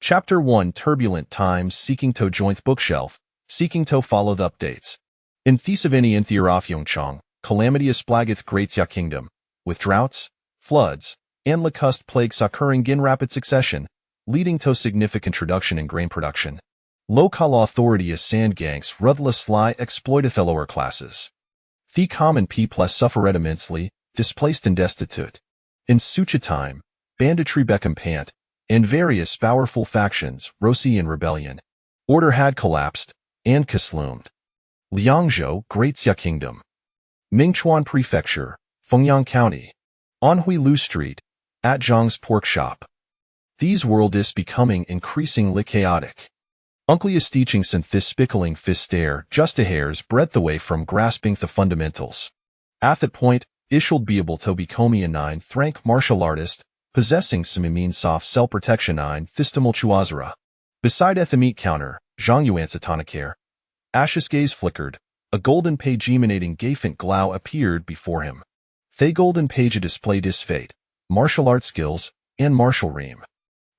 Chapter 1 Turbulent Times Seeking to Join the Bookshelf, Seeking to Follow the Updates. In Thesavini in Theorophyongchong, calamities plagueth Greatia Kingdom, with droughts, floods, and locust plagues occurring in rapid succession, leading to significant reduction in grain production. Local authority is sand gangs ruthlessly exploiteth the lower classes. The common people suffered immensely, displaced and destitute. In such a time, banditry became pant, and various powerful factions rose in rebellion. Order had collapsed, and consumed. Liangzhou, Greatia Kingdom. Mingchuan Prefecture, Fengyang County. On Huilu Street, at Zhang's pork shop. These world is becoming increasingly chaotic. Uncleus teaching synthis spickling fistair just a hair's breadth away from grasping the fundamentals. At that point, ishuld be able to become a 9th rank martial artist, possessing some immune soft cell protection 9 thistimulchuazara. Beside the meat counter, Zhang Yuan's atonicare. Ash's gaze flickered. A golden page emanating Gafint glow appeared before him. The golden page displayed his fate, martial art skills, and martial ream.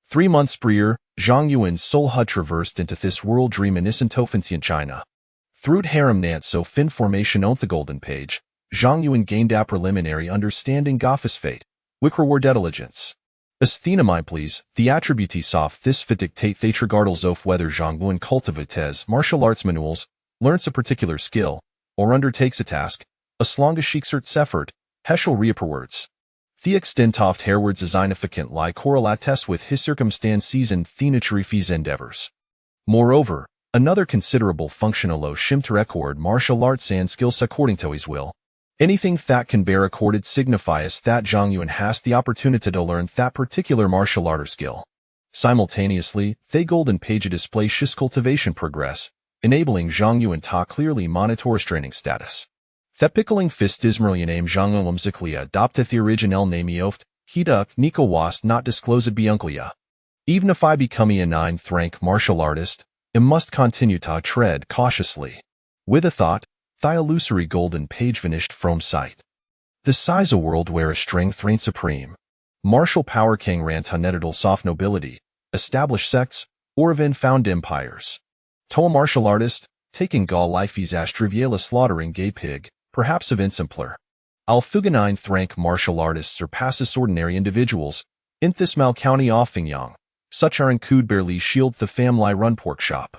3 months prior, Zhang Yuan's soul had traversed into this world dream in Isentofensian China. Through harem nant so fin formation on the golden page, Zhang Yuan gained a preliminary understanding of his fate, which reward diligence. Asthenamai please, the attributes of this fit dictate the trigardals of whether Zhang Yuan cultivates martial arts manuals, learns a particular skill, or undertakes a task, as long as she exerts effort, Heschel reapperwards. The extent of Hereward's significant lie correlates with his circumstances and Thenacharifi's endeavors. Moreover, another considerable functional shimter record martial arts and skills according to his will. Anything that can be recorded signifies that Zhang Yuan has the opportunity to learn that particular martial art or skill. Simultaneously, the golden page displays his cultivation progress, enabling Zhang Yuan to clearly monitor his training status. The pickling fist dismerly name Zhang Yuan whimsically adopted the original name Yoft, Hiduk Nico was not disclosed Biunclia. Even if I become a 9th rank martial artist, I must continue to tread cautiously. With a thought, the illusory golden page vanished from sight. The size a world where a strength reigned supreme. Martial power king ran to netadal soft nobility, established sects, or even found empires. To a martial artist, taking Gaul life is as trivial as slaughtering gay pig, perhaps even simpler. Althuga 9th rank martial artists surpasses ordinary individuals, in this Mal County of Fengyang, such are include barely shield the family run pork shop.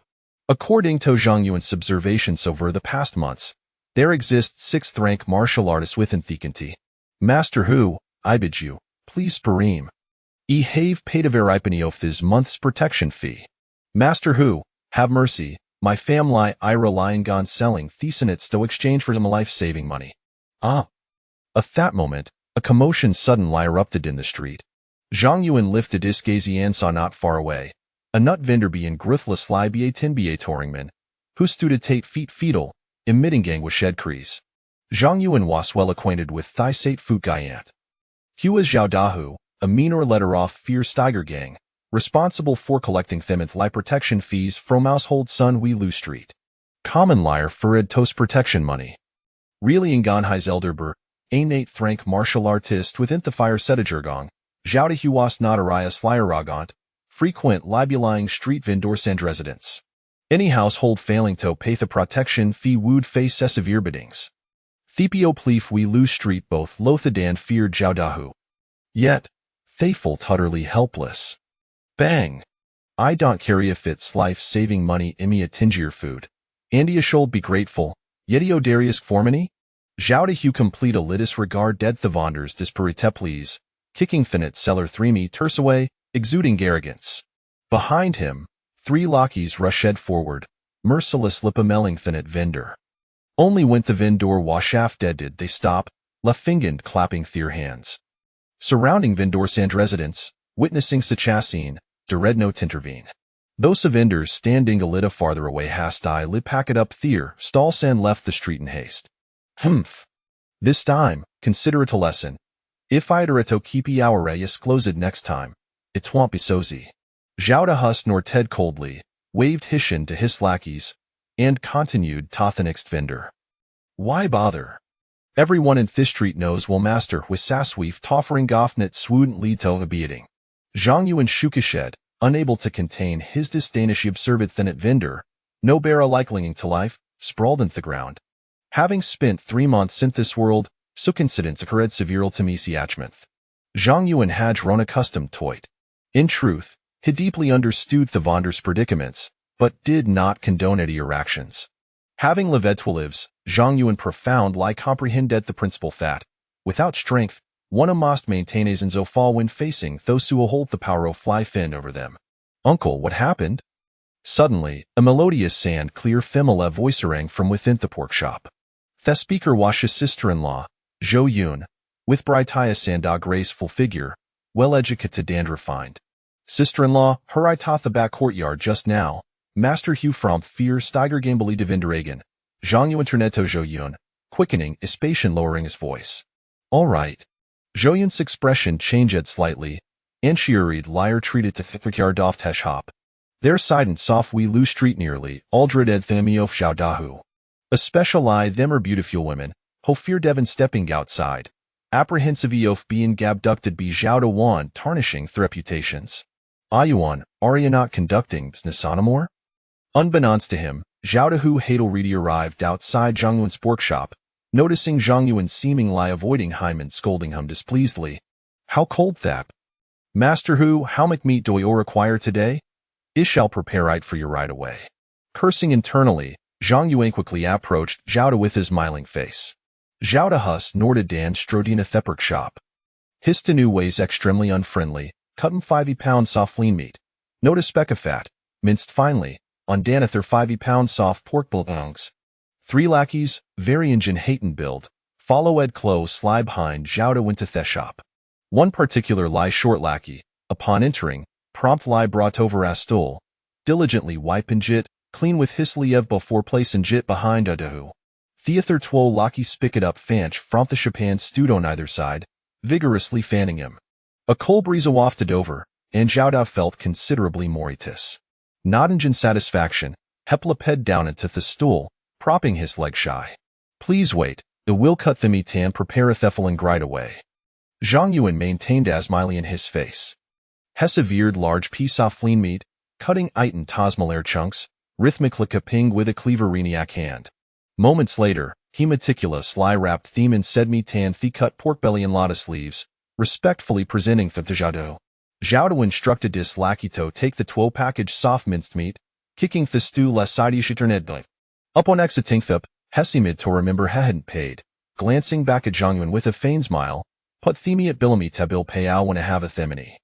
According to Zhang Yuan's observations over the past months, there exists 6th rank martial artists within Thekanti. Master Hu, I bid you, please pareem. Have paid a veripany of this month's protection fee. Master Hu, have mercy, my family I rely on selling Thesonets to exchange for some life-saving money. Ah. At that moment, a commotion suddenly erupted in the street. Zhang Yuan lifted his gaze and saw not far away a nut vendor being gruthlessly be a tinba touringman, who stood at 8 feet fetal, emitting anguish cries. Zhang Yuan was well acquainted with Thai Sate Foot Guyant. He was Zhao Dahu, a meaner letter-off fierce tiger gang, responsible for collecting themith protection fees from household Sun Huilu Street. Common liar Farid toast protection money. Really Nganhai's elderber, an 8th rank martial artist within the fire Setagurgong, Zhao Dahu was not Arias Lyaragant, frequent libulying street vendors and residents. Any household failing to pay the protection fee would face severe biddings. Thepio pleef Huilu Street both loathed and feared Zhao Dahu. Yet, they felt utterly helpless. Bang! I don't carry if it's life-saving money in me a tingier food. Andy should be grateful, yetio Darius formini? Zhao Dahu complete a litis regard dead the vonders disparite please, kicking Finet seller 3 meters away, exuding arrogance. Behind him, 3 lackeys rushed forward, merciless lipamelling Finet vendor. Only when the vendor was half dead did they stop, left-fingered clapping their hands. Surrounding vendors and residents, witnessing such a scene, dared not intervene. Those vendors standing a little farther away hastily lit packet up their stalls and left the street in haste. Humph. This time, consider it a lesson. If I'd to keep our reyes closed next time, it won't be so easy. Zhao Dahus nor Ted coldly, waved Hishin to his lackeys, and continued to the next vendor. Why bother? Everyone in this street knows will master with sasweef toffering goffnet swoon lead to a beating. Zhang Yuan shook his head, unable to contain his disdain as she observed than at vendor, no bear like clinging to life, sprawled in the ground. Having spent 3 months in this world, so coincidence occurred several to me siachmonth. Zhang Yuan had grown accustomed to it. In truth, he deeply understood the Vonder's predicaments, but did not condone any actions. Having lived to lives, Zhang Yuan profoundly comprehended the principle that, without strength, one must maintain as in fall when facing those who will hold the power of fly fin over them. Uncle, what happened? Suddenly, a melodious and clear female voice rang from within the pork shop. The speaker was his sister-in-law, Zhou Yun, with bright eyes and a graceful figure, well-educated and refined. Sister-in-law, her I taught the back courtyard just now, Master Hugh from Fear Steiger Gambly de Vinderhagen, Zhang Yuan Interneto Zhou Yun, quickening his pace and lowering his voice. All right. Zhou Yun's expression changed slightly, and she hurried liar treated to Thikward off Tesh Hop. Their side and soft we Lu Street nearly, Aldred ed Thamiof Xiao Dahu. A special eye them are beautiful women, ho fear Devon stepping outside, apprehensive of being abducted be Zhao De Wan tarnishing the reputations. Ayuan, are you not conducting business anymore? Unbeknownst to him, Zhao Dehu Hadelreedy arrived outside Zhang Yuan's workshop, noticing Zhang Yuan seemingly avoiding Hyman scolding him displeasedly. How cold that? Master Hu, how much meat do you require today? I shall prepare it for you right away. Cursing internally, Zhang Yuan quickly approached Zhao De with his smiling face. Zhao De Hus snorted Dan Strodina Thepperk shop. His Tenu weighs extremely unfriendly, cut him 5 pounds soft lean meat. Not a speck of fat, minced finely, on Danather 5 pounds soft pork biltongs. 3 lackeys, very engine Hayton build, follow Ed close sly behind Zhao De went to the shop. One particular lie short lackey, upon entering, promptly brought over a stool, diligently wiping jit, clean with his liev before placing jit behind Udahu. Theather twole lackey spicket up fanch from the chapan stewed on either side, vigorously fanning him. A cold breeze wafted over, and Zhao De felt considerably moritus. Nodding in satisfaction, Heplip head down into the stool, propping his leg shy. Please wait, the will cut the meat and prepare a theffeling right away. Zhang Yuan maintained as smiley in his face. Hesse veered large piece of lean meat, cutting itin tosmalair chunks, rhythmically ping with a cleaver reniac hand. Moments later, he meticulously wrapped theme in said meat and cut pork belly and lotus leaves, respectfully presenting them to Zhao De. Zhao De instructed his lackey to take the 12 package soft minced meat, kicking the stew less side shiternedly. Upon exiting Thip, Hesse mid to remember he hadn't paid, glancing back at Zhang Yuan with a feigned smile, put themi at Billamy tabil payao when I have a themini.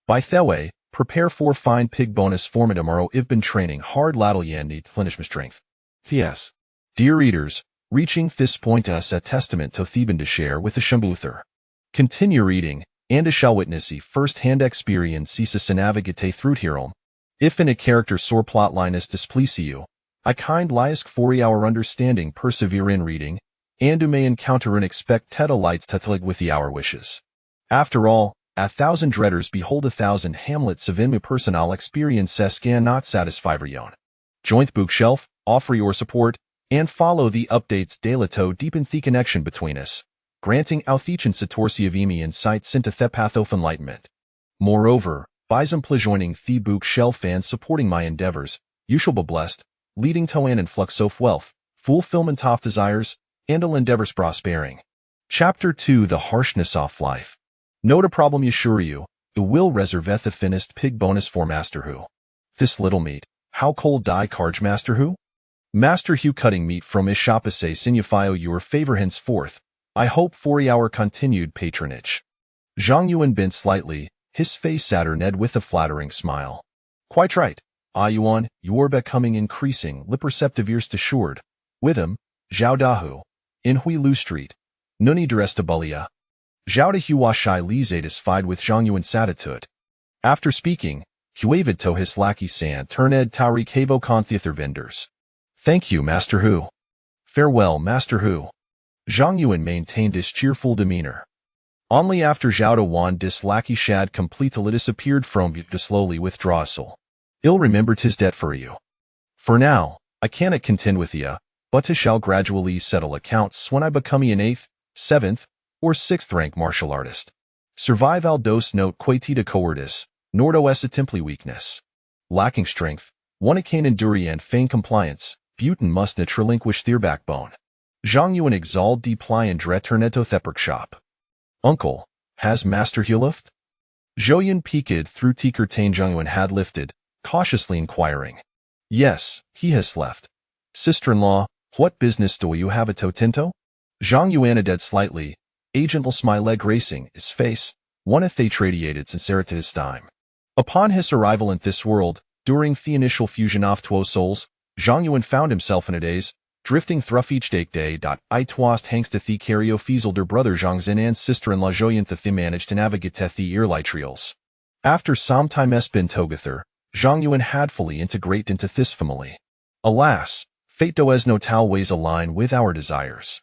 By Theway, prepare for fine pig bonus for me tomorrow I've been training hard ladle yan need to finish my strength. P.S. Dear readers, reaching this point us a testament to Theban to share with the Shambuther. Continue reading, and shall witness first-hand experience ceases to navigate through here. If in a character sore plotline is displease you, I kind ask for our understanding persevere in reading, and you may encounter and expect Teta lights tetlig with our wishes. After all, 1,000 dreaders behold 1,000 hamlets of inmu personal experiences can not satisfy your own. Join the bookshelf, offer your support, and follow the updates daily to deepen the connection between us, granting Althechan Satorsi of Emi insights into the path of enlightenment. Moreover, by joining the bookshelf and supporting my endeavors, you shall be blessed, leading to an influx of wealth, fulfillment of desires, and all endeavors prospering. Chapter 2 The Harshness of Life. Note a problem assure you, the will reserveth the finished pig bonus for Master Hu. This little meat, how cold die carge Master Hu? Master Hu cutting meat from his shopase signifio your favor henceforth, I hope for our continued patronage. Zhang Yuan bent slightly, his face saturnated with a flattering smile. Quite right, Yuan, you're becoming increasing perceptive ears assured. With him, Zhao Dahu, in Hui Lu Street, Nuni Durestabulia. Zhao De Hu was shyly satisfied with Zhang Yuan's attitude. After speaking, he waved to his lackey San Turned Tauri Cavo con Theather vendors. Thank you, Master Hu. Farewell, Master Hu. Zhang Yuan maintained his cheerful demeanor. Only after Zhao De Wan dis lackey shad completely disappeared from view to slowly withdraw soul. Ill remembered his debt for you. For now, I cannot contend with ya, but I shall gradually settle accounts when I become an 8th, 7th, or 6th rank martial artist. Survive al dos note quaetita coordis, Nordo essa simply weakness. Lacking strength, one can endure and feign compliance, Buten must not relinquish their backbone. Zhang Yuan exalt die Plion Dreterneto Thepperk shop. Uncle, has Master he left? Zhouyan peeked through Tikertain Zhang Yuan had lifted, cautiously inquiring. Yes, he has left. Sister-in-law, what business do you have at Totinto? Zhang Yuan added slightly, agent'll smile gracing his face, one they radiated sincerity his time. Upon his arrival in this world, during the initial fusion of two souls, Zhang Yuan found himself in a daze, drifting through each day. I twast hangs to the cario fiesel der brother Zhang Xin and sister-in-law Zhouyan the managed to navigate the earlitrials. After some time been together, Zhang Yuan had fully integrated into this family. Alas, fate does no tal ways align with our desires.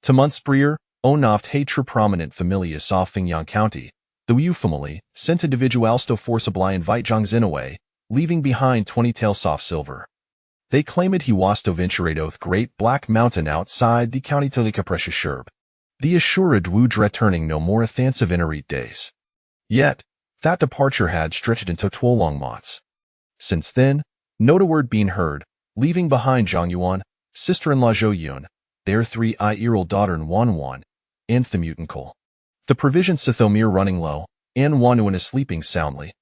To months prior, onoft hatre prominent familias of Fingyang County, the Wu family sent individuals to forcibly invite Zhang Xin away, leaving behind 20 taels soft silver. They claimed he was to venture oath great black mountain outside the county Tolika precious sherb. The assured would returning no more offensive interreat days. Yet, that departure had stretched into 12 long months. Since then, not a word been heard, leaving behind Zhang Yuan, sister-in-law Zhou Yun, their 3-year-old daughter Wan, and the mutant Cole. The provisions Sithomir running low, and Wanuan is sleeping soundly.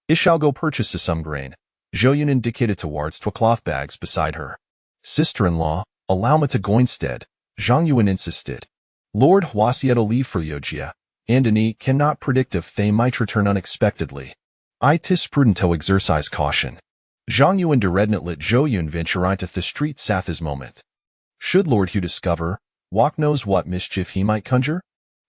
I shall go purchase some grain. Zhouyan indicated towards two cloth bags beside her. Sister-in-law, allow me to go instead, Zhang Yuan insisted. Lord Huasieto leave for Yojia, and Ani cannot predict if they might return unexpectedly. Tis prudent to exercise caution. Zhang Yuan deredn't let Zhouyan venture into the street sath his moment. Should Lord Hugh discover, Wok knows what mischief he might conjure?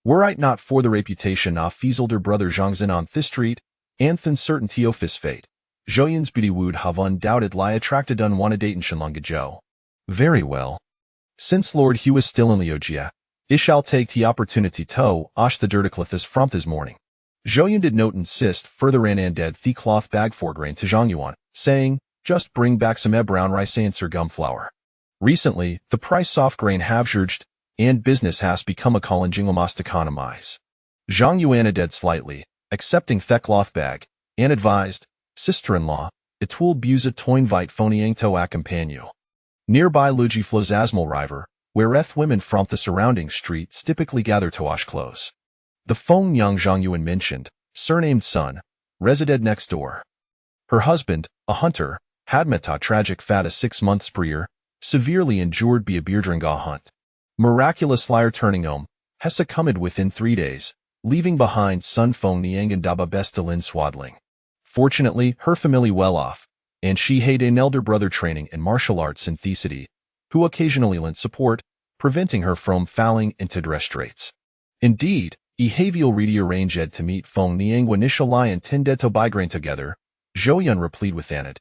Were it not for the reputation of Fieselder brother Zhang Xin on this street, and the uncertainty of his fate, Zhouyan's beauty would have undoubtedly attracted unwanted attention long ago. Very well. Since Lord Hugh is still in Liojia, I shall take the opportunity to wash the dirticlithus from this morning. Zhouyan did not insist further and dead the cloth bag for grain to Zhang Yuan, saying, just bring back some brown rice and sorghum flour. Recently, the price of grain have surged, and business has become a challenging almost economize. Zhang Yuan added slightly, accepting the cloth bag, and advised, sister-in-law, it will buse a toinvite phonyang to accompany. Nearby Luji flows Asmal River, where women from the surrounding streets typically gather to wash clothes. The Feng Yang Zhang Yuan mentioned, surnamed Sun, resided next door. Her husband, a hunter, had met a tragic fata 6 months prior, severely injured by a beardringa hunt. Miraculous liar turning has succumbed within 3 days, leaving behind Sun Feng Niang and Daba Bestalin swaddling. Fortunately, her family well off, and she had an elder brother training in martial arts and thesity, who occasionally lent support, preventing her from falling into dress straits. Indeed, Ehavial Reedy arranged to meet Feng Niang initial and tended to buy grain together, Zhouyan replied with Anid.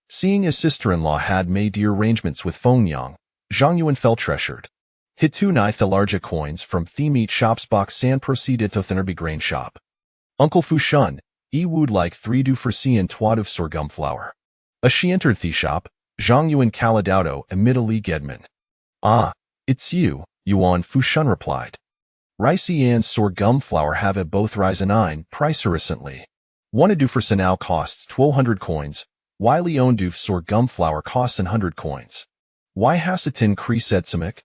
Seeing his sister-in-law had made the arrangements with Feng Yang, Zhang Yuan felt treasured. Hitunai the larger coins from the meat shop's box and proceeded to Thinnerby grain shop. Uncle Fushun, would like 3 do for C and twad of sorghum flour. As she entered the shop, Zhang Yuan Caladaudo amid a Lee Gedman. Ah, it's you, Yuan Fushun replied. Ricey and sorghum flour have at both risen 9 price recently. 1 do for now costs 1,200 coins, while Leon do sorghum flour costs 100 coins. Why has it increased Edsamic?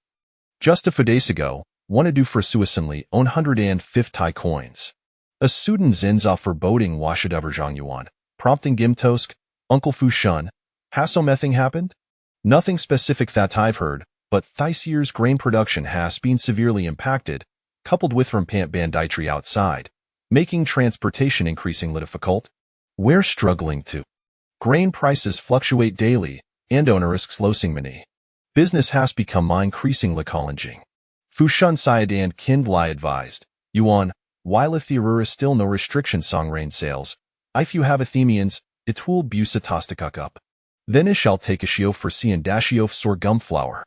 Just a few days ago, 1 do for Suisanly 150 coins. A Sudan Zinza foreboding washed over Zhang Yuan, prompting Gimtosk, Uncle Fushun. Has something happened? Nothing specific that I've heard, but this year's grain production has been severely impacted, coupled with rampant banditry outside, making transportation increasingly difficult. We're struggling to. Grain prices fluctuate daily, and onerous losing many. Business has become increasingly challenging. Fushun Sayadan Kindlai advised, Yuan, while if there is still no restrictions on grain sales, if you have Athenians, it will busatostikuk up. Then I shall take a shio for C and dashio of sorghum flour.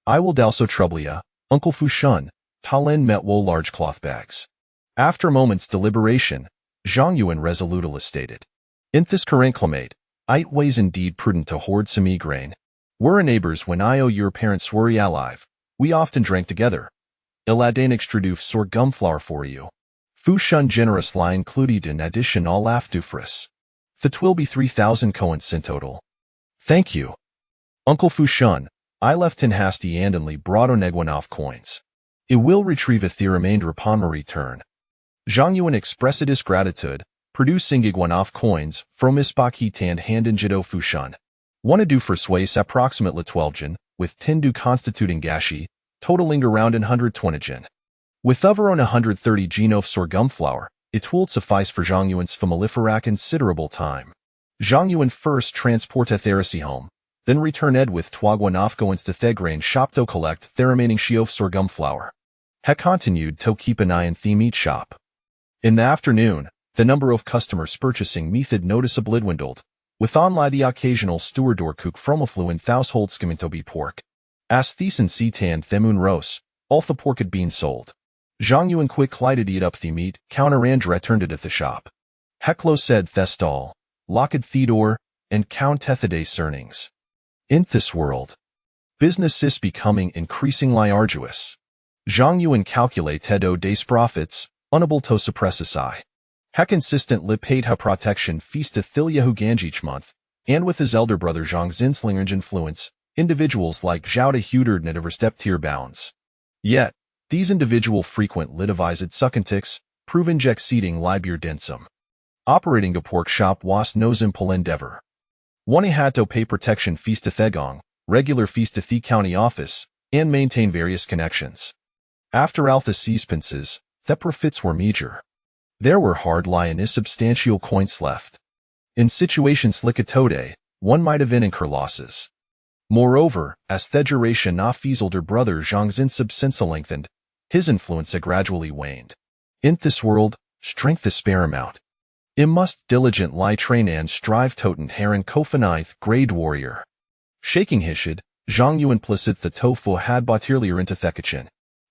I will also trouble ya, Uncle Fushun, Talen met wo large cloth bags. After a moment's deliberation, Zhang Yuan resolutely stated, in this current climate, it ways indeed prudent to hoard some grain. We're neighbors when I owe your parents were alive. We often drank together. Iladan extrude sorghum flour for you. Fushun generous lie included in addition all afdufris. That will be 3,000 coins in total. Thank you. Uncle Fushun, I left in hasty andenly brought onegwanoff coins. It will retrieve the remainder upon my return. Zhang Yuan expressed his gratitude, producing igwanoff coins from Isbaki and hand in Jido Fushun. One adu for sways approximately 12 jin, with 10 du constituting gashi, totaling around 120 jin. With over on 130 jin of sorghum flour, it will suffice for Zhang Yuan's family for a considerable time. Zhang Yuan first transport Theresi home, then returned with twagwanoff goins to Thegrain shop to collect the remaining shiof sorghum flour. He continued to keep an eye in the meat shop. In the afternoon, the number of customers purchasing meat had noticeably dwindled, with only the occasional steward or cook from a fluent household skimming to be pork. As thesen setan themun rose, all the pork had been sold. Zhang Yuan quick lighted eat up the meat, counter and returned it at the shop. Heklo said Thestall, Locked Theodore, and Count Tethades earnings. In this world, business is becoming increasingly arduous. Zhang Yuan calculate Tedo day's profits, unable to suppress his eye. He consistently paid her protection feast to Thilyahu Ganj each month, and with his elder brother Zhang Zinslinger's influence, individuals like Zhao de Hudered net overstepped tier bounds. Yet, these individual frequent litivised succantics, proven exceeding libur densum. Operating a pork shop was no simple endeavor. One had to pay protection fees to Thegong, regular fees to the county office, and maintain various connections. After all the expenses, the profits were meager. There were hardly any substantial coins left. In situations like a today, one might have incurred losses. Moreover, as the duration of his older brother Zhang's insubstance lengthened, his influence had gradually waned. In this world, strength is paramount. It must diligently train and strive toten heron kofanith grade warrior. Shaking his head, Zhang Yuan implicit the tofu had bought earlier into Thekachin.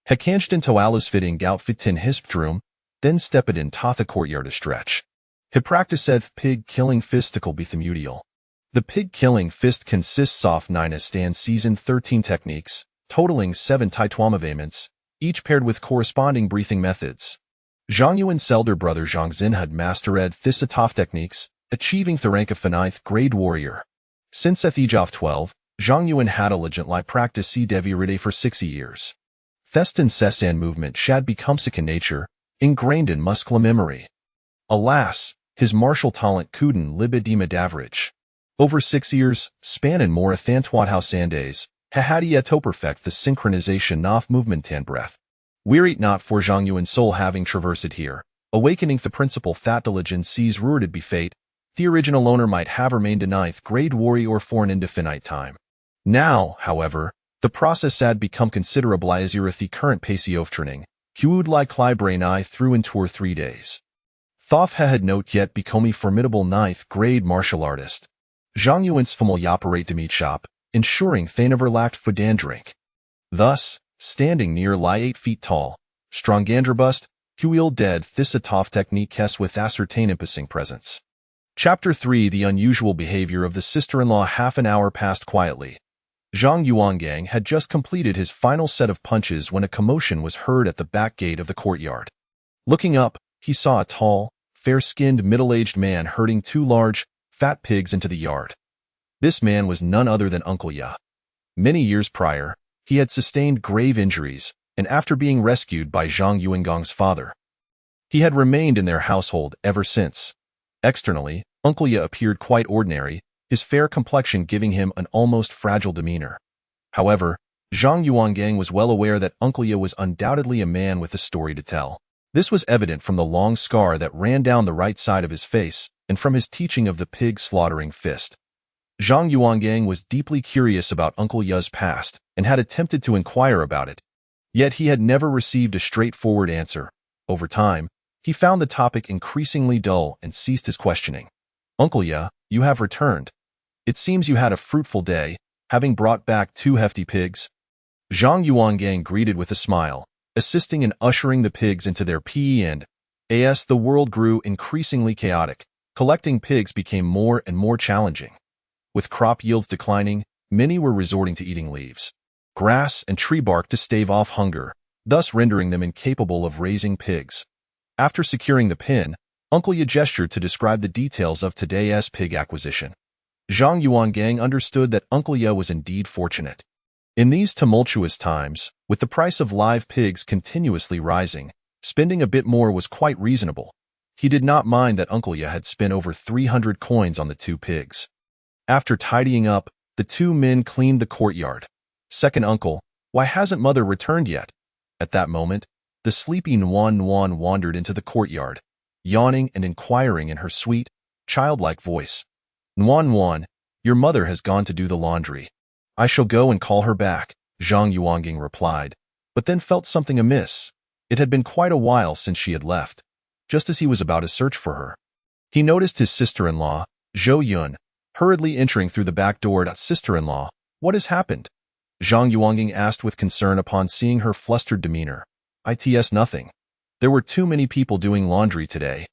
He changed into Alice fitting outfit in his bedroom, then stepped in to the courtyard to stretch. He practiced pig-killing fistical bethamudial. The pig-killing fist consists of 9 stand season 13 techniques, totaling 7 taitwamavaments, each paired with corresponding breathing methods. Zhang Yuan's elder brother Zhang Xin had mastered Thisatov techniques, achieving the rank of 9th grade warrior. Since at the age of 12, Zhang Yuan had diligently practiced Deviride for 60 years. Theston Sesan movement had become sick in nature, ingrained in muscular memory. Alas, his martial talent couldn't libidima davrage. Over 6 years, spanning more than 12 days, he had yet to perfect the synchronization of movement and breath. Wearied not for Zhang Yuan's soul having traversed here, awakening the principle that diligence sees rooted be fate, the original owner might have remained a 9th grade warrior for an indefinite time. Now, however, the process had become considerable easier at the current pace of training. He would like brain I through in 2 or 3 days. Thoth had not yet become a formidable 9th grade martial artist. Zhang Yuan's family operate the meat shop, ensuring they never lacked food and drink. Thus, standing near 8 feet tall, strong and robust, he wielded Thisatov technique with ascertained imposing presence. Chapter 3 The unusual behavior of the sister-in-law. Half an hour passed quietly. Zhang Yuangang had just completed his final set of punches when a commotion was heard at the back gate of the courtyard. Looking up, he saw a tall, fair-skinned middle-aged man herding 2 large, fat pigs into the yard. This man was none other than Uncle Ya. Many years prior, he had sustained grave injuries, and after being rescued by Zhang Yuangang's father, he had remained in their household ever since. Externally, Uncle Ya appeared quite ordinary, his fair complexion giving him an almost fragile demeanor. However, Zhang Yuangang was well aware that Uncle Ya was undoubtedly a man with a story to tell. This was evident from the long scar that ran down the right side of his face and from his teaching of the pig slaughtering fist. Zhang Yuangang was deeply curious about Uncle Ya's past and had attempted to inquire about it. Yet he had never received a straightforward answer. Over time, he found the topic increasingly dull and ceased his questioning. Uncle Ya, you have returned. It seems you had a fruitful day, having brought back 2 hefty pigs. Zhang Yuangang greeted with a smile, assisting in ushering the pigs into their and as the world grew increasingly chaotic, collecting pigs became more and more challenging. With crop yields declining, many were resorting to eating leaves, grass, and tree bark to stave off hunger, thus rendering them incapable of raising pigs. After securing the pen, Uncle Ye gestured to describe the details of today's pig acquisition. Zhang Yuangang understood that Uncle Ye was indeed fortunate. In these tumultuous times, with the price of live pigs continuously rising, spending a bit more was quite reasonable. He did not mind that Uncle Ye had spent over 300 coins on the 2 pigs. After tidying up, the 2 men cleaned the courtyard. Second uncle, why hasn't mother returned yet? At that moment, the sleepy Nuan wandered into the courtyard, yawning and inquiring in her sweet, childlike voice. Nuan, your mother has gone to do the laundry. I shall go and call her back, Zhang Yuangang replied, but then felt something amiss. It had been quite a while since she had left. Just as he was about to search for her, he noticed his sister-in-law, Zhou Yun, hurriedly entering through the back door. Sister-in-law, what has happened? Zhang Yuangang asked with concern upon seeing her flustered demeanor. It's nothing. There were too many people doing laundry today,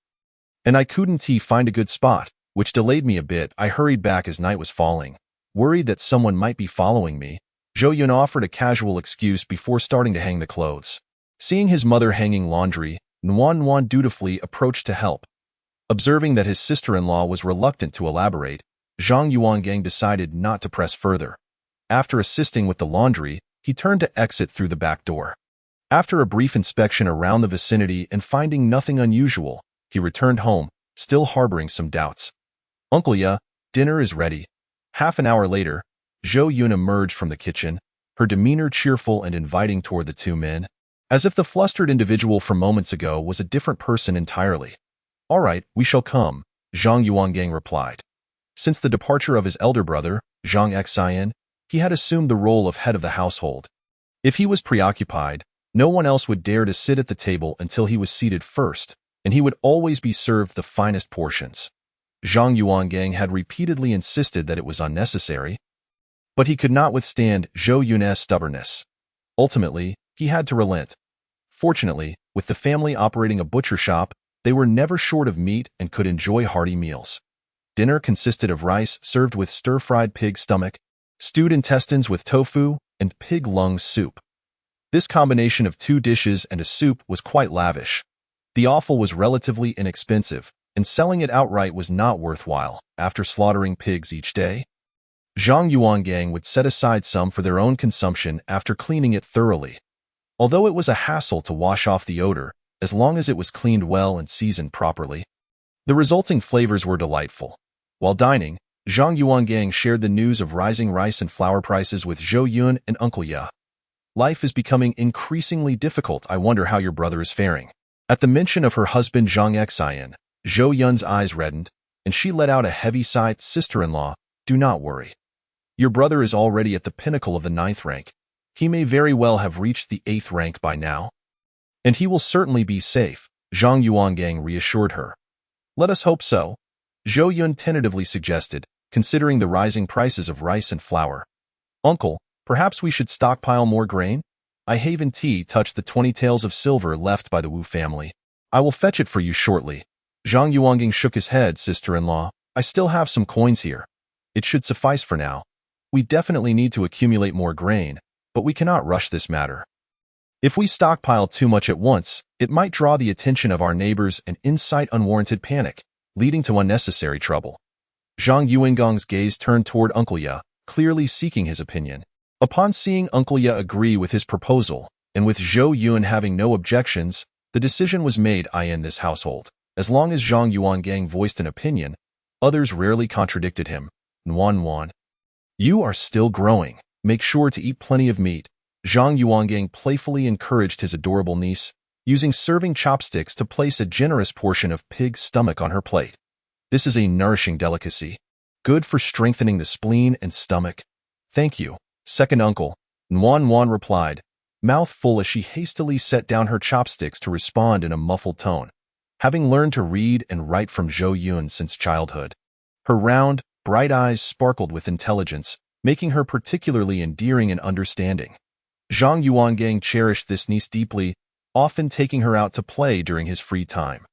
and I couldn't find a good spot, which delayed me a bit. I hurried back as night was falling. Worried that someone might be following me, Zhou Yun offered a casual excuse before starting to hang the clothes. Seeing his mother hanging laundry, Nuan dutifully approached to help. Observing that his sister-in-law was reluctant to elaborate, Zhang Yuangang decided not to press further. After assisting with the laundry, he turned to exit through the back door. After a brief inspection around the vicinity and finding nothing unusual, he returned home, still harboring some doubts. Uncle Ye, dinner is ready. Half an hour later, Zhou Yun emerged from the kitchen, her demeanor cheerful and inviting toward the 2 men, as if the flustered individual from moments ago was a different person entirely. All right, we shall come, Zhang Yuangang replied. Since the departure of his elder brother, Zhang Xian, he had assumed the role of head of the household. If he was preoccupied, no one else would dare to sit at the table until he was seated first, and he would always be served the finest portions. Zhang Yuangang had repeatedly insisted that it was unnecessary, but he could not withstand Zhou Yun's stubbornness. Ultimately, he had to relent. Fortunately, with the family operating a butcher shop, they were never short of meat and could enjoy hearty meals. Dinner consisted of rice served with stir-fried pig stomach, stewed intestines with tofu, and pig lung soup. This combination of 2 dishes and a soup was quite lavish. The offal was relatively inexpensive, and selling it outright was not worthwhile. After slaughtering pigs each day, Zhang Yuangang would set aside some for their own consumption after cleaning it thoroughly. Although it was a hassle to wash off the odor, as long as it was cleaned well and seasoned properly, the resulting flavors were delightful. While dining, Zhang Yuangang shared the news of rising rice and flour prices with Zhou Yun and Uncle Ye. Life is becoming increasingly difficult. I wonder how your brother is faring. At the mention of her husband Zhang Xian, Zhou Yun's eyes reddened, and she let out a heavy sigh. Sister-in-law, do not worry. Your brother is already at the pinnacle of the 9th rank. He may very well have reached the 8th rank by now. And he will certainly be safe, Zhang Yuangang reassured her. Let us hope so, Zhou Yun tentatively suggested, considering the rising prices of rice and flour. Uncle, perhaps we should stockpile more grain? I haven't touched the 20 taels of silver left by the Wu family. I will fetch it for you shortly. Zhang Yuangang shook his head. Sister-in-law, I still have some coins here. It should suffice for now. We definitely need to accumulate more grain, but we cannot rush this matter. If we stockpile too much at once, it might draw the attention of our neighbors and incite unwarranted panic, leading to unnecessary trouble. Zhang Yuanggang's gaze turned toward Uncle Ye, clearly seeking his opinion. Upon seeing Uncle Ye agree with his proposal, and with Zhou Yun having no objections, the decision was made in this household. As long as Zhang Yuangang voiced an opinion, others rarely contradicted him. Nuan, you are still growing. Make sure to eat plenty of meat. Zhang Yuangang playfully encouraged his adorable niece, using serving chopsticks to place a generous portion of pig's stomach on her plate. This is a nourishing delicacy, good for strengthening the spleen and stomach. Thank you, second uncle, Nuan replied, mouth full as she hastily set down her chopsticks to respond in a muffled tone. Having learned to read and write from Zhou Yun since childhood, her round, bright eyes sparkled with intelligence, making her particularly endearing and understanding. Zhang Yuangang cherished this niece deeply, often taking her out to play during his free time.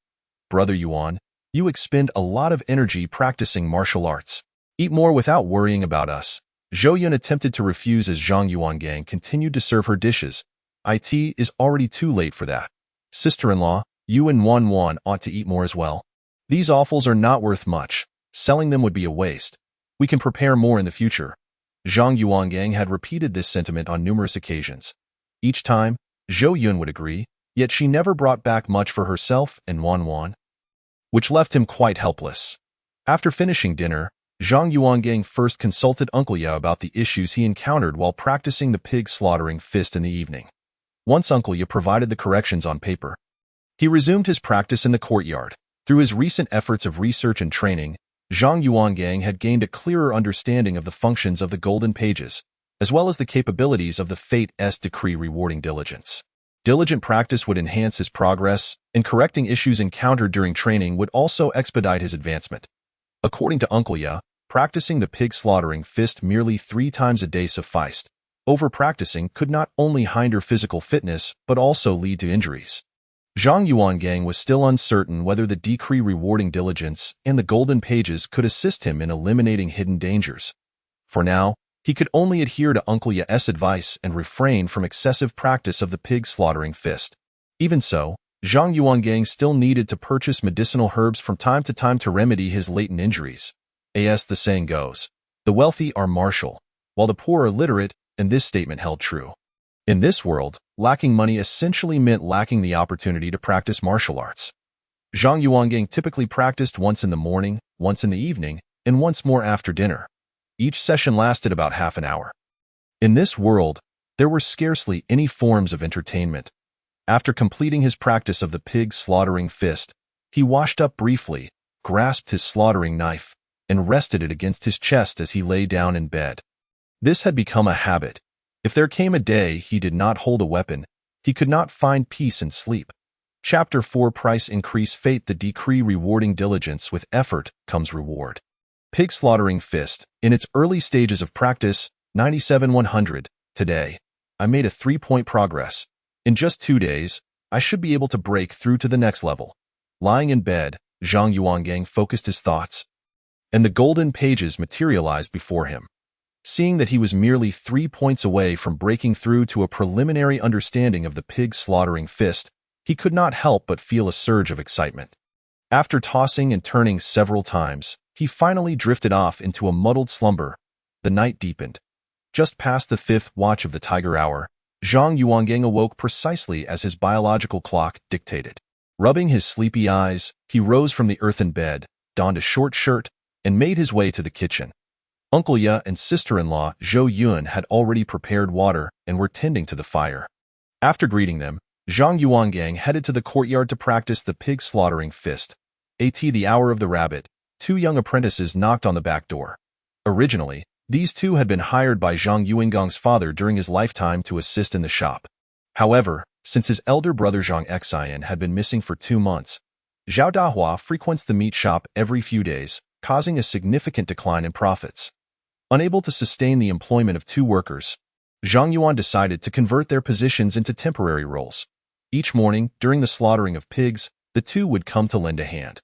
Brother Yuan, you expend a lot of energy practicing martial arts. Eat more without worrying about us. Zhou Yun attempted to refuse as Zhang Yuangang continued to serve her dishes. It is already too late for that. Sister-in-law, you and Nuan ought to eat more as well. These offals are not worth much. Selling them would be a waste. We can prepare more in the future. Zhang Yuangang had repeated this sentiment on numerous occasions. Each time, Zhou Yun would agree, yet she never brought back much for herself and Wan, which left him quite helpless. After finishing dinner, Zhang Yuangang first consulted Uncle Ya about the issues he encountered while practicing the pig slaughtering fist in the evening. Once Uncle Ya provided the corrections on paper, he resumed his practice in the courtyard. Through his recent efforts of research and training, Zhang Yuangang had gained a clearer understanding of the functions of the golden pages, as well as the capabilities of the Fate's decree rewarding diligence. Diligent practice would enhance his progress, and correcting issues encountered during training would also expedite his advancement. According to Uncle Ya, practicing the pig slaughtering fist merely 3 times a day sufficed. Over-practicing could not only hinder physical fitness, but also lead to injuries. Zhang Yuangang was still uncertain whether the decree rewarding diligence and the golden pages could assist him in eliminating hidden dangers. For now, he could only adhere to Uncle Ya's advice and refrain from excessive practice of the pig slaughtering fist. Even so, Zhang Yuangang still needed to purchase medicinal herbs from time to time to remedy his latent injuries. As the saying goes, the wealthy are martial, while the poor are literate, and this statement held true. In this world, lacking money essentially meant lacking the opportunity to practice martial arts. Zhang Yuangang typically practiced once in the morning, once in the evening, and once more after dinner. Each session lasted about half an hour. In this world, there were scarcely any forms of entertainment. After completing his practice of the pig slaughtering fist, he washed up briefly, grasped his slaughtering knife, and rested it against his chest as he lay down in bed. This had become a habit. If there came a day he did not hold a weapon, he could not find peace and sleep. Chapter 4 Price Increase Fate The decree rewarding diligence with effort comes reward. Pig slaughtering fist. In its early stages of practice, 97-100, today, I made a 3-point progress. In just 2 days, I should be able to break through to the next level. Lying in bed, Zhang Yuangang focused his thoughts, and the golden pages materialized before him. Seeing that he was merely 3 points away from breaking through to a preliminary understanding of the pig slaughtering fist, he could not help but feel a surge of excitement. After tossing and turning several times, he finally drifted off into a muddled slumber. The night deepened. Just past the 5th watch of the tiger hour, Zhang Yuangang awoke precisely as his biological clock dictated. Rubbing his sleepy eyes, he rose from the earthen bed, donned a short shirt, and made his way to the kitchen. Uncle Ya and sister-in-law Zhou Yun had already prepared water and were tending to the fire. After greeting them, Zhang Yuangang headed to the courtyard to practice the pig slaughtering fist. At the hour of the rabbit, 2 young apprentices knocked on the back door. Originally, these 2 had been hired by Zhang Yuangang's father during his lifetime to assist in the shop. However, since his elder brother Zhang Xian had been missing for 2 months, Zhao Dahua frequents the meat shop every few days, causing a significant decline in profits. Unable to sustain the employment of 2 workers, Zhang Yuan decided to convert their positions into temporary roles. Each morning, during the slaughtering of pigs, the 2 would come to lend a hand.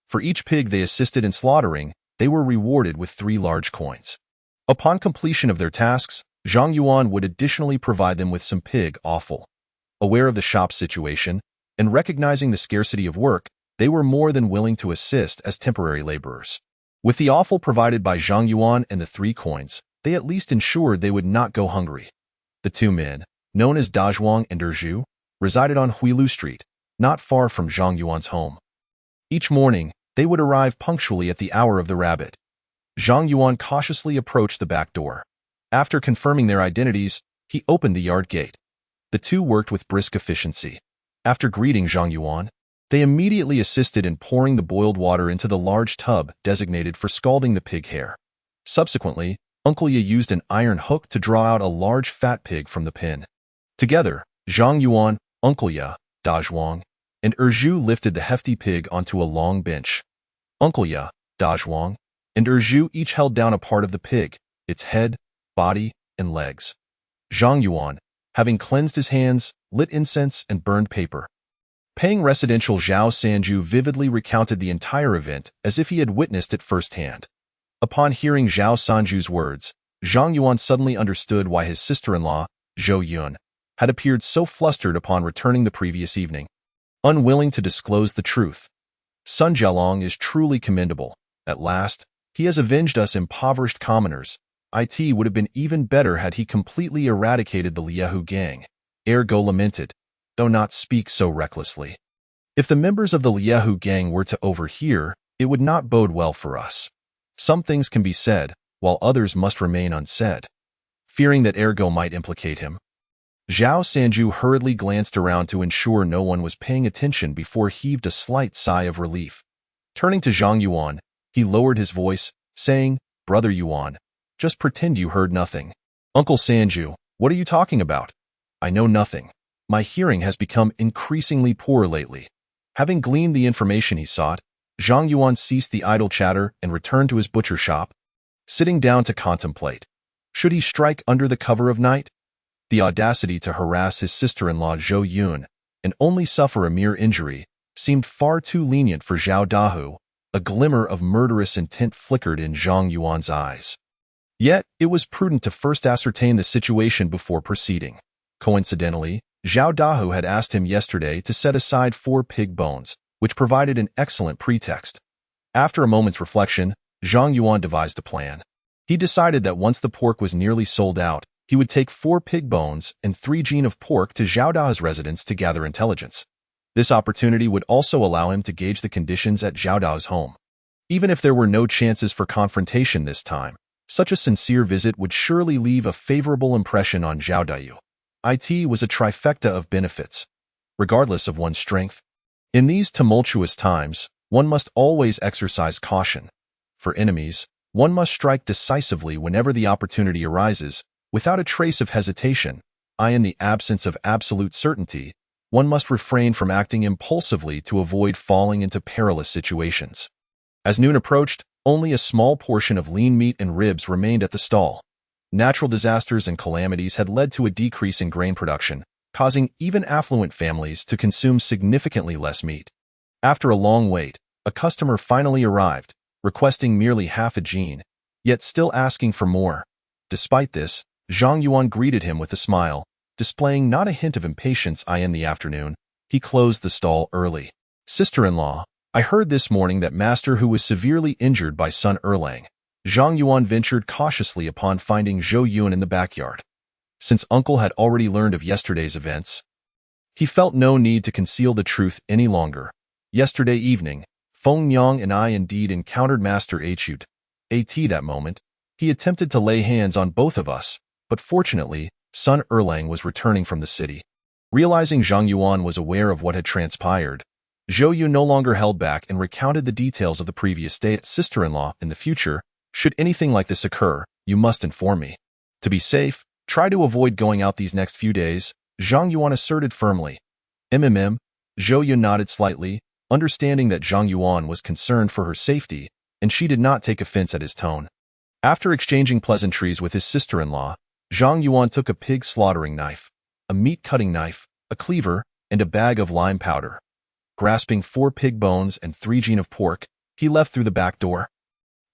For each pig they assisted in slaughtering, they were rewarded with 3 large coins. Upon completion of their tasks, Zhang Yuan would additionally provide them with some pig offal. Aware of the shop's situation, and recognizing the scarcity of work, they were more than willing to assist as temporary laborers. With the offal provided by Zhang Yuan and the 3 coins, they at least ensured they would not go hungry. The 2 men, known as Dazhuang and Erzhu, resided on Huilu Street, not far from Zhang Yuan's home. Each morning, they would arrive punctually at the hour of the rabbit. Zhang Yuan cautiously approached the back door. After confirming their identities, he opened the yard gate. The 2 worked with brisk efficiency. After greeting Zhang Yuan, they immediately assisted in pouring the boiled water into the large tub designated for scalding the pig hair. Subsequently, Uncle Ye used an iron hook to draw out a large fat pig from the pen. Together, Zhang Yuan, Uncle Ye, Dazhuang, and Erzhu lifted the hefty pig onto a long bench. Uncle Ye, Dazhuang, and Erzhu each held down a part of the pig, its head, body, and legs. Zhang Yuan, having cleansed his hands, lit incense and burned paper. Paying residential Zhao Sanju vividly recounted the entire event as if he had witnessed it firsthand. Upon hearing Zhao Sanju's words, Zhang Yuan suddenly understood why his sister-in-law, Zhou Yun, had appeared so flustered upon returning the previous evening. Unwilling to disclose the truth, Sun Jialong is truly commendable. At last, he has avenged us impoverished commoners. It would have been even better had he completely eradicated the Liehu gang. Ergo lamented, though not speak so recklessly. If the members of the Liehu gang were to overhear, it would not bode well for us. Some things can be said, while others must remain unsaid. Fearing that Ergo might implicate him, Zhao Sanju hurriedly glanced around to ensure no one was paying attention before heaved a slight sigh of relief. Turning to Zhang Yuan, he lowered his voice, saying, "Brother Yuan, just pretend you heard nothing." "Uncle Sanju, what are you talking about?" "I know nothing. My hearing has become increasingly poor lately." Having gleaned the information he sought, Zhang Yuan ceased the idle chatter and returned to his butcher shop, sitting down to contemplate. Should he strike under the cover of night? The audacity to harass his sister-in-law Zhou Yun and only suffer a mere injury seemed far too lenient for Zhao Dahu. A glimmer of murderous intent flickered in Zhang Yuan's eyes. Yet, it was prudent to first ascertain the situation before proceeding. Coincidentally, Zhao Dahu had asked him yesterday to set aside 4 pig bones, which provided an excellent pretext. After a moment's reflection, Zhang Yuan devised a plan. He decided that once the pork was nearly sold out, he would take 4 pig bones and 3 gene of pork to Zhao Dahu's residence to gather intelligence. This opportunity would also allow him to gauge the conditions at Zhao Dahu's home. Even if there were no chances for confrontation this time, such a sincere visit would surely leave a favorable impression on Zhao Dahu. It was a trifecta of benefits, regardless of one's strength. In these tumultuous times, one must always exercise caution. For enemies, one must strike decisively whenever the opportunity arises, without a trace of hesitation. In the absence of absolute certainty, one must refrain from acting impulsively to avoid falling into perilous situations. As noon approached, only a small portion of lean meat and ribs remained at the stall. Natural disasters and calamities had led to a decrease in grain production, causing even affluent families to consume significantly less meat. After a long wait, a customer finally arrived, requesting merely half a gene, yet still asking for more. Despite this, Zhang Yuan greeted him with a smile, displaying not a hint of impatience. In the afternoon, he closed the stall early. "Sister-in-law, I heard this morning that master who was severely injured by Sun Erlang." Zhang Yuan ventured cautiously upon finding Zhou Yun in the backyard. Since uncle had already learned of yesterday's events, he felt no need to conceal the truth any longer. "Yesterday evening, Feng Yang and I indeed encountered Master Hud. That moment, he attempted to lay hands on both of us, but fortunately, Sun Erlang was returning from the city." Realizing Zhang Yuan was aware of what had transpired, Zhou Yun no longer held back and recounted the details of the previous day. "Sister-in-law, in the future, should anything like this occur, you must inform me. To be safe, try to avoid going out these next few days," Zhang Yuan asserted firmly. Zhou Yun nodded slightly, understanding that Zhang Yuan was concerned for her safety, and she did not take offense at his tone. After exchanging pleasantries with his sister-in-law, Zhang Yuan took a pig slaughtering knife, a meat-cutting knife, a cleaver, and a bag of lime powder. Grasping 4 pig bones and 3 gene of pork, he left through the back door.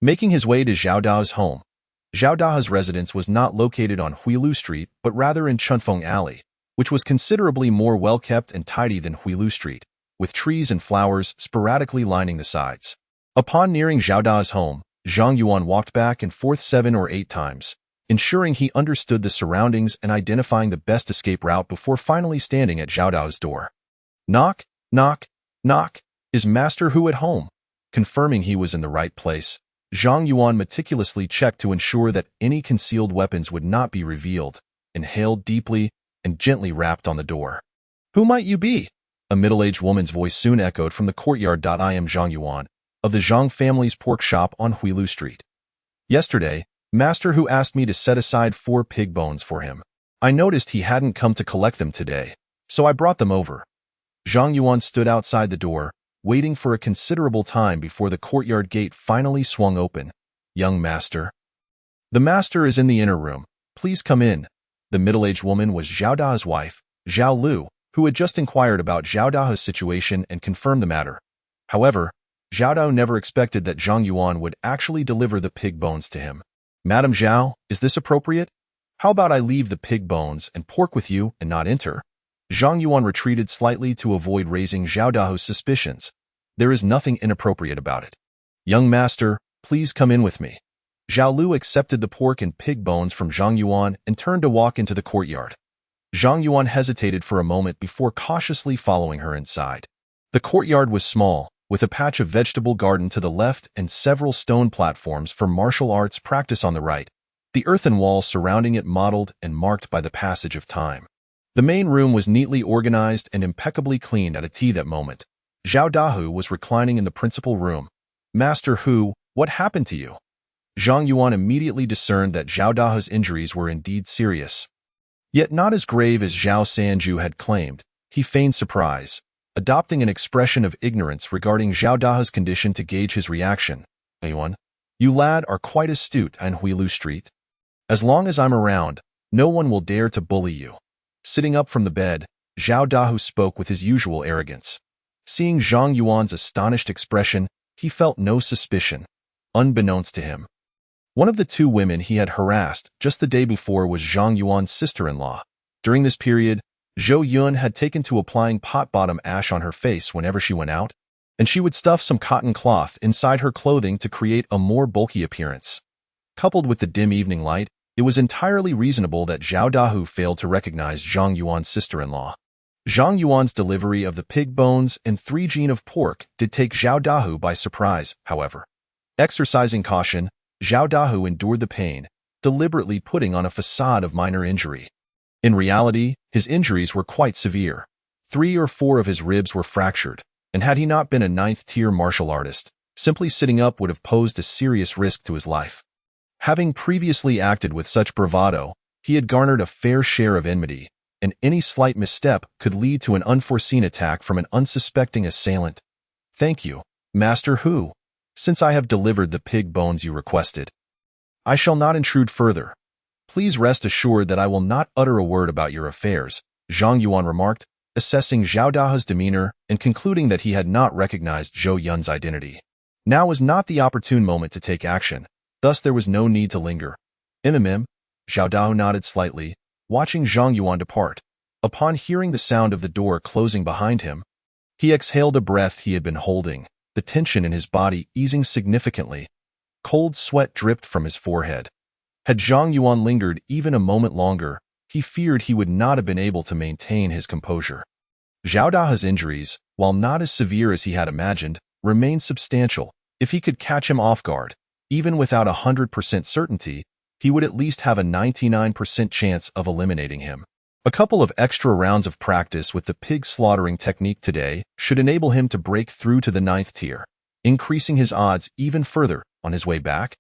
Making his way to Zhao Dahu's home. Zhao Dahu's residence was not located on Huilu Street, but rather in Chunfeng Alley, which was considerably more well-kept and tidy than Huilu Street, with trees and flowers sporadically lining the sides. Upon nearing Zhao Dahu's home, Zhang Yuan walked back and forth 7 or 8 times, ensuring he understood the surroundings and identifying the best escape route before finally standing at Zhao Dahu's door. Knock, knock, knock. Is Master Hu at home? Confirming he was in the right place, Zhang Yuan meticulously checked to ensure that any concealed weapons would not be revealed, inhaled deeply, and gently rapped on the door. "Who might you be?" A middle-aged woman's voice soon echoed from the courtyard. "I am Zhang Yuan, of the Zhang family's pork shop on Huilu Street. Yesterday, Master Hu asked me to set aside 4 pig bones for him. I noticed he hadn't come to collect them today, so I brought them over." Zhang Yuan stood outside the door, waiting for a considerable time before the courtyard gate finally swung open. "Young master." "The master is in the inner room. Please come in." The middle-aged woman was Zhao Dahu's wife, Zhao Lu, who had just inquired about Zhao Dahu's situation and confirmed the matter. However, Zhao Dahu never expected that Zhang Yuan would actually deliver the pig bones to him. "Madam Zhao, is this appropriate? How about I leave the pig bones and pork with you and not enter?" Zhang Yuan retreated slightly to avoid raising Zhao Dahu's suspicions. There is nothing inappropriate about it. Young master, please come in with me. Zhao Lu accepted the pork and pig bones from Zhang Yuan and turned to walk into the courtyard. Zhang Yuan hesitated for a moment before cautiously following her inside. The courtyard was small, with a patch of vegetable garden to the left and several stone platforms for martial arts practice on the right, the earthen walls surrounding it mottled and marked by the passage of time. The main room was neatly organized and impeccably cleaned at a tea that moment. Zhao Dahu was reclining in the principal room. Master Hu, what happened to you? Zhang Yuan immediately discerned that Zhao Dahu's injuries were indeed serious. Yet not as grave as Zhao Sanju had claimed. He feigned surprise, adopting an expression of ignorance regarding Zhao Dahu's condition to gauge his reaction. Anyone? You lad are quite astute on Huilu Street. As long as I'm around, no one will dare to bully you. Sitting up from the bed, Zhao Dahu spoke with his usual arrogance. Seeing Zhang Yuan's astonished expression, he felt no suspicion. Unbeknownst to him, one of the two women he had harassed just the day before was Zhang Yuan's sister-in-law. During this period, Zhou Yun had taken to applying pot-bottom ash on her face whenever she went out, and she would stuff some cotton cloth inside her clothing to create a more bulky appearance. Coupled with the dim evening light, it was entirely reasonable that Zhao Dahu failed to recognize Zhang Yuan's sister-in-law. Zhang Yuan's delivery of the pig bones and 3 gene of pork did take Zhao Dahu by surprise, however. Exercising caution, Zhao Dahu endured the pain, deliberately putting on a facade of minor injury. In reality, his injuries were quite severe. 3 or 4 of his ribs were fractured, and had he not been a 9th-tier martial artist, simply sitting up would have posed a serious risk to his life. Having previously acted with such bravado, he had garnered a fair share of enmity, and any slight misstep could lead to an unforeseen attack from an unsuspecting assailant. Thank you, Master Hu, since I have delivered the pig bones you requested. I shall not intrude further. Please rest assured that I will not utter a word about your affairs, Zhang Yuan remarked, assessing Zhao Dahu's demeanor and concluding that he had not recognized Zhou Yun's identity. Now was not the opportune moment to take action, thus there was no need to linger. Zhao Dahu nodded slightly, watching Zhang Yuan depart. Upon hearing the sound of the door closing behind him, he exhaled a breath he had been holding, the tension in his body easing significantly. Cold sweat dripped from his forehead. Had Zhang Yuan lingered even a moment longer, he feared he would not have been able to maintain his composure. Zhao Dahu's injuries, while not as severe as he had imagined, remained substantial. If he could catch him off guard, even without 100% certainty, he would at least have a 99% chance of eliminating him. A couple of extra rounds of practice with the pig slaughtering technique today should enable him to break through to the 9th tier, increasing his odds even further on his way back.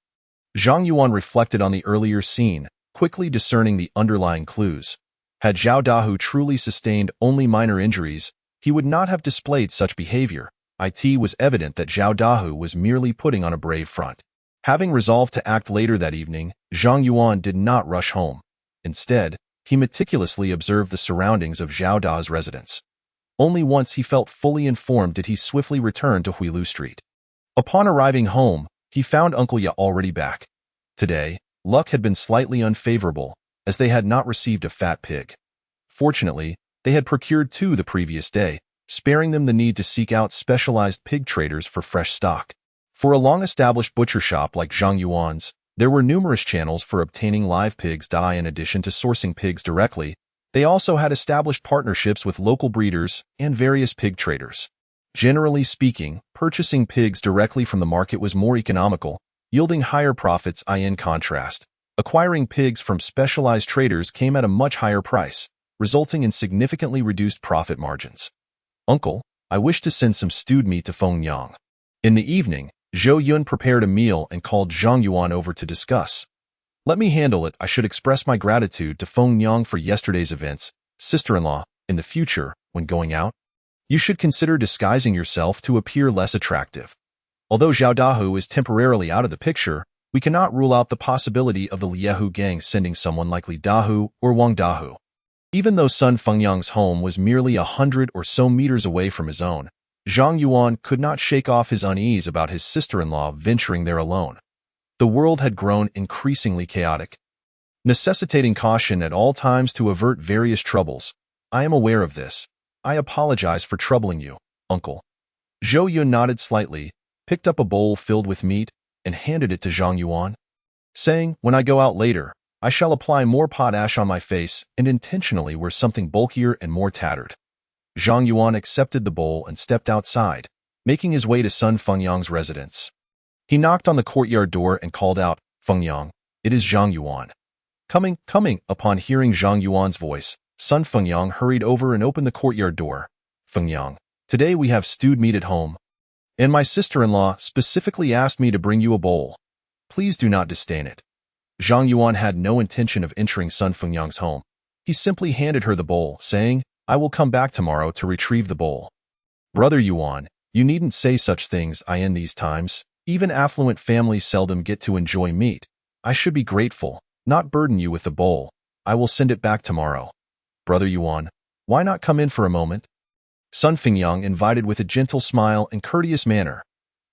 Zhang Yuan reflected on the earlier scene, quickly discerning the underlying clues. Had Zhao Dahu truly sustained only minor injuries, he would not have displayed such behavior. It was evident that Zhao Dahu was merely putting on a brave front. Having resolved to act later that evening, Zhang Yuan did not rush home. Instead, he meticulously observed the surroundings of Zhao Da's residence. Only once he felt fully informed did he swiftly return to Huilu Street. Upon arriving home, he found Uncle Ya already back. Today, luck had been slightly unfavorable, as they had not received a fat pig. Fortunately, they had procured 2 the previous day, sparing them the need to seek out specialized pig traders for fresh stock. For a long-established butcher shop like Zhang Yuan's, there were numerous channels for obtaining live pigs. In addition to sourcing pigs directly, they also had established partnerships with local breeders and various pig traders. Generally speaking, purchasing pigs directly from the market was more economical, yielding higher profits. In contrast, acquiring pigs from specialized traders came at a much higher price, resulting in significantly reduced profit margins. Uncle, I wish to send some stewed meat to Fengyang. In the evening, Zhou Yun prepared a meal and called Zhang Yuan over to discuss. Let me handle it. I should express my gratitude to Fengyang for yesterday's events. Sister-in-law, in the future, when going out, you should consider disguising yourself to appear less attractive. Although Zhao Dahu is temporarily out of the picture, we cannot rule out the possibility of the Liehu gang sending someone like Li Dahu or Wang Dahu. Even though Sun Fengyang's home was merely 100 or so meters away from his own, Zhang Yuan could not shake off his unease about his sister-in-law venturing there alone. The world had grown increasingly chaotic, necessitating caution at all times to avert various troubles. I am aware of this. I apologize for troubling you, uncle. Zhou Yun nodded slightly, picked up a bowl filled with meat, and handed it to Zhang Yuan, saying, "When I go out later, I shall apply more potash on my face and intentionally wear something bulkier and more tattered." Zhang Yuan accepted the bowl and stepped outside, making his way to Sun Fengyang's residence. He knocked on the courtyard door and called out, "Fengyang, it is Zhang Yuan." Coming. Upon hearing Zhang Yuan's voice, Sun Fengyang hurried over and opened the courtyard door. "Fengyang, today we have stewed meat at home, and my sister-in-law specifically asked me to bring you a bowl. Please do not disdain it." Zhang Yuan had no intention of entering Sun Fengyang's home. He simply handed her the bowl, saying, "I will come back tomorrow to retrieve the bowl." "Brother Yuan, you needn't say such things in these times. Even affluent families seldom get to enjoy meat. I should be grateful, not burden you with the bowl. I will send it back tomorrow." "Brother Yuan, why not come in for a moment?" Sun Fengyang invited with a gentle smile and courteous manner.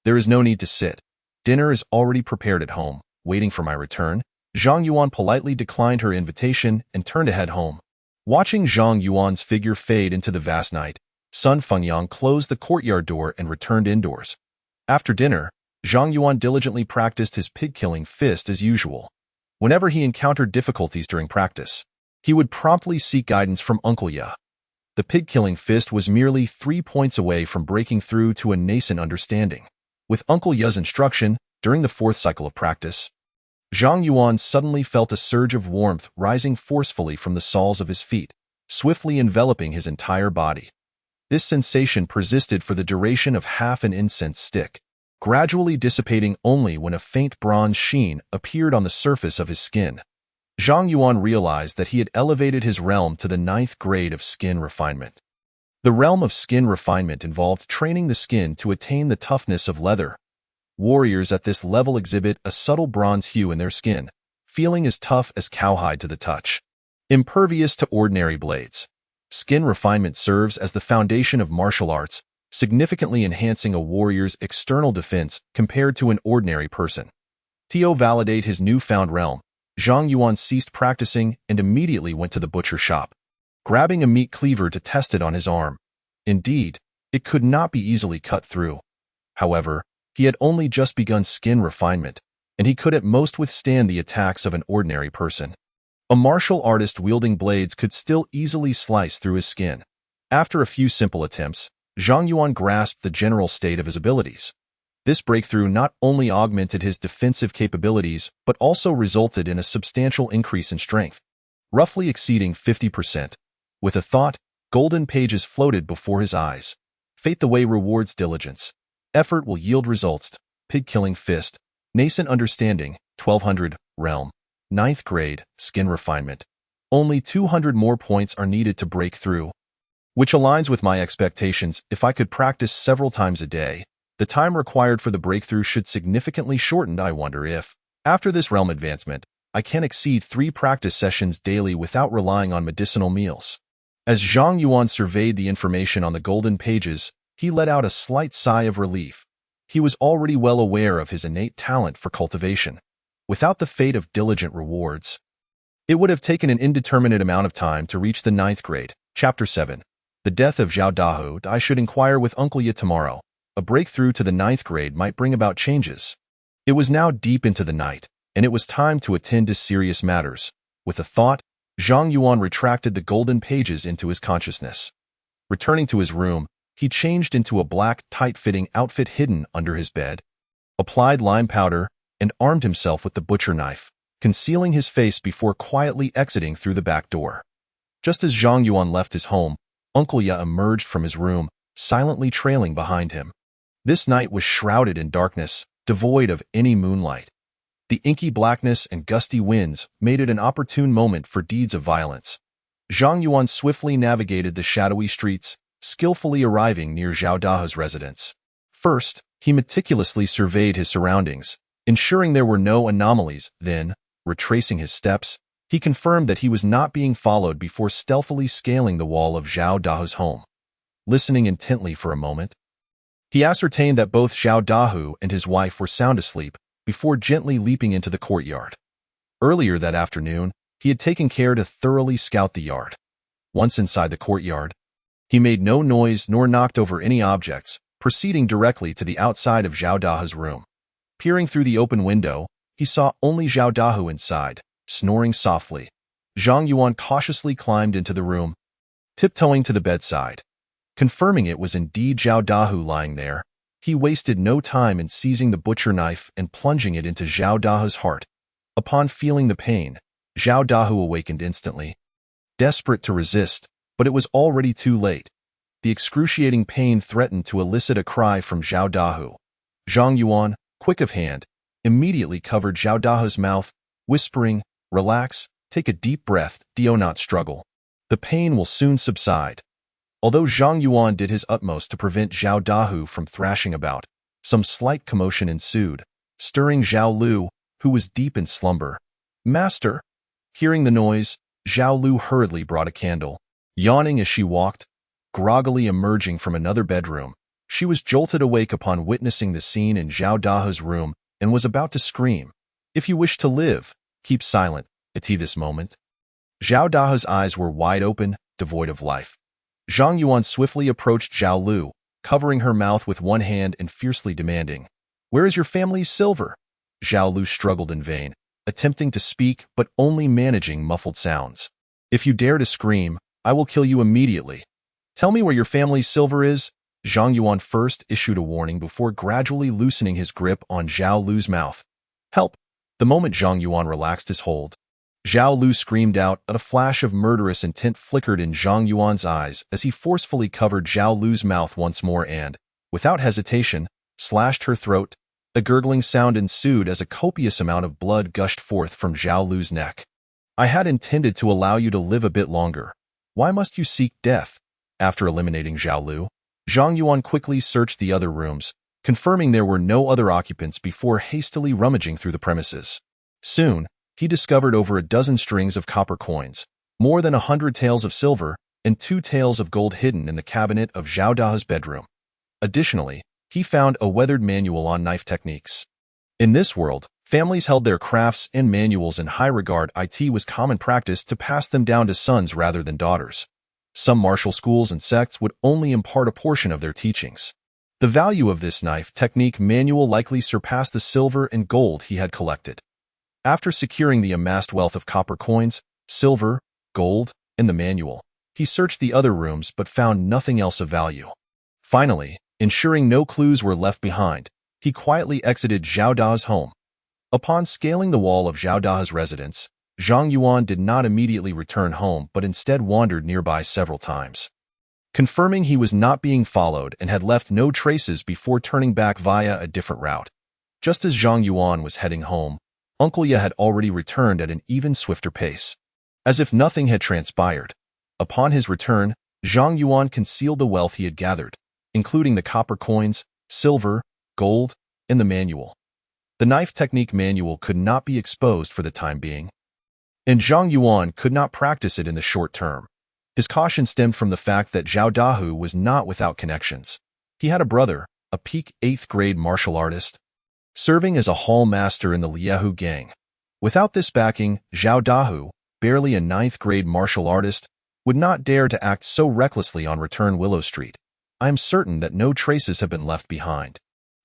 "There is no need to sit. Dinner is already prepared at home, waiting for my return." Zhang Yuan politely declined her invitation and turned to head home. Watching Zhang Yuan's figure fade into the vast night, Sun Fengyang closed the courtyard door and returned indoors. After dinner, Zhang Yuan diligently practiced his pig-killing fist as usual. Whenever he encountered difficulties during practice, he would promptly seek guidance from Uncle Ya. The pig-killing fist was merely 3 points away from breaking through to a nascent understanding. With Uncle Ya's instruction, during the 4th cycle of practice, Zhang Yuan suddenly felt a surge of warmth rising forcefully from the soles of his feet, swiftly enveloping his entire body. This sensation persisted for the duration of half an incense stick, gradually dissipating only when a faint bronze sheen appeared on the surface of his skin. Zhang Yuan realized that he had elevated his realm to the 9th grade of skin refinement. The realm of skin refinement involved training the skin to attain the toughness of leather. Warriors at this level exhibit a subtle bronze hue in their skin, feeling as tough as cowhide to the touch, impervious to ordinary blades. Skin refinement serves as the foundation of martial arts, significantly enhancing a warrior's external defense compared to an ordinary person. To validate his newfound realm, Zhang Yuan ceased practicing and immediately went to the butcher shop, grabbing a meat cleaver to test it on his arm. Indeed, it could not be easily cut through. However, he had only just begun skin refinement, and he could at most withstand the attacks of an ordinary person. A martial artist wielding blades could still easily slice through his skin. After a few simple attempts, Zhang Yuan grasped the general state of his abilities. This breakthrough not only augmented his defensive capabilities, but also resulted in a substantial increase in strength, roughly exceeding 50%. With a thought, golden pages floated before his eyes. Fate the way rewards diligence. Effort will yield results. Pig-killing fist. Nascent understanding. 1200. Realm. 9th grade. Skin refinement. Only 200 more points are needed to break through, which aligns with my expectations. If I could practice several times a day, the time required for the breakthrough should significantly shorten. I wonder if, after this realm advancement, I can exceed 3 practice sessions daily without relying on medicinal meals. As Zhang Yuan surveyed the information on the golden pages, he let out a slight sigh of relief. He was already well aware of his innate talent for cultivation. Without the fate of diligent rewards, it would have taken an indeterminate amount of time to reach the 9th grade. Chapter 7. The death of Zhao Dahu. I should inquire with Uncle Ye tomorrow. A breakthrough to the 9th grade might bring about changes. It was now deep into the night, and it was time to attend to serious matters. With a thought, Zhang Yuan retracted the golden pages into his consciousness. Returning to his room, he changed into a black, tight-fitting outfit hidden under his bed, applied lime powder, and armed himself with the butcher knife, concealing his face before quietly exiting through the back door. Just as Zhang Yuan left his home, Uncle Ya emerged from his room, silently trailing behind him. This night was shrouded in darkness, devoid of any moonlight. The inky blackness and gusty winds made it an opportune moment for deeds of violence. Zhang Yuan swiftly navigated the shadowy streets, skillfully arriving near Zhao Dahu's residence. First, he meticulously surveyed his surroundings, ensuring there were no anomalies. Then, retracing his steps, he confirmed that he was not being followed before stealthily scaling the wall of Zhao Dahu's home. Listening intently for a moment, he ascertained that both Zhao Dahu and his wife were sound asleep before gently leaping into the courtyard. Earlier that afternoon, he had taken care to thoroughly scout the yard. Once inside the courtyard, he made no noise nor knocked over any objects, proceeding directly to the outside of Zhao Dahe's room. Peering through the open window, he saw only Zhao Dahe inside, snoring softly. Zhang Yuan cautiously climbed into the room, tiptoeing to the bedside. Confirming it was indeed Zhao Dahe lying there, he wasted no time in seizing the butcher knife and plunging it into Zhao Dahe's heart. Upon feeling the pain, Zhao Dahe awakened instantly, desperate to resist, but it was already too late. The excruciating pain threatened to elicit a cry from Zhao Dahe. Zhang Yuan, quick of hand, immediately covered Zhao Dahe's mouth, whispering, "Relax, take a deep breath, do not struggle. The pain will soon subside." Although Zhang Yuan did his utmost to prevent Zhao Dahe from thrashing about, some slight commotion ensued, stirring Zhao Lu, who was deep in slumber. "Master!" Hearing the noise, Zhao Lu hurriedly brought a candle. Yawning as she walked, groggily emerging from another bedroom, she was jolted awake upon witnessing the scene in Zhao Dahe's room and was about to scream, "If you wish to live, keep silent," at this moment. Zhao Dahe's eyes were wide open, devoid of life. Zhang Yuan swiftly approached Zhao Lu, covering her mouth with one hand and fiercely demanding, "Where is your family's silver?" Zhao Lu struggled in vain, attempting to speak but only managing muffled sounds. "If you dare to scream, I will kill you immediately. Tell me where your family's silver is." Zhang Yuan first issued a warning before gradually loosening his grip on Zhao Lu's mouth. "Help!" The moment Zhang Yuan relaxed his hold, Zhao Lu screamed out, and a flash of murderous intent flickered in Zhang Yuan's eyes as he forcefully covered Zhao Lu's mouth once more and, without hesitation, slashed her throat. A gurgling sound ensued as a copious amount of blood gushed forth from Zhao Lu's neck. "I had intended to allow you to live a bit longer. Why must you seek death?" After eliminating Zhao Lu, Zhang Yuan quickly searched the other rooms, confirming there were no other occupants before hastily rummaging through the premises. Soon, he discovered over a dozen strings of copper coins, more than 100 taels of silver, and 2 taels of gold hidden in the cabinet of Zhao Dahe's bedroom. Additionally, he found a weathered manual on knife techniques. In this world, families held their crafts and manuals in high regard. It was common practice to pass them down to sons rather than daughters. Some martial schools and sects would only impart a portion of their teachings. The value of this knife technique manual likely surpassed the silver and gold he had collected. After securing the amassed wealth of copper coins, silver, gold, and the manual, he searched the other rooms but found nothing else of value. Finally, ensuring no clues were left behind, he quietly exited Zhao Dahe's home. Upon scaling the wall of Zhao Dahe's residence, Zhang Yuan did not immediately return home but instead wandered nearby several times. Confirming he was not being followed and had left no traces before turning back via a different route. Just as Zhang Yuan was heading home, Uncle Ye had already returned at an even swifter pace. As if nothing had transpired, upon his return, Zhang Yuan concealed the wealth he had gathered, including the copper coins, silver, gold, and the manual. The knife technique manual could not be exposed for the time being, and Zhang Yuan could not practice it in the short term. His caution stemmed from the fact that Zhao Dahe was not without connections. He had a brother, a peak 8th grade martial artist, serving as a hall master in the Liehu gang. Without this backing, Zhao Dahe, barely a 9th grade martial artist, would not dare to act so recklessly on Return Willow Street. I am certain that no traces have been left behind.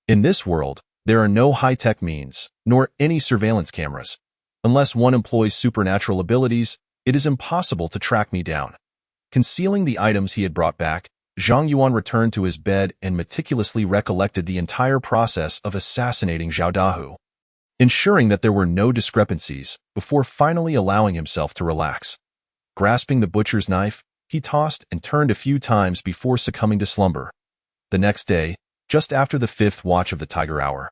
In this world, there are no high-tech means, nor any surveillance cameras. Unless one employs supernatural abilities, it is impossible to track me down. Concealing the items he had brought back, Zhang Yuan returned to his bed and meticulously recollected the entire process of assassinating Zhao Dahe, ensuring that there were no discrepancies before finally allowing himself to relax. Grasping the butcher's knife, he tossed and turned a few times before succumbing to slumber. The next day, just after the 5th watch of the Tiger Hour,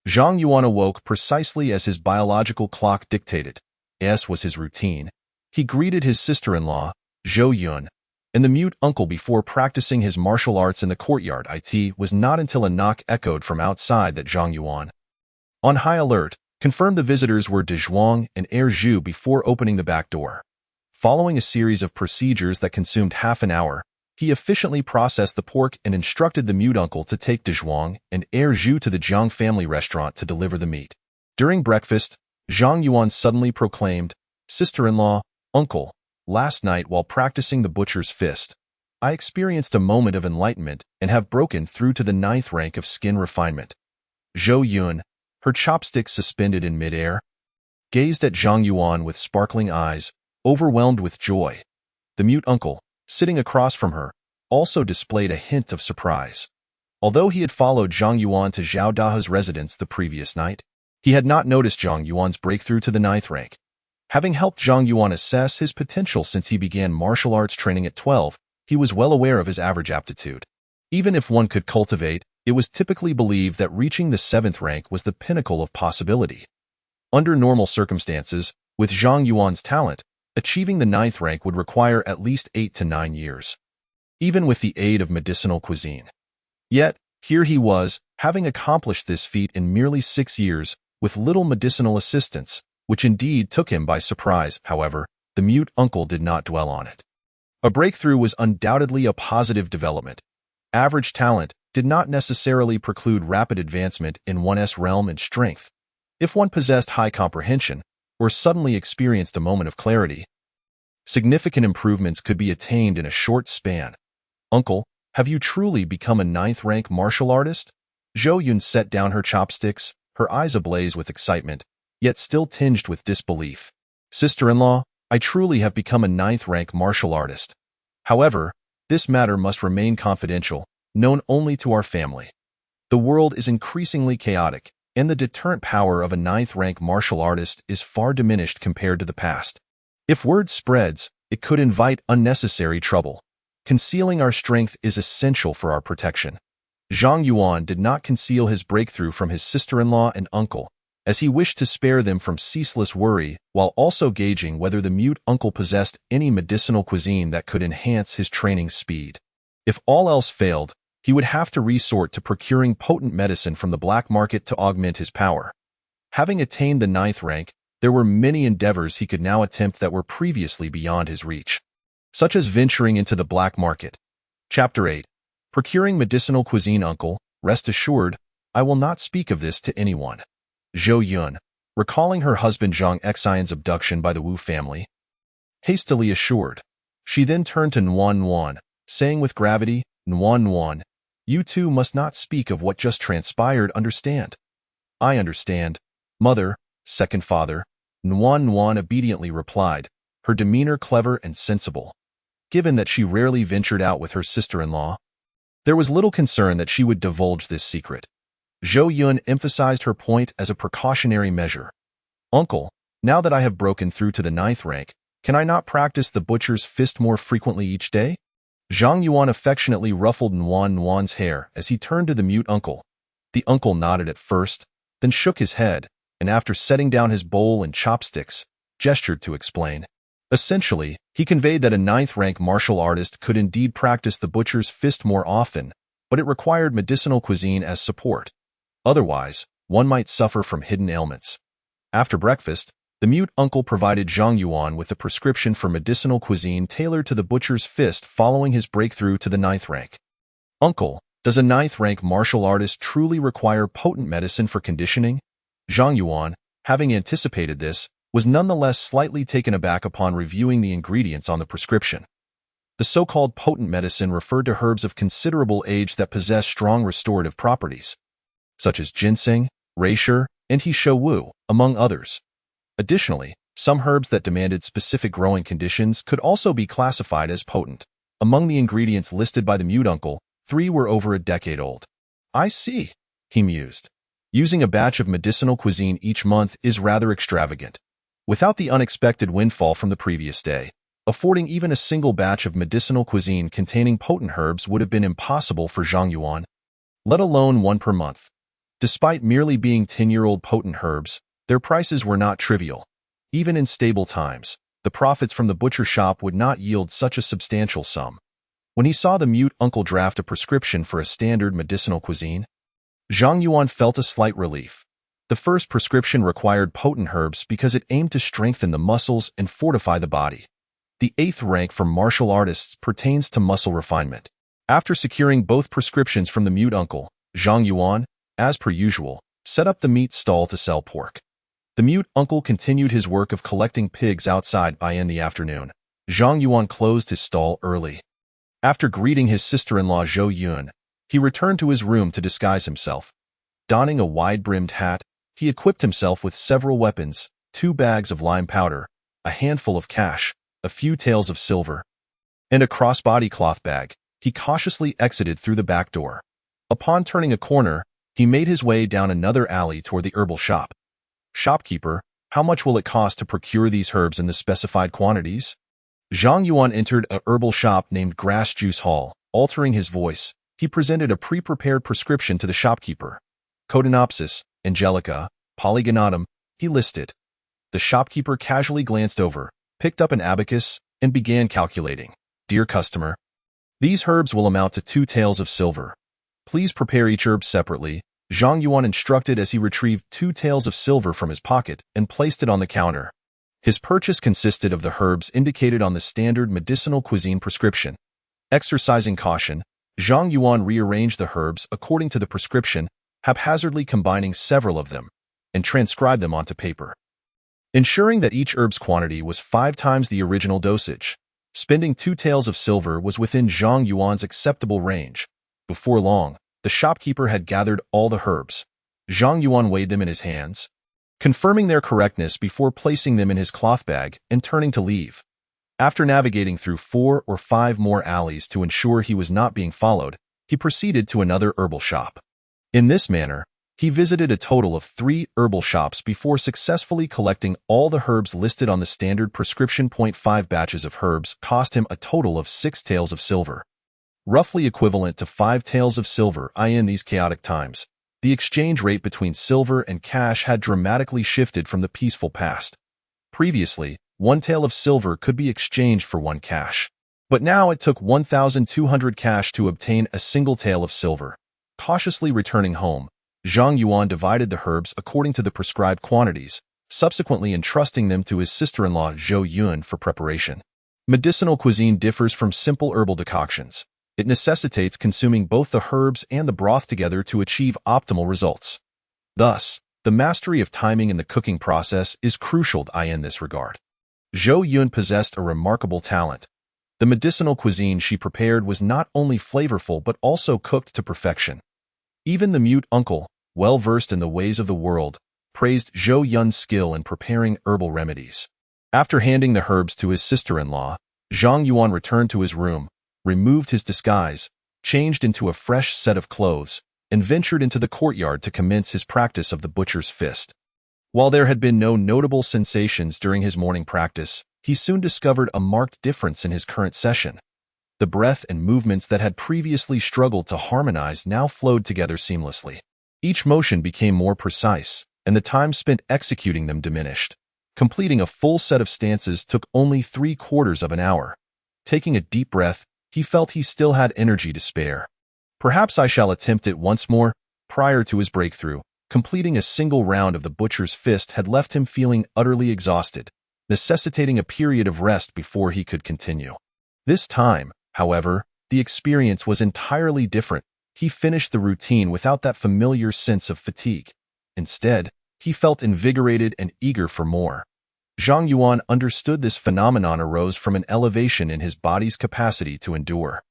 Zhang Yuan awoke precisely as his biological clock dictated. As was his routine, he greeted his sister-in-law, Zhou Yun, and the mute uncle before practicing his martial arts in the courtyard. It was not until a knock echoed from outside that Zhang Yuan, on high alert, confirmed the visitors were De Zhuang and Heir Zhu before opening the back door. Following a series of procedures that consumed half an hour, he efficiently processed the pork and instructed the mute uncle to take De Zhuang and Heir Zhu to the Jiang family restaurant to deliver the meat. During breakfast, Zhang Yuan suddenly proclaimed, "Sister-in-law, uncle, last night while practicing the butcher's fist, I experienced a moment of enlightenment and have broken through to the 9th rank of skin refinement. Zhou Yun, her chopsticks suspended in midair, gazed at Zhang Yuan with sparkling eyes, overwhelmed with joy. The mute uncle, sitting across from her, also displayed a hint of surprise. Although he had followed Zhang Yuan to Zhao Dahe's residence the previous night, he had not noticed Zhang Yuan's breakthrough to the 9th rank. Having helped Zhang Yuan assess his potential since he began martial arts training at 12, he was well aware of his average aptitude. Even if one could cultivate, it was typically believed that reaching the 7th rank was the pinnacle of possibility. Under normal circumstances, with Zhang Yuan's talent, achieving the 9th rank would require at least 8 to 9 years, even with the aid of medicinal cuisine. Yet, here he was, having accomplished this feat in merely 6 years, with little medicinal assistance, which indeed took him by surprise. However, the mute uncle did not dwell on it. A breakthrough was undoubtedly a positive development. Average talent did not necessarily preclude rapid advancement in one's realm and strength. If one possessed high comprehension, or suddenly experienced a moment of clarity, significant improvements could be attained in a short span. Uncle, have you truly become a 9th rank martial artist? Zhou Yun set down her chopsticks, her eyes ablaze with excitement, yet still tinged with disbelief. Sister-in-law, I truly have become a 9th rank martial artist. However, this matter must remain confidential, known only to our family. The world is increasingly chaotic, and the deterrent power of a 9th rank martial artist is far diminished compared to the past. If word spreads, it could invite unnecessary trouble. Concealing our strength is essential for our protection. Zhang Yuan did not conceal his breakthrough from his sister-in-law and uncle, as he wished to spare them from ceaseless worry while also gauging whether the mute uncle possessed any medicinal cuisine that could enhance his training speed. If all else failed, he would have to resort to procuring potent medicine from the black market to augment his power. Having attained the 9th rank, there were many endeavors he could now attempt that were previously beyond his reach, such as venturing into the black market. Chapter 8. Procuring medicinal cuisine. Uncle, rest assured, I will not speak of this to anyone. Zhou Yun, recalling her husband Zhang Xian's abduction by the Wu family, hastily assured. She then turned to Nuan, saying with gravity, Nuan, you two must not speak of what just transpired, understand? I understand, mother, second father, Nuan obediently replied, her demeanor clever and sensible. Given that she rarely ventured out with her sister-in-law, there was little concern that she would divulge this secret. Zhou Yun emphasized her point as a precautionary measure. Uncle, now that I have broken through to the 9th rank, can I not practice the butcher's fist more frequently each day? Zhang Yuan affectionately ruffled Nuan's hair as he turned to the mute uncle. The uncle nodded at first, then shook his head, and after setting down his bowl and chopsticks, gestured to explain. Essentially, he conveyed that a 9th rank martial artist could indeed practice the butcher's fist more often, but it required medicinal cuisine as support. Otherwise, one might suffer from hidden ailments. After breakfast, the mute uncle provided Zhang Yuan with a prescription for medicinal cuisine tailored to the butcher's fist following his breakthrough to the 9th rank. Uncle, does a 9th rank martial artist truly require potent medicine for conditioning? Zhang Yuan, having anticipated this, was nonetheless slightly taken aback upon reviewing the ingredients on the prescription. The so-called potent medicine referred to herbs of considerable age that possess strong restorative properties, such as ginseng, reishi, and he shou wu, among others. Additionally, some herbs that demanded specific growing conditions could also be classified as potent. Among the ingredients listed by the mute uncle, 3 were over a decade old. I see, he mused. Using a batch of medicinal cuisine each month is rather extravagant. Without the unexpected windfall from the previous day, affording even a single batch of medicinal cuisine containing potent herbs would have been impossible for Zhang Yuan, let alone one per month. Despite merely being 10-year-old potent herbs, their prices were not trivial. Even in stable times, the profits from the butcher shop would not yield such a substantial sum. When he saw the mute uncle draft a prescription for a standard medicinal cuisine, Zhang Yuan felt a slight relief. The first prescription required potent herbs because it aimed to strengthen the muscles and fortify the body. The 8th rank for martial artists pertains to muscle refinement. After securing both prescriptions from the mute uncle, Zhang Yuan, as per usual, set up the meat stall to sell pork. The mute uncle continued his work of collecting pigs outside by in the afternoon. Zhang Yuan closed his stall early. After greeting his sister-in-law Zhou Yun, he returned to his room to disguise himself. Donning a wide-brimmed hat, he equipped himself with several weapons, 2 bags of lime powder, a handful of cash, a few taels of silver, and a crossbody cloth bag. He cautiously exited through the back door. Upon turning a corner, he made his way down another alley toward the herbal shop. "Shopkeeper, how much will it cost to procure these herbs in the specified quantities?" Zhang Yuan entered a herbal shop named Grass Juice Hall. Altering his voice, he presented a pre-prepared prescription to the shopkeeper. "Codinopsis, Angelica, Polygonatum," he listed. The shopkeeper casually glanced over, picked up an abacus, and began calculating. "Dear customer, these herbs will amount to 2 taels of silver. Please prepare each herb separately," Zhang Yuan instructed as he retrieved 2 taels of silver from his pocket and placed it on the counter. His purchase consisted of the herbs indicated on the standard medicinal cuisine prescription. Exercising caution, Zhang Yuan rearranged the herbs according to the prescription, haphazardly combining several of them, and transcribed them onto paper. Ensuring that each herb's quantity was 5 times the original dosage, spending 2 taels of silver was within Zhang Yuan's acceptable range. Before long, the shopkeeper had gathered all the herbs. Zhang Yuan weighed them in his hands, confirming their correctness before placing them in his cloth bag and turning to leave. After navigating through 4 or 5 more alleys to ensure he was not being followed, he proceeded to another herbal shop. In this manner, he visited a total of 3 herbal shops before successfully collecting all the herbs listed on the standard prescription. 5 batches of herbs cost him a total of 6 taels of silver, roughly equivalent to 5 taels of silver. In these chaotic times, the exchange rate between silver and cash had dramatically shifted from the peaceful past. Previously, 1 tael of silver could be exchanged for 1 cash, but now it took 1,200 cash to obtain a single tael of silver. Cautiously returning home, Zhang Yuan divided the herbs according to the prescribed quantities, subsequently entrusting them to his sister-in-law Zhou Yun for preparation. Medicinal cuisine differs from simple herbal decoctions. It necessitates consuming both the herbs and the broth together to achieve optimal results. Thus, the mastery of timing in the cooking process is crucial in this regard. Zhou Yun possessed a remarkable talent. The medicinal cuisine she prepared was not only flavorful but also cooked to perfection. Even the mute uncle, well-versed in the ways of the world, praised Zhou Yun's skill in preparing herbal remedies. After handing the herbs to his sister-in-law, Zhang Yuan returned to his room, removed his disguise, changed into a fresh set of clothes, and ventured into the courtyard to commence his practice of the butcher's fist. While there had been no notable sensations during his morning practice, he soon discovered a marked difference in his current session. The breath and movements that had previously struggled to harmonize now flowed together seamlessly. Each motion became more precise, and the time spent executing them diminished. Completing a full set of stances took only 3/4 of an hour. Taking a deep breath, he felt he still had energy to spare. "Perhaps I shall attempt it once more." Prior to his breakthrough, completing a single round of the butcher's fist had left him feeling utterly exhausted, necessitating a period of rest before he could continue. This time, however, the experience was entirely different. He finished the routine without that familiar sense of fatigue. Instead, he felt invigorated and eager for more. Zhang Yuan understood this phenomenon arose from an elevation in his body's capacity to endure.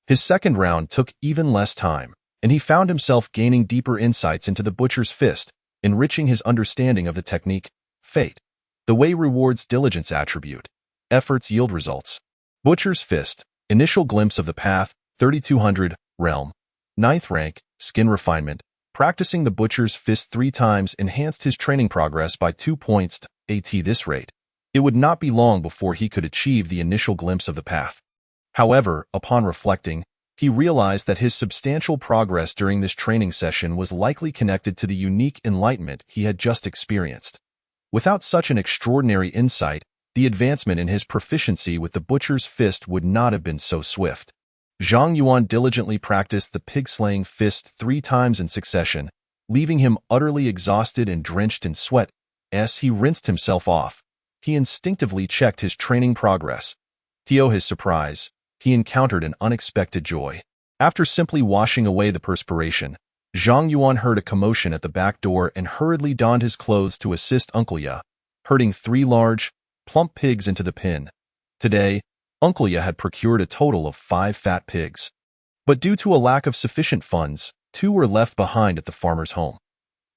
His second round took even less time, and he found himself gaining deeper insights into the butcher's fist, enriching his understanding of the technique. Fate, the way rewards diligence attribute. Efforts yield results. Butcher's fist, initial glimpse of the path, 3200, realm. 9th rank, skin refinement. Practicing the butcher's fist 3 times enhanced his training progress by 2 points at this rate. It would not be long before he could achieve the initial glimpse of the path. However, upon reflecting, he realized that his substantial progress during this training session was likely connected to the unique enlightenment he had just experienced. Without such an extraordinary insight, the advancement in his proficiency with the butcher's fist would not have been so swift. Zhang Yuan diligently practiced the pig-slaying fist 3 times in succession, leaving him utterly exhausted and drenched in sweat. As he rinsed himself off, he instinctively checked his training progress. To his surprise, he encountered an unexpected joy. After simply washing away the perspiration, Zhang Yuan heard a commotion at the back door and hurriedly donned his clothes to assist Uncle Ya, herding 3 large, plump pigs into the pen. Today, Uncle Ya had procured a total of 5 fat pigs. But due to a lack of sufficient funds, 2 were left behind at the farmer's home.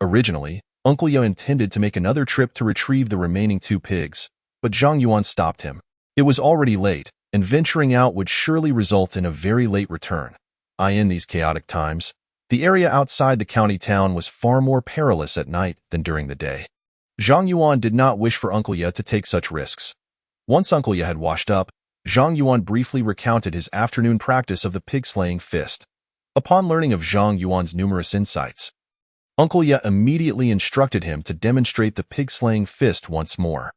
Originally, Uncle Ya intended to make another trip to retrieve the remaining 2 pigs, but Zhang Yuan stopped him. It was already late, and venturing out would surely result in a very late return. In these chaotic times, the area outside the county town was far more perilous at night than during the day. Zhang Yuan did not wish for Uncle Ya to take such risks. Once Uncle Ya had washed up, Zhang Yuan briefly recounted his afternoon practice of the pig-slaying fist. Upon learning of Zhang Yuan's numerous insights, Uncle Ya immediately instructed him to demonstrate the pig-slaying fist once more.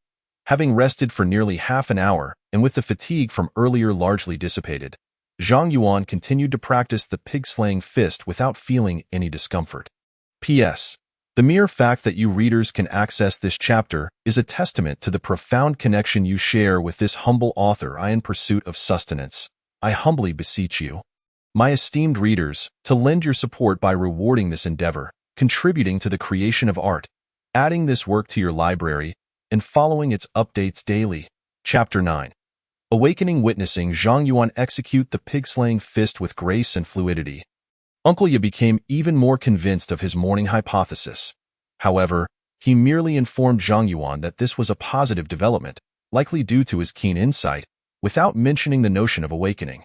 Having rested for nearly half an hour, and with the fatigue from earlier largely dissipated, Zhang Yuan continued to practice the pig-slaying fist without feeling any discomfort. P.S. The mere fact that you readers can access this chapter is a testament to the profound connection you share with this humble author in pursuit of sustenance. I humbly beseech you, my esteemed readers, to lend your support by rewarding this endeavor, contributing to the creation of art, adding this work to your library, and following its updates daily. Chapter 9. Awakening, witnessing Zhang Yuan execute the pig-slaying fist with grace and fluidity. Uncle Ya became even more convinced of his morning hypothesis. However, he merely informed Zhang Yuan that this was a positive development, likely due to his keen insight, without mentioning the notion of awakening.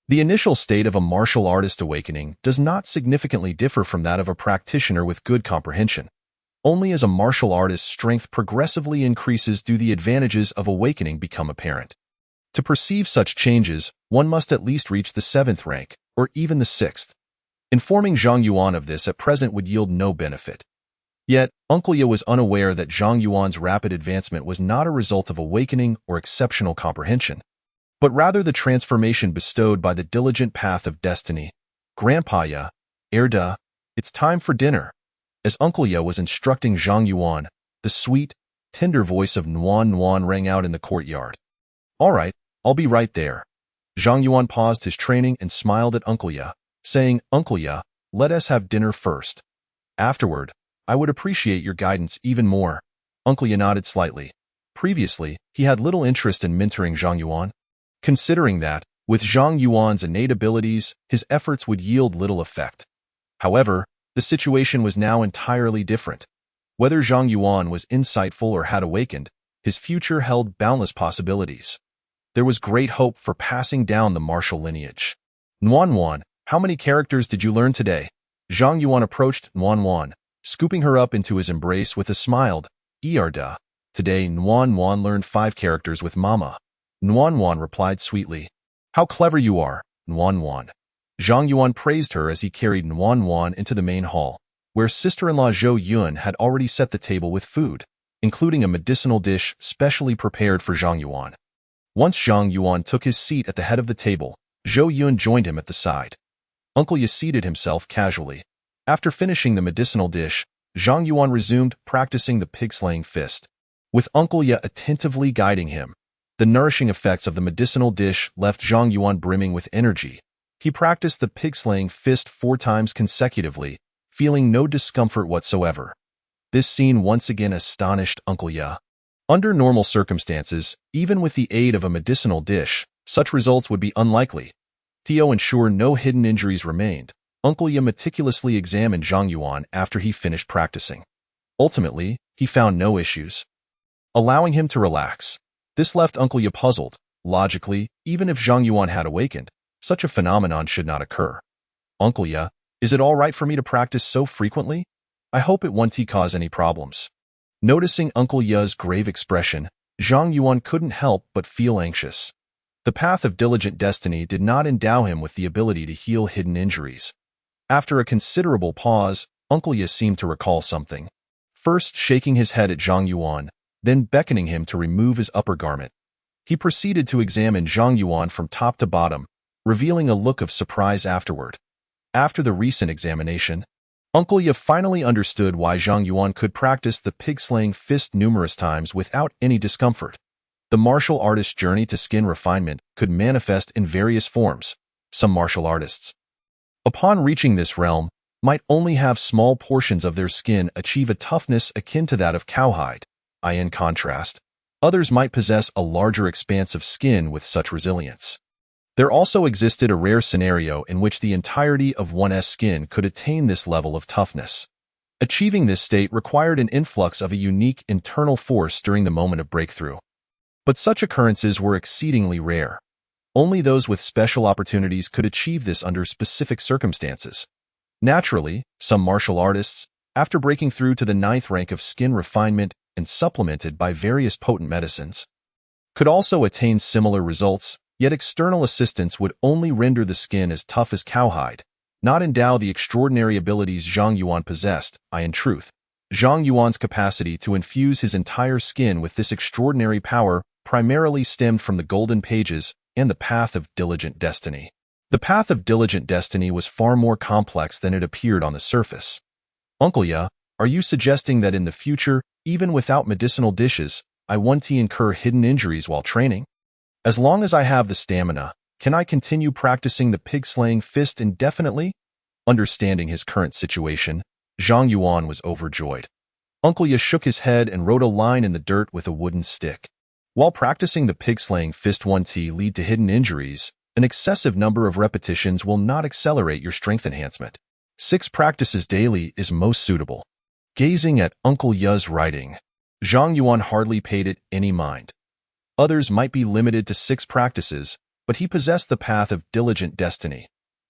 The initial state of a martial artist awakening does not significantly differ from that of a practitioner with good comprehension. Only as a martial artist's strength progressively increases do the advantages of awakening become apparent. To perceive such changes, one must at least reach the 7th rank, or even the 6th. Informing Zhang Yuan of this at present would yield no benefit. Yet, Uncle Ya was unaware that Zhang Yuan's rapid advancement was not a result of awakening or exceptional comprehension, but rather the transformation bestowed by the diligent path of destiny. Grandpa Ya, Erda, it's time for dinner. As Uncle Ya was instructing Zhang Yuan, the sweet, tender voice of Nuan Nuan rang out in the courtyard. All right, I'll be right there. Zhang Yuan paused his training and smiled at Uncle Ya, saying, Uncle Ya, let us have dinner first. Afterward, I would appreciate your guidance even more. Uncle Ya nodded slightly. Previously, he had little interest in mentoring Zhang Yuan, considering that, with Zhang Yuan's innate abilities, his efforts would yield little effect. However, the situation was now entirely different. Whether Zhang Yuan was insightful or had awakened, his future held boundless possibilities. There was great hope for passing down the martial lineage. Nuan Nuan, how many characters did you learn today? Zhang Yuan approached Nuan Nuan, scooping her up into his embrace with a smile. Erda. Today Nuan Nuan learned 5 characters with Mama. Nuan Nuan replied sweetly. How clever you are, Nuan Nuan. Zhang Yuan praised her as he carried Nuan Nuan into the main hall, where sister-in-law Zhou Yun had already set the table with food, including a medicinal dish specially prepared for Zhang Yuan. Once Zhang Yuan took his seat at the head of the table, Zhou Yun joined him at the side. Uncle Ya seated himself casually. After finishing the medicinal dish, Zhang Yuan resumed practicing the pig-slaying fist. With Uncle Ya attentively guiding him, the nourishing effects of the medicinal dish left Zhang Yuan brimming with energy. He practiced the pig-slaying fist 4 times consecutively, feeling no discomfort whatsoever. This scene once again astonished Uncle Ya. Under normal circumstances, even with the aid of a medicinal dish, such results would be unlikely. To ensure no hidden injuries remained, Uncle Ya meticulously examined Zhang Yuan after he finished practicing. Ultimately, he found no issues, allowing him to relax. This left Uncle Ya puzzled. Logically, even if Zhang Yuan had awakened, such a phenomenon should not occur. Uncle Ya, is it all right for me to practice so frequently? I hope it won't cause any problems. Noticing Uncle Ya's grave expression, Zhang Yuan couldn't help but feel anxious. The path of diligent destiny did not endow him with the ability to heal hidden injuries. After a considerable pause, Uncle Ya seemed to recall something. First shaking his head at Zhang Yuan, then beckoning him to remove his upper garment. He proceeded to examine Zhang Yuan from top to bottom, revealing a look of surprise afterward. After the recent examination, Uncle Ya finally understood why Zhang Yuan could practice the pig-slaying fist numerous times without any discomfort. The martial artist's journey to skin refinement could manifest in various forms. Some martial artists, upon reaching this realm, might only have small portions of their skin achieve a toughness akin to that of cowhide. In contrast, Others might possess a larger expanse of skin with such resilience. There also existed a rare scenario in which the entirety of one's skin could attain this level of toughness. Achieving this state required an influx of a unique internal force during the moment of breakthrough. But such occurrences were exceedingly rare. Only those with special opportunities could achieve this under specific circumstances. Naturally, some martial artists, after breaking through to the 9th rank of skin refinement and supplemented by various potent medicines, could also attain similar results, yet external assistance would only render the skin as tough as cowhide, not endow the extraordinary abilities Zhang Yuan possessed. In truth, Zhang Yuan's capacity to infuse his entire skin with this extraordinary power primarily stemmed from the Golden Pages and the Path of Diligent Destiny. The Path of Diligent Destiny was far more complex than it appeared on the surface. Uncle Ya, are you suggesting that in the future, even without medicinal dishes, I want to incur hidden injuries while training? As long as I have the stamina, can I continue practicing the pig-slaying fist indefinitely? Understanding his current situation, Zhang Yuan was overjoyed. Uncle Ya shook his head and wrote a line in the dirt with a wooden stick. While practicing the pig-slaying fist won't lead to hidden injuries, an excessive number of repetitions will not accelerate your strength enhancement. 6 practices daily is most suitable. Gazing at Uncle Ya's writing, Zhang Yuan hardly paid it any mind. Others might be limited to 6 practices, but he possessed the path of diligent destiny.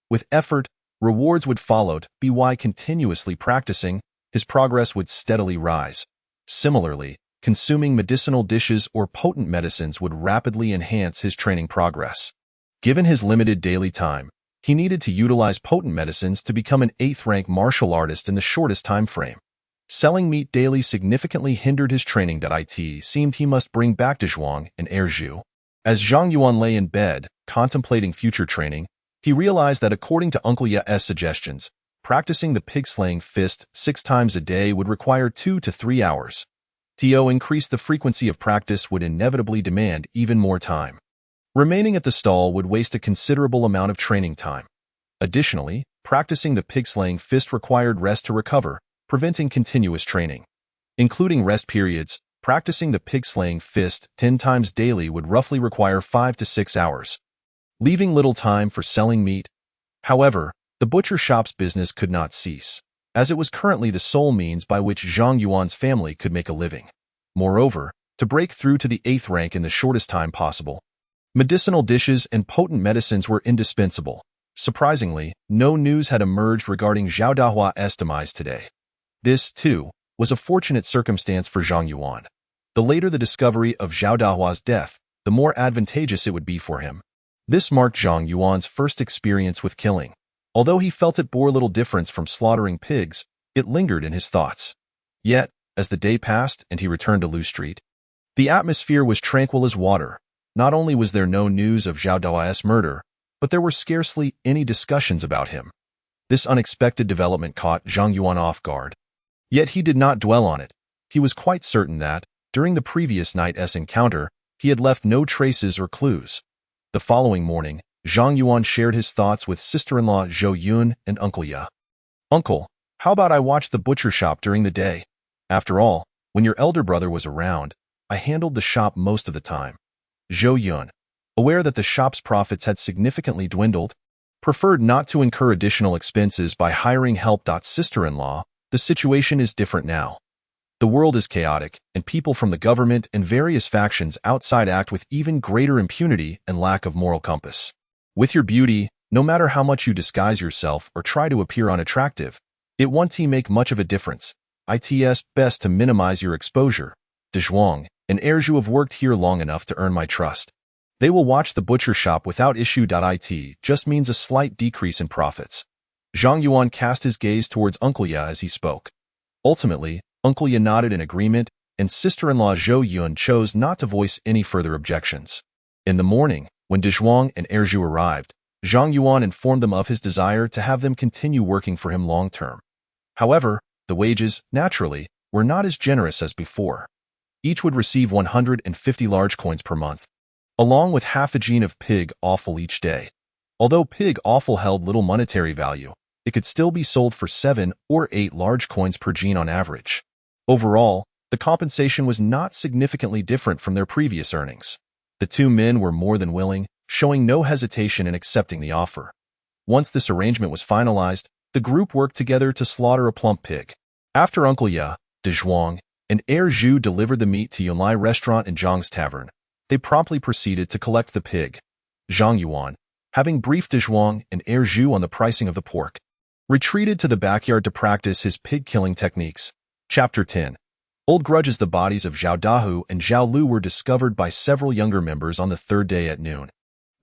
With effort, rewards would follow. By continuously practicing, his progress would steadily rise. Similarly, consuming medicinal dishes or potent medicines would rapidly enhance his training progress. Given his limited daily time, he needed to utilize potent medicines to become an 8th-rank martial artist in the shortest time frame. Selling meat daily significantly hindered his training. It seemed he must bring back Dezhuang and Erju. As Zhang Yuan lay in bed, contemplating future training, he realized that according to Uncle Ya's suggestions, practicing the pig-slaying fist 6 times a day would require 2 to 3 hours. To increase the frequency of practice would inevitably demand even more time. Remaining at the stall would waste a considerable amount of training time. Additionally, practicing the pig-slaying fist required rest to recover, preventing continuous training. Including rest periods, practicing the pig-slaying fist 10 times daily would roughly require 5 to 6 hours, leaving little time for selling meat. However, the butcher shop's business could not cease, as it was currently the sole means by which Zhang Yuan's family could make a living. Moreover, to break through to the 8th rank in the shortest time possible, medicinal dishes and potent medicines were indispensable. Surprisingly, no news had emerged regarding Zhao Dahua's demise today. This, too, was a fortunate circumstance for Zhang Yuan. The later the discovery of Zhao Dahua's death, the more advantageous it would be for him. This marked Zhang Yuan's first experience with killing. Although he felt it bore little difference from slaughtering pigs, it lingered in his thoughts. Yet, as the day passed and he returned to Lu Street, the atmosphere was tranquil as water. Not only was there no news of Zhao Dahua's murder, but there were scarcely any discussions about him. This unexpected development caught Zhang Yuan off guard. Yet he did not dwell on it. He was quite certain that, during the previous night's encounter, he had left no traces or clues. The following morning, Zhang Yuan shared his thoughts with sister-in-law Zhou Yun and Uncle Ya. Uncle, how about I watch the butcher shop during the day? After all, when your elder brother was around, I handled the shop most of the time. Zhou Yun, aware that the shop's profits had significantly dwindled, preferred not to incur additional expenses by hiring help. Sister-in-law, the situation is different now. The world is chaotic, and people from the government and various factions outside act with even greater impunity and lack of moral compass. With your beauty, no matter how much you disguise yourself or try to appear unattractive, it won't make much of a difference. It's best to minimize your exposure. Dezhuang and Erju have worked here long enough to earn my trust. They will watch the butcher shop without issue. It just means a slight decrease in profits. Zhang Yuan cast his gaze towards Uncle Ya as he spoke. Ultimately, Uncle Ya nodded in agreement, and sister-in-law Zhou Yun chose not to voice any further objections. In the morning, when Dezhuang and Erju arrived, Zhang Yuan informed them of his desire to have them continue working for him long-term. However, the wages, naturally, were not as generous as before. Each would receive 150 large coins per month, along with half a gene of pig offal each day. Although pig offal held little monetary value, it could still be sold for 7 or 8 large coins per gene on average. Overall, the The compensation was not significantly different from their previous earnings. The two men were more than willing, showing no hesitation in accepting the offer. Once this arrangement was finalized, the group worked together to slaughter a plump pig. After Uncle Ya, De Zhuang, and Heir Zhu delivered the meat to Yunlai Restaurant and Zhang's Tavern, they promptly proceeded to collect the pig. Zhang Yuan, having briefed De Zhuang and Heir Zhu on the pricing of the pork, retreated to the backyard to practice his pig-killing techniques. Chapter 10. Old grudges. The bodies of Zhao Dahu and Zhao Lu were discovered by several younger members on the third day at noon.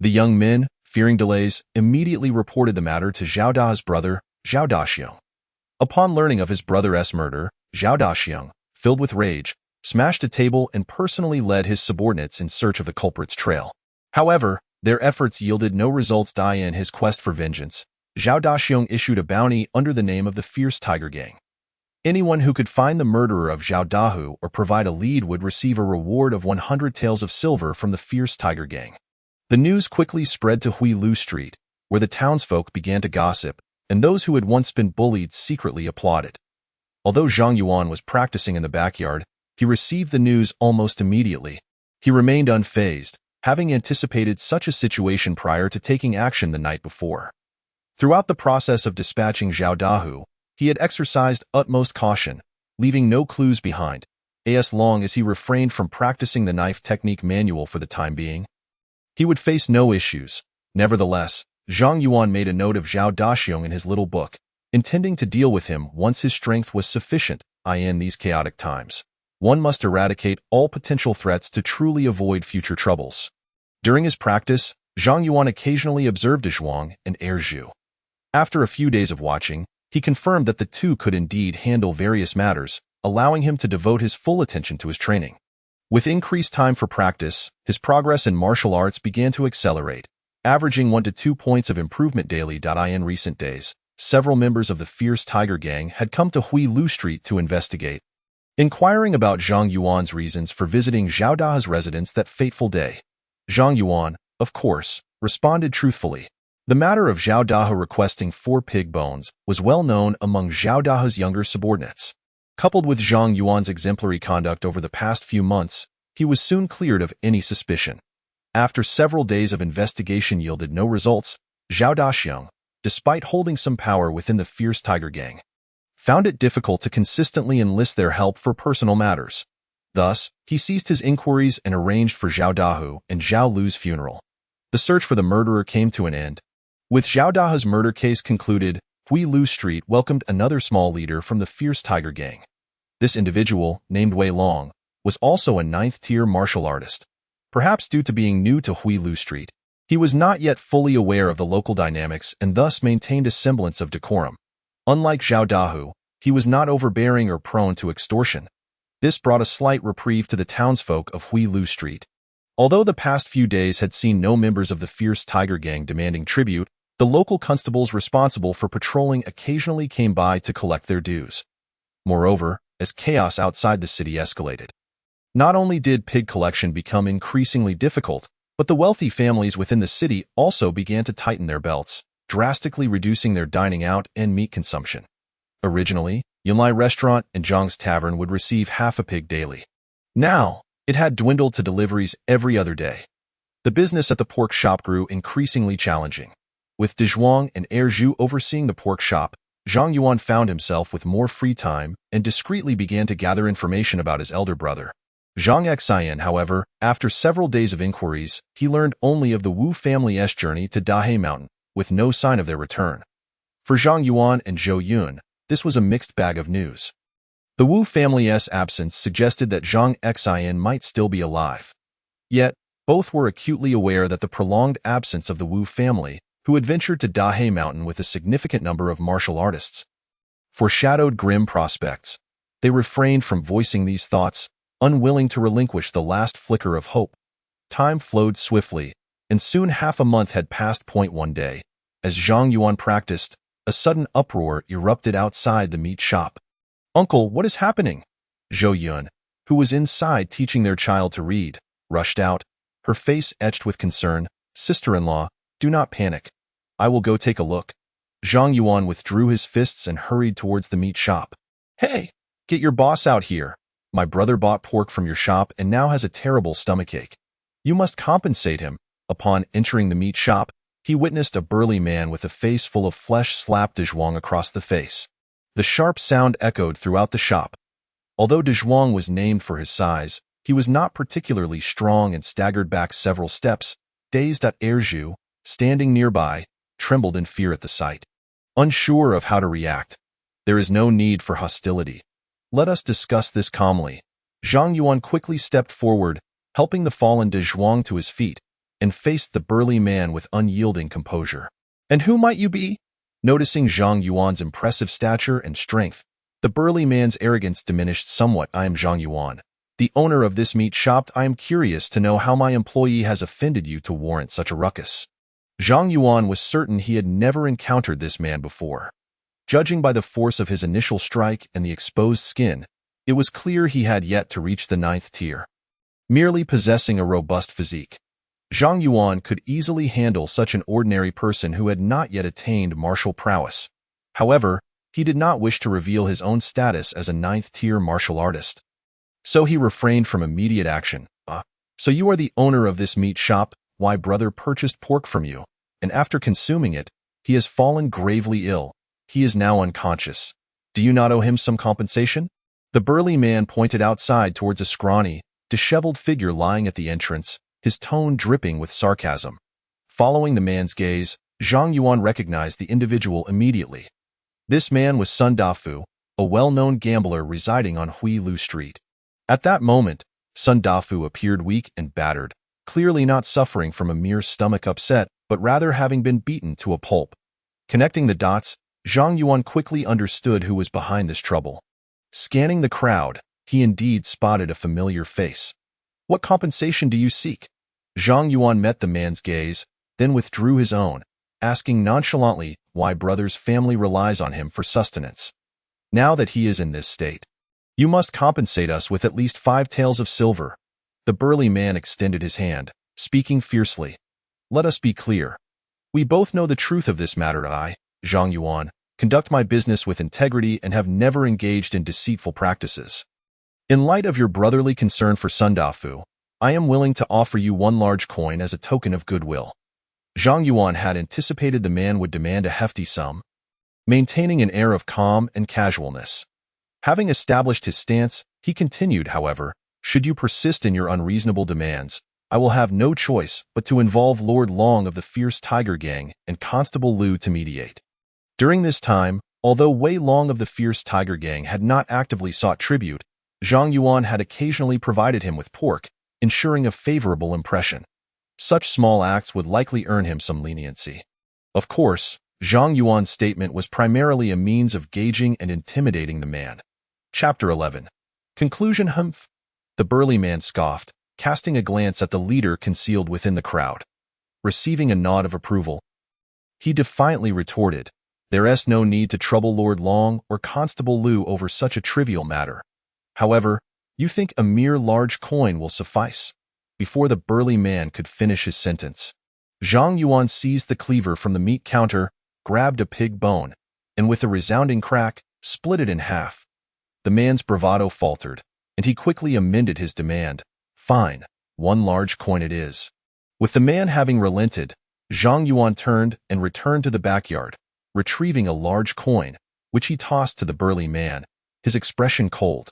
The young men, fearing delays, immediately reported the matter to Zhao Da's brother, Zhao Daxiang. Upon learning of his brother's murder, Zhao Daxiang, filled with rage, smashed a table and personally led his subordinates in search of the culprit's trail. However, their efforts yielded no results. In his quest for vengeance, Zhao Daxiang issued a bounty under the name of the Fierce Tiger Gang. Anyone who could find the murderer of Zhao Dahu or provide a lead would receive a reward of 100 taels of silver from the Fierce Tiger Gang. The news quickly spread to Huilu Street, where the townsfolk began to gossip, and those who had once been bullied secretly applauded. Although Zhang Yuan was practicing in the backyard, he received the news almost immediately. He remained unfazed, having anticipated such a situation prior to taking action the night before. Throughout the process of dispatching Zhao Dahu, he had exercised utmost caution, leaving no clues behind, as long as he refrained from practicing the knife technique manual for the time being. He would face no issues. Nevertheless, Zhang Yuan made a note of Zhao Daxiang in his little book, intending to deal with him once his strength was sufficient. In these chaotic times, one must eradicate all potential threats to truly avoid future troubles. During his practice, Zhang Yuan occasionally observed De Zhuang and Heir Zhu. After a few days of watching, he confirmed that the two could indeed handle various matters, allowing him to devote his full attention to his training. With increased time for practice, his progress in martial arts began to accelerate, averaging 1 to 2 points of improvement daily. In recent days, several members of the Fierce Tiger Gang had come to Huilu Street to investigate, inquiring about Zhang Yuan's reasons for visiting Zhao Da's residence that fateful day. Zhang Yuan, of course, responded truthfully. The matter of Zhao Dahu requesting 4 pig bones was well known among Zhao Dahu's younger subordinates. Coupled with Zhang Yuan's exemplary conduct over the past few months, he was soon cleared of any suspicion. After several days of investigation yielded no results, Zhao Daxiang, despite holding some power within the Fierce Tiger Gang, found it difficult to consistently enlist their help for personal matters. Thus, he ceased his inquiries and arranged for Zhao Dahu and Zhao Lu's funeral. The search for the murderer came to an end. With Zhao Dahu's murder case concluded, Huilu Street welcomed another small leader from the Fierce Tiger Gang. This individual, named Wei Long, was also a 9th-tier martial artist. Perhaps due to being new to Huilu Street, he was not yet fully aware of the local dynamics and thus maintained a semblance of decorum. Unlike Zhao Dahu, he was not overbearing or prone to extortion. This brought a slight reprieve to the townsfolk of Huilu Street. Although the past few days had seen no members of the Fierce Tiger Gang demanding tribute, the local constables responsible for patrolling occasionally came by to collect their dues. Moreover, as chaos outside the city escalated, not only did pig collection become increasingly difficult, but the wealthy families within the city also began to tighten their belts, drastically reducing their dining out and meat consumption. Originally, Yunlai Restaurant and Zhang's Tavern would receive half a pig daily. Now, it had dwindled to deliveries every other day. The business at the pork shop grew increasingly challenging. With De Zhuang and Heir Zhu overseeing the pork shop, Zhang Yuan found himself with more free time and discreetly began to gather information about his elder brother. Zhang Xian, however, after several days of inquiries, he learned only of the Wu family's journey to Dahe Mountain, with no sign of their return. For Zhang Yuan and Zhou Yun, this was a mixed bag of news. The Wu family's absence suggested that Zhang Xian might still be alive. Yet, both were acutely aware that the prolonged absence of the Wu family, who had ventured to Dahe Mountain with a significant number of martial artists, foreshadowed grim prospects. They refrained from voicing these thoughts, unwilling to relinquish the last flicker of hope. Time flowed swiftly, and soon half a month had passed. One day, as Zhang Yuan practiced, a sudden uproar erupted outside the meat shop. "Uncle, what is happening?" Zhou Yun, who was inside teaching their child to read, rushed out, her face etched with concern. "Sister-in-law, do not panic. I will go take a look." Zhang Yuan withdrew his fists and hurried towards the meat shop. "Hey, get your boss out here." My brother bought pork from your shop and now has a terrible stomachache. You must compensate him." Upon entering the meat shop, he witnessed a burly man with a face full of flesh slap De Zhuang across the face. The sharp sound echoed throughout the shop. Although De Zhuang was named for his size, he was not particularly strong and staggered back several steps, dazed. Erju, standing nearby, trembled in fear at the sight. Unsure of how to react. "There is no need for hostility. Let us discuss this calmly." Zhang Yuan quickly stepped forward, helping the fallen De Zhuang to his feet, and faced the burly man with unyielding composure. "And who might you be?" Noticing Zhang Yuan's impressive stature and strength, the burly man's arrogance diminished somewhat. "I am Zhang Yuan, the owner of this meat shop. I am curious to know how my employee has offended you to warrant such a ruckus." Zhang Yuan was certain he had never encountered this man before. Judging by the force of his initial strike and the exposed skin, it was clear he had yet to reach the 9th tier. Merely possessing a robust physique, Zhang Yuan could easily handle such an ordinary person who had not yet attained martial prowess. However, he did not wish to reveal his own status as a 9th-tier martial artist. So he refrained from immediate action. So you are the owner of this meat shop? Why, brother purchased pork from you, and after consuming it, he has fallen gravely ill. He is now unconscious. Do you not owe him some compensation?" The burly man pointed outside towards a scrawny, disheveled figure lying at the entrance, his tone dripping with sarcasm. Following the man's gaze, Zhang Yuan recognized the individual immediately. This man was Sun Dafu, a well-known gambler residing on Hui Lu Street. At that moment, Sun Dafu appeared weak and battered, clearly not suffering from a mere stomach upset, but rather having been beaten to a pulp. Connecting the dots, Zhang Yuan quickly understood who was behind this trouble. Scanning the crowd, he indeed spotted a familiar face. "What compensation do you seek?" Zhang Yuan met the man's gaze, then withdrew his own, asking nonchalantly why brother's family relies on him for sustenance. "Now that he is in this state, you must compensate us with at least 5 taels of silver." The burly man extended his hand, speaking fiercely. "Let us be clear. We both know the truth of this matter. I, Zhang Yuan, conduct my business with integrity and have never engaged in deceitful practices. In light of your brotherly concern for Sun Dafu, I am willing to offer you 1 large coin as a token of goodwill." Zhang Yuan had anticipated the man would demand a hefty sum, maintaining an air of calm and casualness. Having established his stance, he continued, "However, should you persist in your unreasonable demands, I will have no choice but to involve Lord Long of the Fierce Tiger Gang and Constable Lu to mediate." During this time, although Wei Long of the Fierce Tiger Gang had not actively sought tribute, Zhang Yuan had occasionally provided him with pork, ensuring a favorable impression. Such small acts would likely earn him some leniency. Of course, Zhang Yuan's statement was primarily a means of gauging and intimidating the man. Chapter 11. Conclusion. Humph. The burly man scoffed, casting a glance at the leader concealed within the crowd. Receiving a nod of approval, he defiantly retorted, "There's no need to trouble Lord Long or Constable Lu over such a trivial matter. However, you think a mere large coin will suffice?" Before the burly man could finish his sentence, Zhang Yuan seized the cleaver from the meat counter, grabbed a pig bone, and with a resounding crack, split it in half. The man's bravado faltered, and he quickly amended his demand. "Fine, 1 large coin it is." With the man having relented, Zhang Yuan turned and returned to the backyard, retrieving a large coin, which he tossed to the burly man, his expression cold.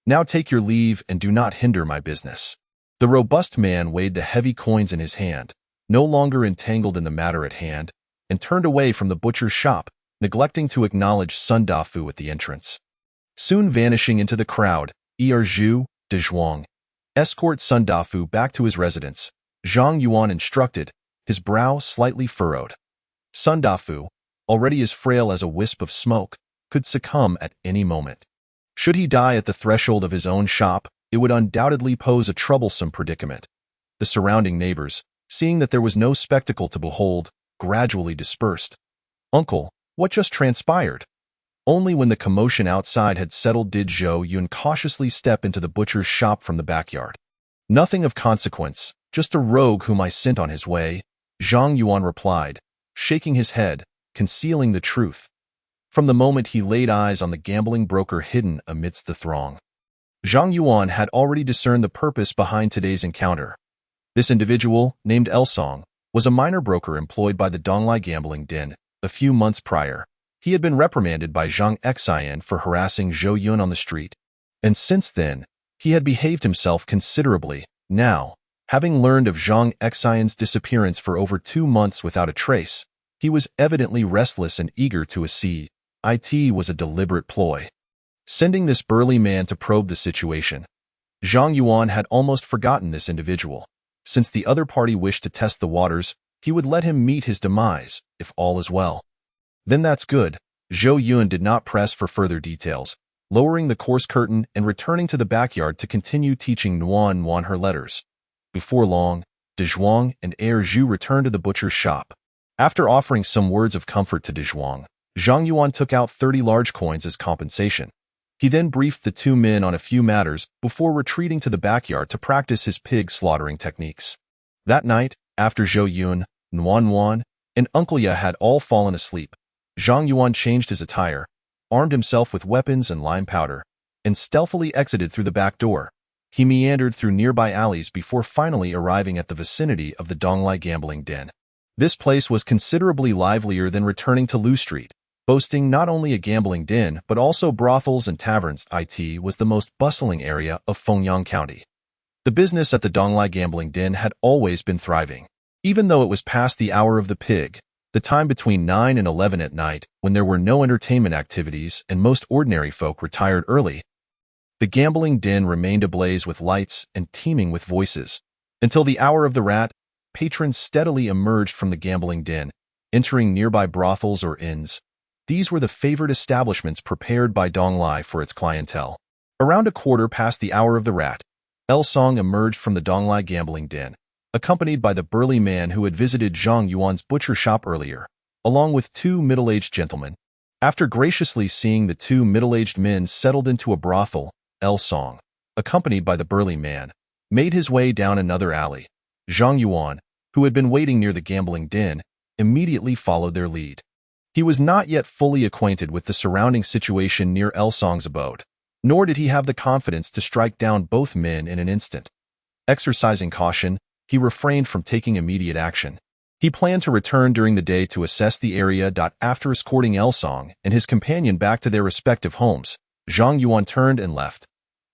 "Now take your leave and do not hinder my business." The robust man weighed the heavy coins in his hand, no longer entangled in the matter at hand, and turned away from the butcher's shop, neglecting to acknowledge Sun Dafu at the entrance. Soon vanishing into the crowd, Erju, De Zhuang, escort Sun Dafu back to his residence, Zhang Yuan instructed, his brow slightly furrowed. Sun Dafu, already as frail as a wisp of smoke, could succumb at any moment. Should he die at the threshold of his own shop, it would undoubtedly pose a troublesome predicament. The surrounding neighbors, seeing that there was no spectacle to behold, gradually dispersed. "Uncle, what just transpired?" Only when the commotion outside had settled did Zhou Yun cautiously step into the butcher's shop from the backyard. "Nothing of consequence, just a rogue whom I sent on his way," Zhang Yuan replied, shaking his head, concealing the truth. From the moment he laid eyes on the gambling broker hidden amidst the throng, Zhang Yuan had already discerned the purpose behind today's encounter. This individual, named Elsong, was a minor broker employed by the Donglai gambling den. A few months prior, he had been reprimanded by Zhang Xian for harassing Zhou Yun on the street, and since then, he had behaved himself considerably. Now, having learned of Zhang Xian's disappearance for over 2 months without a trace, he was evidently restless and eager to accede. It was a deliberate ploy, sending this burly man to probe the situation. Zhang Yuan had almost forgotten this individual. Since the other party wished to test the waters, he would let him meet his demise, if all is well. Then that's good. Zhou Yun did not press for further details, lowering the course curtain and returning to the backyard to continue teaching Nuan her letters. Before long, De Zhuang and Heir Zhu returned to the butcher's shop. After offering some words of comfort to De Zhuang, Zhang Yuan took out 30 large coins as compensation. He then briefed the two men on a few matters before retreating to the backyard to practice his pig slaughtering techniques. That night, after Zhou Yun, Nuan, and Uncle Ya had all fallen asleep, Zhang Yuan changed his attire, armed himself with weapons and lime powder, and stealthily exited through the back door. He meandered through nearby alleys before finally arriving at the vicinity of the Donglai gambling den. This place was considerably livelier than returning to Lu Street, boasting not only a gambling den but also brothels and taverns. It was the most bustling area of Fengyang County. The business at the Donglai gambling den had always been thriving. Even though it was past the hour of the pig, the time between 9 and 11 at night, when there were no entertainment activities and most ordinary folk retired early, the gambling den remained ablaze with lights and teeming with voices. Until the hour of the rat, patrons steadily emerged from the gambling den, entering nearby brothels or inns. These were the favored establishments prepared by Donglai for its clientele. Around a quarter past the hour of the rat, Elsong emerged from the Donglai gambling den, accompanied by the burly man who had visited Zhang Yuan's butcher shop earlier, along with 2 middle-aged gentlemen. After graciously seeing the 2 middle-aged men settled into a brothel, Elsong, accompanied by the burly man, made his way down another alley. Zhang Yuan, who had been waiting near the gambling den, immediately followed their lead. He was not yet fully acquainted with the surrounding situation near Elsong's abode, nor did he have the confidence to strike down both men in an instant. Exercising caution, he refrained from taking immediate action. He planned to return during the day to assess the area. After escorting Elsong and his companion back to their respective homes, Zhang Yuan turned and left.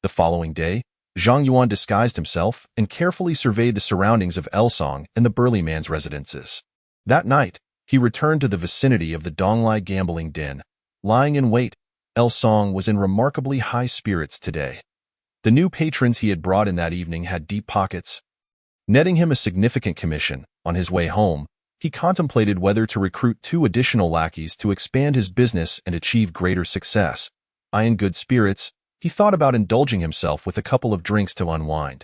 The following day, Zhang Yuan disguised himself and carefully surveyed the surroundings of Elsong and the burly man's residences. That night, he returned to the vicinity of the Donglai gambling den. Lying in wait, Elsong was in remarkably high spirits today. The new patrons he had brought in that evening had deep pockets, netting him a significant commission. On his way home, he contemplated whether to recruit 2 additional lackeys to expand his business and achieve greater success. In good spirits, he thought about indulging himself with a couple of drinks to unwind.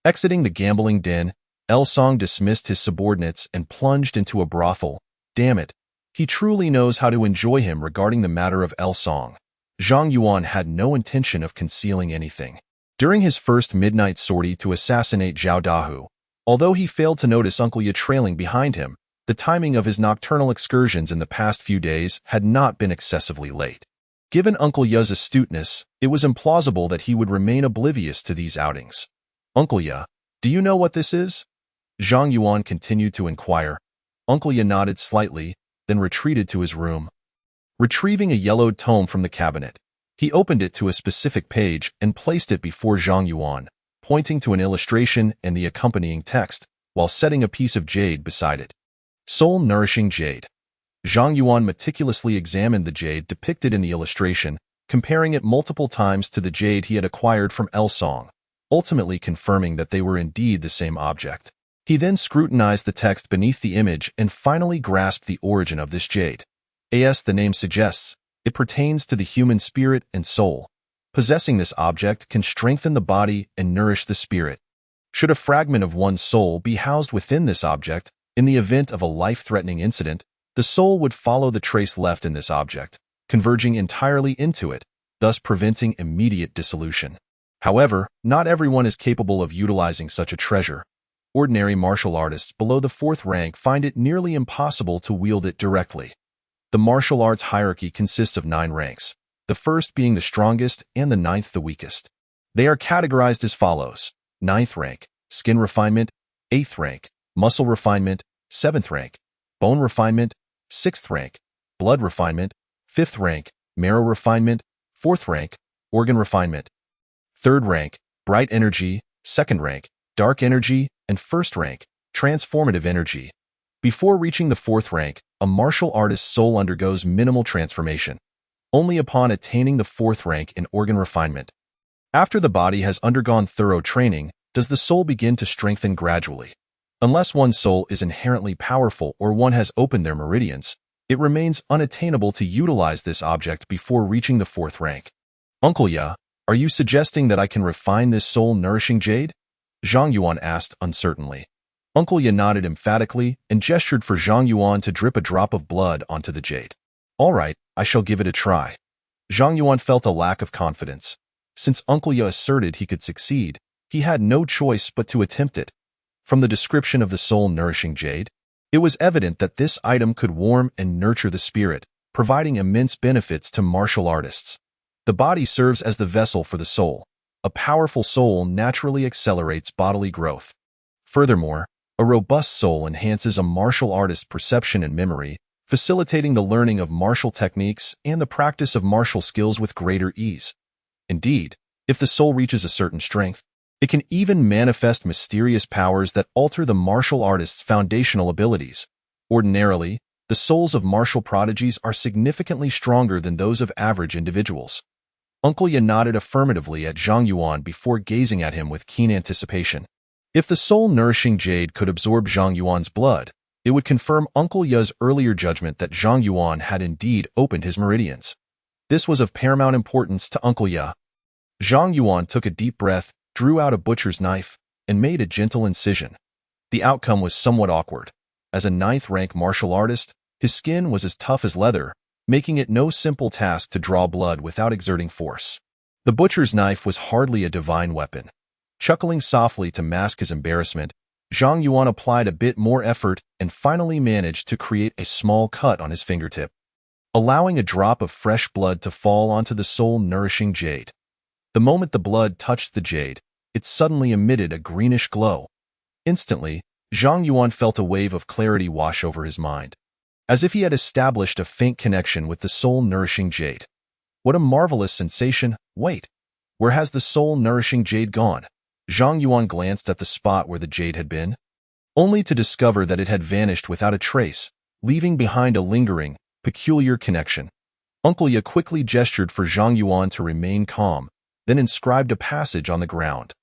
Exiting the gambling den, Elsong dismissed his subordinates and plunged into a brothel. Damn it, he truly knows how to enjoy him. Regarding the matter of Elsong, Zhang Yuan had no intention of concealing anything. During his first midnight sortie to assassinate Zhao Dahu, although he failed to notice Uncle Ye trailing behind him, the timing of his nocturnal excursions in the past few days had not been excessively late. Given Uncle Ye's astuteness, it was implausible that he would remain oblivious to these outings. Uncle Ye, do you know what this is? Zhang Yuan continued to inquire. Uncle Ye nodded slightly, then retreated to his room. Retrieving a yellowed tome from the cabinet, he opened it to a specific page and placed it before Zhang Yuan, pointing to an illustration and the accompanying text, while setting a piece of jade beside it. Soul-nourishing jade. Zhang Yuan meticulously examined the jade depicted in the illustration, comparing it multiple times to the jade he had acquired from Elsong, ultimately confirming that they were indeed the same object. He then scrutinized the text beneath the image and finally grasped the origin of this jade. As the name suggests, it pertains to the human spirit and soul. Possessing this object can strengthen the body and nourish the spirit. Should a fragment of one's soul be housed within this object, in the event of a life-threatening incident, the soul would follow the trace left in this object, converging entirely into it, thus preventing immediate dissolution. However, not everyone is capable of utilizing such a treasure. Ordinary martial artists below the 4th rank find it nearly impossible to wield it directly. The martial arts hierarchy consists of 9 ranks, the first being the strongest and the 9th the weakest. They are categorized as follows: 9th rank, skin refinement; 8th rank, muscle refinement; 7th rank, bone refinement; 6th rank, blood refinement; 5th rank, marrow refinement; 4th rank, organ refinement; 3rd rank, bright energy; 2nd rank, dark energy; and 1st rank, transformative energy. Before reaching the 4th rank, a martial artist's soul undergoes minimal transformation, only upon attaining the 4th rank in organ refinement. After the body has undergone thorough training, does the soul begin to strengthen gradually. Unless one's soul is inherently powerful or one has opened their meridians, it remains unattainable to utilize this object before reaching the 4th rank. Uncle Ya, are you suggesting that I can refine this soul-nourishing jade? Zhang Yuan asked uncertainly. Uncle Ya nodded emphatically and gestured for Zhang Yuan to drip a drop of blood onto the jade. All right, I shall give it a try. Zhang Yuan felt a lack of confidence. Since Uncle Ya asserted he could succeed, he had no choice but to attempt it. From the description of the soul-nourishing jade, it was evident that this item could warm and nurture the spirit, providing immense benefits to martial artists. The body serves as the vessel for the soul. A powerful soul naturally accelerates bodily growth. Furthermore, a robust soul enhances a martial artist's perception and memory, facilitating the learning of martial techniques and the practice of martial skills with greater ease. Indeed, if the soul reaches a certain strength, it can even manifest mysterious powers that alter the martial artist's foundational abilities. Ordinarily, the souls of martial prodigies are significantly stronger than those of average individuals. Uncle Ya nodded affirmatively at Zhang Yuan before gazing at him with keen anticipation. If the soul-nourishing jade could absorb Zhang Yuan's blood, it would confirm Uncle Ya's earlier judgment that Zhang Yuan had indeed opened his meridians. This was of paramount importance to Uncle Ya. Zhang Yuan took a deep breath, drew out a butcher's knife, and made a gentle incision. The outcome was somewhat awkward. As a 9th-rank martial artist, his skin was as tough as leather, making it no simple task to draw blood without exerting force. The butcher's knife was hardly a divine weapon. Chuckling softly to mask his embarrassment, Zhang Yuan applied a bit more effort and finally managed to create a small cut on his fingertip, allowing a drop of fresh blood to fall onto the soul-nourishing jade. The moment the blood touched the jade, it suddenly emitted a greenish glow. Instantly, Zhang Yuan felt a wave of clarity wash over his mind, as if he had established a faint connection with the soul-nourishing jade. What a marvelous sensation! Wait, where has the soul-nourishing jade gone? Zhang Yuan glanced at the spot where the jade had been, only to discover that it had vanished without a trace, leaving behind a lingering, peculiar connection. Uncle Ya quickly gestured for Zhang Yuan to remain calm, then inscribed a passage on the ground.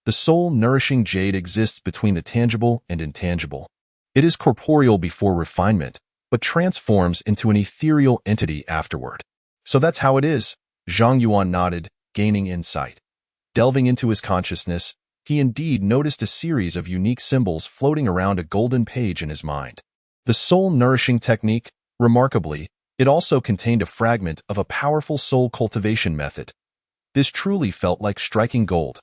The soul-nourishing jade exists between the tangible and intangible. It is corporeal before refinement, but transforms into an ethereal entity afterward. So that's how it is, Zhang Yuan nodded, gaining insight. Delving into his consciousness, he indeed noticed a series of unique symbols floating around a golden page in his mind. The soul-nourishing technique, remarkably, it also contained a fragment of a powerful soul cultivation method. This truly felt like striking gold.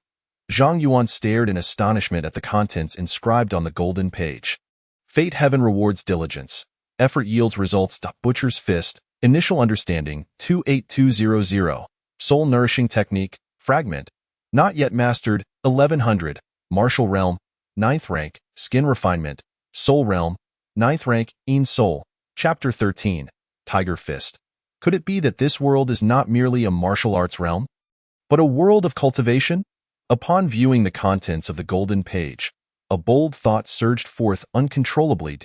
Zhang Yuan stared in astonishment at the contents inscribed on the golden page. Fate heaven rewards diligence. Effort yields results. Butcher's fist. Initial understanding 28200. Soul nourishing technique. Fragment. Not yet mastered. 1100. Martial realm. 9th rank. Skin refinement. Soul realm. 9th rank. In soul. Chapter 13. Tiger fist. Could it be that this world is not merely a martial arts realm, but a world of cultivation? Upon viewing the contents of the golden page, a bold thought surged forth uncontrollably.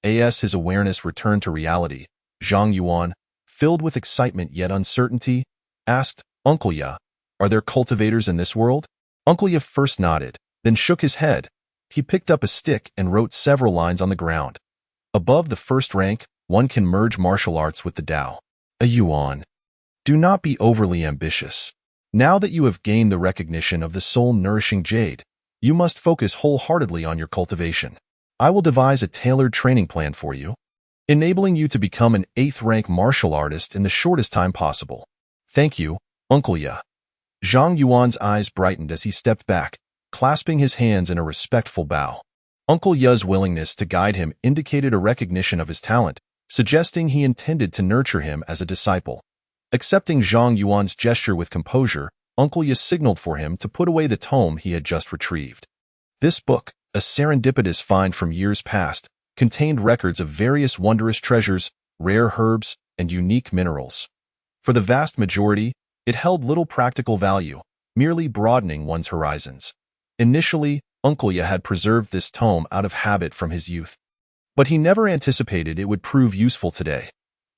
As his awareness returned to reality, Zhang Yuan, filled with excitement yet uncertainty, asked, Uncle Ya, are there cultivators in this world? Uncle Ya first nodded, then shook his head. He picked up a stick and wrote several lines on the ground. Above the 1st rank, one can merge martial arts with the Tao. A Yuan. Do not be overly ambitious. Now that you have gained the recognition of the soul-nourishing jade, you must focus wholeheartedly on your cultivation. I will devise a tailored training plan for you, enabling you to become an 8th-rank martial artist in the shortest time possible. Thank you, Uncle Ya. Zhang Yuan's eyes brightened as he stepped back, clasping his hands in a respectful bow. Uncle Ya's willingness to guide him indicated a recognition of his talent, suggesting he intended to nurture him as a disciple. Accepting Zhang Yuan's gesture with composure, Uncle Ye signaled for him to put away the tome he had just retrieved. This book, a serendipitous find from years past, contained records of various wondrous treasures, rare herbs, and unique minerals. For the vast majority, it held little practical value, merely broadening one's horizons. Initially, Uncle Ye had preserved this tome out of habit from his youth. But he never anticipated it would prove useful today.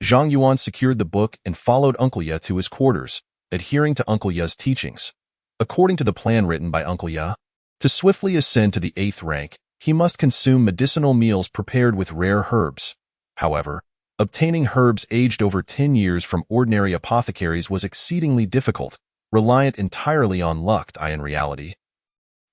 Zhang Yuan secured the book and followed Uncle Ye to his quarters, adhering to Uncle Ye's teachings. According to the plan written by Uncle Ye, to swiftly ascend to the 8th rank, he must consume medicinal meals prepared with rare herbs. However, obtaining herbs aged over 10 years from ordinary apothecaries was exceedingly difficult, reliant entirely on luck in reality.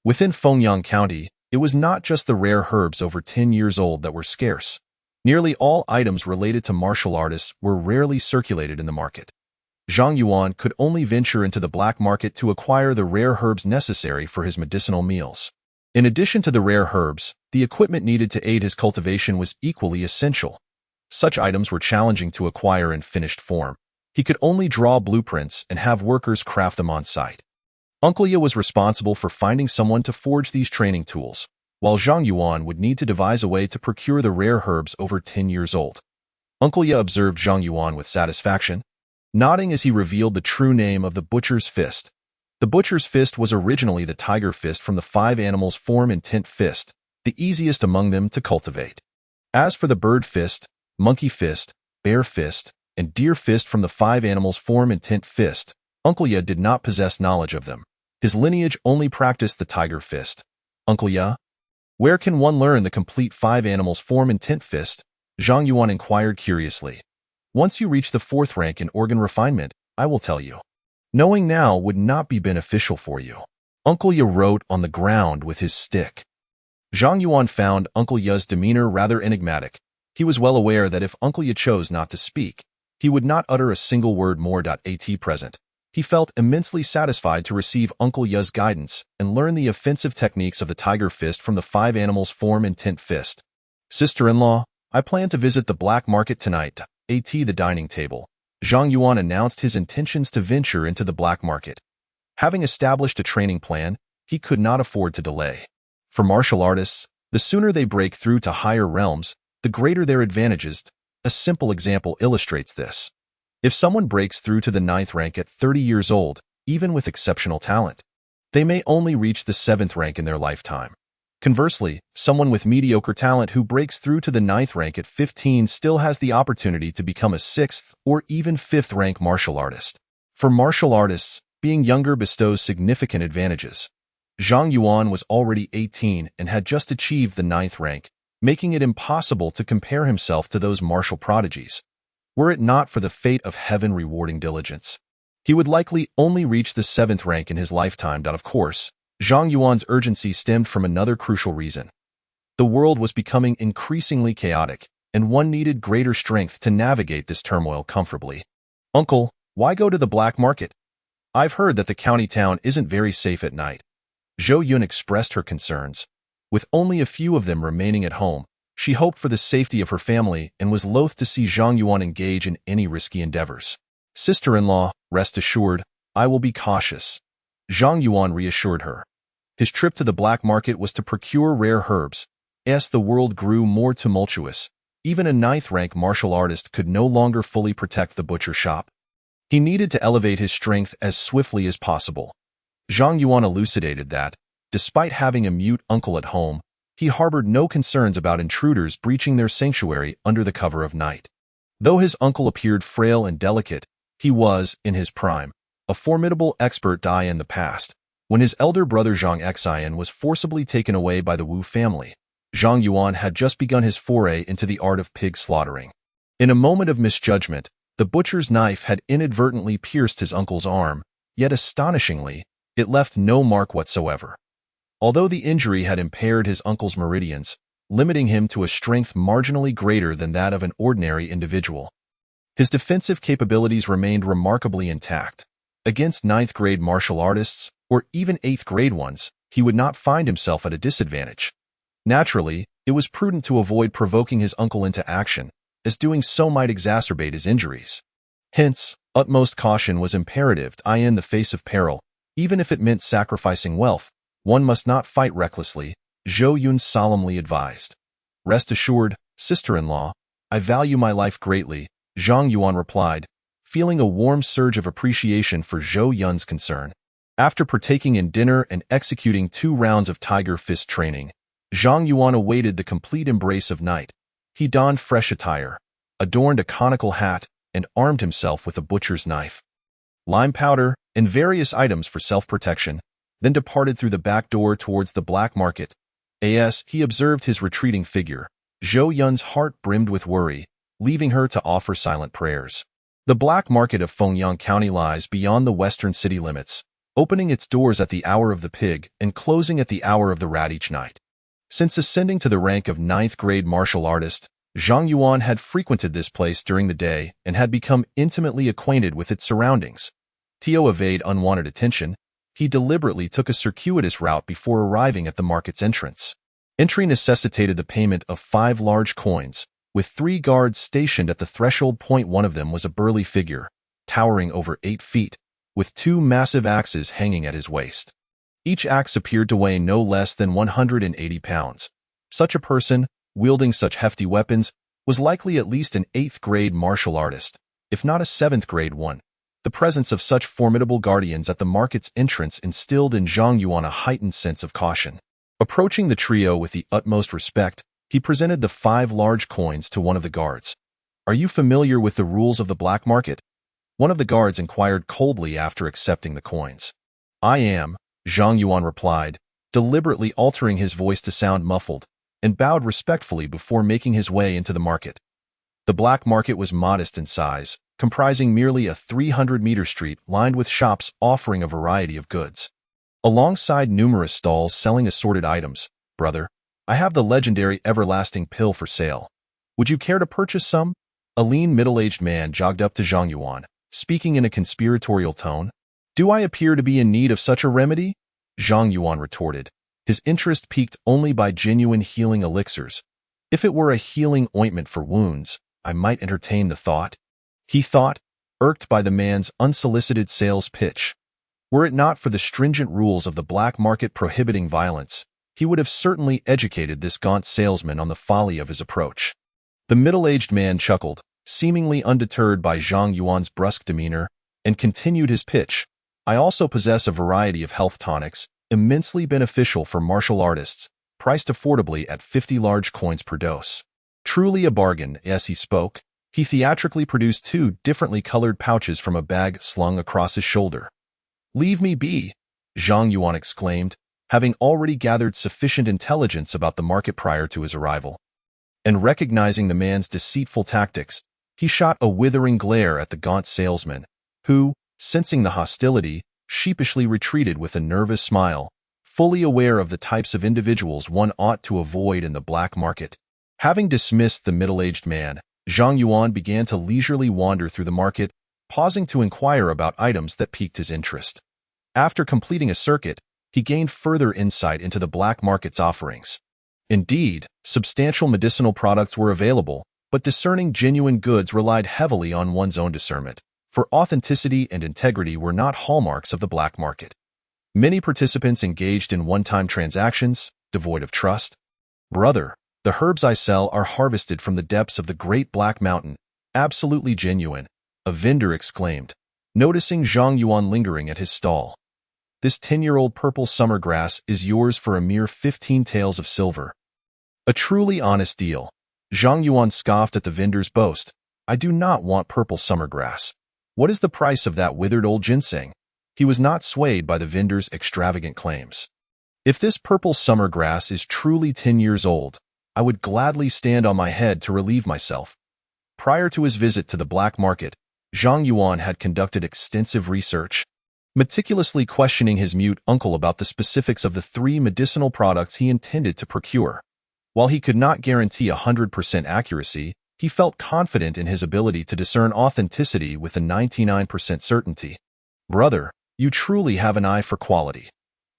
Within Fengyang County, it was not just the rare herbs over 10 years old that were scarce. Nearly all items related to martial artists were rarely circulated in the market. Zhang Yuan could only venture into the black market to acquire the rare herbs necessary for his medicinal meals. In addition to the rare herbs, the equipment needed to aid his cultivation was equally essential. Such items were challenging to acquire in finished form. He could only draw blueprints and have workers craft them on site. Uncle Ye was responsible for finding someone to forge these training tools, while Zhang Yuan would need to devise a way to procure the rare herbs over 10 years old. Uncle Ye observed Zhang Yuan with satisfaction, nodding as he revealed the true name of the Butcher's Fist. The Butcher's Fist was originally the Tiger Fist from the 5 animals form intent fist, the easiest among them to cultivate. As for the Bird Fist, Monkey Fist, Bear Fist, and Deer Fist from the 5 animals form intent fist, Uncle Ye did not possess knowledge of them. His lineage only practiced the Tiger Fist. Uncle Ye, where can one learn the complete 5 animals form intent fist? Zhang Yuan inquired curiously. Once you reach the 4th rank in organ refinement, I will tell you. Knowing now would not be beneficial for you. Uncle Ye wrote on the ground with his stick. Zhang Yuan found Uncle Ye's demeanor rather enigmatic. He was well aware that if Uncle Ye chose not to speak, he would not utter a single word more. At present, he felt immensely satisfied to receive Uncle Ye's guidance and learn the offensive techniques of the Tiger Fist from the 5 animals form intent fist. Sister-in-law, I plan to visit the black market tonight. At the dining table, Zhang Yuan announced his intentions to venture into the black market. Having established a training plan, he could not afford to delay. For martial artists, the sooner they break through to higher realms, the greater their advantages. A simple example illustrates this. If someone breaks through to the 9th rank at 30 years old, even with exceptional talent, they may only reach the 7th rank in their lifetime. Conversely, someone with mediocre talent who breaks through to the 9th rank at 15 still has the opportunity to become a 6th or even 5th rank martial artist. For martial artists, being younger bestows significant advantages. Zhang Yuan was already 18 and had just achieved the 9th rank, making it impossible to compare himself to those martial prodigies. Were it not for the fate of heaven rewarding diligence, he would likely only reach the 7th rank in his lifetime. Of course, Zhang Yuan's urgency stemmed from another crucial reason. The world was becoming increasingly chaotic, and one needed greater strength to navigate this turmoil comfortably. Uncle, why go to the black market? I've heard that the county town isn't very safe at night. Zhou Yun expressed her concerns. With only a few of them remaining at home, she hoped for the safety of her family and was loath to see Zhang Yuan engage in any risky endeavors. Sister-in-law, rest assured, I will be cautious. Zhang Yuan reassured her. His trip to the black market was to procure rare herbs. As the world grew more tumultuous, even a 9th rank martial artist could no longer fully protect the butcher shop. He needed to elevate his strength as swiftly as possible. Zhang Yuan elucidated that, despite having a mute uncle at home, he harbored no concerns about intruders breaching their sanctuary under the cover of night. Though his uncle appeared frail and delicate, he was, in his prime, a formidable expert in the past. When his elder brother Zhang Xian was forcibly taken away by the Wu family, Zhang Yuan had just begun his foray into the art of pig slaughtering. In a moment of misjudgment, the butcher's knife had inadvertently pierced his uncle's arm, yet astonishingly, it left no mark whatsoever. Although the injury had impaired his uncle's meridians, limiting him to a strength marginally greater than that of an ordinary individual, his defensive capabilities remained remarkably intact. Against 9th grade martial artists, or even 8th grade ones, he would not find himself at a disadvantage. Naturally, it was prudent to avoid provoking his uncle into action, as doing so might exacerbate his injuries. Hence, utmost caution was imperative in the face of peril, Even if it meant sacrificing wealth, one must not fight recklessly, Zhou Yun solemnly advised. Rest assured, sister-in-law, I value my life greatly, Zhang Yuan replied, feeling a warm surge of appreciation for Zhou Yun's concern. After partaking in dinner and executing 2 rounds of tiger fist training, Zhang Yuan awaited the complete embrace of night. He donned fresh attire, adorned a conical hat, and armed himself with a butcher's knife, lime powder, and various items for self-protection, then departed through the back door towards the black market. As he observed his retreating figure, Zhou Yun's heart brimmed with worry, leaving her to offer silent prayers. The black market of Fengyang County lies beyond the western city limits, opening its doors at the hour of the pig and closing at the hour of the rat each night. Since ascending to the rank of 9th-grade martial artist, Zhang Yuan had frequented this place during the day and had become intimately acquainted with its surroundings. To evade unwanted attention, he deliberately took a circuitous route before arriving at the market's entrance. Entry necessitated the payment of 5 large coins, with 3 guards stationed at the threshold point. One of them was a burly figure, towering over 8 feet, with 2 massive axes hanging at his waist. Each axe appeared to weigh no less than 180 pounds. Such a person, wielding such hefty weapons, was likely at least an 8th-grade martial artist, if not a 7th-grade one. The presence of such formidable guardians at the market's entrance instilled in Zhang Yuan a heightened sense of caution. Approaching the trio with the utmost respect, he presented the 5 large coins to one of the guards. "Are you familiar with the rules of the black market?" One of the guards inquired coldly after accepting the coins. "I am," Zhang Yuan replied, deliberately altering his voice to sound muffled, and bowed respectfully before making his way into the market. The black market was modest in size, comprising merely a 300-meter street lined with shops offering a variety of goods. Alongside numerous stalls selling assorted items, "Brother, I have the legendary everlasting pill for sale. Would you care to purchase some?" A lean middle-aged man jogged up to Zhang Yuan, speaking in a conspiratorial tone. "Do I appear to be in need of such a remedy?" Zhang Yuan retorted, his interest piqued only by genuine healing elixirs. "If it were a healing ointment for wounds, I might entertain the thought," he thought, irked by the man's unsolicited sales pitch. Were it not for the stringent rules of the black market prohibiting violence, he would have certainly educated this gaunt salesman on the folly of his approach. The middle-aged man chuckled, seemingly undeterred by Zhang Yuan's brusque demeanor, and continued his pitch. "I also possess a variety of health tonics, immensely beneficial for martial artists, priced affordably at 50 large coins per dose." Truly a bargain. As he spoke, he theatrically produced 2 differently colored pouches from a bag slung across his shoulder. "Leave me be," Zhang Yuan exclaimed, having already gathered sufficient intelligence about the market prior to his arrival. And recognizing the man's deceitful tactics, he shot a withering glare at the gaunt salesman, who, sensing the hostility, sheepishly retreated with a nervous smile, fully aware of the types of individuals one ought to avoid in the black market. Having dismissed the middle-aged man, Zhang Yuan began to leisurely wander through the market, pausing to inquire about items that piqued his interest. After completing a circuit, he gained further insight into the black market's offerings. Indeed, substantial medicinal products were available, but discerning genuine goods relied heavily on one's own discernment, for authenticity and integrity were not hallmarks of the black market. Many participants engaged in one-time transactions, devoid of trust. "Brother, the herbs I sell are harvested from the depths of the Great Black Mountain, absolutely genuine," a vendor exclaimed, noticing Zhang Yuan lingering at his stall. "This 10-year-old purple summer grass is yours for a mere 15 taels of silver." A truly honest deal. Zhang Yuan scoffed at the vendor's boast. "I do not want purple summer grass. What is the price of that withered old ginseng?" He was not swayed by the vendor's extravagant claims. "If this purple summer grass is truly 10 years old, I would gladly stand on my head to relieve myself." Prior to his visit to the black market, Zhang Yuan had conducted extensive research, meticulously questioning his mute uncle about the specifics of the 3 medicinal products he intended to procure. While he could not guarantee 100% accuracy, he felt confident in his ability to discern authenticity with a 99% certainty. "Brother, you truly have an eye for quality.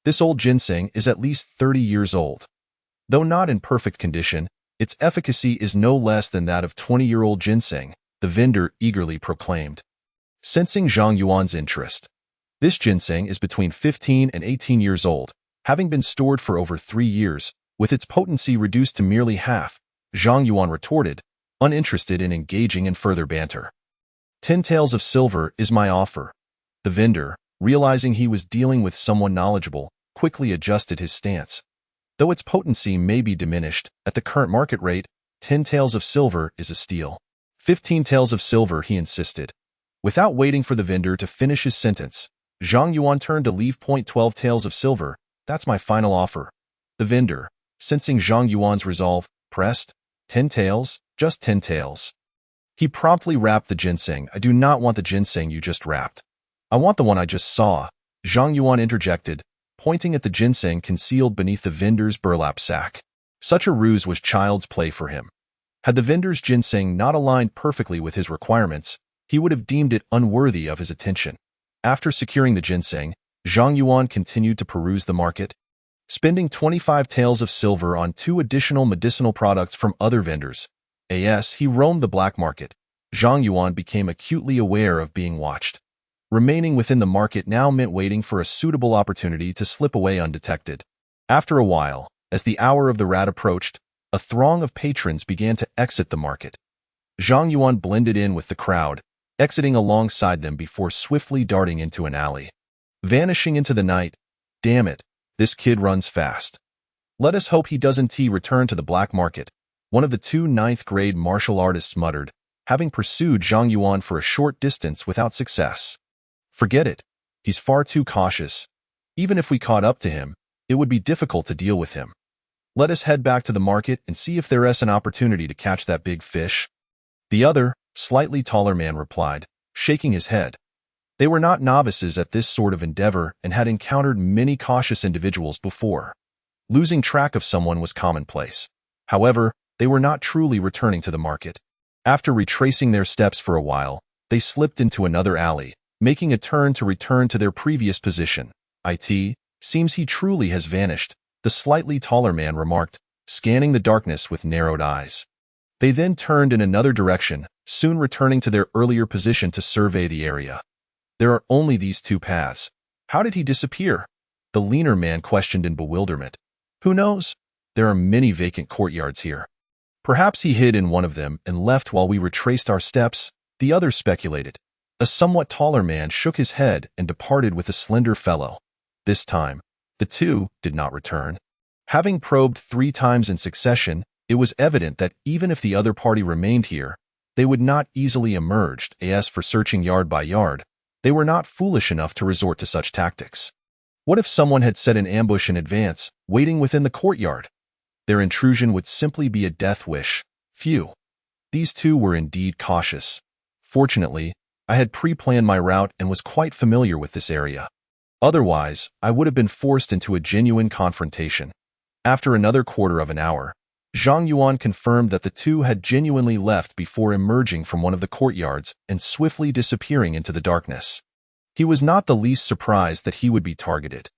This old ginseng is at least 30 years old. Though not in perfect condition, its efficacy is no less than that of 20-year-old ginseng," the vendor eagerly proclaimed. Sensing Zhang Yuan's interest, This ginseng is between 15 and 18 years old, having been stored for over 3 years, with its potency reduced to merely half, Zhang Yuan retorted, uninterested in engaging in further banter. 10 taels of silver is my offer. The vendor, realizing he was dealing with someone knowledgeable, quickly adjusted his stance. Though its potency may be diminished, at the current market rate, 10 taels of silver is a steal. 15 taels of silver, he insisted. Without waiting for the vendor to finish his sentence, Zhang Yuan turned to leave. 12 taels of silver, that's my final offer. The vendor, sensing Zhang Yuan's resolve, pressed, 10 taels, just 10 taels. He promptly wrapped the ginseng. I do not want the ginseng you just wrapped. I want the one I just saw, Zhang Yuan interjected, pointing at the ginseng concealed beneath the vendor's burlap sack. Such a ruse was child's play for him. Had the vendor's ginseng not aligned perfectly with his requirements, he would have deemed it unworthy of his attention. After securing the ginseng, Zhang Yuan continued to peruse the market, spending 25 taels of silver on 2 additional medicinal products from other vendors. As he roamed the black market, Zhang Yuan became acutely aware of being watched. Remaining within the market now meant waiting for a suitable opportunity to slip away undetected. After a while, as the hour of the rat approached, a throng of patrons began to exit the market. Zhang Yuan blended in with the crowd, exiting alongside them before swiftly darting into an alley. Vanishing into the night, damn it, this kid runs fast. Let us hope he doesn't return to the black market, one of the 2 ninth-grade martial artists muttered, having pursued Zhang Yuan for a short distance without success. Forget it. He's far too cautious. Even if we caught up to him, it would be difficult to deal with him. Let us head back to the market and see if there is an opportunity to catch that big fish. The other, slightly taller man replied, shaking his head. They were not novices at this sort of endeavor and had encountered many cautious individuals before. Losing track of someone was commonplace. However, they were not truly returning to the market. After retracing their steps for a while, they slipped into another alley, making a turn to return to their previous position. Seems he truly has vanished, the slightly taller man remarked, scanning the darkness with narrowed eyes. They then turned in another direction, soon returning to their earlier position to survey the area. There are only these 2 paths. How did he disappear? The leaner man questioned in bewilderment. Who knows? There are many vacant courtyards here. Perhaps he hid in one of them and left while we retraced our steps, the other speculated. A somewhat taller man shook his head and departed with a slender fellow. This time, the 2 did not return. Having probed 3 times in succession, it was evident that even if the other party remained here, they would not easily emerge. As for searching yard by yard, they were not foolish enough to resort to such tactics. What if someone had set an ambush in advance, waiting within the courtyard? Their intrusion would simply be a death wish. Phew. These 2 were indeed cautious. Fortunately, I had pre-planned my route and was quite familiar with this area. Otherwise, I would have been forced into a genuine confrontation. After another quarter of an hour, Zhang Yuan confirmed that the 2 had genuinely left before emerging from one of the courtyards and swiftly disappearing into the darkness. He was not the least surprised that he would be targeted.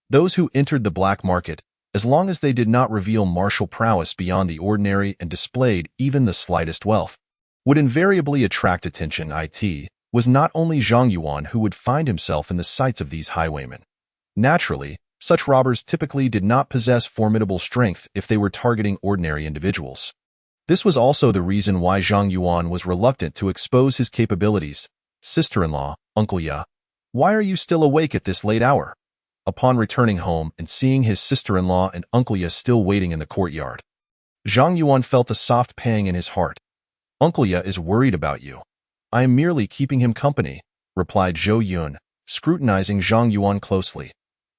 Those who entered the black market, as long as they did not reveal martial prowess beyond the ordinary and displayed even the slightest wealth, would invariably attract attention. It was not only Zhang Yuan who would find himself in the sights of these highwaymen. Naturally, such robbers typically did not possess formidable strength if they were targeting ordinary individuals. This was also the reason why Zhang Yuan was reluctant to expose his capabilities. Sister-in-law, Uncle Ya, why are you still awake at this late hour? Upon returning home and seeing his sister-in-law and Uncle Ya still waiting in the courtyard, Zhang Yuan felt a soft pang in his heart. Uncle Ya is worried about you. I am merely keeping him company, replied Zhou Yun, scrutinizing Zhang Yuan closely.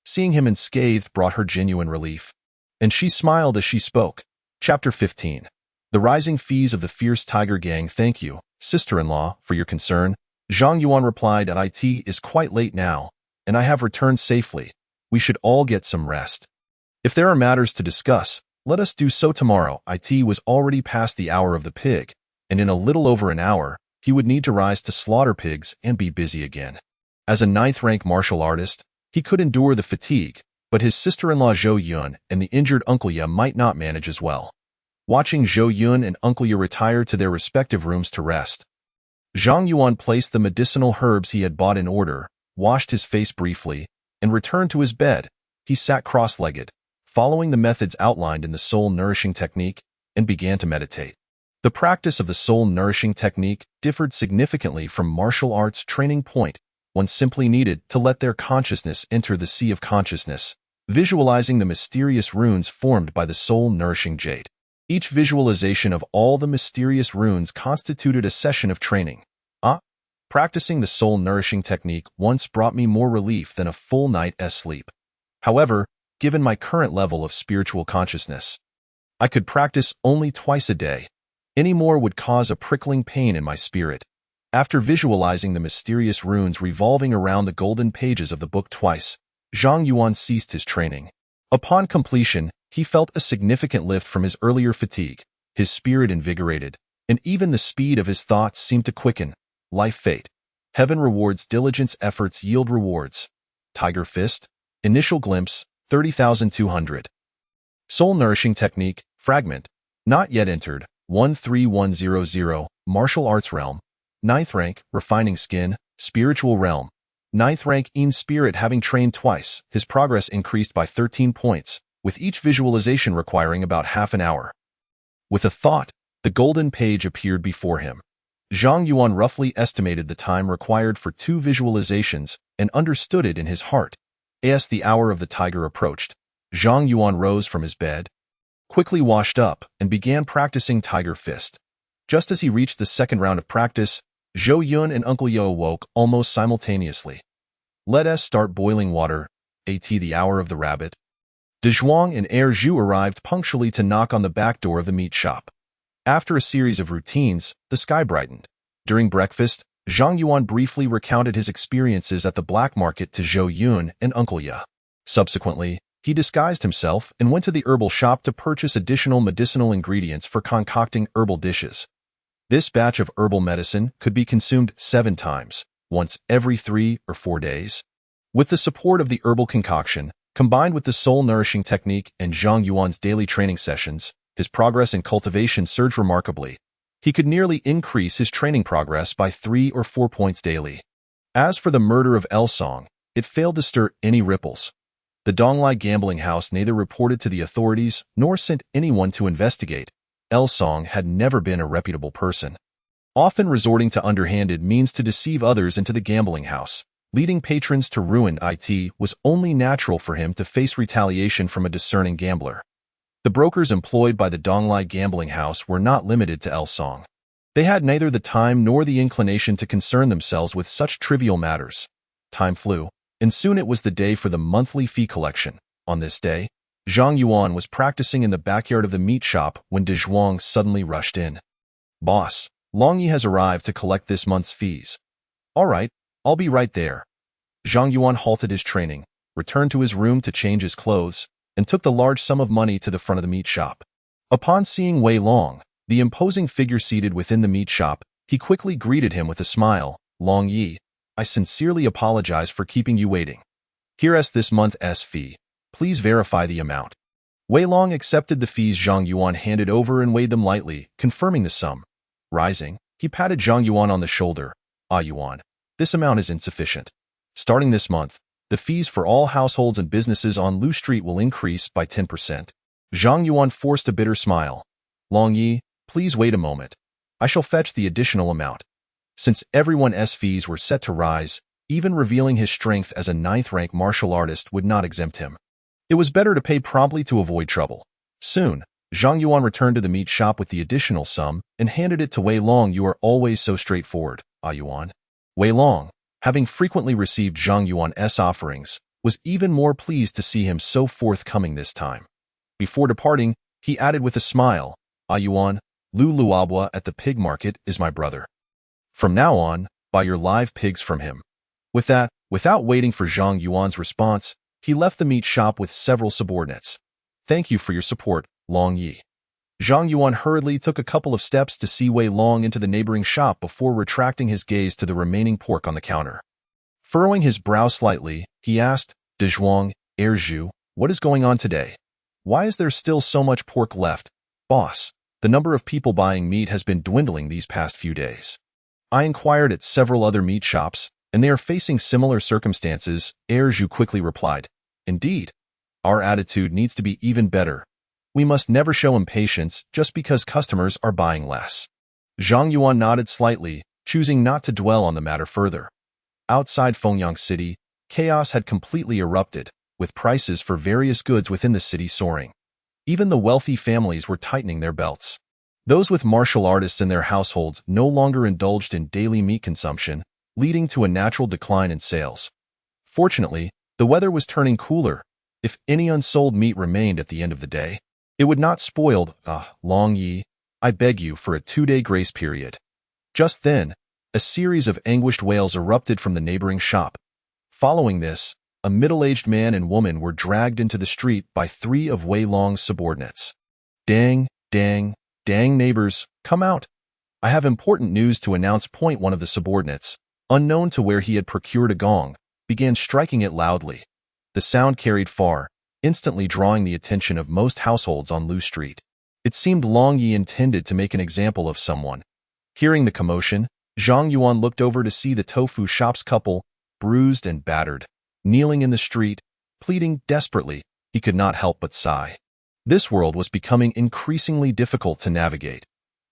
Seeing him unscathed brought her genuine relief, and she smiled as she spoke. Chapter 15. The rising fees of the fierce tiger gang. Thank you, sister-in-law, for your concern. Zhang Yuan replied, It is quite late now, and I have returned safely. We should all get some rest. If there are matters to discuss, let us do so tomorrow. It was already past the hour of the pig, and in a little over an hour, he would need to rise to slaughter pigs and be busy again. As a 9th-rank martial artist, he could endure the fatigue, but his sister-in-law Zhou Yun and the injured Uncle Ya might not manage as well. Watching Zhou Yun and Uncle Ya retire to their respective rooms to rest, Zhang Yuan placed the medicinal herbs he had bought in order, washed his face briefly, and returned to his bed. He sat cross-legged, following the methods outlined in the soul-nourishing technique, and began to meditate. The practice of the soul-nourishing technique differed significantly from martial arts training point. One simply needed to let their consciousness enter the sea of consciousness, visualizing the mysterious runes formed by the soul-nourishing jade. Each visualization of all the mysterious runes constituted a session of training. Practicing the soul-nourishing technique once brought me more relief than a full night's sleep. However, given my current level of spiritual consciousness, I could practice only twice a day. Any more would cause a prickling pain in my spirit. After visualizing the mysterious runes revolving around the golden pages of the book twice, Zhang Yuan ceased his training. Upon completion, he felt a significant lift from his earlier fatigue. His spirit invigorated, and even the speed of his thoughts seemed to quicken. Life fate. Heaven rewards diligence, efforts yield rewards. Tiger Fist. Initial glimpse, 30,200. Soul Nourishing Technique, Fragment. Not yet entered, 13100, Martial Arts Realm. 9th rank, Refining Skin, Spiritual Realm. 9th rank in Spirit. Having trained twice, his progress increased by 13 points, with each visualization requiring about half an hour. With a thought, the golden page appeared before him. Zhang Yuan roughly estimated the time required for 2 visualizations and understood it in his heart. As the hour of the tiger approached, Zhang Yuan rose from his bed, quickly washed up, and began practicing Tiger Fist. Just as he reached the second round of practice, Zhou Yun and Uncle Yo awoke almost simultaneously. Let us start boiling water, the hour of the rabbit. De Zhuang and Air Zhu arrived punctually to knock on the back door of the meat shop. After a series of routines, the sky brightened. During breakfast, Zhang Yuan briefly recounted his experiences at the black market to Zhou Yun and Uncle Ya. Subsequently, he disguised himself and went to the herbal shop to purchase additional medicinal ingredients for concocting herbal dishes. This batch of herbal medicine could be consumed 7 times, once every 3 or 4 days. With the support of the herbal concoction, combined with the soul-nourishing technique and Zhang Yuan's daily training sessions, his progress in cultivation surged remarkably. He could nearly increase his training progress by 3 or 4 points daily. As for the murder of El Song, it failed to stir any ripples. The Donglai gambling house neither reported to the authorities nor sent anyone to investigate. El Song had never been a reputable person, often resorting to underhanded means to deceive others into the gambling house, leading patrons to ruin. It was only natural for him to face retaliation from a discerning gambler. The brokers employed by the Donglai gambling house were not limited to El Song. They had neither the time nor the inclination to concern themselves with such trivial matters. Time flew, and soon it was the day for the monthly fee collection. On this day, Zhang Yuan was practicing in the backyard of the meat shop when De Zhuang suddenly rushed in. "Boss, Long Yi has arrived to collect this month's fees." "All right, I'll be right there." Zhang Yuan halted his training, returned to his room to change his clothes, and took the large sum of money to the front of the meat shop. Upon seeing Wei Long, the imposing figure seated within the meat shop, he quickly greeted him with a smile. "Long Yi, I sincerely apologize for keeping you waiting. Here is this month's fee. Please verify the amount." Wei Long accepted the fees Zhang Yuan handed over and weighed them lightly, confirming the sum. Rising, he patted Zhang Yuan on the shoulder. Yuan, this amount is insufficient. Starting this month, the fees for all households and businesses on Lu Street will increase by 10%. Zhang Yuan forced a bitter smile. "Long Yi, please wait a moment. I shall fetch the additional amount." Since everyone's fees were set to rise, even revealing his strength as a 9th-rank martial artist would not exempt him. It was better to pay promptly to avoid trouble. Soon, Zhang Yuan returned to the meat shop with the additional sum and handed it to Wei Long. "You are always so straightforward, Yuan." Wei Long, having frequently received Zhang Yuan's offerings, was even more pleased to see him so forthcoming this time. Before departing, he added with a smile, "Yuan, Lu Luabwa at the pig market is my brother. From now on, buy your live pigs from him." With that, without waiting for Zhang Yuan's response, he left the meat shop with several subordinates. "Thank you for your support, Long Yi." Zhang Yuan hurriedly took a couple of steps to see Wei Long into the neighboring shop before retracting his gaze to the remaining pork on the counter. Furrowing his brow slightly, he asked, "De Zhuang, Air Zhu, what is going on today? Why is there still so much pork left?" "Boss, the number of people buying meat has been dwindling these past few days. I inquired at several other meat shops, and they are facing similar circumstances, Zhu quickly replied. Indeed, our attitude needs to be even better. We must never show impatience just because customers are buying less. Zhang Yuan nodded slightly, choosing not to dwell on the matter further. Outside Fengyang City, chaos had completely erupted, with prices for various goods within the city soaring. Even the wealthy families were tightening their belts. Those with martial artists in their households no longer indulged in daily meat consumption, leading to a natural decline in sales. Fortunately, the weather was turning cooler. If any unsold meat remained at the end of the day, it would not spoil. Long Yi, I beg you for a 2-day grace period. Just then, a series of anguished wails erupted from the neighboring shop. Following this, a middle-aged man and woman were dragged into the street by 3 of Wei Long's subordinates. Dang, dang, dang neighbors, come out. I have important news to announce. One of the subordinates, unknown to where he had procured a gong, began striking it loudly. The sound carried far, instantly drawing the attention of most households on Lu Street. It seemed Long Yi intended to make an example of someone. Hearing the commotion, Zhang Yuan looked over to see the tofu shop's couple, bruised and battered, kneeling in the street, pleading desperately. He could not help but sigh. This world was becoming increasingly difficult to navigate.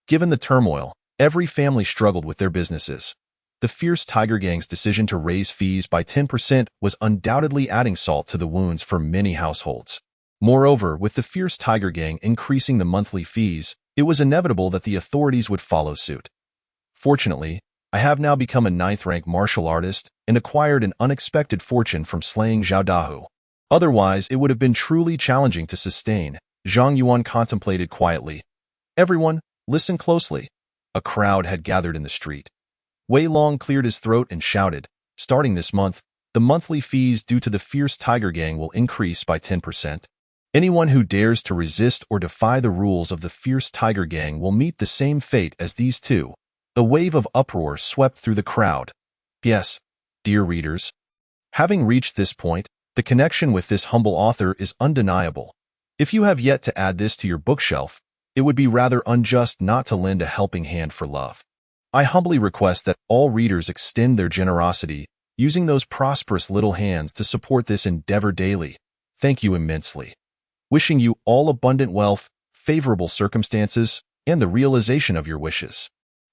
Given the turmoil, every family struggled with their businesses. The fierce tiger gang's decision to raise fees by 10% was undoubtedly adding salt to the wounds for many households. Moreover, with the fierce tiger gang increasing the monthly fees, it was inevitable that the authorities would follow suit. Fortunately, I have now become a 9th-rank martial artist and acquired an unexpected fortune from slaying Zhao Dahu. Otherwise, it would have been truly challenging to sustain. Zhang Yuan contemplated quietly. Everyone, listen closely. A crowd had gathered in the street. Wei Long cleared his throat and shouted, starting this month, the monthly fees due to the fierce tiger gang will increase by 10%. Anyone who dares to resist or defy the rules of the fierce tiger gang will meet the same fate as these two. A wave of uproar swept through the crowd. Yes, dear readers. Having reached this point, the connection with this humble author is undeniable. If you have yet to add this to your bookshelf, it would be rather unjust not to lend a helping hand for love. I humbly request that all readers extend their generosity, using those prosperous little hands to support this endeavor daily. Thank you immensely. Wishing you all abundant wealth, favorable circumstances, and the realization of your wishes.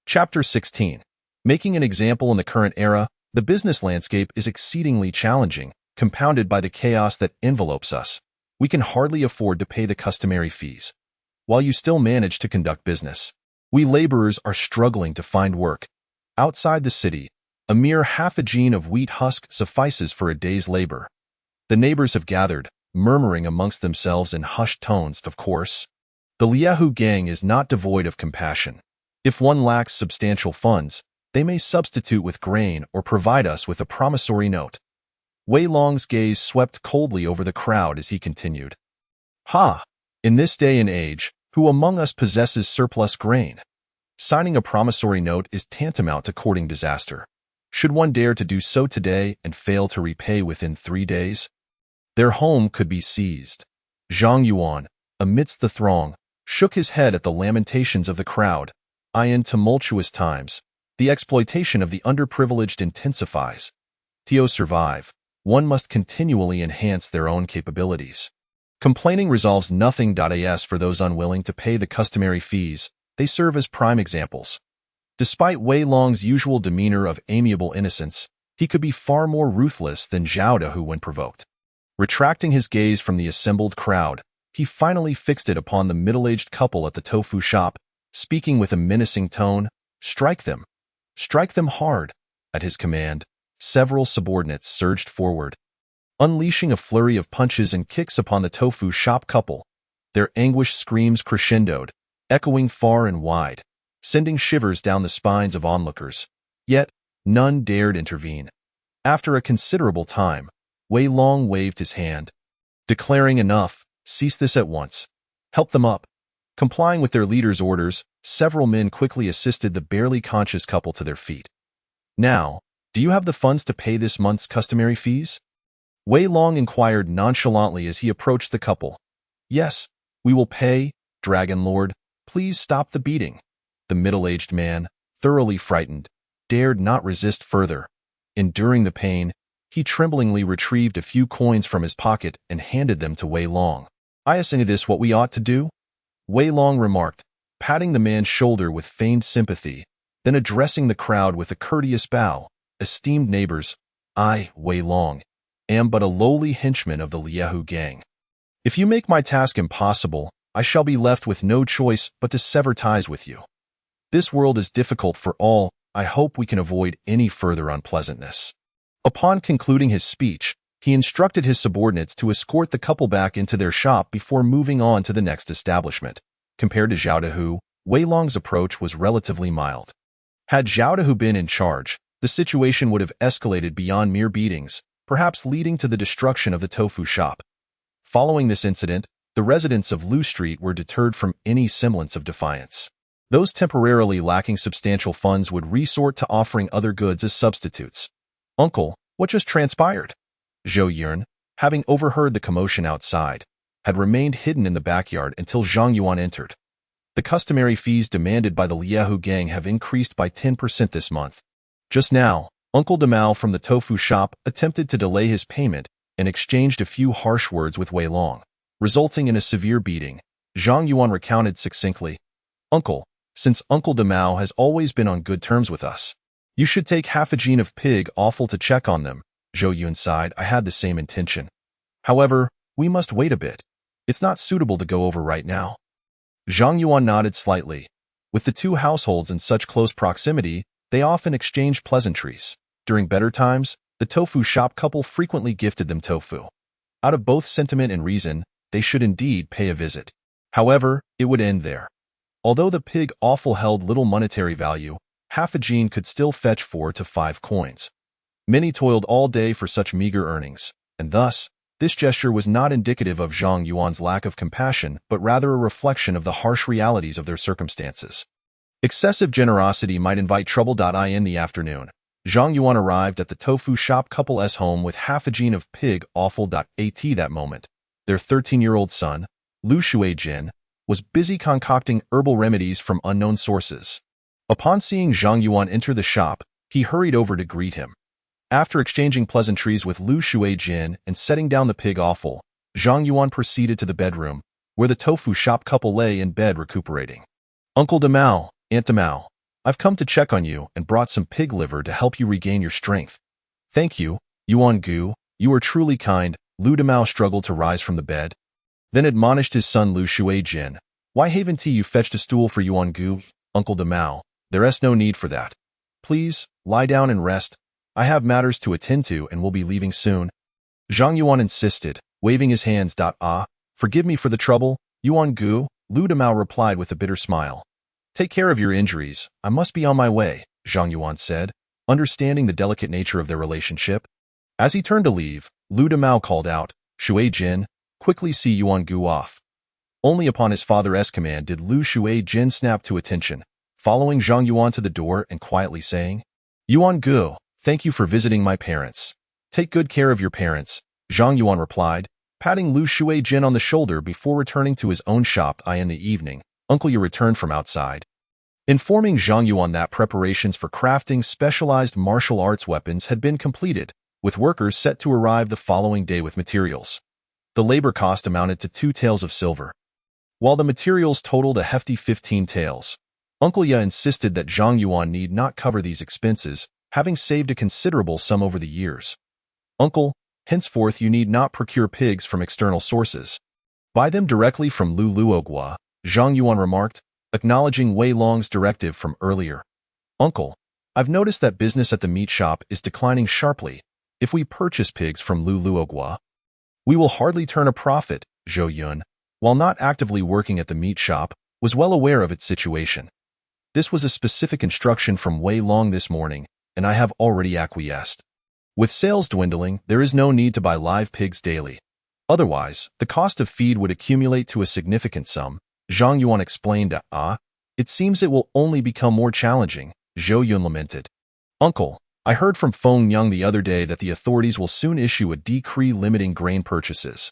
Chapter 16. Making an example in the current era, the business landscape is exceedingly challenging, compounded by the chaos that envelopes us. We can hardly afford to pay the customary fees. While you still manage to conduct business, we laborers are struggling to find work. Outside the city, a mere half a gene of wheat husk suffices for a day's labor. The neighbors have gathered, murmuring amongst themselves in hushed tones, of course. The Liahu gang is not devoid of compassion. If one lacks substantial funds, they may substitute with grain or provide us with a promissory note. Wei Long's gaze swept coldly over the crowd as he continued. In this day and age, who among us possesses surplus grain? Signing a promissory note is tantamount to courting disaster. Should one dare to do so today and fail to repay within 3 days, their home could be seized. Zhang Yuan, amidst the throng, shook his head at the lamentations of the crowd. In tumultuous times, the exploitation of the underprivileged intensifies. To survive, one must continually enhance their own capabilities. Complaining resolves nothing. As for those unwilling to pay the customary fees, they serve as prime examples. Despite Wei Long's usual demeanor of amiable innocence, he could be far more ruthless than Zhao Dahu when provoked. Retracting his gaze from the assembled crowd, he finally fixed it upon the middle-aged couple at the tofu shop, speaking with a menacing tone. Strike them. Strike them hard. At his command, several subordinates surged forward, unleashing a flurry of punches and kicks upon the tofu shop couple. Their anguished screams crescendoed, echoing far and wide, sending shivers down the spines of onlookers. Yet, none dared intervene. After a considerable time, Wei Long waved his hand, declaring enough, cease this at once. Help them up. Complying with their leader's orders, several men quickly assisted the barely conscious couple to their feet. Now, do you have the funds to pay this month's customary fees? Wei Long inquired nonchalantly as he approached the couple. Yes, we will pay, Dragon Lord. Please stop the beating. The middle-aged man, thoroughly frightened, dared not resist further. Enduring the pain, he tremblingly retrieved a few coins from his pocket and handed them to Wei Long. "Isn't this what we ought to do?" Wei Long remarked, patting the man's shoulder with feigned sympathy, then addressing the crowd with a courteous bow. "Esteemed neighbors, I, Wei Long, am but a lowly henchman of the Liahu gang. If you make my task impossible, I shall be left with no choice but to sever ties with you. This world is difficult for all. I hope we can avoid any further unpleasantness." Upon concluding his speech, he instructed his subordinates to escort the couple back into their shop before moving on to the next establishment. Compared to Zhao Dehu, Wei Long's approach was relatively mild. Had Zhao Dehu been in charge, the situation would have escalated beyond mere beatings, perhaps leading to the destruction of the tofu shop. Following this incident, the residents of Lu Street were deterred from any semblance of defiance. Those temporarily lacking substantial funds would resort to offering other goods as substitutes. "Uncle, what just transpired?" Zhou Yun, having overheard the commotion outside, had remained hidden in the backyard until Zhang Yuan entered. "The customary fees demanded by the Liahu gang have increased by 10% this month. Just now, Uncle Demao from the tofu shop attempted to delay his payment and exchanged a few harsh words with Wei Long, resulting in a severe beating." Zhang Yuan recounted succinctly. "Uncle, since Uncle Demao has always been on good terms with us, you should take half a gene of pig offal to check on them." Zhou Yun sighed. "I had the same intention. However, we must wait a bit. It's not suitable to go over right now." Zhang Yuan nodded slightly. With the two households in such close proximity, they often exchanged pleasantries. During better times, the tofu shop couple frequently gifted them tofu. Out of both sentiment and reason, they should indeed pay a visit. However, it would end there. Although the pig offal held little monetary value, half a gene could still fetch 4 to 5 coins. Many toiled all day for such meager earnings, and thus, this gesture was not indicative of Zhang Yuan's lack of compassion, but rather a reflection of the harsh realities of their circumstances. Excessive generosity might invite trouble. In the afternoon, Zhang Yuan arrived at the tofu shop couple's home with half a gene of pig offal. At that moment, their 13-year-old son, Lu Shuijin, was busy concocting herbal remedies from unknown sources. Upon seeing Zhang Yuan enter the shop, he hurried over to greet him. After exchanging pleasantries with Lu Shuijin and setting down the pig offal, Zhang Yuan proceeded to the bedroom, where the tofu shop couple lay in bed recuperating. "Uncle Demao, Aunt Demao, I've come to check on you and brought some pig liver to help you regain your strength." "Thank you, Yuan Gu, you are truly kind." Lu Demao struggled to rise from the bed, then admonished his son Lu Shuijin. "Why haven't you fetched a stool for Yuan Gu?" "Uncle Demao, there's no need for that. Please, lie down and rest. I have matters to attend to and will be leaving soon." Zhang Yuan insisted, waving his hands. "Forgive me for the trouble, Yuan Gu," Lu Demao replied with a bitter smile. "Take care of your injuries. I must be on my way," Zhang Yuan said, understanding the delicate nature of their relationship. As he turned to leave, Lu Demao called out, "Shuijin, quickly see Yuan Gu off." Only upon his father's command did Lu Shuijin snap to attention, following Zhang Yuan to the door and quietly saying, "Yuan Gu, thank you for visiting my parents. Take good care of your parents," Zhang Yuan replied, patting Lu Shuijin on the shoulder before returning to his own shop. In the evening, Uncle Yu returned from outside, informing Zhang Yuan that preparations for crafting specialized martial arts weapons had been completed, with workers set to arrive the following day with materials. The labor cost amounted to 2 taels of silver, while the materials totaled a hefty 15 taels. Uncle Yu insisted that Zhang Yuan need not cover these expenses, having saved a considerable sum over the years. "Uncle, henceforth you need not procure pigs from external sources. Buy them directly from Lu Luogua," Zhang Yuan remarked, acknowledging Wei Long's directive from earlier. "Uncle, I've noticed that business at the meat shop is declining sharply. If we purchase pigs from Lu Luogua, we will hardly turn a profit." Zhou Yun, while not actively working at the meat shop, was well aware of its situation. "This was a specific instruction from Wei Long this morning, and I have already acquiesced. With sales dwindling, there is no need to buy live pigs daily. Otherwise, the cost of feed would accumulate to a significant sum," Zhang Yuan explained. "It seems it will only become more challenging," Zhou Yun lamented. "Uncle, I heard from Feng Yang the other day that the authorities will soon issue a decree limiting grain purchases.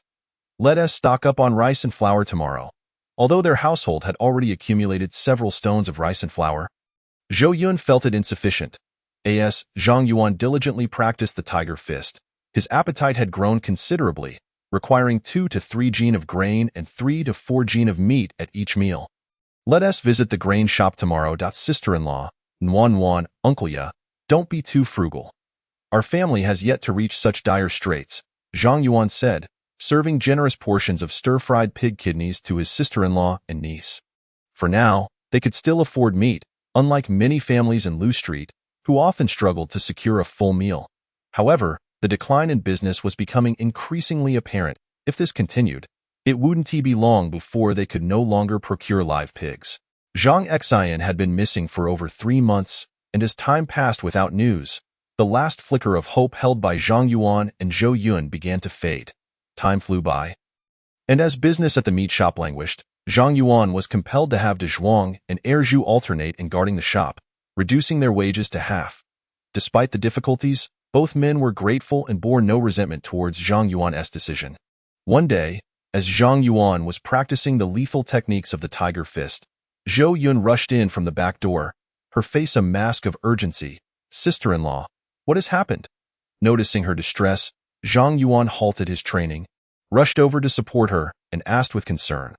Let us stock up on rice and flour tomorrow." Although their household had already accumulated several stones of rice and flour, Zhou Yun felt it insufficient. As Zhang Yuan diligently practiced the tiger fist, his appetite had grown considerably, requiring 2 to 3 jin of grain and 3 to 4 jin of meat at each meal. Let us visit the grain shop tomorrow. Sister-in-law, Nuan, uncle ya, don't be too frugal. Our family has yet to reach such dire straits, Zhang Yuan said, serving generous portions of stir-fried pig kidneys to his sister-in-law and niece. For now, they could still afford meat, unlike many families in Lu Street, who often struggled to secure a full meal. However, the decline in business was becoming increasingly apparent. If this continued, it wouldn't be long before they could no longer procure live pigs. Zhang Xian had been missing for over 3 months, and as time passed without news, the last flicker of hope held by Zhang Yuan and Zhou Yun began to fade. Time flew by. And as business at the meat shop languished, Zhang Yuan was compelled to have De Zhuang and Heir Zhu alternate in guarding the shop, reducing their wages to half. Despite the difficulties, both men were grateful and bore no resentment towards Zhang Yuan's decision. One day, as Zhang Yuan was practicing the lethal techniques of the tiger fist, Zhou Yun rushed in from the back door, her face a mask of urgency. Sister-in-law, what has happened? Noticing her distress, Zhang Yuan halted his training, rushed over to support her, and asked with concern.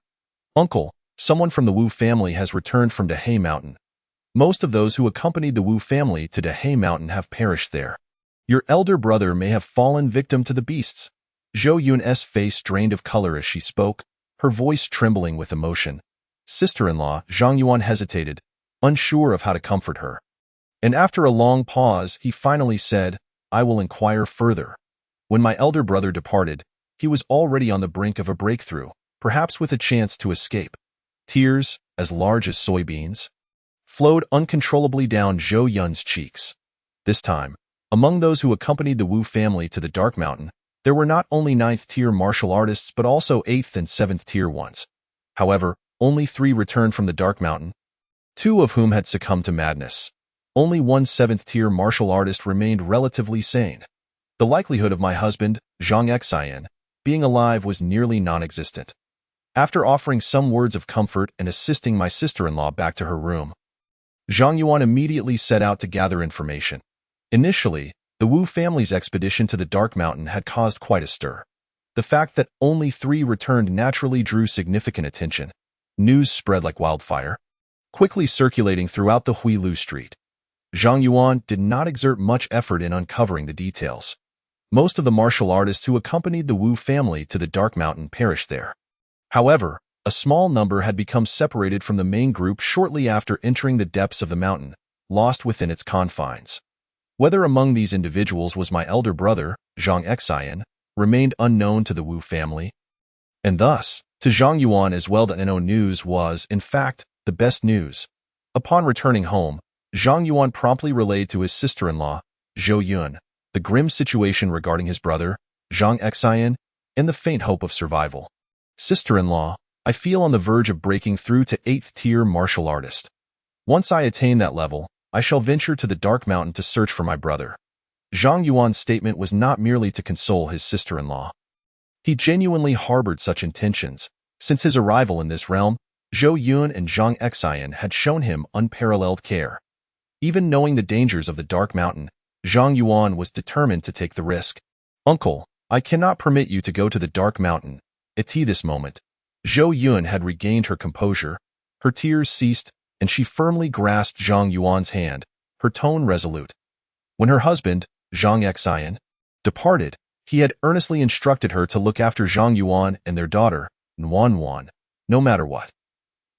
Uncle, someone from the Wu family has returned from Dehe Mountain. Most of those who accompanied the Wu family to Dehe Mountain have perished there. Your elder brother may have fallen victim to the beasts. Zhou Yun's face drained of color as she spoke, her voice trembling with emotion. Sister-in-law, Zhang Yuan hesitated, unsure of how to comfort her. And after a long pause, he finally said, I will inquire further. When my elder brother departed, he was already on the brink of a breakthrough, perhaps with a chance to escape. Tears, as large as soybeans, flowed uncontrollably down Zhou Yun's cheeks. This time, among those who accompanied the Wu family to the Dark Mountain, there were not only 9th-tier martial artists but also 8th and 7th-tier ones. However, only 3 returned from the Dark Mountain, 2 of whom had succumbed to madness. Only 1 7th-tier martial artist remained relatively sane. The likelihood of my husband, Zhang Xian, being alive was nearly non-existent. After offering some words of comfort and assisting my sister-in-law back to her room, Zhang Yuan immediately set out to gather information. Initially, the Wu family's expedition to the Dark Mountain had caused quite a stir. The fact that only 3 returned naturally drew significant attention. News spread like wildfire, quickly circulating throughout the Huilu Street. Zhang Yuan did not exert much effort in uncovering the details. Most of the martial artists who accompanied the Wu family to the Dark Mountain perished there. However, a small number had become separated from the main group shortly after entering the depths of the mountain, lost within its confines. Whether among these individuals was my elder brother, Zhang Xian, remained unknown to the Wu family. And thus, to Zhang Yuan as well, the no news was, in fact, the best news. Upon returning home, Zhang Yuan promptly relayed to his sister-in-law, Zhou Yun, the grim situation regarding his brother, Zhang Xian, and the faint hope of survival. Sister-in-law, I feel on the verge of breaking through to 8th-tier martial artist. Once I attain that level, I shall venture to the Dark Mountain to search for my brother. Zhang Yuan's statement was not merely to console his sister-in-law. He genuinely harbored such intentions. Since his arrival in this realm, Zhou Yun and Zhang Xian had shown him unparalleled care. Even knowing the dangers of the Dark Mountain, Zhang Yuan was determined to take the risk. Uncle, I cannot permit you to go to the Dark Mountain. At this moment, Zhou Yun had regained her composure, her tears ceased, and she firmly grasped Zhang Yuan's hand, her tone resolute. When her husband, Zhang Xian, departed, he had earnestly instructed her to look after Zhang Yuan and their daughter, Nuan, no matter what.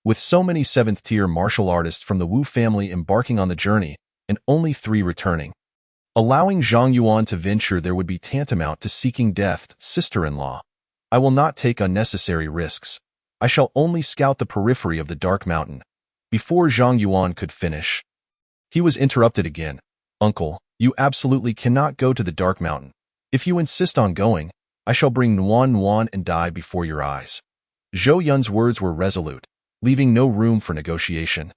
With so many 7th-tier martial artists from the Wu family embarking on the journey, and only 3 returning, allowing Zhang Yuan to venture there would be tantamount to seeking death. Sister-in-law, I will not take unnecessary risks. I shall only scout the periphery of the Dark Mountain. Before Zhang Yuan could finish, he was interrupted again. Uncle, you absolutely cannot go to the Dark Mountain. If you insist on going, I shall bring Nuan and die before your eyes. Zhou Yun's words were resolute, leaving no room for negotiation.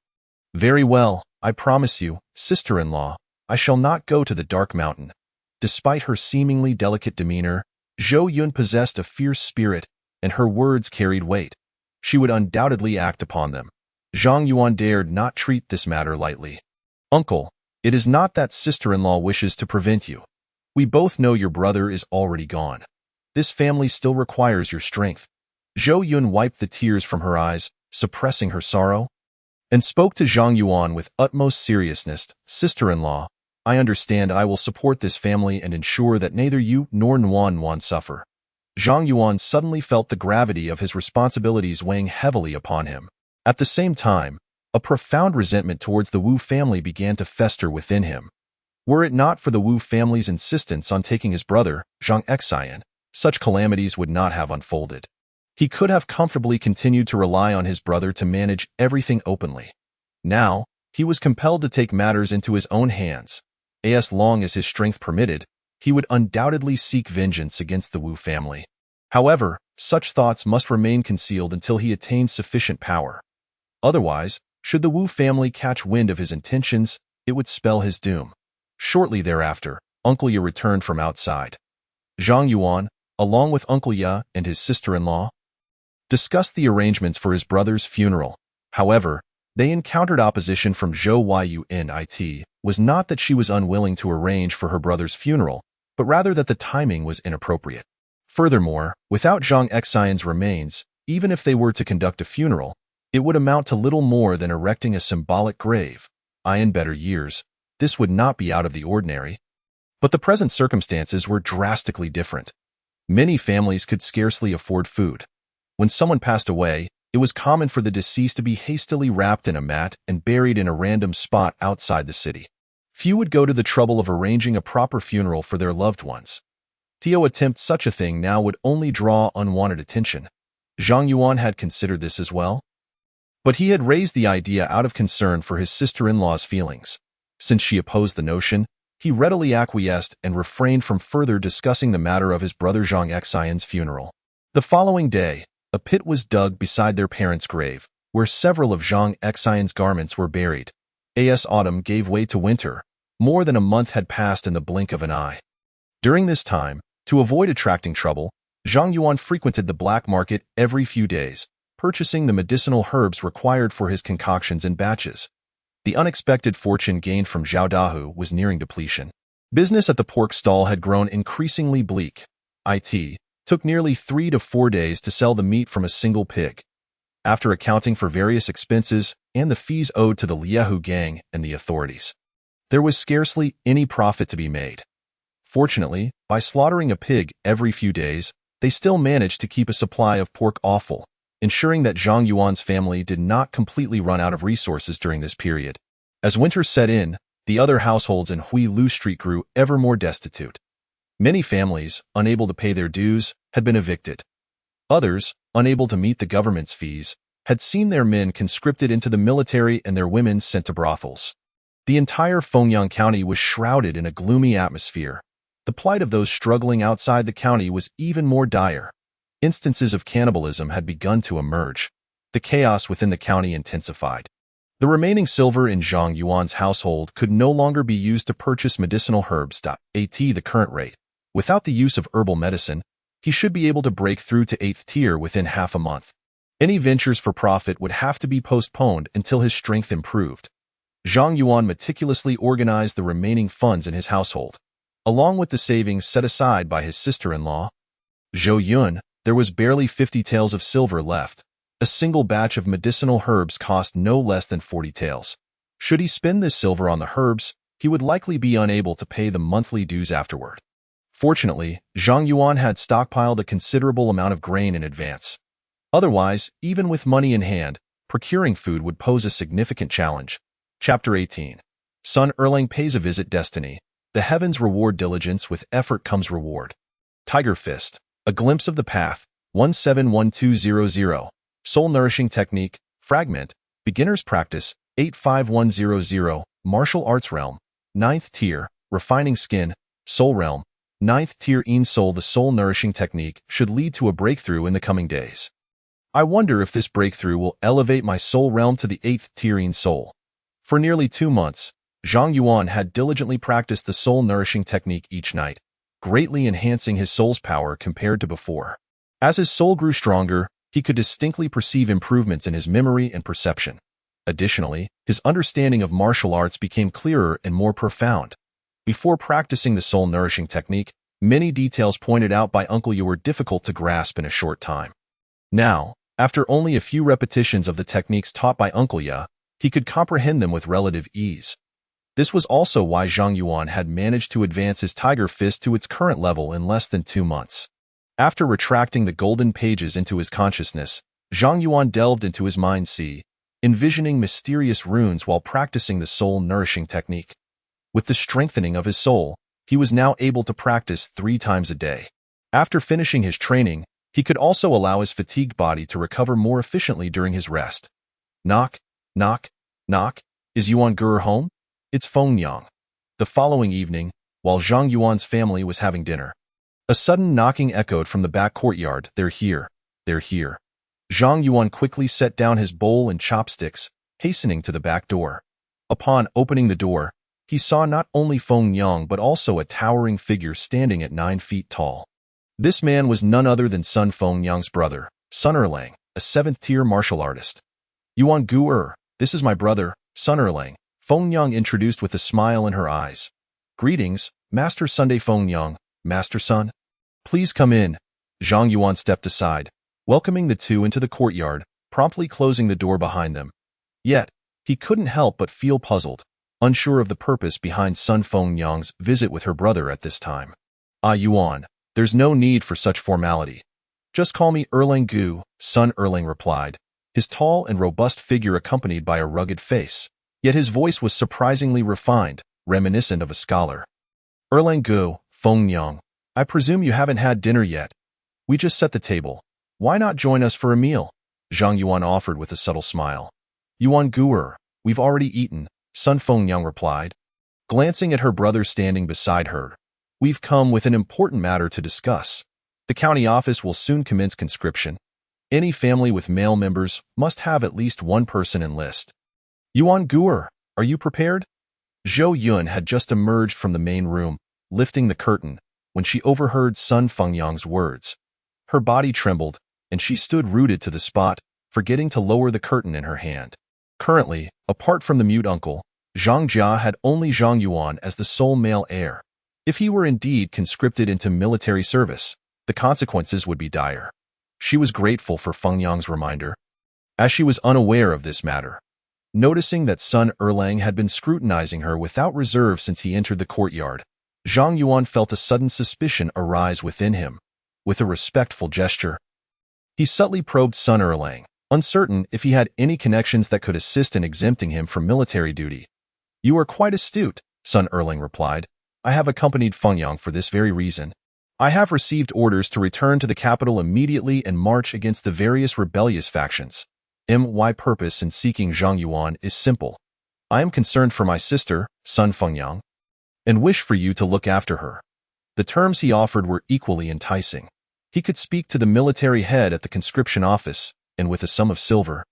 Very well, I promise you, sister-in-law, I shall not go to the Dark Mountain. Despite her seemingly delicate demeanor, Zhou Yun possessed a fierce spirit, and her words carried weight. She would undoubtedly act upon them. Zhang Yuan dared not treat this matter lightly. Uncle, It is not that sister-in-law wishes to prevent you. We both know your brother is already gone. This family still requires your strength. Zhou Yun wiped the tears from her eyes, suppressing her sorrow, and spoke to Zhang Yuan with utmost seriousness. Sister-in-law, I understand. I will support this family and ensure that neither you nor Nuan suffer. Zhang Yuan suddenly felt the gravity of his responsibilities weighing heavily upon him. At the same time, a profound resentment towards the Wu family began to fester within him. Were it not for the Wu family's insistence on taking his brother, Zhang Xian, such calamities would not have unfolded. He could have comfortably continued to rely on his brother to manage everything openly. Now, he was compelled to take matters into his own hands. As long as his strength permitted, he would undoubtedly seek vengeance against the Wu family. However, such thoughts must remain concealed until he attained sufficient power. Otherwise, should the Wu family catch wind of his intentions, it would spell his doom. Shortly thereafter, Uncle Ye returned from outside. Zhang Yuan, along with Uncle Ye and his sister-in-law, discussed the arrangements for his brother's funeral. However, they encountered opposition from Zhou Yun. It was not that she was unwilling to arrange for her brother's funeral, but rather that the timing was inappropriate. Furthermore, without Zhang Xian's remains, even if they were to conduct a funeral, it would amount to little more than erecting a symbolic grave. In better years, this would not be out of the ordinary. But the present circumstances were drastically different. Many families could scarcely afford food. When someone passed away, it was common for the deceased to be hastily wrapped in a mat and buried in a random spot outside the city. Few would go to the trouble of arranging a proper funeral for their loved ones. To attempt such a thing now would only draw unwanted attention. Zhang Yuan had considered this as well. But he had raised the idea out of concern for his sister-in-law's feelings. Since she opposed the notion, he readily acquiesced and refrained from further discussing the matter of his brother Zhang Xian's funeral. The following day, a pit was dug beside their parents' grave, where several of Zhang Xian's garments were buried. As autumn gave way to winter, more than a month had passed in the blink of an eye. During this time, to avoid attracting trouble, Zhang Yuan frequented the black market every few days, purchasing the medicinal herbs required for his concoctions in batches. The unexpected fortune gained from Zhao Dahu was nearing depletion. Business at the pork stall had grown increasingly bleak. It took nearly 3 to 4 days to sell the meat from a single pig. After accounting for various expenses and the fees owed to the Liahu gang and the authorities, there was scarcely any profit to be made. Fortunately, by slaughtering a pig every few days, they still managed to keep a supply of pork awful, ensuring that Zhang Yuan's family did not completely run out of resources during this period. As winter set in, the other households in Hui Lu Street grew ever more destitute. Many families, unable to pay their dues, had been evicted. Others, unable to meet the government's fees, had seen their men conscripted into the military and their women sent to brothels. The entire Fengyang County was shrouded in a gloomy atmosphere. The plight of those struggling outside the county was even more dire. Instances of cannibalism had begun to emerge. The chaos within the county intensified. The remaining silver in Zhang Yuan's household could no longer be used to purchase medicinal herbs. At the current rate, without the use of herbal medicine, he should be able to break through to 8th tier within half a month. Any ventures for profit would have to be postponed until his strength improved. Zhang Yuan meticulously organized the remaining funds in his household. Along with the savings set aside by his sister-in-law, Zhou Yun, there was barely 50 taels of silver left. A single batch of medicinal herbs cost no less than 40 taels. Should he spend this silver on the herbs, he would likely be unable to pay the monthly dues afterward. Fortunately, Zhang Yuan had stockpiled a considerable amount of grain in advance. Otherwise, even with money in hand, procuring food would pose a significant challenge. Chapter 18. Sun Erlang pays a visit destiny. The heavens reward diligence, with effort comes reward. Tiger Fist. A glimpse of the path. 171200. Soul Nourishing Technique. Fragment. Beginner's Practice. 85100. Martial Arts Realm. 9th Tier. Refining Skin. Soul Realm. 9th Tier In Soul. The Soul Nourishing Technique should lead to a breakthrough in the coming days. I wonder if this breakthrough will elevate my soul realm to the 8th Tier In Soul. For nearly 2 months, Zhang Yuan had diligently practiced the soul nourishing technique each night, greatly enhancing his soul's power compared to before. As his soul grew stronger, he could distinctly perceive improvements in his memory and perception. Additionally, his understanding of martial arts became clearer and more profound. Before practicing the soul-nourishing technique, many details pointed out by Uncle Yu were difficult to grasp in a short time. Now, after only a few repetitions of the techniques taught by Uncle Yu, he could comprehend them with relative ease. This was also why Zhang Yuan had managed to advance his Tiger Fist to its current level in less than 2 months. After retracting the golden pages into his consciousness, Zhang Yuan delved into his mind sea, envisioning mysterious runes while practicing the soul-nourishing technique. With the strengthening of his soul, he was now able to practice 3 times a day. After finishing his training, he could also allow his fatigued body to recover more efficiently during his rest. Knock, knock, knock. Is Yuan Guru home? It's Feng Yang. The following evening, while Zhang Yuan's family was having dinner, a sudden knocking echoed from the back courtyard. They're here. They're here. Zhang Yuan quickly set down his bowl and chopsticks, hastening to the back door. Upon opening the door, he saw not only Feng Yang but also a towering figure standing at 9 feet tall. This man was none other than Sun Feng Yang's brother, Sun Erlang, a 7th-tier martial artist. Yuan Gu, this is my brother, Sun Erlang, Feng Yang introduced with a smile in her eyes. Greetings, Master Sunday Feng Yang, Master Sun. Please come in. Zhang Yuan stepped aside, welcoming the two into the courtyard, promptly closing the door behind them. Yet, he couldn't help but feel puzzled, unsure of the purpose behind Sun Feng Yang's visit with her brother at this time. Yuan, there's no need for such formality. Just call me Erlang Gu, Sun Erlang replied, his tall and robust figure accompanied by a rugged face. Yet his voice was surprisingly refined, reminiscent of a scholar. Erlang Gu, Feng Yang, I presume you haven't had dinner yet. We just set the table. Why not join us for a meal? Zhang Yuan offered with a subtle smile. Yuan Gu, we've already eaten, Sun Feng Yang replied, glancing at her brother standing beside her. We've come with an important matter to discuss. The county office will soon commence conscription. Any family with male members must have at least 1 person enlist. Yuan Gu, are you prepared? Zhou Yun had just emerged from the main room, lifting the curtain, when she overheard Sun Feng Yang's words. Her body trembled, and she stood rooted to the spot, forgetting to lower the curtain in her hand. Currently, apart from the mute uncle, Zhang Jia had only Zhang Yuan as the sole male heir. If he were indeed conscripted into military service, the consequences would be dire. She was grateful for Feng Yang's reminder, as she was unaware of this matter. Noticing that Sun Erlang had been scrutinizing her without reserve since he entered the courtyard, Zhang Yuan felt a sudden suspicion arise within him. With a respectful gesture, he subtly probed Sun Erlang, uncertain if he had any connections that could assist in exempting him from military duty. You are quite astute, Sun Erlang replied. I have accompanied Feng Yang for this very reason. I have received orders to return to the capital immediately and march against the various rebellious factions. My purpose in seeking Zhang Yuan is simple. I am concerned for my sister, Sun Feng Yang, and wish for you to look after her. The terms he offered were equally enticing. He could speak to the military head at the conscription office, and with a sum of silver,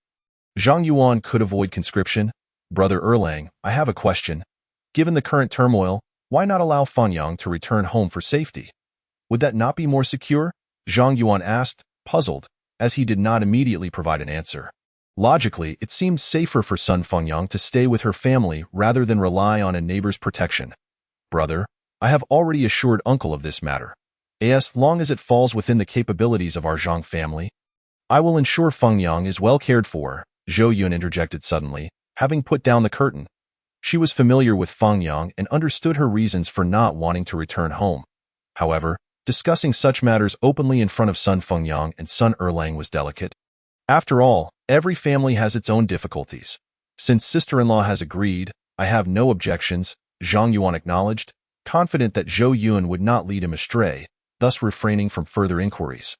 Zhang Yuan could avoid conscription. Brother Erlang, I have a question. Given the current turmoil, why not allow Feng Yang to return home for safety? Would that not be more secure? Zhang Yuan asked, puzzled, as he did not immediately provide an answer. Logically, it seemed safer for Sun Feng Yang to stay with her family rather than rely on a neighbor's protection. Brother, I have already assured uncle of this matter. As long as it falls within the capabilities of our Zhang family, I will ensure Feng Yang is well cared for, Zhou Yun interjected suddenly, having put down the curtain. She was familiar with Feng Yang and understood her reasons for not wanting to return home. However, discussing such matters openly in front of Sun Feng Yang and Sun Erlang was delicate. After all, every family has its own difficulties. Since sister-in-law has agreed, I have no objections, Zhang Yuan acknowledged, confident that Zhou Yun would not lead him astray, thus refraining from further inquiries.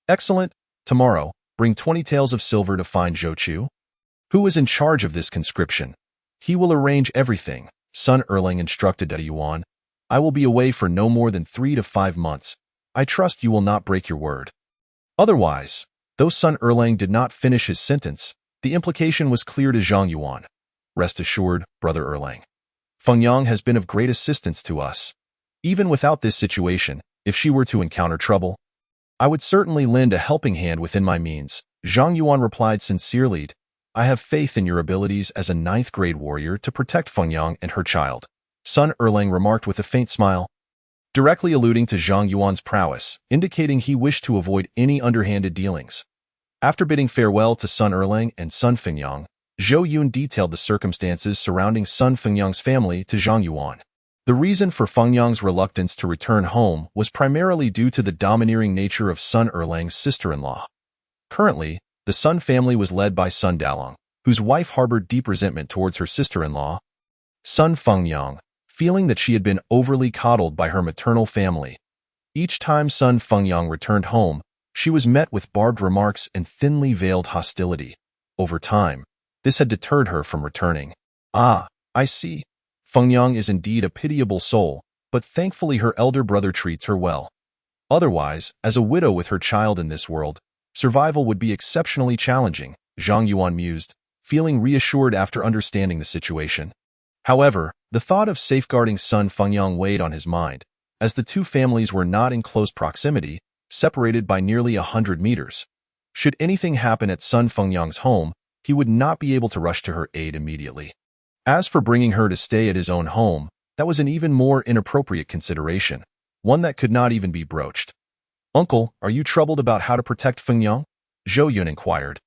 Excellent. Tomorrow, bring 20 taels of silver to find Zhou Chu, who is in charge of this conscription. He will arrange everything, Sun Erlang instructed Yuan. I will be away for no more than 3 to 5 months. I trust you will not break your word. Otherwise, though Sun Erlang did not finish his sentence, the implication was clear to Zhang Yuan. Rest assured, Brother Erlang. Feng Yang has been of great assistance to us. Even without this situation, if she were to encounter trouble, I would certainly lend a helping hand within my means, Zhang Yuan replied sincerely. I have faith in your abilities as a ninth-grade warrior to protect Fengyang and her child, Sun Erlang remarked with a faint smile, directly alluding to Zhang Yuan's prowess, indicating he wished to avoid any underhanded dealings. After bidding farewell to Sun Erlang and Sun Fengyang, Zhou Yun detailed the circumstances surrounding Sun Fengyang's family to Zhang Yuan. The reason for Fengyang's reluctance to return home was primarily due to the domineering nature of Sun Erlang's sister-in-law. Currently, the Sun family was led by Sun Dalong, whose wife harbored deep resentment towards her sister-in-law, Sun Fengyang, feeling that she had been overly coddled by her maternal family. Each time Sun Fengyang returned home, she was met with barbed remarks and thinly veiled hostility. Over time, this had deterred her from returning. Ah, I see. Fengyang is indeed a pitiable soul, but thankfully her elder brother treats her well. Otherwise, as a widow with her child in this world, survival would be exceptionally challenging, Zhang Yuan mused, feeling reassured after understanding the situation. However, the thought of safeguarding Sun Fengyang weighed on his mind, as the two families were not in close proximity, separated by nearly 100 meters. Should anything happen at Sun Fengyang's home, he would not be able to rush to her aid immediately. As for bringing her to stay at his own home, that was an even more inappropriate consideration, one that could not even be broached. Uncle, are you troubled about how to protect Fengyang? Zhou Yun inquired.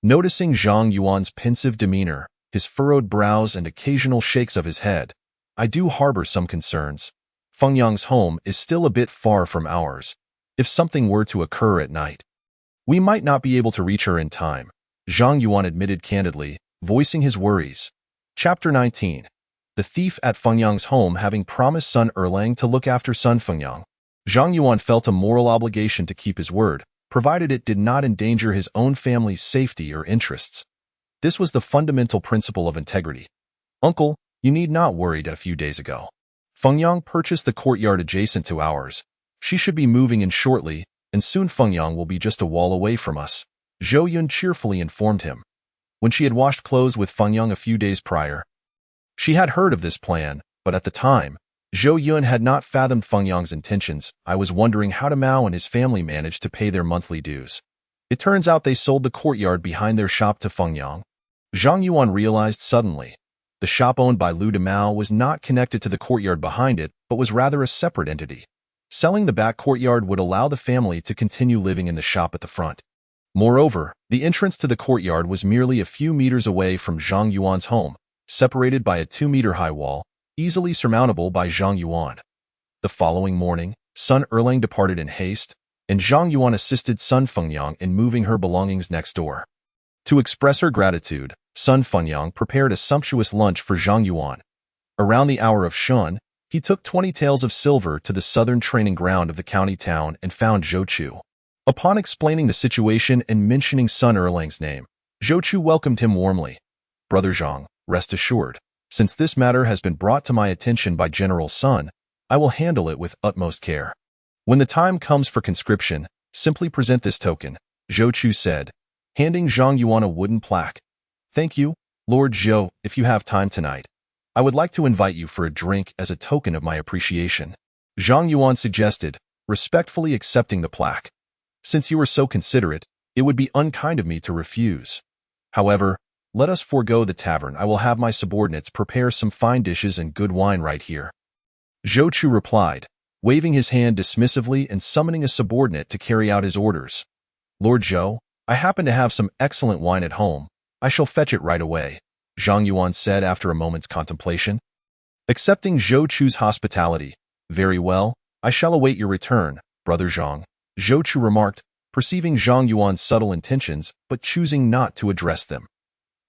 Noticing Zhang Yuan's pensive demeanor, his furrowed brows and occasional shakes of his head, I do harbor some concerns. Fengyang's home is still a bit far from ours. If something were to occur at night, we might not be able to reach her in time, Zhang Yuan admitted candidly, voicing his worries. Chapter 19. The thief at Fengyang's home having promised Sun Erlang to look after Sun Fengyang. Zhang Yuan felt a moral obligation to keep his word, provided it did not endanger his own family's safety or interests. This was the fundamental principle of integrity. Uncle, you need not worry. A few days ago, Fengyang purchased the courtyard adjacent to ours. She should be moving in shortly, and soon Fengyang will be just a wall away from us, Zhou Yun cheerfully informed him. When she had washed clothes with Fengyang a few days prior, she had heard of this plan, but at the time, Zhou Yun had not fathomed Fengyang's intentions. I was wondering how Mao and his family managed to pay their monthly dues. It turns out they sold the courtyard behind their shop to Fengyang. Zhang Yuan realized suddenly. The shop owned by Liu Demao was not connected to the courtyard behind it, but was rather a separate entity. Selling the back courtyard would allow the family to continue living in the shop at the front. Moreover, the entrance to the courtyard was merely a few meters away from Zhang Yuan's home, separated by a 2-meter-high wall, easily surmountable by Zhang Yuan. The following morning, Sun Erlang departed in haste, and Zhang Yuan assisted Sun Fengyang in moving her belongings next door. To express her gratitude, Sun Fengyang prepared a sumptuous lunch for Zhang Yuan. Around the hour of Shun, he took 20 taels of silver to the southern training ground of the county town and found Zhou Chu. Upon explaining the situation and mentioning Sun Erlang's name, Zhou Chu welcomed him warmly. Brother Zhang, rest assured, since this matter has been brought to my attention by General Sun, I will handle it with utmost care. When the time comes for conscription, simply present this token, Zhou Chu said, handing Zhang Yuan a wooden plaque. Thank you, Lord Zhou. If you have time tonight, I would like to invite you for a drink as a token of my appreciation, Zhang Yuan suggested, respectfully accepting the plaque. Since you are so considerate, it would be unkind of me to refuse. However, let us forego the tavern. I will have my subordinates prepare some fine dishes and good wine right here. Zhou Chu replied, waving his hand dismissively and summoning a subordinate to carry out his orders. Lord Zhou, I happen to have some excellent wine at home. I shall fetch it right away, Zhang Yuan said after a moment's contemplation. Accepting Zhou Chu's hospitality, very well, I shall await your return, Brother Zhang, Zhou Chu remarked, perceiving Zhang Yuan's subtle intentions but choosing not to address them.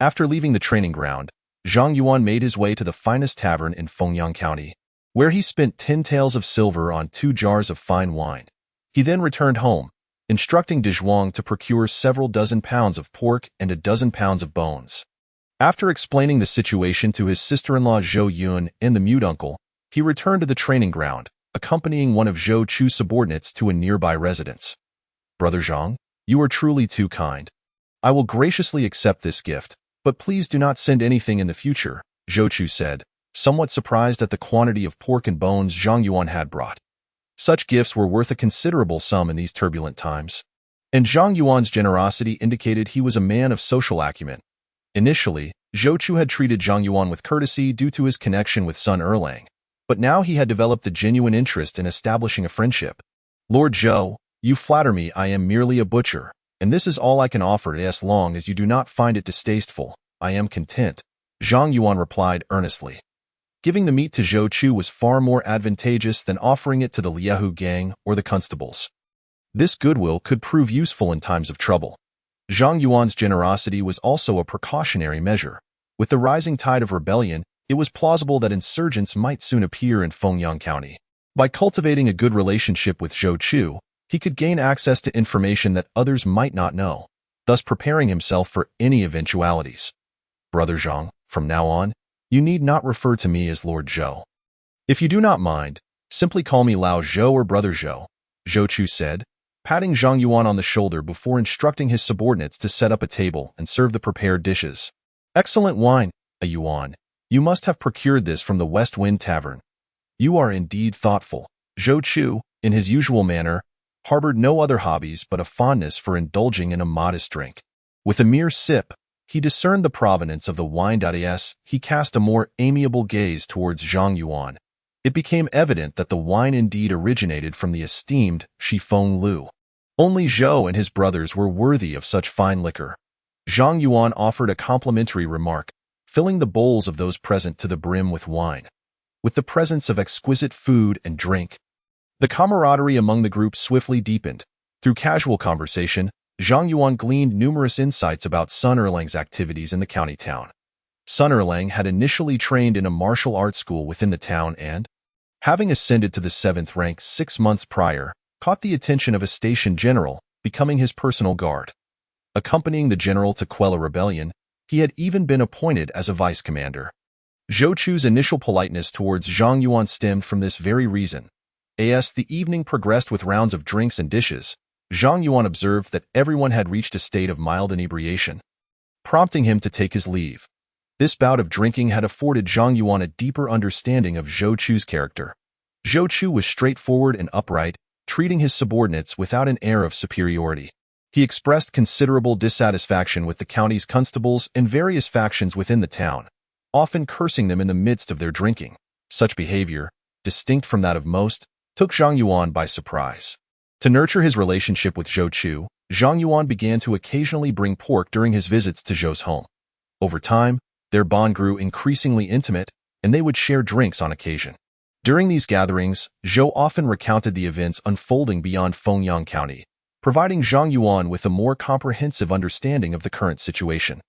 After leaving the training ground, Zhang Yuan made his way to the finest tavern in Fengyang County, where he spent 10 taels of silver on 2 jars of fine wine. He then returned home, instructing De Zhuang to procure several dozen pounds of pork and a dozen pounds of bones. After explaining the situation to his sister-in-law Zhou Yun and the mute uncle, he returned to the training ground, accompanying one of Zhou Chu's subordinates to a nearby residence. Brother Zhang, you are truly too kind. I will graciously accept this gift, but please do not send anything in the future, Zhou Chu said, somewhat surprised at the quantity of pork and bones Zhang Yuan had brought. Such gifts were worth a considerable sum in these turbulent times, and Zhang Yuan's generosity indicated he was a man of social acumen. Initially, Zhou Chu had treated Zhang Yuan with courtesy due to his connection with Sun Erlang, but now he had developed a genuine interest in establishing a friendship. Lord Zhou, you flatter me. I am merely a butcher, and this is all I can offer as long as you do not find it distasteful. I am content, Zhang Yuan replied earnestly. Giving the meat to Zhou Chu was far more advantageous than offering it to the Liahu gang or the constables. This goodwill could prove useful in times of trouble. Zhang Yuan's generosity was also a precautionary measure. With the rising tide of rebellion, it was plausible that insurgents might soon appear in Fengyang County. By cultivating a good relationship with Zhou Chu, he could gain access to information that others might not know, thus preparing himself for any eventualities. Brother Zhang, from now on, you need not refer to me as Lord Zhou. If you do not mind, simply call me Lao Zhou or Brother Zhou, Zhou Chu said, patting Zhang Yuan on the shoulder before instructing his subordinates to set up a table and serve the prepared dishes. Excellent wine, a Yuan. You must have procured this from the West Wind Tavern. You are indeed thoughtful. Zhou Chu, in his usual manner, harbored no other hobbies but a fondness for indulging in a modest drink. With a mere sip, he discerned the provenance of the wine. He cast a more amiable gaze towards Zhang Yuan. It became evident that the wine indeed originated from the esteemed Shifeng Lu. Only Zhou and his brothers were worthy of such fine liquor. Zhang Yuan offered a complimentary remark, filling the bowls of those present to the brim with wine. With the presence of exquisite food and drink, the camaraderie among the group swiftly deepened. Through casual conversation, Zhang Yuan gleaned numerous insights about Sun Erlang's activities in the county town. Sun Erlang had initially trained in a martial arts school within the town and, having ascended to the 7th rank 6 months prior, caught the attention of a station general, becoming his personal guard. Accompanying the general to quell a rebellion, he had even been appointed as a vice commander. Zhou Chu's initial politeness towards Zhang Yuan stemmed from this very reason. As the evening progressed with rounds of drinks and dishes, Zhang Yuan observed that everyone had reached a state of mild inebriation, prompting him to take his leave. This bout of drinking had afforded Zhang Yuan a deeper understanding of Zhou Chu's character. Zhou Chu was straightforward and upright, treating his subordinates without an air of superiority. He expressed considerable dissatisfaction with the county's constables and various factions within the town, often cursing them in the midst of their drinking. Such behavior, distinct from that of most, took Zhang Yuan by surprise. To nurture his relationship with Zhou Chu, Zhang Yuan began to occasionally bring pork during his visits to Zhou's home. Over time, their bond grew increasingly intimate, and they would share drinks on occasion. During these gatherings, Zhou often recounted the events unfolding beyond Fengyang County, providing Zhang Yuan with a more comprehensive understanding of the current situation.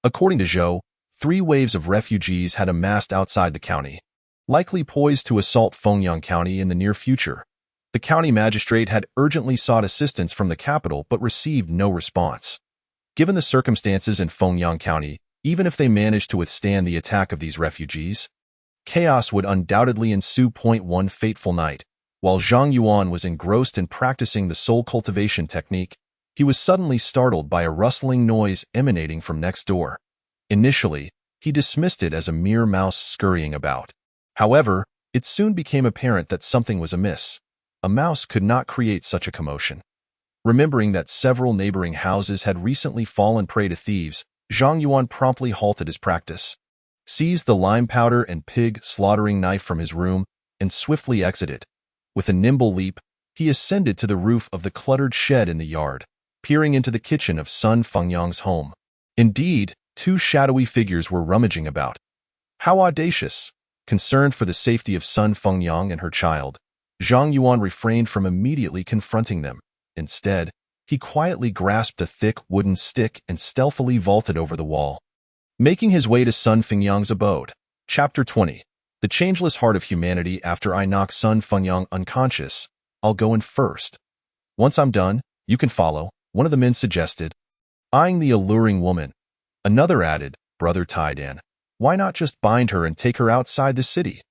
According to Zhou, 3 waves of refugees had amassed outside the county, likely poised to assault Fengyang County in the near future. The county magistrate had urgently sought assistance from the capital but received no response. Given the circumstances in Fengyang County, even if they managed to withstand the attack of these refugees, chaos would undoubtedly ensue. One fateful night, while Zhang Yuan was engrossed in practicing the soul cultivation technique, he was suddenly startled by a rustling noise emanating from next door. Initially, he dismissed it as a mere mouse scurrying about. However, it soon became apparent that something was amiss. A mouse could not create such a commotion. Remembering that several neighboring houses had recently fallen prey to thieves, Zhang Yuan promptly halted his practice, seized the lime powder and pig slaughtering knife from his room, and swiftly exited. With a nimble leap, he ascended to the roof of the cluttered shed in the yard, peering into the kitchen of Sun Fengyang's home. Indeed, 2 shadowy figures were rummaging about. How audacious! Concerned for the safety of Sun Fengyang and her child, Zhang Yuan refrained from immediately confronting them. Instead, he quietly grasped a thick wooden stick and stealthily vaulted over the wall, making his way to Sun Fengyang's abode. Chapter 20. The Changeless Heart of Humanity. After I knock Sun Fengyang unconscious, I'll go in first. Once I'm done, you can follow, one of the men suggested, eyeing the alluring woman. Another added, Brother Taidan, why not just bind her and take her outside the city?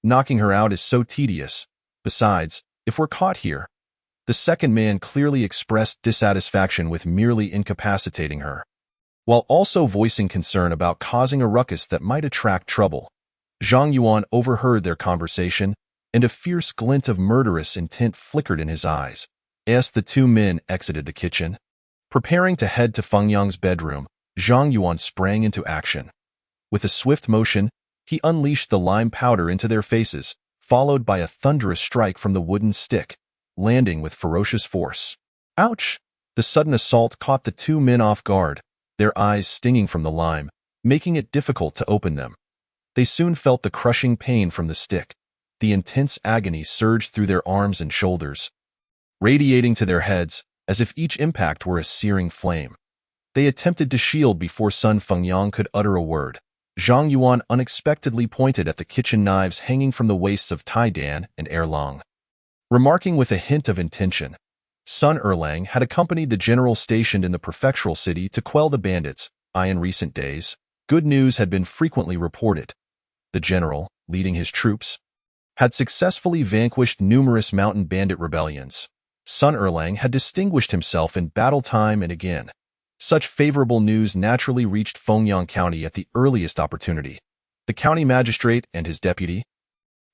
Knocking her out is so tedious. Besides, if we're caught here. The second man clearly expressed dissatisfaction with merely incapacitating her, while also voicing concern about causing a ruckus that might attract trouble. Zhang Yuan overheard their conversation, and a fierce glint of murderous intent flickered in his eyes as the 2 men exited the kitchen. Preparing to head to Fengyang's bedroom, Zhang Yuan sprang into action. With a swift motion, he unleashed the lime powder into their faces, followed by a thunderous strike from the wooden stick, landing with ferocious force. Ouch! The sudden assault caught the two men off guard, their eyes stinging from the lime, making it difficult to open them. They soon felt the crushing pain from the stick. The intense agony surged through their arms and shoulders, radiating to their heads as if each impact were a searing flame. They attempted to shield before Sun Fengyang could utter a word. Zhang Yuan unexpectedly pointed at the kitchen knives hanging from the waists of Tai Dan and Erlang. Remarking with a hint of intention, Sun Erlang had accompanied the general stationed in the prefectural city to quell the bandits. In recent days, good news had been frequently reported. The general, leading his troops, had successfully vanquished numerous mountain bandit rebellions. Sun Erlang had distinguished himself in battle time and again. Such favorable news naturally reached Fengyang County at the earliest opportunity. The county magistrate and his deputy,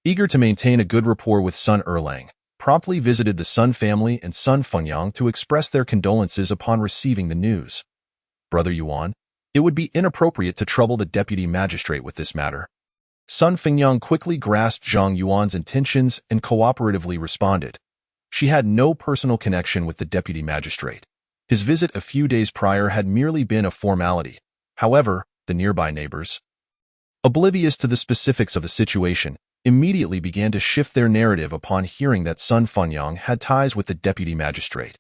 eager to maintain a good rapport with Sun Erlang, promptly visited the Sun family and Sun Fengyang to express their condolences upon receiving the news. Brother Yuan, it would be inappropriate to trouble the deputy magistrate with this matter. Sun Fengyang quickly grasped Zhang Yuan's intentions and cooperatively responded. She had no personal connection with the deputy magistrate. His visit a few days prior had merely been a formality. However, the nearby neighbors, oblivious to the specifics of the situation, immediately began to shift their narrative upon hearing that Sun Fengyang had ties with the deputy magistrate.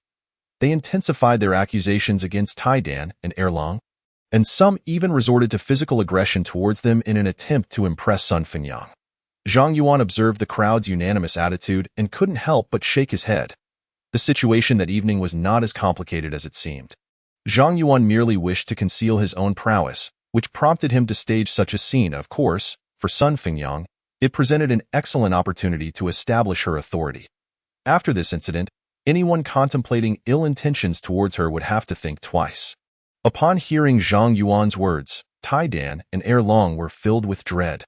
They intensified their accusations against Tai Dan and Erlang, and some even resorted to physical aggression towards them in an attempt to impress Sun Fengyang. Zhang Yuan observed the crowd's unanimous attitude and couldn't help but shake his head. The situation that evening was not as complicated as it seemed. Zhang Yuan merely wished to conceal his own prowess, which prompted him to stage such a scene. Of course, for Sun Fengyang, it presented an excellent opportunity to establish her authority. After this incident, anyone contemplating ill intentions towards her would have to think twice. Upon hearing Zhang Yuan's words, Tai Dan and Erlang were filled with dread.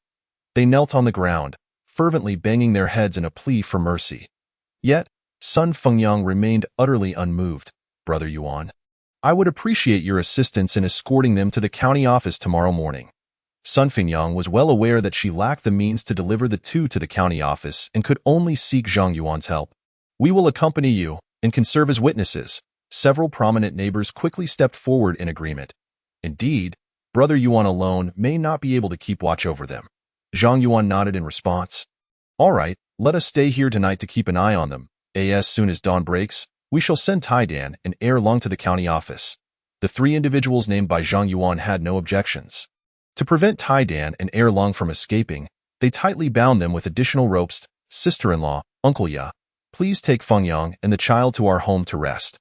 They knelt on the ground, fervently banging their heads in a plea for mercy. Yet, Sun Fengyang remained utterly unmoved. Brother Yuan, I would appreciate your assistance in escorting them to the county office tomorrow morning. Sun Fengyang was well aware that she lacked the means to deliver the two to the county office and could only seek Zhang Yuan's help. We will accompany you and can serve as witnesses. Several prominent neighbors quickly stepped forward in agreement. Indeed, Brother Yuan alone may not be able to keep watch over them. Zhang Yuan nodded in response. All right, let us stay here tonight to keep an eye on them. As soon as dawn breaks, we shall send Tai Dan and Erlang to the county office. The three individuals named by Zhang Yuan had no objections. To prevent Tai Dan and Erlang from escaping, they tightly bound them with additional ropes. Sister-in-law, Uncle Ya, please take Fengyang and the child to our home to rest.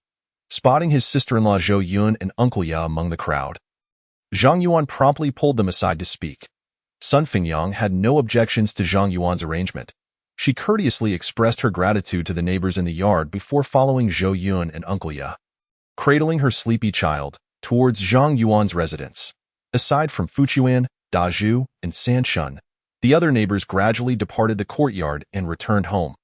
Spotting his sister-in-law Zhou Yun and Uncle Ya among the crowd, Zhang Yuan promptly pulled them aside to speak. Sun Fengyang had no objections to Zhang Yuan's arrangement. She courteously expressed her gratitude to the neighbors in the yard before following Zhou Yun and Uncle Ya, cradling her sleepy child, towards Zhang Yuan's residence. Aside from Fuchuan, Dazhu, and Sanshun, the other neighbors gradually departed the courtyard and returned home.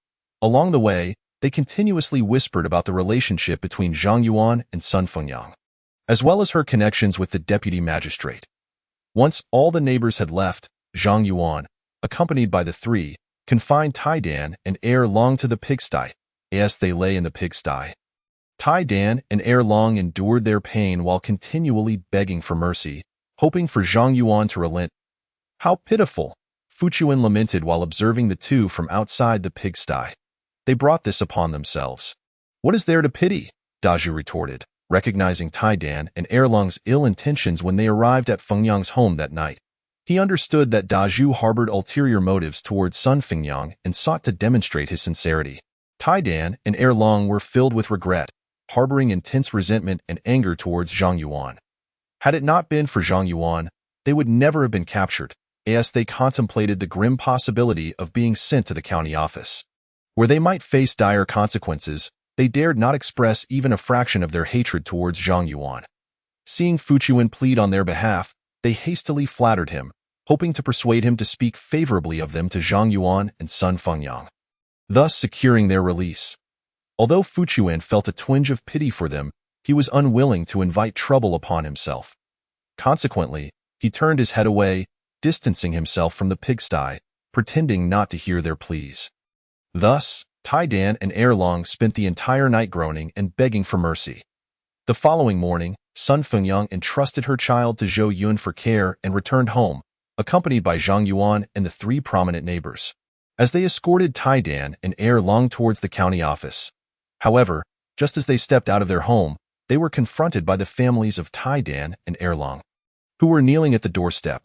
Along the way, they continuously whispered about the relationship between Zhang Yuan and Sun Fengyang, as well as her connections with the deputy magistrate. Once all the neighbors had left, Zhang Yuan, accompanied by the three, confined Tai Dan and Erlang to the pigsty. As they lay in the pigsty, Tai Dan and Erlang endured their pain while continually begging for mercy, hoping for Zhang Yuan to relent. How pitiful! Fuchuan lamented while observing the two from outside the pigsty. They brought this upon themselves. What is there to pity? Dazhu retorted, recognizing Tai Dan and Erlang's ill intentions when they arrived at Fengyang's home that night. He understood that Dazhu harbored ulterior motives towards Sun Fengyang and sought to demonstrate his sincerity. Tai Dan and Erlang were filled with regret, harboring intense resentment and anger towards Zhang Yuan. Had it not been for Zhang Yuan, they would never have been captured. As they contemplated the grim possibility of being sent to the county office, where they might face dire consequences, they dared not express even a fraction of their hatred towards Zhang Yuan. Seeing Fuchuan plead on their behalf, they hastily flattered him, hoping to persuade him to speak favorably of them to Zhang Yuan and Sun Fengyang, thus securing their release. Although Fuchuan felt a twinge of pity for them, he was unwilling to invite trouble upon himself. Consequently, he turned his head away, distancing himself from the pigsty, pretending not to hear their pleas. Thus, Tai Dan and Erlong spent the entire night groaning and begging for mercy. The following morning, Sun Fengyang entrusted her child to Zhou Yun for care and returned home, accompanied by Zhang Yuan and the three prominent neighbors. As they escorted Tai Dan and Erlong towards the county office. However, just as they stepped out of their home, they were confronted by the families of Tai Dan and Erlong, who were kneeling at the doorstep.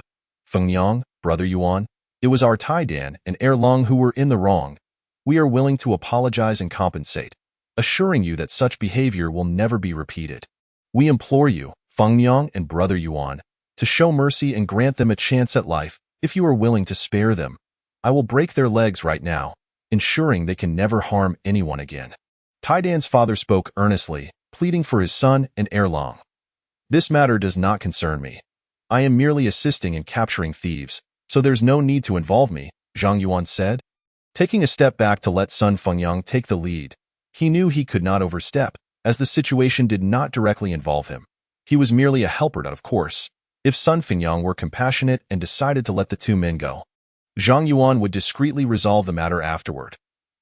Fengyang, Brother Yuan, it was our Tai Dan and Erlong who were in the wrong. We are willing to apologize and compensate, assuring you that such behavior will never be repeated. We implore you, Fengyang and Brother Yuan, to show mercy and grant them a chance at life if you are willing to spare them. I will break their legs right now, ensuring they can never harm anyone again. Tai Dan's father spoke earnestly, pleading for his son and Erlong. This matter does not concern me. I am merely assisting in capturing thieves, so there's no need to involve me, Zhang Yuan said. Taking a step back to let Sun Fengyang take the lead, he knew he could not overstep, as the situation did not directly involve him. He was merely a helper, of course. If Sun Fengyang were compassionate and decided to let the two men go, Zhang Yuan would discreetly resolve the matter afterward.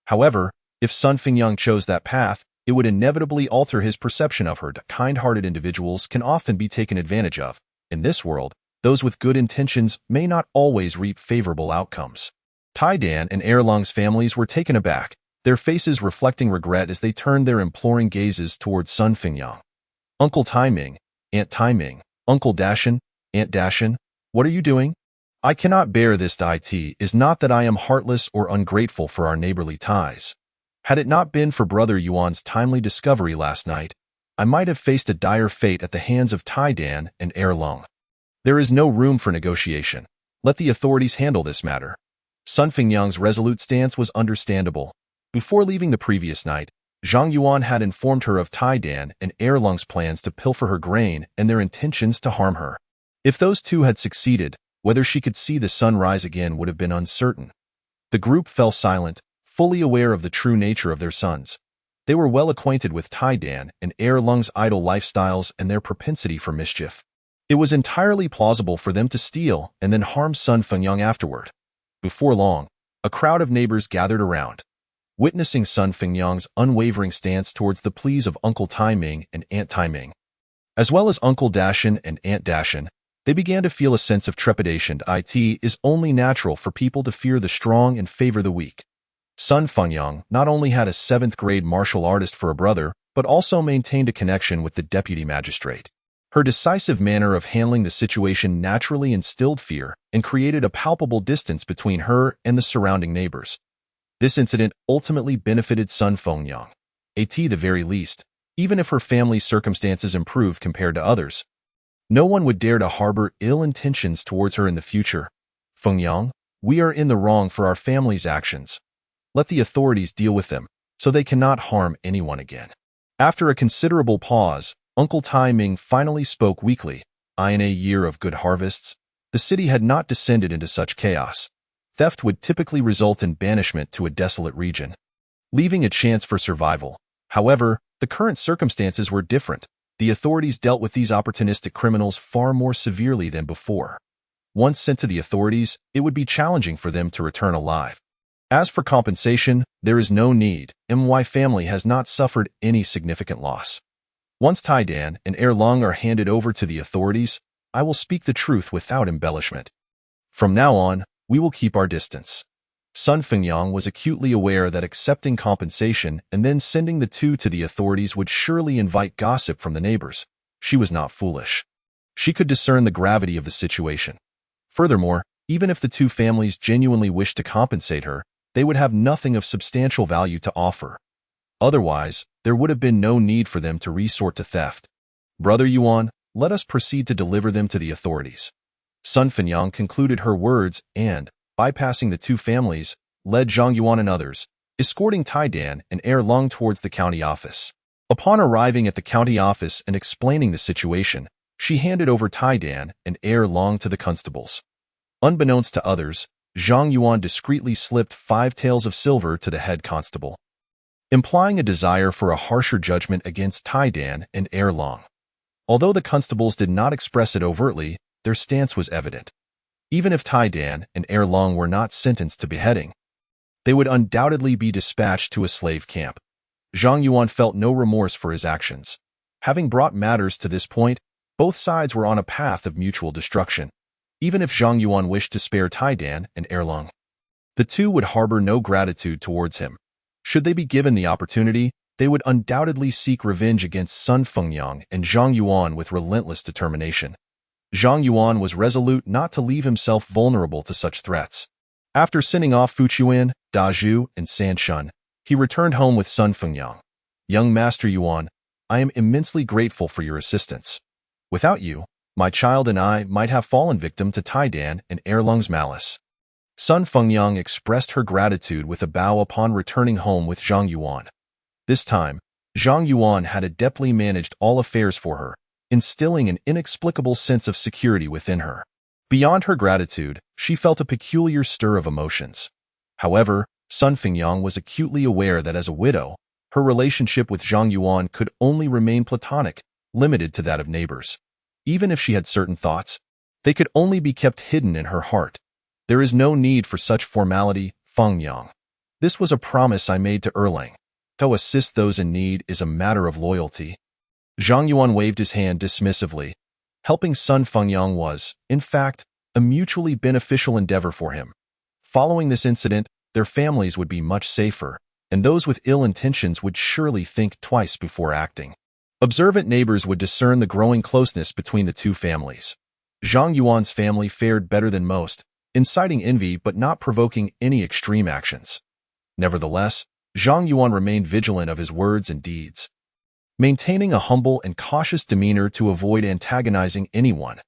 However, if Sun Fengyang chose that path, it would inevitably alter his perception of her. Kind-hearted individuals can often be taken advantage of. In this world, those with good intentions may not always reap favorable outcomes. Tai Dan and Erlong's families were taken aback, their faces reflecting regret as they turned their imploring gazes towards Sun Fengyang. Uncle Tai Ming, Aunt Tai Ming, Uncle Dashan, Aunt Dashan, what are you doing? I cannot bear this. It is not that I am heartless or ungrateful for our neighborly ties. Had it not been for Brother Yuan's timely discovery last night, I might have faced a dire fate at the hands of Tai Dan and Erlong. There is no room for negotiation. Let the authorities handle this matter. Sun Fengyang's resolute stance was understandable. Before leaving the previous night, Zhang Yuan had informed her of Tai Dan and Erlong's plans to pilfer her grain and their intentions to harm her. If those two had succeeded, whether she could see the sun rise again would have been uncertain. The group fell silent, fully aware of the true nature of their sons. They were well acquainted with Tai Dan and Erlong's idle lifestyles and their propensity for mischief. It was entirely plausible for them to steal and then harm Sun Fengyang afterward. Before long, a crowd of neighbors gathered around. Witnessing Sun Fengyang's unwavering stance towards the pleas of Uncle Tai Ming and Aunt Tai Ming, as well as Uncle Dashan and Aunt Dashan, they began to feel a sense of trepidation. It is only natural for people to fear the strong and favor the weak. Sun Fengyang not only had a 7th-grade martial artist for a brother, but also maintained a connection with the deputy magistrate. Her decisive manner of handling the situation naturally instilled fear and created a palpable distance between her and the surrounding neighbors. This incident ultimately benefited Sun Fengyang, at the very least, even if her family's circumstances improved compared to others. No one would dare to harbor ill intentions towards her in the future. Fengyang, we are in the wrong for our family's actions. Let the authorities deal with them, so they cannot harm anyone again. After a considerable pause, Uncle Tai Ming finally spoke weakly. In a year of good harvests, the city had not descended into such chaos. Theft would typically result in banishment to a desolate region, leaving a chance for survival. However, the current circumstances were different. The authorities dealt with these opportunistic criminals far more severely than before. Once sent to the authorities, it would be challenging for them to return alive. As for compensation, there is no need. My family has not suffered any significant loss. Once Tai Dan and Erlong are handed over to the authorities, I will speak the truth without embellishment. From now on, we will keep our distance. Sun Fengyang was acutely aware that accepting compensation and then sending the two to the authorities would surely invite gossip from the neighbors. She was not foolish. She could discern the gravity of the situation. Furthermore, even if the two families genuinely wished to compensate her, they would have nothing of substantial value to offer. Otherwise, there would have been no need for them to resort to theft. Brother Yuan, let us proceed to deliver them to the authorities. Sun Fengyang concluded her words and, bypassing the two families, led Zhang Yuan and others, escorting Tai Dan and Erlong towards the county office. Upon arriving at the county office and explaining the situation, she handed over Tai Dan and Erlong to the constables. Unbeknownst to others, Zhang Yuan discreetly slipped 5 taels of silver to the head constable, implying a desire for a harsher judgment against Tai Dan and Erlong. Although the constables did not express it overtly, their stance was evident. Even if Tai Dan and Erlong were not sentenced to beheading, they would undoubtedly be dispatched to a slave camp. Zhang Yuan felt no remorse for his actions. Having brought matters to this point, both sides were on a path of mutual destruction. Even if Zhang Yuan wished to spare Tai Dan and Erlong, the two would harbor no gratitude towards him. Should they be given the opportunity, they would undoubtedly seek revenge against Sun Fengyang and Zhang Yuan with relentless determination. Zhang Yuan was resolute not to leave himself vulnerable to such threats. After sending off Fuchuan, Dazhu, and Sanshun, he returned home with Sun Fengyang. Young Master Yuan, I am immensely grateful for your assistance. Without you, my child and I might have fallen victim to Tai Dan and Erlong's malice. Sun Fengyang expressed her gratitude with a bow upon returning home with Zhang Yuan. This time, Zhang Yuan had adeptly managed all affairs for her, instilling an inexplicable sense of security within her. Beyond her gratitude, she felt a peculiar stir of emotions. However, Sun Fengyang was acutely aware that as a widow, her relationship with Zhang Yuan could only remain platonic, limited to that of neighbors. Even if she had certain thoughts, they could only be kept hidden in her heart. There is no need for such formality, Fengyang. This was a promise I made to Erlang. To assist those in need is a matter of loyalty. Zhang Yuan waved his hand dismissively. Helping Sun Fengyang was, in fact, a mutually beneficial endeavor for him. Following this incident, their families would be much safer, and those with ill intentions would surely think twice before acting. Observant neighbors would discern the growing closeness between the two families. Zhang Yuan's family fared better than most, inciting envy but not provoking any extreme actions. Nevertheless, Zhang Yuan remained vigilant of his words and deeds, maintaining a humble and cautious demeanor to avoid antagonizing anyone.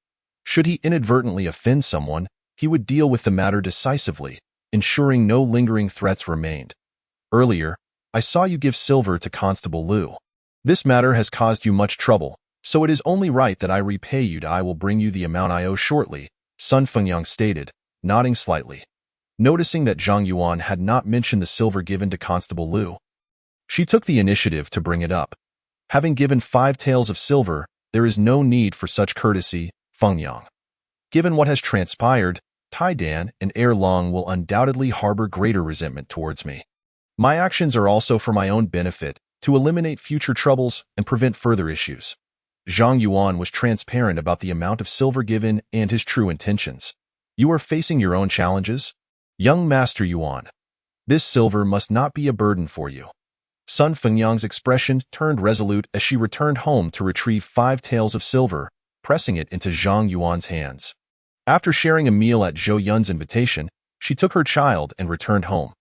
Should he inadvertently offend someone, he would deal with the matter decisively, ensuring no lingering threats remained. Earlier, I saw you give silver to Constable Liu. This matter has caused you much trouble, so it is only right that I repay you. I will bring you the amount I owe shortly, Sun Fengyang stated, nodding slightly. Noticing that Zhang Yuan had not mentioned the silver given to Constable Liu, she took the initiative to bring it up. Having given 5 taels of silver, there is no need for such courtesy, Fengyang. Given what has transpired, Tai Dan and Erlong will undoubtedly harbor greater resentment towards me. My actions are also for my own benefit, to eliminate future troubles and prevent further issues. Zhang Yuan was transparent about the amount of silver given and his true intentions. You are facing your own challenges, young Master Yuan. This silver must not be a burden for you. Sun Fengyang's expression turned resolute as she returned home to retrieve 5 taels of silver, pressing it into Zhang Yuan's hands. After sharing a meal at Zhou Yun's invitation, she took her child and returned home.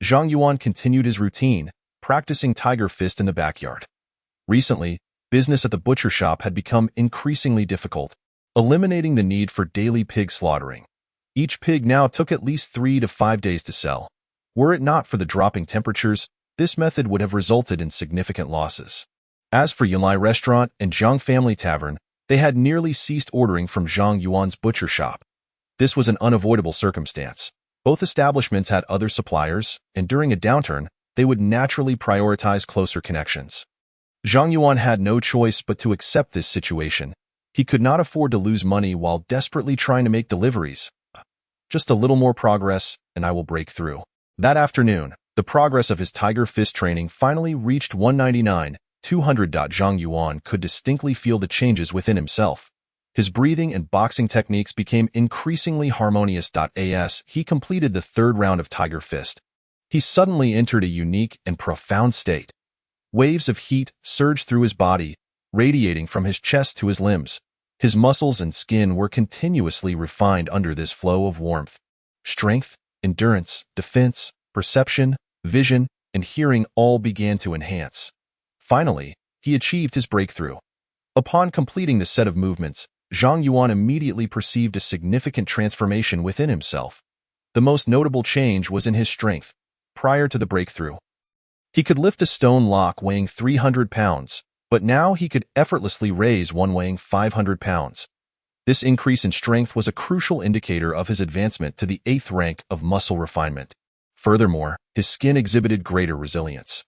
Zhang Yuan continued his routine, practicing Tiger Fist in the backyard. Recently, business at the butcher shop had become increasingly difficult, eliminating the need for daily pig slaughtering. Each pig now took at least 3 to 5 days to sell. Were it not for the dropping temperatures, this method would have resulted in significant losses. As for Yunlai Restaurant and Zhang Family Tavern, they had nearly ceased ordering from Zhang Yuan's butcher shop. This was an unavoidable circumstance. Both establishments had other suppliers, and during a downturn, they would naturally prioritize closer connections. Zhang Yuan had no choice but to accept this situation. He could not afford to lose money while desperately trying to make deliveries. Just a little more progress, and I will break through. That afternoon, the progress of his Tiger Fist training finally reached 199, 200. Zhang Yuan could distinctly feel the changes within himself. His breathing and boxing techniques became increasingly harmonious. As he completed the 3rd round of Tiger Fist, he suddenly entered a unique and profound state. Waves of heat surged through his body, radiating from his chest to his limbs. His muscles and skin were continuously refined under this flow of warmth. Strength, endurance, defense, perception, vision, and hearing all began to enhance. Finally, he achieved his breakthrough. Upon completing the set of movements, Zhang Yuan immediately perceived a significant transformation within himself. The most notable change was in his strength. Prior to the breakthrough, he could lift a stone lock weighing 300 pounds, but now he could effortlessly raise one weighing 500 pounds. This increase in strength was a crucial indicator of his advancement to the 8th rank of muscle refinement. Furthermore, his skin exhibited greater resilience.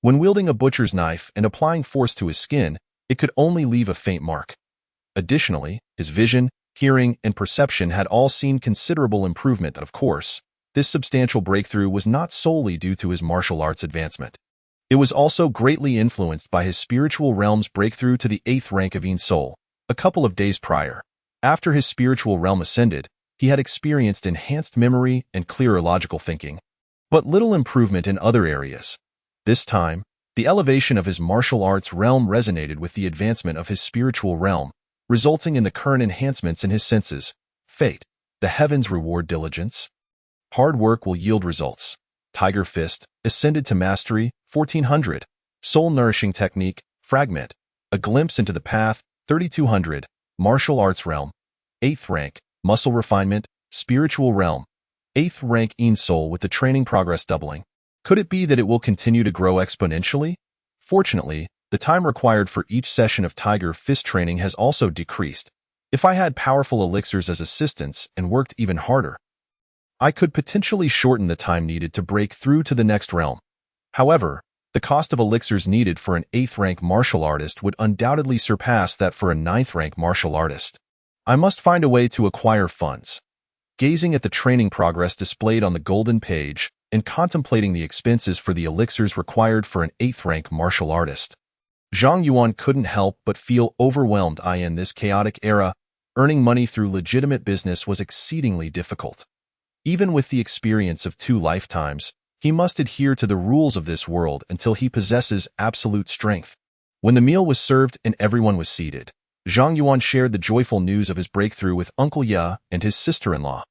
When wielding a butcher's knife and applying force to his skin, it could only leave a faint mark. Additionally, his vision, hearing, and perception had all seen considerable improvement. Of course, this substantial breakthrough was not solely due to his martial arts advancement. It was also greatly influenced by his spiritual realm's breakthrough to the 8th rank of Yin Soul, a couple of days prior. After his spiritual realm ascended, he had experienced enhanced memory and clearer logical thinking, but little improvement in other areas. This time, the elevation of his martial arts realm resonated with the advancement of his spiritual realm, resulting in the current enhancements in his senses. Fate, the heavens reward diligence. Hard work will yield results. Tiger Fist, ascended to mastery, 1400. Soul-nourishing technique, fragment. A glimpse into the path, 3200. Martial arts realm. 8th rank, muscle refinement, spiritual realm. 8th rank Yin Soul with the training progress doubling. Could it be that it will continue to grow exponentially? Fortunately, the time required for each session of Tiger Fist training has also decreased. If I had powerful elixirs as assistants and worked even harder, I could potentially shorten the time needed to break through to the next realm. However, the cost of elixirs needed for an 8th rank martial artist would undoubtedly surpass that for a 9th rank martial artist. I must find a way to acquire funds. Gazing at the training progress displayed on the golden page and contemplating the expenses for the elixirs required for an 8th rank martial artist, Zhang Yuan couldn't help but feel overwhelmed. In this chaotic era, earning money through legitimate business was exceedingly difficult. Even with the experience of 2 lifetimes, he must adhere to the rules of this world until he possesses absolute strength. When the meal was served and everyone was seated, Zhang Yuan shared the joyful news of his breakthrough with Uncle Ye and his sister-in-law.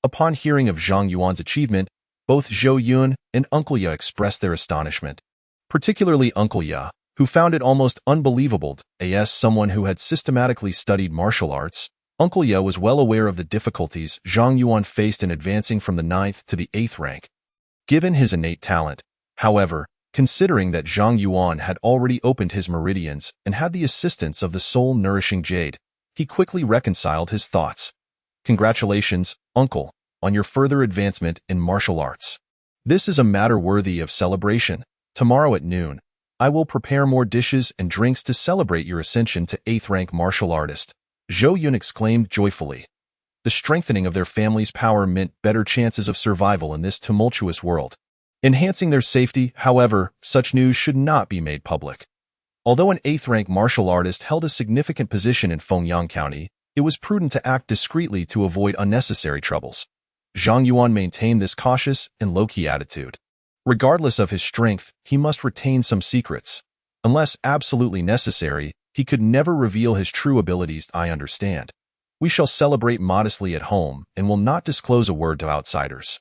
Upon hearing of Zhang Yuan's achievement, both Zhou Yun and Uncle Ye expressed their astonishment, particularly Uncle Ye, who found it almost unbelievable. As someone who had systematically studied martial arts, Uncle Ye was well aware of the difficulties Zhang Yuan faced in advancing from the 9th to the 8th rank. Given his innate talent, however, considering that Zhang Yuan had already opened his meridians and had the assistance of the soul-nourishing jade, he quickly reconciled his thoughts. Congratulations, Uncle, on your further advancement in martial arts. This is a matter worthy of celebration. Tomorrow at noon, I will prepare more dishes and drinks to celebrate your ascension to 8th rank martial artist. Zhou Yun exclaimed joyfully. The strengthening of their family's power meant better chances of survival in this tumultuous world. Enhancing their safety, however, such news should not be made public. Although an 8th rank martial artist held a significant position in Fengyang County, it was prudent to act discreetly to avoid unnecessary troubles. Zhang Yuan maintained this cautious and low-key attitude. Regardless of his strength, he must retain some secrets. Unless absolutely necessary, he could never reveal his true abilities. I understand. We shall celebrate modestly at home and will not disclose a word to outsiders.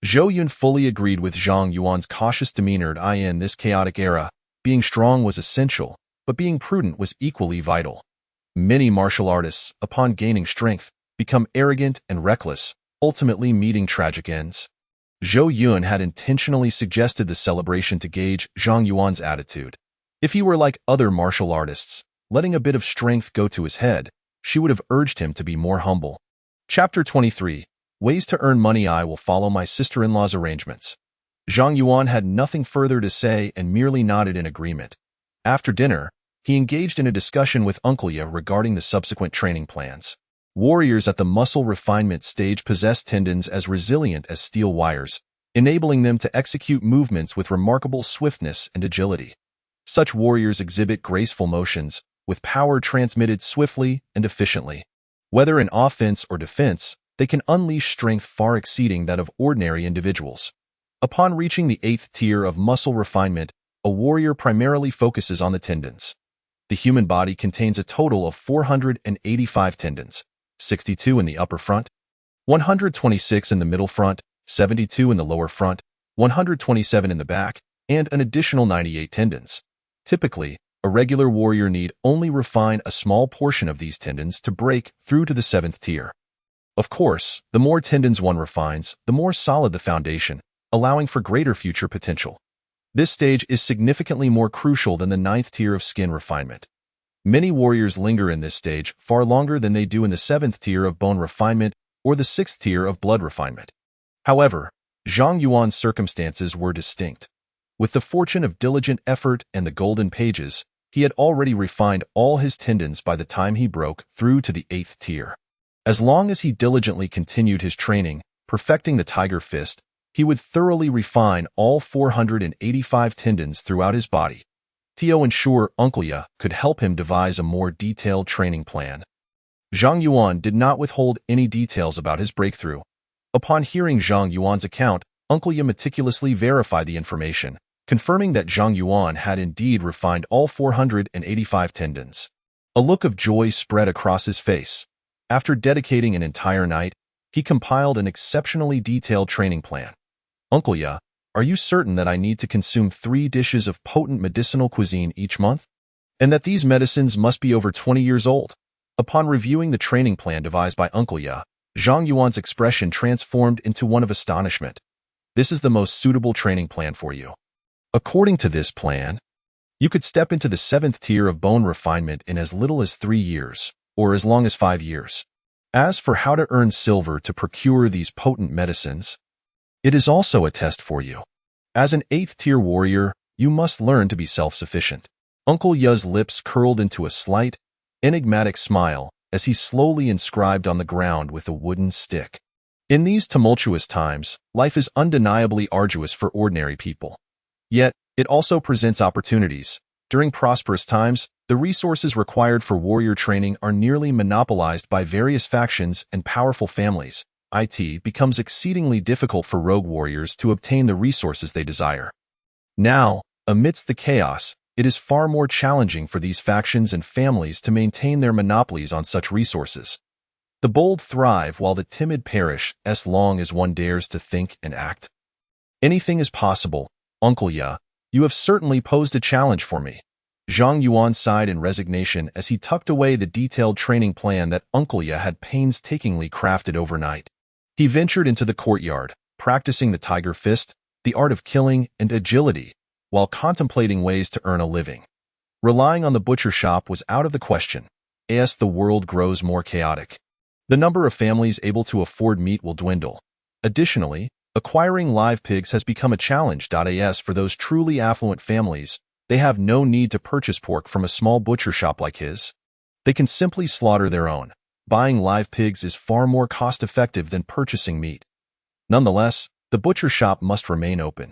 Zhou Yun fully agreed with Zhang Yuan's cautious demeanor. In this chaotic era, being strong was essential, but being prudent was equally vital. Many martial artists, upon gaining strength, become arrogant and reckless, ultimately meeting tragic ends. Zhou Yun had intentionally suggested the celebration to gauge Zhang Yuan's attitude. If he were like other martial artists, letting a bit of strength go to his head, she would have urged him to be more humble. Chapter 23. Ways to earn money. I will follow my sister-in-law's arrangements. Zhang Yuan had nothing further to say and merely nodded in agreement. After dinner, he engaged in a discussion with Uncle Ye regarding the subsequent training plans. Warriors at the muscle refinement stage possess tendons as resilient as steel wires, enabling them to execute movements with remarkable swiftness and agility. Such warriors exhibit graceful motions, with power transmitted swiftly and efficiently. Whether in offense or defense, they can unleash strength far exceeding that of ordinary individuals. Upon reaching the 8th tier of muscle refinement, a warrior primarily focuses on the tendons. The human body contains a total of 485 tendons, 62 in the upper front, 126 in the middle front, 72 in the lower front, 127 in the back, and an additional 98 tendons. Typically, a regular warrior need only refine a small portion of these tendons to break through to the 7th tier. Of course, the more tendons one refines, the more solid the foundation, allowing for greater future potential. This stage is significantly more crucial than the 9th tier of skin refinement. Many warriors linger in this stage far longer than they do in the 7th tier of bone refinement or the 6th tier of blood refinement. However, Zhang Yuan's circumstances were distinct. With the fortune of diligent effort and the golden pages, he had already refined all his tendons by the time he broke through to the 8th tier. As long as he diligently continued his training, perfecting the Tiger Fist, he would thoroughly refine all 485 tendons throughout his body. Tio ensured Uncle Ya could help him devise a more detailed training plan. Zhang Yuan did not withhold any details about his breakthrough. Upon hearing Zhang Yuan's account, Uncle Ya meticulously verified the information, confirming that Zhang Yuan had indeed refined all 485 tendons. A look of joy spread across his face. After dedicating an entire night, he compiled an exceptionally detailed training plan. Uncle Ya, are you certain that I need to consume 3 dishes of potent medicinal cuisine each month? And that these medicines must be over 20 years old? Upon reviewing the training plan devised by Uncle Ya, Zhang Yuan's expression transformed into one of astonishment. This is the most suitable training plan for you. According to this plan, you could step into the 7th tier of bone refinement in as little as 3 years, or as long as 5 years. As for how to earn silver to procure these potent medicines, it is also a test for you. As an 8th tier warrior, you must learn to be self-sufficient. Uncle Ya's lips curled into a slight, enigmatic smile as he slowly inscribed on the ground with a wooden stick. In these tumultuous times, life is undeniably arduous for ordinary people. Yet, it also presents opportunities. During prosperous times, the resources required for warrior training are nearly monopolized by various factions and powerful families. It becomes exceedingly difficult for rogue warriors to obtain the resources they desire. Now, amidst the chaos, it is far more challenging for these factions and families to maintain their monopolies on such resources. The bold thrive while the timid perish as long as one dares to think and act. Anything is possible, Uncle Ya. You have certainly posed a challenge for me. Zhang Yuan sighed in resignation as he tucked away the detailed training plan that Uncle Ya had painstakingly crafted overnight. He ventured into the courtyard, practicing the Tiger Fist, the art of killing, and agility, while contemplating ways to earn a living. Relying on the butcher shop was out of the question, as the world grows more chaotic. The number of families able to afford meat will dwindle. Additionally, acquiring live pigs has become a challenge. As for those truly affluent families, they have no need to purchase pork from a small butcher shop like his. They can simply slaughter their own. Buying live pigs is far more cost-effective than purchasing meat. Nonetheless, the butcher shop must remain open.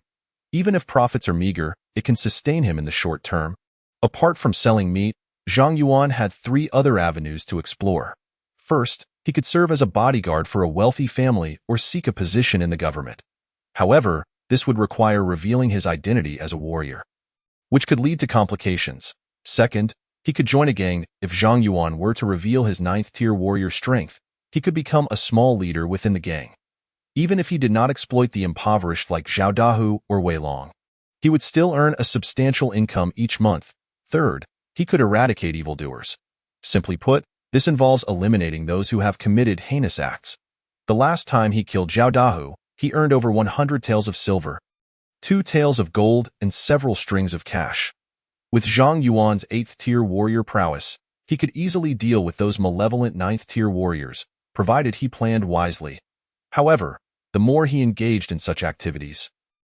Even if profits are meager, it can sustain him in the short term. Apart from selling meat, Zhang Yuan had 3 other avenues to explore. First, he could serve as a bodyguard for a wealthy family or seek a position in the government. However, this would require revealing his identity as a warrior, which could lead to complications. Second, he could join a gang. If Zhang Yuan were to reveal his 9th tier warrior strength, he could become a small leader within the gang. Even if he did not exploit the impoverished like Zhao Dahu or Wei Long, he would still earn a substantial income each month. Third, he could eradicate evildoers. Simply put, this involves eliminating those who have committed heinous acts. The last time he killed Zhao Dahu, he earned over 100 taels of silver, 2 taels of gold, and several strings of cash. With Zhang Yuan's 8th tier warrior prowess, he could easily deal with those malevolent 9th tier warriors, provided he planned wisely. However, the more he engaged in such activities,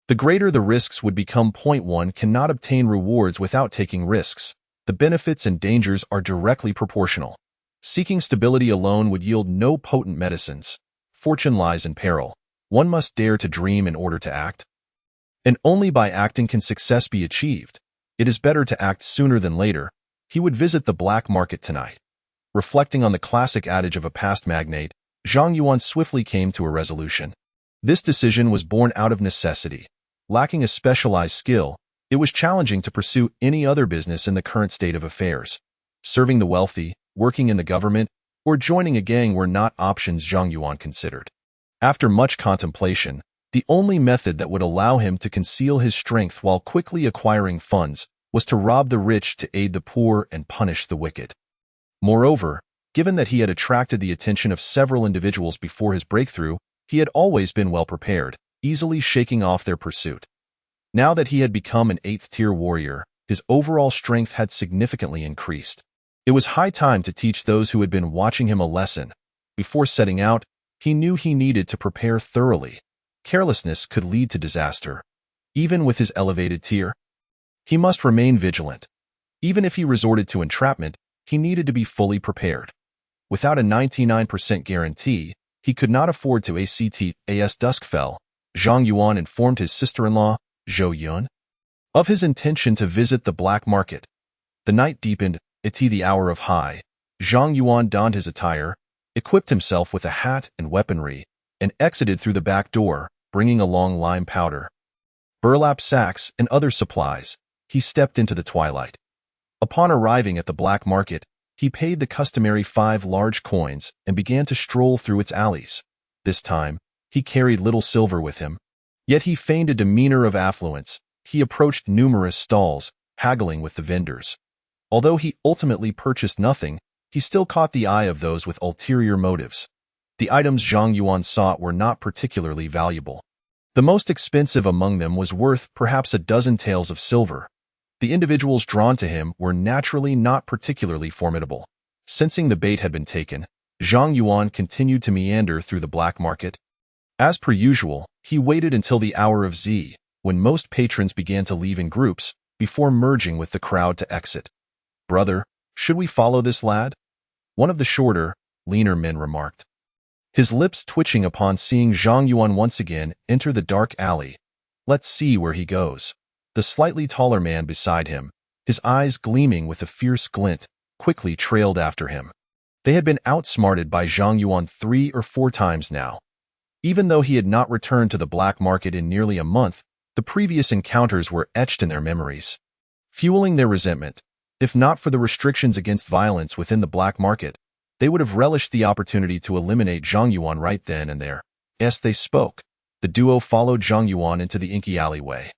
the greater the risks would become. One cannot obtain rewards without taking risks. The benefits and dangers are directly proportional. Seeking stability alone would yield no potent medicines. Fortune lies in peril. One must dare to dream in order to act. And only by acting can success be achieved. It is better to act sooner than later. He would visit the black market tonight. Reflecting on the classic adage of a past magnate, Zhang Yuan swiftly came to a resolution. This decision was born out of necessity. Lacking a specialized skill, it was challenging to pursue any other business in the current state of affairs. Serving the wealthy, working in the government, or joining a gang were not options Zhang Yuan considered. After much contemplation, the only method that would allow him to conceal his strength while quickly acquiring funds was to rob the rich to aid the poor and punish the wicked. Moreover, given that he had attracted the attention of several individuals before his breakthrough, he had always been well prepared, easily shaking off their pursuit. Now that he had become an 8th tier warrior, his overall strength had significantly increased. It was high time to teach those who had been watching him a lesson. Before setting out, he knew he needed to prepare thoroughly. Carelessness could lead to disaster. Even with his elevated tier, he must remain vigilant. Even if he resorted to entrapment, he needed to be fully prepared. Without a 99% guarantee, he could not afford to act. As dusk fell, Zhang Yuan informed his sister-in-law, Zhou Yun, of his intention to visit the black market. The night deepened, the hour of high. Zhang Yuan donned his attire, equipped himself with a hat and weaponry, and exited through the back door, bringing along lime powder, burlap sacks, and other supplies. He stepped into the twilight. Upon arriving at the black market, he paid the customary 5 large coins and began to stroll through its alleys. This time, he carried little silver with him. Yet he feigned a demeanor of affluence. He approached numerous stalls, haggling with the vendors. Although he ultimately purchased nothing, he still caught the eye of those with ulterior motives. The items Zhang Yuan sought were not particularly valuable. The most expensive among them was worth perhaps a dozen taels of silver. The individuals drawn to him were naturally not particularly formidable. Sensing the bait had been taken, Zhang Yuan continued to meander through the black market. As per usual, he waited until the hour of Z, when most patrons began to leave in groups, before merging with the crowd to exit. "Brother, should we follow this lad?" one of the shorter, leaner men remarked, his lips twitching upon seeing Zhang Yuan once again enter the dark alley. "Let's see where he goes." The slightly taller man beside him, his eyes gleaming with a fierce glint, quickly trailed after him. They had been outsmarted by Zhang Yuan 3 or 4 times now. Even though he had not returned to the black market in nearly a month, the previous encounters were etched in their memories, fueling their resentment. If not for the restrictions against violence within the black market, they would have relished the opportunity to eliminate Zhang Yuan right then and there. As they spoke, the duo followed Zhang Yuan into the inky alleyway.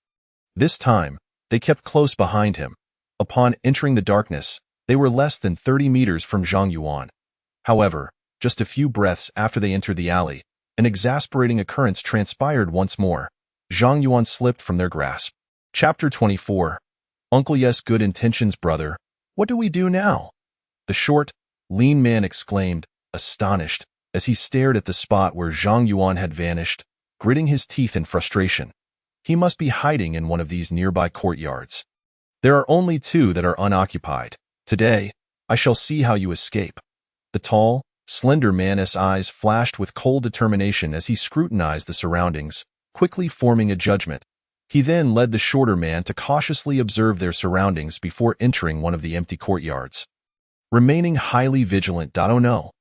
This time, they kept close behind him. Upon entering the darkness, they were less than 30 meters from Zhang Yuan. However, just a few breaths after they entered the alley, an exasperating occurrence transpired once more. Zhang Yuan slipped from their grasp. Chapter 24. Uncle, yes, good intentions, brother. What do we do now? The short, lean man exclaimed, astonished, as he stared at the spot where Zhang Yuan had vanished, gritting his teeth in frustration. He must be hiding in one of these nearby courtyards. There are only 2 that are unoccupied. Today, I shall see how you escape. The tall, slender man's eyes flashed with cold determination as he scrutinized the surroundings, quickly forming a judgment. He then led the shorter man to cautiously observe their surroundings before entering one of the empty courtyards. Remaining highly vigilant. Oh no.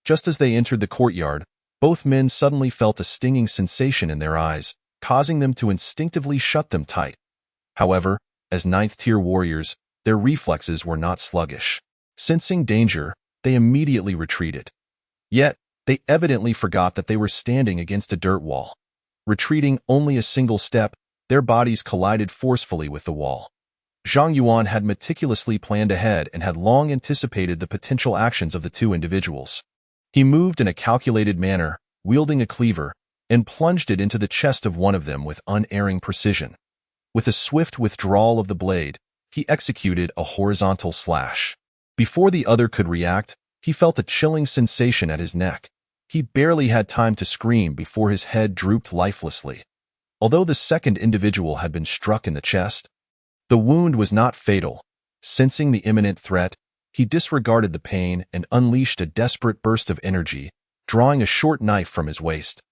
Just as they entered the courtyard, both men suddenly felt a stinging sensation in their eyes, causing them to instinctively shut them tight. However, as 9th-tier warriors, their reflexes were not sluggish. Sensing danger, they immediately retreated. Yet, they evidently forgot that they were standing against a dirt wall. Retreating only a single step, their bodies collided forcefully with the wall. Zhang Yuan had meticulously planned ahead and had long anticipated the potential actions of the 2 individuals. He moved in a calculated manner, wielding a cleaver, and plunged it into the chest of one of them with unerring precision. With a swift withdrawal of the blade, he executed a horizontal slash. Before the other could react, he felt a chilling sensation at his neck. He barely had time to scream before his head drooped lifelessly. Although the second individual had been struck in the chest, the wound was not fatal. Sensing the imminent threat, he disregarded the pain and unleashed a desperate burst of energy, drawing a short knife from his waist.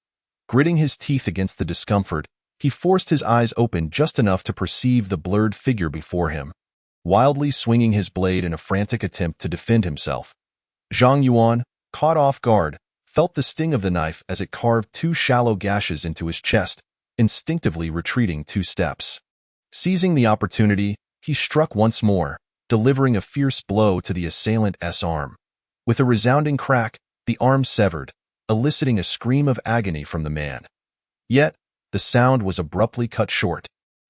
Gritting his teeth against the discomfort, he forced his eyes open just enough to perceive the blurred figure before him, wildly swinging his blade in a frantic attempt to defend himself. Zhang Yuan, caught off guard, felt the sting of the knife as it carved 2 shallow gashes into his chest, instinctively retreating 2 steps. Seizing the opportunity, he struck once more, delivering a fierce blow to the assailant's arm. With a resounding crack, the arm severed, eliciting a scream of agony from the man. Yet, the sound was abruptly cut short,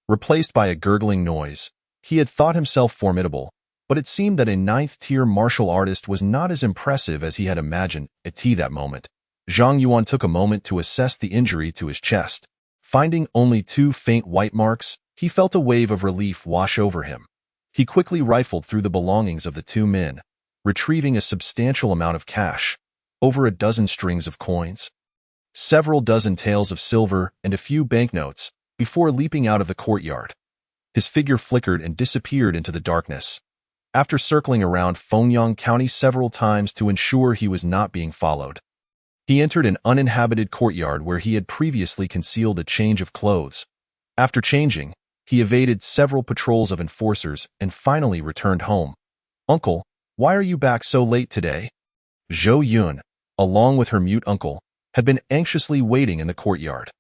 replaced by a gurgling noise. He had thought himself formidable, but it seemed that a 9th-tier martial artist was not as impressive as he had imagined at that moment. Zhang Yuan took a moment to assess the injury to his chest. Finding only 2 faint white marks, he felt a wave of relief wash over him. He quickly rifled through the belongings of the 2 men, retrieving a substantial amount of cash, over a dozen strings of coins, several dozen taels of silver, and a few banknotes, before leaping out of the courtyard. His figure flickered and disappeared into the darkness. after circling around Fengyang County several times to ensure he was not being followed. He entered an uninhabited courtyard where he had previously concealed a change of clothes. After changing, he evaded several patrols of enforcers and finally returned home. "Uncle, why are you back so late today?" Zhou Yun, along with her mute uncle, had been anxiously waiting in the courtyard.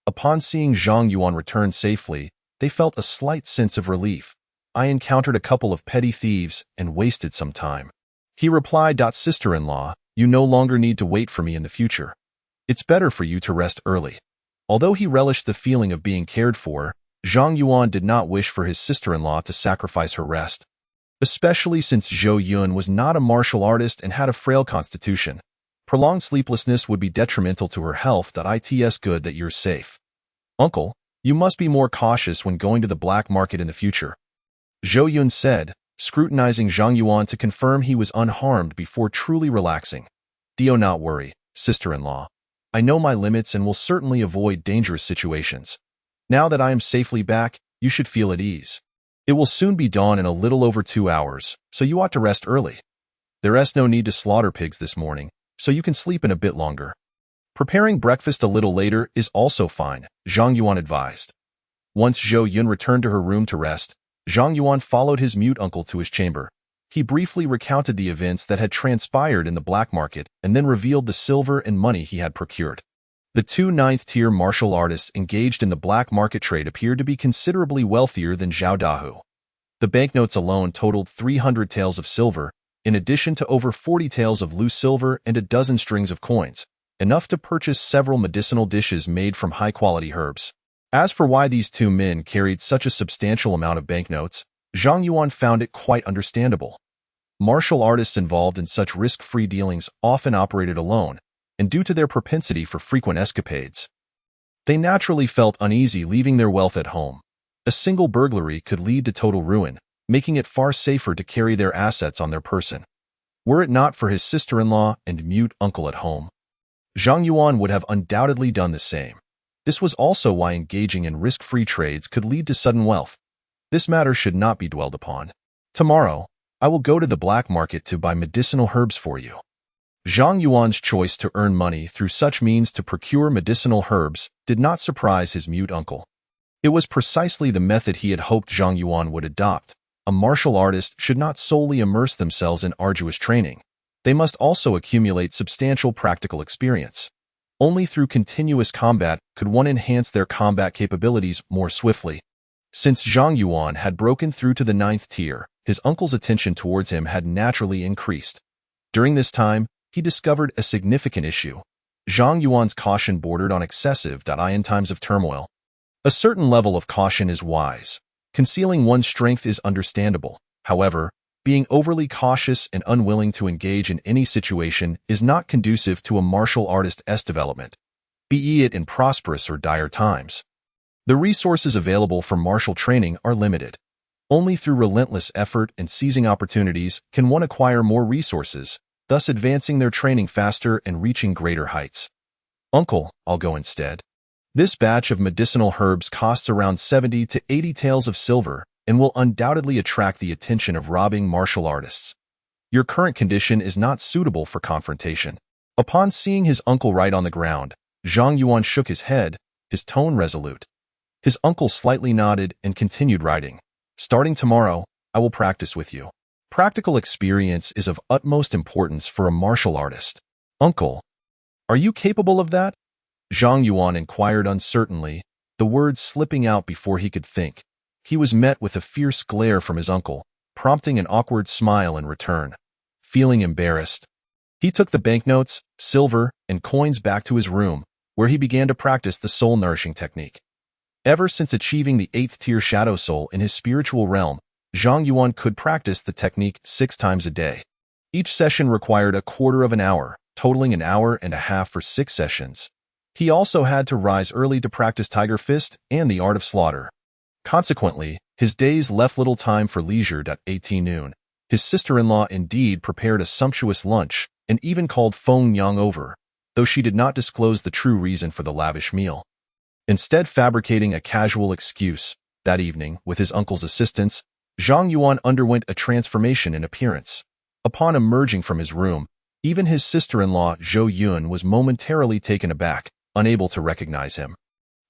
Upon seeing Zhang Yuan return safely, they felt a slight sense of relief. "I encountered a couple of petty thieves and wasted some time," he replied. "Sister-in-law, you no longer need to wait for me in the future. It's better for you to rest early." Although he relished the feeling of being cared for, Zhang Yuan did not wish for his sister-in-law to sacrifice her rest, especially since Zhou Yun was not a martial artist and had a frail constitution. Prolonged sleeplessness would be detrimental to her health. It's good that you're safe. "Uncle, you must be more cautious when going to the black market in the future," Zhou Yun said, scrutinizing Zhang Yuan to confirm he was unharmed before truly relaxing. "Do not worry, sister-in-law. I know my limits and will certainly avoid dangerous situations. Now that I am safely back, you should feel at ease. It will soon be dawn in a little over 2 hours, so you ought to rest early. There is no need to slaughter pigs this morning, so you can sleep in a bit longer. Preparing breakfast a little later is also fine," Zhang Yuan advised. Once Zhou Yun returned to her room to rest, Zhang Yuan followed his mute uncle to his chamber. He briefly recounted the events that had transpired in the black market and then revealed the silver and money he had procured. The two ninth-tier martial artists engaged in the black market trade appeared to be considerably wealthier than Zhao Dahu. The banknotes alone totaled 300 taels of silver, in addition to over 40 taels of loose silver and a dozen strings of coins, enough to purchase several medicinal dishes made from high-quality herbs. As for why these two men carried such a substantial amount of banknotes, Zhang Yuan found it quite understandable. Martial artists involved in such risk-free dealings often operated alone, and due to their propensity for frequent escapades, they naturally felt uneasy leaving their wealth at home. A single burglary could lead to total ruin, making it far safer to carry their assets on their person. Were it not for his sister-in-law and mute uncle at home, Zhang Yuan would have undoubtedly done the same. This was also why engaging in risk-free trades could lead to sudden wealth. This matter should not be dwelled upon. "Tomorrow, I will go to the black market to buy medicinal herbs for you." Zhang Yuan's choice to earn money through such means to procure medicinal herbs did not surprise his mute uncle. It was precisely the method he had hoped Zhang Yuan would adopt. A martial artist should not solely immerse themselves in arduous training. They must also accumulate substantial practical experience. Only through continuous combat could one enhance their combat capabilities more swiftly. Since Zhang Yuan had broken through to the 9th tier, his uncle's attention towards him had naturally increased. During this time, he discovered a significant issue. Zhang Yuan's caution bordered on excessive. In times of turmoil, a certain level of caution is wise. Concealing one's strength is understandable. However, being overly cautious and unwilling to engage in any situation is not conducive to a martial artist's development, be it in prosperous or dire times. The resources available for martial training are limited. Only through relentless effort and seizing opportunities can one acquire more resources, thus advancing their training faster and reaching greater heights. "Uncle, I'll go instead. This batch of medicinal herbs costs around 70 to 80 taels of silver and will undoubtedly attract the attention of robbing martial artists. Your current condition is not suitable for confrontation." Upon seeing his uncle write on the ground, Zhang Yuan shook his head, his tone resolute. His uncle slightly nodded and continued writing. "Starting tomorrow, I will practice with you. Practical experience is of utmost importance for a martial artist." "Uncle, are you capable of that?" Zhang Yuan inquired uncertainly, the words slipping out before he could think. He was met with a fierce glare from his uncle, prompting an awkward smile in return. Feeling embarrassed, he took the banknotes, silver, and coins back to his room, where he began to practice the soul-nourishing technique. Ever since achieving the 8th-tier shadow soul in his spiritual realm, Zhang Yuan could practice the technique 6 times a day. Each session required a quarter of an hour, totaling an hour and a half for 6 sessions. He also had to rise early to practice Tiger Fist and the art of slaughter. Consequently, his days left little time for leisure. 18 noon. His sister-in-law indeed prepared a sumptuous lunch and even called Feng Yang over, though she did not disclose the true reason for the lavish meal. Instead fabricating a casual excuse, that evening, with his uncle's assistance, Zhang Yuan underwent a transformation in appearance. Upon emerging from his room, even his sister-in-law Zhou Yun was momentarily taken aback, unable to recognize him.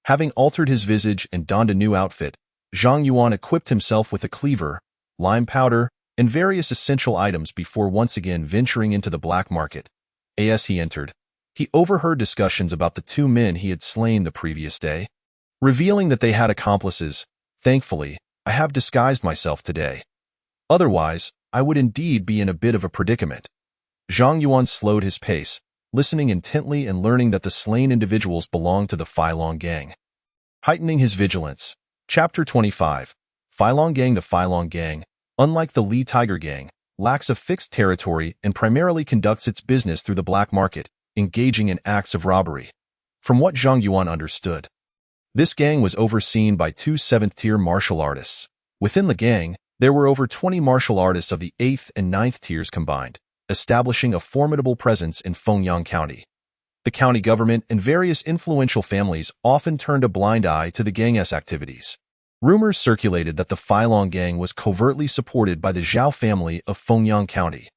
Having altered his visage and donned a new outfit, Zhang Yuan equipped himself with a cleaver, lime powder, and various essential items before once again venturing into the black market. As he entered, he overheard discussions about the two men he had slain the previous day. Revealing that they had accomplices, "Thankfully, I have disguised myself today. Otherwise, I would indeed be in a bit of a predicament." Zhang Yuan slowed his pace, listening intently and learning that the slain individuals belonged to the Filong gang. Heightening his vigilance. Chapter 25. Filong Gang. The Filong Gang, unlike the Li Tiger Gang, lacks a fixed territory and primarily conducts its business through the black market, engaging in acts of robbery. From what Zhang Yuan understood, this gang was overseen by two 7th-tier martial artists. Within the gang, there were over 20 martial artists of the 8th and 9th tiers combined, establishing a formidable presence in Fengyang County. The county government and various influential families often turned a blind eye to the gang's activities. Rumors circulated that the Filong Gang was covertly supported by the Zhao family of Fengyang County.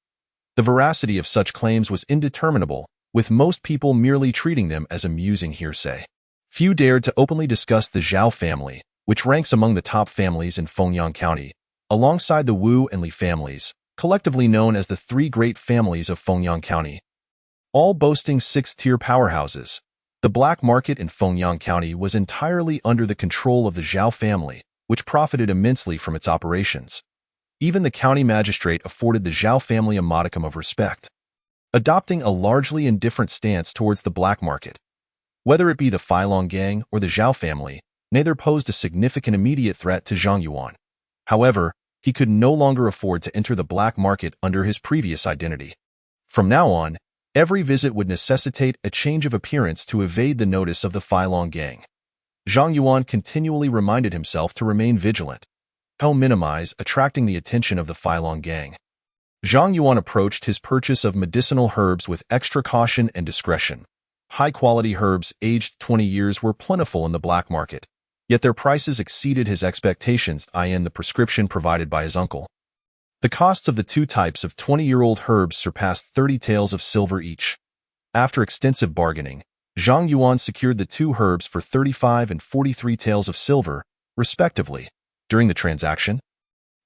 The veracity of such claims was indeterminable, with most people merely treating them as amusing hearsay. Few dared to openly discuss the Zhao family, which ranks among the top families in Fengyang County, alongside the Wu and Li families, collectively known as the three great families of Fengyang County. All boasting 6th-tier powerhouses, the black market in Fengyang County was entirely under the control of the Zhao family, which profited immensely from its operations. Even the county magistrate afforded the Zhao family a modicum of respect, adopting a largely indifferent stance towards the black market. Whether it be the Filong Gang or the Zhao family, neither posed a significant immediate threat to Zhang Yuan. However, he could no longer afford to enter the black market under his previous identity. From now on, every visit would necessitate a change of appearance to evade the notice of the Filong Gang. Zhang Yuan continually reminded himself to remain vigilant, to minimize attracting the attention of the Filong Gang. Zhang Yuan approached his purchase of medicinal herbs with extra caution and discretion. High-quality herbs aged 20 years were plentiful in the black market, yet their prices exceeded his expectations, i.e. the prescription provided by his uncle. The costs of the two types of 20-year-old herbs surpassed 30 taels of silver each. After extensive bargaining, Zhang Yuan secured the two herbs for 35 and 43 taels of silver, respectively. During the transaction,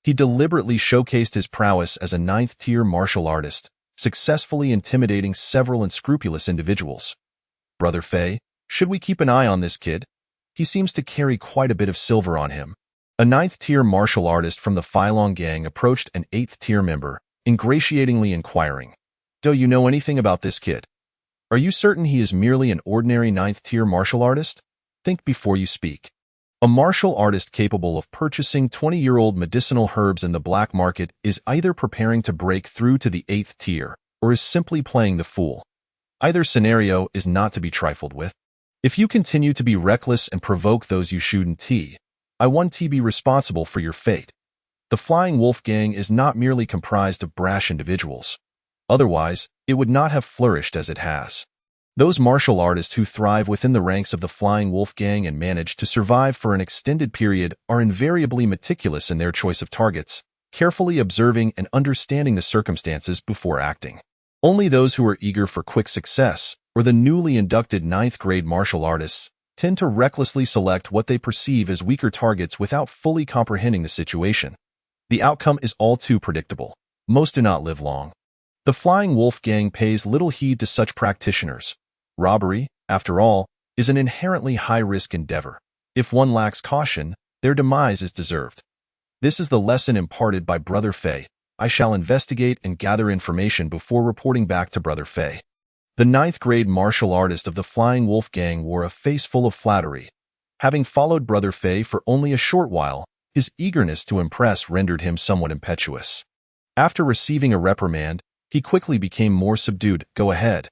he deliberately showcased his prowess as a 9th-tier martial artist, successfully intimidating several unscrupulous individuals. "Brother Fei, should we keep an eye on this kid? He seems to carry quite a bit of silver on him." A 9th-tier martial artist from the Filong Gang approached an 8th-tier member, ingratiatingly inquiring, "Do you know anything about this kid? Are you certain he is merely an ordinary 9th-tier martial artist? Think before you speak." A martial artist capable of purchasing 20-year-old medicinal herbs in the black market is either preparing to break through to the 8th tier or is simply playing the fool. Either scenario is not to be trifled with. If you continue to be reckless and provoke those you shouldn't, I want to be responsible for your fate. The Flying Wolf Gang is not merely comprised of brash individuals. Otherwise, it would not have flourished as it has. Those martial artists who thrive within the ranks of the Flying Wolf Gang and manage to survive for an extended period are invariably meticulous in their choice of targets, carefully observing and understanding the circumstances before acting. Only those who are eager for quick success, or the newly inducted 9th-grade martial artists, tend to recklessly select what they perceive as weaker targets without fully comprehending the situation. The outcome is all too predictable. Most do not live long. The Flying Wolf Gang pays little heed to such practitioners. Robbery, after all, is an inherently high-risk endeavor. If one lacks caution, their demise is deserved. This is the lesson imparted by Brother Fei. I shall investigate and gather information before reporting back to Brother Fei. The 9th-grade martial artist of the Flying Wolf Gang wore a face full of flattery. Having followed Brother Fei for only a short while, his eagerness to impress rendered him somewhat impetuous. After receiving a reprimand, he quickly became more subdued. "Go ahead.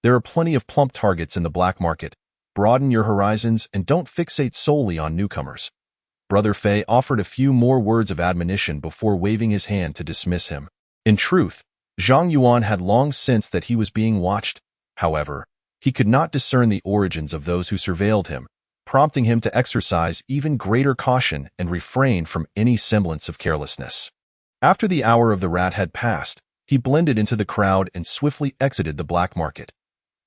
There are plenty of plump targets in the black market. Broaden your horizons and don't fixate solely on newcomers." Brother Fei offered a few more words of admonition before waving his hand to dismiss him. In truth, Zhang Yuan had long sensed that he was being watched. However, he could not discern the origins of those who surveilled him, prompting him to exercise even greater caution and refrain from any semblance of carelessness. After the hour of the rat had passed, he blended into the crowd and swiftly exited the black market.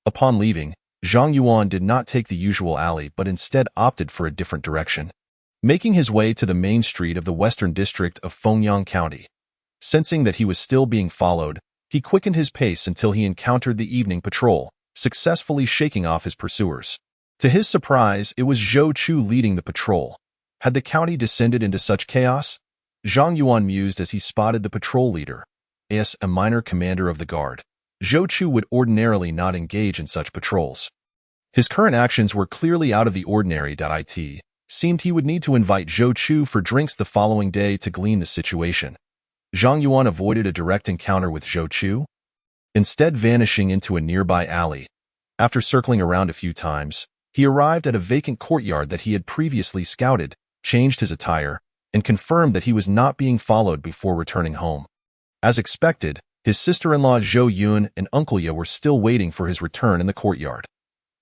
Upon leaving, Zhang Yuan did not take the usual alley but instead opted for a different direction, making his way to the main street of the western district of Fengyang County. Sensing that he was still being followed, he quickened his pace until he encountered the evening patrol, successfully shaking off his pursuers. To his surprise, it was Zhou Chu leading the patrol. Had the county descended into such chaos? Zhang Yuan mused as he spotted the patrol leader, as a minor commander of the guard. Zhou Chu would ordinarily not engage in such patrols. His current actions were clearly out of the ordinary. It seemed he would need to invite Zhou Chu for drinks the following day to glean the situation. Zhang Yuan avoided a direct encounter with Zhou Chu, instead vanishing into a nearby alley. After circling around a few times, he arrived at a vacant courtyard that he had previously scouted, changed his attire, and confirmed that he was not being followed before returning home. As expected, his sister-in-law Zhou Yun and Uncle Ye were still waiting for his return in the courtyard.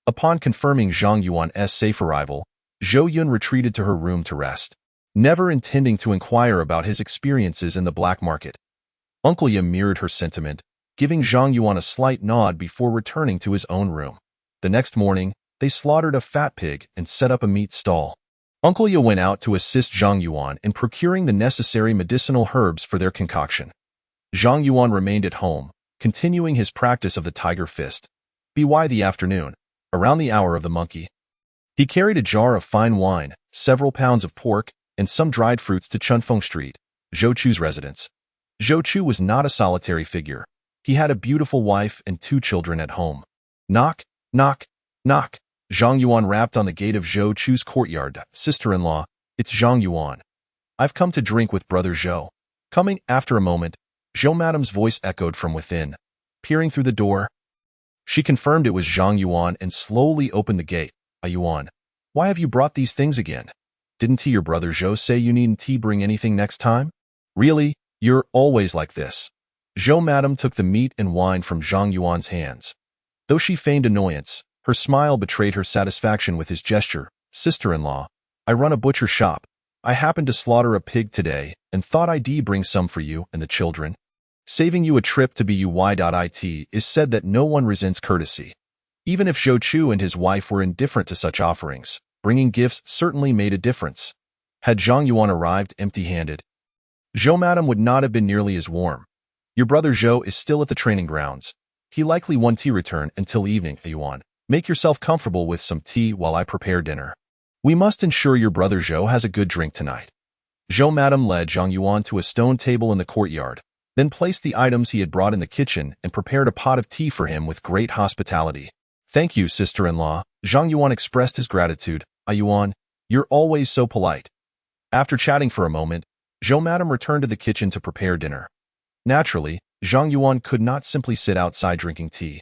Upon confirming Zhang Yuan's safe arrival, Zhou Yun retreated to her room to rest, never intending to inquire about his experiences in the black market. Uncle Ye mirrored her sentiment, giving Zhang Yuan a slight nod before returning to his own room. The next morning, they slaughtered a fat pig and set up a meat stall. Uncle Ye went out to assist Zhang Yuan in procuring the necessary medicinal herbs for their concoction. Zhang Yuan remained at home, continuing his practice of the tiger fist. By the afternoon, around the hour of the monkey, he carried a jar of fine wine, several pounds of pork, and some dried fruits to Chunfeng Street, Zhou Chu's residence. Zhou Chu was not a solitary figure. He had a beautiful wife and 2 children at home. Knock, knock, knock. Zhang Yuan rapped on the gate of Zhou Chu's courtyard. Sister-in-law, it's Zhang Yuan. I've come to drink with brother Zhou. Coming after a moment, Zhou Madam's voice echoed from within. Peering through the door, she confirmed it was Zhang Yuan and slowly opened the gate. Yuan, why have you brought these things again? Didn't your brother Zhou say you needn't bring anything next time? Really, you're always like this. Zhou Madam took the meat and wine from Zhang Yuan's hands. Though she feigned annoyance, her smile betrayed her satisfaction with his gesture. Sister-in-law, I run a butcher shop. I happened to slaughter a pig today and thought I'd bring some for you and the children. Saving you a trip to BUY.IT is said that no one resents courtesy. Even if Zhou Chu and his wife were indifferent to such offerings, bringing gifts certainly made a difference. Had Zhang Yuan arrived empty-handed, Zhou Madam would not have been nearly as warm. Your brother Zhou is still at the training grounds. He likely won't return until evening. Yuan, make yourself comfortable with some tea while I prepare dinner. We must ensure your brother Zhou has a good drink tonight. Zhou Madam led Zhang Yuan to a stone table in the courtyard, then placed the items he had brought in the kitchen and prepared a pot of tea for him with great hospitality. Thank you, sister-in-law. Zhang Yuan expressed his gratitude. Yuan, you're always so polite. After chatting for a moment, Zhou Madam returned to the kitchen to prepare dinner. Naturally, Zhang Yuan could not simply sit outside drinking tea.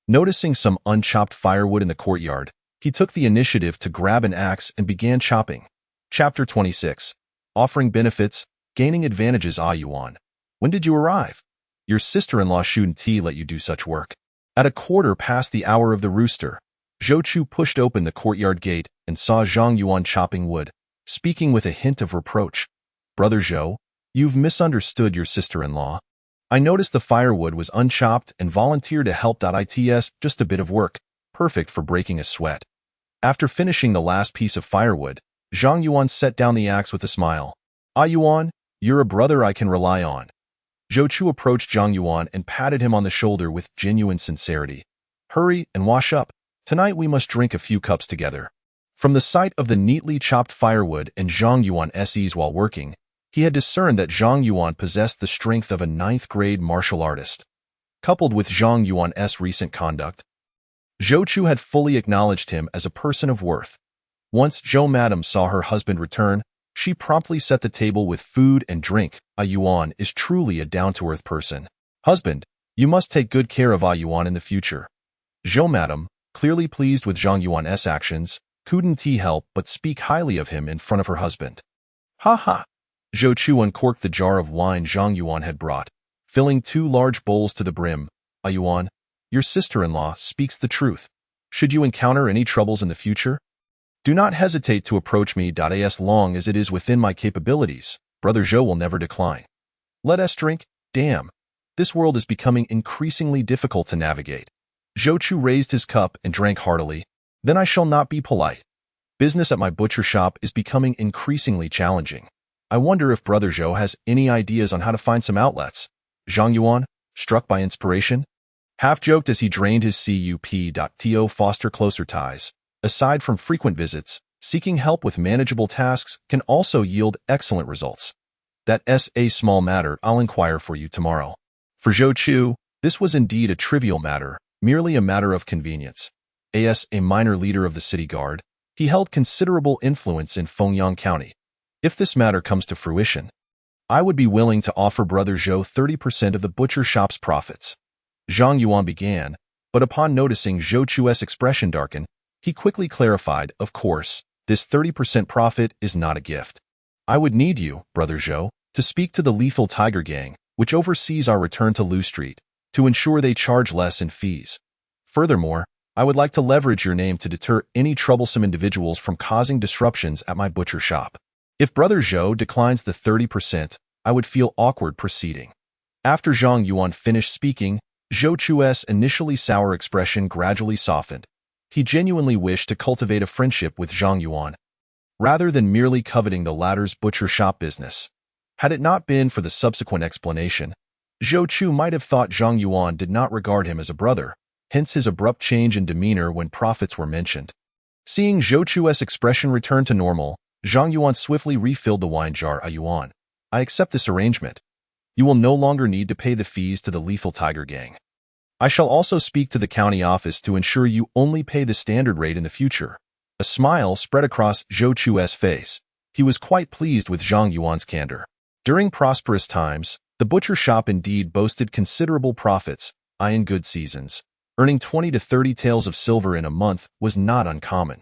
Noticing some unchopped firewood in the courtyard, he took the initiative to grab an axe and began chopping. Chapter 26. Offering benefits, gaining advantages. Yuan, when did you arrive? Your sister-in-law shouldn't let you do such work. At a quarter past the hour of the rooster, Zhou Chu pushed open the courtyard gate and saw Zhang Yuan chopping wood, speaking with a hint of reproach. Brother Zhou, you've misunderstood your sister-in-law. I noticed the firewood was unchopped and volunteered to help. It's just a bit of work, perfect for breaking a sweat. After finishing the last piece of firewood, Zhang Yuan set down the axe with a smile. Yuan, you're a brother I can rely on. Zhou Chu approached Zhang Yuan and patted him on the shoulder with genuine sincerity. Hurry and wash up. Tonight we must drink a few cups together. From the sight of the neatly chopped firewood and Zhang Yuan's ease while working, he had discerned that Zhang Yuan possessed the strength of a 9th-grade martial artist. Coupled with Zhang Yuan's recent conduct, Zhou Chu had fully acknowledged him as a person of worth. Once Zhou Madam saw her husband return, she promptly set the table with food and drink. Yuan is truly a down-to-earth person. Husband, you must take good care of Yuan in the future. Zhou Madam, clearly pleased with Zhang Yuan's actions, couldn't help but speak highly of him in front of her husband. Ha ha! Zhou Chu uncorked the jar of wine Zhang Yuan had brought, filling 2 large bowls to the brim. Yuan, your sister-in-law speaks the truth. Should you encounter any troubles in the future, Do not hesitate to approach me. As long as it is within my capabilities, Brother Zhou will never decline. Let us drink. Damn. This world is becoming increasingly difficult to navigate. Zhou Chu raised his cup and drank heartily. Then I shall not be polite. Business at my butcher shop is becoming increasingly challenging. I wonder if Brother Zhou has any ideas on how to find some outlets. Zhang Yuan, struck by inspiration, half-joked as he drained his cup. Foster closer ties. Aside from frequent visits, seeking help with manageable tasks can also yield excellent results. That's a small matter. I'll inquire for you tomorrow. For Zhou Chu, this was indeed a trivial matter, merely a matter of convenience. As a minor leader of the city guard, he held considerable influence in Fengyang County. If this matter comes to fruition, I would be willing to offer Brother Zhou 30% of the butcher shop's profits. Zhang Yuan began, but upon noticing Zhou Chu's expression darken, he quickly clarified, of course, this 30% profit is not a gift. I would need you, Brother Zhou, to speak to the Lethal Tiger Gang, which oversees our return to Lu Street, to ensure they charge less in fees. Furthermore, I would like to leverage your name to deter any troublesome individuals from causing disruptions at my butcher shop. If Brother Zhou declines the 30%, I would feel awkward proceeding. After Zhang Yuan finished speaking, Zhou Chu's initially sour expression gradually softened. He genuinely wished to cultivate a friendship with Zhang Yuan, rather than merely coveting the latter's butcher shop business. Had it not been for the subsequent explanation, Zhou Chu might have thought Zhang Yuan did not regard him as a brother, hence his abrupt change in demeanor when profits were mentioned. Seeing Zhou Chu's expression return to normal, Zhang Yuan swiftly refilled the wine jar. Yuan, I accept this arrangement. You will no longer need to pay the fees to the Lethal Tiger Gang. I shall also speak to the county office to ensure you only pay the standard rate in the future. A smile spread across Zhou Chu's face. He was quite pleased with Zhang Yuan's candor. During prosperous times, the butcher shop indeed boasted considerable profits. In good seasons, earning 20 to 30 taels of silver in a month was not uncommon.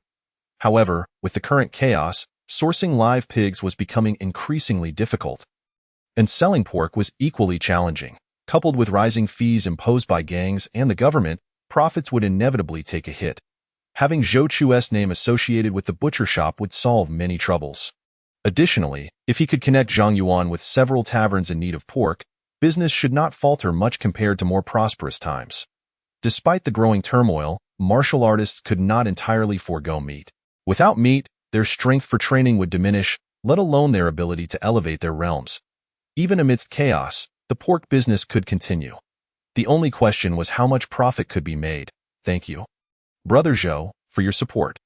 However, with the current chaos, sourcing live pigs was becoming increasingly difficult, and selling pork was equally challenging. Coupled with rising fees imposed by gangs and the government, profits would inevitably take a hit. Having Zhou Chu's name associated with the butcher shop would solve many troubles. Additionally, if he could connect Zhang Yuan with several taverns in need of pork, business should not falter much compared to more prosperous times. Despite the growing turmoil, martial artists could not entirely forego meat. Without meat, their strength for training would diminish, let alone their ability to elevate their realms. Even amidst chaos, the pork business could continue. The only question was how much profit could be made. Thank you, Brother Zhou, for your support.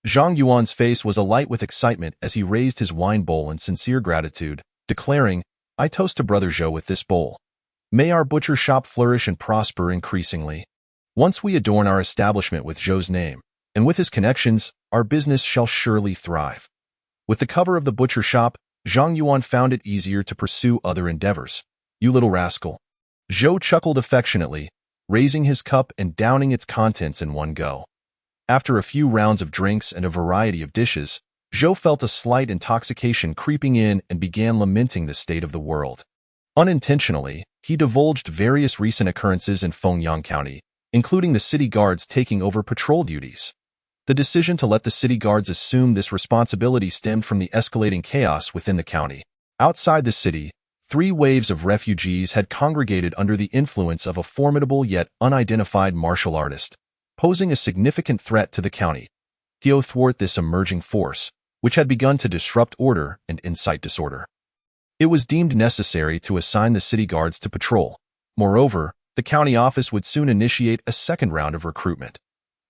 Zhang Yuan's face was alight with excitement as he raised his wine bowl in sincere gratitude, declaring, I toast to Brother Zhou with this bowl. May our butcher shop flourish and prosper increasingly. Once we adorn our establishment with Zhou's name, and with his connections, our business shall surely thrive. With the cover of the butcher shop, Zhang Yuan found it easier to pursue other endeavors. You little rascal. Zhou chuckled affectionately, raising his cup and downing its contents in one go. After a few rounds of drinks and a variety of dishes, Zhou felt a slight intoxication creeping in and began lamenting the state of the world. Unintentionally, he divulged various recent occurrences in Fengyang County, including the city guards taking over patrol duties. The decision to let the city guards assume this responsibility stemmed from the escalating chaos within the county. Outside the city, 3 waves of refugees had congregated under the influence of a formidable yet unidentified martial artist, posing a significant threat to the county. To thwart this emerging force, which had begun to disrupt order and incite disorder, it was deemed necessary to assign the city guards to patrol. Moreover, the county office would soon initiate a second round of recruitment.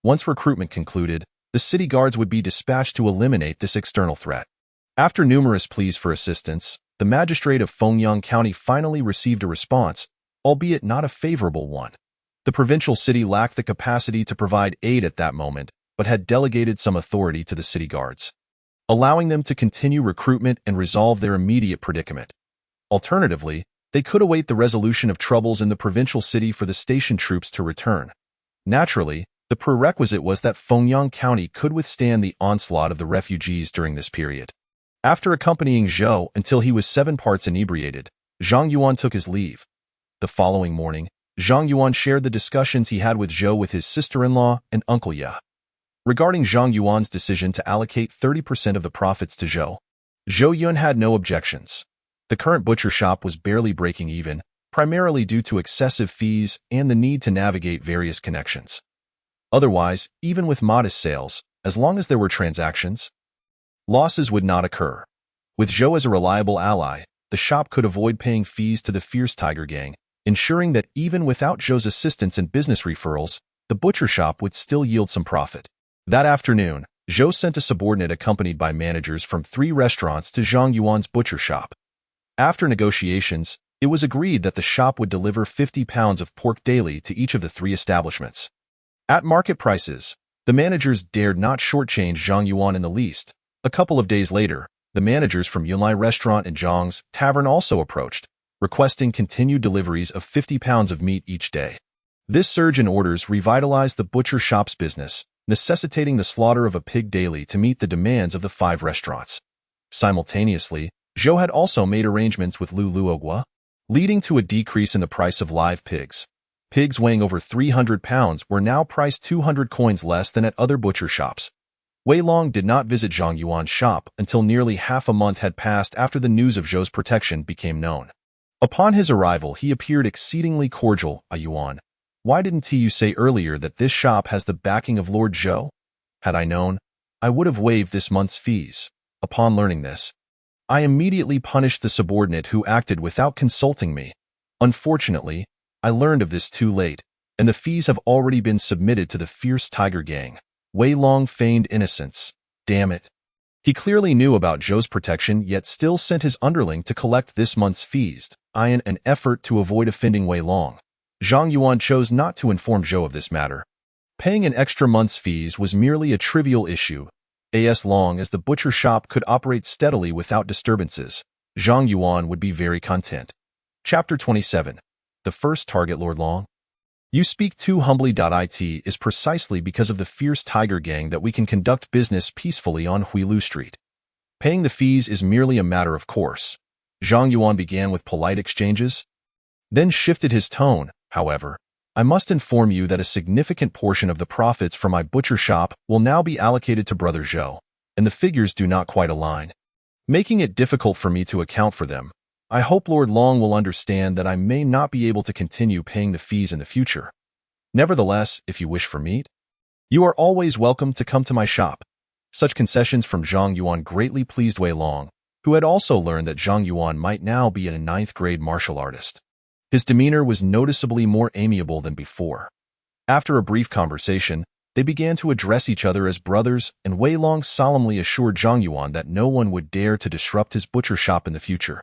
Once recruitment concluded, the city guards would be dispatched to eliminate this external threat. After numerous pleas for assistance, the magistrate of Fengyang County finally received a response, albeit not a favorable one. The provincial city lacked the capacity to provide aid at that moment, but had delegated some authority to the city guards, allowing them to continue recruitment and resolve their immediate predicament. Alternatively, they could await the resolution of troubles in the provincial city for the station troops to return. Naturally, the prerequisite was that Fengyang County could withstand the onslaught of the refugees during this period. After accompanying Zhou until he was 7 parts inebriated, Zhang Yuan took his leave. The following morning, Zhang Yuan shared the discussions he had with Zhou with his sister-in-law and Uncle Ya. Regarding Zhang Yuan's decision to allocate 30% of the profits to Zhou Yun had no objections. The current butcher shop was barely breaking even, primarily due to excessive fees and the need to navigate various connections. Otherwise, even with modest sales, as long as there were transactions, losses would not occur. With Zhou as a reliable ally, the shop could avoid paying fees to the Fierce Tiger Gang, ensuring that even without Zhou's assistance and business referrals, the butcher shop would still yield some profit. That afternoon, Zhou sent a subordinate accompanied by managers from 3 restaurants to Zhang Yuan's butcher shop. After negotiations, it was agreed that the shop would deliver 50 pounds of pork daily to each of the 3 establishments. At market prices, the managers dared not shortchange Zhang Yuan in the least. A couple of days later, the managers from Yunlai Restaurant and Zhang's Tavern also approached, requesting continued deliveries of 50 pounds of meat each day. This surge in orders revitalized the butcher shop's business, necessitating the slaughter of a pig daily to meet the demands of the 5 restaurants. Simultaneously, Zhou had also made arrangements with Luogua, leading to a decrease in the price of live pigs. Pigs weighing over 300 pounds were now priced 200 coins less than at other butcher shops. Wei Long did not visit Zhang Yuan's shop until nearly half a month had passed after the news of Zhou's protection became known. Upon his arrival, he appeared exceedingly cordial. Yuan, why didn't you say earlier that this shop has the backing of Lord Zhou? Had I known, I would have waived this month's fees. Upon learning this, I immediately punished the subordinate who acted without consulting me. Unfortunately, I learned of this too late, and the fees have already been submitted to the Fierce Tiger Gang. Wei Long feigned innocence. Damn it. He clearly knew about Zhou's protection, yet still sent his underling to collect this month's fees, in an effort to avoid offending Wei Long. Zhang Yuan chose not to inform Zhou of this matter. Paying an extra month's fees was merely a trivial issue. As long as the butcher shop could operate steadily without disturbances, Zhang Yuan would be very content. Chapter 27. The first target. Lord Long, you speak too humbly. It is precisely because of the Fierce Tiger Gang that we can conduct business peacefully on Huilu Street. Paying the fees is merely a matter of course. Zhang Yuan began with polite exchanges, then shifted his tone. However, I must inform you that a significant portion of the profits from my butcher shop will now be allocated to Brother Zhou, and the figures do not quite align, making it difficult for me to account for them. I hope Lord Long will understand that I may not be able to continue paying the fees in the future. Nevertheless, if you wish for meat, you are always welcome to come to my shop. Such concessions from Zhang Yuan greatly pleased Wei Long, who had also learned that Zhang Yuan might now be a 9th-grade martial artist. His demeanor was noticeably more amiable than before. After a brief conversation, they began to address each other as brothers, and Wei Long solemnly assured Zhang Yuan that no one would dare to disrupt his butcher shop in the future.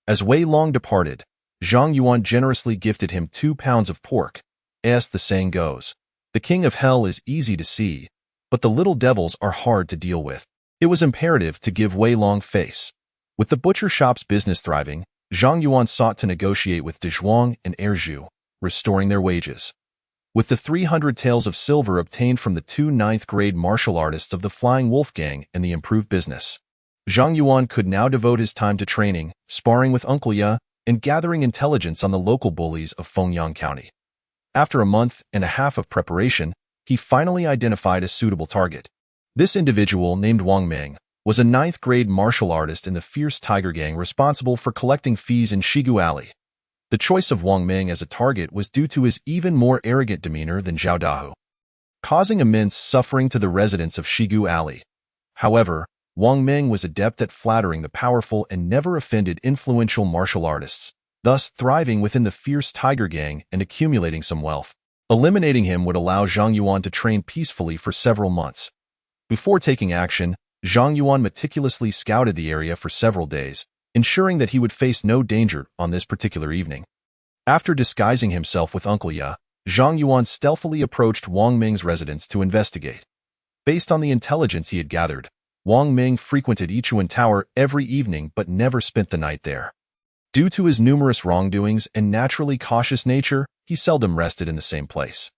As Wei Long departed, Zhang Yuan generously gifted him 2 pounds of pork. As the saying goes, the king of hell is easy to see, but the little devils are hard to deal with. It was imperative to give Wei Long face. With the butcher shop's business thriving, Zhang Yuan sought to negotiate with Dezhuang and Erzhu, restoring their wages. With the 300 taels of silver obtained from the 2 9th-grade martial artists of the Flying Wolf Gang and the improved business, Zhang Yuan could now devote his time to training, sparring with Uncle Ya, and gathering intelligence on the local bullies of Fengyang County. After a month and a half of preparation, he finally identified a suitable target. This individual, named Wang Meng, was a 9th-grade martial artist in the Fierce Tiger Gang responsible for collecting fees in Shigu Alley. The choice of Wang Meng as a target was due to his even more arrogant demeanor than Zhao Dahu, causing immense suffering to the residents of Shigu Alley. However, Wang Meng was adept at flattering the powerful and never offended influential martial artists, thus thriving within the Fierce Tiger Gang and accumulating some wealth. Eliminating him would allow Zhang Yuan to train peacefully for several months. Before taking action, Zhang Yuan meticulously scouted the area for several days, ensuring that he would face no danger on this particular evening. After disguising himself with Uncle Ya, Zhang Yuan stealthily approached Wang Meng's residence to investigate. Based on the intelligence he had gathered, Wang Meng frequented Yichuan Tower every evening but never spent the night there. Due to his numerous wrongdoings and naturally cautious nature, he seldom rested in the same place.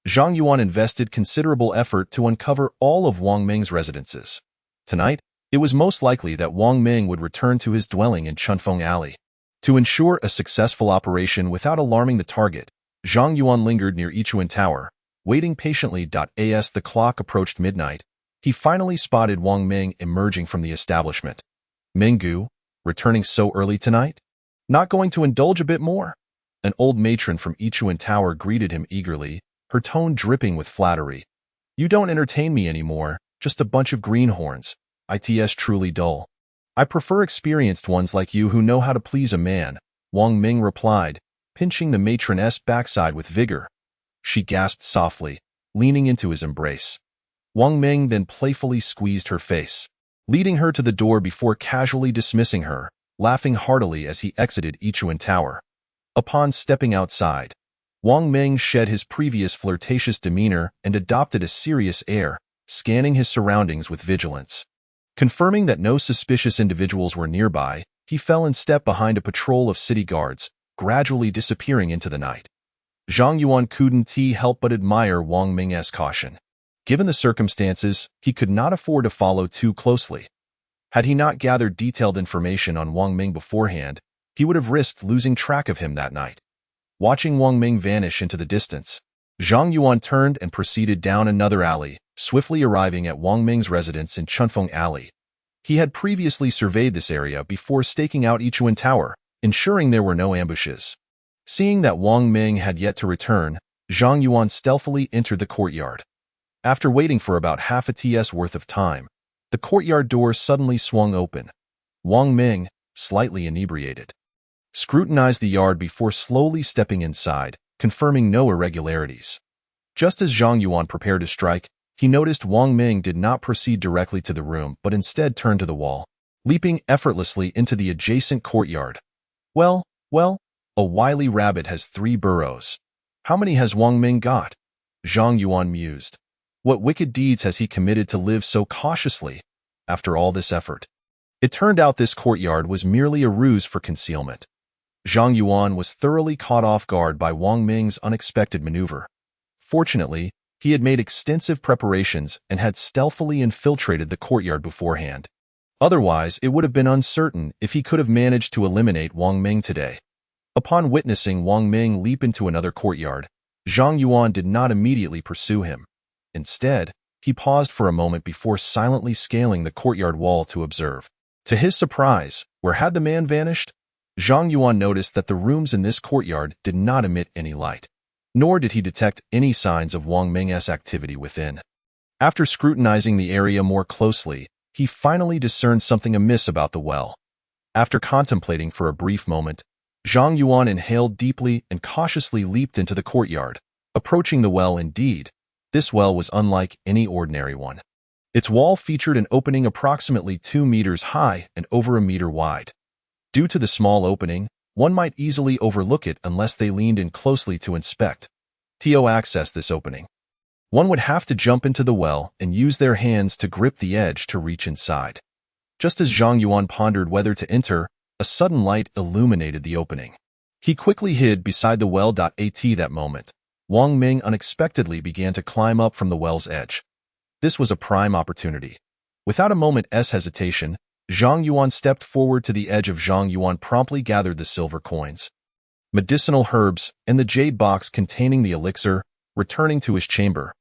Zhang Yuan invested considerable effort to uncover all of Wang Meng's residences. Tonight, it was most likely that Wang Meng would return to his dwelling in Chunfeng Alley. To ensure a successful operation without alarming the target, Zhang Yuan lingered near Yichuan Tower, Waiting patiently. As the clock approached midnight, he finally spotted Wang Ming emerging from the establishment. Minggu, returning so early tonight? Not going to indulge a bit more? An old matron from Ichuan Tower greeted him eagerly, her tone dripping with flattery. You don't entertain me anymore, just a bunch of greenhorns. It's truly dull. I prefer experienced ones like you who know how to please a man, Wang Ming replied, pinching the matroness backside with vigor. She gasped softly, leaning into his embrace. Wang Ming then playfully squeezed her face, leading her to the door before casually dismissing her, laughing heartily as he exited Ichuan Tower. Upon stepping outside, Wang Ming shed his previous flirtatious demeanor and adopted a serious air, scanning his surroundings with vigilance. Confirming that no suspicious individuals were nearby, he fell in step behind a patrol of city guards, gradually disappearing into the night. Zhang Yuan couldn't help but admire Wang Ming's caution. Given the circumstances, he could not afford to follow too closely. Had he not gathered detailed information on Wang Ming beforehand, he would have risked losing track of him that night. Watching Wang Ming vanish into the distance, Zhang Yuan turned and proceeded down another alley, swiftly arriving at Wang Ming's residence in Chunfeng Alley. He had previously surveyed this area before staking out Ichuan Tower, ensuring there were no ambushes. Seeing that Wang Ming had yet to return, Zhang Yuan stealthily entered the courtyard. After waiting for about half a TS worth of time, the courtyard door suddenly swung open. Wang Ming, slightly inebriated, scrutinized the yard before slowly stepping inside, confirming no irregularities. Just as Zhang Yuan prepared to strike, he noticed Wang Ming did not proceed directly to the room but instead turned to the wall, leaping effortlessly into the adjacent courtyard. Well, a wily rabbit has 3 burrows. How many has Wang Ming got? Zhang Yuan mused. What wicked deeds has he committed to live so cautiously, after all this effort? It turned out this courtyard was merely a ruse for concealment. Zhang Yuan was thoroughly caught off guard by Wang Ming's unexpected maneuver. Fortunately, he had made extensive preparations and had stealthily infiltrated the courtyard beforehand. Otherwise, it would have been uncertain if he could have managed to eliminate Wang Ming today. Upon witnessing Wang Ming leap into another courtyard, Zhang Yuan did not immediately pursue him. Instead, he paused for a moment before silently scaling the courtyard wall to observe. To his surprise, where had the man vanished? Zhang Yuan noticed that the rooms in this courtyard did not emit any light, nor did he detect any signs of Wang Ming's activity within. After scrutinizing the area more closely, he finally discerned something amiss about the well. After contemplating for a brief moment, Zhang Yuan inhaled deeply and cautiously leaped into the courtyard. Approaching the well indeed, this well was unlike any ordinary one. Its wall featured an opening approximately 2 meters high and over a meter wide. Due to the small opening, one might easily overlook it unless they leaned in closely to inspect. To access this opening, one would have to jump into the well and use their hands to grip the edge to reach inside. Just as Zhang Yuan pondered whether to enter, a sudden light illuminated the opening. He quickly hid beside the well. At that moment, Wang Ming unexpectedly began to climb up from the well's edge. This was a prime opportunity. Without a moment's hesitation, Zhang Yuan stepped forward to the edge. Zhang Yuan promptly gathered the silver coins, medicinal herbs, and the jade box containing the elixir, returning to his chamber.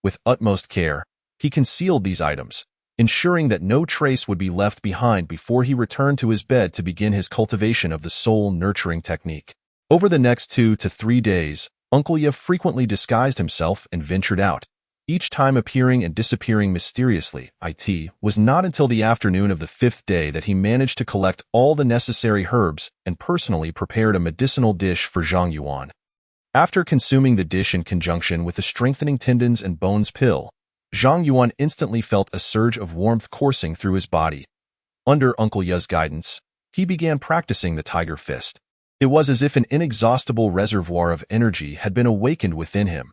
With utmost care, he concealed these items, ensuring that no trace would be left behind before he returned to his bed to begin his cultivation of the soul-nurturing technique. Over the next 2 to 3 days, Uncle Yev frequently disguised himself and ventured out, each time appearing and disappearing mysteriously. It was not until the afternoon of the 5th day that he managed to collect all the necessary herbs and personally prepared a medicinal dish for Zhang Yuan. After consuming the dish in conjunction with the strengthening tendons and bones pill, Zhang Yuan instantly felt a surge of warmth coursing through his body. Under Uncle Ye's guidance, he began practicing the Tiger Fist. It was as if an inexhaustible reservoir of energy had been awakened within him.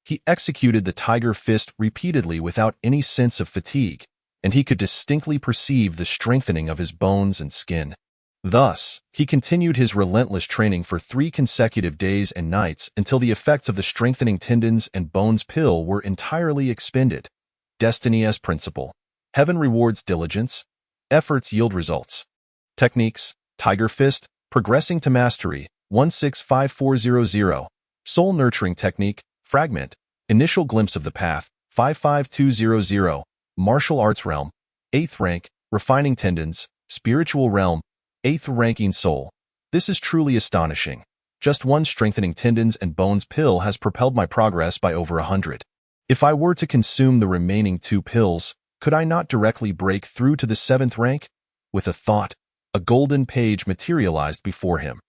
He executed the Tiger Fist repeatedly without any sense of fatigue, and he could distinctly perceive the strengthening of his bones and skin. Thus, he continued his relentless training for 3 consecutive days and nights until the effects of the strengthening tendons and bones pill were entirely expended. Destiny's principle. Heaven rewards diligence. Efforts yield results. Techniques: Tiger Fist, progressing to mastery, 165400. Soul nurturing technique, fragment, Initial glimpse of the path, 55200, martial arts realm, 8th rank, refining tendons, spiritual realm, 8th ranking soul. This is truly astonishing. Just one strengthening tendons and bones pill has propelled my progress by over 100. If I were to consume the remaining 2 pills, could I not directly break through to the 7th rank? With a thought, a golden page materialized before him.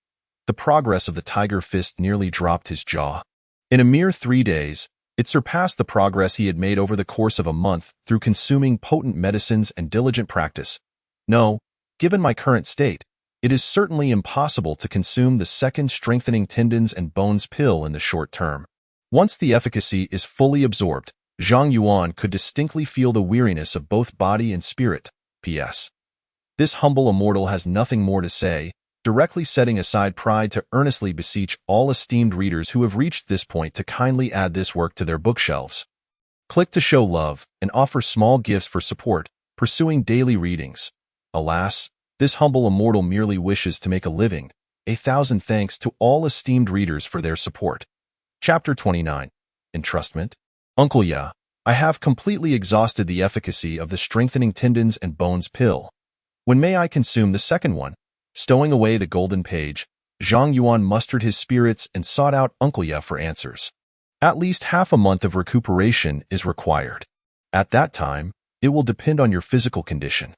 The progress of the tiger fist nearly dropped his jaw. In a mere 3 days, it surpassed the progress he had made over the course of a month through consuming potent medicines and diligent practice. No, given my current state, it is certainly impossible to consume the 2nd strengthening tendons and bones pill in the short term. Once the efficacy is fully absorbed, Zhang Yuan could distinctly feel the weariness of both body and spirit. P.S. This humble immortal has nothing more to say, directly setting aside pride to earnestly beseech all esteemed readers who have reached this point to kindly add this work to their bookshelves. Click to show love and offer small gifts for support, pursuing daily readings. Alas, this humble immortal merely wishes to make a living. 1,000 thanks to all esteemed readers for their support. Chapter 29. Entrustment. Uncle Ya, I have completely exhausted the efficacy of the strengthening tendons and bones pill. When may I consume the 2nd one? Stowing away the golden page, Zhang Yuan mustered his spirits and sought out Uncle Ya for answers. At least half a month of recuperation is required. At that time, it will depend on your physical condition.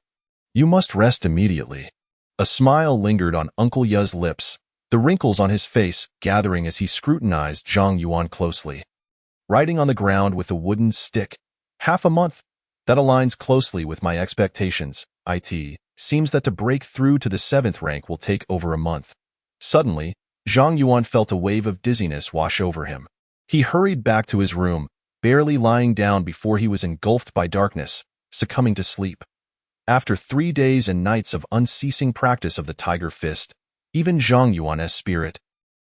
You must rest immediately. A smile lingered on Uncle Ya's lips, the wrinkles on his face gathering as he scrutinized Zhang Yuan closely. Writing on the ground with a wooden stick. Half a month? That aligns closely with my expectations. It seems that to break through to the 7th rank will take over a month. Suddenly, Zhang Yuan felt a wave of dizziness wash over him. He hurried back to his room, barely lying down before he was engulfed by darkness, succumbing to sleep. After 3 days and nights of unceasing practice of the tiger fist, even Zhang Yuan's spirit,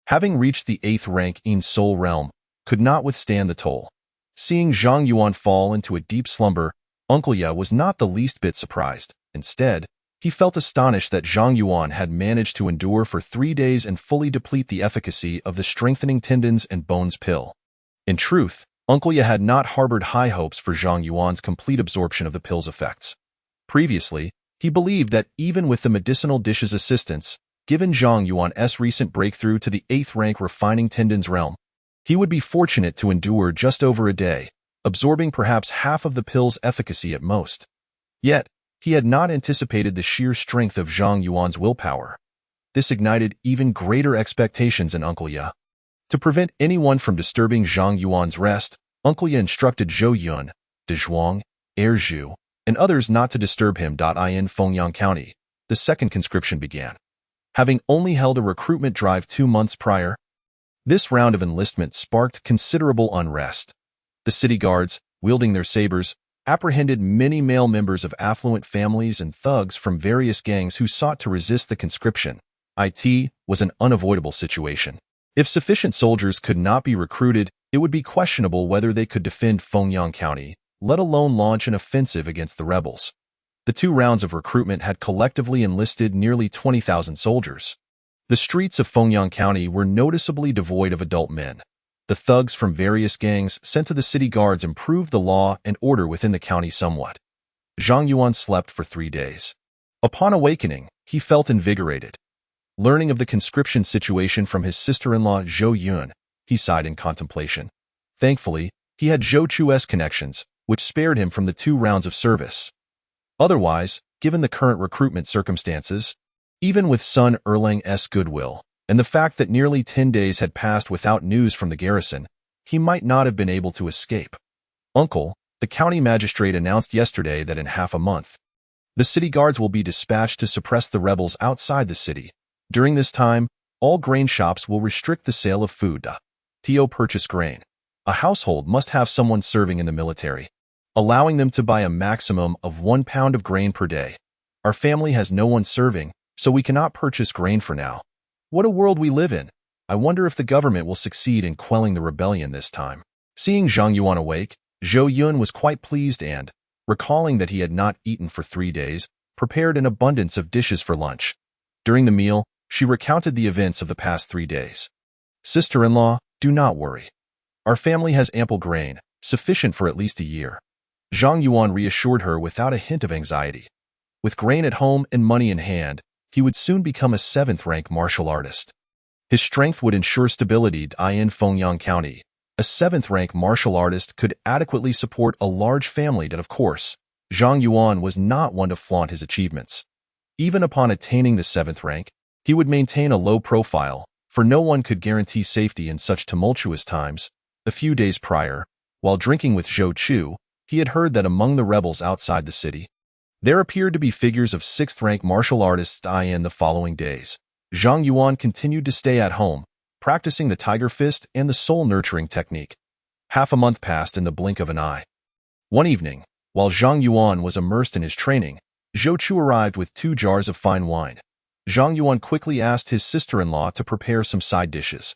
having reached the 8th rank in soul realm, could not withstand the toll. Seeing Zhang Yuan fall into a deep slumber, Uncle Ya was not the least bit surprised. Instead, he felt astonished that Zhang Yuan had managed to endure for 3 days and fully deplete the efficacy of the strengthening tendons and bones pill. In truth, Uncle Ya had not harbored high hopes for Zhang Yuan's complete absorption of the pill's effects. Previously, he believed that even with the medicinal dish's assistance, given Zhang Yuan's recent breakthrough to the 8th rank refining tendons realm, he would be fortunate to endure just over a day, absorbing perhaps half of the pill's efficacy at most. Yet, he had not anticipated the sheer strength of Zhang Yuan's willpower. This ignited even greater expectations in Uncle Ya. To prevent anyone from disturbing Zhang Yuan's rest, Uncle Ya instructed Zhou Yun, De Zhuang, Zhu, and others not to disturb him. In Fengyang County, the 2nd conscription began. Having only held a recruitment drive 2 months prior, this round of enlistment sparked considerable unrest. The city guards, wielding their sabers, apprehended many male members of affluent families and thugs from various gangs who sought to resist the conscription. It was an unavoidable situation. If sufficient soldiers could not be recruited, it would be questionable whether they could defend Fengyang County, let alone launch an offensive against the rebels. The 2 rounds of recruitment had collectively enlisted nearly 20,000 soldiers. The streets of Fengyang County were noticeably devoid of adult men. The thugs from various gangs sent to the city guards improved the law and order within the county somewhat. Zhang Yuan slept for 3 days. Upon awakening, he felt invigorated. Learning of the conscription situation from his sister-in-law Zhou Yun, he sighed in contemplation. Thankfully, he had Zhou Chu's connections, which spared him from the 2 rounds of service. Otherwise, given the current recruitment circumstances, even with Sun Erlang's goodwill, and the fact that nearly 10 days had passed without news from the garrison, he might not have been able to escape. Uncle, the county magistrate announced yesterday that in half a month, the city guards will be dispatched to suppress the rebels outside the city. During this time, all grain shops will restrict the sale of food. To purchase grain, a household must have someone serving in the military, allowing them to buy a maximum of 1 pound of grain per day. Our family has no one serving, so we cannot purchase grain for now. What a world we live in! I wonder if the government will succeed in quelling the rebellion this time. Seeing Zhang Yuan awake, Zhou Yun was quite pleased and, recalling that he had not eaten for 3 days, prepared an abundance of dishes for lunch. During the meal, she recounted the events of the past 3 days. Sister-in-law, do not worry. Our family has ample grain, sufficient for at least a year. Zhang Yuan reassured her without a hint of anxiety. With grain at home and money in hand, he would soon become a 7th-rank martial artist. His strength would ensure stability in Fengyang County. A 7th-rank martial artist could adequately support a large family, and of course, Zhang Yuan was not one to flaunt his achievements. Even upon attaining the 7th rank, he would maintain a low profile, for no one could guarantee safety in such tumultuous times. A few days prior, while drinking with Zhou Chu, he had heard that among the rebels outside the city, there appeared to be figures of 6th-rank martial artists in the following days. Zhang Yuan continued to stay at home, practicing the tiger fist and the soul-nurturing technique. Half a month passed in the blink of an eye. One evening, while Zhang Yuan was immersed in his training, Zhou Chu arrived with 2 jars of fine wine. Zhang Yuan quickly asked his sister-in-law to prepare some side dishes.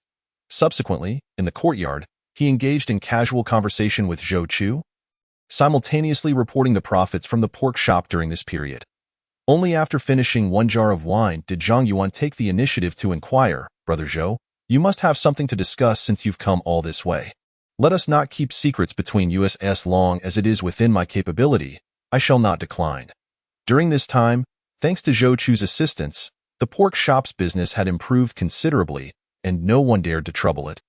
Subsequently, in the courtyard, he engaged in casual conversation with Zhou Chu, simultaneously reporting the profits from the pork shop during this period. Only after finishing 1 jar of wine did Zhang Yuan take the initiative to inquire, "Brother Zhou, you must have something to discuss since you've come all this way. Let us not keep secrets between us as long as it is within my capability. I shall not decline." During this time, thanks to Zhou Chu's assistance, the pork shop's business had improved considerably, and no one dared to trouble it.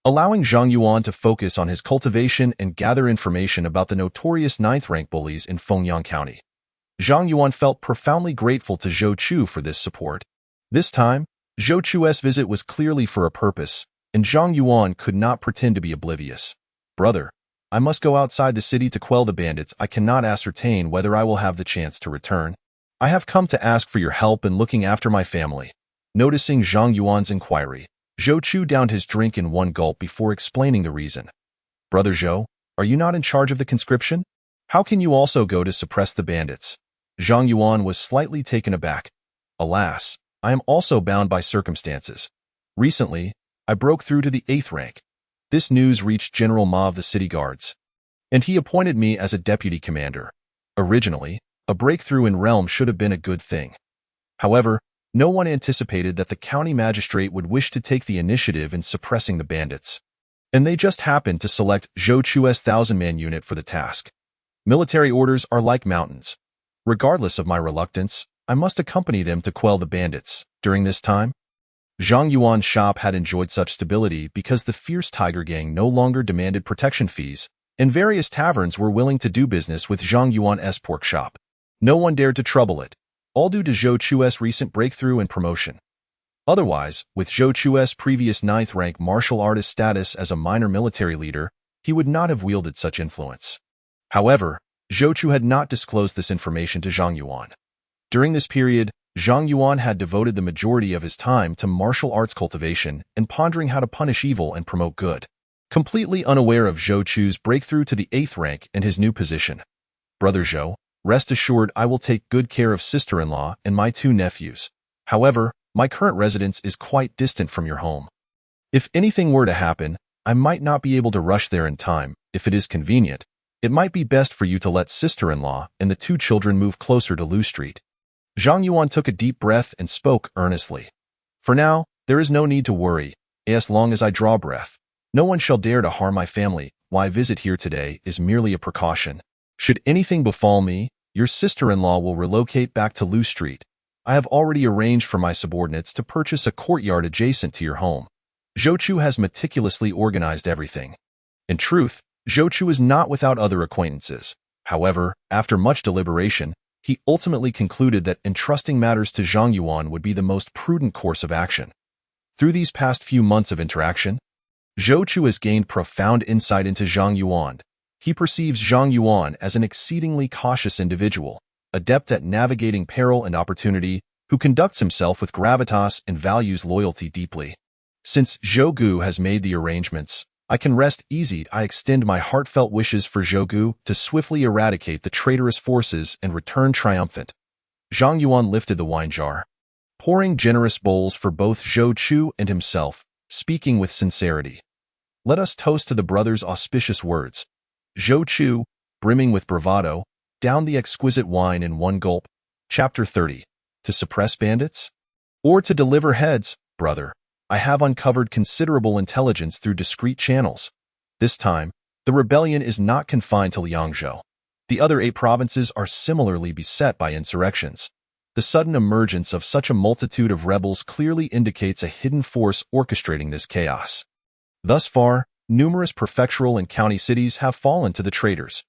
Allowing Zhang Yuan to focus on his cultivation and gather information about the notorious 9th-rank bullies in Fengyang County, Zhang Yuan felt profoundly grateful to Zhou Chu for this support. This time, Zhou Chu's visit was clearly for a purpose, and Zhang Yuan could not pretend to be oblivious. "Brother, I must go outside the city to quell the bandits. I cannot ascertain whether I will have the chance to return. I have come to ask for your help in looking after my family." Noticing Zhang Yuan's inquiry, Zhou Chu downed his drink in one gulp before explaining the reason. "Brother Zhou, are you not in charge of the conscription? How can you also go to suppress the bandits?" Zhang Yuan was slightly taken aback. "Alas, I am also bound by circumstances. Recently, I broke through to the 8th rank. This news reached General Ma of the City Guards, and he appointed me as a deputy commander. Originally, a breakthrough in realm should have been a good thing. However, no one anticipated that the county magistrate would wish to take the initiative in suppressing the bandits, and they just happened to select Zhou Chu's 1,000-man unit for the task. Military orders are like mountains. Regardless of my reluctance, I must accompany them to quell the bandits. During this time, Zhang Yuan's shop had enjoyed such stability because the fierce tiger gang no longer demanded protection fees, and various taverns were willing to do business with Zhang Yuan's pork shop. No one dared to trouble it, all due to Zhou Chu's recent breakthrough and promotion. Otherwise, with Zhou Chu's previous 9th-rank martial artist status as a minor military leader, he would not have wielded such influence. However, Zhou Chu had not disclosed this information to Zhang Yuan. During this period, Zhang Yuan had devoted the majority of his time to martial arts cultivation and pondering how to punish evil and promote good, completely unaware of Zhou Chu's breakthrough to the 8th rank and his new position. "Brother Zhou, rest assured I will take good care of sister-in-law and my 2 nephews. However, my current residence is quite distant from your home. If anything were to happen, I might not be able to rush there in time. If it is convenient, it might be best for you to let sister-in-law and the 2 children move closer to Lu Street." Zhang Yuan took a deep breath and spoke earnestly. "For now, there is no need to worry. As long as I draw breath, no one shall dare to harm my family. My visit here today is merely a precaution. Should anything befall me, your sister-in-law will relocate back to Lu Street. I have already arranged for my subordinates to purchase a courtyard adjacent to your home. Zhou Chu has meticulously organized everything." In truth, Zhou Chu is not without other acquaintances. However, after much deliberation, he ultimately concluded that entrusting matters to Zhang Yuan would be the most prudent course of action. Through these past few months of interaction, Zhou Chu has gained profound insight into Zhang Yuan. He perceives Zhang Yuan as an exceedingly cautious individual, adept at navigating peril and opportunity, who conducts himself with gravitas and values loyalty deeply. "Since Zhou Gu has made the arrangements, I can rest easy. I extend my heartfelt wishes for Zhou Gu to swiftly eradicate the traitorous forces and return triumphant." Zhang Yuan lifted the wine jar, pouring generous bowls for both Zhou Chu and himself, speaking with sincerity. "Let us toast to the brothers' auspicious words." Zhou Chu, brimming with bravado, downed the exquisite wine in one gulp. Chapter 30. To suppress bandits? Or to deliver heads, brother? I have uncovered considerable intelligence through discreet channels. This time, the rebellion is not confined to Liangzhou. The other 8 provinces are similarly beset by insurrections. The sudden emergence of such a multitude of rebels clearly indicates a hidden force orchestrating this chaos. Thus far, numerous prefectural and county cities have fallen to the traitors.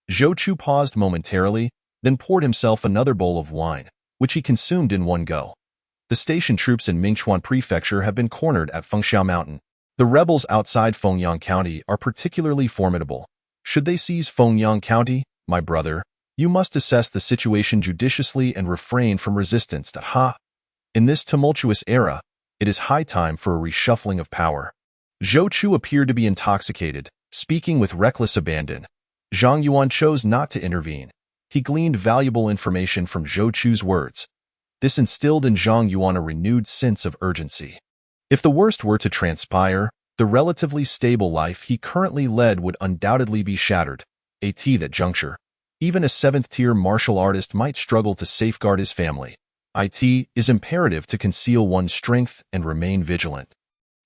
Zhou Chu paused momentarily, then poured himself another bowl of wine, which he consumed in one go. The station troops in Mingchuan Prefecture have been cornered at Fengxiao Mountain. The rebels outside Fengyang County are particularly formidable. Should they seize Fengyang County, my brother, you must assess the situation judiciously and refrain from resistance. In this tumultuous era, it is high time for a reshuffling of power. Zhou Chu appeared to be intoxicated, speaking with reckless abandon. Zhang Yuan chose not to intervene. He gleaned valuable information from Zhou Chu's words. This instilled in Zhang Yuan a renewed sense of urgency. If the worst were to transpire, the relatively stable life he currently led would undoubtedly be shattered. At that juncture, even a 7th-tier martial artist might struggle to safeguard his family. It is imperative to conceal one's strength and remain vigilant.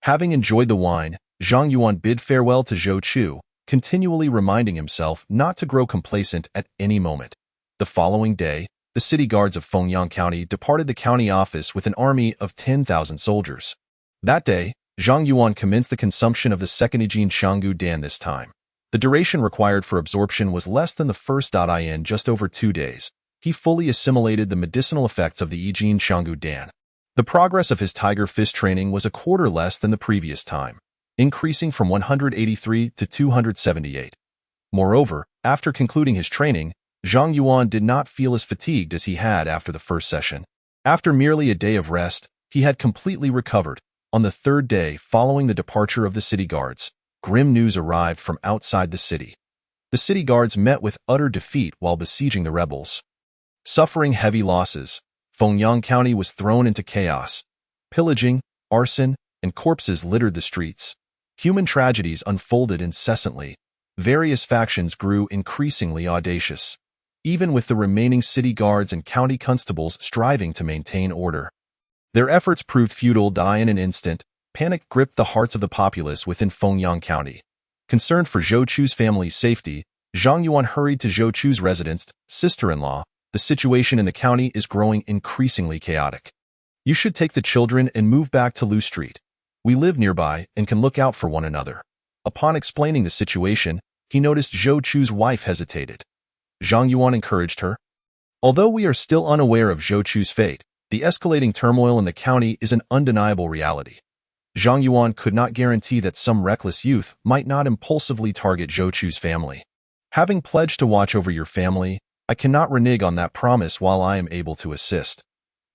Having enjoyed the wine, Zhang Yuan bid farewell to Zhou Chu, continually reminding himself not to grow complacent at any moment. The following day, the city guards of Fengyang County departed the county office with an army of 10,000 soldiers. That day, Zhang Yuan commenced the consumption of the second Yijin Shanggu Dan this time. The duration required for absorption was less than the first. In just over 2 days, he fully assimilated the medicinal effects of the Yijin Shanggu Dan. The progress of his tiger fist training was a quarter less than the previous time, increasing from 183 to 278. Moreover, after concluding his training, Zhang Yuan did not feel as fatigued as he had after the first session. After merely a day of rest, he had completely recovered. On the 3rd day following the departure of the city guards, grim news arrived from outside the city. The city guards met with utter defeat while besieging the rebels. Suffering heavy losses, Fengyang County was thrown into chaos. Pillaging, arson, and corpses littered the streets. Human tragedies unfolded incessantly. Various factions grew increasingly audacious, even with the remaining city guards and county constables striving to maintain order. Their efforts proved futile. In an instant, panic gripped the hearts of the populace within Fengyang County. Concerned for Zhou Chu's family's safety, Zhang Yuan hurried to Zhou Chu's residence, sister-in-law. The situation in the county is growing increasingly chaotic. You should take the children and move back to Lu Street. We live nearby and can look out for one another. Upon explaining the situation, he noticed Zhou Chu's wife hesitated. Zhang Yuan encouraged her. Although we are still unaware of Zhou Chu's fate, the escalating turmoil in the county is an undeniable reality. Zhang Yuan could not guarantee that some reckless youth might not impulsively target Zhou Chu's family. Having pledged to watch over your family, I cannot renege on that promise while I am able to assist.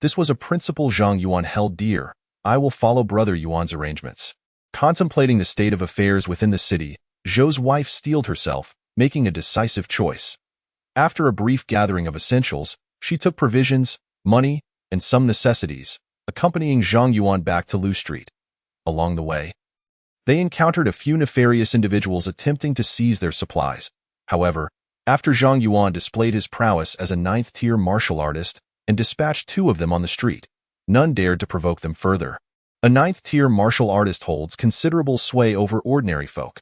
This was a principle Zhang Yuan held dear. I will follow Brother Yuan's arrangements. Contemplating the state of affairs within the city, Zhou's wife steeled herself, making a decisive choice. After a brief gathering of essentials, she took provisions, money, and some necessities, accompanying Zhang Yuan back to Lu Street. Along the way, they encountered a few nefarious individuals attempting to seize their supplies. However, after Zhang Yuan displayed his prowess as a 9th-tier martial artist and dispatched 2 of them on the street, none dared to provoke them further. A 9th-tier martial artist holds considerable sway over ordinary folk.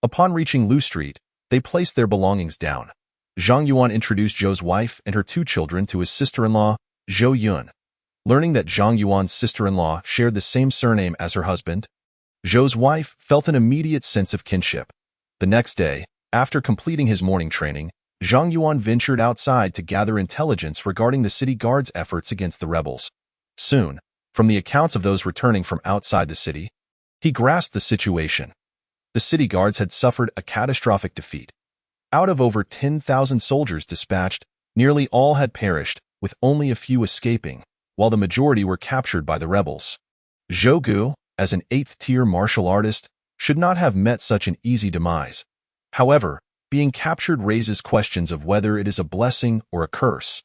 Upon reaching Lu Street, they placed their belongings down. Zhang Yuan introduced Zhou's wife and her 2 children to his sister-in-law, Zhou Yun. Learning that Zhang Yuan's sister-in-law shared the same surname as her husband, Zhou's wife felt an immediate sense of kinship. The next day, after completing his morning training, Zhang Yuan ventured outside to gather intelligence regarding the city guards' efforts against the rebels. Soon, from the accounts of those returning from outside the city, he grasped the situation. The city guards had suffered a catastrophic defeat. Out of over 10,000 soldiers dispatched, nearly all had perished, with only a few escaping, while the majority were captured by the rebels. Zhou Gu, as an 8th-tier martial artist, should not have met such an easy demise. However, being captured raises questions of whether it is a blessing or a curse.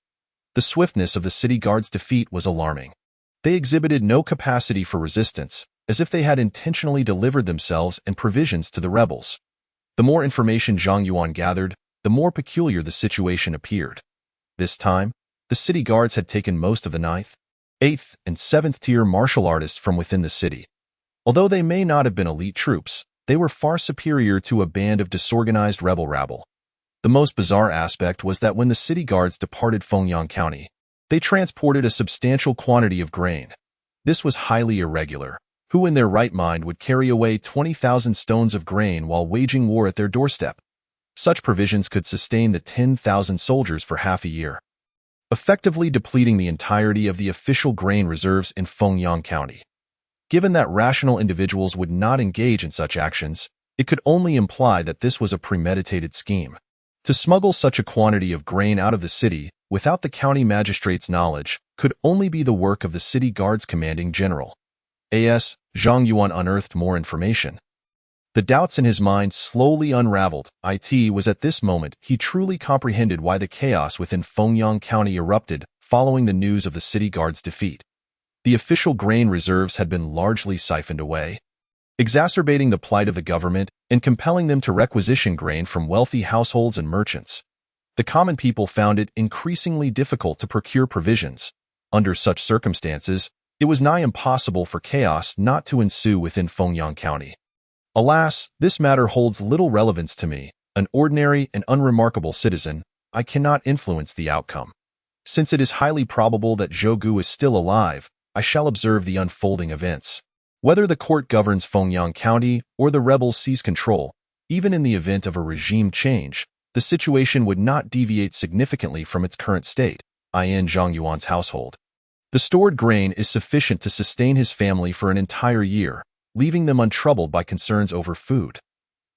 The swiftness of the city guards' defeat was alarming. They exhibited no capacity for resistance, as if they had intentionally delivered themselves and provisions to the rebels. The more information Zhang Yuan gathered, the more peculiar the situation appeared. This time, the city guards had taken most of the 9th, 8th, and 7th-tier martial artists from within the city. Although they may not have been elite troops, they were far superior to a band of disorganized rebel rabble. The most bizarre aspect was that when the city guards departed Fengyang County, they transported a substantial quantity of grain. This was highly irregular. Who in their right mind would carry away 20,000 stones of grain while waging war at their doorstep? Such provisions could sustain the 10,000 soldiers for half a year, effectively depleting the entirety of the official grain reserves in Fengyang County. Given that rational individuals would not engage in such actions, it could only imply that this was a premeditated scheme. To smuggle such a quantity of grain out of the city without the county magistrate's knowledge could only be the work of the city guard's commanding general. As Zhang Yuan unearthed more information, the doubts in his mind slowly unraveled. It was at this moment he truly comprehended why the chaos within Fengyang County erupted following the news of the city guard's defeat. The official grain reserves had been largely siphoned away, exacerbating the plight of the government and compelling them to requisition grain from wealthy households and merchants. The common people found it increasingly difficult to procure provisions. Under such circumstances, it was nigh impossible for chaos not to ensue within Fengyang County. Alas, this matter holds little relevance to me, an ordinary and unremarkable citizen. I cannot influence the outcome. Since it is highly probable that Zhou Gu is still alive, I shall observe the unfolding events. Whether the court governs Fengyang County or the rebels seize control, even in the event of a regime change, the situation would not deviate significantly from its current state, in Zhang Yuan's household. The stored grain is sufficient to sustain his family for an entire year, leaving them untroubled by concerns over food.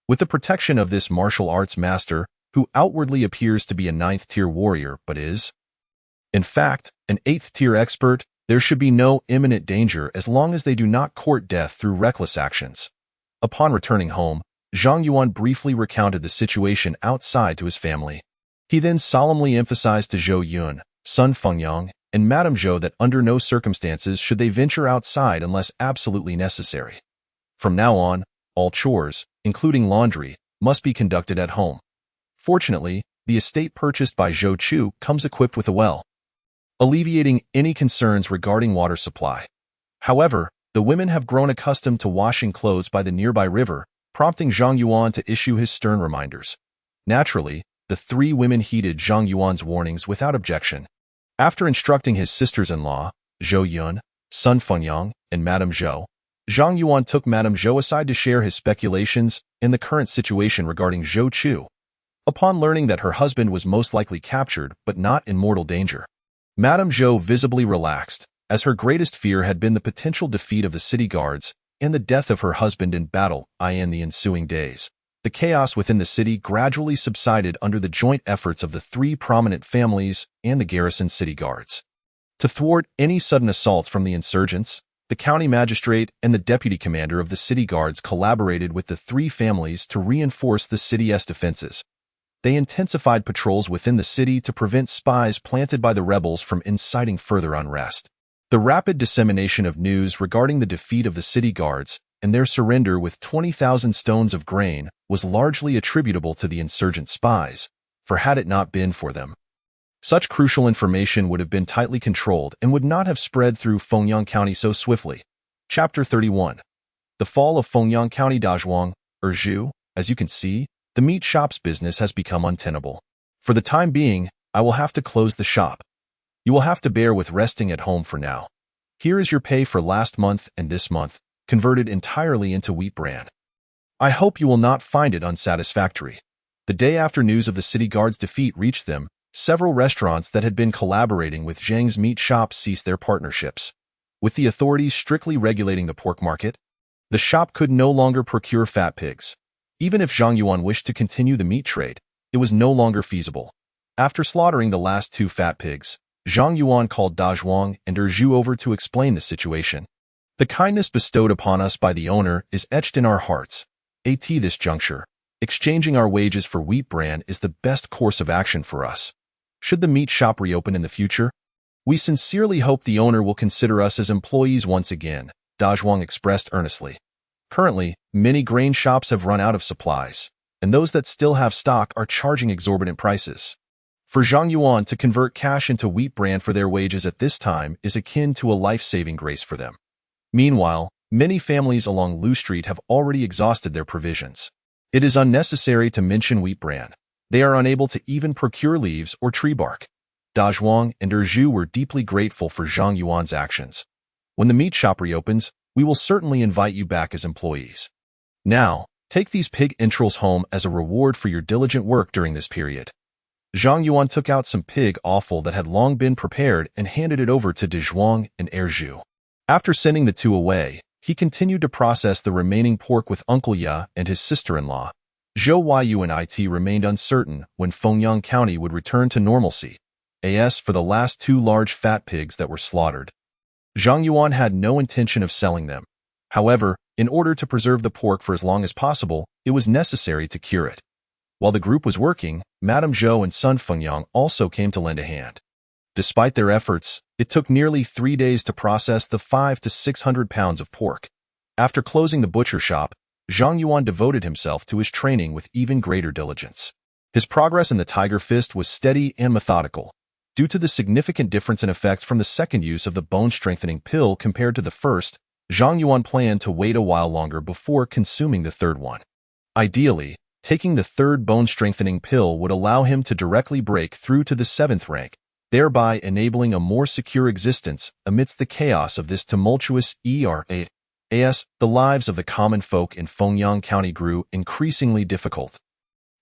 With the protection of this martial arts master, who outwardly appears to be a 9th-tier warrior but is, in fact, an 8th-tier expert, there should be no imminent danger as long as they do not court death through reckless actions. Upon returning home, Zhang Yuan briefly recounted the situation outside to his family. He then solemnly emphasized to Zhou Yun, Sun Fengyang, and Madame Zhou that under no circumstances should they venture outside unless absolutely necessary. From now on, all chores, including laundry, must be conducted at home. Fortunately, the estate purchased by Zhou Chu comes equipped with a well, alleviating any concerns regarding water supply. However, the women have grown accustomed to washing clothes by the nearby river, prompting Zhang Yuan to issue his stern reminders. Naturally, the three women heeded Zhang Yuan's warnings without objection. After instructing his sisters-in-law, Zhou Yun, Sun Fengyang, and Madame Zhou, Zhang Yuan took Madame Zhou aside to share his speculations in the current situation regarding Zhou Chu. Upon learning that her husband was most likely captured but not in mortal danger, Madame Zhou visibly relaxed, as her greatest fear had been the potential defeat of the city guards and the death of her husband in battle. In the ensuing days, the chaos within the city gradually subsided under the joint efforts of the three prominent families and the garrison city guards. To thwart any sudden assaults from the insurgents, the county magistrate and the deputy commander of the city guards collaborated with the three families to reinforce the city's defenses. They intensified patrols within the city to prevent spies planted by the rebels from inciting further unrest. The rapid dissemination of news regarding the defeat of the city guards and their surrender with 20,000 stones of grain was largely attributable to the insurgent spies, for had it not been for them, such crucial information would have been tightly controlled and would not have spread through Fengyang County so swiftly. Chapter 31. The Fall of Fengyang County. Dazhuang, Zhu, as you can see, the meat shop's business has become untenable. For the time being, I will have to close the shop. You will have to bear with resting at home for now. Here is your pay for last month and this month, converted entirely into wheat bran. I hope you will not find it unsatisfactory. The day after news of the city guard's defeat reached them, several restaurants that had been collaborating with Zhang's meat shop ceased their partnerships. With the authorities strictly regulating the pork market, the shop could no longer procure fat pigs. Even if Zhang Yuan wished to continue the meat trade, it was no longer feasible. After slaughtering the last 2 fat pigs, Zhang Yuan called Dazhuang and Zhu over to explain the situation. The kindness bestowed upon us by the owner is etched in our hearts. At this juncture, exchanging our wages for wheat bran is the best course of action for us. Should the meat shop reopen in the future, we sincerely hope the owner will consider us as employees once again, Dazhuang expressed earnestly. Currently, many grain shops have run out of supplies, and those that still have stock are charging exorbitant prices. For Zhang Yuan to convert cash into wheat bran for their wages at this time is akin to a life-saving grace for them. Meanwhile, Many families along Lu Street have already exhausted their provisions. It is unnecessary to mention wheat bran. They are unable to even procure leaves or tree bark. Da Zhuang and Zhu were deeply grateful for Zhang Yuan's actions. When the meat shop reopens, we will certainly invite you back as employees. Now, take these pig entrails home as a reward for your diligent work during this period. Zhang Yuan took out some pig offal that had long been prepared and handed it over to De Zhuang and Zhu. After sending the two away, he continued to process the remaining pork with Uncle Ya and his sister-in-law. Zhou Yu and It remained uncertain when Fengyang County would return to normalcy, as for the last two large fat pigs that were slaughtered. Zhang Yuan had no intention of selling them. However, in order to preserve the pork for as long as possible, it was necessary to cure it. While the group was working, Madame Zhou and Sun Fengyang also came to lend a hand. Despite their efforts, it took nearly 3 days to process the 500 to 600 pounds of pork. After closing the butcher shop, Zhang Yuan devoted himself to his training with even greater diligence. His progress in the Tiger Fist was steady and methodical. Due to the significant difference in effects from the second use of the bone-strengthening pill compared to the first, Zhang Yuan planned to wait a while longer before consuming the third one. Ideally, taking the third bone-strengthening pill would allow him to directly break through to the 7th rank, thereby enabling a more secure existence amidst the chaos of this tumultuous era. The lives of the common folk in Fengyang County grew increasingly difficult.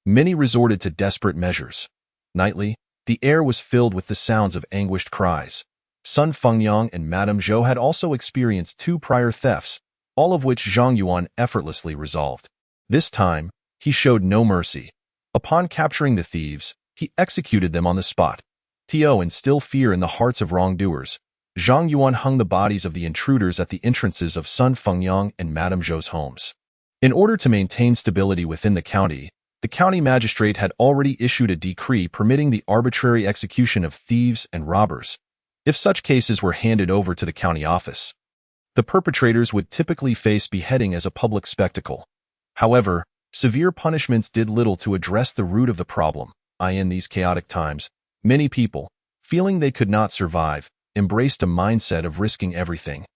Many resorted to desperate measures. Nightly, the air was filled with the sounds of anguished cries. Sun Fengyang and Madame Zhou had also experienced 2 prior thefts, all of which Zhang Yuan effortlessly resolved. This time, he showed no mercy. Upon capturing the thieves, he executed them on the spot. To instill fear in the hearts of wrongdoers, Zhang Yuan hung the bodies of the intruders at the entrances of Sun Fengyang and Madame Zhou's homes. In order to maintain stability within the county magistrate had already issued a decree permitting the arbitrary execution of thieves and robbers, if such cases were handed over to the county office. The perpetrators would typically face beheading as a public spectacle. However, severe punishments did little to address the root of the problem. In these chaotic times, many people, feeling they could not survive, embraced a mindset of risking everything,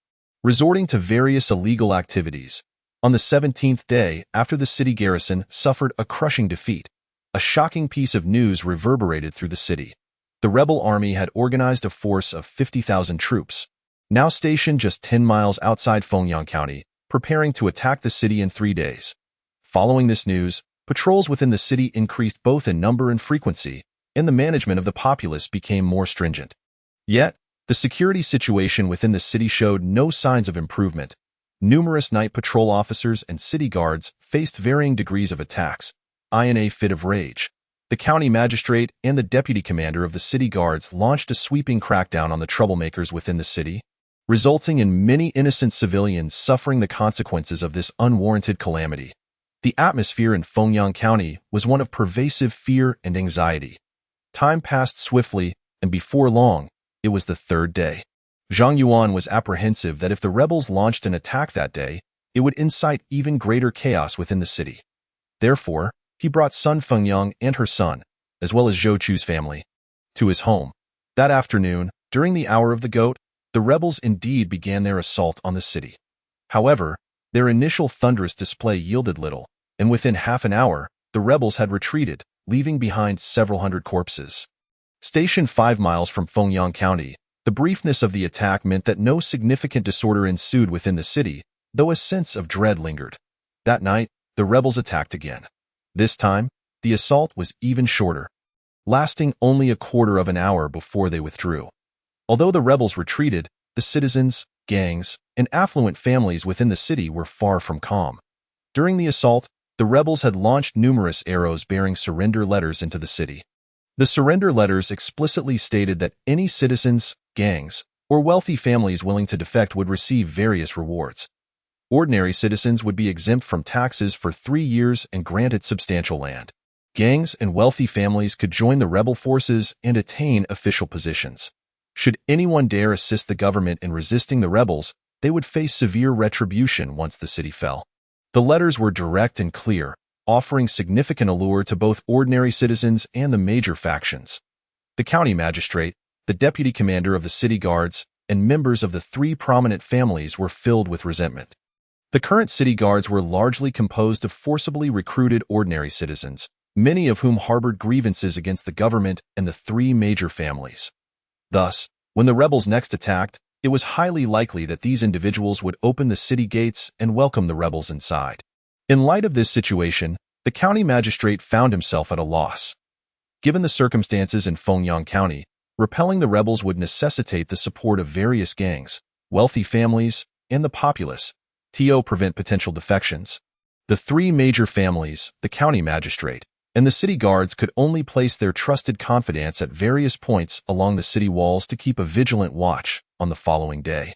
resorting to various illegal activities. On the 17th day after the city garrison suffered a crushing defeat, a shocking piece of news reverberated through the city. The rebel army had organized a force of 50,000 troops, now stationed just 10 miles outside Fengyang County, preparing to attack the city in 3 days. Following this news, patrols within the city increased both in number and frequency, and the management of the populace became more stringent. Yet, the security situation within the city showed no signs of improvement. Numerous night patrol officers and city guards faced varying degrees of attacks. In a fit of rage, the county magistrate and the deputy commander of the city guards launched a sweeping crackdown on the troublemakers within the city, resulting in many innocent civilians suffering the consequences of this unwarranted calamity. The atmosphere in Fengyang County was one of pervasive fear and anxiety. Time passed swiftly, and before long, it was the 3rd day. Zhang Yuan was apprehensive that if the rebels launched an attack that day, it would incite even greater chaos within the city. Therefore, he brought Sun Fengyang and her son, as well as Zhou Chu's family, to his home. That afternoon, during the hour of the goat, the rebels indeed began their assault on the city. However, their initial thunderous display yielded little, and within half an hour, the rebels had retreated, leaving behind several hundred corpses. Stationed 5 miles from Fengyang County, the briefness of the attack meant that no significant disorder ensued within the city, though a sense of dread lingered. That night, the rebels attacked again. This time, the assault was even shorter, lasting only a quarter of an hour before they withdrew. Although the rebels retreated, the citizens, gangs, and affluent families within the city were far from calm. During the assault, the rebels had launched numerous arrows bearing surrender letters into the city. The surrender letters explicitly stated that any citizens, gangs, or wealthy families willing to defect would receive various rewards. Ordinary citizens would be exempt from taxes for 3 years and granted substantial land. Gangs and wealthy families could join the rebel forces and attain official positions. Should anyone dare assist the government in resisting the rebels, they would face severe retribution once the city fell. The letters were direct and clear, offering significant allure to both ordinary citizens and the major factions. The county magistrate, the deputy commander of the city guards, and members of the 3 prominent families were filled with resentment. The current city guards were largely composed of forcibly recruited ordinary citizens, many of whom harbored grievances against the government and the three major families. Thus, when the rebels next attacked, it was highly likely that these individuals would open the city gates and welcome the rebels inside. In light of this situation, the county magistrate found himself at a loss. Given the circumstances in Fengyang County, repelling the rebels would necessitate the support of various gangs, wealthy families, and the populace, to prevent potential defections. The three major families, the county magistrate, and the city guards could only place their trusted confidants at various points along the city walls to keep a vigilant watch on the following day.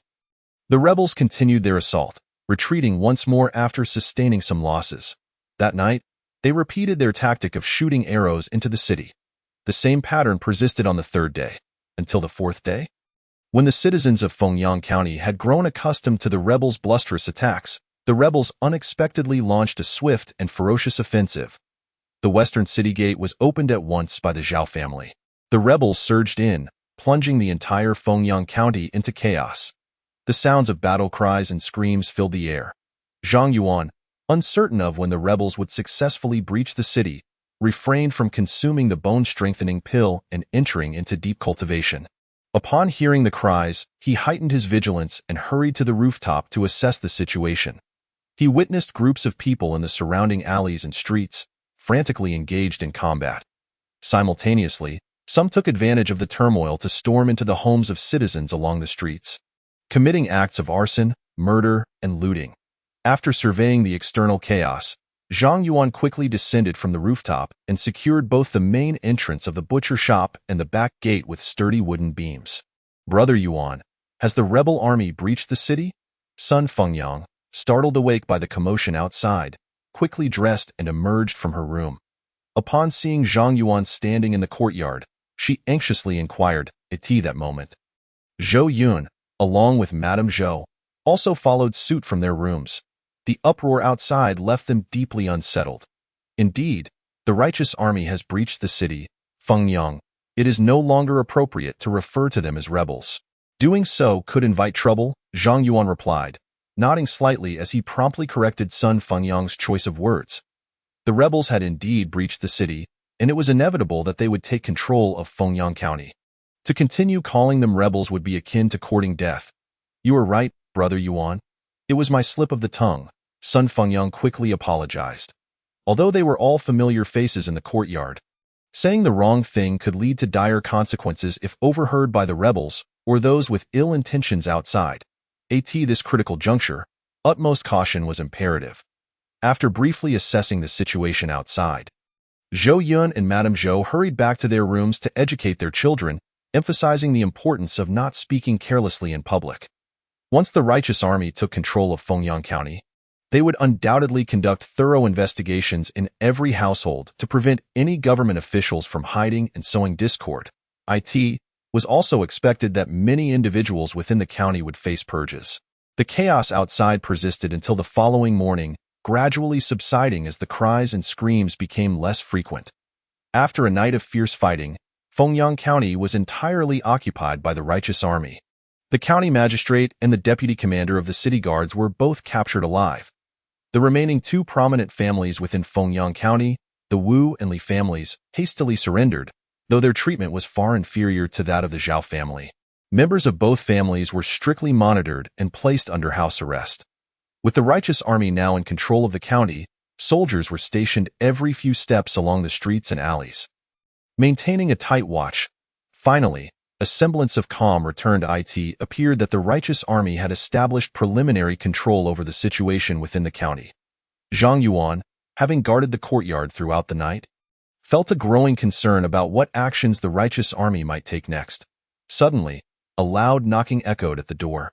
The rebels continued their assault, retreating once more after sustaining some losses. That night, they repeated their tactic of shooting arrows into the city. The same pattern persisted on the third day, until the fourth day. When the citizens of Fengyang County had grown accustomed to the rebels' blusterous attacks, the rebels unexpectedly launched a swift and ferocious offensive. The western city gate was opened at once by the Zhao family. The rebels surged in, plunging the entire Fengyang County into chaos. The sounds of battle cries and screams filled the air. Zhang Yuan, uncertain of when the rebels would successfully breach the city, refrained from consuming the bone-strengthening pill and entering into deep cultivation. Upon hearing the cries, he heightened his vigilance and hurried to the rooftop to assess the situation. He witnessed groups of people in the surrounding alleys and streets, frantically engaged in combat. Simultaneously, some took advantage of the turmoil to storm into the homes of citizens along the streets, committing acts of arson, murder, and looting. After surveying the external chaos, Zhang Yuan quickly descended from the rooftop and secured both the main entrance of the butcher shop and the back gate with sturdy wooden beams. "Brother Yuan, has the rebel army breached the city?" Sun Fengyang, startled awake by the commotion outside, quickly dressed and emerged from her room. Upon seeing Zhang Yuan standing in the courtyard, she anxiously inquired, "Is he that moment?" Zhou Yun, along with Madame Zhou, also followed suit from their rooms. The uproar outside left them deeply unsettled. Indeed, the righteous army has breached the city, Fengyang. It is no longer appropriate to refer to them as rebels. Doing so could invite trouble, Zhang Yuan replied, nodding slightly as he promptly corrected Sun Fengyang's choice of words. The rebels had indeed breached the city, and it was inevitable that they would take control of Fengyang County. To continue calling them rebels would be akin to courting death. "You are right, Brother Yuan. It was my slip of the tongue," Sun Fengyang quickly apologized. Although they were all familiar faces in the courtyard, saying the wrong thing could lead to dire consequences if overheard by the rebels or those with ill intentions outside. At this critical juncture, utmost caution was imperative. After briefly assessing the situation outside, Zhou Yun and Madame Zhou hurried back to their rooms to educate their children, emphasizing the importance of not speaking carelessly in public. Once the righteous army took control of Fengyang County, they would undoubtedly conduct thorough investigations in every household to prevent any government officials from hiding and sowing discord. It was also expected that many individuals within the county would face purges. The chaos outside persisted until the following morning, gradually subsiding as the cries and screams became less frequent. After a night of fierce fighting, Fengyang County was entirely occupied by the righteous army. The county magistrate and the deputy commander of the city guards were both captured alive. The remaining two prominent families within Fengyang County, the Wu and Li families, hastily surrendered, though their treatment was far inferior to that of the Zhao family. Members of both families were strictly monitored and placed under house arrest. With the righteous army now in control of the county, soldiers were stationed every few steps along the streets and alleys, maintaining a tight watch. Finally, a semblance of calm returned. It appeared that the righteous army had established preliminary control over the situation within the county. Zhang Yuan, having guarded the courtyard throughout the night, felt a growing concern about what actions the righteous army might take next. Suddenly, a loud knocking echoed at the door.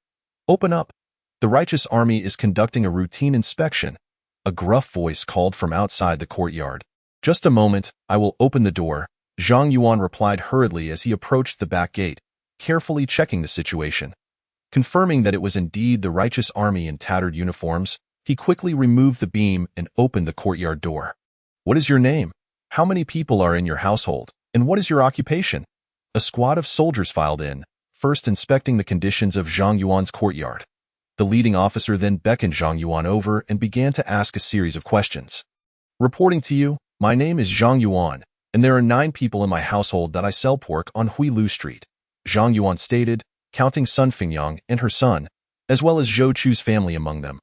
"Open up! The righteous army is conducting a routine inspection," a gruff voice called from outside the courtyard. "Just a moment, I will open the door," Zhang Yuan replied hurriedly as he approached the back gate, carefully checking the situation. Confirming that it was indeed the righteous army in tattered uniforms, he quickly removed the beam and opened the courtyard door. "What is your name? How many people are in your household? And what is your occupation?" A squad of soldiers filed in, first inspecting the conditions of Zhang Yuan's courtyard. The leading officer then beckoned Zhang Yuan over and began to ask a series of questions. Reporting to you, my name is Zhang Yuan, and there are 9 people in my household that I sell pork on Huilu Street, Zhang Yuan stated, counting Sun Fingyang and her son, as well as Zhou Chu's family among them.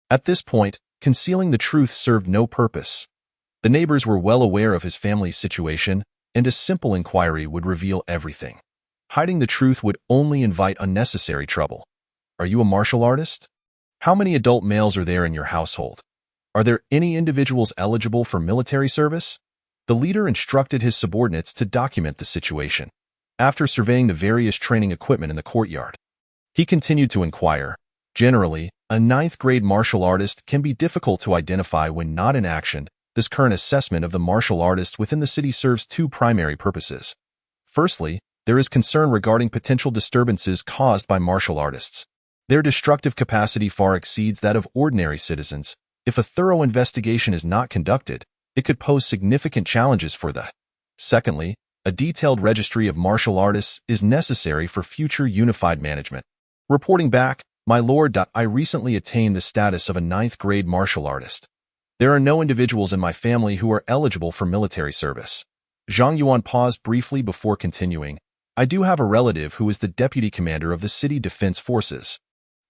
At this point, concealing the truth served no purpose. The neighbors were well aware of his family's situation, and a simple inquiry would reveal everything. Hiding the truth would only invite unnecessary trouble. Are you a martial artist? How many adult males are there in your household? Are there any individuals eligible for military service? The leader instructed his subordinates to document the situation. After surveying the various training equipment in the courtyard, he continued to inquire. Generally, a 9th-grade martial artist can be difficult to identify when not in action. This current assessment of the martial artist within the city serves 2 primary purposes. Firstly, there is concern regarding potential disturbances caused by martial artists. Their destructive capacity far exceeds that of ordinary citizens. If a thorough investigation is not conducted, it could pose significant challenges for the. Secondly, a detailed registry of martial artists is necessary for future unified management. Reporting back, my lord, I recently attained the status of a 9th-grade martial artist. There are no individuals in my family who are eligible for military service. Zhang Yuan paused briefly before continuing. I do have a relative who is the deputy commander of the city defense forces.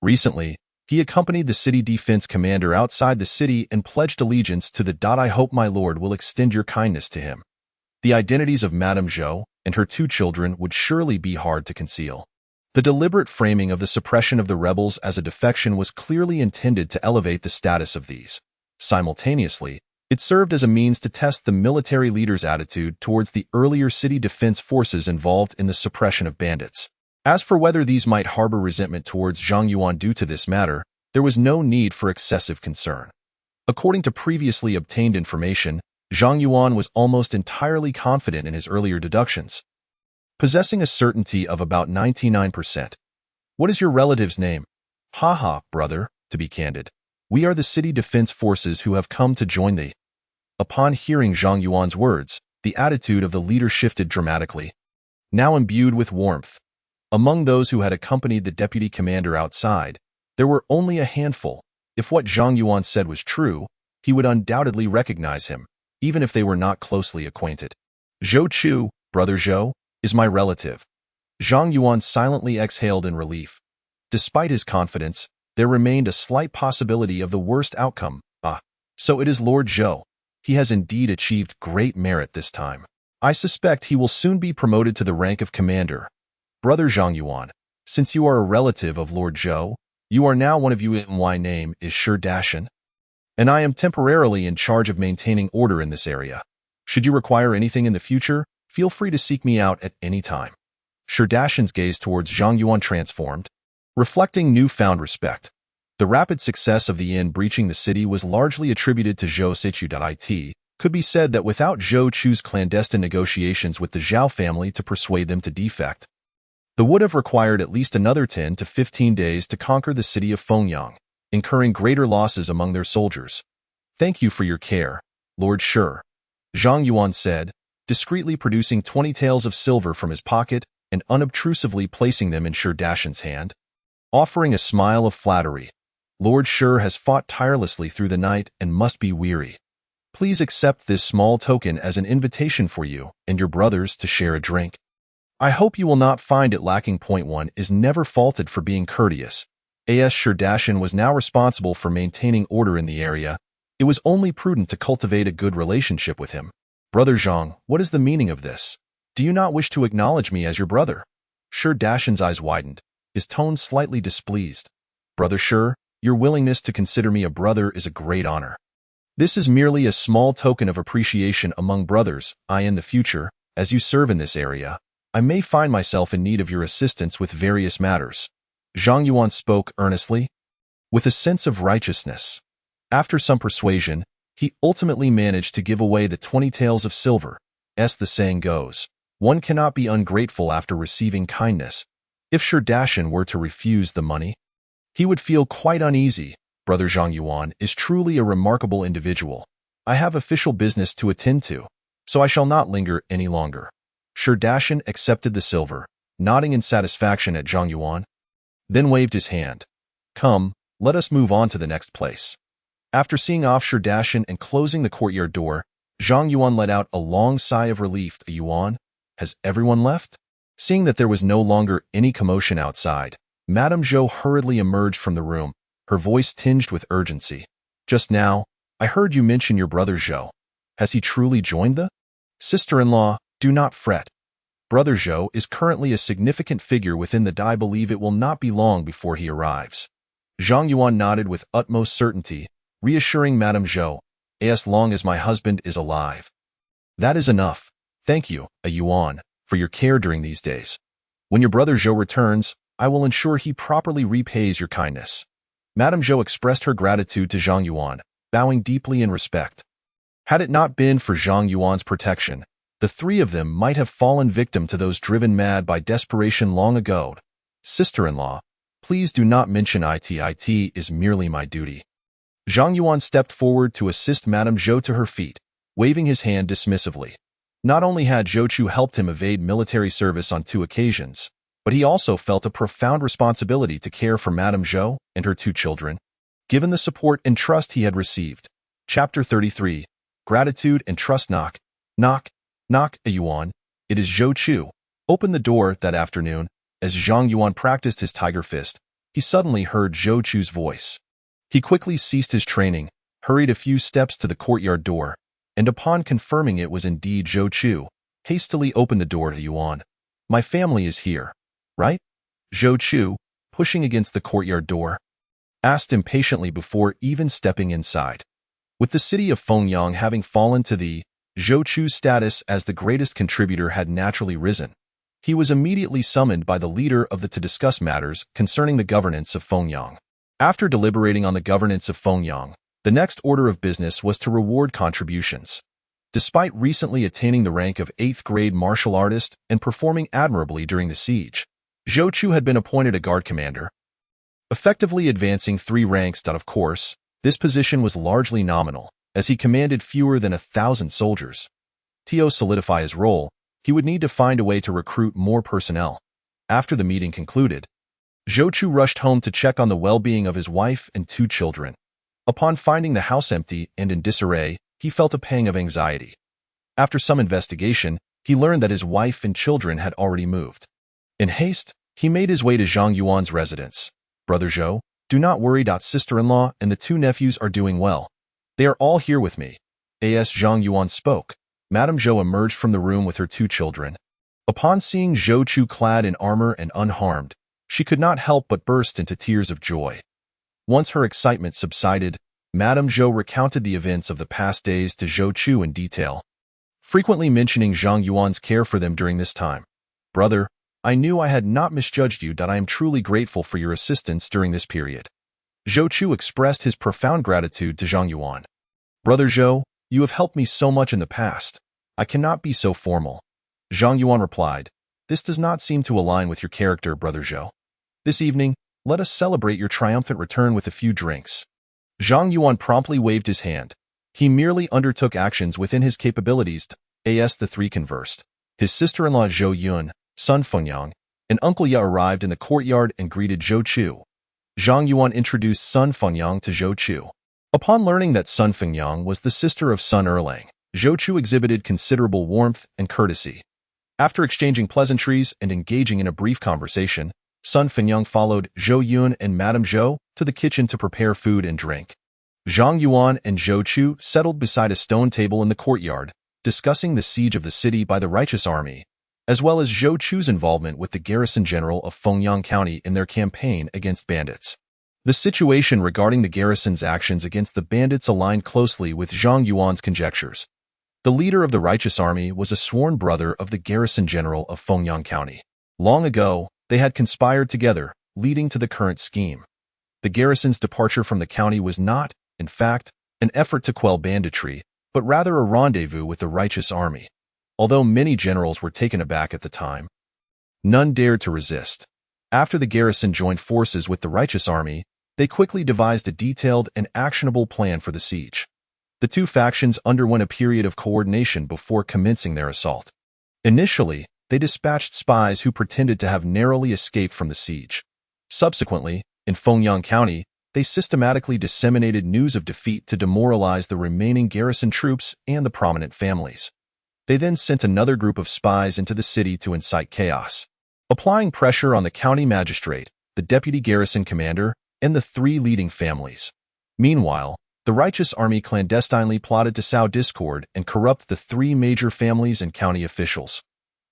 Recently, he accompanied the city defense commander outside the city and pledged allegiance to the. I hope my lord will extend your kindness to him. The identities of Madame Zhou and her 2 children would surely be hard to conceal. The deliberate framing of the suppression of the rebels as a defection was clearly intended to elevate the status of these. Simultaneously, it served as a means to test the military leader's attitude towards the earlier city defense forces involved in the suppression of bandits. As for whether these might harbor resentment towards Zhang Yuan due to this matter, there was no need for excessive concern. According to previously obtained information, Zhang Yuan was almost entirely confident in his earlier deductions, possessing a certainty of about 99%. What is your relative's name? Haha, brother, to be candid. We are the city defense forces who have come to join the. Upon hearing Zhang Yuan's words, the attitude of the leader shifted dramatically. Now imbued with warmth. Among those who had accompanied the deputy commander outside, there were only a handful. If what Zhang Yuan said was true, he would undoubtedly recognize him, even if they were not closely acquainted. Zhou Chu, brother Zhou, is my relative. Zhang Yuan silently exhaled in relief. Despite his confidence, there remained a slight possibility of the worst outcome. So it is Lord Zhou. He has indeed achieved great merit this time. I suspect he will soon be promoted to the rank of commander. Brother Zhang Yuan, since you are a relative of Lord Zhou, you are now one of you. My name is Shi Dashan, and I am temporarily in charge of maintaining order in this area. Should you require anything in the future, feel free to seek me out at any time. Shi Dashan's gaze towards Zhang Yuan transformed, reflecting newfound respect. The rapid success of the inn breaching the city was largely attributed to Zhou Sichu. Could be said that without Zhou Chu's clandestine negotiations with the Zhao family to persuade them to defect, the would have required at least another 10 to 15 days to conquer the city of Fengyang, incurring greater losses among their soldiers. Thank you for your care, Lord Shi, Zhang Yuan said, discreetly producing 20 taels of silver from his pocket and unobtrusively placing them in Shi Dashan's hand. Offering a smile of flattery, Lord Shi has fought tirelessly through the night and must be weary. Please accept this small token as an invitation for you and your brothers to share a drink. I hope you will not find it lacking. Point 1 is never faulted for being courteous. As Shi Dashan was now responsible for maintaining order in the area, it was only prudent to cultivate a good relationship with him. Brother Zhang, what is the meaning of this? Do you not wish to acknowledge me as your brother? Shi Dashan's eyes widened, his tone slightly displeased. Brother Shi, your willingness to consider me a brother is a great honor. This is merely a small token of appreciation among brothers. In the future, as you serve in this area, I may find myself in need of your assistance with various matters. Zhang Yuan spoke earnestly, with a sense of righteousness. After some persuasion, he ultimately managed to give away the 20 taels of silver. As the saying goes, one cannot be ungrateful after receiving kindness. If Shi Dashan were to refuse the money, he would feel quite uneasy. Brother Zhang Yuan is truly a remarkable individual. I have official business to attend to, so I shall not linger any longer. Shi Dashan accepted the silver, nodding in satisfaction at Zhang Yuan, then waved his hand. Come, let us move on to the next place. After seeing Offshore Dashin and closing the courtyard door, Zhang Yuan let out a long sigh of relief. Yuan, has everyone left? Seeing that there was no longer any commotion outside, Madame Zhou hurriedly emerged from the room, her voice tinged with urgency. Just now, I heard you mention your brother Zhou. Has he truly joined the sister-in-law? Do not fret. Brother Zhou is currently a significant figure within the Dai. Believe it will not be long before he arrives. Zhang Yuan nodded with utmost certainty, reassuring Madame Zhou, as long as my husband is alive. That is enough. Thank you, Yuan, for your care during these days. When your brother Zhou returns, I will ensure he properly repays your kindness. Madame Zhou expressed her gratitude to Zhang Yuan, bowing deeply in respect. Had it not been for Zhang Yuan's protection, the three of them might have fallen victim to those driven mad by desperation long ago. Sister-in-law, please do not mention it is merely my duty. Zhang Yuan stepped forward to assist Madame Zhou to her feet, waving his hand dismissively. Not only had Zhou Chu helped him evade military service on 2 occasions, but he also felt a profound responsibility to care for Madame Zhou and her 2 children, given the support and trust he had received. Chapter 33. Gratitude and Trust. Knock, knock, knock. Yuan, it is Zhou Chu. Open the door. That afternoon, as Zhang Yuan practiced his tiger fist, he suddenly heard Zhou Chu's voice. He quickly ceased his training, hurried a few steps to the courtyard door, and upon confirming it was indeed Zhou Chu, hastily opened the door to Yuan. My family is here, right? Zhou Chu, pushing against the courtyard door, asked impatiently before even stepping inside. With the city of Fengyang having fallen to the Zhou Chu's status as the greatest contributor had naturally risen, he was immediately summoned by the leader of the to discuss matters concerning the governance of Fengyang. After deliberating on the governance of Fengyang, the next order of business was to reward contributions. Despite recently attaining the rank of 8th grade martial artist and performing admirably during the siege, Zhou Chu had been appointed a guard commander, effectively advancing 3 ranks. Of course, this position was largely nominal, as he commanded fewer than 1,000 soldiers. To solidify his role, he would need to find a way to recruit more personnel. After the meeting concluded, Zhou Chu rushed home to check on the well-being of his wife and 2 children. Upon finding the house empty and in disarray, he felt a pang of anxiety. After some investigation, he learned that his wife and children had already moved. In haste, he made his way to Zhang Yuan's residence. Brother Zhou, do not worry. Sister-in-law and the 2 nephews are doing well. They are all here with me. As Zhang Yuan spoke, Madame Zhou emerged from the room with her 2 children. Upon seeing Zhou Chu clad in armor and unharmed, she could not help but burst into tears of joy. Once her excitement subsided, Madame Zhou recounted the events of the past days to Zhou Chu in detail, frequently mentioning Zhang Yuan's care for them during this time. Brother, I knew I had not misjudged you. I am truly grateful for your assistance during this period. Zhou Chu expressed his profound gratitude to Zhang Yuan. Brother Zhou, you have helped me so much in the past. I cannot be so formal. Zhang Yuan replied, this does not seem to align with your character, Brother Zhou. This evening, let us celebrate your triumphant return with a few drinks. Zhang Yuan promptly waved his hand. He merely undertook actions within his capabilities. As the 3 conversed, his sister-in-law Zhou Yun, Sun Fengyang, and Uncle Ya arrived in the courtyard and greeted Zhou Chu. Zhang Yuan introduced Sun Fengyang to Zhou Chu. Upon learning that Sun Fengyang was the sister of Sun Erlang, Zhou Chu exhibited considerable warmth and courtesy. After exchanging pleasantries and engaging in a brief conversation, Sun Fengyang followed Zhou Yun and Madame Zhou to the kitchen to prepare food and drink. Zhang Yuan and Zhou Chu settled beside a stone table in the courtyard, discussing the siege of the city by the righteous army, as well as Zhou Chu's involvement with the garrison general of Fengyang County in their campaign against bandits. The situation regarding the garrison's actions against the bandits aligned closely with Zhang Yuan's conjectures. The leader of the righteous army was a sworn brother of the garrison general of Fengyang County. Long ago, they had conspired together, leading to the current scheme. The garrison's departure from the county was not, in fact, an effort to quell banditry, but rather a rendezvous with the righteous army. Although many generals were taken aback at the time, none dared to resist. After the garrison joined forces with the righteous army, they quickly devised a detailed and actionable plan for the siege. The 2 factions underwent a period of coordination before commencing their assault. Initially, they dispatched spies who pretended to have narrowly escaped from the siege. Subsequently, In Fengyang County, they systematically disseminated news of defeat to demoralize the remaining garrison troops and the prominent families. They then sent another group of spies into the city to incite chaos, applying pressure on the county magistrate, the deputy garrison commander, and the three leading families. Meanwhile, the righteous army clandestinely plotted to sow discord and corrupt the three major families and county officials.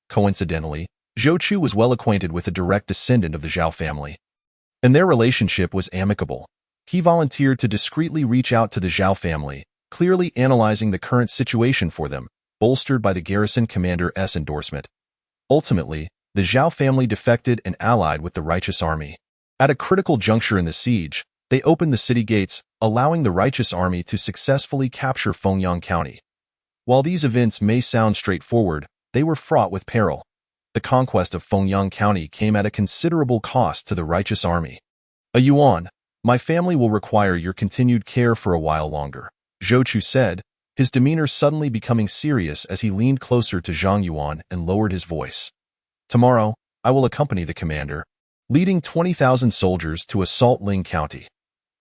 Coincidentally, Zhou Chu was well acquainted with a direct descendant of the Zhao family, and their relationship was amicable. He volunteered to discreetly reach out to the Zhao family, clearly analyzing the current situation for them, bolstered by the garrison commander's endorsement. Ultimately, the Zhao family defected and allied with the righteous army. At a critical juncture in the siege, they opened the city gates, allowing the righteous army to successfully capture Fengyang County. While these events may sound straightforward, they were fraught with peril. The conquest of Fengyang County came at a considerable cost to the righteous army. "A Yuan, my family will require your continued care for a while longer," Zhou Chu said, his demeanor suddenly becoming serious as he leaned closer to Zhang Yuan and lowered his voice. "Tomorrow, I will accompany the commander, leading 20,000 soldiers to assault Ling County.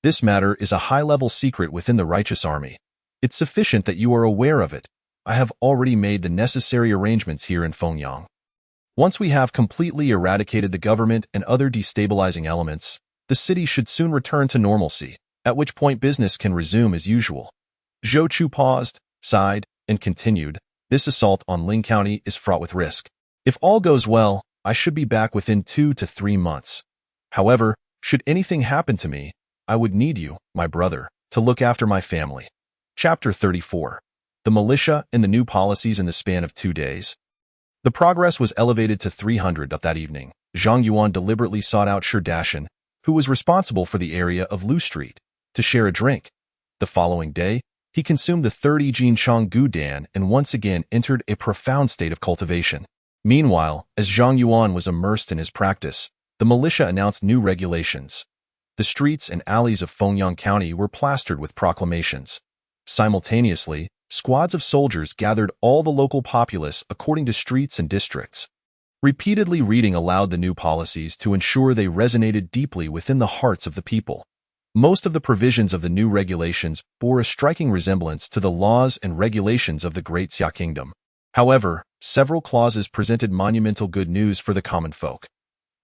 This matter is a high-level secret within the righteous army. It's sufficient that you are aware of it. I have already made the necessary arrangements here in Fengyang. Once we have completely eradicated the government and other destabilizing elements, the city should soon return to normalcy, at which point business can resume as usual." Zhou Chu paused, sighed, and continued, "This assault on Ling County is fraught with risk. If all goes well, I should be back within 2 to 3 months. However, should anything happen to me, I would need you, my brother, to look after my family." Chapter 34. The Militia and the New Policies in the Span of 2 days. The progress was elevated to 300 that evening. Zhang Yuan deliberately sought out Shi Dashan, who was responsible for the area of Lu Street, to share a drink. The following day, he consumed the 30 Jinchong Gudan and once again entered a profound state of cultivation. Meanwhile, as Zhang Yuan was immersed in his practice, the militia announced new regulations. The streets and alleys of Fengyang County were plastered with proclamations. Simultaneously, squads of soldiers gathered all the local populace according to streets and districts, repeatedly reading aloud the new policies to ensure they resonated deeply within the hearts of the people. Most of the provisions of the new regulations bore a striking resemblance to the laws and regulations of the Great Xia Kingdom. However, several clauses presented monumental good news for the common folk.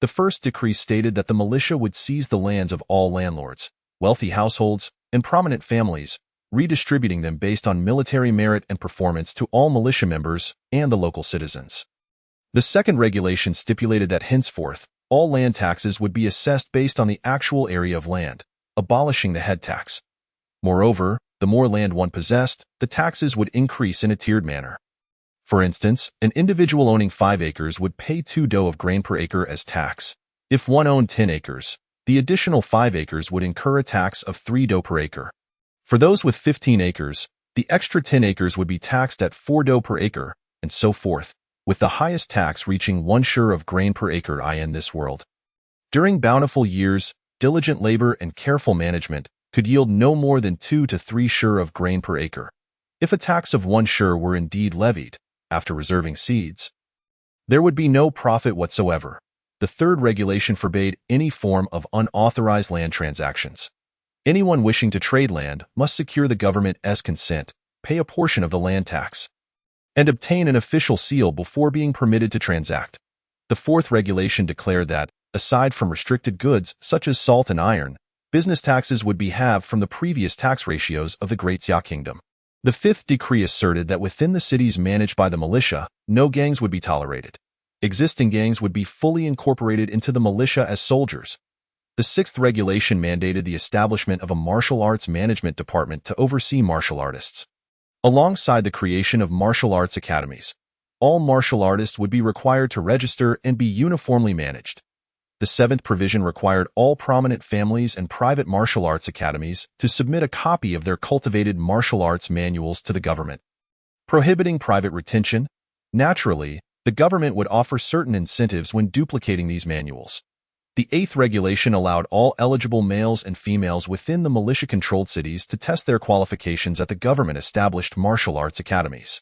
The first decree stated that the militia would seize the lands of all landlords, wealthy households, and prominent families, redistributing them based on military merit and performance to all militia members and the local citizens. The second regulation stipulated that henceforth, all land taxes would be assessed based on the actual area of land, abolishing the head tax. Moreover, the more land one possessed, the taxes would increase in a tiered manner. For instance, an individual owning 5 acres would pay 2 do of grain per acre as tax. If one owned 10 acres, the additional 5 acres would incur a tax of 3 do per acre. For those with 15 acres, the extra 10 acres would be taxed at 4 do per acre, and so forth, with the highest tax reaching 1 shur of grain per acre in this world. During bountiful years, diligent labor and careful management could yield no more than 2 to 3 shur of grain per acre. If a tax of 1 shur were indeed levied, after reserving seeds, there would be no profit whatsoever. The third regulation forbade any form of unauthorized land transactions. Anyone wishing to trade land must secure the government's consent, pay a portion of the land tax, and obtain an official seal before being permitted to transact. The fourth regulation declared that, aside from restricted goods such as salt and iron, business taxes would be halved from the previous tax ratios of the Great Xia Kingdom. The fifth decree asserted that within the cities managed by the militia, no gangs would be tolerated. Existing gangs would be fully incorporated into the militia as soldiers. The sixth regulation mandated the establishment of a martial arts management department to oversee martial artists. Alongside the creation of martial arts academies, all martial artists would be required to register and be uniformly managed. The seventh provision required all prominent families and private martial arts academies to submit a copy of their cultivated martial arts manuals to the government. Prohibiting private retention, naturally, the government would offer certain incentives when duplicating these manuals. The eighth regulation allowed all eligible males and females within the militia-controlled cities to test their qualifications at the government-established martial arts academies.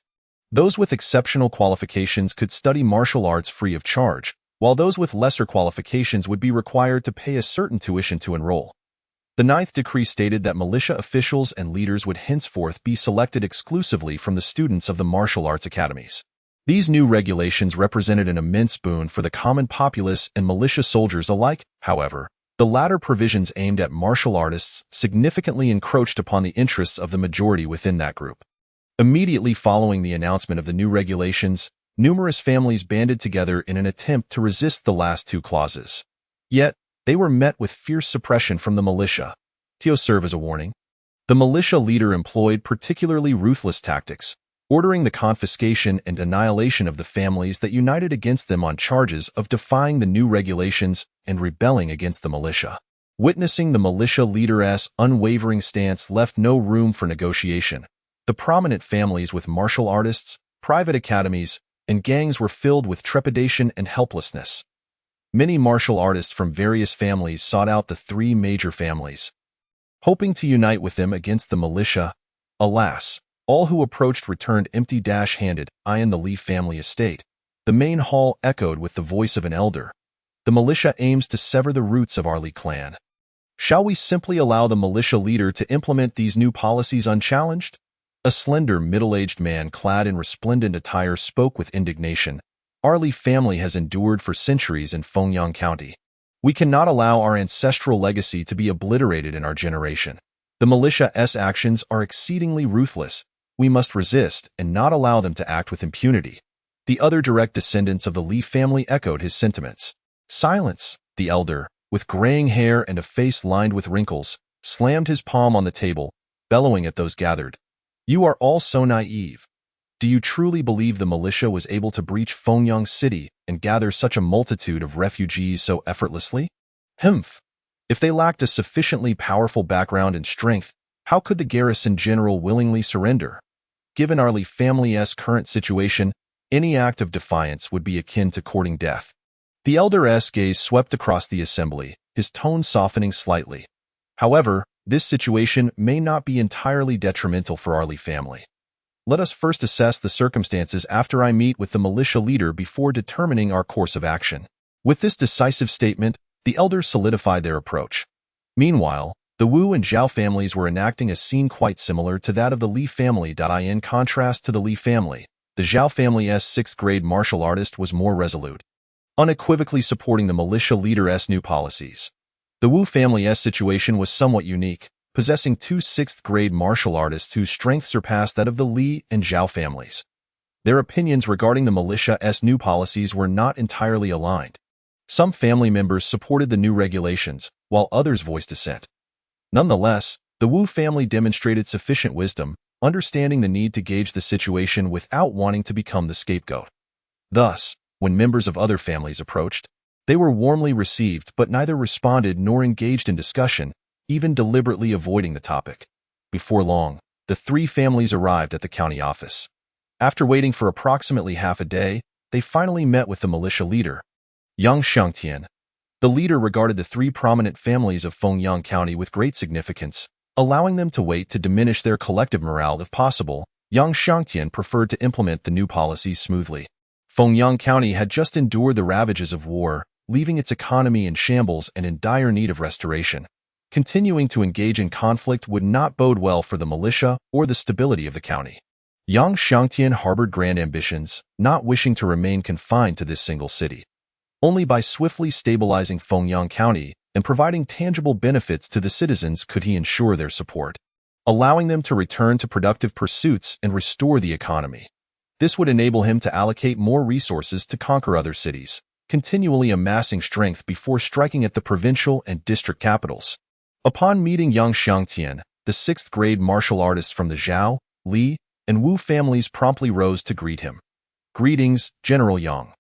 Those with exceptional qualifications could study martial arts free of charge, while those with lesser qualifications would be required to pay a certain tuition to enroll. The ninth decree stated that militia officials and leaders would henceforth be selected exclusively from the students of the martial arts academies. These new regulations represented an immense boon for the common populace and militia soldiers alike. However, the latter provisions aimed at martial artists significantly encroached upon the interests of the majority within that group. Immediately following the announcement of the new regulations, numerous families banded together in an attempt to resist the last two clauses. Yet, they were met with fierce suppression from the militia. To serve as a warning, the militia leader employed particularly ruthless tactics, ordering the confiscation and annihilation of the families that united against them on charges of defying the new regulations and rebelling against the militia. Witnessing the militia leader's unwavering stance left no room for negotiation. The prominent families with martial artists, private academies, and gangs were filled with trepidation and helplessness. Many martial artists from various families sought out the three major families, hoping to unite with them against the militia. Alas, all who approached returned empty-handed. In the Lee family estate, the main hall echoed with the voice of an elder. The militia aims to sever the roots of our Lee clan. Shall we simply allow the militia leader to implement these new policies unchallenged? A slender, middle-aged man clad in resplendent attire spoke with indignation. Our Lee family has endured for centuries in Fengyang County. We cannot allow our ancestral legacy to be obliterated in our generation. The militia's actions are exceedingly ruthless. We must resist and not allow them to act with impunity. The other direct descendants of the Lee family echoed his sentiments. Silence! The elder, with graying hair and a face lined with wrinkles, slammed his palm on the table, bellowing at those gathered. You are all so naive. Do you truly believe the militia was able to breach Fengyang City and gather such a multitude of refugees so effortlessly? Humph! If they lacked a sufficiently powerful background and strength, how could the garrison general willingly surrender? Given our Lee family's current situation, any act of defiance would be akin to courting death. The elder's gaze swept across the assembly, his tone softening slightly. However, this situation may not be entirely detrimental for our Lee family. Let us first assess the circumstances after I meet with the militia leader before determining our course of action. With this decisive statement, the elders solidified their approach. Meanwhile, the Wu and Zhao families were enacting a scene quite similar to that of the Li family. In contrast to the Li family, the Zhao family's sixth-grade martial artist was more resolute, unequivocally supporting the militia leader's new policies. The Wu family's situation was somewhat unique, possessing two sixth-grade martial artists whose strength surpassed that of the Li and Zhao families. Their opinions regarding the militia's new policies were not entirely aligned. Some family members supported the new regulations, while others voiced dissent. Nonetheless, the Wu family demonstrated sufficient wisdom, understanding the need to gauge the situation without wanting to become the scapegoat. Thus, when members of other families approached, they were warmly received but neither responded nor engaged in discussion, even deliberately avoiding the topic. Before long, the three families arrived at the county office. After waiting for approximately half a day, they finally met with the militia leader, Yang Xiangtian. The leader regarded the three prominent families of Fengyang County with great significance, allowing them to wait to diminish their collective morale if possible. Yang Xiangtian preferred to implement the new policies smoothly. Fengyang County had just endured the ravages of war, leaving its economy in shambles and in dire need of restoration. Continuing to engage in conflict would not bode well for the militia or the stability of the county. Yang Xiangtian harbored grand ambitions, not wishing to remain confined to this single city. Only by swiftly stabilizing Fengyang County and providing tangible benefits to the citizens could he ensure their support, allowing them to return to productive pursuits and restore the economy. This would enable him to allocate more resources to conquer other cities, continually amassing strength before striking at the provincial and district capitals. Upon meeting Yang Xiangtian, the sixth-grade martial artists from the Zhao, Li, and Wu families promptly rose to greet him. Greetings, General Yang.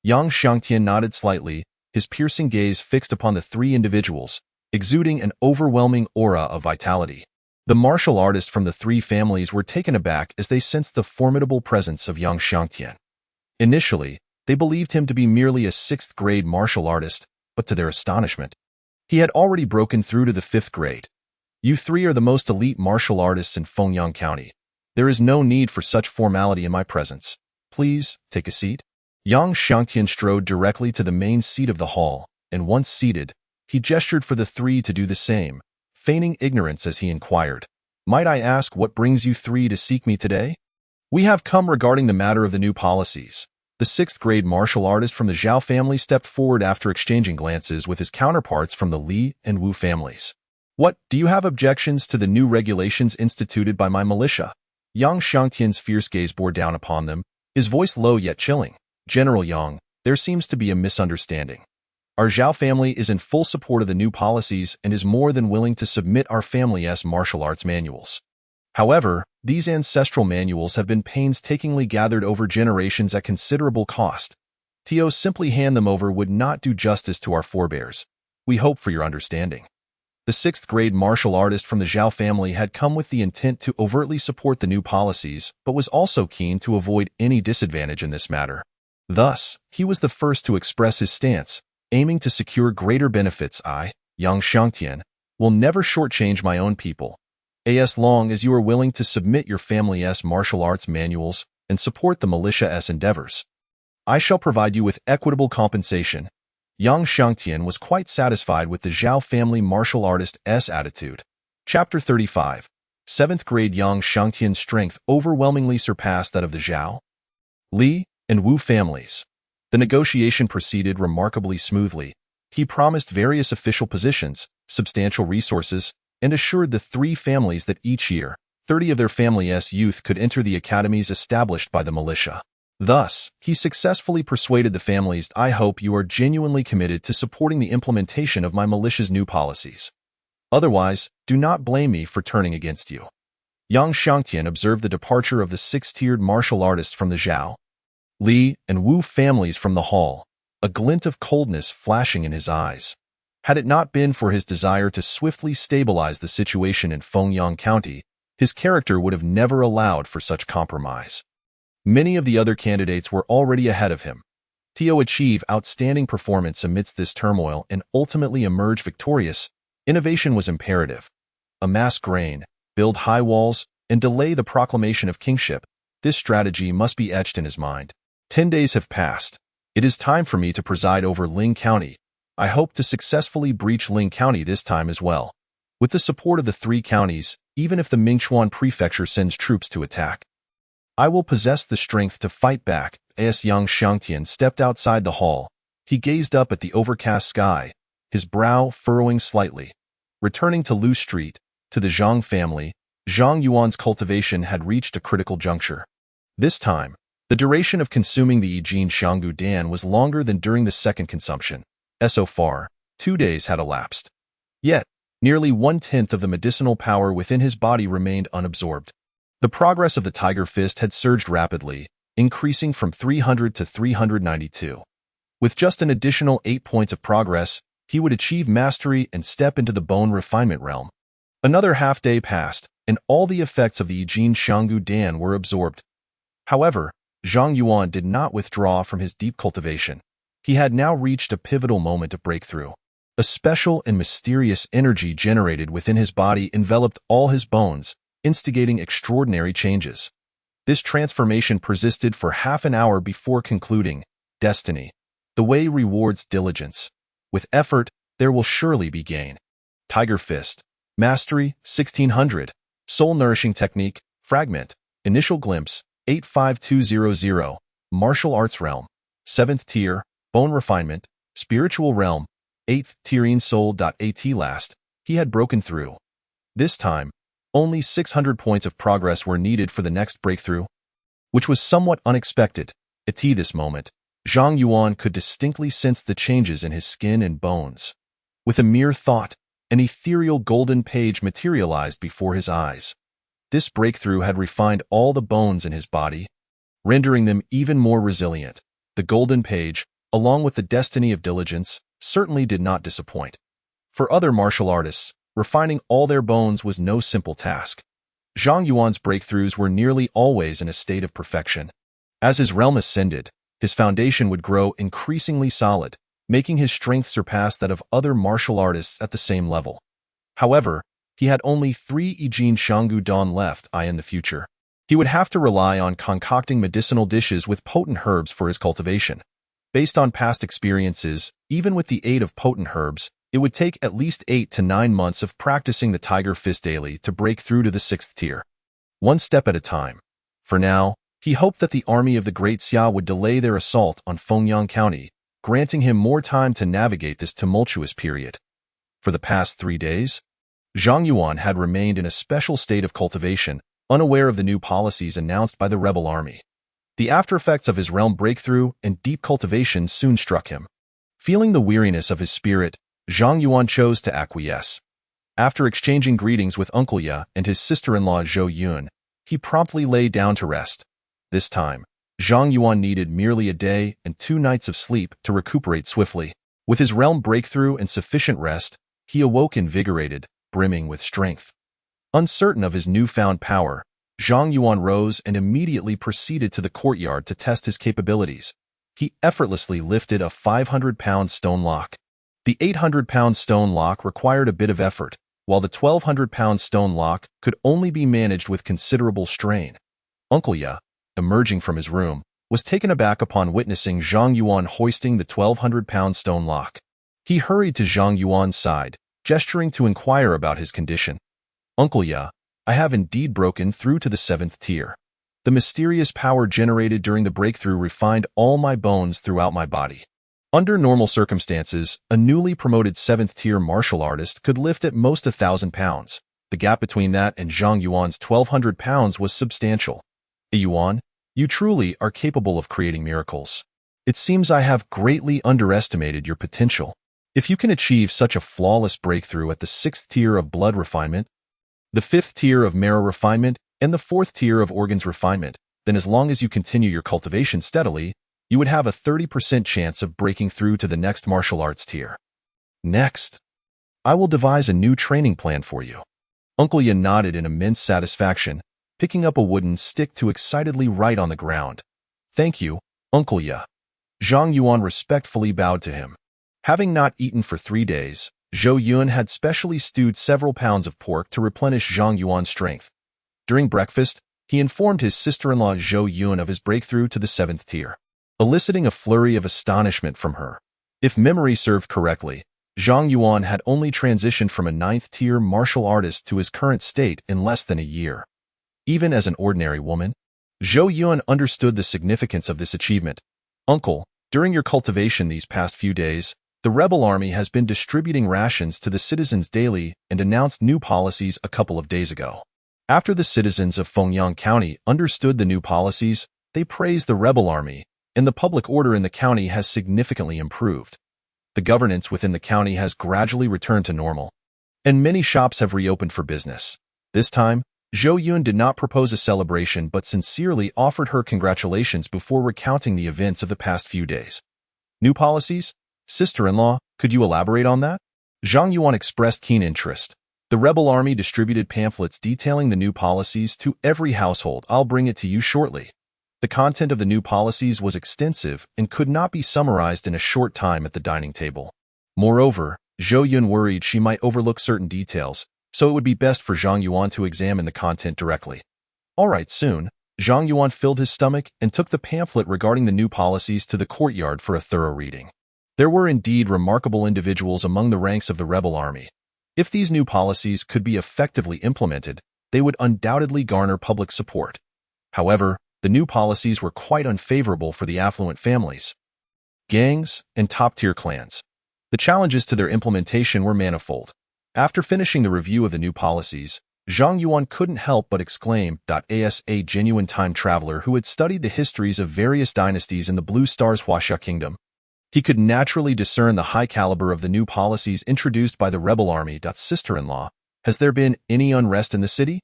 Yang Xiangtian nodded slightly, his piercing gaze fixed upon the three individuals, exuding an overwhelming aura of vitality. The martial artists from the three families were taken aback as they sensed the formidable presence of Yang Xiangtian. Initially, they believed him to be merely a sixth-grade martial artist, but to their astonishment, he had already broken through to the fifth grade. You three are the most elite martial artists in Fengyang County. There is no need for such formality in my presence. Please, take a seat. Yang Xiangtian strode directly to the main seat of the hall, and once seated, he gestured for the three to do the same, feigning ignorance as he inquired, "Might I ask what brings you three to seek me today?" "We have come regarding the matter of the new policies." The sixth-grade martial artist from the Zhao family stepped forward after exchanging glances with his counterparts from the Li and Wu families. "What, do you have objections to the new regulations instituted by my militia?" Yang Xiangtian's fierce gaze bore down upon them, his voice low yet chilling. "General Yang, there seems to be a misunderstanding. Our Zhao family is in full support of the new policies and is more than willing to submit our family's martial arts manuals. However, these ancestral manuals have been painstakingly gathered over generations at considerable cost. To simply hand them over would not do justice to our forebears. We hope for your understanding." The sixth-grade martial artist from the Zhao family had come with the intent to overtly support the new policies, but was also keen to avoid any disadvantage in this matter. Thus, he was the first to express his stance, aiming to secure greater benefits. "I, Yang Xiangtian, will never shortchange my own people, as long as you are willing to submit your family's martial arts manuals and support the militia's endeavors. I shall provide you with equitable compensation." Yang Xiangtian was quite satisfied with the Zhao family martial artist's attitude. Chapter 35. 7th grade. Yang Xiangtian's strength overwhelmingly surpassed that of the Zhao, Li, and Wu families. The negotiation proceeded remarkably smoothly. He promised various official positions, substantial resources, and assured the three families that each year, 30 of their family's youth could enter the academies established by the militia. Thus, he successfully persuaded the families. "I hope you are genuinely committed to supporting the implementation of my militia's new policies. Otherwise, do not blame me for turning against you." Yang Xiangtian observed the departure of the six-tiered martial artists from the Zhao, Li, and Wu families from the hall, a glint of coldness flashing in his eyes. Had it not been for his desire to swiftly stabilize the situation in Fengyang County, his character would have never allowed for such compromise. Many of the other candidates were already ahead of him. To achieve outstanding performance amidst this turmoil and ultimately emerge victorious, innovation was imperative. Amass grain, build high walls, and delay the proclamation of kingship. This strategy must be etched in his mind. 10 days have passed. It is time for me to preside over Ling County. I hope to successfully breach Ling County this time as well. With the support of the three counties, even if the Mingchuan prefecture sends troops to attack, I will possess the strength to fight back. As Yang Xiangtian stepped outside the hall, he gazed up at the overcast sky, his brow furrowing slightly. Returning to Lu Street, to the Zhang family, Zhang Yuan's cultivation had reached a critical juncture. This time, the duration of consuming the Yijin Xianggu Dan was longer than during the second consumption. So far, 2 days had elapsed. Yet, nearly 1/10 of the medicinal power within his body remained unabsorbed. The progress of the Tiger Fist had surged rapidly, increasing from 300 to 392. With just an additional 8 points of progress, he would achieve mastery and step into the bone refinement realm. Another half-day passed, and all the effects of the Yijin Xianggu Dan were absorbed. However, Zhang Yuan did not withdraw from his deep cultivation. He had now reached a pivotal moment of breakthrough. A special and mysterious energy generated within his body enveloped all his bones, instigating extraordinary changes. This transformation persisted for half an hour before concluding. Destiny. The way rewards diligence. With effort, there will surely be gain. Tiger Fist. Mastery, 1600. Soul-nourishing technique, fragment. Initial glimpse, 85200. Martial arts realm. 7th tier, bone refinement. Spiritual realm, 8th tier. Soul.at last, he had broken through. This time, only 600 points of progress were needed for the next breakthrough, which was somewhat unexpected. At this moment, Zhang Yuan could distinctly sense the changes in his skin and bones. With a mere thought, an ethereal golden page materialized before his eyes. This breakthrough had refined all the bones in his body, rendering them even more resilient. The golden page, along with the destiny of diligence, certainly did not disappoint. For other martial artists, refining all their bones was no simple task. Zhang Yuan's breakthroughs were nearly always in a state of perfection. As his realm ascended, his foundation would grow increasingly solid, making his strength surpass that of other martial artists at the same level. However, he had only 3 Yijin Xianggu Dan left in the future. He would have to rely on concocting medicinal dishes with potent herbs for his cultivation. Based on past experiences, even with the aid of potent herbs, it would take at least 8 to 9 months of practicing the Tiger Fist daily to break through to the 6th tier. One step at a time. For now, he hoped that the army of the Great Xia would delay their assault on Fengyang County, granting him more time to navigate this tumultuous period. For the past 3 days, Zhang Yuan had remained in a special state of cultivation, unaware of the new policies announced by the rebel army. The aftereffects of his realm breakthrough and deep cultivation soon struck him. Feeling the weariness of his spirit, Zhang Yuan chose to acquiesce. After exchanging greetings with Uncle Ya and his sister-in-law Zhou Yun, he promptly lay down to rest. This time, Zhang Yuan needed merely a day and 2 nights of sleep to recuperate swiftly. With his realm breakthrough and sufficient rest, he awoke invigorated, brimming with strength. Uncertain of his newfound power, Zhang Yuan rose and immediately proceeded to the courtyard to test his capabilities. He effortlessly lifted a 500-pound stone lock. The 800-pound stone lock required a bit of effort, while the 1,200-pound stone lock could only be managed with considerable strain. Uncle Ya, emerging from his room, was taken aback upon witnessing Zhang Yuan hoisting the 1,200-pound stone lock. He hurried to Zhang Yuan's side, gesturing to inquire about his condition. Uncle Ya, I have indeed broken through to the 7th tier. The mysterious power generated during the breakthrough refined all my bones throughout my body. Under normal circumstances, a newly promoted 7th tier martial artist could lift at most 1,000 pounds. The gap between that and Zhang Yuan's 1,200 pounds was substantial. Yuan, you truly are capable of creating miracles. It seems I have greatly underestimated your potential. If you can achieve such a flawless breakthrough at the 6th tier of blood refinement, the 5th tier of marrow refinement, and the 4th tier of organs refinement, then as long as you continue your cultivation steadily, you would have a 30% chance of breaking through to the next martial arts tier. Next, I will devise a new training plan for you. Uncle Ya nodded in immense satisfaction, picking up a wooden stick to excitedly write on the ground. Thank you, Uncle Ya. Zhang Yuan respectfully bowed to him. Having not eaten for 3 days, Zhou Yun had specially stewed several pounds of pork to replenish Zhang Yuan's strength. During breakfast, he informed his sister-in-law Zhou Yun of his breakthrough to the 7th tier, eliciting a flurry of astonishment from her. If memory served correctly, Zhang Yuan had only transitioned from a 9th tier martial artist to his current state in less than a year. Even as an ordinary woman, Zhou Yun understood the significance of this achievement. Uncle, during your cultivation these past few days, the rebel army has been distributing rations to the citizens daily and announced new policies a couple of days ago. After the citizens of Fengyang County understood the new policies, they praised the rebel army, and the public order in the county has significantly improved. The governance within the county has gradually returned to normal, and many shops have reopened for business. This time, Zhou Yun did not propose a celebration but sincerely offered her congratulations before recounting the events of the past few days. New policies? Sister-in-law, could you elaborate on that? Zhang Yuan expressed keen interest. The rebel army distributed pamphlets detailing the new policies to every household. I'll bring it to you shortly. The content of the new policies was extensive and could not be summarized in a short time at the dining table. Moreover, Zhou Yun worried she might overlook certain details, so it would be best for Zhang Yuan to examine the content directly. All right, soon, Zhang Yuan filled his stomach and took the pamphlet regarding the new policies to the courtyard for a thorough reading. There were indeed remarkable individuals among the ranks of the rebel army. If these new policies could be effectively implemented, they would undoubtedly garner public support. However, the new policies were quite unfavorable for the affluent families, gangs, and top-tier clans. The challenges to their implementation were manifold. After finishing the review of the new policies, Zhang Yuan couldn't help but exclaim, "As a genuine time traveler who had studied the histories of various dynasties in the Blue Star's Huaxia Kingdom, he could naturally discern the high caliber of the new policies introduced by the rebel army." Sister-in-law, has there been any unrest in the city?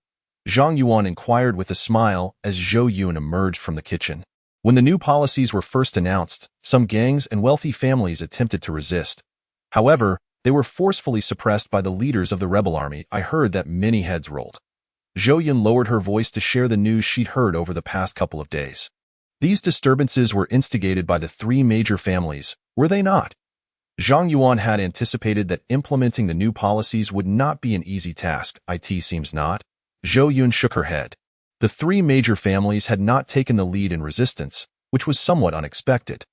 Zhang Yuan inquired with a smile as Zhou Yun emerged from the kitchen. When the new policies were first announced, some gangs and wealthy families attempted to resist. However, they were forcefully suppressed by the leaders of the rebel army. I heard that many heads rolled. Zhou Yun lowered her voice to share the news she'd heard over the past couple of days. These disturbances were instigated by the 3 major families, were they not? Zhang Yuan had anticipated that implementing the new policies would not be an easy task. It seems not. Zhou Yun shook her head. The three major families had not taken the lead in resistance, which was somewhat unexpected.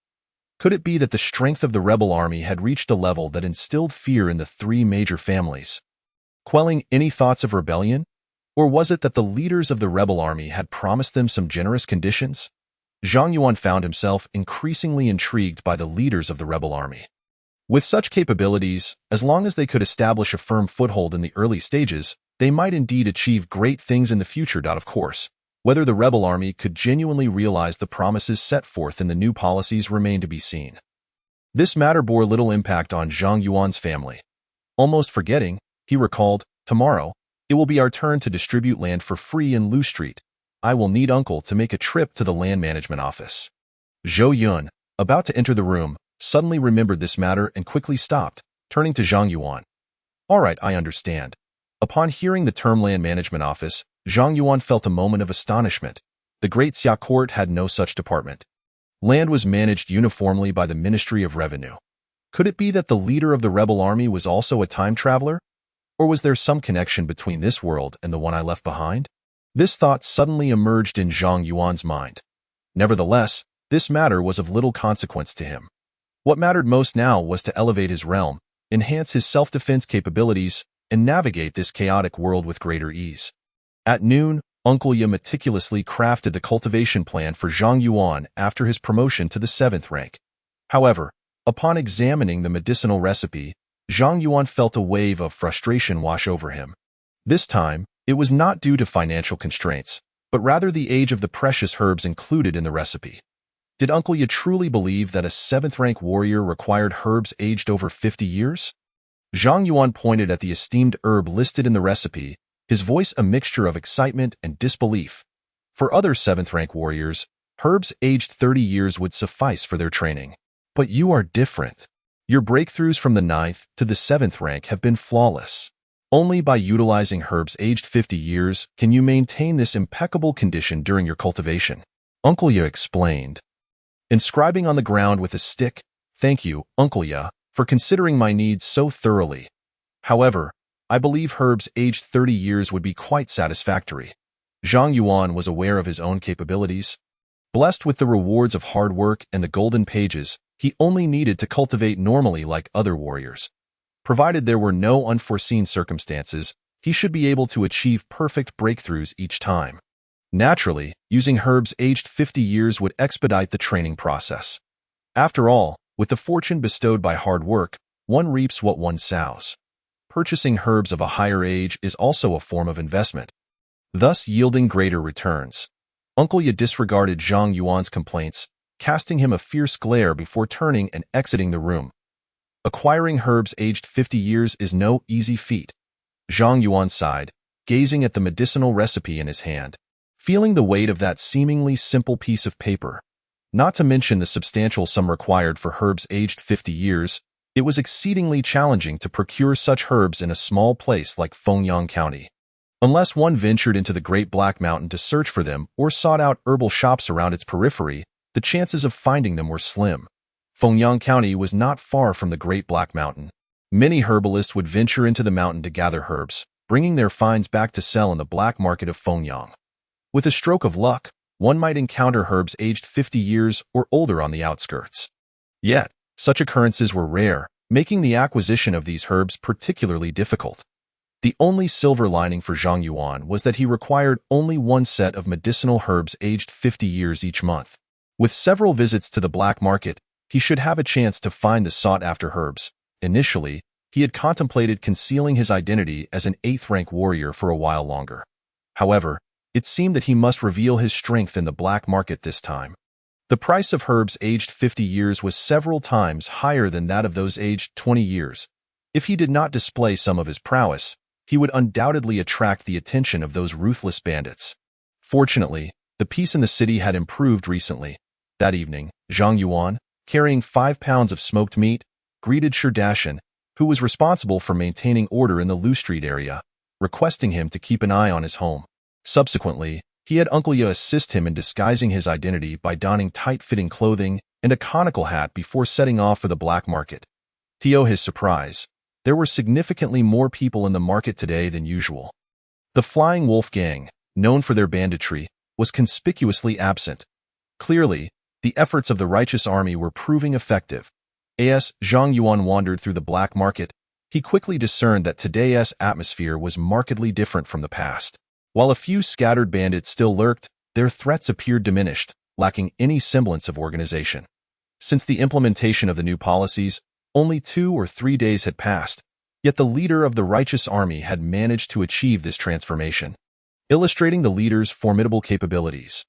Could it be that the strength of the rebel army had reached a level that instilled fear in the three major families, quelling any thoughts of rebellion? Or was it that the leaders of the rebel army had promised them some generous conditions? Zhang Yuan found himself increasingly intrigued by the leaders of the rebel army. With such capabilities, as long as they could establish a firm foothold in the early stages, they might indeed achieve great things in the future. Of course, whether the rebel army could genuinely realize the promises set forth in the new policies remained to be seen. This matter bore little impact on Zhang Yuan's family. Almost forgetting, he recalled, "Tomorrow, it will be our turn to distribute land for free in Lu Street. I will need Uncle to make a trip to the land management office." Zhou Yun, about to enter the room, suddenly remembered this matter and quickly stopped, turning to Zhang Yuan. "All right, I understand." Upon hearing the term land management office, Zhang Yuan felt a moment of astonishment. The Great Xia Court had no such department. Land was managed uniformly by the Ministry of Revenue. Could it be that the leader of the rebel army was also a time traveler? Or was there some connection between this world and the one I left behind? This thought suddenly emerged in Zhang Yuan's mind. Nevertheless, this matter was of little consequence to him. What mattered most now was to elevate his realm, enhance his self-defense capabilities, and navigate this chaotic world with greater ease. At noon, Uncle Ye meticulously crafted the cultivation plan for Zhang Yuan after his promotion to the 7th rank. However, upon examining the medicinal recipe, Zhang Yuan felt a wave of frustration wash over him. This time, it was not due to financial constraints, but rather the age of the precious herbs included in the recipe. Did Uncle Ye truly believe that a 7th rank warrior required herbs aged over 50 years? Zhang Yuan pointed at the esteemed herb listed in the recipe, his voice a mixture of excitement and disbelief. For other 7th rank warriors, herbs aged 30 years would suffice for their training. But you are different. Your breakthroughs from the 9th to the 7th rank have been flawless. Only by utilizing herbs aged 50 years can you maintain this impeccable condition during your cultivation, Uncle Ye explained. Inscribing on the ground with a stick, "Thank you, Uncle Ye, for considering my needs so thoroughly. However, I believe herbs aged 30 years would be quite satisfactory." Zhang Yuan was aware of his own capabilities. Blessed with the rewards of hard work and the golden pages, he only needed to cultivate normally like other warriors. Provided there were no unforeseen circumstances, he should be able to achieve perfect breakthroughs each time. Naturally, using herbs aged 50 years would expedite the training process. After all, with the fortune bestowed by hard work, one reaps what one sows. Purchasing herbs of a higher age is also a form of investment, thus yielding greater returns. Uncle Ye disregarded Zhang Yuan's complaints, casting him a fierce glare before turning and exiting the room. Acquiring herbs aged 50 years is no easy feat. Zhang Yuan sighed, gazing at the medicinal recipe in his hand, feeling the weight of that seemingly simple piece of paper. Not to mention the substantial sum required for herbs aged 50 years, it was exceedingly challenging to procure such herbs in a small place like Fengyang County. Unless one ventured into the Great Black Mountain to search for them or sought out herbal shops around its periphery, the chances of finding them were slim. Fengyang County was not far from the Great Black Mountain. Many herbalists would venture into the mountain to gather herbs, bringing their finds back to sell in the black market of Fengyang. With a stroke of luck, one might encounter herbs aged 50 years or older on the outskirts. Yet, such occurrences were rare, making the acquisition of these herbs particularly difficult. The only silver lining for Zhang Yuan was that he required only one set of medicinal herbs aged 50 years each month. With several visits to the black market, he should have a chance to find the sought-after herbs. Initially, he had contemplated concealing his identity as an 8th rank warrior for a while longer. However, it seemed that he must reveal his strength in the black market this time. The price of herbs aged 50 years was several times higher than that of those aged 20 years. If he did not display some of his prowess, he would undoubtedly attract the attention of those ruthless bandits. Fortunately, the peace in the city had improved recently. That evening, Zhang Yuan, carrying 5 pounds of smoked meat, greeted Sherdashan, who was responsible for maintaining order in the Lu Street area, requesting him to keep an eye on his home. Subsequently, he had Uncle Ye assist him in disguising his identity by donning tight-fitting clothing and a conical hat before setting off for the black market. To his surprise, there were significantly more people in the market today than usual. The Flying Wolf Gang, known for their banditry, was conspicuously absent. Clearly, the efforts of the righteous army were proving effective. As Zhang Yuan wandered through the black market, he quickly discerned that today's atmosphere was markedly different from the past. While a few scattered bandits still lurked, their threats appeared diminished, lacking any semblance of organization. Since the implementation of the new policies, only 2 or 3 days had passed, yet the leader of the righteous army had managed to achieve this transformation, illustrating the leader's formidable capabilities.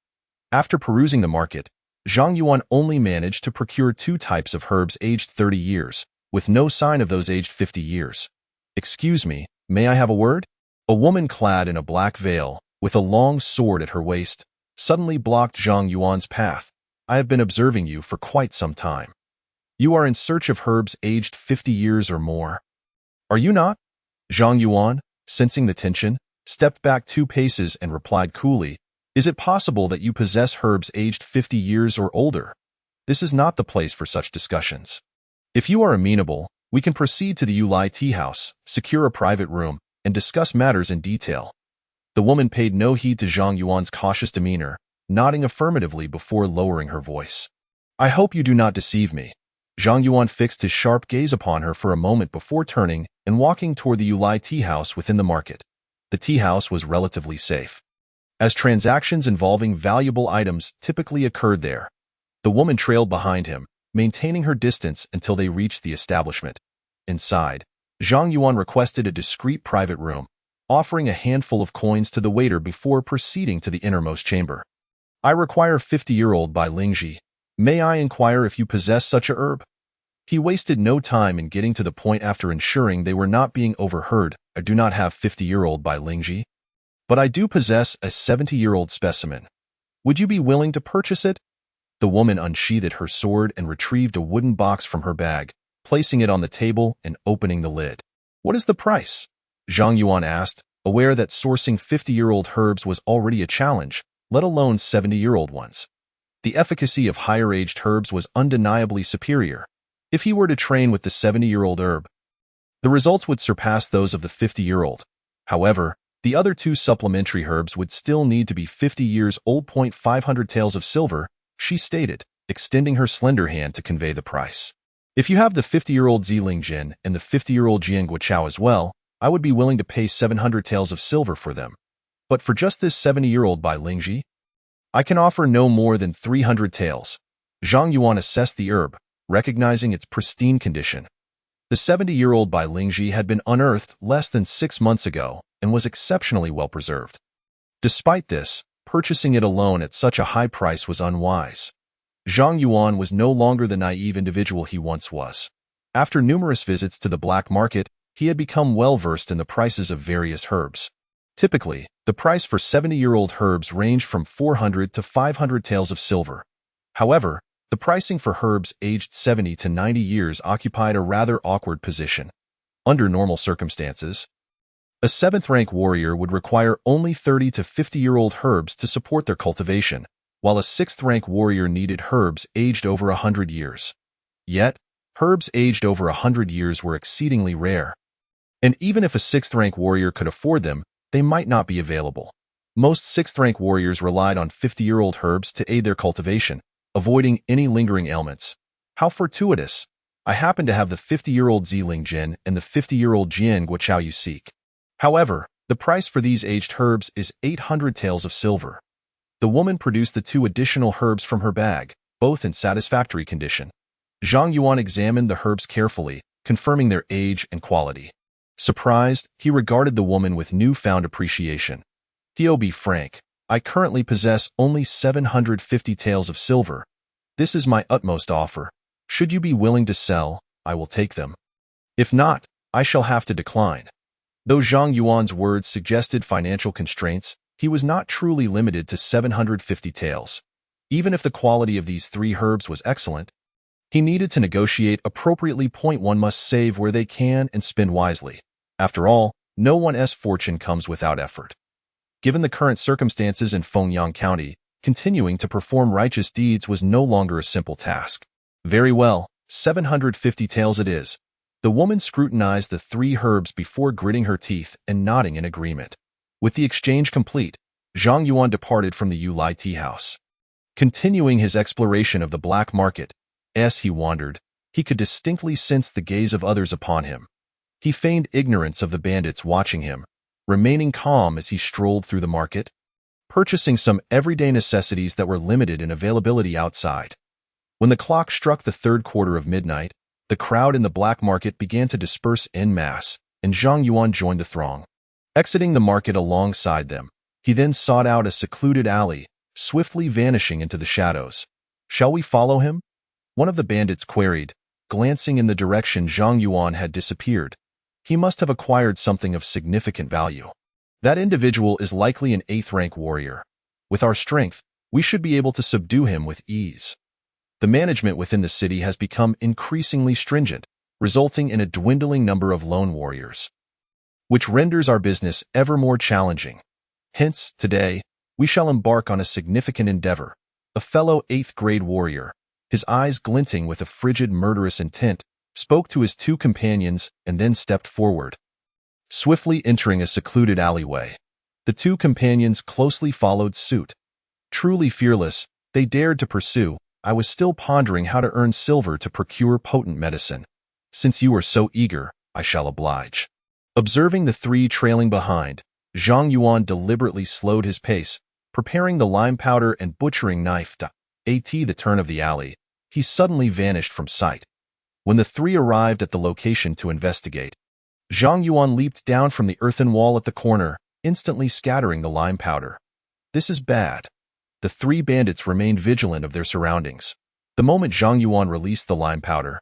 After perusing the market, Zhang Yuan only managed to procure 2 types of herbs aged 30 years, with no sign of those aged 50 years. "Excuse me, may I have a word?" A woman clad in a black veil, with a long sword at her waist, suddenly blocked Zhang Yuan's path. "I have been observing you for quite some time. You are in search of herbs aged 50 years or more. Are you not?" Zhang Yuan, sensing the tension, stepped back 2 paces and replied coolly, "Is it possible that you possess herbs aged 50 years or older? This is not the place for such discussions. If you are amenable, we can proceed to the Yulai tea house, secure a private room, and discuss matters in detail." The woman paid no heed to Zhang Yuan's cautious demeanor, nodding affirmatively before lowering her voice. "I hope you do not deceive me." Zhang Yuan fixed his sharp gaze upon her for a moment before turning and walking toward the Yulai tea house within the market. The tea house was relatively safe, as transactions involving valuable items typically occurred there. The woman trailed behind him, maintaining her distance until they reached the establishment. Inside, Zhang Yuan requested a discreet private room, offering a handful of coins to the waiter before proceeding to the innermost chamber. "I require 50-year-old by Lingji. May I inquire if you possess such a herb?" He wasted no time in getting to the point after ensuring they were not being overheard. "I do not have 50-year-old by Lingji, but I do possess a 70-year-old specimen. Would you be willing to purchase it?" The woman unsheathed her sword and retrieved a wooden box from her bag, placing it on the table and opening the lid. "What is the price?" Zhang Yuan asked, aware that sourcing 50-year-old herbs was already a challenge, let alone 70-year-old ones. The efficacy of higher-aged herbs was undeniably superior. If he were to train with the 70-year-old herb, the results would surpass those of the 50-year-old. However, the other 2 supplementary herbs would still need to be 50 years old. 500 taels of silver, she stated, extending her slender hand to convey the price. "If you have the 50-year-old Ziling Jin and the 50-year-old Jian Guoqiao as well, I would be willing to pay 700 taels of silver for them. But for just this 70-year-old by Lingji, I can offer no more than 300 taels." Zhang Yuan assessed the herb, recognizing its pristine condition. The 70-year-old by Lingji had been unearthed less than 6 months ago and was exceptionally well preserved. Despite this, purchasing it alone at such a high price was unwise. Zhang Yuan was no longer the naive individual he once was. After numerous visits to the black market, he had become well-versed in the prices of various herbs. Typically, the price for 70-year-old herbs ranged from 400 to 500 taels of silver. However, the pricing for herbs aged 70 to 90 years occupied a rather awkward position. Under normal circumstances, a 7th-rank warrior would require only 30 to 50-year-old herbs to support their cultivation, while a 6th-rank warrior needed herbs aged over 100 years. Yet, herbs aged over 100 years were exceedingly rare. And even if a 6th-rank warrior could afford them, they might not be available. Most 6th-rank warriors relied on 50-year-old herbs to aid their cultivation, avoiding any lingering ailments. How fortuitous! I happen to have the 50-year-old Ziling Jin and the 50-year-old Jian Guoqiao you seek. However, the price for these aged herbs is 800 taels of silver. The woman produced the 2 additional herbs from her bag, both in satisfactory condition. Zhang Yuan examined the herbs carefully, confirming their age and quality. Surprised, he regarded the woman with newfound appreciation. "To be frank, I currently possess only 750 taels of silver. This is my utmost offer. Should you be willing to sell, I will take them. If not, I shall have to decline." Though Zhang Yuan's words suggested financial constraints, he was not truly limited to 750 taels. Even if the quality of these 3 herbs was excellent, he needed to negotiate appropriately. One must save where they can and spend wisely. After all, no one's fortune comes without effort. Given the current circumstances in Fengyang County, continuing to perform righteous deeds was no longer a simple task. "Very well, 750 taels it is." The woman scrutinized the 3 herbs before gritting her teeth and nodding in agreement. With the exchange complete, Zhang Yuan departed from the Yulai tea house. Continuing his exploration of the black market, as he wandered, he could distinctly sense the gaze of others upon him. He feigned ignorance of the bandits watching him, remaining calm as he strolled through the market, purchasing some everyday necessities that were limited in availability outside. When the clock struck the third quarter of midnight, the crowd in the black market began to disperse en masse, and Zhang Yuan joined the throng. Exiting the market alongside them, he then sought out a secluded alley, swiftly vanishing into the shadows. "Shall we follow him?" one of the bandits queried, glancing in the direction Zhang Yuan had disappeared. "He must have acquired something of significant value. That individual is likely an 8th-rank warrior. With our strength, we should be able to subdue him with ease." The management within the city has become increasingly stringent, resulting in a dwindling number of lone warriors, which renders our business ever more challenging. Hence, today, we shall embark on a significant endeavor. A fellow 8th-grade warrior, his eyes glinting with a frigid, murderous intent, spoke to his two companions and then stepped forward, swiftly entering a secluded alleyway. The two companions closely followed suit. Truly fearless, they dared to pursue. "I was still pondering how to earn silver to procure potent medicine. Since you are so eager, I shall oblige." Observing the three trailing behind, Zhang Yuan deliberately slowed his pace, preparing the lime powder and butchering knife. At the turn of the alley, he suddenly vanished from sight. When the three arrived at the location to investigate, Zhang Yuan leaped down from the earthen wall at the corner, instantly scattering the lime powder. "This is bad." The three bandits remained vigilant of their surroundings. The moment Zhang Yuan released the lime powder,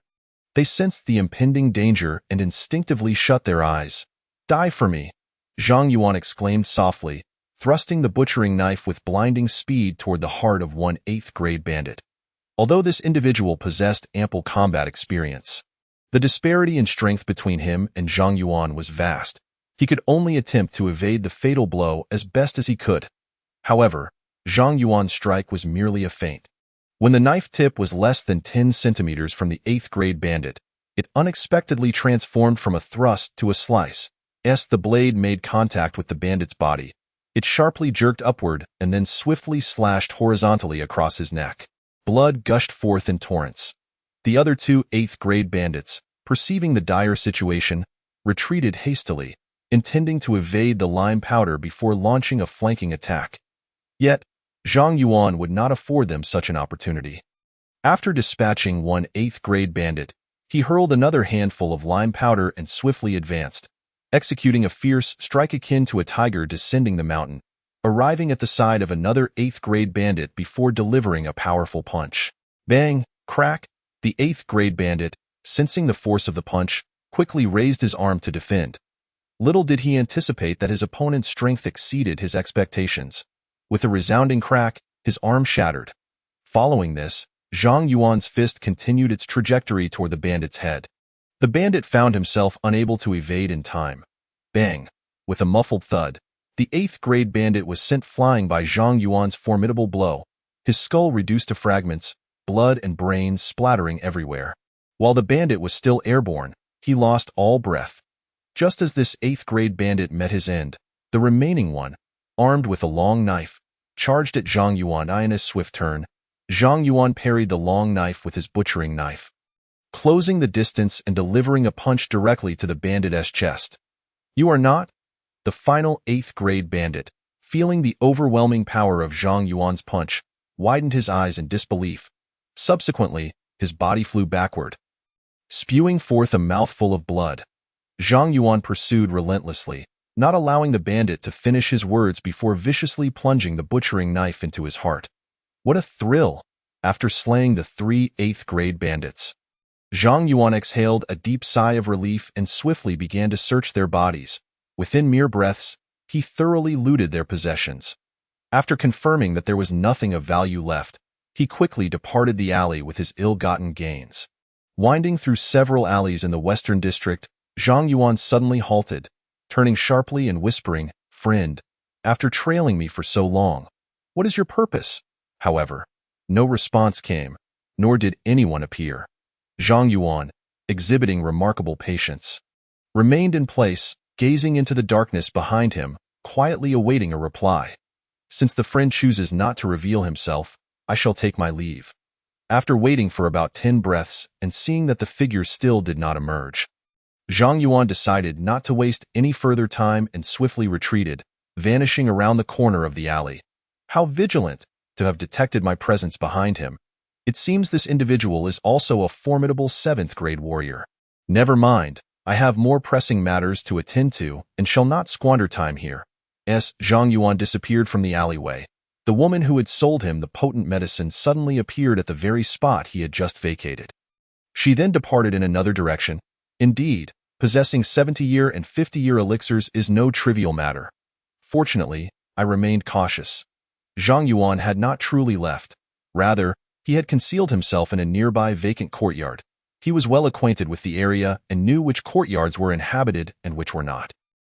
they sensed the impending danger and instinctively shut their eyes. "Die for me!" Zhang Yuan exclaimed softly, thrusting the butchering knife with blinding speed toward the heart of one 8th-grade bandit. Although this individual possessed ample combat experience, the disparity in strength between him and Zhang Yuan was vast. He could only attempt to evade the fatal blow as best as he could. However, Zhang Yuan's strike was merely a feint. When the knife tip was less than 10 centimeters from the 8th-grade bandit, it unexpectedly transformed from a thrust to a slice. As the blade made contact with the bandit's body, it sharply jerked upward and then swiftly slashed horizontally across his neck. Blood gushed forth in torrents. The other two 8th-grade bandits, perceiving the dire situation, retreated hastily, intending to evade the lime powder before launching a flanking attack. Yet, Zhang Yuan would not afford them such an opportunity. After dispatching one 8th-grade bandit, he hurled another handful of lime powder and swiftly advanced, executing a fierce strike akin to a tiger descending the mountain, arriving at the side of another 8th-grade bandit before delivering a powerful punch. Bang! Crack! The 8th-grade bandit, sensing the force of the punch, quickly raised his arm to defend. Little did he anticipate that his opponent's strength exceeded his expectations. With a resounding crack, his arm shattered. Following this, Zhang Yuan's fist continued its trajectory toward the bandit's head. The bandit found himself unable to evade in time. Bang! With a muffled thud, the 8th-grade bandit was sent flying by Zhang Yuan's formidable blow, his skull reduced to fragments, blood and brains splattering everywhere. While the bandit was still airborne, he lost all breath. Just as this 8th-grade bandit met his end, the remaining one, armed with a long knife, charged at Zhang Yuan. In a swift turn, Zhang Yuan parried the long knife with his butchering knife, closing the distance and delivering a punch directly to the bandit's chest. "You are not?" The final 8th-grade bandit, feeling the overwhelming power of Zhang Yuan's punch, widened his eyes in disbelief. Subsequently, his body flew backward, spewing forth a mouthful of blood. Zhang Yuan pursued relentlessly, not allowing the bandit to finish his words before viciously plunging the butchering knife into his heart. What a thrill! After slaying the three 8th-grade bandits, Zhang Yuan exhaled a deep sigh of relief and swiftly began to search their bodies. Within mere breaths, he thoroughly looted their possessions. After confirming that there was nothing of value left, he quickly departed the alley with his ill-gotten gains. Winding through several alleys in the western district, Zhang Yuan suddenly halted, turning sharply and whispering, "Friend, after trailing me for so long, what is your purpose?" However, no response came, nor did anyone appear. Zhang Yuan, exhibiting remarkable patience, remained in place, gazing into the darkness behind him, quietly awaiting a reply. Since the friend chooses not to reveal himself, I shall take my leave. After waiting for about 10 breaths and seeing that the figure still did not emerge, Zhang Yuan decided not to waste any further time and swiftly retreated, vanishing around the corner of the alley. How vigilant to have detected my presence behind him. It seems this individual is also a formidable 7th-grade warrior. Never mind, I have more pressing matters to attend to and shall not squander time here. Zhang Yuan disappeared from the alleyway. The woman who had sold him the potent medicine suddenly appeared at the very spot he had just vacated. She then departed in another direction. Indeed, possessing 70-year and 50-year elixirs is no trivial matter. Fortunately, I remained cautious. Zhang Yuan had not truly left. Rather, he had concealed himself in a nearby vacant courtyard. He was well acquainted with the area and knew which courtyards were inhabited and which were not.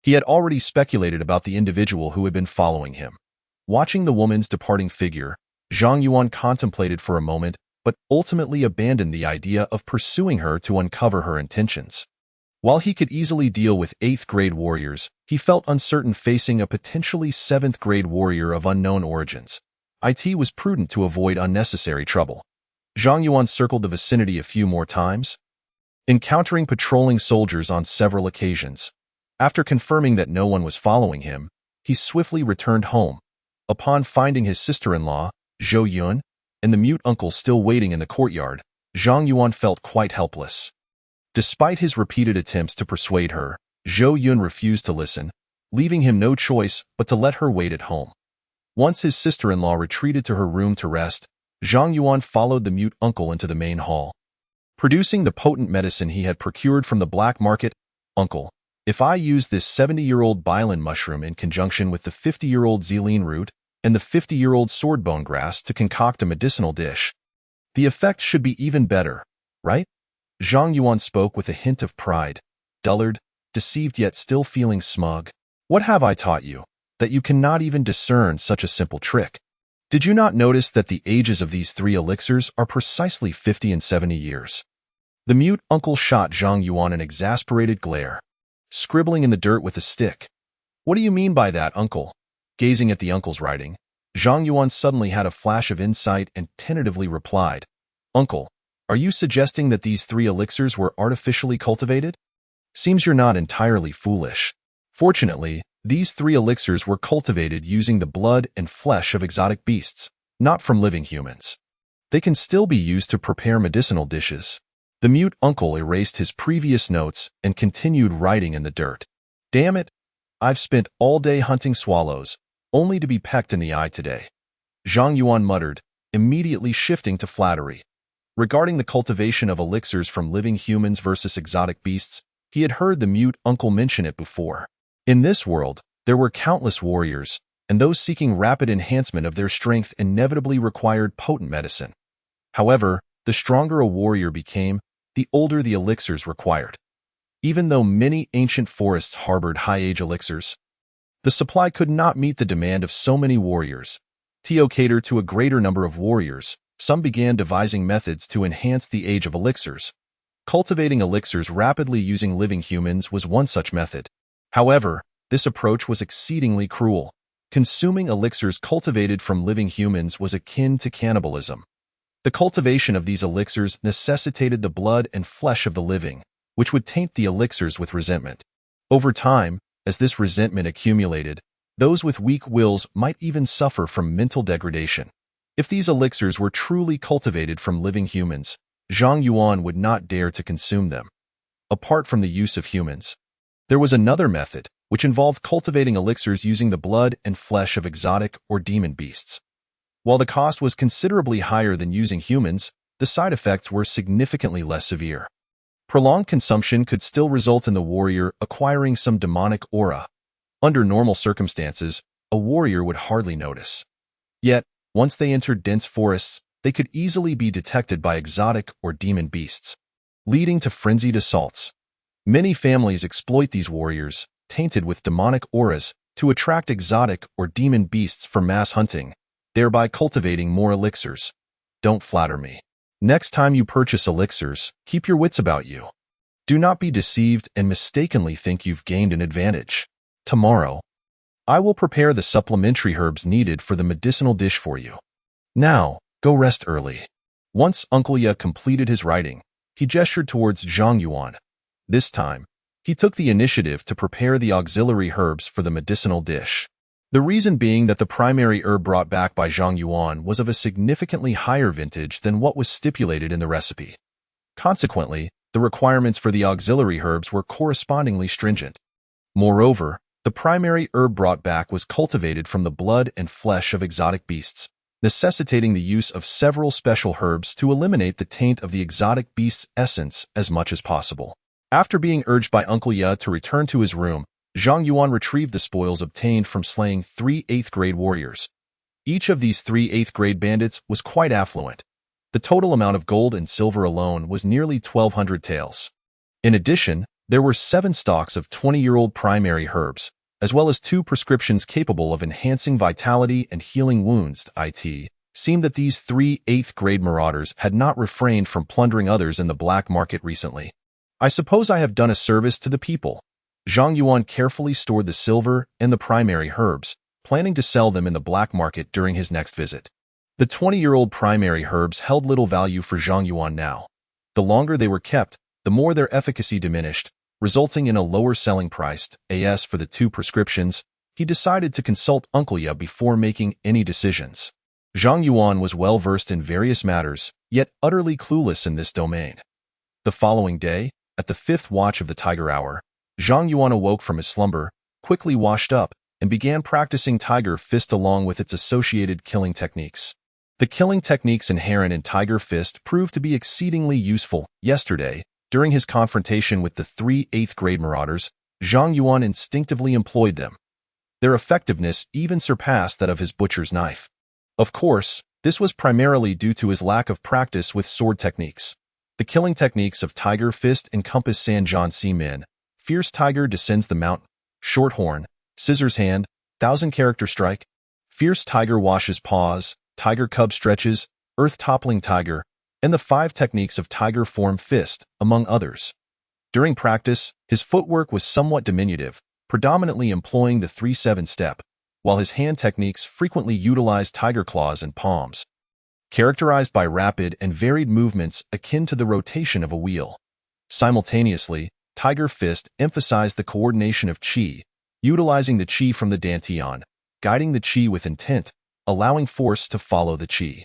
He had already speculated about the individual who had been following him. Watching the woman's departing figure, Zhang Yuan contemplated for a moment, but ultimately abandoned the idea of pursuing her to uncover her intentions. While he could easily deal with 8th-grade warriors, he felt uncertain facing a potentially 7th-grade warrior of unknown origins. It was prudent to avoid unnecessary trouble. Zhang Yuan circled the vicinity a few more times, encountering patrolling soldiers on several occasions. After confirming that no one was following him, he swiftly returned home. Upon finding his sister-in-law, Zhou Yun, and the mute uncle still waiting in the courtyard, Zhang Yuan felt quite helpless. Despite his repeated attempts to persuade her, Zhou Yun refused to listen, leaving him no choice but to let her wait at home. Once his sister-in-law retreated to her room to rest, Zhang Yuan followed the mute uncle into the main hall. Producing the potent medicine he had procured from the black market, "Uncle, if I use this 70-year-old Bailan mushroom in conjunction with the 50-year-old Zeline root and the 50-year-old swordbone grass to concoct a medicinal dish, the effect should be even better, right?" Zhang Yuan spoke with a hint of pride, dullard, deceived yet still feeling smug. "What have I taught you, that you cannot even discern such a simple trick? Did you not notice that the ages of these 3 elixirs are precisely 50 and 70 years? The mute uncle shot Zhang Yuan an exasperated glare, scribbling in the dirt with a stick. "What do you mean by that, uncle?" Gazing at the uncle's writing, Zhang Yuan suddenly had a flash of insight and tentatively replied, "Uncle, are you suggesting that these 3 elixirs were artificially cultivated? Seems you're not entirely foolish. Fortunately, these 3 elixirs were cultivated using the blood and flesh of exotic beasts, not from living humans. They can still be used to prepare medicinal dishes." The mute uncle erased his previous notes and continued writing in the dirt. "Damn it! I've spent all day hunting swallows, only to be pecked in the eye today." Zhang Yuan muttered, immediately shifting to flattery. Regarding the cultivation of elixirs from living humans versus exotic beasts, he had heard the mute uncle mention it before. In this world, there were countless warriors, and those seeking rapid enhancement of their strength inevitably required potent medicine. However, the stronger a warrior became, the older the elixirs required. Even though many ancient forests harbored high-age elixirs, the supply could not meet the demand of so many warriors. To cater to a greater number of warriors, some began devising methods to enhance the age of elixirs. Cultivating elixirs rapidly using living humans was one such method. However, this approach was exceedingly cruel. Consuming elixirs cultivated from living humans was akin to cannibalism. The cultivation of these elixirs necessitated the blood and flesh of the living, which would taint the elixirs with resentment. Over time, as this resentment accumulated, those with weak wills might even suffer from mental degradation. If these elixirs were truly cultivated from living humans, Zhang Yuan would not dare to consume them. Apart from the use of humans, there was another method, which involved cultivating elixirs using the blood and flesh of exotic or demon beasts. While the cost was considerably higher than using humans, the side effects were significantly less severe. Prolonged consumption could still result in the warrior acquiring some demonic aura. Under normal circumstances, a warrior would hardly notice. Yet, once they entered dense forests, they could easily be detected by exotic or demon beasts, leading to frenzied assaults. Many families exploit these warriors, tainted with demonic auras, to attract exotic or demon beasts for mass hunting, thereby cultivating more elixirs. Don't flatter me. Next time you purchase elixirs, keep your wits about you. Do not be deceived and mistakenly think you've gained an advantage. Tomorrow, I will prepare the supplementary herbs needed for the medicinal dish for you. Now, go rest early." Once Uncle Ye completed his writing, he gestured towards Zhang Yuan. This time, he took the initiative to prepare the auxiliary herbs for the medicinal dish. The reason being that the primary herb brought back by Zhang Yuan was of a significantly higher vintage than what was stipulated in the recipe. Consequently, the requirements for the auxiliary herbs were correspondingly stringent. Moreover, the primary herb brought back was cultivated from the blood and flesh of exotic beasts, necessitating the use of several special herbs to eliminate the taint of the exotic beast's essence as much as possible. After being urged by Uncle Ye to return to his room, Zhang Yuan retrieved the spoils obtained from slaying 3 8th-grade warriors. Each of these 3 8th-grade bandits was quite affluent. The total amount of gold and silver alone was nearly 1,200 taels. In addition, there were 7 stalks of 20-year-old primary herbs, as well as 2 prescriptions capable of enhancing vitality and healing wounds. It seemed that these 3 8th-grade marauders had not refrained from plundering others in the black market recently. "I suppose I have done a service to the people." Zhang Yuan carefully stored the silver and the primary herbs, planning to sell them in the black market during his next visit. The 20-year-old primary herbs held little value for Zhang Yuan now. The longer they were kept, the more their efficacy diminished, resulting in a lower selling price. As for the 2 prescriptions, he decided to consult Uncle Ye before making any decisions. Zhang Yuan was well versed in various matters, yet utterly clueless in this domain. The following day, at the 5th watch of the Tiger Hour, Zhang Yuan awoke from his slumber, quickly washed up, and began practicing Tiger Fist along with its associated killing techniques. The killing techniques inherent in Tiger Fist proved to be exceedingly useful. Yesterday, during his confrontation with the 3 8th-grade marauders, Zhang Yuan instinctively employed them. Their effectiveness even surpassed that of his butcher's knife. Of course, this was primarily due to his lack of practice with sword techniques. The killing techniques of Tiger Fist encompass San Jian Si Min, Fierce Tiger Descends the Mountain, Short Horn, Scissors Hand, 1,000-character strike, Fierce Tiger Washes Paws, Tiger Cub Stretches, Earth Toppling Tiger, and the 5 techniques of Tiger Form Fist, among others. During practice, his footwork was somewhat diminutive, predominantly employing the 3-7 step, while his hand techniques frequently utilized tiger claws and palms, characterized by rapid and varied movements akin to the rotation of a wheel. Simultaneously, Tiger Fist emphasized the coordination of qi, utilizing the qi from the dantian, guiding the qi with intent, allowing force to follow the qi.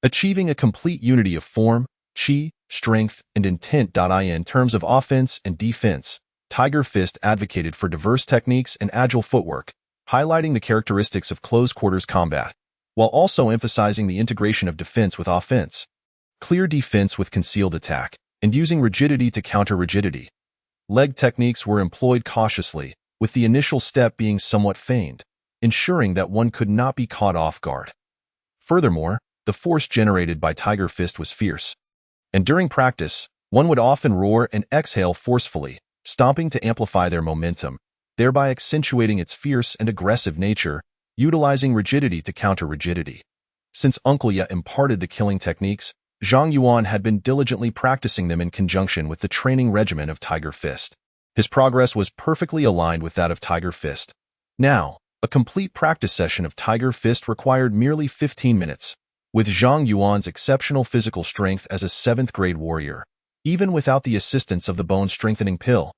Achieving a complete unity of form, qi, strength, and intent. In terms of offense and defense, Tiger Fist advocated for diverse techniques and agile footwork, highlighting the characteristics of close-quarters combat, while also emphasizing the integration of defense with offense, clear defense with concealed attack, and using rigidity to counter rigidity. Leg techniques were employed cautiously, with the initial step being somewhat feigned, ensuring that one could not be caught off guard. Furthermore, the force generated by Tiger Fist was fierce, and during practice, one would often roar and exhale forcefully, stomping to amplify their momentum, thereby accentuating its fierce and aggressive nature, utilizing rigidity to counter rigidity. Since Uncle Ye imparted the killing techniques, Zhang Yuan had been diligently practicing them in conjunction with the training regimen of Tiger Fist. His progress was perfectly aligned with that of Tiger Fist. Now, a complete practice session of Tiger Fist required merely 15 minutes. With Zhang Yuan's exceptional physical strength as a 7th-grade warrior, even without the assistance of the bone-strengthening pill,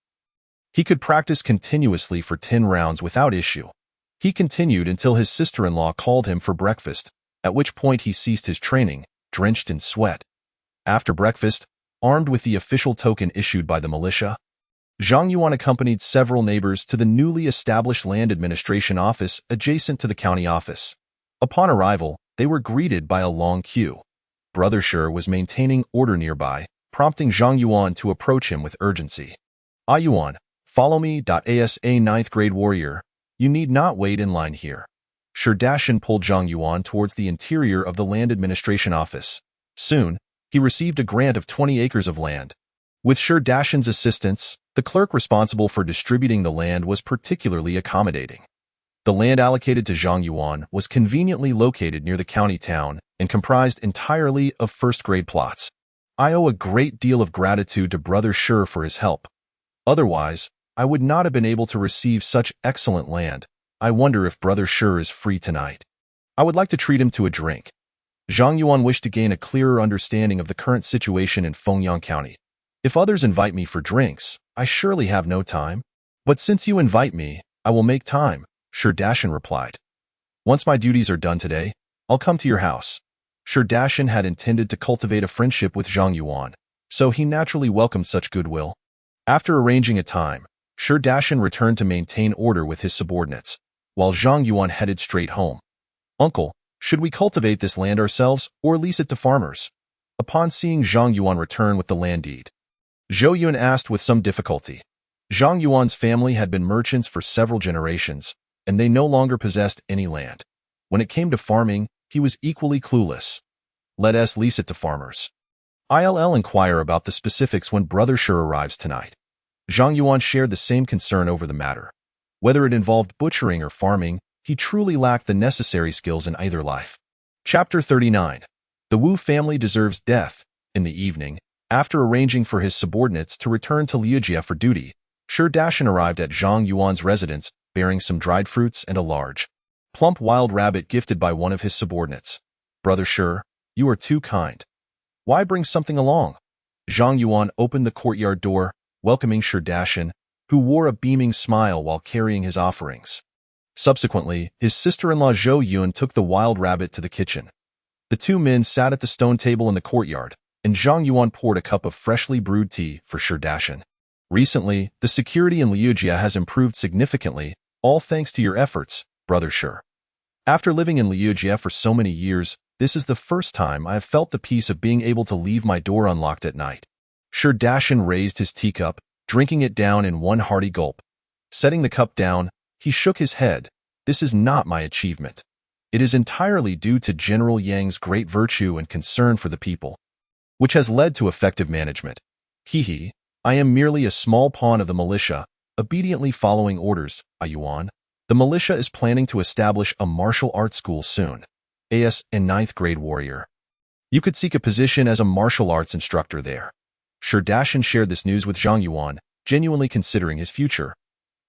he could practice continuously for 10 rounds without issue. He continued until his sister-in-law called him for breakfast, at which point he ceased his training, drenched in sweat. After breakfast, armed with the official token issued by the militia, Zhang Yuan accompanied several neighbors to the newly established land administration office adjacent to the county office. Upon arrival, they were greeted by a long queue. Brother Shi was maintaining order nearby, prompting Zhang Yuan to approach him with urgency. "Ah Yuan, follow me. As a 9th-grade warrior, you need not wait in line here." Shi Dashan pulled Zhang Yuan towards the interior of the land administration office. Soon, he received a grant of 20 acres of land. With Shi Dashan's assistance, the clerk responsible for distributing the land was particularly accommodating. The land allocated to Zhang Yuan was conveniently located near the county town and comprised entirely of 1st-grade plots. "I owe a great deal of gratitude to Brother Shi for his help. Otherwise, I would not have been able to receive such excellent land," I wonder if Brother Shi is free tonight. I would like to treat him to a drink. Zhang Yuan wished to gain a clearer understanding of the current situation in Fengyang County. If others invite me for drinks, I surely have no time. But since you invite me, I will make time, Shi Dashan replied. Once my duties are done today, I'll come to your house. Shi Dashan had intended to cultivate a friendship with Zhang Yuan, so he naturally welcomed such goodwill. After arranging a time, Shi Dashan returned to maintain order with his subordinates, while Zhang Yuan headed straight home. Uncle, should we cultivate this land ourselves or lease it to farmers? Upon seeing Zhang Yuan return with the land deed, Zhou Yun asked with some difficulty. Zhang Yuan's family had been merchants for several generations, and they no longer possessed any land. When it came to farming, he was equally clueless. Let us lease it to farmers. I'll inquire about the specifics when Brother Shi arrives tonight. Zhang Yuan shared the same concern over the matter. Whether it involved butchering or farming, he truly lacked the necessary skills in either life. Chapter 39. The Wu family deserves death. In the evening, after arranging for his subordinates to return to Liujia for duty, Shi Dashan arrived at Zhang Yuan's residence bearing some dried fruits and a large, plump wild rabbit gifted by one of his subordinates. Brother Shi, you are too kind. Why bring something along? Zhang Yuan opened the courtyard door, welcoming Shi Dashan, who wore a beaming smile while carrying his offerings. Subsequently, his sister-in-law Zhou Yun took the wild rabbit to the kitchen. The two men sat at the stone table in the courtyard, and Zhang Yuan poured a cup of freshly brewed tea for Shi Dashan. Recently, the security in Liujia has improved significantly, all thanks to your efforts, Brother Shi. After living in Liujia for so many years, this is the first time I have felt the peace of being able to leave my door unlocked at night. Shi Dashan raised his teacup, drinking it down in one hearty gulp. Setting the cup down, he shook his head. This is not my achievement. It is entirely due to General Yang's great virtue and concern for the people, which has led to effective management. I am merely a small pawn of the militia, obediently following orders, Yuan. The militia is planning to establish a martial arts school soon. AS and 9th grade warrior. You could seek a position as a martial arts instructor there. Shi Dashan shared this news with Zhang Yuan, genuinely considering his future.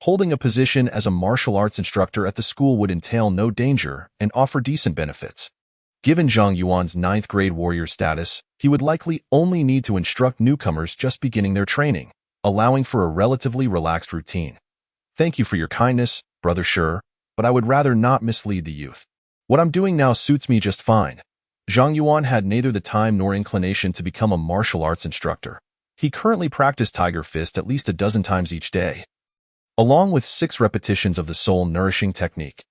Holding a position as a martial arts instructor at the school would entail no danger and offer decent benefits. Given Zhang Yuan's 9th grade warrior status, he would likely only need to instruct newcomers just beginning their training, allowing for a relatively relaxed routine. Thank you for your kindness, Brother Shi, but I would rather not mislead the youth. What I'm doing now suits me just fine. Zhang Yuan had neither the time nor inclination to become a martial arts instructor. He currently practiced Tiger Fist at least a dozen times each day, along with 6 repetitions of the soul-nourishing technique.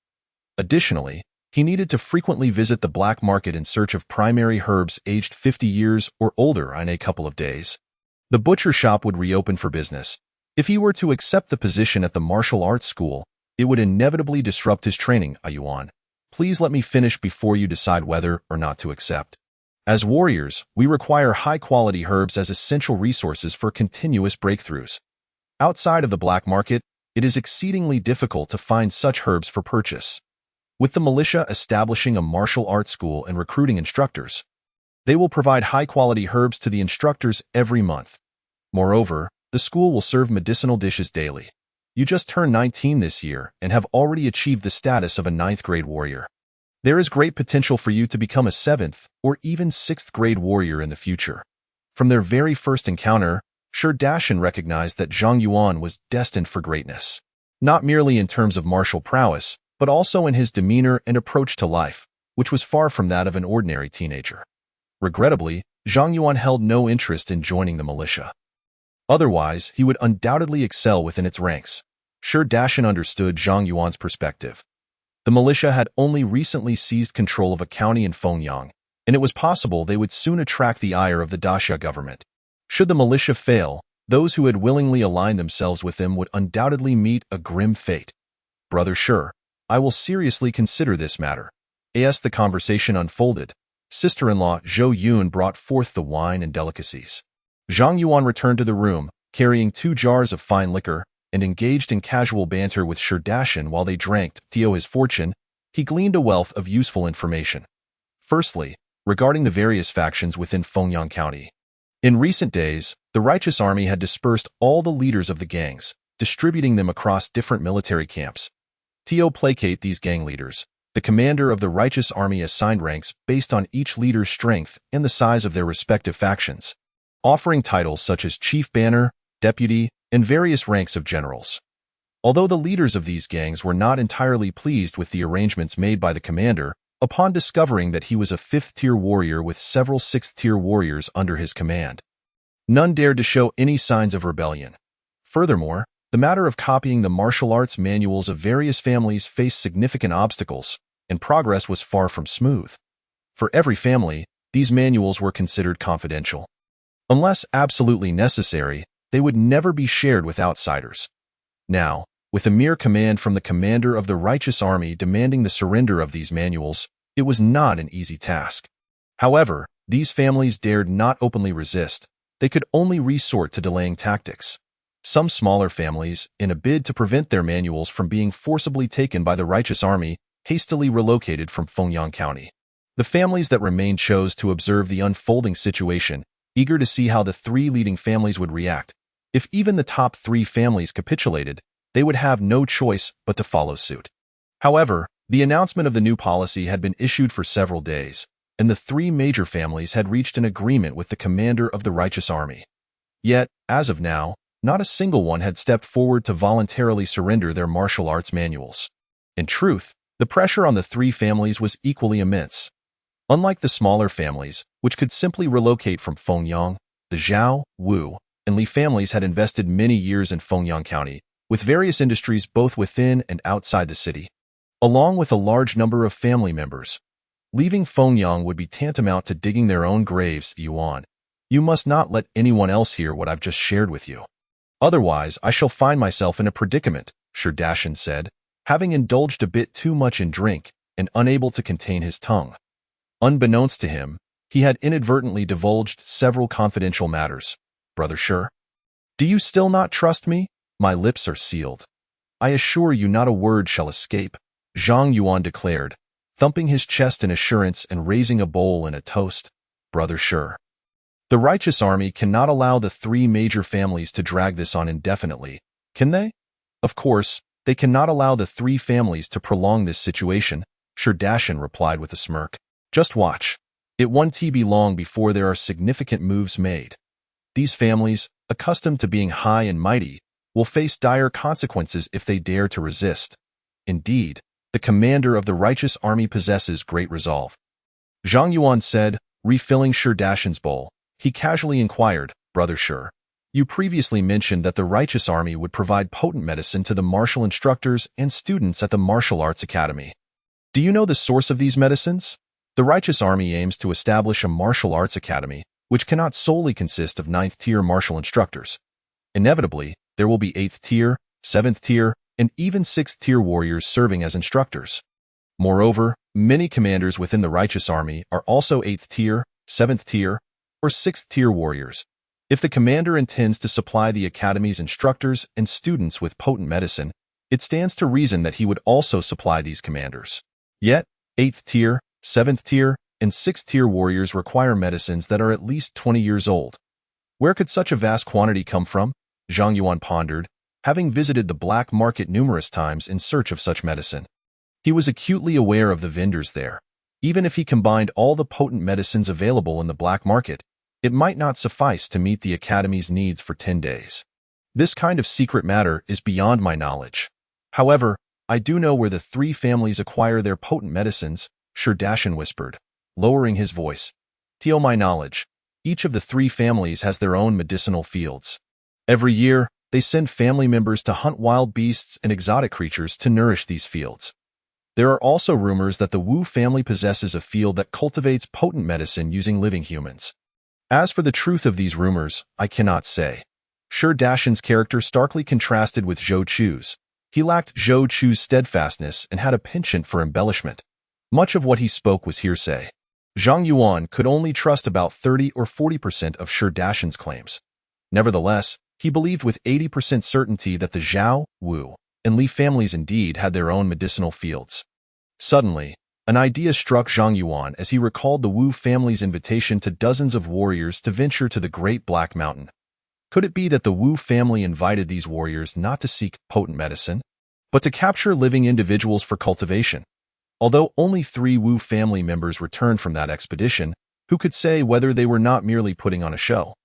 Additionally, he needed to frequently visit the black market in search of primary herbs aged 50 years or older in a couple of days. The butcher shop would reopen for business. If he were to accept the position at the martial arts school, it would inevitably disrupt his training, Yuan. Please let me finish before you decide whether or not to accept. As warriors, we require high-quality herbs as essential resources for continuous breakthroughs. Outside of the black market, it is exceedingly difficult to find such herbs for purchase. With the militia establishing a martial arts school and recruiting instructors, they will provide high-quality herbs to the instructors every month. Moreover, the school will serve medicinal dishes daily. You just turned 19 this year and have already achieved the status of a 9th grade warrior. There is great potential for you to become a 7th or even 6th grade warrior in the future. From their very first encounter, Shi Dashan recognized that Zhang Yuan was destined for greatness, not merely in terms of martial prowess, but also in his demeanor and approach to life, which was far from that of an ordinary teenager. Regrettably, Zhang Yuan held no interest in joining the militia. Otherwise, he would undoubtedly excel within its ranks. Shi Dashan understood Zhang Yuan's perspective. The militia had only recently seized control of a county in Fengyang, and it was possible they would soon attract the ire of the Daxia government. Should the militia fail, those who had willingly aligned themselves with them would undoubtedly meet a grim fate. Brother Shi, I will seriously consider this matter. As the conversation unfolded, sister-in-law Zhou Yun brought forth the wine and delicacies. Zhang Yuan returned to the room, carrying 2 jars of fine liquor, and engaged in casual banter with Shi Dashan while they drank. To his fortune, he gleaned a wealth of useful information. Firstly, regarding the various factions within Fengyang County. In recent days, the righteous army had dispersed all the leaders of the gangs, distributing them across different military camps. To placate these gang leaders, the commander of the righteous army assigned ranks based on each leader's strength and the size of their respective factions, offering titles such as Chief Banner, Deputy, and various ranks of generals. Although the leaders of these gangs were not entirely pleased with the arrangements made by the commander, upon discovering that he was a 5th-tier warrior with several 6th-tier warriors under his command, none dared to show any signs of rebellion. Furthermore, the matter of copying the martial arts manuals of various families faced significant obstacles, and progress was far from smooth. For every family, these manuals were considered confidential. Unless absolutely necessary, they would never be shared with outsiders. Now, with a mere command from the commander of the righteous army demanding the surrender of these manuals, it was not an easy task. However, these families dared not openly resist. They could only resort to delaying tactics. Some smaller families, in a bid to prevent their manuals from being forcibly taken by the righteous army, hastily relocated from Fengyang County. The families that remained chose to observe the unfolding situation, eager to see how the 3 leading families would react. If even the top 3 families capitulated, they would have no choice but to follow suit. However, the announcement of the new policy had been issued for several days, and the 3 major families had reached an agreement with the commander of the righteous army. Yet, as of now, not a single one had stepped forward to voluntarily surrender their martial arts manuals. In truth, the pressure on the 3 families was equally immense. Unlike the smaller families, which could simply relocate from Fengyang, the Zhao, Wu, and Li families had invested many years in Fengyang County, with various industries both within and outside the city, along with a large number of family members. Leaving Fengyang would be tantamount to digging their own graves, Yuan. You must not let anyone else hear what I've just shared with you. Otherwise, I shall find myself in a predicament, Sherdashin said, having indulged a bit too much in drink and unable to contain his tongue. Unbeknownst to him, he had inadvertently divulged several confidential matters. Brother Sher, do you still not trust me? My lips are sealed. I assure you not a word shall escape, Zhang Yuan declared, thumping his chest in assurance and raising a bowl in a toast. Brother Sher, the righteous army cannot allow the 3 major families to drag this on indefinitely, can they? Of course, they cannot allow the 3 families to prolong this situation, Sherdashin replied with a smirk. Just watch. It won't be long before there are significant moves made. These families, accustomed to being high and mighty, will face dire consequences if they dare to resist. Indeed, the commander of the righteous army possesses great resolve. Zhang Yuan said, refilling Sherdashin's bowl. He casually inquired, Brother Sher, you previously mentioned that the righteous army would provide potent medicine to the martial instructors and students at the martial arts academy. Do you know the source of these medicines? The righteous army aims to establish a martial arts academy, which cannot solely consist of 9th-tier martial instructors. Inevitably, there will be 8th-tier, 7th-tier, and even 6th-tier warriors serving as instructors. Moreover, many commanders within the righteous army are also 8th-tier, 7th-tier, or 6th-tier warriors. If the commander intends to supply the academy's instructors and students with potent medicine, it stands to reason that he would also supply these commanders. Yet, 8th-tier, 7th-tier, and 6th-tier warriors require medicines that are at least 20 years old. Where could such a vast quantity come from? Zhang Yuan pondered, having visited the black market numerous times in search of such medicine. He was acutely aware of the vendors there. Even if he combined all the potent medicines available in the black market, it might not suffice to meet the academy's needs for 10 days. This kind of secret matter is beyond my knowledge. However, I do know where the 3 families acquire their potent medicines, Sherdashin whispered, lowering his voice. To my knowledge, each of the 3 families has their own medicinal fields. Every year, they send family members to hunt wild beasts and exotic creatures to nourish these fields. There are also rumors that the Wu family possesses a field that cultivates potent medicine using living humans. As for the truth of these rumors, I cannot say. Sherdashin's character starkly contrasted with Zhou Chu's. He lacked Zhou Chu's steadfastness and had a penchant for embellishment. Much of what he spoke was hearsay. Zhang Yuan could only trust about 30 or 40% of Sherdashin's claims. Nevertheless, he believed with 80% certainty that the Zhao, Wu, and Li families indeed had their own medicinal fields. Suddenly, an idea struck Zhang Yuan as he recalled the Wu family's invitation to dozens of warriors to venture to the Great Black Mountain. Could it be that the Wu family invited these warriors not to seek potent medicine, but to capture living individuals for cultivation. Although only 3 Wu family members returned from that expedition, who could say whether they were not merely putting on a show?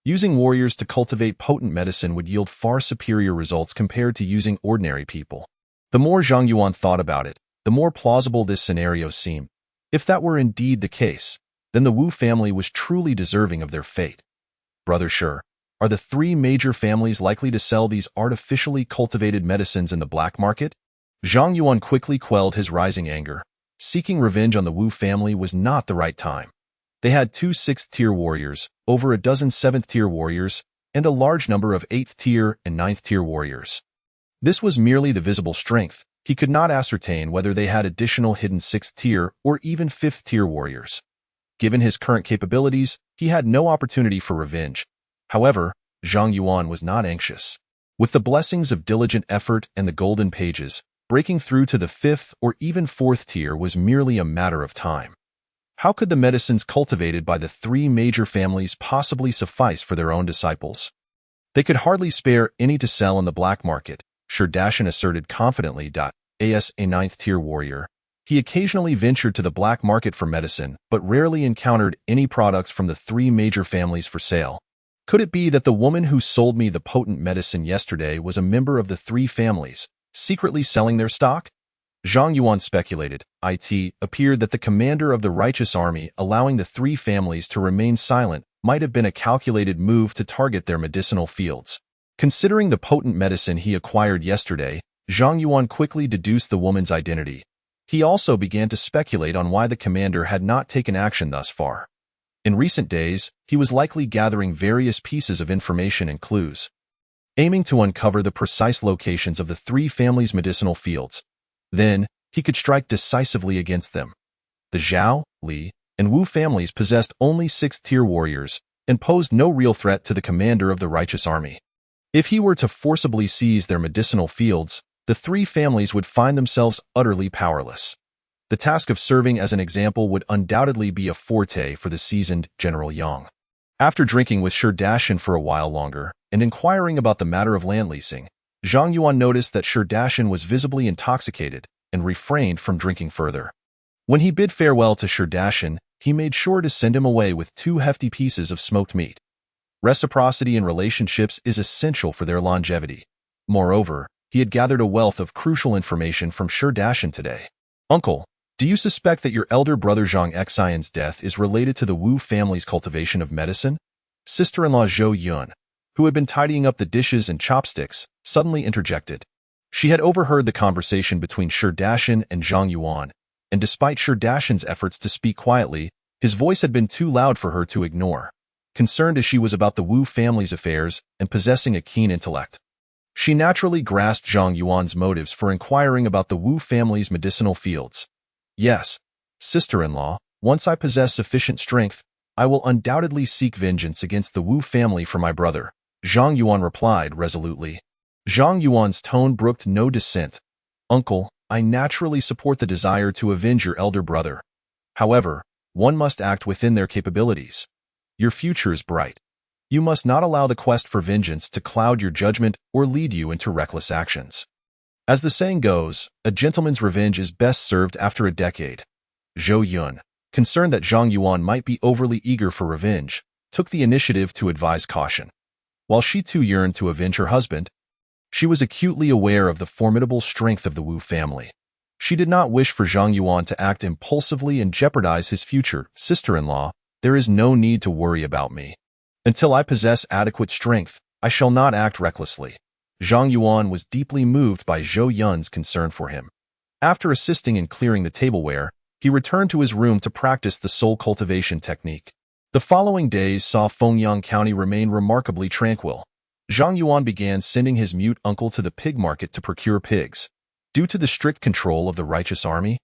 Using warriors to cultivate potent medicine would yield far superior results compared to using ordinary people. The more Zhang Yuan thought about it, the more plausible this scenario seemed. If that were indeed the case, then the Wu family was truly deserving of their fate. Brother Shi, are the 3 major families likely to sell these artificially cultivated medicines in the black market? Zhang Yuan quickly quelled his rising anger. Seeking revenge on the Wu family was not the right time. They had 2 6th-tier warriors, over a dozen 7th-tier warriors, and a large number of 8th-tier and 9th-tier warriors. This was merely the visible strength. He could not ascertain whether they had additional hidden 6th-tier or even 5th-tier warriors. Given his current capabilities, he had no opportunity for revenge. However, Zhang Yuan was not anxious. With the blessings of diligent effort and the golden pages, breaking through to the 5th or even 4th tier was merely a matter of time. How could the medicines cultivated by the 3 major families possibly suffice for their own disciples? They could hardly spare any to sell in the black market, Shi asserted confidently. As a 9th-tier warrior, he occasionally ventured to the black market for medicine, but rarely encountered any products from the 3 major families for sale. Could it be that the woman who sold me the potent medicine yesterday was a member of the 3 families, secretly selling their stock? Zhang Yuan speculated. It appeared that the commander of the righteous army allowing the 3 families to remain silent might have been a calculated move to target their medicinal fields. Considering the potent medicine he acquired yesterday, Zhang Yuan quickly deduced the woman's identity. He also began to speculate on why the commander had not taken action thus far. In recent days, he was likely gathering various pieces of information and clues, aiming to uncover the precise locations of the 3 families' medicinal fields. Then, he could strike decisively against them. The Zhao, Li, and Wu families possessed only 6th-tier warriors and posed no real threat to the commander of the righteous army. If he were to forcibly seize their medicinal fields, the 3 families would find themselves utterly powerless. The task of serving as an example would undoubtedly be a forte for the seasoned General Yang. After drinking with Shi for a while longer and inquiring about the matter of land leasing, Zhang Yuan noticed that Shi was visibly intoxicated and refrained from drinking further. When he bid farewell to Shi, he made sure to send him away with 2 hefty pieces of smoked meat. Reciprocity in relationships is essential for their longevity. Moreover, he had gathered a wealth of crucial information from Shi today. Uncle, do you suspect that your elder brother Zhang Xian's death is related to the Wu family's cultivation of medicine? Sister-in-law Zhou Yun, who had been tidying up the dishes and chopsticks, suddenly interjected. She had overheard the conversation between Shi and Zhang Yuan, and despite Shi efforts to speak quietly, his voice had been too loud for her to ignore. Concerned as she was about the Wu family's affairs and possessing a keen intellect, she naturally grasped Zhang Yuan's motives for inquiring about the Wu family's medicinal fields. Yes, sister-in-law, once I possess sufficient strength, I will undoubtedly seek vengeance against the Wu family for my brother, Zhang Yuan replied resolutely. Zhang Yuan's tone brooked no dissent. Uncle, I naturally support the desire to avenge your elder brother. However, one must act within their capabilities. Your future is bright. You must not allow the quest for vengeance to cloud your judgment or lead you into reckless actions. As the saying goes, a gentleman's revenge is best served after a decade. Zhou Yun, concerned that Zhang Yuan might be overly eager for revenge, took the initiative to advise caution. While she too yearned to avenge her husband, she was acutely aware of the formidable strength of the Wu family. She did not wish for Zhang Yuan to act impulsively and jeopardize his future. Sister-in-law, there is no need to worry about me. Until I possess adequate strength, I shall not act recklessly. Zhang Yuan was deeply moved by Zhou Yun's concern for him. After assisting in clearing the tableware, he returned to his room to practice the soul cultivation technique. The following days saw Fengyang County remain remarkably tranquil. Zhang Yuan began sending his mute uncle to the pig market to procure pigs. Due to the strict control of the righteous army,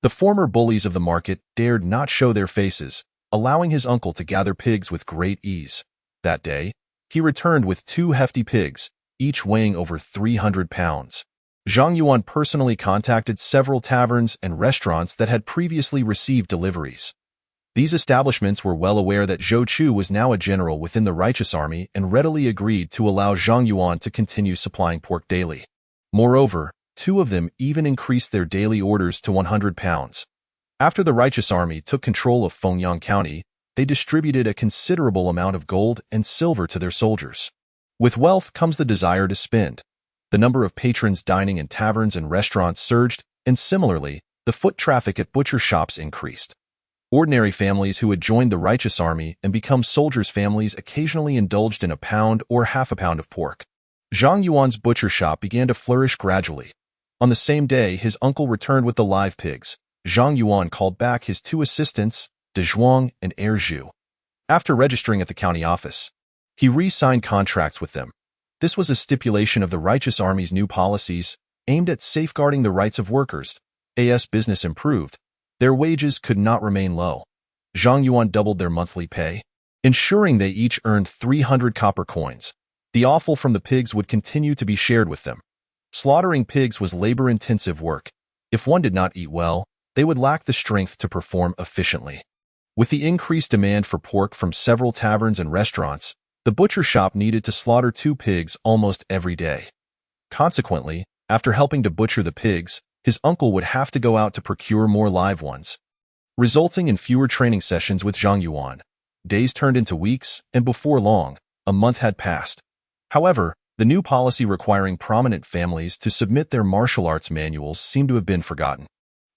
the former bullies of the market dared not show their faces, allowing his uncle to gather pigs with great ease. That day, he returned with 2 hefty pigs, each weighing over 300 pounds. Zhang Yuan personally contacted several taverns and restaurants that had previously received deliveries. These establishments were well aware that Zhou Chu was now a general within the righteous army and readily agreed to allow Zhang Yuan to continue supplying pork daily. Moreover, Two of them even increased their daily orders to 100 pounds. After the righteous army took control of Fengyang County, they distributed a considerable amount of gold and silver to their soldiers. With wealth comes the desire to spend. The number of patrons dining in taverns and restaurants surged, and similarly, the foot traffic at butcher shops increased. Ordinary families who had joined the righteous army and become soldiers' families occasionally indulged in a pound or half a pound of pork. Zhang Yuan's butcher shop began to flourish gradually. On the same day his uncle returned with the live pigs, Zhang Yuan called back his two assistants, De Zhuang and Heir Zhu. After registering at the county office, he re-signed contracts with them. This was a stipulation of the righteous army's new policies, aimed at safeguarding the rights of workers. As business improved, their wages could not remain low. Zhang Yuan doubled their monthly pay, ensuring they each earned 300 copper coins. The offal from the pigs would continue to be shared with them. Slaughtering pigs was labor-intensive work. If one did not eat well, they would lack the strength to perform efficiently. With the increased demand for pork from several taverns and restaurants, the butcher shop needed to slaughter 2 pigs almost every day. Consequently, after helping to butcher the pigs, his uncle would have to go out to procure more live ones, resulting in fewer training sessions with Zhang Yuan. Days turned into weeks, and before long, a month had passed. However, the new policy requiring prominent families to submit their martial arts manuals seemed to have been forgotten.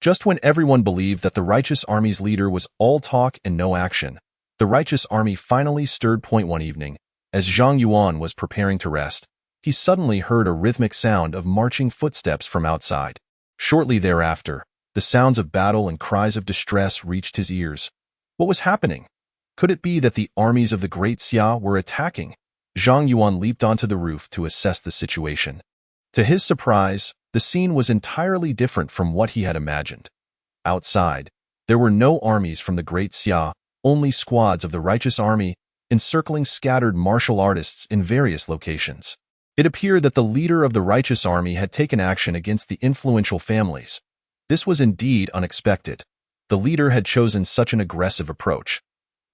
Just when everyone believed that the righteous army's leader was all talk and no action, the righteous army finally stirred. One evening, as Zhang Yuan was preparing to rest, he suddenly heard a rhythmic sound of marching footsteps from outside. Shortly thereafter, the sounds of battle and cries of distress reached his ears. What was happening? Could it be that the armies of the Great Xia were attacking? Zhang Yuan leaped onto the roof to assess the situation. To his surprise, the scene was entirely different from what he had imagined. Outside, there were no armies from the Great Xia, only squads of the righteous army, encircling scattered martial artists in various locations. It appeared that the leader of the righteous army had taken action against the influential families. This was indeed unexpected. The leader had chosen such an aggressive approach.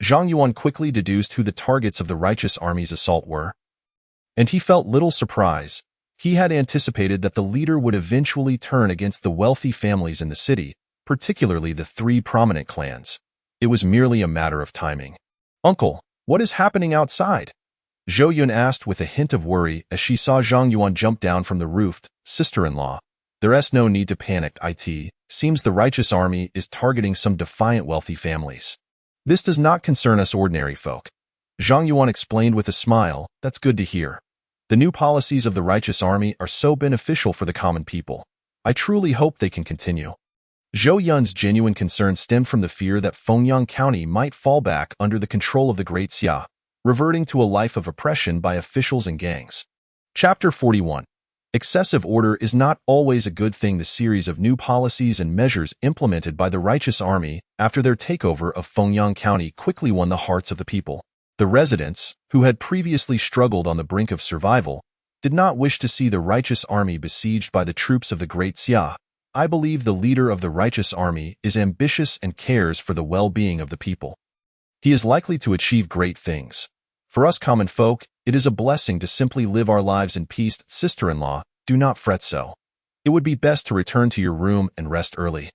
Zhang Yuan quickly deduced who the targets of the righteous army's assault were, and he felt little surprise. He had anticipated that the leader would eventually turn against the wealthy families in the city, particularly the 3 prominent clans. It was merely a matter of timing. "Uncle, what is happening outside?" Zhou Yun asked with a hint of worry as she saw Zhang Yuan jump down from the roof. "Sister-in-law, there's no need to panic. It seems the righteous army is targeting some defiant wealthy families. This does not concern us ordinary folk." Zhang Yuan explained with a smile. "That's good to hear. The new policies of the righteous army are so beneficial for the common people. I truly hope they can continue." Zhou Yun's genuine concern stemmed from the fear that Fengyang County might fall back under the control of the Great Xia, reverting to a life of oppression by officials and gangs. Chapter 41. Excessive order is not always a good thing. The series of new policies and measures implemented by the righteous army after their takeover of Fengyang County quickly won the hearts of the people. The residents, who had previously struggled on the brink of survival, did not wish to see the righteous army besieged by the troops of the Great Xia. I believe the leader of the righteous army is ambitious and cares for the well-being of the people. He is likely to achieve great things. For us common folk, it is a blessing to simply live our lives in peace. Sister-in-law, do not fret so. It would be best to return to your room and rest early.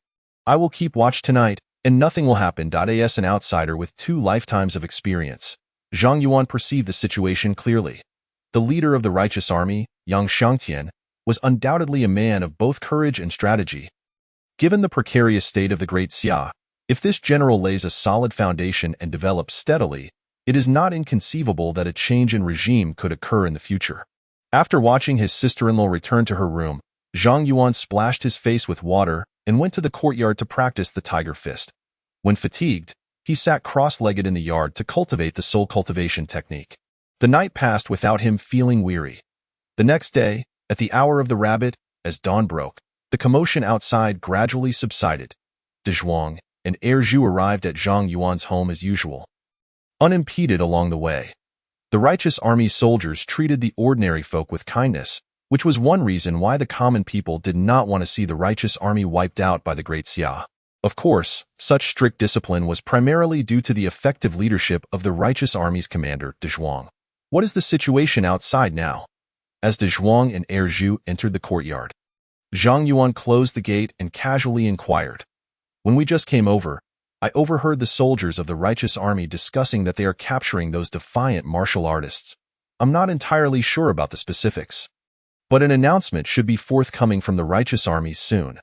I will keep watch tonight, and nothing will happen. As an outsider with 2 lifetimes of experience, Zhang Yuan perceived the situation clearly. The leader of the righteous army, Yang Shangtian, was undoubtedly a man of both courage and strategy. Given the precarious state of the Great Xia, if this general lays a solid foundation and develops steadily, it is not inconceivable that a change in regime could occur in the future. After watching his sister-in-law return to her room, Zhang Yuan splashed his face with water and went to the courtyard to practice the tiger fist. When fatigued, he sat cross-legged in the yard to cultivate the soul cultivation technique. The night passed without him feeling weary. The next day, at the hour of the rabbit, as dawn broke, the commotion outside gradually subsided. De Zhuang and Heir Zhu arrived at Zhang Yuan's home as usual, unimpeded along the way. The righteous army soldiers treated the ordinary folk with kindness, which was one reason why the common people did not want to see the righteous army wiped out by the Great Xia. Of course, such strict discipline was primarily due to the effective leadership of the righteous army's commander, De Zhuang. What is the situation outside now? As De Zhuang and Heir Zhu entered the courtyard, Zhang Yuan closed the gate and casually inquired. When we just came over, I overheard the soldiers of the righteous army discussing that they are capturing those defiant martial artists. I'm not entirely sure about the specifics, but an announcement should be forthcoming from the righteous army soon.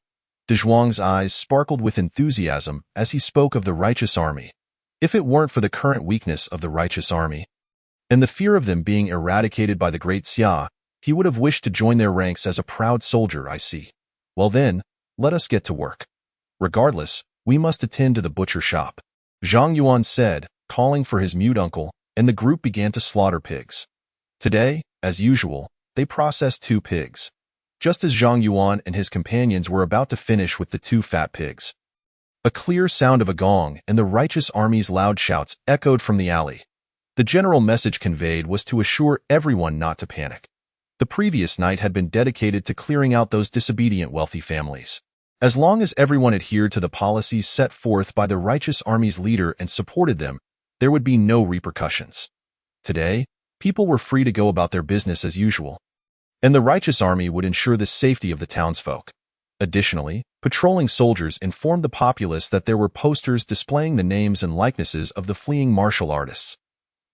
De Zhuang's eyes sparkled with enthusiasm as he spoke of the righteous army. If it weren't for the current weakness of the righteous army, and the fear of them being eradicated by the great Xia, he would have wished to join their ranks as a proud soldier, I see. Well then, let us get to work. Regardless, we must attend to the butcher shop. Zhang Yuan said, calling for his mute uncle, and the group began to slaughter pigs. Today, as usual, they processed 2 pigs. Just as Zhang Yuan and his companions were about to finish with the 2 fat pigs, a clear sound of a gong and the righteous army's loud shouts echoed from the alley. The general message conveyed was to assure everyone not to panic. The previous night had been dedicated to clearing out those disobedient wealthy families. As long as everyone adhered to the policies set forth by the righteous army's leader and supported them, there would be no repercussions. Today, people were free to go about their business as usual, and the righteous army would ensure the safety of the townsfolk. Additionally, patrolling soldiers informed the populace that there were posters displaying the names and likenesses of the fleeing martial artists.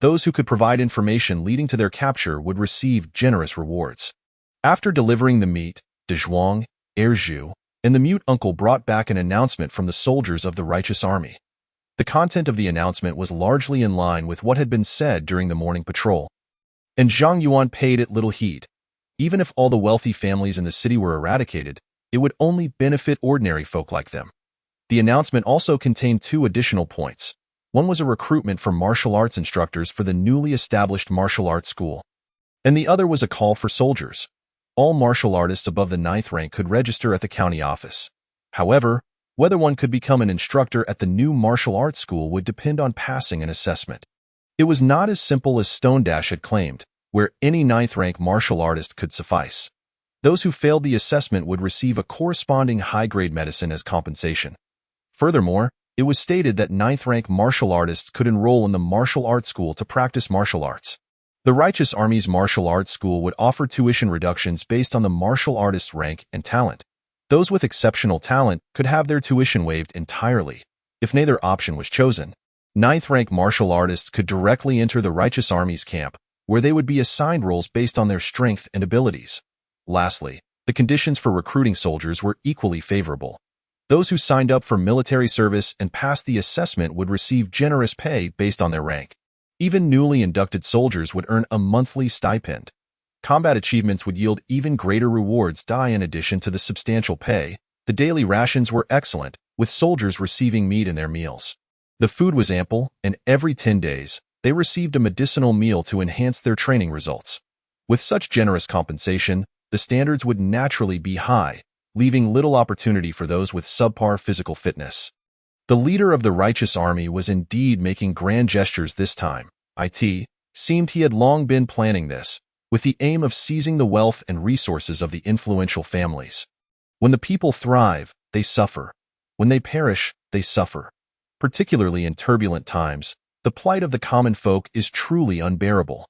Those who could provide information leading to their capture would receive generous rewards. After delivering the meat, De Zhuang, Erju, and the mute uncle brought back an announcement from the soldiers of the righteous army. The content of the announcement was largely in line with what had been said during the morning patrol, and Zhang Yuan paid it little heed. Even if all the wealthy families in the city were eradicated, it would only benefit ordinary folk like them. The announcement also contained 2 additional points. One was a recruitment for martial arts instructors for the newly established martial arts school, and the other was a call for soldiers. All martial artists above the 9th rank could register at the county office. However, whether one could become an instructor at the new martial arts school would depend on passing an assessment. It was not as simple as Stone Dash had claimed, where any 9th rank martial artist could suffice. Those who failed the assessment would receive a corresponding high-grade medicine as compensation. Furthermore, it was stated that 9th rank martial artists could enroll in the martial arts school to practice martial arts. The Righteous Army's martial arts school would offer tuition reductions based on the martial artist's rank and talent. Those with exceptional talent could have their tuition waived entirely. If neither option was chosen, 9th rank martial artists could directly enter the Righteous Army's camp, where they would be assigned roles based on their strength and abilities. Lastly, the conditions for recruiting soldiers were equally favorable. Those who signed up for military service and passed the assessment would receive generous pay based on their rank. Even newly inducted soldiers would earn a monthly stipend. Combat achievements would yield even greater rewards. In addition to the substantial pay, the daily rations were excellent, with soldiers receiving meat in their meals. The food was ample, and every 10 days, they received a medicinal meal to enhance their training results. With such generous compensation, the standards would naturally be high, leaving little opportunity for those with subpar physical fitness. The leader of the righteous army was indeed making grand gestures this time. It seemed he had long been planning this, with the aim of seizing the wealth and resources of the influential families. When the people thrive, they suffer. When they perish, they suffer. Particularly in turbulent times, the plight of the common folk is truly unbearable.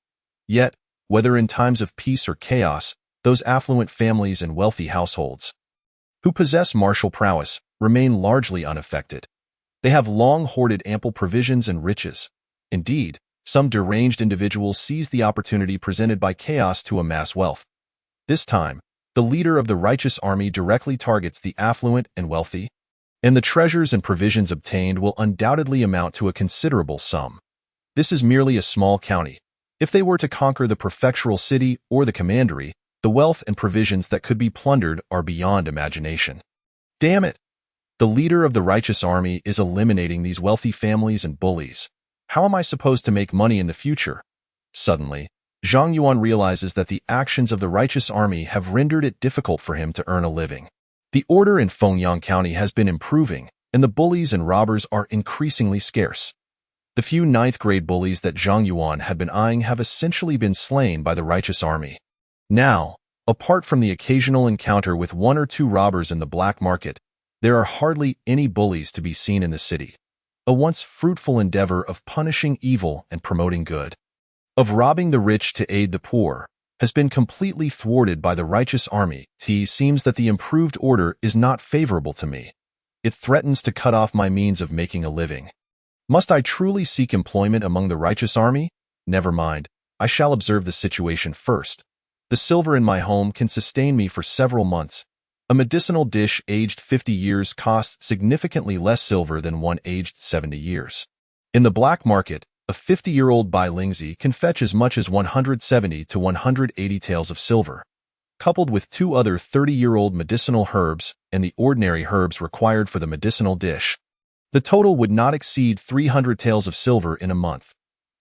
Yet, whether in times of peace or chaos, those affluent families and wealthy households who possess martial prowess remain largely unaffected. They have long hoarded ample provisions and riches. Indeed, some deranged individuals seize the opportunity presented by chaos to amass wealth. This time, the leader of the righteous army directly targets the affluent and wealthy, and the treasures and provisions obtained will undoubtedly amount to a considerable sum. This is merely a small county. If they were to conquer the prefectural city or the commandery, the wealth and provisions that could be plundered are beyond imagination. Damn it! The leader of the righteous army is eliminating these wealthy families and bullies. How am I supposed to make money in the future? Suddenly, Zhang Yuan realizes that the actions of the righteous army have rendered it difficult for him to earn a living. The order in Fengyang County has been improving, and the bullies and robbers are increasingly scarce. The few 9th grade bullies that Zhang Yuan had been eyeing have essentially been slain by the righteous army. Now, apart from the occasional encounter with 1 or 2 robbers in the black market, there are hardly any bullies to be seen in the city. A once fruitful endeavor of punishing evil and promoting good, of robbing the rich to aid the poor, has been completely thwarted by the righteous army. It seems that the improved order is not favorable to me. It threatens to cut off my means of making a living. Must I truly seek employment among the righteous army? Never mind. I shall observe the situation first. The silver in my home can sustain me for several months. A medicinal dish aged 50 years costs significantly less silver than one aged 70 years. In the black market, a 50-year-old bilingzi can fetch as much as 170 to 180 taels of silver. Coupled with 2 other 30-year-old medicinal herbs and the ordinary herbs required for the medicinal dish, the total would not exceed 300 taels of silver in a month.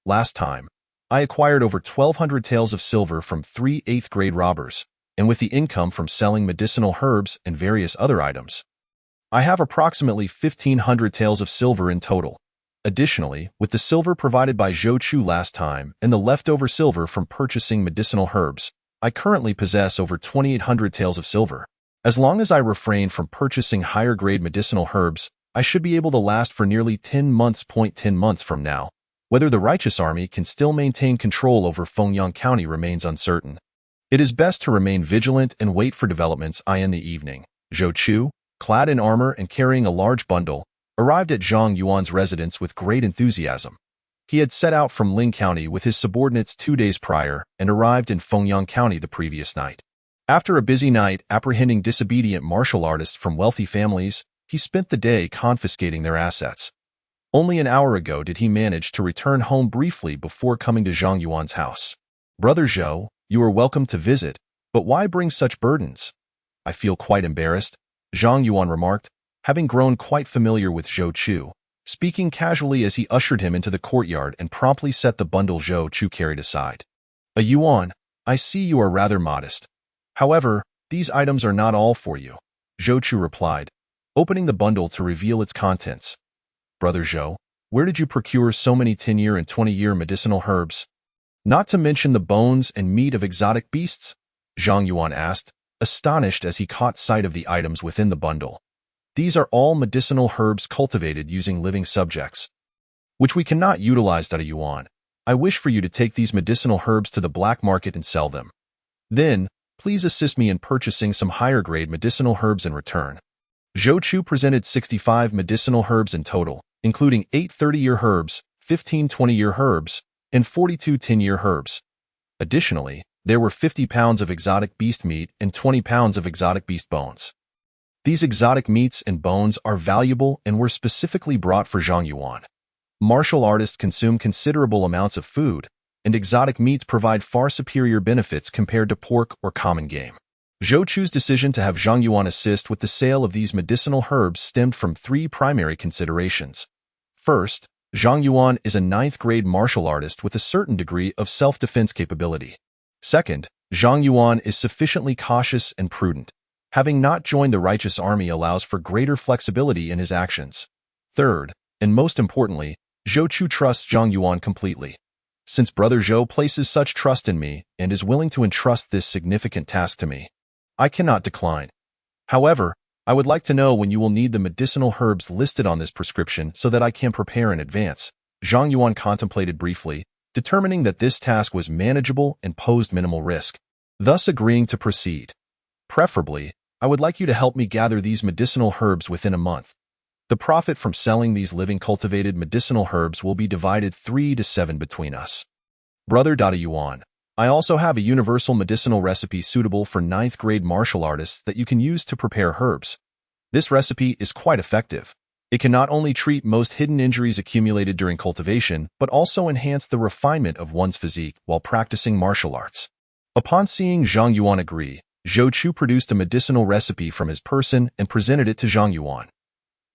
Last time, I acquired over 1,200 taels of silver from 3 8th-grade robbers, and with the income from selling medicinal herbs and various other items, I have approximately 1,500 taels of silver in total. Additionally, with the silver provided by Zhou Chu last time and the leftover silver from purchasing medicinal herbs, I currently possess over 2,800 taels of silver. As long as I refrain from purchasing higher-grade medicinal herbs, I should be able to last for nearly 10 months. 10 months from now, whether the righteous army can still maintain control over Fengyang County remains uncertain. It is best to remain vigilant and wait for developments. In the evening, Zhou Chu, clad in armor and carrying a large bundle, arrived at Zhang Yuan's residence with great enthusiasm. He had set out from Ling County with his subordinates 2 days prior and arrived in Fengyang County the previous night. After a busy night apprehending disobedient martial artists from wealthy families, he spent the day confiscating their assets. Only an hour ago did he manage to return home briefly before coming to Zhang Yuan's house. "Brother Zhou, you are welcome to visit, but why bring such burdens?" "I feel quite embarrassed," Zhang Yuan remarked, having grown quite familiar with Zhou Chu, speaking casually as he ushered him into the courtyard and promptly set the bundle Zhou Chu carried aside. "A Yuan, I see you are rather modest. However, these items are not all for you," Zhou Chu replied, opening the bundle to reveal its contents. "Brother Zhou, where did you procure so many 10-year and 20-year medicinal herbs? Not to mention the bones and meat of exotic beasts?" Zhang Yuan asked, astonished as he caught sight of the items within the bundle. "These are all medicinal herbs cultivated using living subjects, which we cannot utilize." "Yuan, I wish for you to take these medicinal herbs to the black market and sell them. Then, please assist me in purchasing some higher-grade medicinal herbs in return." Zhou Chu presented 65 medicinal herbs in total, including 8 30-year herbs, 15 20-year herbs, and 42 10-year herbs. Additionally, there were 50 pounds of exotic beast meat and 20 pounds of exotic beast bones. These exotic meats and bones are valuable and were specifically brought for Zhang Yuan. Martial artists consume considerable amounts of food, and exotic meats provide far superior benefits compared to pork or common game. Zhou Chu's decision to have Zhang Yuan assist with the sale of these medicinal herbs stemmed from 3 primary considerations. First, Zhang Yuan is a 9th-grade martial artist with a certain degree of self-defense capability. Second, Zhang Yuan is sufficiently cautious and prudent. Having not joined the righteous army allows for greater flexibility in his actions. Third, and most importantly, Zhou Chu trusts Zhang Yuan completely. Since Brother Zhou places such trust in me and is willing to entrust this significant task to me, I cannot decline. However, I would like to know when you will need the medicinal herbs listed on this prescription so that I can prepare in advance." Zhang Yuan contemplated briefly, determining that this task was manageable and posed minimal risk, thus agreeing to proceed. "Preferably, I would like you to help me gather these medicinal herbs within a month. The profit from selling these living cultivated medicinal herbs will be divided 3 to 7 between us." "Brother Yuan, I also have a universal medicinal recipe suitable for 9th-grade martial artists that you can use to prepare herbs. This recipe is quite effective. It can not only treat most hidden injuries accumulated during cultivation, but also enhance the refinement of one's physique while practicing martial arts." Upon seeing Zhang Yuan agree, Zhou Chu produced a medicinal recipe from his person and presented it to Zhang Yuan.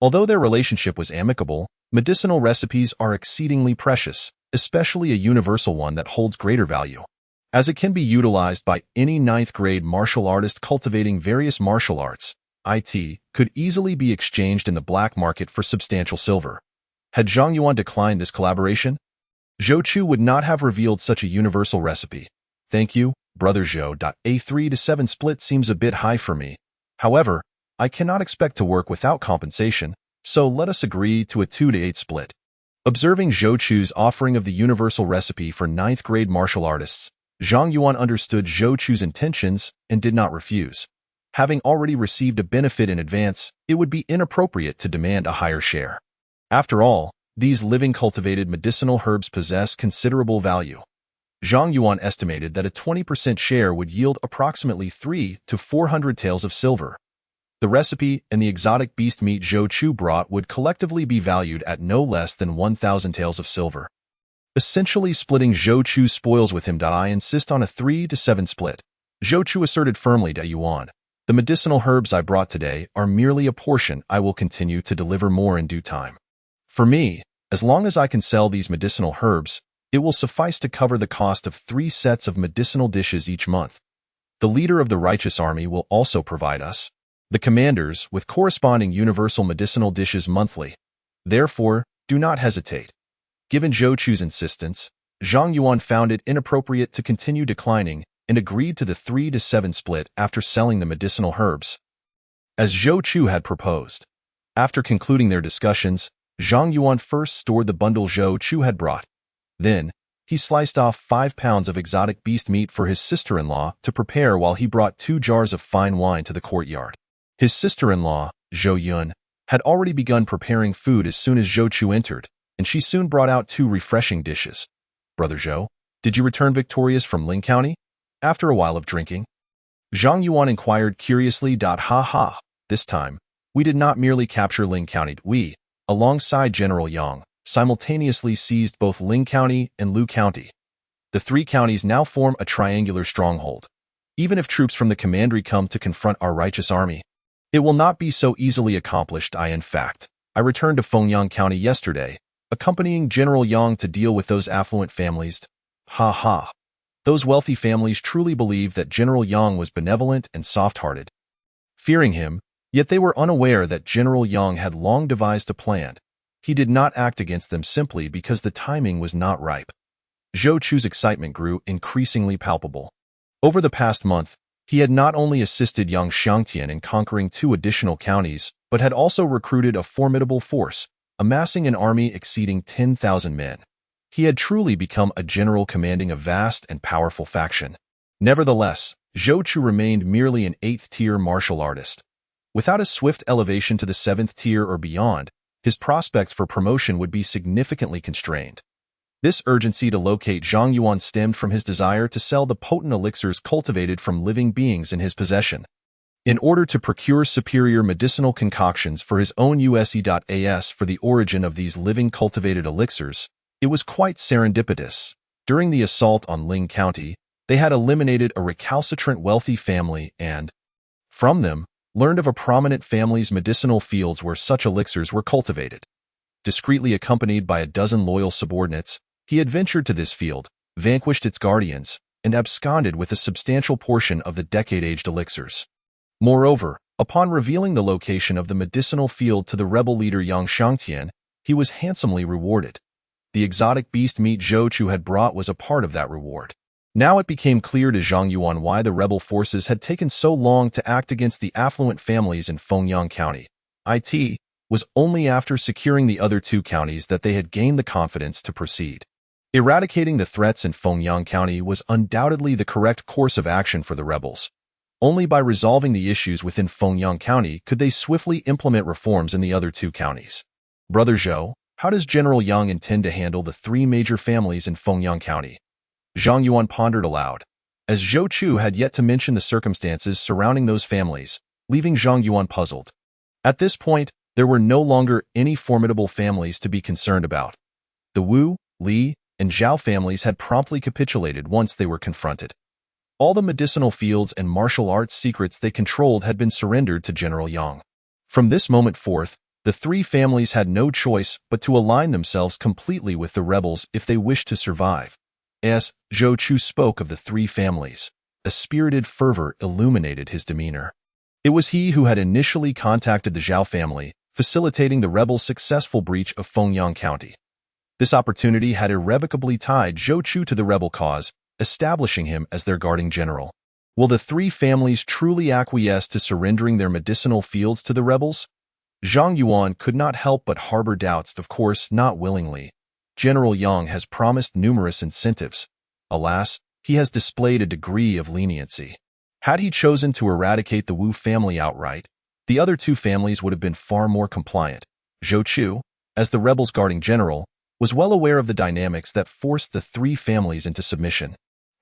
Although their relationship was amicable, medicinal recipes are exceedingly precious, especially a universal one that holds greater value, as it can be utilized by any 9th-grade martial artist cultivating various martial arts. It could easily be exchanged in the black market for substantial silver. Had Zhang Yuan declined this collaboration, Zhou Chu would not have revealed such a universal recipe. "Thank you, Brother Zhou. A 3 to 7 split seems a bit high for me. However, I cannot expect to work without compensation, so let us agree to a 2 to 8 split." Observing Zhou Chu's offering of the universal recipe for 9th-grade martial artists, Zhang Yuan understood Zhou Chu's intentions and did not refuse. Having already received a benefit in advance, it would be inappropriate to demand a higher share. After all, these living cultivated medicinal herbs possess considerable value. Zhang Yuan estimated that a 20% share would yield approximately 300 to 400 taels of silver. The recipe and the exotic beast meat Zhou Chu brought would collectively be valued at no less than 1,000 taels of silver. Essentially splitting Zhou Chu's spoils with him. I insist on a 3 to 7 split. Zhou Chu asserted firmly to Yuan. The medicinal herbs I brought today are merely a portion. I will continue to deliver more in due time. For me, as long as I can sell these medicinal herbs, it will suffice to cover the cost of 3 sets of medicinal dishes each month. The leader of the righteous army will also provide us, the commanders, with corresponding universal medicinal dishes monthly. Therefore, do not hesitate. Given Zhou Chu's insistence, Zhang Yuan found it inappropriate to continue declining and agreed to the 3 to 7 split after selling the medicinal herbs, as Zhou Chu had proposed. After concluding their discussions, Zhang Yuan first stored the bundle Zhou Chu had brought. Then, he sliced off 5 pounds of exotic beast meat for his sister-in-law to prepare while he brought 2 jars of fine wine to the courtyard. His sister-in-law, Zhou Yun, had already begun preparing food as soon as Zhou Chu entered, and she soon brought out 2 refreshing dishes. Brother Zhou, did you return victorious from Ling County? After a while of drinking, Zhang Yuan inquired curiously. Ha ha, this time, we did not merely capture Ling County. We, alongside General Yang, simultaneously seized both Ling County and Lu County. The 3 counties now form a triangular stronghold. Even if troops from the commandery come to confront our righteous army, it will not be so easily accomplished. In fact, I returned to Fengyang County yesterday, accompanying General Yang to deal with those affluent families. Ha ha. Those wealthy families truly believed that General Yang was benevolent and soft-hearted, fearing him, yet they were unaware that General Yang had long devised a plan. He did not act against them simply because the timing was not ripe. Zhou Chu's excitement grew increasingly palpable. Over the past month, he had not only assisted Yang Xiangtian in conquering 2 additional counties, but had also recruited a formidable force, amassing an army exceeding 10,000 men. He had truly become a general commanding a vast and powerful faction. Nevertheless, Zhou Chu remained merely an 8th-tier martial artist. Without a swift elevation to the 7th tier or beyond, his prospects for promotion would be significantly constrained. This urgency to locate Zhang Yuan stemmed from his desire to sell the potent elixirs cultivated from living beings in his possession. In order to procure superior medicinal concoctions for his own use.as for the origin of these living cultivated elixirs, it was quite serendipitous. During the assault on Ling County, they had eliminated a recalcitrant wealthy family and, from them, learned of a prominent family's medicinal fields where such elixirs were cultivated. Discreetly accompanied by a dozen loyal subordinates, he adventured to this field, vanquished its guardians, and absconded with a substantial portion of the decade-aged elixirs. Moreover, upon revealing the location of the medicinal field to the rebel leader Yang Xiangtian, he was handsomely rewarded. The exotic beast meat Zhou Chu had brought was a part of that reward. Now it became clear to Zhang Yuan why the rebel forces had taken so long to act against the affluent families in Fengyang County. It was only after securing the other 2 counties that they had gained the confidence to proceed. Eradicating the threats in Fengyang County was undoubtedly the correct course of action for the rebels. Only by resolving the issues within Fengyang County could they swiftly implement reforms in the other 2 counties. Brother Zhou, how does General Yang intend to handle the 3 major families in Fengyang County? Zhang Yuan pondered aloud, as Zhou Chu had yet to mention the circumstances surrounding those families, leaving Zhang Yuan puzzled. At this point, there were no longer any formidable families to be concerned about. The Wu, Li, and Zhao families had promptly capitulated once they were confronted. All the medicinal fields and martial arts secrets they controlled had been surrendered to General Yang. From this moment forth, the 3 families had no choice but to align themselves completely with the rebels if they wished to survive. As Zhou Chu spoke of the 3 families, a spirited fervor illuminated his demeanor. It was he who had initially contacted the Zhao family, facilitating the rebels' successful breach of Fengyang County. This opportunity had irrevocably tied Zhou Chu to the rebel cause, establishing him as their guarding general. Will the 3 families truly acquiesce to surrendering their medicinal fields to the rebels? Zhang Yuan could not help but harbor doubts, of course not willingly. General Yang has promised numerous incentives. Alas, he has displayed a degree of leniency. Had he chosen to eradicate the Wu family outright, the other two families would have been far more compliant. Zhou Chu, as the rebels' guarding general, was well aware of the dynamics that forced the three families into submission.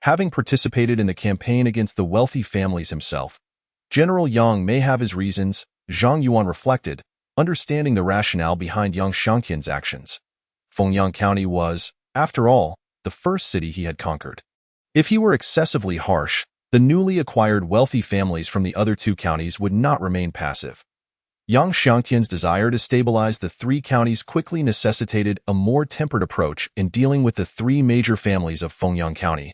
Having participated in the campaign against the wealthy families himself, General Yang may have his reasons, Zhang Yuan reflected, understanding the rationale behind Yang Xiangtian's actions. Fengyang County was, after all, the first city he had conquered. If he were excessively harsh, the newly acquired wealthy families from the other two counties would not remain passive. Yang Xiangtian's desire to stabilize the three counties quickly necessitated a more tempered approach in dealing with the three major families of Fengyang County,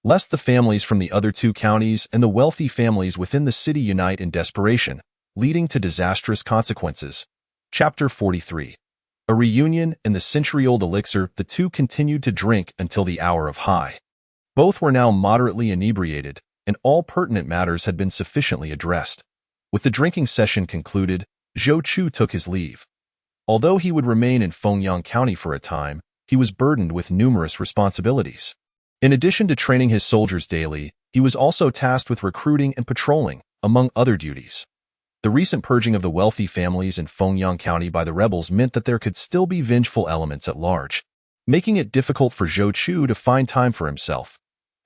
lest the families from the other two counties and the wealthy families within the city unite in desperation, leading to disastrous consequences. Chapter 43. A reunion and the century-old elixir. The two continued to drink until the hour of high. Both were now moderately inebriated, and all pertinent matters had been sufficiently addressed. With the drinking session concluded, Zhou Chu took his leave. Although he would remain in Fengyang County for a time, he was burdened with numerous responsibilities. In addition to training his soldiers daily, he was also tasked with recruiting and patrolling, among other duties. The recent purging of the wealthy families in Fengyang County by the rebels meant that there could still be vengeful elements at large, making it difficult for Zhou Chu to find time for himself.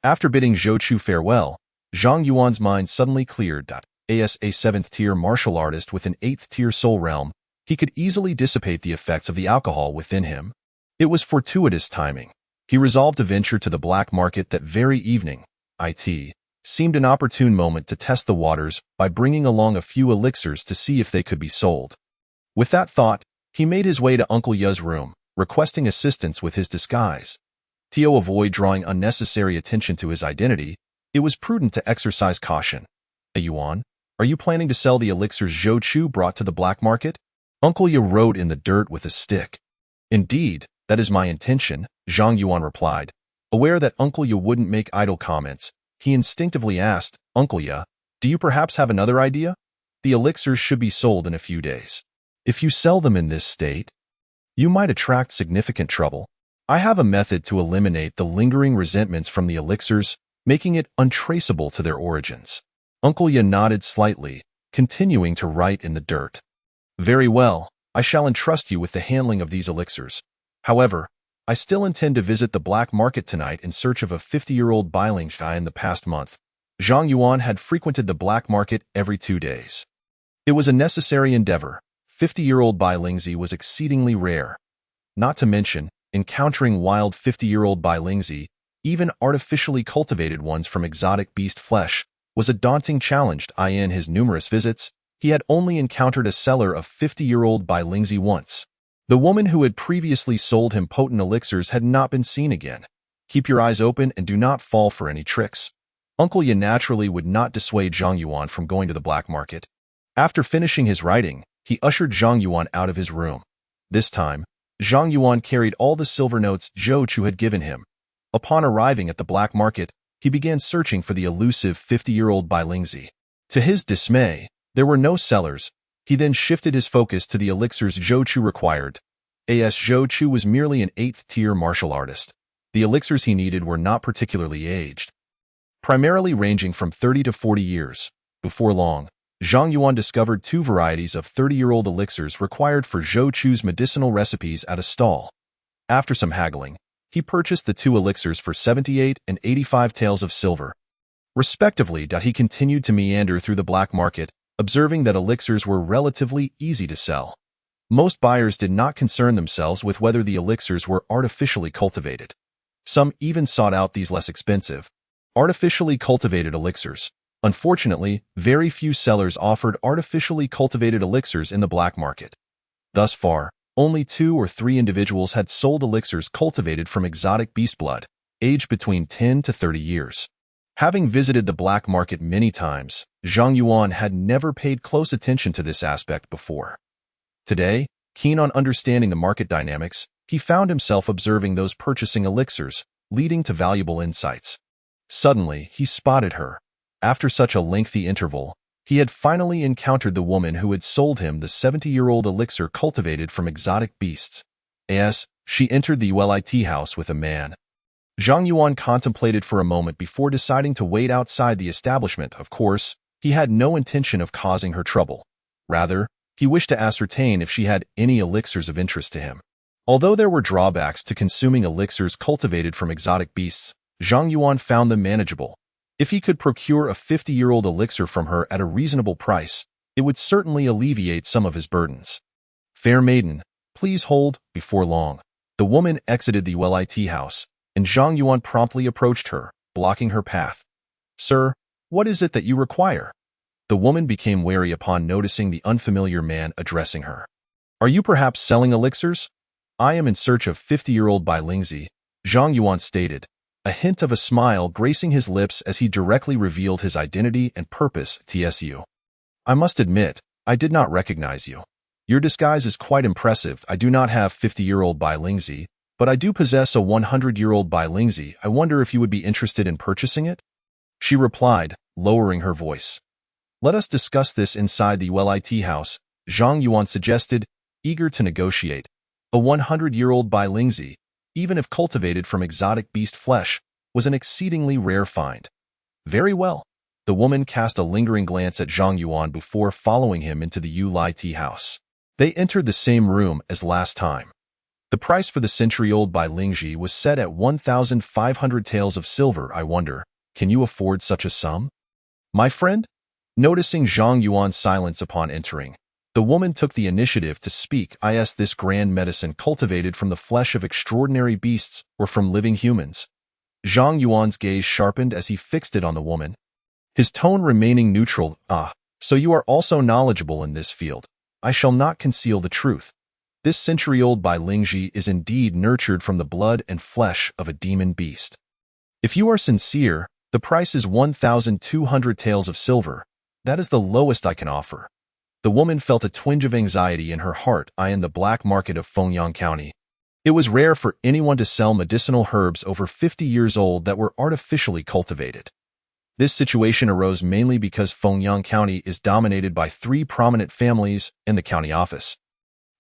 After bidding Zhou Chu farewell, Zhang Yuan's mind suddenly cleared. As a 7th-tier martial artist with an 8th-tier soul realm, he could easily dissipate the effects of the alcohol within him. It was fortuitous timing. He resolved to venture to the black market that very evening. It seemed an opportune moment to test the waters by bringing along a few elixirs to see if they could be sold. With that thought, he made his way to Uncle Ye's room, requesting assistance with his disguise. To avoid drawing unnecessary attention to his identity, it was prudent to exercise caution. Yuan, are you planning to sell the elixirs Zhou Chu brought to the black market? Uncle Ye wrote in the dirt with a stick. Indeed, that is my intention, Zhang Yuan replied. Aware that Uncle Ye wouldn't make idle comments, he instinctively asked, Uncle Ye, do you perhaps have another idea? The elixirs should be sold in a few days. If you sell them in this state, you might attract significant trouble. I have a method to eliminate the lingering resentments from the elixirs, making it untraceable to their origins. Uncle Ye nodded slightly, continuing to write in the dirt. Very well, I shall entrust you with the handling of these elixirs. However, I still intend to visit the black market tonight in search of a 50-year-old Bailingzhi in the past month. Zhang Yuan had frequented the black market every 2 days. It was a necessary endeavor. 50-year-old Bailingzhi was exceedingly rare. Not to mention, encountering wild 50-year-old Bailingzhi, even artificially cultivated ones from exotic beast flesh, was a daunting challenge. In his numerous visits, he had only encountered a seller of 50-year-old Bailingzhi once. The woman who had previously sold him potent elixirs had not been seen again. Keep your eyes open and do not fall for any tricks. Uncle Ye naturally would not dissuade Zhang Yuan from going to the black market. After finishing his writing, he ushered Zhang Yuan out of his room. This time, Zhang Yuan carried all the silver notes Zhou Chu had given him. Upon arriving at the black market, he began searching for the elusive 50-year-old Bailingzhi. To his dismay, there were no sellers. He then shifted his focus to the elixirs Zhou Chu required. As Zhou Chu was merely an 8th-tier martial artist, the elixirs he needed were not particularly aged, primarily ranging from 30 to 40 years. Before long, Zhang Yuan discovered 2 varieties of 30-year-old elixirs required for Zhou Chu's medicinal recipes at a stall. After some haggling, he purchased the 2 elixirs for 78 and 85 taels of silver, respectively. He continued to meander through the black market, observing that elixirs were relatively easy to sell. Most buyers did not concern themselves with whether the elixirs were artificially cultivated. Some even sought out these less expensive, artificially cultivated elixirs. Unfortunately, very few sellers offered artificially cultivated elixirs in the black market. Thus far, only 2 or 3 individuals had sold elixirs cultivated from exotic beast blood, aged between 10 to 30 years. Having visited the black market many times, Zhang Yuan had never paid close attention to this aspect before. Today, keen on understanding the market dynamics, he found himself observing those purchasing elixirs, leading to valuable insights. Suddenly, he spotted her. After such a lengthy interval, he had finally encountered the woman who had sold him the 70-year-old elixir cultivated from exotic beasts. As she entered the ULIT house with a man. Zhang Yuan contemplated for a moment before deciding to wait outside the establishment. Of course, he had no intention of causing her trouble. Rather, he wished to ascertain if she had any elixirs of interest to him. Although there were drawbacks to consuming elixirs cultivated from exotic beasts, Zhang Yuan found them manageable. If he could procure a 50-year-old elixir from her at a reasonable price, it would certainly alleviate some of his burdens. Fair maiden, please hold. Before long, the woman exited the tea house, and Zhang Yuan promptly approached her, blocking her path. Sir, what is it that you require? The woman became wary upon noticing the unfamiliar man addressing her. Are you perhaps selling elixirs? I am in search of 50-year-old Bai Lingzi, Zhang Yuan stated, a hint of a smile gracing his lips as he directly revealed his identity and purpose. TSU. I must admit, I did not recognize you. Your disguise is quite impressive. I do not have 50-year-old Bai Lingzi, but I do possess a 100-year-old Bai Lingzi. I wonder if you would be interested in purchasing it? She replied, lowering her voice. Let us discuss this inside the tea house, Zhang Yuan suggested, eager to negotiate. A 100-year-old Bai Lingzi, even if cultivated from exotic beast flesh, was an exceedingly rare find. Very well. The woman cast a lingering glance at Zhang Yuan before following him into the tea house. They entered the same room as last time. The price for the century-old Bai Lingzi was set at 1,500 taels of silver. I wonder, can you afford such a sum? My friend? Noticing Zhang Yuan's silence upon entering, the woman took the initiative to speak. Is this grand medicine cultivated from the flesh of extraordinary beasts or from living humans? Zhang Yuan's gaze sharpened as he fixed it on the woman, his tone remaining neutral. So you are also knowledgeable in this field. I shall not conceal the truth. This century-old Bai Lingzi is indeed nurtured from the blood and flesh of a demon beast. If you are sincere, the price is 1,200 taels of silver. That is the lowest I can offer. The woman felt a twinge of anxiety in her heart. In the black market of Fengyang County, it was rare for anyone to sell medicinal herbs over 50 years old that were artificially cultivated. This situation arose mainly because Fengyang County is dominated by 3 prominent families in the county office,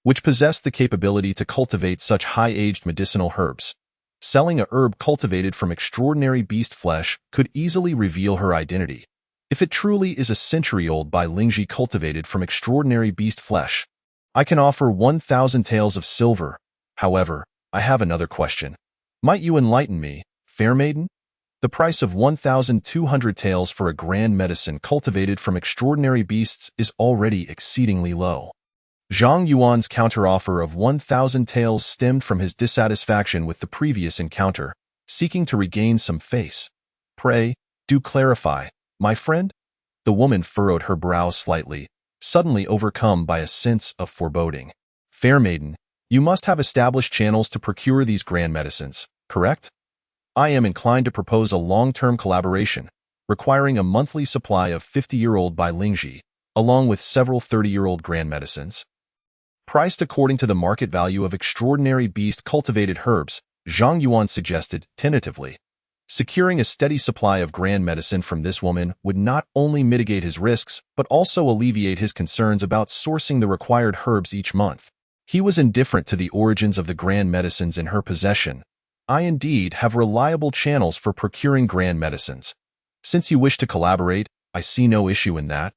which possessed the capability to cultivate such high-aged medicinal herbs. Selling a herb cultivated from extraordinary beast flesh could easily reveal her identity. If it truly is a century-old Bai Lingzi cultivated from extraordinary beast flesh, I can offer 1,000 taels of silver. However, I have another question. Might you enlighten me, fair maiden? The price of 1,200 taels for a grand medicine cultivated from extraordinary beasts is already exceedingly low. Zhang Yuan's counteroffer of 1,000 taels stemmed from his dissatisfaction with the previous encounter, seeking to regain some face. Pray, do clarify, my friend? The woman furrowed her brow slightly, suddenly overcome by a sense of foreboding. Fair maiden, you must have established channels to procure these grand medicines, correct? I am inclined to propose a long-term collaboration, requiring a monthly supply of 50-year-old Bai Lingzi, along with several 30-year-old grand medicines. Priced according to the market value of extraordinary beast cultivated herbs, Zhang Yuan suggested tentatively. Securing a steady supply of grand medicine from this woman would not only mitigate his risks, but also alleviate his concerns about sourcing the required herbs each month. He was indifferent to the origins of the grand medicines in her possession. I indeed have reliable channels for procuring grand medicines. Since you wish to collaborate, I see no issue in that.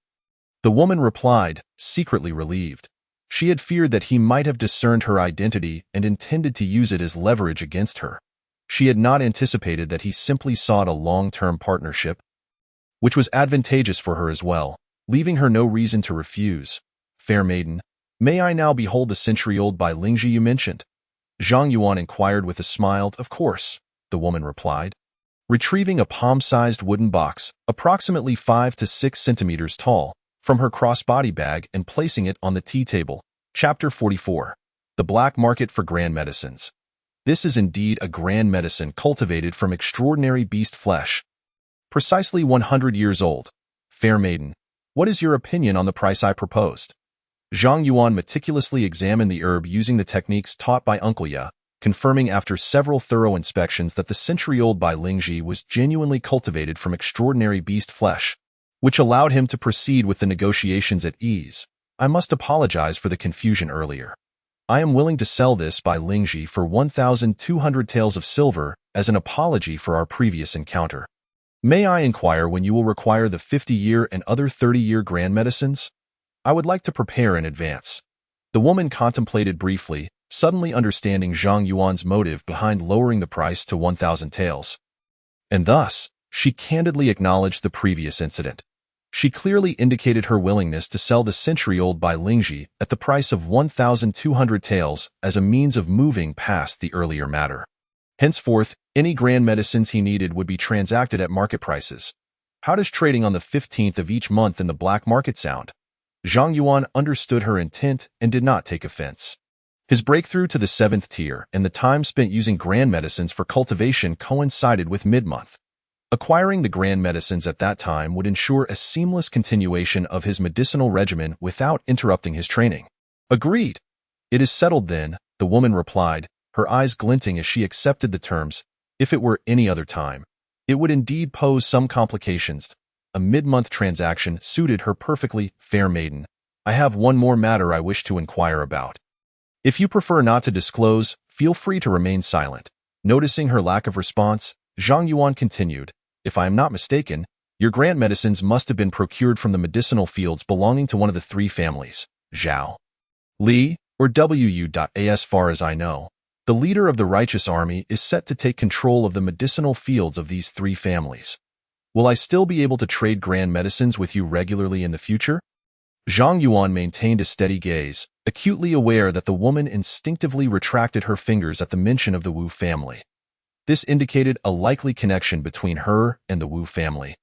The woman replied, secretly relieved. She had feared that he might have discerned her identity and intended to use it as leverage against her. She had not anticipated that he simply sought a long-term partnership, which was advantageous for her as well, leaving her no reason to refuse. Fair maiden, may I now behold the century-old Bai Lingzi you mentioned? Zhang Yuan inquired with a smile. Of course, the woman replied. Retrieving a palm-sized wooden box, approximately 5 to 6 centimeters tall, from her crossbody bag and placing it on the tea table. Chapter 44. The Black Market for Grand Medicines. This is indeed a grand medicine cultivated from extraordinary beast flesh. Precisely 100 years old. Fair maiden, what is your opinion on the price I proposed? Zhang Yuan meticulously examined the herb using the techniques taught by Uncle Ya, confirming after several thorough inspections that the century-old Bai Lingzi was genuinely cultivated from extraordinary beast flesh, which allowed him to proceed with the negotiations at ease. I must apologize for the confusion earlier. I am willing to sell this Bai Lingzi for 1,200 taels of silver as an apology for our previous encounter. May I inquire when you will require the 50-year and other 30-year grand medicines? I would like to prepare in advance. The woman contemplated briefly, suddenly understanding Zhang Yuan's motive behind lowering the price to 1,000 taels. And thus, she candidly acknowledged the previous incident. She clearly indicated her willingness to sell the century-old Bai Lingji at the price of 1,200 taels as a means of moving past the earlier matter. Henceforth, any grand medicines he needed would be transacted at market prices. How does trading on the 15th of each month in the black market sound? Zhang Yuan understood her intent and did not take offense. His breakthrough to the 7th tier and the time spent using grand medicines for cultivation coincided with mid-month. Acquiring the grand medicines at that time would ensure a seamless continuation of his medicinal regimen without interrupting his training. Agreed. It is settled then, the woman replied, her eyes glinting as she accepted the terms. If it were any other time, it would indeed pose some complications. A mid-month transaction suited her perfectly. Fair maiden, I have one more matter I wish to inquire about. If you prefer not to disclose, feel free to remain silent. Noticing her lack of response, Zhang Yuan continued, if I am not mistaken, your grand medicines must have been procured from the medicinal fields belonging to one of the three families, Zhao, Li, or Wu. As far as I know, the leader of the righteous army is set to take control of the medicinal fields of these three families. Will I still be able to trade grand medicines with you regularly in the future? Zhang Yuan maintained a steady gaze, acutely aware that the woman instinctively retracted her fingers at the mention of the Wu family. This indicated a likely connection between her and the Wu family,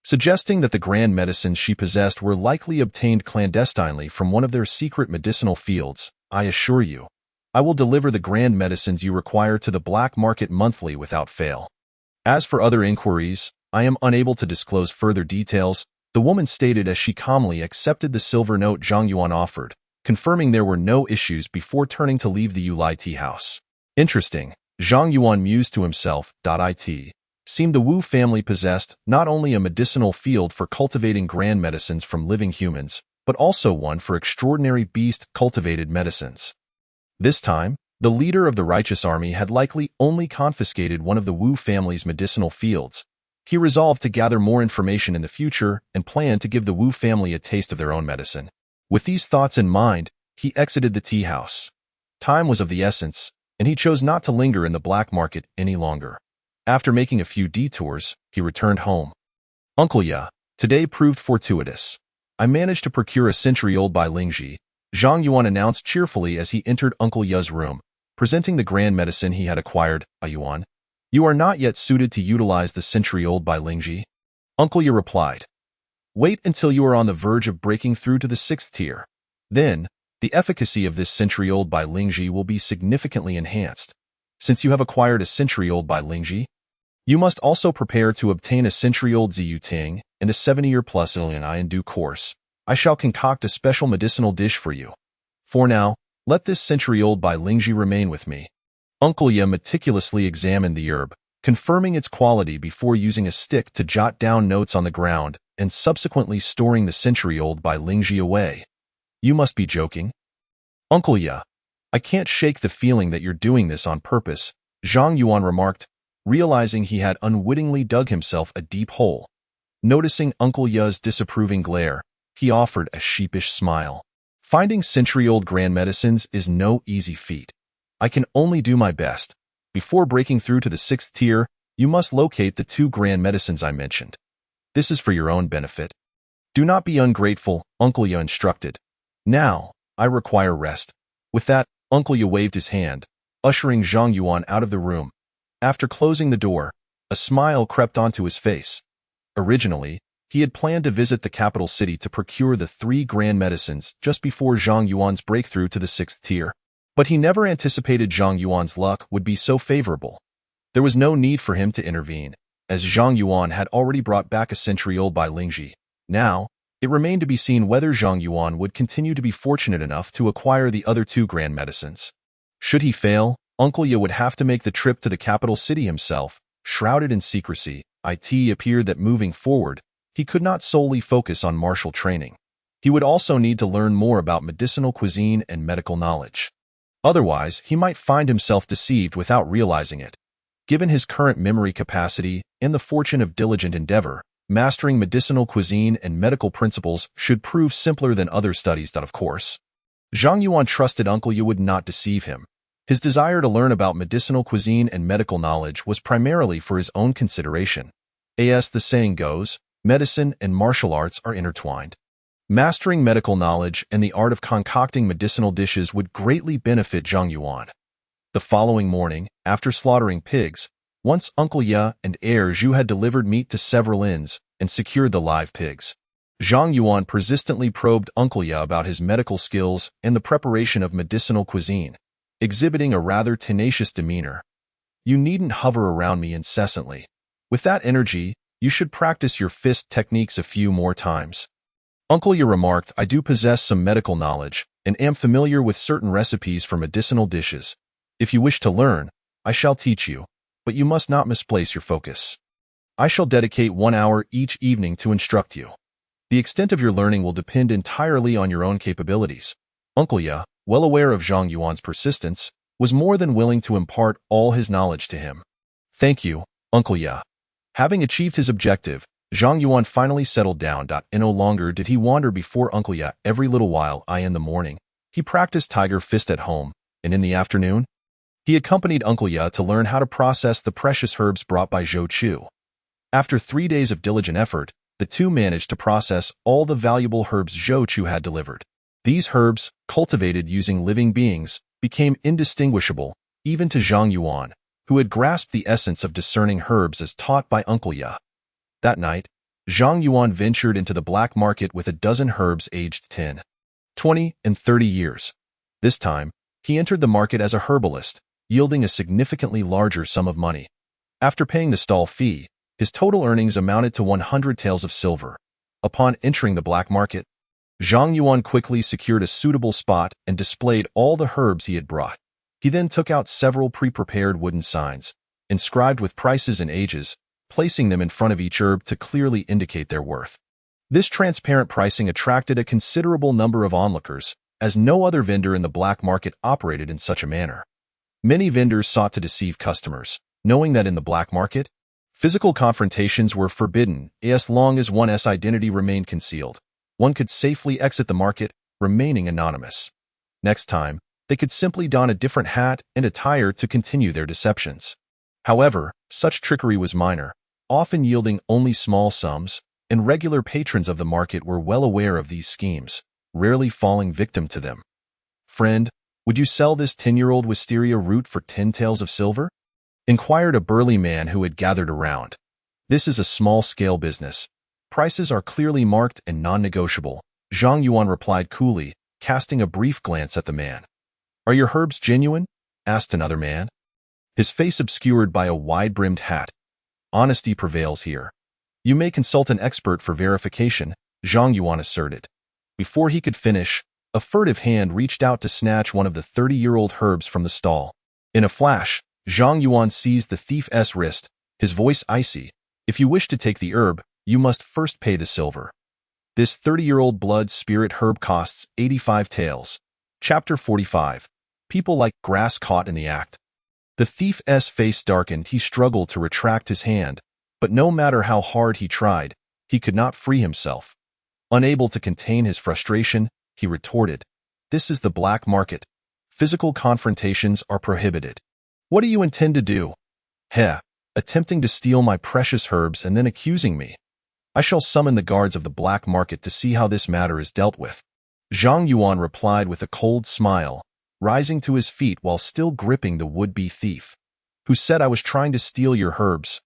suggesting that the grand medicines she possessed were likely obtained clandestinely from one of their secret medicinal fields. I assure you, I will deliver the grand medicines you require to the black market monthly without fail. As for other inquiries, I am unable to disclose further details, the woman stated as she calmly accepted the silver note Zhang Yuan offered, confirming there were no issues before turning to leave the Yulai tea house. Interesting, Zhang Yuan mused to himself. It seemed the Wu family possessed not only a medicinal field for cultivating grand medicines from living humans, but also one for extraordinary beast-cultivated medicines. This time, the leader of the righteous army had likely only confiscated one of the Wu family's medicinal fields. He resolved to gather more information in the future and planned to give the Wu family a taste of their own medicine. With these thoughts in mind, he exited the tea house. Time was of the essence, and he chose not to linger in the black market any longer. After making a few detours, he returned home. Uncle Ya, today proved fortuitous. I managed to procure a century-old Bai Lingji, Zhang Yuan announced cheerfully as he entered Uncle Ya's room, presenting the grand medicine he had acquired. Yuan, you are not yet suited to utilize the century-old Bai Lingji. Uncle Ya replied. Wait until you are on the verge of breaking through to the 6th tier. Then, the efficacy of this century-old Bai Lingji will be significantly enhanced. Since you have acquired a century-old Bai Lingji, you must also prepare to obtain a century-old Ziyu Ting and a 70-year plus Ilyanai in due course. I shall concoct a special medicinal dish for you. For now, let this century-old Bai Lingji remain with me. Uncle Ya meticulously examined the herb, confirming its quality before using a stick to jot down notes on the ground and subsequently storing the century-old Bai Lingji away. You must be joking. Uncle Ya, I can't shake the feeling that you're doing this on purpose, Zhang Yuan remarked, realizing he had unwittingly dug himself a deep hole. Noticing Uncle Ya's disapproving glare, he offered a sheepish smile. Finding century-old grand medicines is no easy feat. I can only do my best. Before breaking through to the 6th tier, you must locate the 2 grand medicines I mentioned. This is for your own benefit. Do not be ungrateful, Uncle Ya instructed. Now, I require rest. With that, Uncle Ya waved his hand, ushering Zhang Yuan out of the room. After closing the door, a smile crept onto his face. Originally, he had planned to visit the capital city to procure the 3 grand medicines just before Zhang Yuan's breakthrough to the 6th tier. But he never anticipated Zhang Yuan's luck would be so favorable. There was no need for him to intervene, as Zhang Yuan had already brought back a century-old Bai Lingji. Now, it remained to be seen whether Zhang Yuan would continue to be fortunate enough to acquire the other 2 grand medicines. Should he fail, Uncle Ya would have to make the trip to the capital city himself, shrouded in secrecy. It appeared that moving forward, he could not solely focus on martial training. He would also need to learn more about medicinal cuisine and medical knowledge. Otherwise, he might find himself deceived without realizing it. Given his current memory capacity and the fortune of diligent endeavor, mastering medicinal cuisine and medical principles should prove simpler than other studies, of course. Zhang Yuan trusted Uncle Yu would not deceive him. His desire to learn about medicinal cuisine and medical knowledge was primarily for his own consideration. As the saying goes, medicine and martial arts are intertwined. Mastering medical knowledge and the art of concocting medicinal dishes would greatly benefit Zhang Yuan. The following morning, after slaughtering pigs, once Uncle Ya and heir Zhu had delivered meat to several inns and secured the live pigs, Zhang Yuan persistently probed Uncle Ya about his medical skills and the preparation of medicinal cuisine, exhibiting a rather tenacious demeanor. "You needn't hover around me incessantly. With that energy, you should practice your fist techniques a few more times." Uncle Ya remarked, "I do possess some medical knowledge and am familiar with certain recipes for medicinal dishes. If you wish to learn, I shall teach you, but you must not misplace your focus. I shall dedicate 1 hour each evening to instruct you. The extent of your learning will depend entirely on your own capabilities." Uncle Ya, well aware of Zhang Yuan's persistence, was more than willing to impart all his knowledge to him. "Thank you, Uncle Ya." Having achieved his objective, Zhang Yuan finally settled down. No longer did he wander before Uncle Ya every little while. In the morning, he practiced Tiger Fist at home, and in the afternoon, he accompanied Uncle Ya to learn how to process the precious herbs brought by Zhou Chu. After 3 days of diligent effort, the two managed to process all the valuable herbs Zhou Chu had delivered. These herbs, cultivated using living beings, became indistinguishable, even to Zhang Yuan, who had grasped the essence of discerning herbs as taught by Uncle Ya. That night, Zhang Yuan ventured into the black market with a dozen herbs aged 10, 20, and 30 years. This time, he entered the market as a herbalist, yielding a significantly larger sum of money. After paying the stall fee, his total earnings amounted to 100 taels of silver. Upon entering the black market, Zhang Yuan quickly secured a suitable spot and displayed all the herbs he had brought. He then took out several pre-prepared wooden signs, inscribed with prices and ages, placing them in front of each herb to clearly indicate their worth. This transparent pricing attracted a considerable number of onlookers, as no other vendor in the black market operated in such a manner. Many vendors sought to deceive customers, knowing that in the black market, physical confrontations were forbidden as long as one's identity remained concealed. One could safely exit the market, remaining anonymous. Next time, they could simply don a different hat and attire to continue their deceptions. However, such trickery was minor, often yielding only small sums, and regular patrons of the market were well aware of these schemes, rarely falling victim to them. "Friend, would you sell this 10-year-old wisteria root for 10 taels of silver?" inquired a burly man who had gathered around. "This is a small-scale business. Prices are clearly marked and non-negotiable," Zhang Yuan replied coolly, casting a brief glance at the man. "Are your herbs genuine?" asked another man, his face obscured by a wide-brimmed hat. "Honesty prevails here. You may consult an expert for verification," Zhang Yuan asserted. Before he could finish, a furtive hand reached out to snatch one of the 30-year-old herbs from the stall. In a flash, Zhang Yuan seized the thief's wrist, his voice icy. "If you wish to take the herb, you must first pay the silver." This 30-year-old blood spirit herb costs 85 taels. Chapter 45. People like grass caught in the act. The thief's face darkened. He struggled to retract his hand, but no matter how hard he tried, he could not free himself. Unable to contain his frustration, he retorted, "This is the black market. Physical confrontations are prohibited. What do you intend to do?" "Heh, attempting to steal my precious herbs and then accusing me. I shall summon the guards of the black market to see how this matter is dealt with." Zhang Yuan replied with a cold smile, rising to his feet while still gripping the would-be thief. "Who said I was trying to steal your herbs?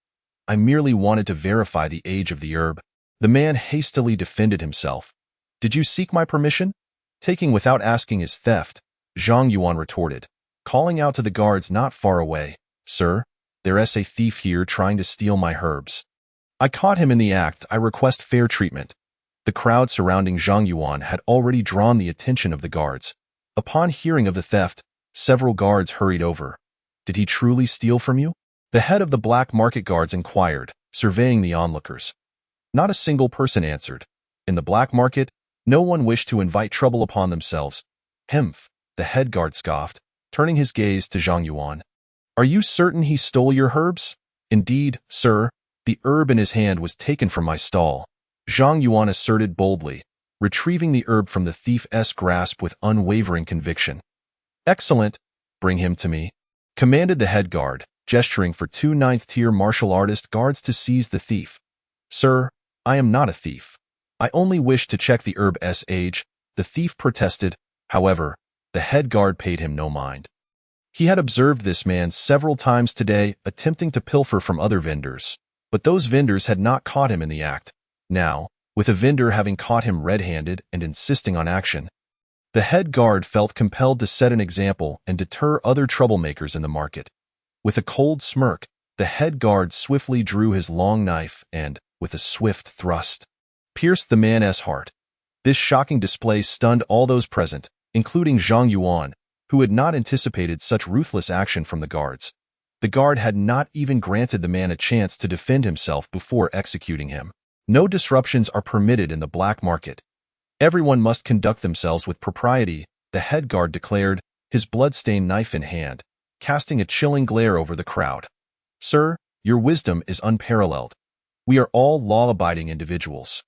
I merely wanted to verify the age of the herb." The man hastily defended himself. "Did you seek my permission?" Taking without asking his theft, Zhang Yuan retorted, calling out to the guards not far away, "Sir, there's a thief here trying to steal my herbs. I caught him in the act. I request fair treatment." The crowd surrounding Zhang Yuan had already drawn the attention of the guards. Upon hearing of the theft, several guards hurried over. "Did he truly steal from you?" the head of the black market guards inquired, surveying the onlookers. Not a single person answered. In the black market, no one wished to invite trouble upon themselves. "Hemph," the head guard scoffed, turning his gaze to Zhang Yuan. Are you certain he stole your herbs? Indeed, sir, the herb in his hand was taken from my stall, Zhang Yuan asserted boldly, retrieving the herb from the thief's grasp with unwavering conviction. Excellent, bring him to me, commanded the head guard, gesturing for two ninth-tier martial artist guards to seize the thief. Sir, I am not a thief. I only wish to check the herb's age, the thief protested. However, the head guard paid him no mind. He had observed this man several times today attempting to pilfer from other vendors, but those vendors had not caught him in the act. Now, with a vendor having caught him red-handed and insisting on action, the head guard felt compelled to set an example and deter other troublemakers in the market. With a cold smirk, the head guard swiftly drew his long knife and, with a swift thrust, pierced the man's heart. This shocking display stunned all those present, including Zhang Yuan, who had not anticipated such ruthless action from the guards. The guard had not even granted the man a chance to defend himself before executing him. No disruptions are permitted in the black market. Everyone must conduct themselves with propriety, the head guard declared, his blood-stained knife in hand, casting a chilling glare over the crowd. Sir, your wisdom is unparalleled. We are all law-abiding individuals.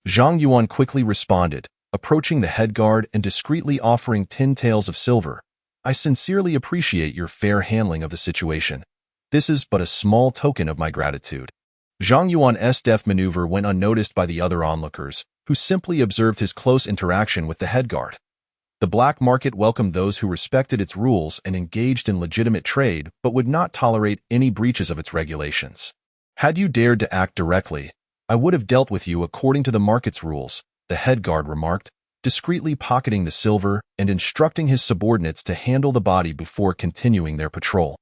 Zhang Yuan quickly responded, approaching the head guard and discreetly offering 10 taels of silver. I sincerely appreciate your fair handling of the situation. This is but a small token of my gratitude. Zhang Yuan's deft maneuver went unnoticed by the other onlookers, who simply observed his close interaction with the head guard. The black market welcomed those who respected its rules and engaged in legitimate trade but would not tolerate any breaches of its regulations. Had you dared to act directly, I would have dealt with you according to the market's rules, the head guard remarked, discreetly pocketing the silver and instructing his subordinates to handle the body before continuing their patrol.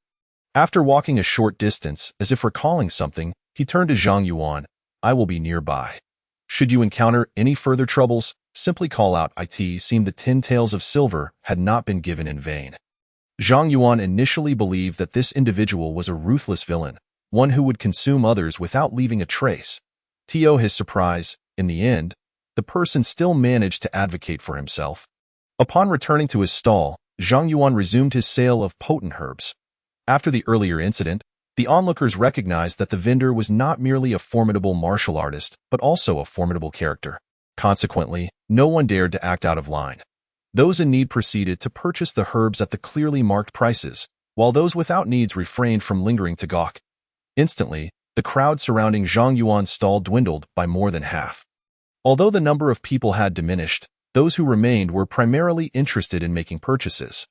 After walking a short distance, as if recalling something, he turned to Zhang Yuan. I will be nearby. Should you encounter any further troubles, simply call out. It seemed the 10 taels of silver had not been given in vain. Zhang Yuan initially believed that this individual was a ruthless villain, one who would consume others without leaving a trace. To his surprise, in the end, the person still managed to advocate for himself. Upon returning to his stall, Zhang Yuan resumed his sale of potent herbs. After the earlier incident, the onlookers recognized that the vendor was not merely a formidable martial artist, but also a formidable character. Consequently, no one dared to act out of line. Those in need proceeded to purchase the herbs at the clearly marked prices, while those without needs refrained from lingering to gawk. Instantly, the crowd surrounding Zhang Yuan's stall dwindled by more than half. Although the number of people had diminished, those who remained were primarily interested in making purchases.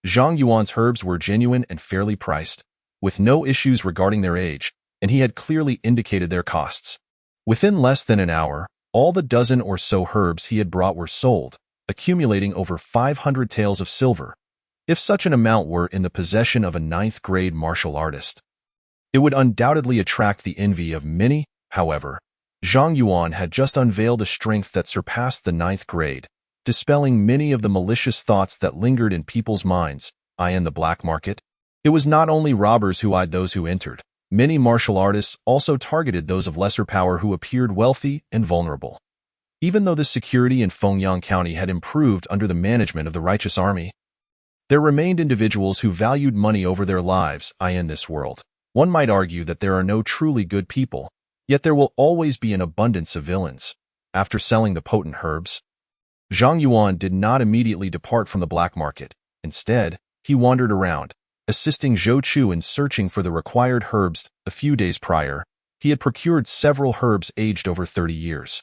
Zhang Yuan's herbs were genuine and fairly priced, with no issues regarding their age, and he had clearly indicated their costs. Within less than an hour, all the dozen or so herbs he had brought were sold, accumulating over 500 taels of silver. If such an amount were in the possession of a ninth-grade martial artist, it would undoubtedly attract the envy of many. However, Zhang Yuan had just unveiled a strength that surpassed the ninth grade, dispelling many of the malicious thoughts that lingered in people's minds. In the black market, it was not only robbers who eyed those who entered. Many martial artists also targeted those of lesser power who appeared wealthy and vulnerable. Even though the security in Fengyang County had improved under the management of the righteous army, there remained individuals who valued money over their lives. In this world, one might argue that there are no truly good people, yet there will always be an abundance of villains. After selling the potent herbs, Zhang Yuan did not immediately depart from the black market. Instead, he wandered around, assisting Zhou Chu in searching for the required herbs. A few days prior, he had procured several herbs aged over 30 years.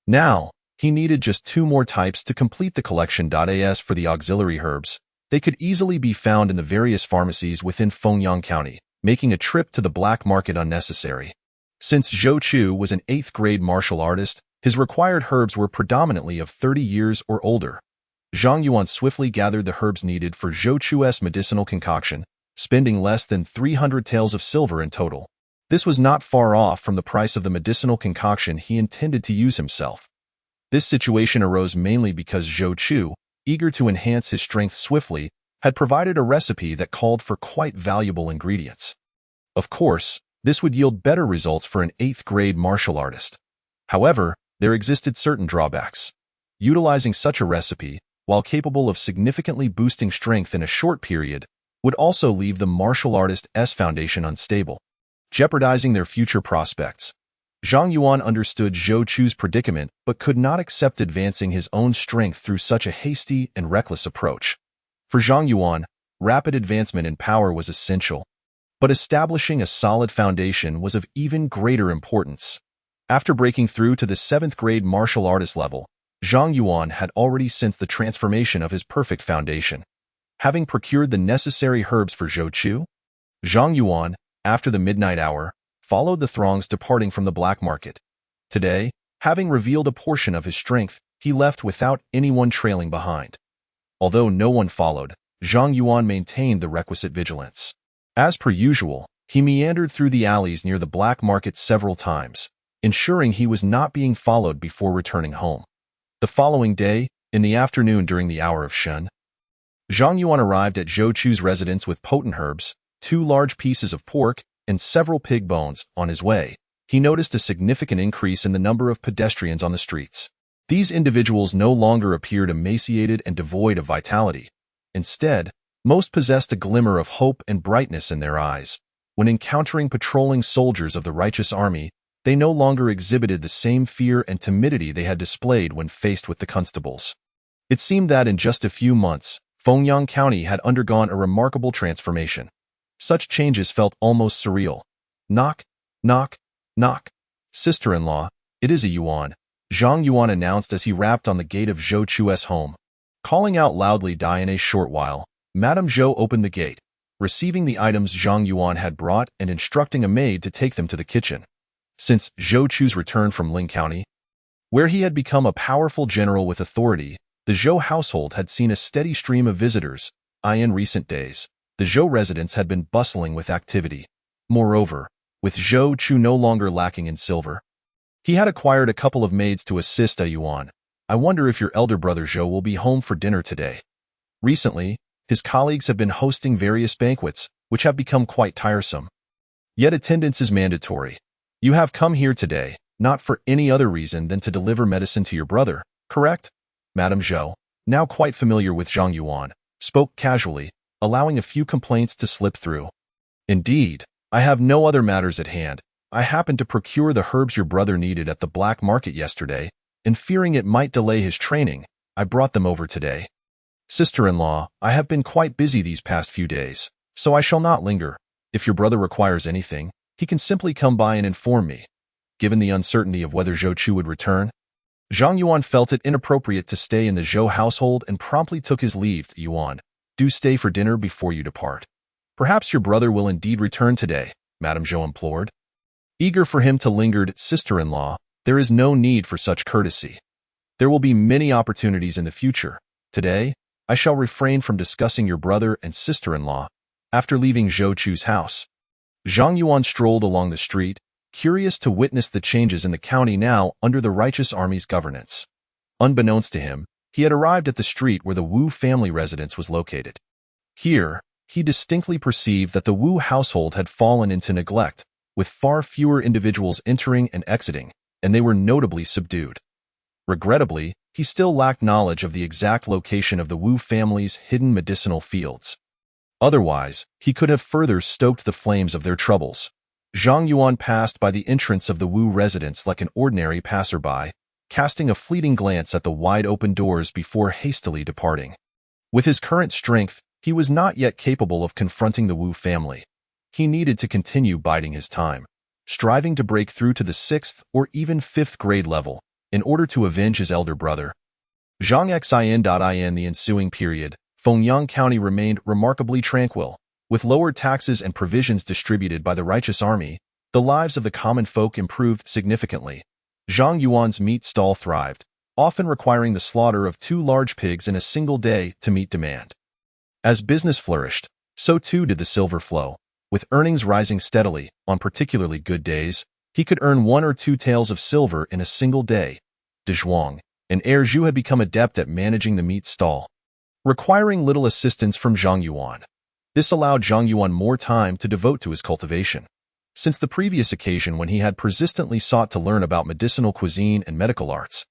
Now, he needed just 2 more types to complete the collection. As for the auxiliary herbs, they could easily be found in the various pharmacies within Fengyang County, making a trip to the black market unnecessary. Since Zhou Chu was an 8th-grade martial artist, his required herbs were predominantly of 30 years or older. Zhang Yuan swiftly gathered the herbs needed for Zhou Chu's medicinal concoction, spending less than 300 taels of silver in total. This was not far off from the price of the medicinal concoction he intended to use himself. This situation arose mainly because Zhou Chu, eager to enhance his strength swiftly, had provided a recipe that called for quite valuable ingredients. Of course, this would yield better results for an 8th-grade martial artist. However, there existed certain drawbacks. Utilizing such a recipe, while capable of significantly boosting strength in a short period, would also leave the martial artist's foundation unstable, jeopardizing their future prospects. Zhang Yuan understood Zhou Chu's predicament but could not accept advancing his own strength through such a hasty and reckless approach. For Zhang Yuan, rapid advancement in power was essential, but establishing a solid foundation was of even greater importance. After breaking through to the 7th grade martial artist level, Zhang Yuan had already sensed the transformation of his perfect foundation. Having procured the necessary herbs for Zhou Chu, Zhang Yuan, after the midnight hour, followed the throngs departing from the black market. Today, having revealed a portion of his strength, he left without anyone trailing behind. Although no one followed, Zhang Yuan maintained the requisite vigilance. As per usual, he meandered through the alleys near the black market several times, ensuring he was not being followed before returning home. The following day, in the afternoon during the hour of Shun, Zhang Yuan arrived at Zhou Chu's residence with potent herbs, 2 large pieces of pork, and several pig bones. On his way, he noticed a significant increase in the number of pedestrians on the streets. These individuals no longer appeared emaciated and devoid of vitality. Instead, most possessed a glimmer of hope and brightness in their eyes. When encountering patrolling soldiers of the righteous army, they no longer exhibited the same fear and timidity they had displayed when faced with the constables. It seemed that in just a few months, Fengyang County had undergone a remarkable transformation. Such changes felt almost surreal. Knock, knock, knock. Sister-in-law, it is a Yuan, Zhang Yuan announced as he rapped on the gate of Zhou Chu's home. Calling out loudly, "Die in a short while," Madame Zhou opened the gate, receiving the items Zhang Yuan had brought and instructing a maid to take them to the kitchen. Since Zhou Chu's return from Ling County, where he had become a powerful general with authority, the Zhou household had seen a steady stream of visitors. In recent days, the Zhou residence had been bustling with activity. Moreover, with Zhou Chu no longer lacking in silver, he had acquired a couple of maids to assist Yuan. "I wonder if your elder brother Zhou will be home for dinner today." Recently, his colleagues have been hosting various banquets, which have become quite tiresome. Yet attendance is mandatory. You have come here today, not for any other reason than to deliver medicine to your brother, correct? Madame Zhou, now quite familiar with Zhang Yuan, spoke casually, allowing a few complaints to slip through. "Indeed, I have no other matters at hand. I happened to procure the herbs your brother needed at the black market yesterday, and fearing it might delay his training, I brought them over today. Sister-in-law, I have been quite busy these past few days, so I shall not linger. If your brother requires anything, he can simply come by and inform me." Given the uncertainty of whether Zhou Chu would return, Zhang Yuan felt it inappropriate to stay in the Zhou household and promptly took his leave. "Yuan, do stay for dinner before you depart. Perhaps your brother will indeed return today," Madame Zhou implored. Eager for him to linger, "Sister-in-law, there is no need for such courtesy. There will be many opportunities in the future. Today, I shall refrain from discussing your brother and sister-in-law." After leaving Zhou Chu's house, Zhang Yuan strolled along the street, curious to witness the changes in the county now under the righteous army's governance. Unbeknownst to him, he had arrived at the street where the Wu family residence was located. Here, he distinctly perceived that the Wu household had fallen into neglect, with far fewer individuals entering and exiting, and they were notably subdued. Regrettably, he still lacked knowledge of the exact location of the Wu family's hidden medicinal fields. Otherwise, he could have further stoked the flames of their troubles. Zhang Yuan passed by the entrance of the Wu residence like an ordinary passerby, casting a fleeting glance at the wide-open doors before hastily departing. With his current strength, he was not yet capable of confronting the Wu family. He needed to continue biding his time, striving to break through to the 6th or even 5th grade level, in order to avenge his elder brother. Zhang Xin. The ensuing period, Fengyang County remained remarkably tranquil. With lower taxes and provisions distributed by the righteous army, the lives of the common folk improved significantly. Zhang Yuan's meat stall thrived, often requiring the slaughter of 2 large pigs in a single day to meet demand. As business flourished, so too did the silver flow. With earnings rising steadily, on particularly good days, he could earn 1 or 2 taels of silver in a single day. De Zhuang, an heir Zhu, had become adept at managing the meat stall, requiring little assistance from Zhang Yuan. This allowed Zhang Yuan more time to devote to his cultivation. Since the previous occasion when he had persistently sought to learn about medicinal cuisine and medical arts,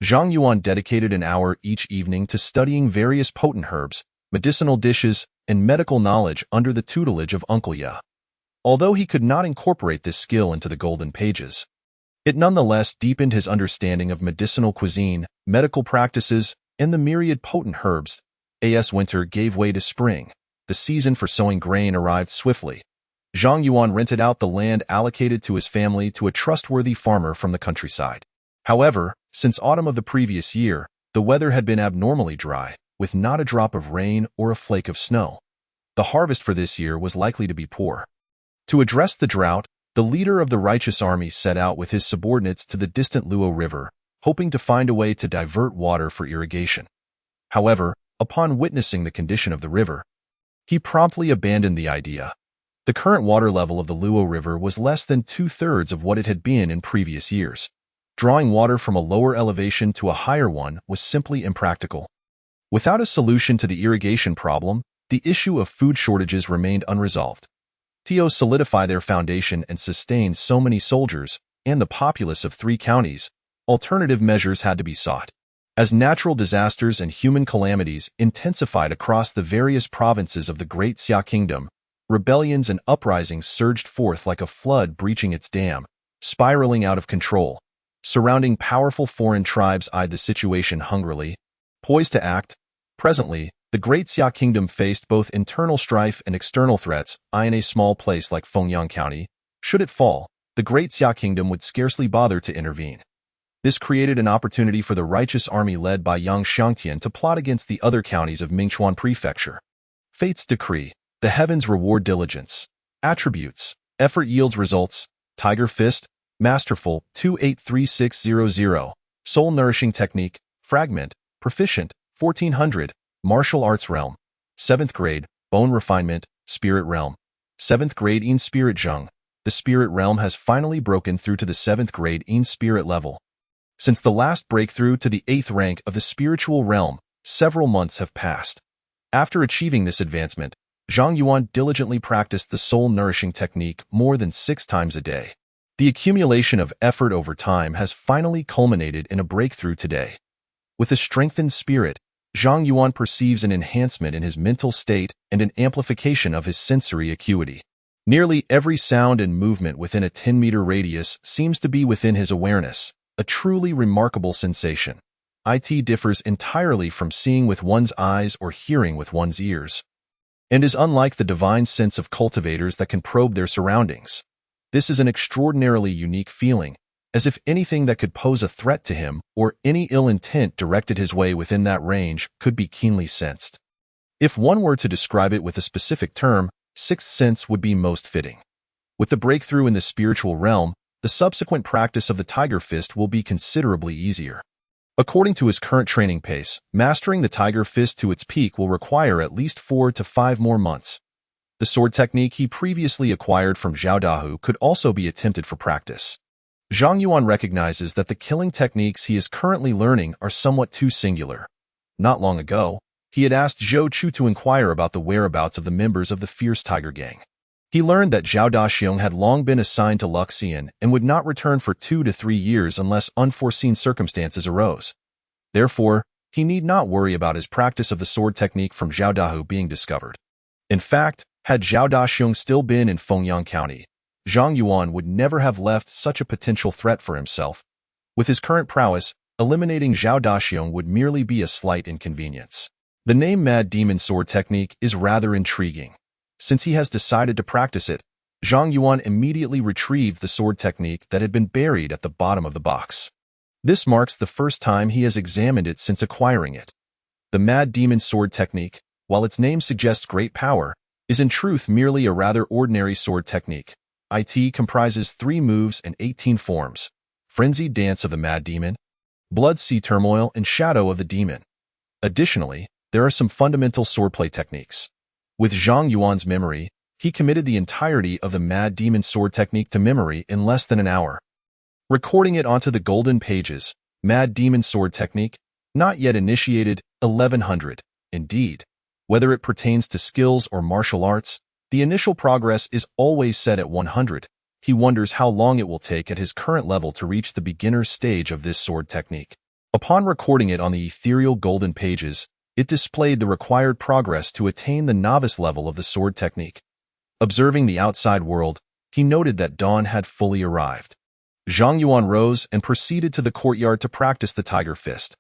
Zhang Yuan dedicated an hour each evening to studying various potent herbs, medicinal dishes, and medical knowledge under the tutelage of Uncle Ya. Although he could not incorporate this skill into the Golden Pages, it nonetheless deepened his understanding of medicinal cuisine, medical practices, and the myriad potent herbs. As winter gave way to spring, the season for sowing grain arrived swiftly. Zhang Yuan rented out the land allocated to his family to a trustworthy farmer from the countryside. However, since autumn of the previous year, the weather had been abnormally dry, with not a drop of rain or a flake of snow. The harvest for this year was likely to be poor. To address the drought, the leader of the righteous army set out with his subordinates to the distant Luo River, hoping to find a way to divert water for irrigation. However, upon witnessing the condition of the river, he promptly abandoned the idea. The current water level of the Luo River was less than 2/3 of what it had been in previous years. Drawing water from a lower elevation to a higher one was simply impractical. Without a solution to the irrigation problem, the issue of food shortages remained unresolved. To solidify their foundation and sustain so many soldiers and the populace of 3 counties, alternative measures had to be sought. As natural disasters and human calamities intensified across the various provinces of the Great Xia Kingdom, rebellions and uprisings surged forth like a flood breaching its dam, spiraling out of control. Surrounding powerful foreign tribes eyed the situation hungrily, poised to act. Presently, the Great Xia Kingdom faced both internal strife and external threats. In a small place like Fengyang County, should it fall, the Great Xia Kingdom would scarcely bother to intervene. This created an opportunity for the righteous army led by Yang Xiangtian to plot against the other counties of Mingchuan Prefecture. Fate's decree. The heavens reward diligence. Attributes. Effort yields results. Tiger Fist. Masterful. 283600. Soul Nourishing Technique. Fragment. Proficient. 1400. Martial Arts Realm. 7th grade. Bone Refinement. Spirit Realm. 7th grade In Spirit Zheng. The Spirit Realm has finally broken through to the 7th grade In Spirit level. Since the last breakthrough to the 8th rank of the spiritual realm, several months have passed. After achieving this advancement, Zhang Yuan diligently practiced the soul-nourishing technique more than 6 times a day. The accumulation of effort over time has finally culminated in a breakthrough today. With a strengthened spirit, Zhang Yuan perceives an enhancement in his mental state and an amplification of his sensory acuity. Nearly every sound and movement within a 10-meter radius seems to be within his awareness. A truly remarkable sensation. It differs entirely from seeing with one's eyes or hearing with one's ears, and is unlike the divine sense of cultivators that can probe their surroundings. This is an extraordinarily unique feeling, as if anything that could pose a threat to him or any ill intent directed his way within that range could be keenly sensed. If one were to describe it with a specific term, sixth sense would be most fitting. With the breakthrough in the spiritual realm, the subsequent practice of the Tiger Fist will be considerably easier. According to his current training pace, mastering the Tiger Fist to its peak will require at least 4 to 5 more months. The sword technique he previously acquired from Zhao Dahu could also be attempted for practice. Zhang Yuan recognizes that the killing techniques he is currently learning are somewhat too singular. Not long ago, he had asked Zhou Chu to inquire about the whereabouts of the members of the Fierce Tiger Gang. He learned that Zhao Daxiong had long been assigned to Luxian and would not return for 2 to 3 years unless unforeseen circumstances arose. Therefore, he need not worry about his practice of the sword technique from Zhao Dahu being discovered. In fact, had Zhao Daxiong still been in Fengyang County, Zhang Yuan would never have left such a potential threat for himself. With his current prowess, eliminating Zhao Daxiong would merely be a slight inconvenience. The name Mad Demon Sword Technique is rather intriguing. Since he has decided to practice it, Zhang Yuan immediately retrieved the sword technique that had been buried at the bottom of the box. This marks the first time he has examined it since acquiring it. The Mad Demon Sword Technique, while its name suggests great power, is in truth merely a rather ordinary sword technique. It comprises 3 moves and 18 forms: Frenzied Dance of the Mad Demon, Blood Sea Turmoil, and Shadow of the Demon. Additionally, there are some fundamental swordplay techniques. With Zhang Yuan's memory, he committed the entirety of the Mad Demon Sword Technique to memory in less than an hour. Recording it onto the Golden Pages, Mad Demon Sword Technique, not yet initiated, 1100. Indeed, whether it pertains to skills or martial arts, the initial progress is always set at 100. He wonders how long it will take at his current level to reach the beginner's stage of this sword technique. Upon recording it on the ethereal Golden Pages, It displayed the required progress to attain the novice level of the sword technique. Observing the outside world, he noted that dawn had fully arrived. Zhang Yuan rose and proceeded to the courtyard to practice the tiger fist.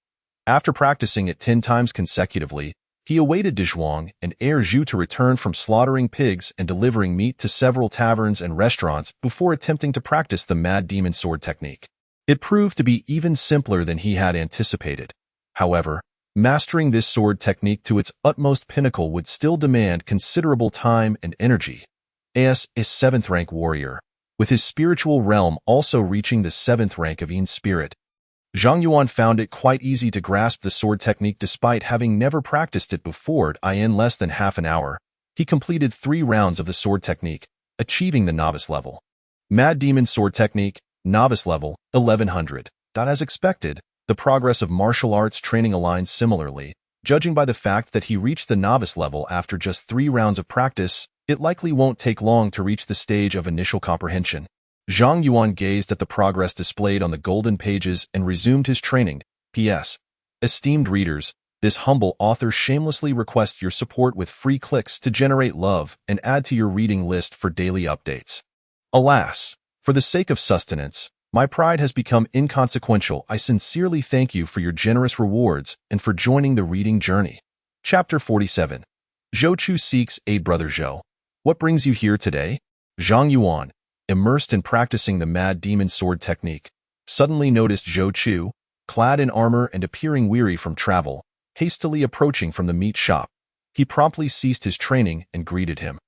After practicing it 10 times consecutively, he awaited Dezhuang and Heir Zhu to return from slaughtering pigs and delivering meat to several taverns and restaurants before attempting to practice the Mad Demon Sword technique. It proved to be even simpler than he had anticipated. However, mastering this sword technique to its utmost pinnacle would still demand considerable time and energy. As a 7th rank warrior, with his spiritual realm also reaching the 7th rank of Yin spirit, Zhang Yuan found it quite easy to grasp the sword technique despite having never practiced it before. In less than half an hour, he completed 3 rounds of the sword technique, achieving the novice level. Mad Demon Sword Technique, novice level, 1100. As expected, the progress of martial arts training aligns similarly. Judging by the fact that he reached the novice level after just 3 rounds of practice, it likely won't take long to reach the stage of initial comprehension. Zhang Yuan gazed at the progress displayed on the golden pages and resumed his training. P.S. Esteemed readers, this humble author shamelessly requests your support with free clicks to generate love and add to your reading list for daily updates. Alas, for the sake of sustenance, my pride has become inconsequential. I sincerely thank you for your generous rewards and for joining the reading journey. Chapter 47. Zhou Chu seeks aid. Brother Zhou, what brings you here today? Zhang Yuan, immersed in practicing the Mad Demon Sword technique, suddenly noticed Zhou Chu, clad in armor and appearing weary from travel, hastily approaching from the meat shop. He promptly ceased his training and greeted him.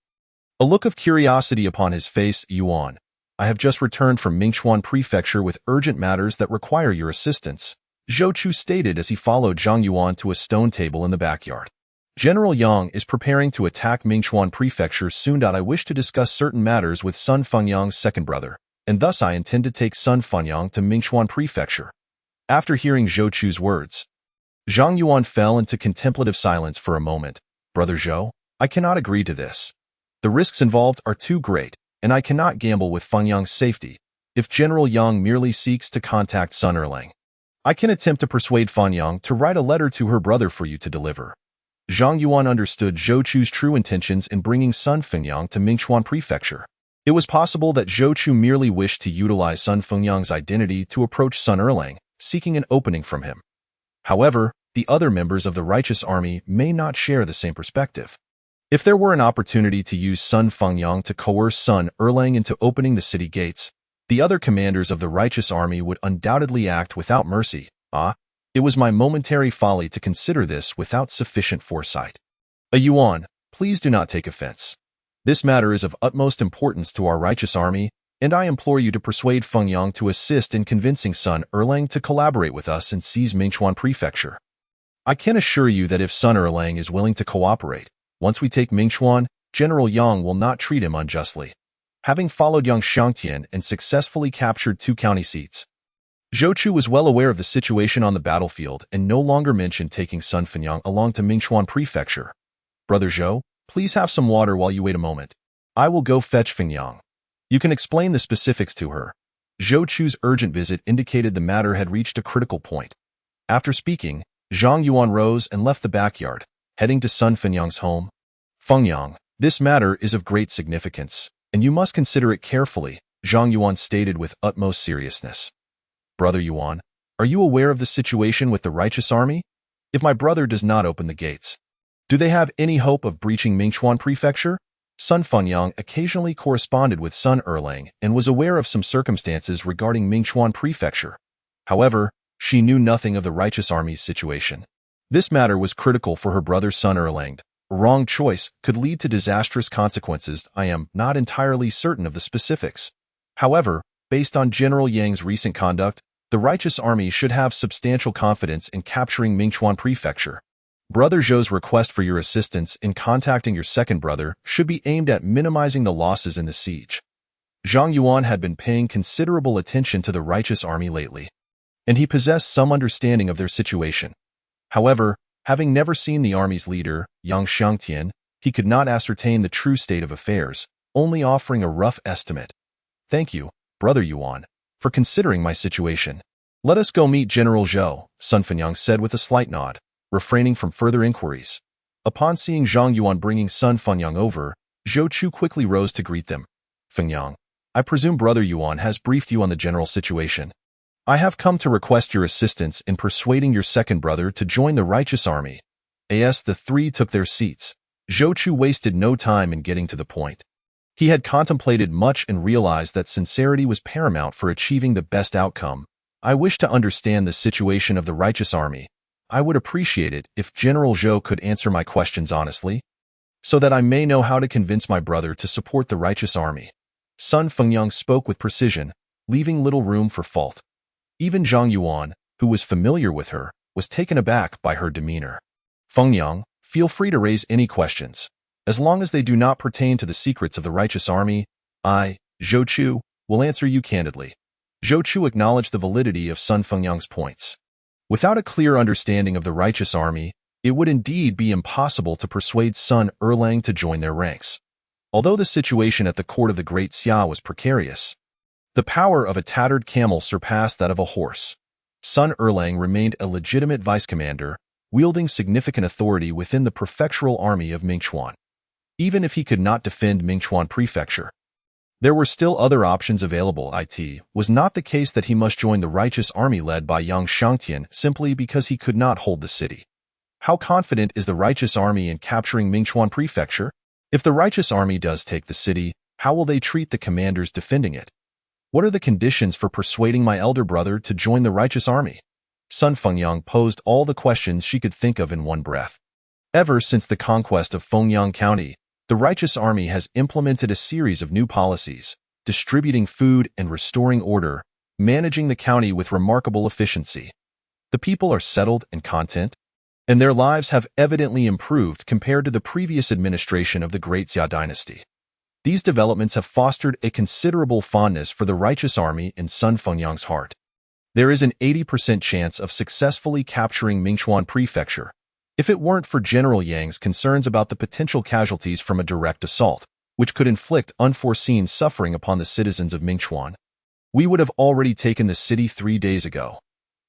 A look of curiosity upon his face. Yuan, I have just returned from Mingchuan Prefecture with urgent matters that require your assistance, Zhou Chu stated as he followed Zhang Yuan to a stone table in the backyard. General Yang is preparing to attack Mingchuan Prefecture soon. I wish to discuss certain matters with Sun Fengyang's second brother, and thus I intend to take Sun Fengyang to Mingchuan Prefecture. After hearing Zhou Chu's words, Zhang Yuan fell into contemplative silence for a moment. Brother Zhou, I cannot agree to this. The risks involved are too great, and I cannot gamble with Fengyang's safety. If General Yang merely seeks to contact Sun Erlang, I can attempt to persuade Fengyang to write a letter to her brother for you to deliver. Zhang Yuan understood Zhou Chu's true intentions in bringing Sun Fengyang to Mingchuan Prefecture. It was possible that Zhou Chu merely wished to utilize Sun Fengyang's identity to approach Sun Erlang, seeking an opening from him. However, the other members of the righteous army may not share the same perspective. If there were an opportunity to use Sun Fengyang to coerce Sun Erlang into opening the city gates, the other commanders of the righteous army would undoubtedly act without mercy. It was my momentary folly to consider this without sufficient foresight. Yuan, please do not take offense. This matter is of utmost importance to our righteous army, and I implore you to persuade Fengyang to assist in convincing Sun Erlang to collaborate with us and seize Mingchuan Prefecture. I can assure you that if Sun Erlang is willing to cooperate, once we take Mingchuan, General Yang will not treat him unjustly. Having followed Yang Xiangtian and successfully captured 2 county seats, Zhou Chu was well aware of the situation on the battlefield and no longer mentioned taking Sun Fengyang along to Mingchuan Prefecture. Brother Zhou, please have some water while you wait a moment. I will go fetch Fengyang. You can explain the specifics to her. Zhou Chu's urgent visit indicated the matter had reached a critical point. After speaking, Zhang Yuan rose and left the backyard, heading to Sun Fengyang's home. Fengyang, this matter is of great significance, and you must consider it carefully, Zhang Yuan stated with utmost seriousness. Brother Yuan, are you aware of the situation with the righteous army? If my brother does not open the gates, do they have any hope of breaching Mingchuan Prefecture? Sun Fengyang occasionally corresponded with Sun Erlang and was aware of some circumstances regarding Mingchuan Prefecture. However, she knew nothing of the righteous army's situation. This matter was critical for her brother Sun Erlang. A wrong choice could lead to disastrous consequences. I am not entirely certain of the specifics. However, based on General Yang's recent conduct, the righteous army should have substantial confidence in capturing Mingchuan Prefecture. Brother Zhou's request for your assistance in contacting your second brother should be aimed at minimizing the losses in the siege. Zhang Yuan had been paying considerable attention to the righteous army lately, and he possessed some understanding of their situation. However, having never seen the army's leader, Yang Xiangtian, he could not ascertain the true state of affairs, only offering a rough estimate. Thank you, Brother Yuan, for considering my situation. Let us go meet General Zhou, Sun Fengyang said with a slight nod. refraining from further inquiries. Upon seeing Zhang Yuan bringing son Fengyang over, Zhou Chu quickly rose to greet them. Fengyang, I presume Brother Yuan has briefed you on the general situation. I have come to request your assistance in persuading your second brother to join the righteous army. As the three took their seats, Zhou Chu wasted no time in getting to the point. He had contemplated much and realized that sincerity was paramount for achieving the best outcome. I wish to understand the situation of the righteous army. I would appreciate it if General Zhou could answer my questions honestly, so that I may know how to convince my brother to support the righteous army. Sun Fengyang spoke with precision, leaving little room for fault. Even Zhang Yuan, who was familiar with her, was taken aback by her demeanor. Fengyang, feel free to raise any questions. As long as they do not pertain to the secrets of the righteous army, I, Zhou Chu, will answer you candidly. Zhou Chu acknowledged the validity of Sun Fengyang's points. Without a clear understanding of the righteous army, it would indeed be impossible to persuade Sun Erlang to join their ranks. Although the situation at the court of the Great Xia was precarious, the power of a tattered camel surpassed that of a horse. Sun Erlang remained a legitimate vice-commander, wielding significant authority within the prefectural army of Mingchuan. Even if he could not defend Mingchuan Prefecture, there were still other options available. It was not the case that he must join the righteous army led by Yang Shangtian simply because he could not hold the city. How confident is the righteous army in capturing Mingchuan Prefecture? If the righteous army does take the city, how will they treat the commanders defending it? What are the conditions for persuading my elder brother to join the righteous army? Sun Fengyang posed all the questions she could think of in one breath. Ever since the conquest of Fengyang County, the righteous army has implemented a series of new policies, distributing food and restoring order, managing the county with remarkable efficiency. The people are settled and content, and their lives have evidently improved compared to the previous administration of the Great Xia dynasty. These developments have fostered a considerable fondness for the righteous army in Sun Fengyang's heart. There is an 80% chance of successfully capturing Mingchuan Prefecture, if it weren't for General Yang's concerns about the potential casualties from a direct assault, which could inflict unforeseen suffering upon the citizens of Mingchuan. We would have already taken the city 3 days ago.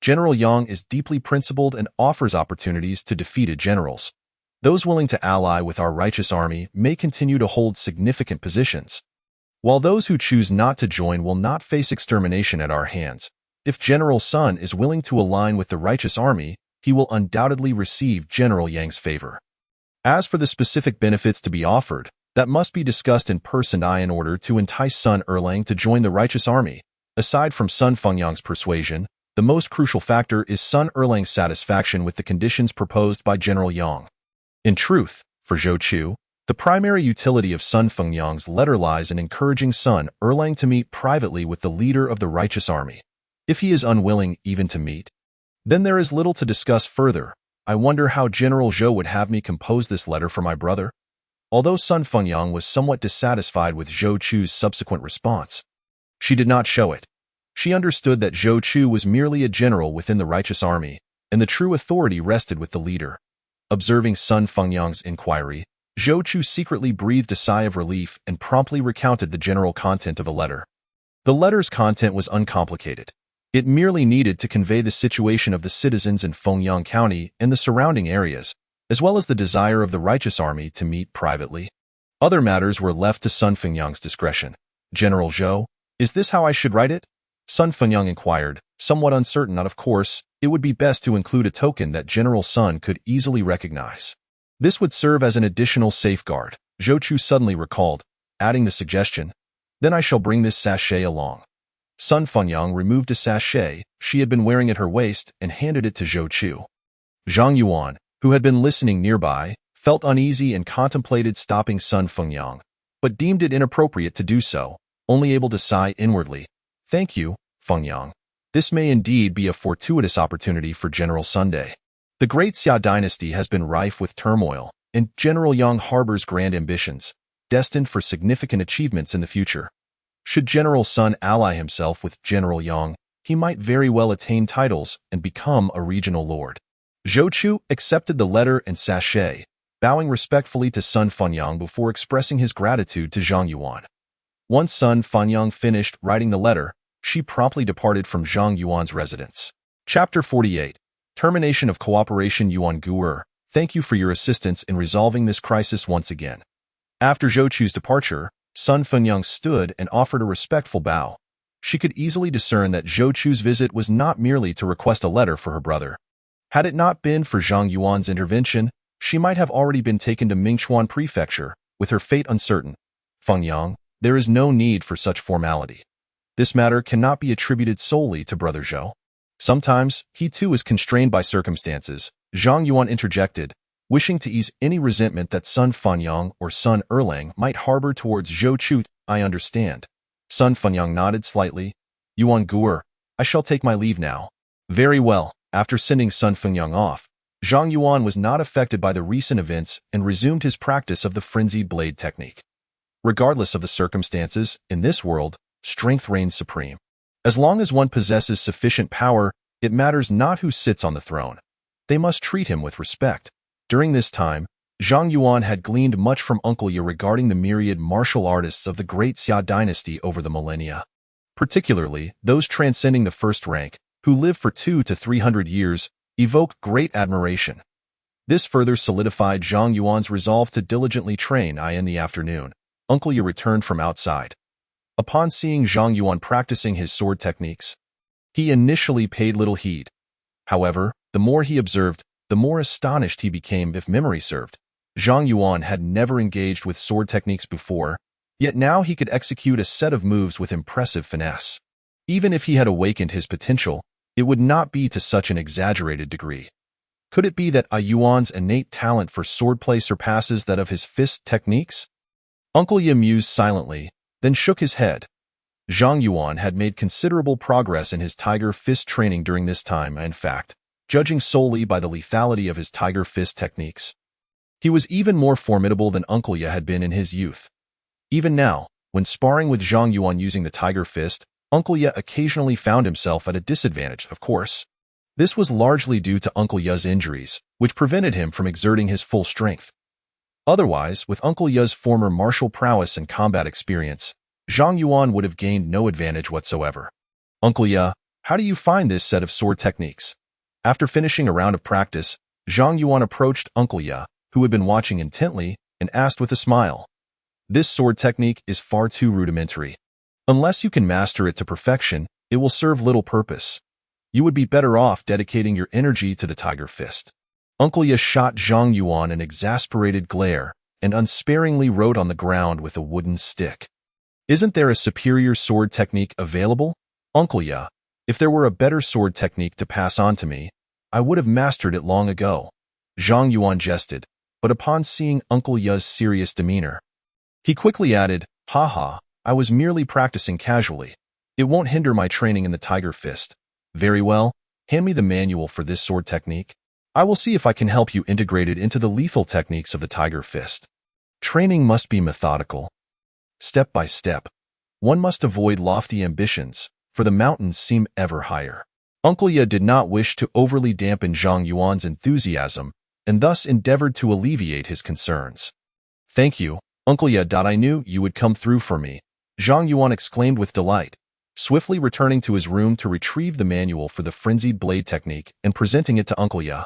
General Yang is deeply principled and offers opportunities to defeated generals. Those willing to ally with our righteous army may continue to hold significant positions, while those who choose not to join will not face extermination at our hands. If General Sun is willing to align with the righteous army, he will undoubtedly receive General Yang's favor. As for the specific benefits to be offered, that must be discussed in person in order to entice Sun Erlang to join the righteous army. Aside from Sun Fengyang's persuasion, the most crucial factor is Sun Erlang's satisfaction with the conditions proposed by General Yang. In truth, for Zhou Chu, the primary utility of Sun Fengyang's letter lies in encouraging Sun Erlang to meet privately with the leader of the righteous army. If he is unwilling even to meet, then there is little to discuss further. I wonder how General Zhou would have me compose this letter for my brother. Although Sun Fengyang was somewhat dissatisfied with Zhou Chu's subsequent response, she did not show it. She understood that Zhou Chu was merely a general within the righteous army, and the true authority rested with the leader. Observing Sun Fengyang's inquiry, Zhou Chu secretly breathed a sigh of relief and promptly recounted the general content of the letter. The letter's content was uncomplicated. It merely needed to convey the situation of the citizens in Fengyang County and the surrounding areas, as well as the desire of the righteous army to meet privately. Other matters were left to Sun Fengyang's discretion. General Zhou, is this how I should write it? Sun Fengyang inquired, somewhat uncertain that, of course, it would be best to include a token that General Sun could easily recognize. This would serve as an additional safeguard, Zhou Chu suddenly recalled, adding the suggestion, then I shall bring this sachet along. Sun Fengyang removed a sachet she had been wearing at her waist and handed it to Zhou Chu. Zhang Yuan, who had been listening nearby, felt uneasy and contemplated stopping Sun Fengyang, but deemed it inappropriate to do so, only able to sigh inwardly. Thank you, Fengyang. This may indeed be a fortuitous opportunity for General Sunday. The Great Xia dynasty has been rife with turmoil, and General Yang harbors grand ambitions, destined for significant achievements in the future. Should General Sun ally himself with General Yang, he might very well attain titles and become a regional lord. Zhou Chu accepted the letter and sachet, bowing respectfully to Sun Fengyang before expressing his gratitude to Zhang Yuan. Once Sun Fengyang finished writing the letter, she promptly departed from Zhang Yuan's residence. Chapter 48. Termination of cooperation. Yuan Guer, thank you for your assistance in resolving this crisis once again. After Zhou Chu's departure, Sun Fenyang stood and offered a respectful bow. She could easily discern that Zhou Chu's visit was not merely to request a letter for her brother. Had it not been for Zhang Yuan's intervention, she might have already been taken to Mingchuan Prefecture, with her fate uncertain. Fenyang, there is no need for such formality. This matter cannot be attributed solely to Brother Zhou. Sometimes, he too is constrained by circumstances, Zhang Yuan interjected, wishing to ease any resentment that Sun Fenyang or Sun Erlang might harbor towards Zhou Chu. I understand. Sun Fenyang nodded slightly. Yuan Guer, I shall take my leave now. Very well. After sending Sun Fenyang off, Zhang Yuan was not affected by the recent events and resumed his practice of the frenzied blade technique. Regardless of the circumstances, in this world, strength reigns supreme. As long as one possesses sufficient power, it matters not who sits on the throne. They must treat him with respect. During this time, Zhang Yuan had gleaned much from Uncle Ye regarding the myriad martial artists of the great Xia dynasty over the millennia. Particularly, those transcending the first rank, who lived for 200 to 300 years, evoked great admiration. This further solidified Zhang Yuan's resolve to diligently train. In the afternoon, Uncle Ye returned from outside. Upon seeing Zhang Yuan practicing his sword techniques, he initially paid little heed. However, the more he observed, the more astonished he became. If memory served, Zhang Yuan had never engaged with sword techniques before, yet now he could execute a set of moves with impressive finesse. Even if he had awakened his potential, it would not be to such an exaggerated degree. Could it be that Yuan's innate talent for swordplay surpasses that of his fist techniques? Uncle Ye mused silently, then shook his head. Zhang Yuan had made considerable progress in his tiger fist training during this time. In fact, judging solely by the lethality of his tiger fist techniques, he was even more formidable than Uncle Ye had been in his youth. Even now, when sparring with Zhang Yuan using the tiger fist, Uncle Ye occasionally found himself at a disadvantage, of course. This was largely due to Uncle Ye's injuries, which prevented him from exerting his full strength. Otherwise, with Uncle Ye's former martial prowess and combat experience, Zhang Yuan would have gained no advantage whatsoever. Uncle Ye, how do you find this set of sword techniques? After finishing a round of practice, Zhang Yuan approached Uncle Ye, who had been watching intently, and asked with a smile. This sword technique is far too rudimentary. Unless you can master it to perfection, it will serve little purpose. You would be better off dedicating your energy to the tiger fist. Uncle Ye shot Zhang Yuan an exasperated glare and unsparingly wrote on the ground with a wooden stick. Isn't there a superior sword technique available? Uncle Ye, if there were a better sword technique to pass on to me, I would have mastered it long ago. Zhang Yuan jested, but upon seeing Uncle Ye's serious demeanor, he quickly added, "Haha, I was merely practicing casually. It won't hinder my training in the tiger fist. Very well, hand me the manual for this sword technique. I will see if I can help you integrate it into the lethal techniques of the tiger fist." Training must be methodical. Step by step. One must avoid lofty ambitions, for the mountains seem ever higher. Uncle Ye did not wish to overly dampen Zhang Yuan's enthusiasm, and thus endeavored to alleviate his concerns. "Thank you, Uncle Ye. I knew you would come through for me," Zhang Yuan exclaimed with delight, swiftly returning to his room to retrieve the manual for the frenzied blade technique and presenting it to Uncle Ye.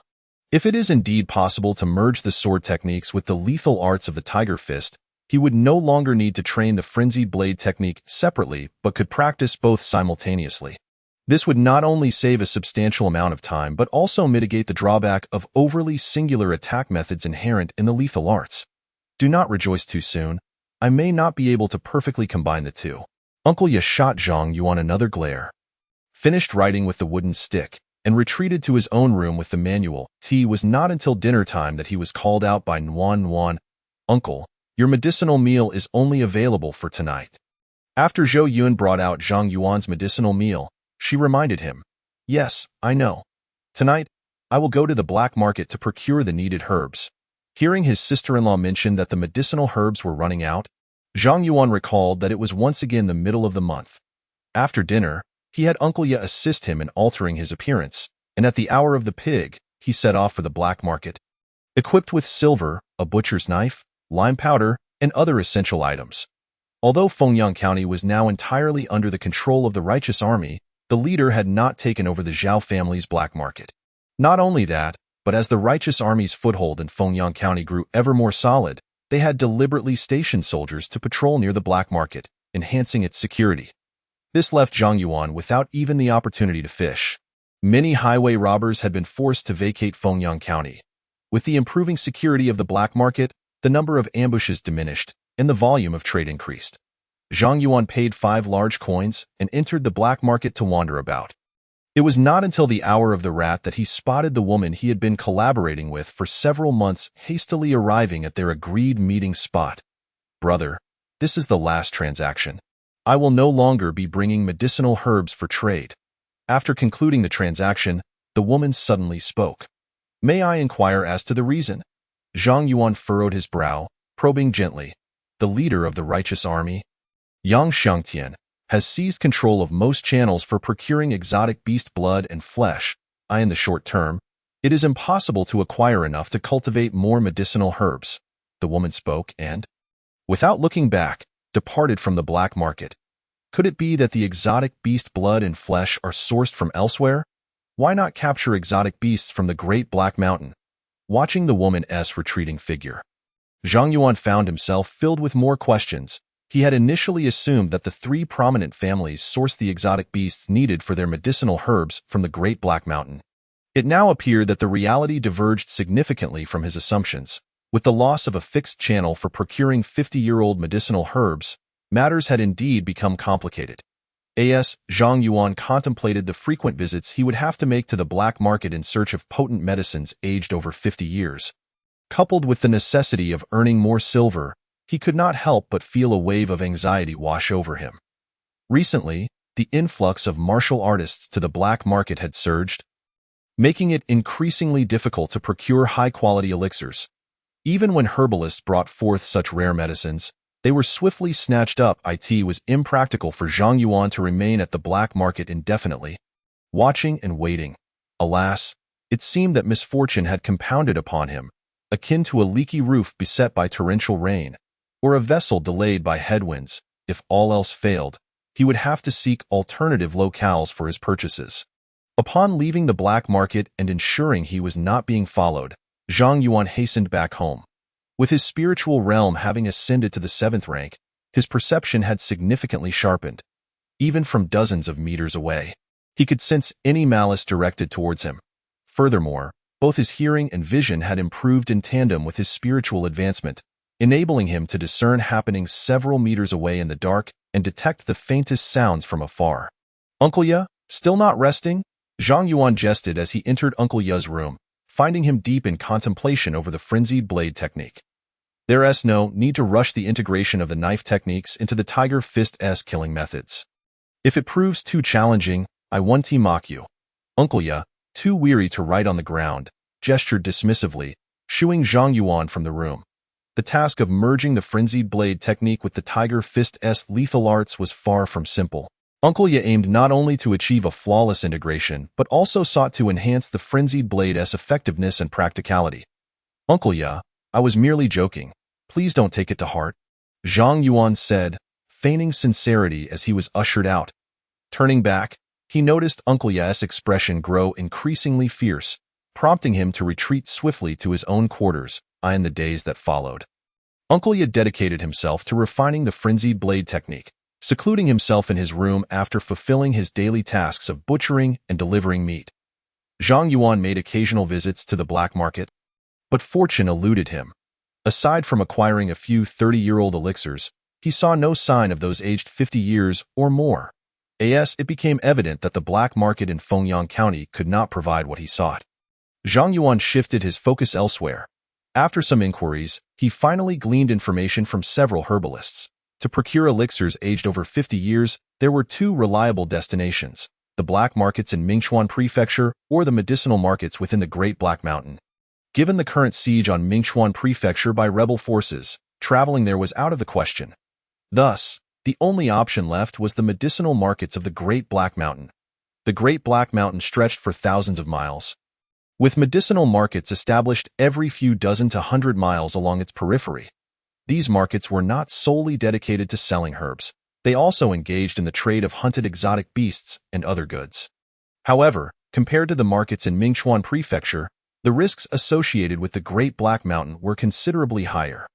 If it is indeed possible to merge the sword techniques with the lethal arts of the tiger fist, he would no longer need to train the frenzied blade technique separately but could practice both simultaneously. This would not only save a substantial amount of time but also mitigate the drawback of overly singular attack methods inherent in the lethal arts. Do not rejoice too soon. I may not be able to perfectly combine the two. Uncle Ye shot Zhang Yuan another glare, finished writing with the wooden stick, and retreated to his own room with the manual. It was not until dinner time that he was called out by Nuan. "Uncle, your medicinal meal is only available for tonight." After Zhou Yun brought out Zhang Yuan's medicinal meal, she reminded him, "Yes, I know. Tonight, I will go to the black market to procure the needed herbs." Hearing his sister-in-law mention that the medicinal herbs were running out, Zhang Yuan recalled that it was once again the middle of the month. After dinner, he had Uncle Ye assist him in altering his appearance, and at the hour of the pig, he set off for the black market, equipped with silver, a butcher's knife, lime powder, and other essential items. Although Fengyang County was now entirely under the control of the righteous army, the leader had not taken over the Zhao family's black market. Not only that, but as the righteous army's foothold in Fengyang County grew ever more solid, they had deliberately stationed soldiers to patrol near the black market, enhancing its security. This left Zhang Yuan without even the opportunity to fish. Many highway robbers had been forced to vacate Fengyang County. With the improving security of the black market, the number of ambushes diminished, and the volume of trade increased. Zhang Yuan paid 5 large coins and entered the black market to wander about. It was not until the hour of the rat that he spotted the woman he had been collaborating with for several months hastily arriving at their agreed meeting spot. "Brother, this is the last transaction. I will no longer be bringing medicinal herbs for trade." After concluding the transaction, the woman suddenly spoke. "May I inquire as to the reason?" Zhang Yuan furrowed his brow, probing gently. "The leader of the righteous army, Yang Xiangtian, has seized control of most channels for procuring exotic beast blood and flesh. In the short term, it is impossible to acquire enough to cultivate more medicinal herbs." The woman spoke and, without looking back, departed from the black market. Could it be that the exotic beast blood and flesh are sourced from elsewhere? Why not capture exotic beasts from the Great Black Mountain? Watching the woman's retreating figure, Zhang Yuan found himself filled with more questions. He had initially assumed that the 3 prominent families sourced the exotic beasts needed for their medicinal herbs from the Great Black Mountain. It now appeared that the reality diverged significantly from his assumptions. With the loss of a fixed channel for procuring 50-year-old medicinal herbs, matters had indeed become complicated. Zhang Yuan contemplated the frequent visits he would have to make to the black market in search of potent medicines aged over 50 years. Coupled with the necessity of earning more silver, he could not help but feel a wave of anxiety wash over him. Recently, the influx of martial artists to the black market had surged, making it increasingly difficult to procure high-quality elixirs. Even when herbalists brought forth such rare medicines, they were swiftly snatched up. It was impractical for Zhang Yuan to remain at the black market indefinitely, watching and waiting. Alas, it seemed that misfortune had compounded upon him, akin to a leaky roof beset by torrential rain, or a vessel delayed by headwinds. If all else failed, he would have to seek alternative locales for his purchases. Upon leaving the black market and ensuring he was not being followed, Zhang Yuan hastened back home. With his spiritual realm having ascended to the 7th rank, his perception had significantly sharpened. Even from dozens of meters away, he could sense any malice directed towards him. Furthermore, both his hearing and vision had improved in tandem with his spiritual advancement, enabling him to discern happenings several meters away in the dark and detect the faintest sounds from afar. "Uncle Ya, still not resting?" Zhang Yuan jested as he entered Uncle Ya's room, finding him deep in contemplation over the frenzied blade technique. There's no need to rush the integration of the knife techniques into the tiger fist-esque killing methods. If it proves too challenging, I won't mock you. Uncle Ya, too weary to write on the ground, gestured dismissively, shooing Zhang Yuan from the room. The task of merging the frenzied blade technique with the tiger fist-esque lethal arts was far from simple. Uncle Ya aimed not only to achieve a flawless integration, but also sought to enhance the frenzied blade's effectiveness and practicality. "Uncle Ya, I was merely joking. Please don't take it to heart," Zhang Yuan said, feigning sincerity as he was ushered out. Turning back, he noticed Uncle Ya's expression grow increasingly fierce, prompting him to retreat swiftly to his own quarters. In the days that followed, Uncle Ya dedicated himself to refining the frenzied blade technique, secluding himself in his room after fulfilling his daily tasks of butchering and delivering meat. Zhang Yuan made occasional visits to the black market, but fortune eluded him. Aside from acquiring a few 30-year-old elixirs, he saw no sign of those aged 50 years or more. It became evident that the black market in Fengyang County could not provide what he sought. Zhang Yuan shifted his focus elsewhere. After some inquiries, he finally gleaned information from several herbalists. To procure elixirs aged over 50 years, there were 2 reliable destinations: the black markets in Mingchuan Prefecture or the medicinal markets within the Great Black Mountain. Given the current siege on Mingchuan Prefecture by rebel forces, traveling there was out of the question. Thus, the only option left was the medicinal markets of the Great Black Mountain. The Great Black Mountain stretched for thousands of miles, with medicinal markets established every few dozen to 100 miles along its periphery. These markets were not solely dedicated to selling herbs. They also engaged in the trade of hunted exotic beasts and other goods. However, Compared to the markets in Mingchuan Prefecture, the risks associated with the Great Black Mountain were considerably higher.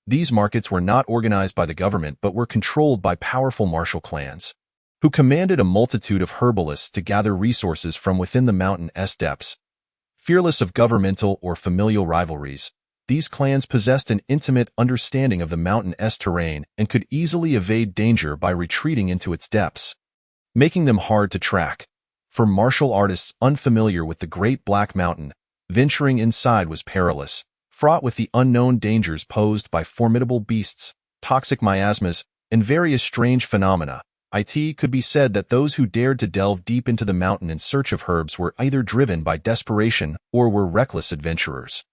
These markets were not organized by the government but were controlled by powerful martial clans, who commanded a multitude of herbalists to gather resources from within the mountain's depths. Fearless of governmental or familial rivalries, these clans possessed an intimate understanding of the mountain's terrain and could easily evade danger by retreating into its depths, making them hard to track. For martial artists unfamiliar with the Great Black Mountain, venturing inside was perilous, fraught with the unknown dangers posed by formidable beasts, toxic miasmas, and various strange phenomena. It could be said that those who dared to delve deep into the mountain in search of herbs were either driven by desperation or were reckless adventurers.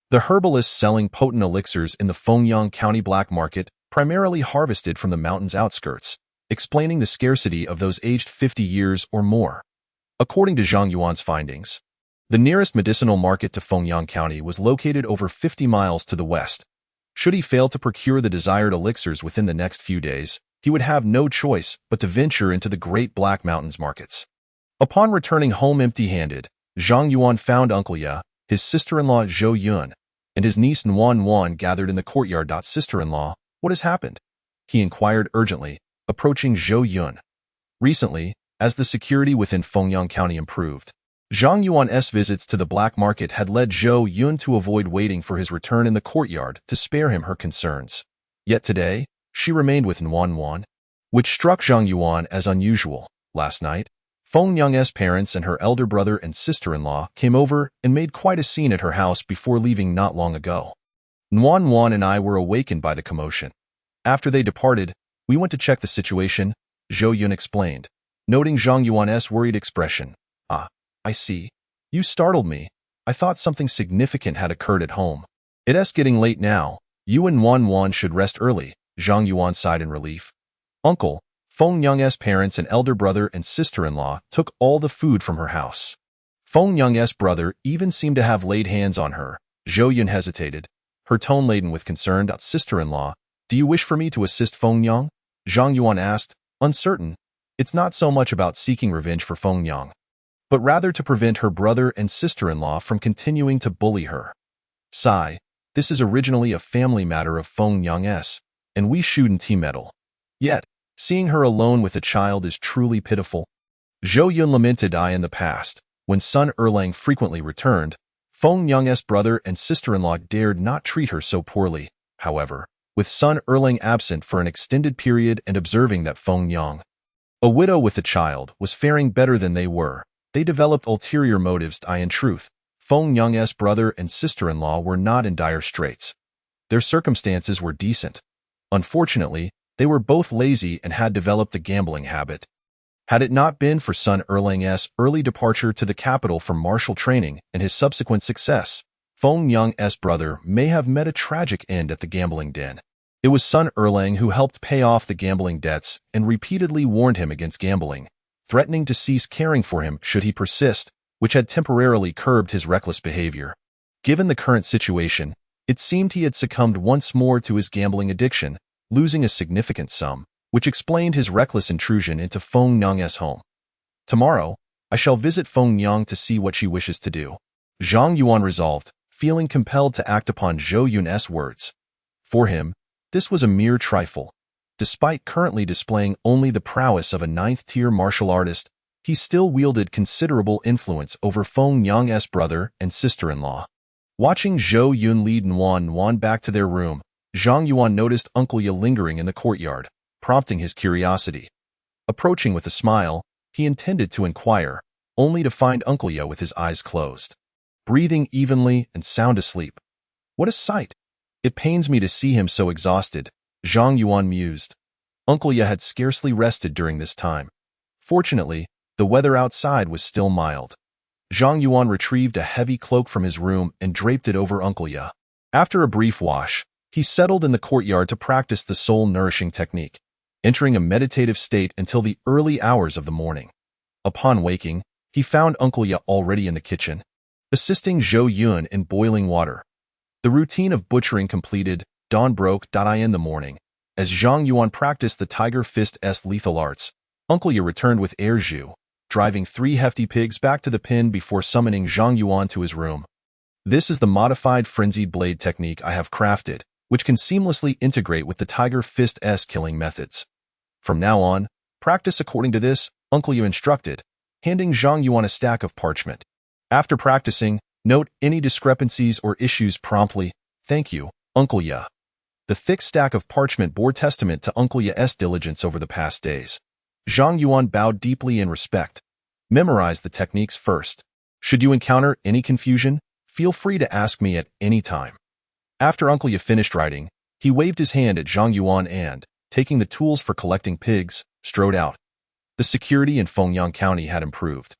The herbalists selling potent elixirs in the Fengyang County black market primarily harvested from the mountain's outskirts, explaining the scarcity of those aged 50 years or more. According to Zhang Yuan's findings, the nearest medicinal market to Fengyang County was located over 50 miles to the west. Should he fail to procure the desired elixirs within the next few days, he would have no choice but to venture into the Great Black Mountains markets. Upon returning home empty-handed, Zhang Yuan found Uncle Ya, his sister-in-law Zhou Yun, and his niece Nuan Wan gathered in the courtyard. Sister-in-law, what has happened? He inquired urgently, approaching Zhou Yun. Recently, as the security within Fengyang County improved, Zhang Yuan's visits to the black market had led Zhou Yun to avoid waiting for his return in the courtyard to spare him her concerns. Yet today, she remained with Nuan Wan, which struck Zhang Yuan as unusual. Last night, Fengyang's parents and her elder brother and sister-in-law came over and made quite a scene at her house before leaving not long ago. Nuan Wan and I were awakened by the commotion. After they departed, we went to check the situation, Zhou Yun explained, noting Zhang Yuan's worried expression. Ah, I see. You startled me. I thought something significant had occurred at home. It's getting late now. You and Nuan Wan should rest early, Zhang Yuan sighed in relief. Uncle, Fengyang's parents and elder brother and sister-in-law took all the food from her house. Fengyang's brother even seemed to have laid hands on her. Zhou Yun hesitated, her tone laden with concern. Sister-in-law, do you wish for me to assist Fengyang? Zhang Yuan asked, uncertain. It's not so much about seeking revenge for Fengyang, but rather to prevent her brother and sister-in-law from continuing to bully her. Sigh, this is originally a family matter of Fengyang's, and we shouldn't meddle. Yet, seeing her alone with a child is truly pitiful. Zhou Yun lamented. In the past, when son Erlang frequently returned, Fengyang's brother and sister-in-law dared not treat her so poorly. However, with son Erlang absent for an extended period and observing that Fengyang, a widow with a child, was faring better than they were, they developed ulterior motives. In truth, Fengyang's brother and sister-in-law were not in dire straits. Their circumstances were decent. Unfortunately, they were both lazy and had developed a gambling habit. Had it not been for son Erlang's early departure to the capital for martial training and his subsequent success, Fengyang's brother may have met a tragic end at the gambling den. It was son Erlang who helped pay off the gambling debts and repeatedly warned him against gambling, threatening to cease caring for him should he persist, which had temporarily curbed his reckless behavior. Given the current situation, it seemed he had succumbed once more to his gambling addiction, losing a significant sum, which explained his reckless intrusion into Fengyang's home. Tomorrow, I shall visit Fengyang to see what she wishes to do. Zhang Yuan resolved, feeling compelled to act upon Zhou Yun's words. For him, this was a mere trifle. Despite currently displaying only the prowess of a 9th-tier martial artist, he still wielded considerable influence over Fengyang's brother and sister-in-law. Watching Zhou Yun lead Nuan Wan back to their room, Zhang Yuan noticed Uncle Ya lingering in the courtyard, prompting his curiosity. Approaching with a smile, he intended to inquire, only to find Uncle Ya with his eyes closed, breathing evenly and sound asleep. What a sight! It pains me to see him so exhausted, Zhang Yuan mused. Uncle Ya had scarcely rested during this time. Fortunately, the weather outside was still mild. Zhang Yuan retrieved a heavy cloak from his room and draped it over Uncle Ya. After a brief wash, he settled in the courtyard to practice the soul-nourishing technique, entering a meditative state until the early hours of the morning. Upon waking, he found Uncle Ya already in the kitchen, assisting Zhou Yun in boiling water. The routine of butchering completed, dawn broke. In the morning, as Zhang Yuan practiced the Tiger Fist's lethal arts, Uncle Ya returned with Erju, driving 3 hefty pigs back to the pen before summoning Zhang Yuan to his room. This is the modified frenzied blade technique I have crafted, which can seamlessly integrate with the Tiger Fist-esque killing methods. From now on, practice according to this, Uncle Yu instructed, handing Zhang Yuan a stack of parchment. After practicing, note any discrepancies or issues promptly. Thank you, Uncle Ya. The thick stack of parchment bore testament to Uncle Ya's diligence over the past days. Zhang Yuan bowed deeply in respect. Memorize the techniques first. Should you encounter any confusion, feel free to ask me at any time. After Uncle Ya finished writing, he waved his hand at Zhang Yuan and, taking the tools for collecting pigs, strode out. The security in Fengyang County had improved,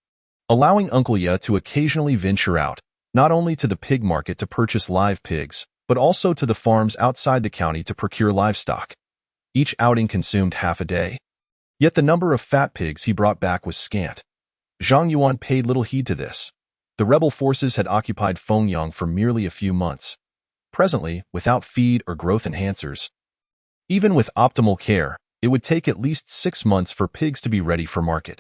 allowing Uncle Ya to occasionally venture out, not only to the pig market to purchase live pigs, but also to the farms outside the county to procure livestock. Each outing consumed half a day. Yet the number of fat pigs he brought back was scant. Zhang Yuan paid little heed to this. The rebel forces had occupied Fengyang for merely a few months. Presently, without feed or growth enhancers, even with optimal care, it would take at least 6 months for pigs to be ready for market.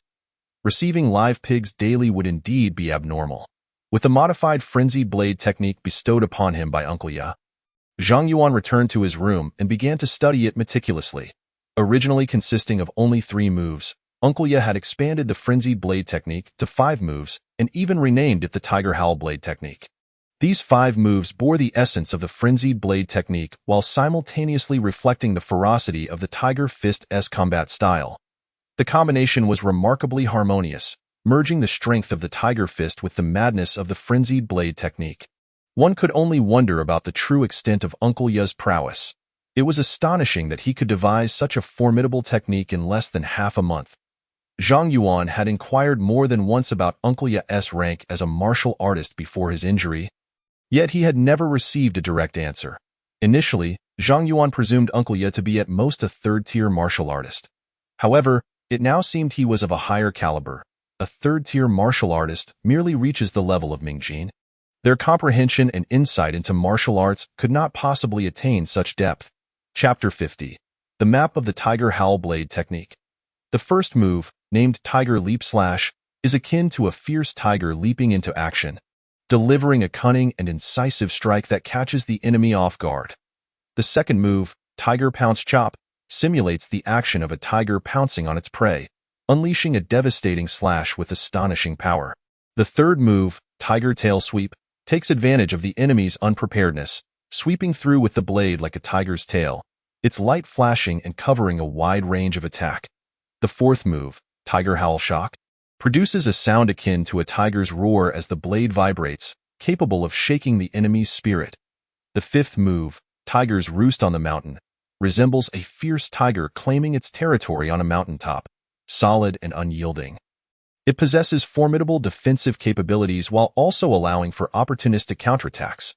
Receiving live pigs daily would indeed be abnormal. With the modified frenzied blade technique bestowed upon him by Uncle Ya, Zhang Yuan returned to his room and began to study it meticulously. Originally consisting of only 3 moves, Uncle Ya had expanded the frenzied blade technique to 5 moves and even renamed it the Tiger Howl blade technique. These 5 moves bore the essence of the frenzied blade technique while simultaneously reflecting the ferocity of the Tiger Fist-esque combat style. The combination was remarkably harmonious, merging the strength of the Tiger Fist with the madness of the frenzied blade technique. One could only wonder about the true extent of Uncle Ya's prowess. It was astonishing that he could devise such a formidable technique in less than half a month. Zhang Yuan had inquired more than once about Uncle Ya's rank as a martial artist before his injury, yet he had never received a direct answer. Initially, Zhang Yuan presumed Uncle Ya to be at most a 3rd-tier martial artist. However, it now seemed he was of a higher caliber. A 3rd-tier martial artist merely reaches the level of Mingjin. Their comprehension and insight into martial arts could not possibly attain such depth. Chapter 50. The Map of the Tiger Howl Blade Technique. The first move, named Tiger Leap Slash, is akin to a fierce tiger leaping into action, delivering a cunning and incisive strike that catches the enemy off guard. The second move, Tiger Pounce Chop, simulates the action of a tiger pouncing on its prey, unleashing a devastating slash with astonishing power. The third move, Tiger Tail Sweep, takes advantage of the enemy's unpreparedness, sweeping through with the blade like a tiger's tail, its light flashing and covering a wide range of attack. The fourth move, Tiger Howl Shock, produces a sound akin to a tiger's roar as the blade vibrates, capable of shaking the enemy's spirit. The fifth move, Tiger's Roost on the Mountain, resembles a fierce tiger claiming its territory on a mountaintop, solid and unyielding. It possesses formidable defensive capabilities while also allowing for opportunistic counterattacks.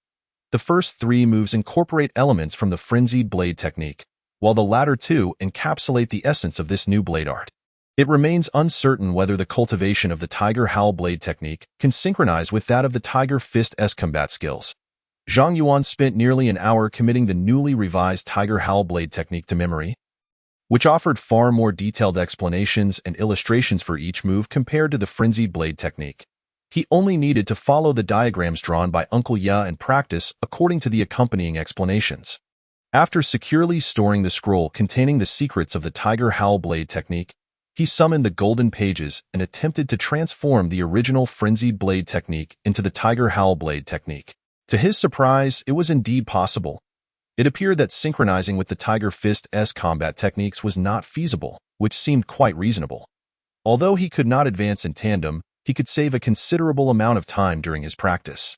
The first 3 moves incorporate elements from the frenzied blade technique, while the latter 2 encapsulate the essence of this new blade art. It remains uncertain whether the cultivation of the Tiger Howl blade technique can synchronize with that of the Tiger Fist-esque combat skills. Zhang Yuan spent nearly an hour committing the newly revised Tiger Howl blade technique to memory, which offered far more detailed explanations and illustrations for each move compared to the frenzied blade technique. He only needed to follow the diagrams drawn by Uncle Ya and practice according to the accompanying explanations. After securely storing the scroll containing the secrets of the Tiger Howl blade technique, he summoned the golden pages and attempted to transform the original frenzied blade technique into the Tiger Howl blade technique. To his surprise, it was indeed possible. It appeared that synchronizing with the Tiger Fist-esque combat techniques was not feasible, which seemed quite reasonable. Although he could not advance in tandem, he could save a considerable amount of time during his practice.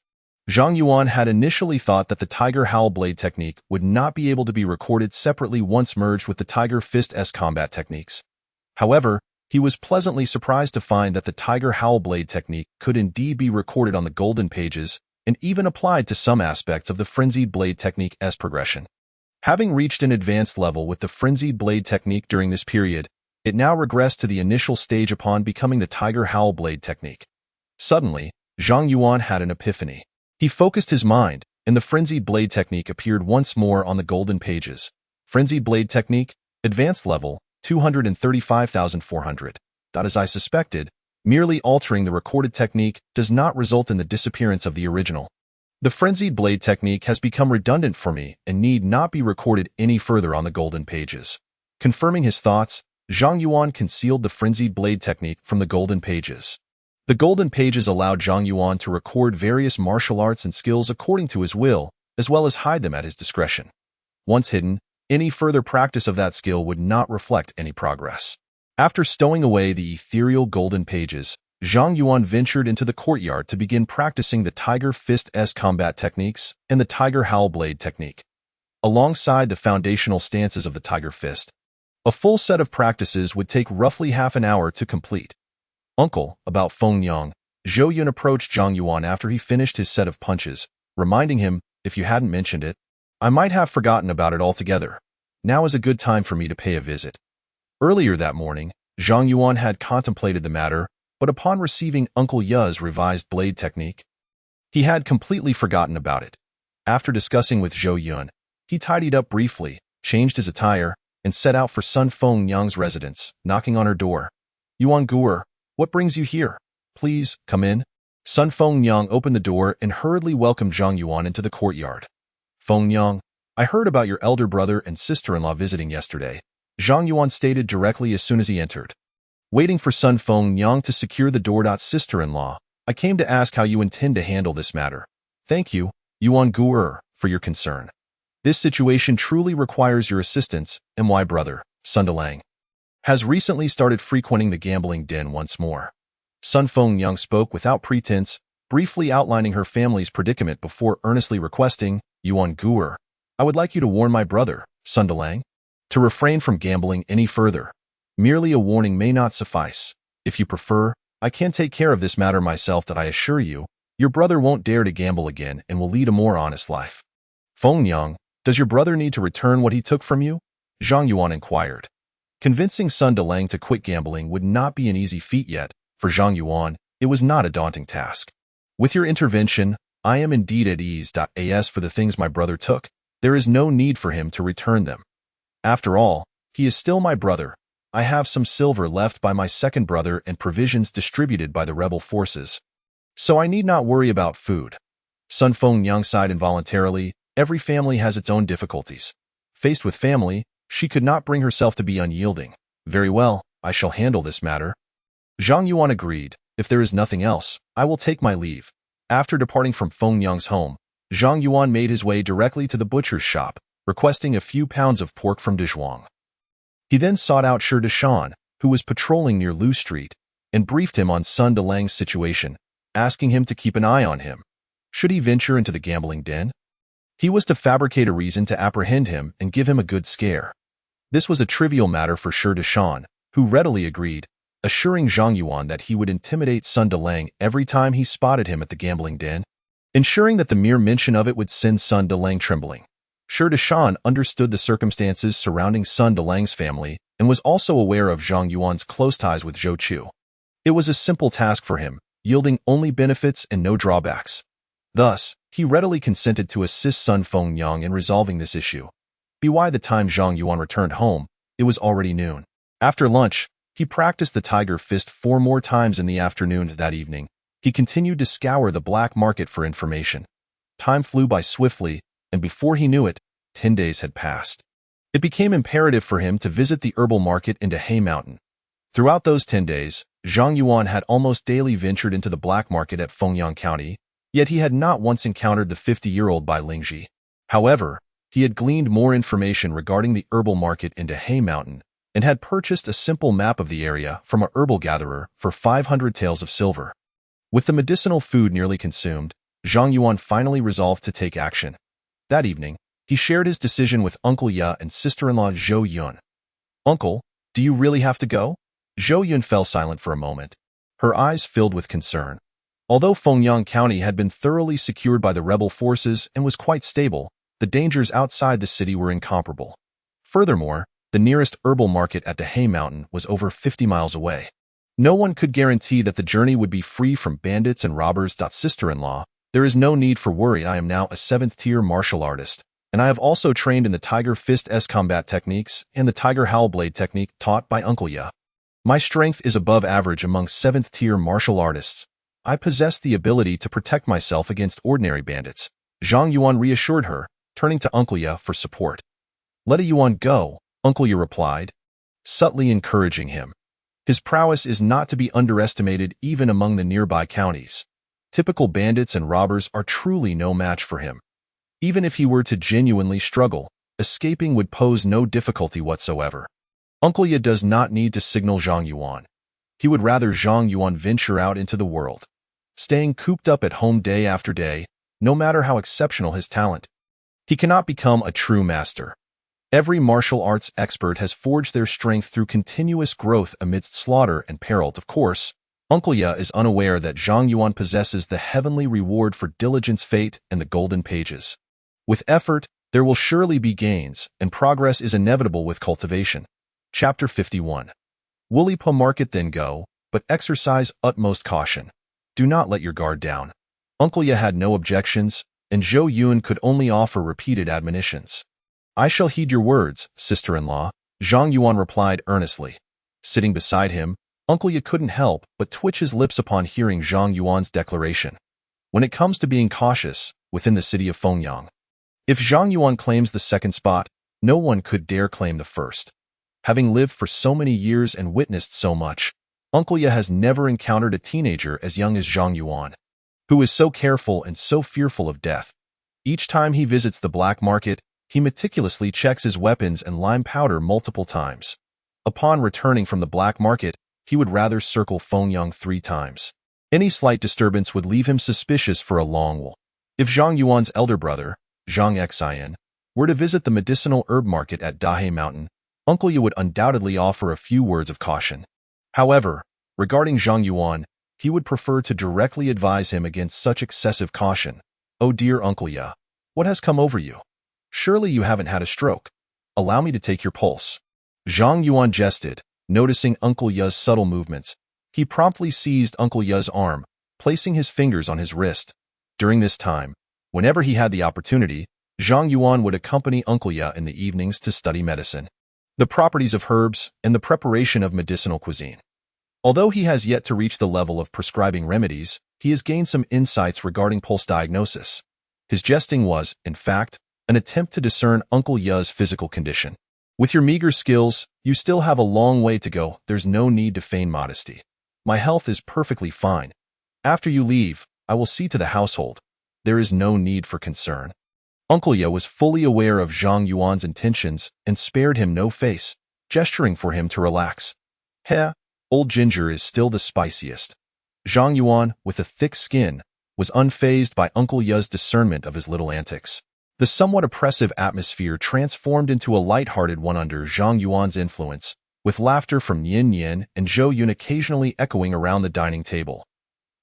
Zhang Yuan had initially thought that the Tiger Howl blade technique would not be able to be recorded separately once merged with the Tiger Fist-esque combat techniques. However, he was pleasantly surprised to find that the Tiger Howl blade technique could indeed be recorded on the golden pages and even applied to some aspects of the frenzied blade technique's progression. Having reached an advanced level with the frenzied blade technique during this period, it now regressed to the initial stage upon becoming the Tiger Howl blade technique. Suddenly, Zhang Yuan had an epiphany. He focused his mind, and the frenzied blade technique appeared once more on the golden pages. Frenzied blade technique, advanced level, 235,400. As I suspected, Merely altering the recorded technique does not result in the disappearance of the original. The frenzied blade technique has become redundant for me and need not be recorded any further on the golden pages. Confirming his thoughts, Zhang Yuan concealed the frenzied blade technique from the golden pages. The golden pages allowed Zhang Yuan to record various martial arts and skills according to his will, as well as hide them at his discretion. Once hidden, any further practice of that skill would not reflect any progress. After stowing away the ethereal golden pages, Zhang Yuan ventured into the courtyard to begin practicing the Tiger Fist-S combat techniques and the Tiger Howl Blade technique. Alongside the foundational stances of the Tiger Fist, a full set of practices would take roughly half an hour to complete. Uncle, about Feng Yang, Zhou Yun approached Zhang Yuan after he finished his set of punches, reminding him, if you hadn't mentioned it, I might have forgotten about it altogether. Now is a good time for me to pay a visit. Earlier that morning, Zhang Yuan had contemplated the matter, but upon receiving Uncle Ye's revised blade technique, he had completely forgotten about it. After discussing with Zhou Yun, he tidied up briefly, changed his attire, and set out for Sun Feng Yang's residence, knocking on her door. Yuan Guer, what brings you here? Please, come in. Sun Feng Yang opened the door and hurriedly welcomed Zhang Yuan into the courtyard. Feng Yang, I heard about your elder brother and sister-in-law visiting yesterday, Zhang Yuan stated directly as soon as he entered. Waiting for Sun Feng Yang to secure the door. Sister-in-law, I came to ask how you intend to handle this matter. Thank you, Yuan Guer, for your concern. This situation truly requires your assistance, and my brother, Sun Delang, has recently started frequenting the gambling den once more. Sun Feng Yang spoke without pretense, briefly outlining her family's predicament before earnestly requesting, Yuan Guer, I would like you to warn my brother, Sun Delang, to refrain from gambling any further. Merely a warning may not suffice. If you prefer, I can take care of this matter myself. I assure you, your brother won't dare to gamble again and will lead a more honest life. Feng Yang, does your brother need to return what he took from you? Zhang Yuan inquired. Convincing Sun Delang to quit gambling would not be an easy feat yet. For Zhang Yuan, it was not a daunting task. With your intervention, I am indeed at ease. As for the things my brother took, there is no need for him to return them. After all, he is still my brother. I have some silver left by my second brother and provisions distributed by the rebel forces, so I need not worry about food. Sun Feng Yang sighed involuntarily. Every family has its own difficulties. Faced with family, she could not bring herself to be unyielding. Very well, I shall handle this matter. Zhang Yuan agreed. If there is nothing else, I will take my leave. After departing from Feng Yang's home, Zhang Yuan made his way directly to the butcher's shop, requesting a few pounds of pork from Dezhuang. He then sought out Shi Deshan, who was patrolling near Lu Street, and briefed him on Sun Delang's situation, asking him to keep an eye on him. Should he venture into the gambling den? He was to fabricate a reason to apprehend him and give him a good scare. This was a trivial matter for Shi Deshan, who readily agreed, assuring Zhang Yuan that he would intimidate Sun Delang every time he spotted him at the gambling den, ensuring that the mere mention of it would send Sun Delang trembling. Shi Deshan understood the circumstances surrounding Sun Delang's family and was also aware of Zhang Yuan's close ties with Zhou Chu. It was a simple task for him, yielding only benefits and no drawbacks. Thus, he readily consented to assist Sun Feng Yang in resolving this issue. By the time Zhang Yuan returned home, it was already noon. After lunch, he practiced the Tiger Fist 4 more times in the afternoon that evening. He continued to scour the black market for information. Time flew by swiftly, and before he knew it, 10 days had passed. It became imperative for him to visit the herbal market in Hay Mountain. Throughout those 10 days, Zhang Yuan had almost daily ventured into the black market at Fengyang County, yet he had not once encountered the 50-year-old Bai Lingji. However, he had gleaned more information regarding the herbal market in Hay Mountain, and had purchased a simple map of the area from a herbal gatherer for 500 taels of silver. With the medicinal food nearly consumed, Zhang Yuan finally resolved to take action. That evening, he shared his decision with Uncle Ya and sister-in-law Zhou Yun. Uncle, do you really have to go? Zhou Yun fell silent for a moment, her eyes filled with concern. Although Fengyang County had been thoroughly secured by the rebel forces and was quite stable, the dangers outside the city were incomparable. Furthermore, the nearest herbal market at Hay Mountain was over 50 miles away. No one could guarantee that the journey would be free from bandits and robbers. Sister-in-law, there is no need for worry. I am now a 7th-tier martial artist, and I have also trained in the Tiger Fist-S combat techniques and the Tiger Howl Blade technique taught by Uncle Ya. My strength is above average among 7th-tier martial artists. I possess the ability to protect myself against ordinary bandits. Zhang Yuan reassured her, turning to Uncle Ye for support. Let a Yuan go, Uncle Ye replied, subtly encouraging him. His prowess is not to be underestimated even among the nearby counties. Typical bandits and robbers are truly no match for him. Even if he were to genuinely struggle, escaping would pose no difficulty whatsoever. Uncle Ye does not need to signal Zhang Yuan. He would rather Zhang Yuan venture out into the world, staying cooped up at home day after day, no matter how exceptional his talent. He cannot become a true master. Every martial arts expert has forged their strength through continuous growth amidst slaughter and peril. Of course, Uncle Ye is unaware that Zhang Yuan possesses the heavenly reward for diligence, fate, and the golden pages. With effort, there will surely be gains, and progress is inevitable with cultivation. Chapter 51. Woolipa Market. Then go, but exercise utmost caution. Do not let your guard down. Uncle Ye had no objections, and Zhou Yun could only offer repeated admonitions. I shall heed your words, sister-in-law, Zhang Yuan replied earnestly. Sitting beside him, Uncle Ye couldn't help but twitch his lips upon hearing Zhang Yuan's declaration. When it comes to being cautious, within the city of Fengyang, if Zhang Yuan claims the second spot, no one could dare claim the first. Having lived for so many years and witnessed so much, Uncle Ye has never encountered a teenager as young as Zhang Yuan, who is so careful and so fearful of death. Each time he visits the black market, he meticulously checks his weapons and lime powder multiple times. Upon returning from the black market, he would rather circle Fengyang 3 times. Any slight disturbance would leave him suspicious for a long while. If Zhang Yuan's elder brother, Zhang Xian, were to visit the medicinal herb market at Dahe Mountain, Uncle Ye would undoubtedly offer a few words of caution. However, regarding Zhang Yuan, he would prefer to directly advise him against such excessive caution. Oh dear Uncle Ye, what has come over you? Surely you haven't had a stroke. Allow me to take your pulse. Zhang Yuan jested, noticing Uncle Ye's subtle movements. He promptly seized Uncle Ye's arm, placing his fingers on his wrist. During this time, whenever he had the opportunity, Zhang Yuan would accompany Uncle Ye in the evenings to study medicine, the properties of herbs, and the preparation of medicinal cuisine. Although he has yet to reach the level of prescribing remedies, he has gained some insights regarding pulse diagnosis. His jesting was, in fact, an attempt to discern Uncle Ye's physical condition. With your meager skills, you still have a long way to go. There's no need to feign modesty. My health is perfectly fine. After you leave, I will see to the household. There is no need for concern. Uncle Ye was fully aware of Zhang Yuan's intentions and spared him no face, gesturing for him to relax. Heh, old ginger is still the spiciest. Zhang Yuan, with a thick skin, was unfazed by Uncle Ye's discernment of his little antics. The somewhat oppressive atmosphere transformed into a light-hearted one under Zhang Yuan's influence, with laughter from Yin Yin and Zhou Yun occasionally echoing around the dining table.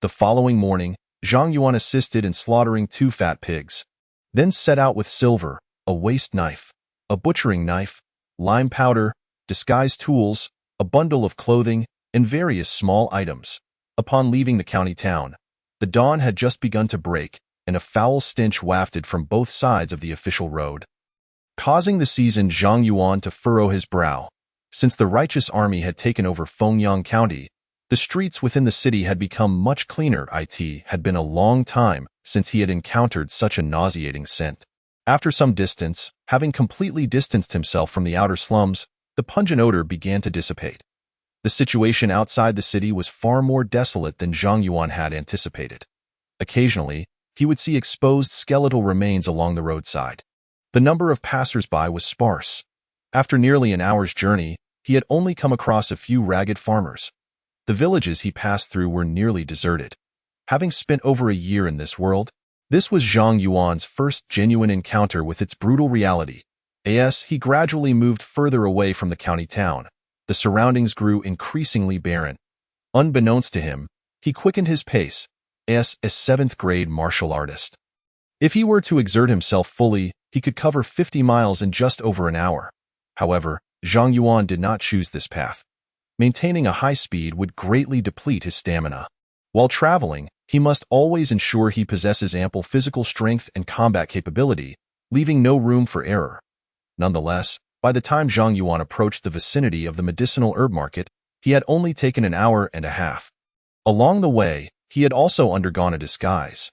The following morning, Zhang Yuan assisted in slaughtering 2 fat pigs, then set out with silver, a waste knife, a butchering knife, lime powder, disguise tools, a bundle of clothing, and various small items. Upon leaving the county town, the dawn had just begun to break, and a foul stench wafted from both sides of the official road, causing the seasoned Zhang Yuan to furrow his brow. Since the righteous army had taken over Fengyang County, the streets within the city had become much cleaner. It had been a long time since he had encountered such a nauseating scent. After some distance, having completely distanced himself from the outer slums, the pungent odor began to dissipate. The situation outside the city was far more desolate than Zhang Yuan had anticipated. Occasionally, he would see exposed skeletal remains along the roadside. The number of passers-by was sparse. After nearly an hour's journey, he had only come across a few ragged farmers. The villages he passed through were nearly deserted. Having spent over a year in this world, this was Zhang Yuan's first genuine encounter with its brutal reality. As he gradually moved further away from the county town, the surroundings grew increasingly barren. Unbeknownst to him, he quickened his pace, as a 7th-grade martial artist. If he were to exert himself fully, he could cover 50 miles in just over an hour. However, Zhang Yuan did not choose this path. Maintaining a high speed would greatly deplete his stamina. While traveling, he must always ensure he possesses ample physical strength and combat capability, leaving no room for error. Nonetheless, by the time Zhang Yuan approached the vicinity of the medicinal herb market, He had only taken an hour and a half. Along the way, he had also undergone a disguise.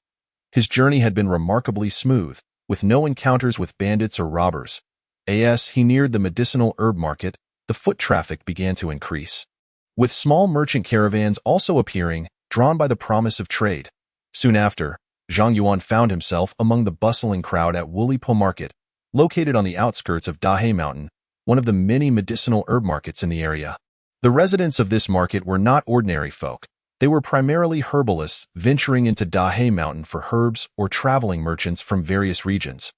His journey had been remarkably smooth, with no encounters with bandits or robbers. As he neared the medicinal herb market, the foot traffic began to increase, with small merchant caravans also appearing, drawn by the promise of trade. Soon after, Zhang Yuan found himself among the bustling crowd at Wulipo Market, located on the outskirts of Dahe Mountain, one of the many medicinal herb markets in the area. The residents of this market were not ordinary folk. They were primarily herbalists venturing into Dahe Mountain for herbs or traveling merchants from various regions.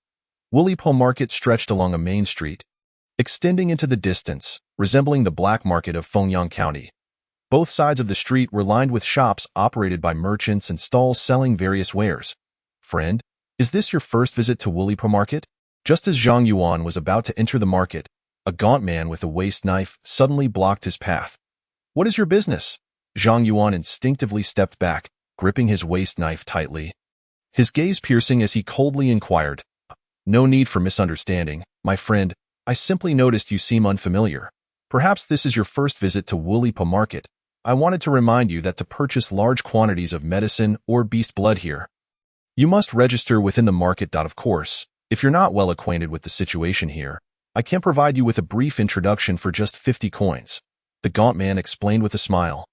Wulipo Market stretched along a main street, extending into the distance, resembling the black market of Fengyang County. Both sides of the street were lined with shops operated by merchants and stalls selling various wares. Friend, is this your first visit to Wulipo Market? Just as Zhang Yuan was about to enter the market, a gaunt man with a waist knife suddenly blocked his path. What is your business? Zhang Yuan instinctively stepped back, gripping his waist knife tightly. His gaze piercing as he coldly inquired, No need for misunderstanding, my friend. I simply noticed you seem unfamiliar. Perhaps this is your first visit to Wulipo Market. I wanted to remind you that to purchase large quantities of medicine or beast blood here, you must register within the market. Of course, if you're not well acquainted with the situation here, I can provide you with a brief introduction for just 50 coins. The gaunt man explained with a smile.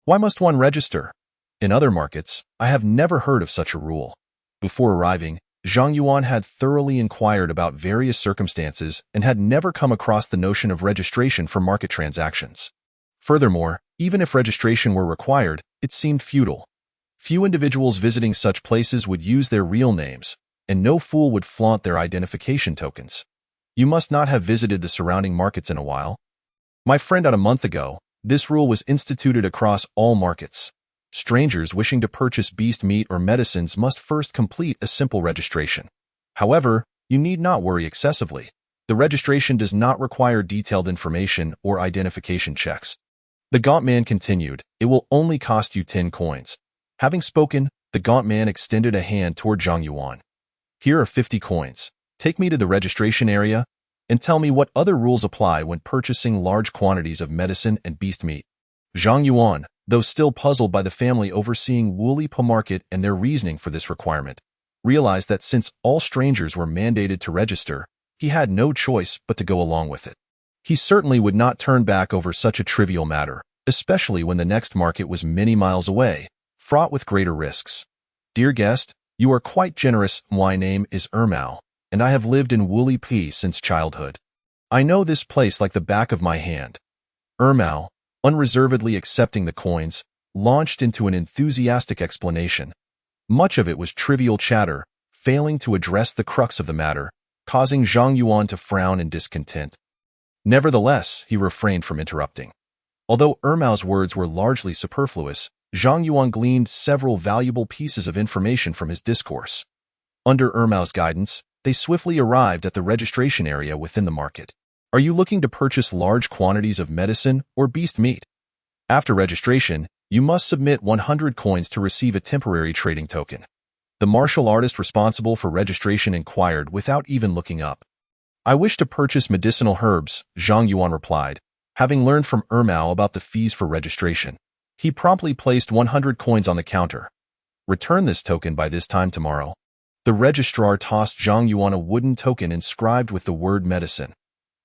Why must one register? In other markets, I have never heard of such a rule. Before arriving, Zhang Yuan had thoroughly inquired about various circumstances and had never come across the notion of registration for market transactions. Furthermore, even if registration were required, it seemed futile. Few individuals visiting such places would use their real names, and no fool would flaunt their identification tokens. You must not have visited the surrounding markets in a while. My friend, a month ago, this rule was instituted across all markets. Strangers wishing to purchase beast meat or medicines must first complete a simple registration. However, you need not worry excessively. The registration does not require detailed information or identification checks. The gaunt man continued, It will only cost you 10 coins. Having spoken, the gaunt man extended a hand toward Zhang Yuan. Here are 50 coins. Take me to the registration area and tell me what other rules apply when purchasing large quantities of medicine and beast meat. Zhang Yuan, though still puzzled by the family overseeing Wulipo Market and their reasoning for this requirement, realized that since all strangers were mandated to register, he had no choice but to go along with it. He certainly would not turn back over such a trivial matter, especially when the next market was many miles away, fraught with greater risks. Dear guest, you are quite generous. My name is Ermao, and I have lived in Wulipo since childhood. I know this place like the back of my hand. Ermao, unreservedly accepting the coins, launched into an enthusiastic explanation. Much of it was trivial chatter, failing to address the crux of the matter, causing Zhang Yuan to frown in discontent. Nevertheless, he refrained from interrupting. Although Ermao's words were largely superfluous, Zhang Yuan gleaned several valuable pieces of information from his discourse. Under Ermao's guidance, they swiftly arrived at the registration area within the market. Are you looking to purchase large quantities of medicine or beast meat? After registration, you must submit 100 coins to receive a temporary trading token. The martial artist responsible for registration inquired without even looking up. I wish to purchase medicinal herbs, Zhang Yuan replied, having learned from Ermao about the fees for registration. He promptly placed 100 coins on the counter. Return this token by this time tomorrow. The registrar tossed Zhang Yuan a wooden token inscribed with the word medicine.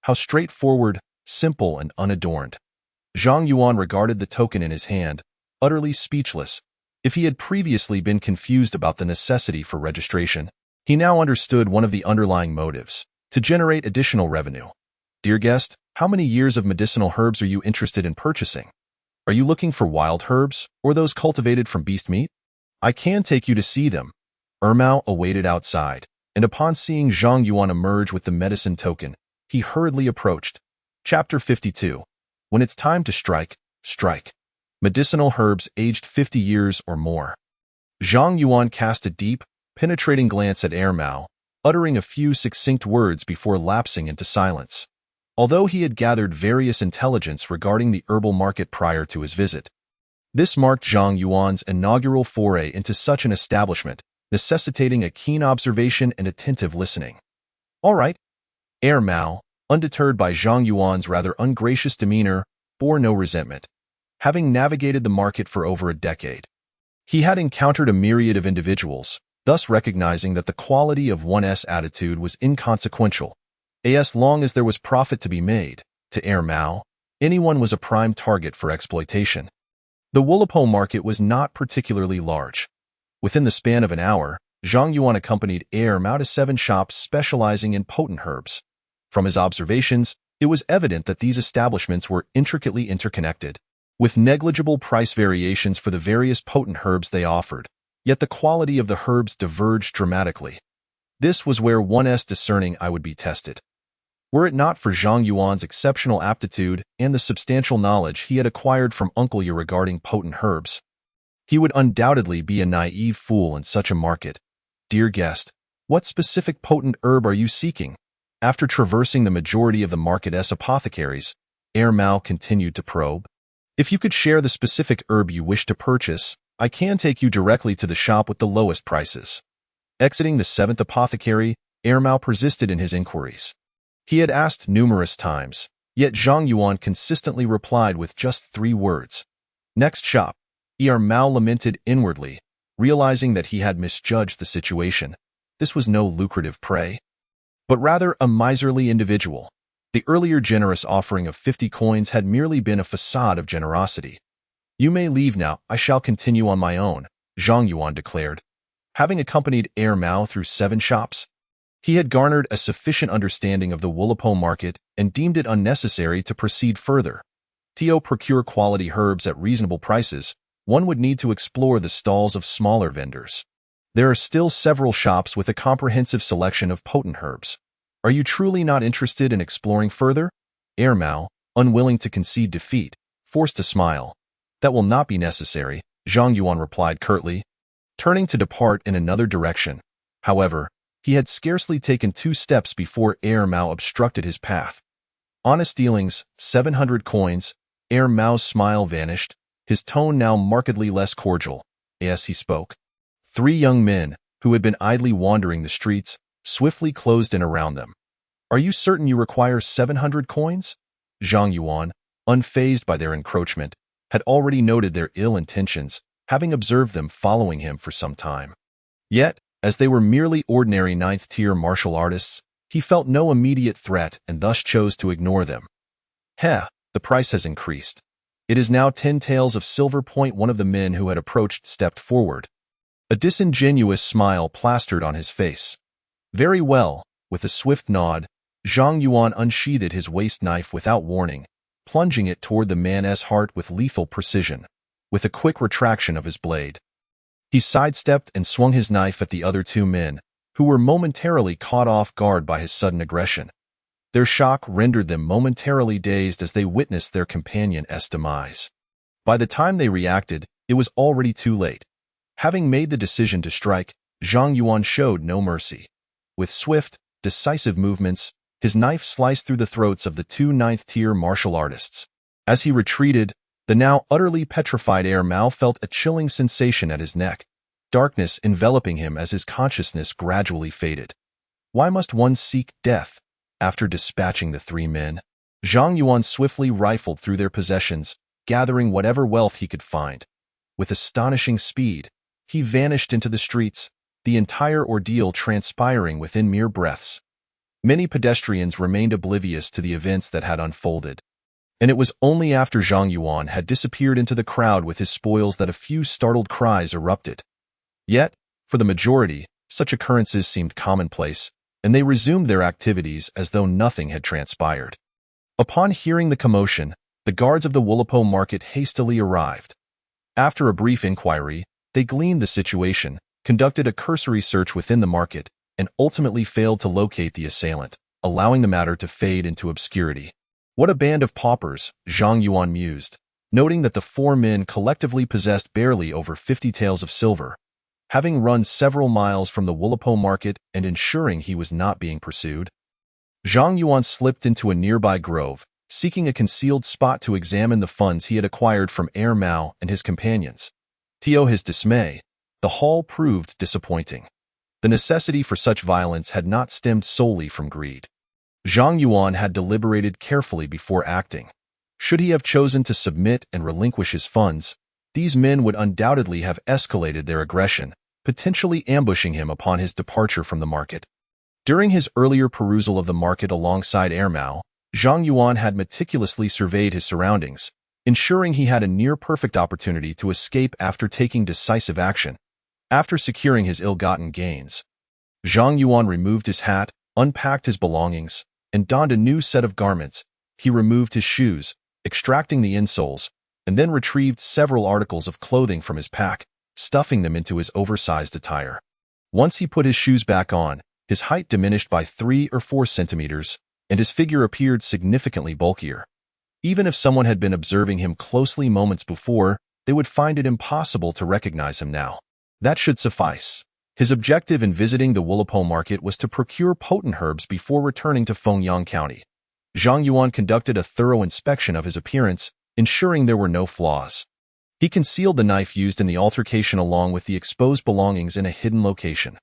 How straightforward, simple, and unadorned. Zhang Yuan regarded the token in his hand, utterly speechless. If he had previously been confused about the necessity for registration, he now understood one of the underlying motives: to generate additional revenue. Dear guest, how many years of medicinal herbs are you interested in purchasing? Are you looking for wild herbs or those cultivated from beast meat? I can take you to see them. Ermao awaited outside, and upon seeing Zhang Yuan emerge with the medicine token, he hurriedly approached. Chapter 52. When it's time to strike, strike. Medicinal herbs aged 50 years or more. Zhang Yuan cast a deep, penetrating glance at Ermao, uttering a few succinct words before lapsing into silence. Although he had gathered various intelligence regarding the herbal market prior to his visit, this marked Zhang Yuan's inaugural foray into such an establishment, necessitating a keen observation and attentive listening. All right. Ermao, undeterred by Zhang Yuan's rather ungracious demeanor, bore no resentment. having navigated the market for over a decade. He had encountered a myriad of individuals, thus recognizing that the quality of one's attitude was inconsequential. As long as there was profit to be made, to Air Mao, anyone was a prime target for exploitation. The Woolapo market was not particularly large. Within the span of an hour, Zhang Yuan accompanied Air Mao to 7 shops specializing in potent herbs. From his observations, it was evident that these establishments were intricately interconnected, with negligible price variations for the various potent herbs they offered, yet the quality of the herbs diverged dramatically. This was where one's discerning eye would be tested. Were it not for Zhang Yuan's exceptional aptitude and the substantial knowledge he had acquired from Uncle Ye regarding potent herbs, he would undoubtedly be a naive fool in such a market. Dear guest, what specific potent herb are you seeking? After traversing the majority of the market's apothecaries, Air Mao continued to probe. If you could share the specific herb you wish to purchase, I can take you directly to the shop with the lowest prices. Exiting the 7th apothecary, Air Mao persisted in his inquiries. He had asked numerous times, yet Zhang Yuan consistently replied with just 3 words. Next shop. Air Mao lamented inwardly, realizing that he had misjudged the situation. This was no lucrative prey, but rather a miserly individual. The earlier generous offering of 50 coins had merely been a facade of generosity. You may leave now, I shall continue on my own, Zhang Yuan declared. Having accompanied Air Mao through 7 shops, he had garnered a sufficient understanding of the Woolapo market and deemed it unnecessary to proceed further. To procure quality herbs at reasonable prices, one would need to explore the stalls of smaller vendors. There are still several shops with a comprehensive selection of potent herbs. Are you truly not interested in exploring further? Air Mao, unwilling to concede defeat, forced a smile. That will not be necessary, Zhang Yuan replied curtly, turning to depart in another direction. However, he had scarcely taken 2 steps before Air Mao obstructed his path. Honest dealings, 700 coins. Air Mao's smile vanished, his tone now markedly less cordial. As he spoke, 3 young men, who had been idly wandering the streets, swiftly closed in around them. Are you certain you require 700 coins? Zhang Yuan, unfazed by their encroachment, had already noted their ill intentions, having observed them following him for some time. Yet, as they were merely ordinary 9th-tier martial artists, he felt no immediate threat and thus chose to ignore them. The price has increased. It is now 10 taels of silver. One of the men who had approached stepped forward. A disingenuous smile plastered on his face. Very well, with a swift nod, Zhang Yuan unsheathed his waist knife without warning, plunging it toward the man's heart with lethal precision. With a quick retraction of his blade, he sidestepped and swung his knife at the other 2 men, who were momentarily caught off guard by his sudden aggression. Their shock rendered them momentarily dazed as they witnessed their companion's demise. By the time they reacted, it was already too late. Having made the decision to strike, Zhang Yuan showed no mercy. With swift, decisive movements, his knife sliced through the throats of the 2 9th-tier martial artists. As he retreated, the now utterly petrified Air Mao felt a chilling sensation at his neck, darkness enveloping him as his consciousness gradually faded. Why must one seek death? After dispatching the 3 men, Zhang Yuan swiftly rifled through their possessions, gathering whatever wealth he could find. With astonishing speed, he vanished into the streets, the entire ordeal transpiring within mere breaths. Many pedestrians remained oblivious to the events that had unfolded, and it was only after Zhang Yuan had disappeared into the crowd with his spoils that a few startled cries erupted. Yet, for the majority, such occurrences seemed commonplace, and they resumed their activities as though nothing had transpired. Upon hearing the commotion, the guards of the Woolapo market hastily arrived. After a brief inquiry, they gleaned the situation, conducted a cursory search within the market, and ultimately failed to locate the assailant, allowing the matter to fade into obscurity. What a band of paupers, Zhang Yuan mused, noting that the 4 men collectively possessed barely over 50 taels of silver. Having run several miles from the Woolapo market and ensuring he was not being pursued, Zhang Yuan slipped into a nearby grove, seeking a concealed spot to examine the funds he had acquired from Air Mao and his companions. To his dismay, the haul proved disappointing. The necessity for such violence had not stemmed solely from greed. Zhang Yuan had deliberated carefully before acting. Should he have chosen to submit and relinquish his funds, these men would undoubtedly have escalated their aggression, potentially ambushing him upon his departure from the market. During his earlier perusal of the market alongside Ermao, Zhang Yuan had meticulously surveyed his surroundings, ensuring he had a near-perfect opportunity to escape after taking decisive action. After securing his ill-gotten gains, Zhang Yuan removed his hat, unpacked his belongings, and donned a new set of garments. He removed his shoes, extracting the insoles, and then retrieved several articles of clothing from his pack, stuffing them into his oversized attire. Once he put his shoes back on, his height diminished by 3 or 4 centimeters, and his figure appeared significantly bulkier. Even if someone had been observing him closely moments before, they would find it impossible to recognize him now. That should suffice. His objective in visiting the Wulipo market was to procure potent herbs before returning to Fengyang County. Zhang Yuan conducted a thorough inspection of his appearance, ensuring there were no flaws. He concealed the knife used in the altercation along with the exposed belongings in a hidden location.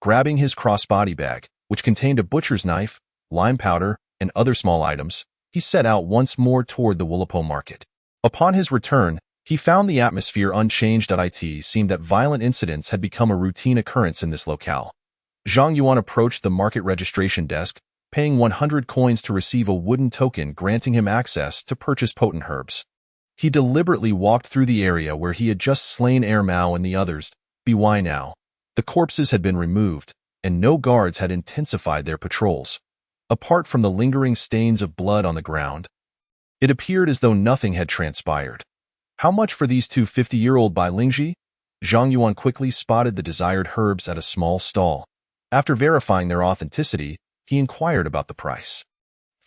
Grabbing his crossbody bag, which contained a butcher's knife, lime powder, and other small items, he set out once more toward the Wulipo market. Upon his return, he found the atmosphere unchanged. It seemed that violent incidents had become a routine occurrence in this locale. Zhang Yuan approached the market registration desk, paying 100 coins to receive a wooden token granting him access to purchase potent herbs. He deliberately walked through the area where he had just slain Ermao and the others. By now, the corpses had been removed, and no guards had intensified their patrols. Apart from the lingering stains of blood on the ground, it appeared as though nothing had transpired. How much for these two 50-year-old Bai Lingji? Zhang Yuan quickly spotted the desired herbs at a small stall. After verifying their authenticity, he inquired about the price.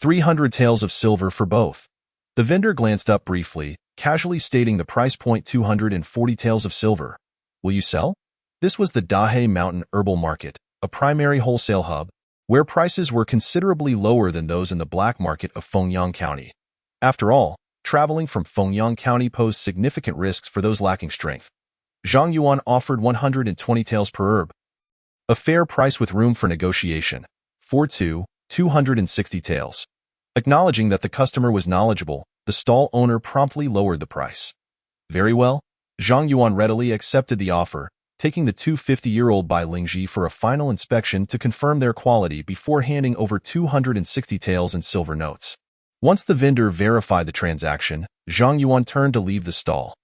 300 taels of silver for both. The vendor glanced up briefly, casually stating the price point 240 taels of silver. Will you sell? This was the Dahe Mountain Herbal Market, a primary wholesale hub, where prices were considerably lower than those in the black market of Fengyang County. After all, traveling from Fengyang County posed significant risks for those lacking strength. Zhang Yuan offered 120 taels per herb, a fair price with room for negotiation. 260 taels. Acknowledging that the customer was knowledgeable, the stall owner promptly lowered the price. Very well, Zhang Yuan readily accepted the offer, taking the 250-year-old Bai Lingji for a final inspection to confirm their quality before handing over 260 taels in silver notes. Once the vendor verified the transaction, Zhang Yuan turned to leave the stall.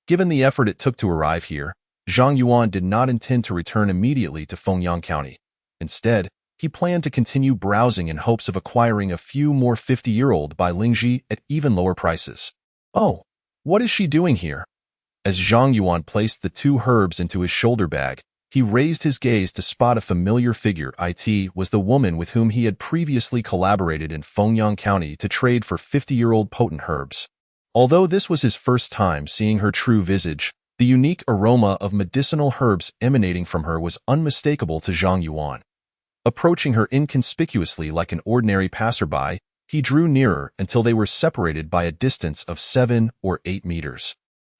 Given the effort it took to arrive here, Zhang Yuan did not intend to return immediately to Fengyang County. Instead, he planned to continue browsing in hopes of acquiring a few more 50-year-old Bai Lingji at even lower prices. Oh, what is she doing here? As Zhang Yuan placed the 2 herbs into his shoulder bag, he raised his gaze to spot a familiar figure. It was the woman with whom he had previously collaborated in Fengyang County to trade for 50-year-old potent herbs. Although this was his first time seeing her true visage, the unique aroma of medicinal herbs emanating from her was unmistakable to Zhang Yuan. Approaching her inconspicuously like an ordinary passerby, he drew nearer until they were separated by a distance of 7 or 8 meters.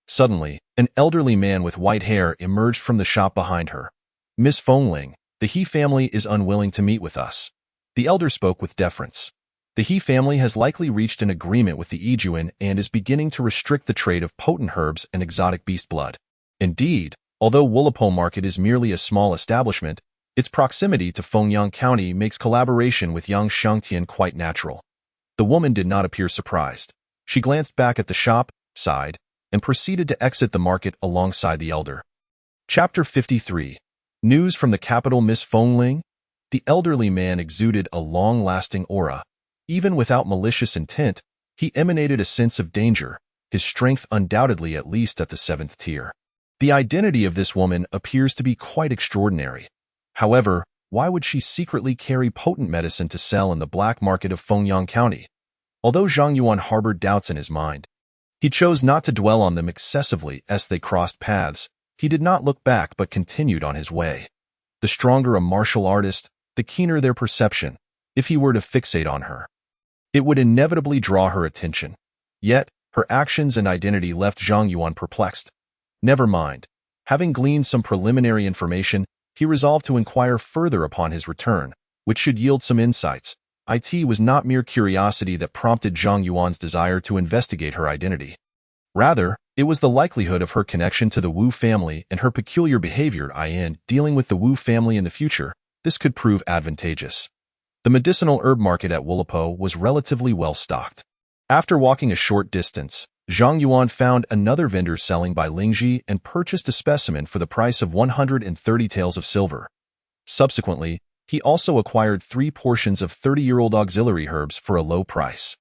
Suddenly, an elderly man with white hair emerged from the shop behind her. Miss Fengling, the He family is unwilling to meet with us. The elder spoke with deference. The He family has likely reached an agreement with the Ijuan and is beginning to restrict the trade of potent herbs and exotic beast blood. Indeed, although Wulipo Market is merely a small establishment, its proximity to Fengyang County makes collaboration with Yang Shangtian quite natural. The woman did not appear surprised. She glanced back at the shop, sighed, and proceeded to exit the market alongside the elder. Chapter 53. News from the capital. Miss Fengling? The elderly man exuded a long-lasting aura. Even without malicious intent, he emanated a sense of danger, his strength undoubtedly at least at the 7th tier. The identity of this woman appears to be quite extraordinary. However, why would she secretly carry potent medicine to sell in the black market of Fengyang County? Although Zhang Yuan harbored doubts in his mind, he chose not to dwell on them excessively as they crossed paths. He did not look back but continued on his way. The stronger a martial artist, the keener their perception. If he were to fixate on her, it would inevitably draw her attention. Yet, her actions and identity left Zhang Yuan perplexed. Never mind. Having gleaned some preliminary information, he resolved to inquire further upon his return, which should yield some insights. it was not mere curiosity that prompted Zhang Yuan's desire to investigate her identity. Rather, it was the likelihood of her connection to the Wu family and her peculiar behavior in dealing with the Wu family in the future. This could prove advantageous. The medicinal herb market at Wulipo was relatively well stocked. After walking a short distance, Zhang Yuan found another vendor selling by Lingji and purchased a specimen for the price of 130 taels of silver. Subsequently, he also acquired 3 portions of 30-year-old auxiliary herbs for a low price.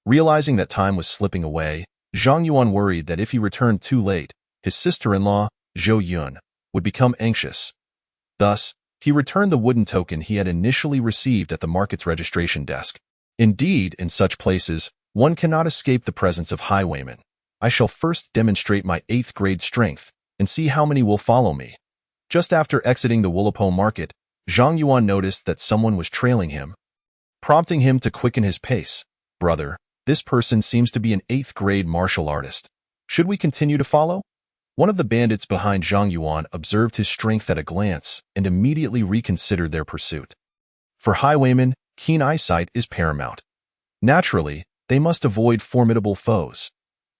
Realizing that time was slipping away, Zhang Yuan worried that if he returned too late, his sister-in-law, Zhou Yun, would become anxious. Thus, he returned the wooden token he had initially received at the market's registration desk. Indeed, in such places, one cannot escape the presence of highwaymen. I shall first demonstrate my 8th grade strength and see how many will follow me. Just after exiting the Wulipo market, Zhang Yuan noticed that someone was trailing him, prompting him to quicken his pace. Brother, this person seems to be an 8th grade martial artist. Should we continue to follow? One of the bandits behind Zhang Yuan observed his strength at a glance and immediately reconsidered their pursuit. For highwaymen, keen eyesight is paramount. Naturally, they must avoid formidable foes.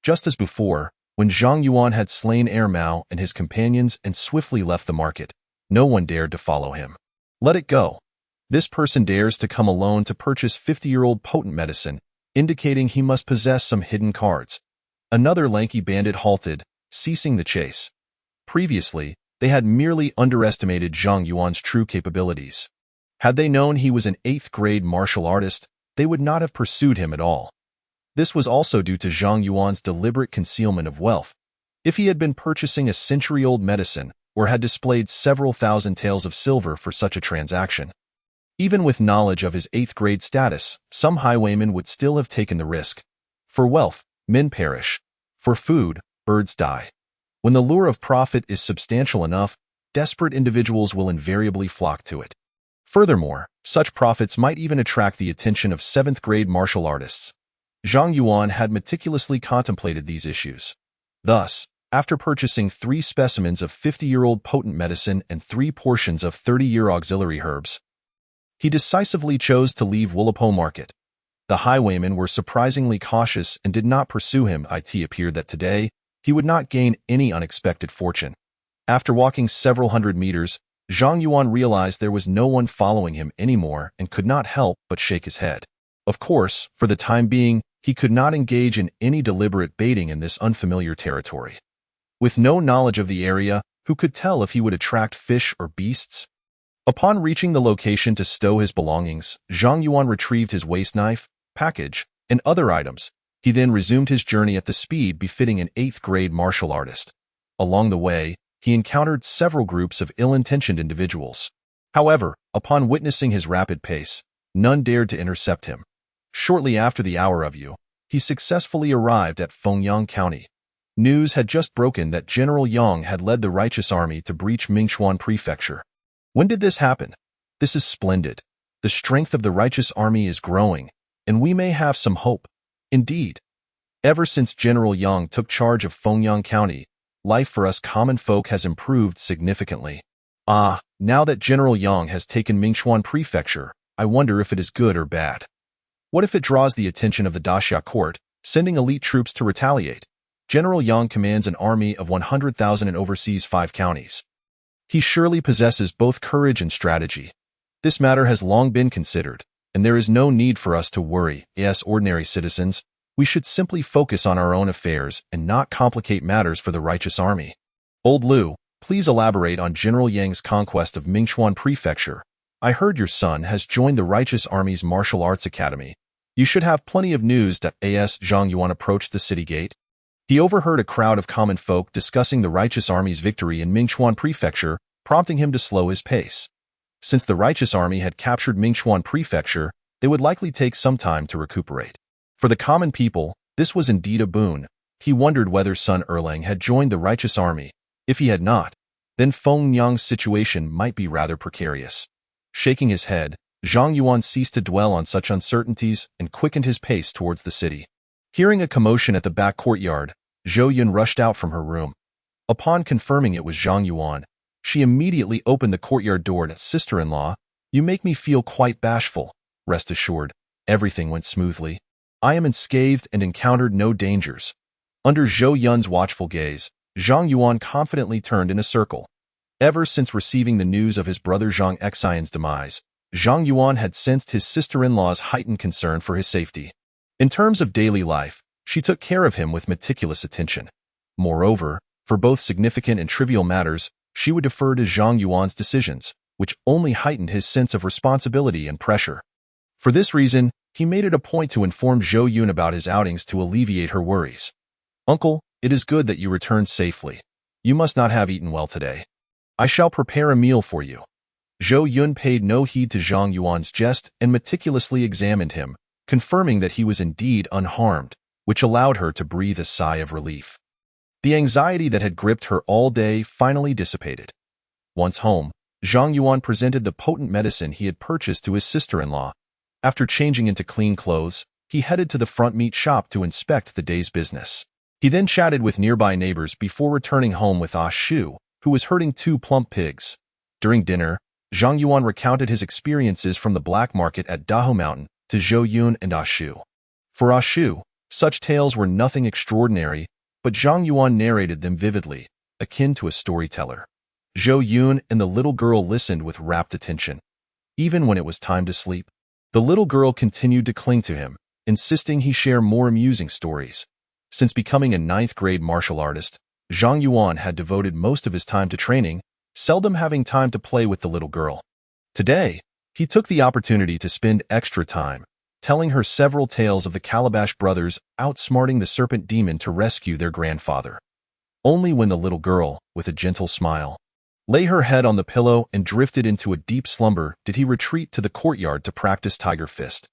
Just as before, when Zhang Yuan had slain Air Mao and his companions and swiftly left the market, no one dared to follow him. Let it go. This person dares to come alone to purchase 50-year-old potent medicine, indicating he must possess some hidden cards. Another lanky bandit halted, ceasing the chase. Previously, they had merely underestimated Zhang Yuan's true capabilities. Had they known he was an 8th grade martial artist, they would not have pursued him at all. This was also due to Zhang Yuan's deliberate concealment of wealth. If he had been purchasing a century-old medicine or had displayed several thousand taels of silver for such a transaction, even with knowledge of his 8th grade status, some highwaymen would still have taken the risk. For wealth, men perish. For food, birds die. When the lure of profit is substantial enough, desperate individuals will invariably flock to it. Furthermore, such profits might even attract the attention of 7th grade martial artists. Zhang Yuan had meticulously contemplated these issues. Thus, after purchasing 3 specimens of 50-year-old potent medicine and 3 portions of 30-year auxiliary herbs, he decisively chose to leave Wulipo market. The highwaymen were surprisingly cautious and did not pursue him. It appeared that today, he would not gain any unexpected fortune. After walking several hundred meters, Zhang Yuan realized there was no one following him anymore and could not help but shake his head. Of course, for the time being, he could not engage in any deliberate baiting in this unfamiliar territory. With no knowledge of the area, who could tell if he would attract fish or beasts? Upon reaching the location to stow his belongings, Zhang Yuan retrieved his waist knife, package, and other items. He then resumed his journey at the speed befitting an 8th grade martial artist. Along the way, he encountered several groups of ill-intentioned individuals. However, upon witnessing his rapid pace, none dared to intercept him. Shortly after the hour of Yu, he successfully arrived at Fengyang County. News had just broken that General Yang had led the righteous army to breach Mingchuan Prefecture. When did this happen? This is splendid. The strength of the righteous army is growing, and we may have some hope. Indeed, ever since General Yang took charge of Fengyang County, life for us common folk has improved significantly. Now that General Yang has taken Mingchuan Prefecture, I wonder if it is good or bad. What if it draws the attention of the Daxia court, sending elite troops to retaliate? General Yang commands an army of 100,000 and oversees 5 counties. He surely possesses both courage and strategy. This matter has long been considered, and there is no need for us to worry. As ordinary citizens, we should simply focus on our own affairs and not complicate matters for the righteous army. Old Liu, please elaborate on General Yang's conquest of Mingchuan Prefecture. I heard your son has joined the righteous army's martial arts academy. You should have plenty of news. As Zhang Yuan approached the city gate, he overheard a crowd of common folk discussing the righteous army's victory in Mingchuan Prefecture, prompting him to slow his pace. Since the righteous army had captured Mingchuan Prefecture, they would likely take some time to recuperate. For the common people, this was indeed a boon. He wondered whether Sun Erlang had joined the righteous army. If he had not, then Fengyang's situation might be rather precarious. Shaking his head, Zhang Yuan ceased to dwell on such uncertainties and quickened his pace towards the city. Hearing a commotion at the back courtyard, Zhou Yun rushed out from her room. Upon confirming it was Zhang Yuan, she immediately opened the courtyard door to sister-in-law. You make me feel quite bashful. Rest assured, everything went smoothly. I am unscathed and encountered no dangers. Under Zhou Yun's watchful gaze, Zhang Yuan confidently turned in a circle. Ever since receiving the news of his brother Zhang Xian's demise, Zhang Yuan had sensed his sister-in-law's heightened concern for his safety. In terms of daily life, she took care of him with meticulous attention. Moreover, for both significant and trivial matters, she would defer to Zhang Yuan's decisions, which only heightened his sense of responsibility and pressure. For this reason, he made it a point to inform Zhou Yun about his outings to alleviate her worries. "Uncle, it is good that you returned safely. You must not have eaten well today. I shall prepare a meal for you." Zhou Yun paid no heed to Zhang Yuan's jest and meticulously examined him, confirming that he was indeed unharmed, which allowed her to breathe a sigh of relief. The anxiety that had gripped her all day finally dissipated. Once home, Zhang Yuan presented the potent medicine he had purchased to his sister-in-law. After changing into clean clothes, he headed to the front meat shop to inspect the day's business. He then chatted with nearby neighbors before returning home with Ah Shu, who was herding 2 plump pigs. During dinner, Zhang Yuan recounted his experiences from the black market at Dahou Mountain to Zhou Yun and Ah Shu. For Ah Shu, such tales were nothing extraordinary, but Zhang Yuan narrated them vividly, akin to a storyteller. Zhou Yun and the little girl listened with rapt attention. Even when it was time to sleep, the little girl continued to cling to him, insisting he share more amusing stories. Since becoming a 9th-grade martial artist, Zhang Yuan had devoted most of his time to training, seldom having time to play with the little girl. Today, he took the opportunity to spend extra time, telling her several tales of the Calabash brothers outsmarting the serpent demon to rescue their grandfather. Only when the little girl, with a gentle smile, lay her head on the pillow and drifted into a deep slumber did he retreat to the courtyard to practice Tiger Fist.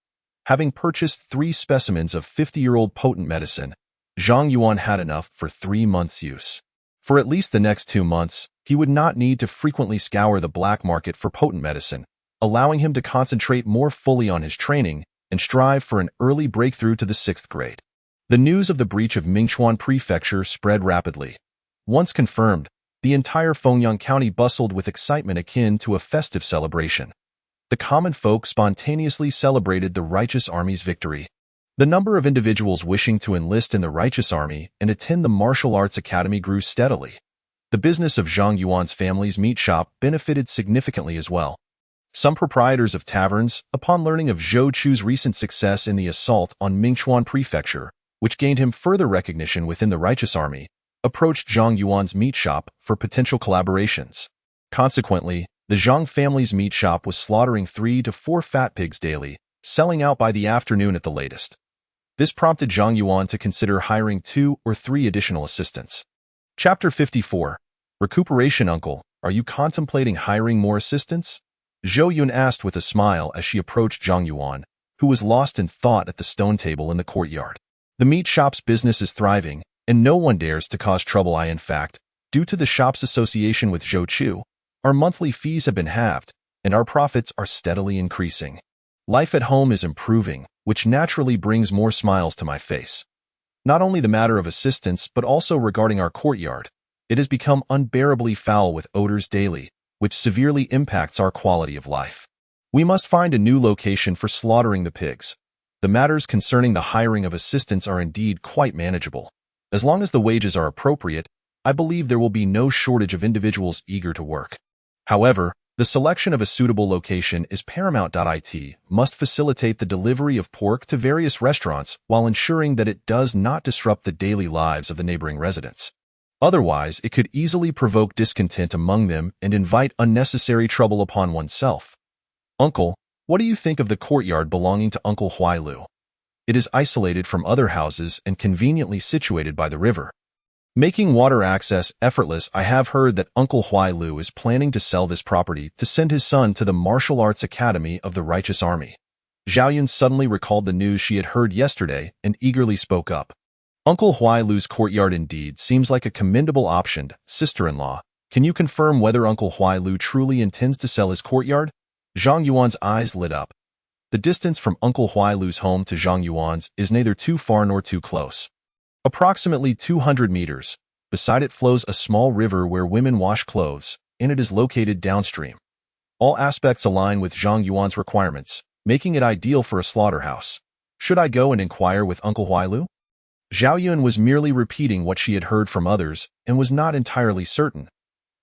Having purchased 3 specimens of 50-year-old potent medicine, Zhang Yuan had enough for 3 months' use. For at least the next 2 months, he would not need to frequently scour the black market for potent medicine, allowing him to concentrate more fully on his training and strive for an early breakthrough to the 6th grade. The news of the breach of Mingchuan Prefecture spread rapidly. Once confirmed, the entire Fengyang County bustled with excitement akin to a festive celebration. The common folk spontaneously celebrated the righteous army's victory. The number of individuals wishing to enlist in the righteous army and attend the martial arts academy grew steadily. The business of Zhang Yuan's family's meat shop benefited significantly as well. Some proprietors of taverns, upon learning of Zhou Chu's recent success in the assault on Mingchuan Prefecture, which gained him further recognition within the righteous army, approached Zhang Yuan's meat shop for potential collaborations. Consequently, the Zhang family's meat shop was slaughtering 3 to 4 fat pigs daily, selling out by the afternoon at the latest. This prompted Zhang Yuan to consider hiring 2 or 3 additional assistants. Chapter 54. Recuperation. Uncle, are you contemplating hiring more assistants? Zhou Yun asked with a smile as she approached Zhang Yuan, who was lost in thought at the stone table in the courtyard. The meat shop's business is thriving, and no one dares to cause trouble. In fact, due to the shop's association with Zhou Chu, our monthly fees have been halved, and our profits are steadily increasing. Life at home is improving, which naturally brings more smiles to my face. Not only the matter of assistance, but also regarding our courtyard. It has become unbearably foul with odors daily, which severely impacts our quality of life. We must find a new location for slaughtering the pigs. The matters concerning the hiring of assistants are indeed quite manageable. As long as the wages are appropriate, I believe there will be no shortage of individuals eager to work. However, the selection of a suitable location is paramount. It must facilitate the delivery of pork to various restaurants while ensuring that it does not disrupt the daily lives of the neighboring residents. Otherwise, it could easily provoke discontent among them and invite unnecessary trouble upon oneself. Uncle, what do you think of the courtyard belonging to Uncle Huailu? It is isolated from other houses and conveniently situated by the river, making water access effortless. I have heard that Uncle Huailu is planning to sell this property to send his son to the Martial Arts Academy of the Righteous Army. Zhao Yun suddenly recalled the news she had heard yesterday and eagerly spoke up. Uncle Huailu's courtyard indeed seems like a commendable option. Sister-in-law, can you confirm whether Uncle Huailu truly intends to sell his courtyard? Zhang Yuan's eyes lit up. The distance from Uncle Huailu's home to Zhang Yuan's is neither too far nor too close. Approximately 200 meters. Beside it flows a small river where women wash clothes, and it is located downstream. All aspects align with Zhang Yuan's requirements. making it ideal for a slaughterhouse. Should I go and inquire with Uncle Huailu? Zhao Yun was merely repeating what she had heard from others and was not entirely certain.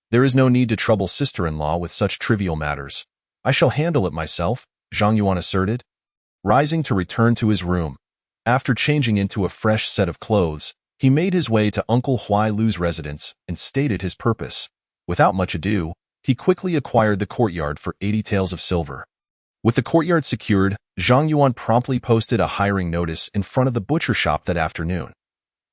There is no need to trouble sister-in-law with such trivial matters. I shall handle it myself, Zhang Yuan asserted. Rising to return to his room, after changing into a fresh set of clothes, he made his way to Uncle Huailu's residence and stated his purpose. Without much ado, he quickly acquired the courtyard for 80 taels of silver. With the courtyard secured, Zhang Yuan promptly posted a hiring notice in front of the butcher shop that afternoon.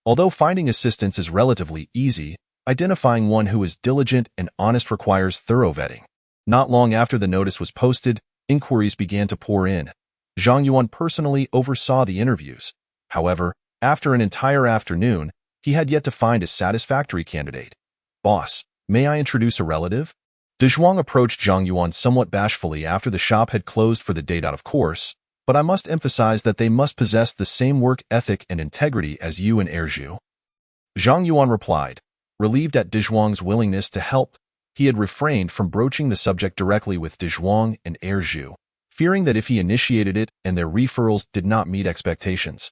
Although finding assistants is relatively easy, identifying one who is diligent and honest requires thorough vetting. Not long after the notice was posted, inquiries began to pour in. Zhang Yuan personally oversaw the interviews. However, after an entire afternoon, he had yet to find a satisfactory candidate. Boss, may I introduce a relative? De Zhuang approached Zhang Yuan somewhat bashfully after the shop had closed for the date. Of course, but I must emphasize that they must possess the same work ethic and integrity as you and Erju. Zhang Yuan replied. Relieved at De Zhuang's willingness to help, he had refrained from broaching the subject directly with De Zhuang and Erju, fearing that if he initiated it and their referrals did not meet expectations,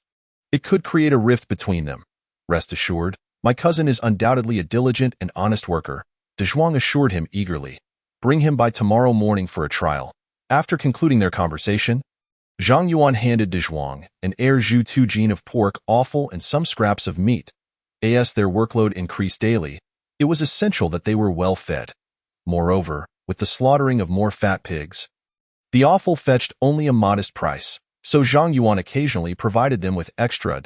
it could create a rift between them. Rest assured, my cousin is undoubtedly a diligent and honest worker, De Zhuang assured him eagerly. Bring him by tomorrow morning for a trial. After concluding their conversation, Zhang Yuan handed De Zhuang an Erju 2 gene of pork offal and some scraps of meat. As their workload increased daily, it was essential that they were well fed. Moreover, with the slaughtering of more fat pigs, the offal fetched only a modest price, so Zhang Yuan occasionally provided them with extra.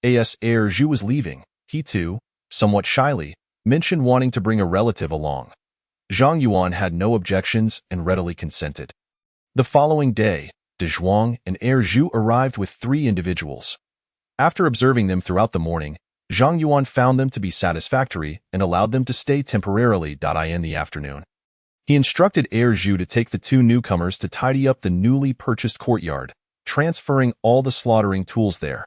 As Erju was leaving, he too, somewhat shyly, mentioned wanting to bring a relative along. Zhang Yuan had no objections and readily consented. The following day, De Zhuang and Erju arrived with 3 individuals. After observing them throughout the morning, Zhang Yuan found them to be satisfactory and allowed them to stay temporarily in the afternoon. He instructed Erju to take the 2 newcomers to tidy up the newly purchased courtyard, transferring all the slaughtering tools there.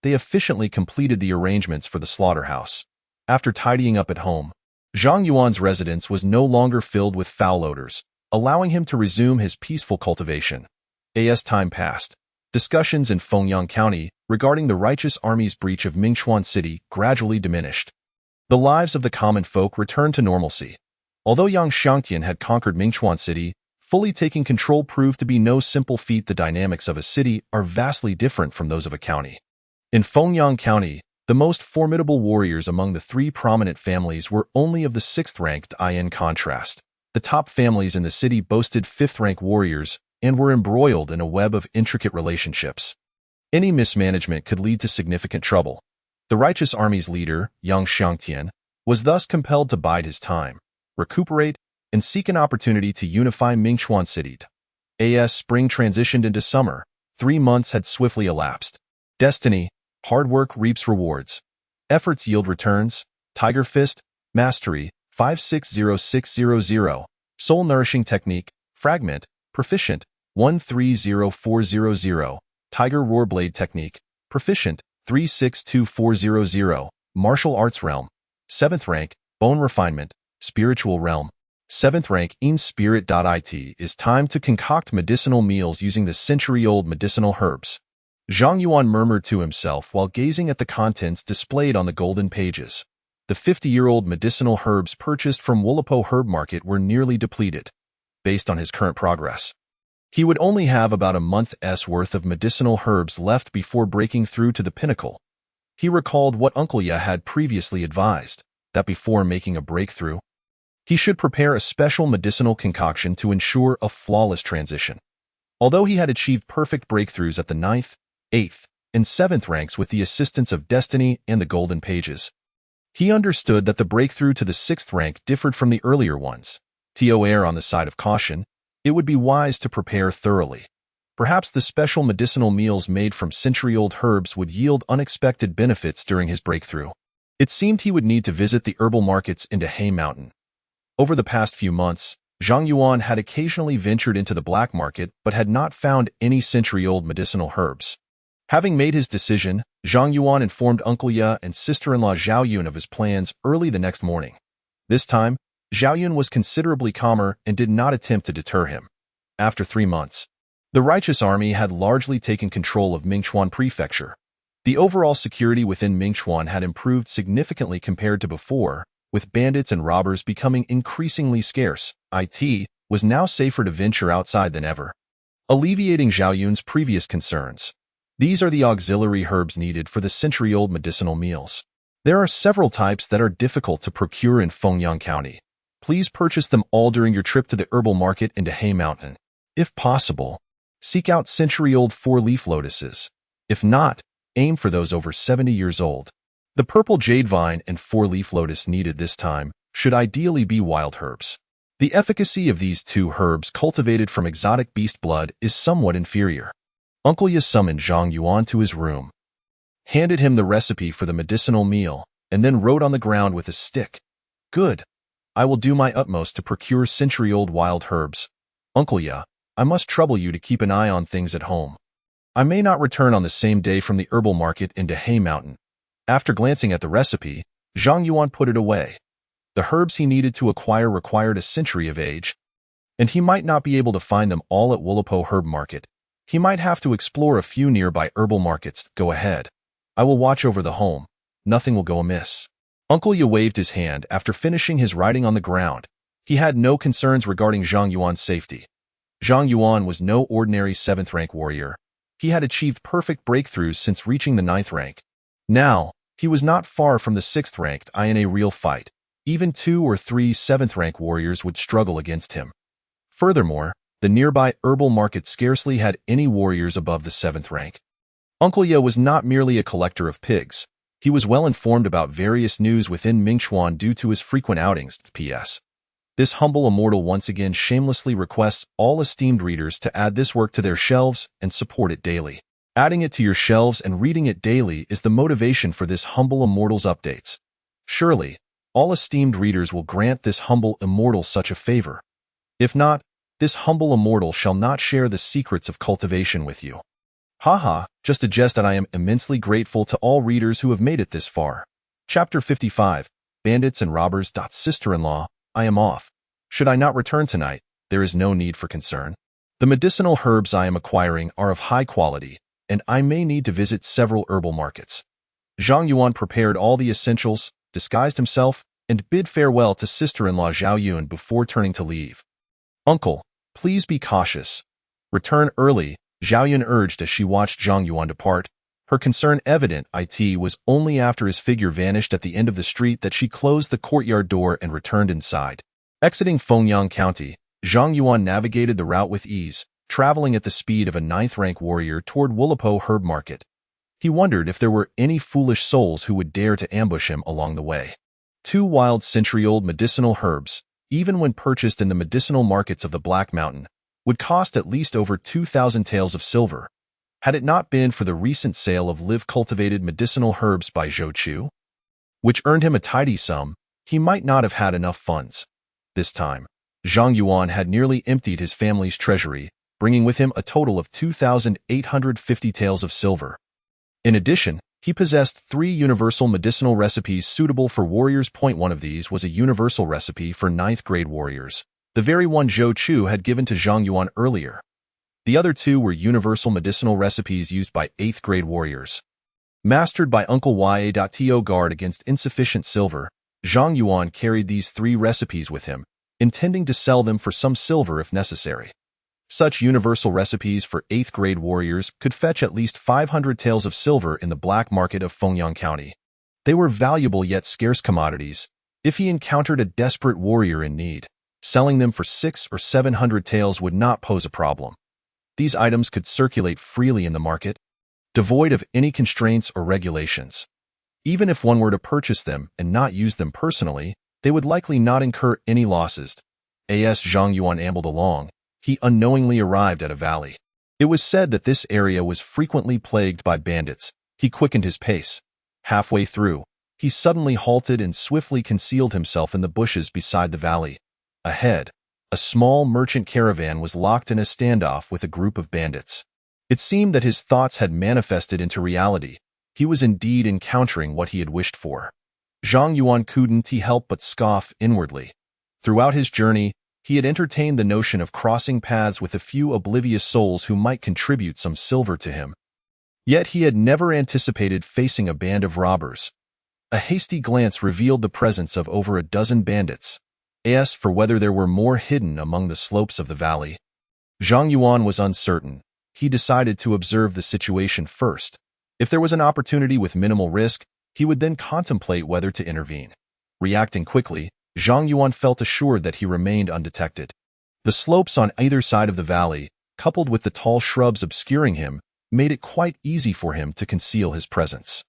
They efficiently completed the arrangements for the slaughterhouse. After tidying up at home, Zhang Yuan's residence was no longer filled with foul odors, allowing him to resume his peaceful cultivation. As time passed, discussions in Fengyang County regarding the righteous army's breach of Mingchuan City gradually diminished. The lives of the common folk returned to normalcy. Although Yang Xiangtian had conquered Mingchuan City, fully taking control proved to be no simple feat. The dynamics of a city are vastly different from those of a county. In Fengyang County, the most formidable warriors among the 3 prominent families were only of the 6th rank. In contrast, the top families in the city boasted 5th rank warriors and were embroiled in a web of intricate relationships. Any mismanagement could lead to significant trouble. The righteous army's leader, Yang Xiangtian, was thus compelled to bide his time, recuperate, and seek an opportunity to unify Mingchuan City. As spring transitioned into summer, 3 months had swiftly elapsed. Destiny, hard work reaps rewards. Efforts yield returns. Tiger Fist, Mastery, 560600, Soul Nourishing Technique, Fragment, Proficient, 130400, Tiger Roar Blade Technique, Proficient, 362400, Martial Arts Realm, 7th rank, Bone Refinement, Spiritual Realm, 7th rank, In Spirit.it is time to concoct medicinal meals using the century-old medicinal herbs. Zhang Yuan murmured to himself while gazing at the contents displayed on the golden pages. The 50-year-old medicinal herbs purchased from Wulipo Herb Market were nearly depleted. Based on his current progress, he would only have about a month's worth of medicinal herbs left before breaking through to the pinnacle. He recalled what Uncle Ya had previously advised, that before making a breakthrough, he should prepare a special medicinal concoction to ensure a flawless transition. Although he had achieved perfect breakthroughs at the 9th, 8th, and 7th ranks with the assistance of Destiny and the Golden Pages, he understood that the breakthrough to the 6th rank differed from the earlier ones. To err on the side of caution, it would be wise to prepare thoroughly. Perhaps the special medicinal meals made from century-old herbs would yield unexpected benefits during his breakthrough. It seemed he would need to visit the herbal markets in Hay Mountain. Over the past few months, Zhang Yuan had occasionally ventured into the black market but had not found any century-old medicinal herbs. Having made his decision, Zhang Yuan informed Uncle Ya and sister-in-law Zhao Yun of his plans early the next morning. This time, Zhao Yun was considerably calmer and did not attempt to deter him. After 3 months, The righteous army had largely taken control of Mingchuan Prefecture. The overall security within Mingchuan had improved significantly compared to before, with bandits and robbers becoming increasingly scarce. It was now safer to venture outside than ever, alleviating Zhao Yun's previous concerns. These are the auxiliary herbs needed for the century-old medicinal meals. There are several types that are difficult to procure in Fengyang County. Please purchase them all during your trip to the herbal market in He Mountain. If possible, seek out century-old four-leaf lotuses. If not, aim for those over 70 years old. The purple jade vine and four-leaf lotus needed this time should ideally be wild herbs. The efficacy of these two herbs cultivated from exotic beast blood is somewhat inferior. Uncle Ye summoned Zhang Yuan to his room, handed him the recipe for the medicinal meal, and then wrote on the ground with a stick, "Good. I will do my utmost to procure century-old wild herbs. Uncle Ye, I must trouble you to keep an eye on things at home. I may not return on the same day from the herbal market into He Mountain." After glancing at the recipe, Zhang Yuan put it away. The herbs he needed to acquire required a century of age, and he might not be able to find them all at Wulipo Herb Market. He might have to explore a few nearby herbal markets. Go ahead. I will watch over the home. Nothing will go amiss. Uncle Ye waved his hand after finishing his writing on the ground. He had no concerns regarding Zhang Yuan's safety. Zhang Yuan was no ordinary 7th-rank warrior. He had achieved perfect breakthroughs since reaching the 9th rank. Now, he was not far from the 6th-ranked in a real fight. Even 2 or 3 7th-rank warriors would struggle against him. Furthermore, the nearby herbal market scarcely had any warriors above the 7th rank. Uncle Ye was not merely a collector of pigs. He was well informed about various news within Mingchuan due to his frequent outings. P.S. This humble immortal once again shamelessly requests all esteemed readers to add this work to their shelves and support it daily. Adding it to your shelves and reading it daily is the motivation for this humble immortal's updates. Surely, all esteemed readers will grant this humble immortal such a favor. If not, this humble immortal shall not share the secrets of cultivation with you. Haha, just a jest, and I am immensely grateful to all readers who have made it this far. Chapter 55, Bandits and Robbers. Sister-in-law, I am off. Should I not return tonight, there is no need for concern. The medicinal herbs I am acquiring are of high quality, and I may need to visit several herbal markets. Zhang Yuan prepared all the essentials, disguised himself, and bid farewell to sister-in-law Zhao Yun before turning to leave. Uncle, please be cautious. Return early, Zhao Yun urged as she watched Zhang Yuan depart. Her concern evident. It was only after his figure vanished at the end of the street that she closed the courtyard door and returned inside. Exiting Fengyang County, Zhang Yuan navigated the route with ease, traveling at the speed of a 9th-rank warrior toward Wulipo Herb Market. He wondered if there were any foolish souls who would dare to ambush him along the way. 2 wild century-old medicinal herbs, even when purchased in the medicinal markets of the Black Mountain, would cost at least over 2,000 taels of silver. Had it not been for the recent sale of live-cultivated medicinal herbs by Zhou Chu, which earned him a tidy sum, he might not have had enough funds. This time, Zhang Yuan had nearly emptied his family's treasury, bringing with him a total of 2,850 taels of silver. In addition, he possessed 3 universal medicinal recipes suitable for warriors. One of these was a universal recipe for 9th-grade warriors, the very one Zhou Chu had given to Zhang Yuan earlier. The other 2 were universal medicinal recipes used by 8th-grade warriors. Mastered by Uncle Ya. Guard against insufficient silver, Zhang Yuan carried these 3 recipes with him, intending to sell them for some silver if necessary. Such universal recipes for 8th-grade warriors could fetch at least 500 taels of silver in the black market of Fengyang County. They were valuable yet scarce commodities. If he encountered a desperate warrior in need, selling them for 600 or 700 taels would not pose a problem. These items could circulate freely in the market, devoid of any constraints or regulations. Even if one were to purchase them and not use them personally, they would likely not incur any losses. As Zhang Yuan ambled along, he unknowingly arrived at a valley. It was said that this area was frequently plagued by bandits. He quickened his pace. Halfway through, he suddenly halted and swiftly concealed himself in the bushes beside the valley. Ahead, a small merchant caravan was locked in a standoff with a group of bandits. It seemed that his thoughts had manifested into reality. He was indeed encountering what he had wished for. Zhang Yuan couldn't help but scoff inwardly. Throughout his journey, He had entertained the notion of crossing paths with a few oblivious souls who might contribute some silver to him. Yet he had never anticipated facing a band of robbers. A hasty glance revealed the presence of over a dozen bandits. As for whether there were more hidden among the slopes of the valley, Zhang Yuan was uncertain. He decided to observe the situation first. If there was an opportunity with minimal risk, he would then contemplate whether to intervene. Reacting quickly, Zhang Yuan felt assured that he remained undetected. The slopes on either side of the valley, coupled with the tall shrubs obscuring him, made it quite easy for him to conceal his presence.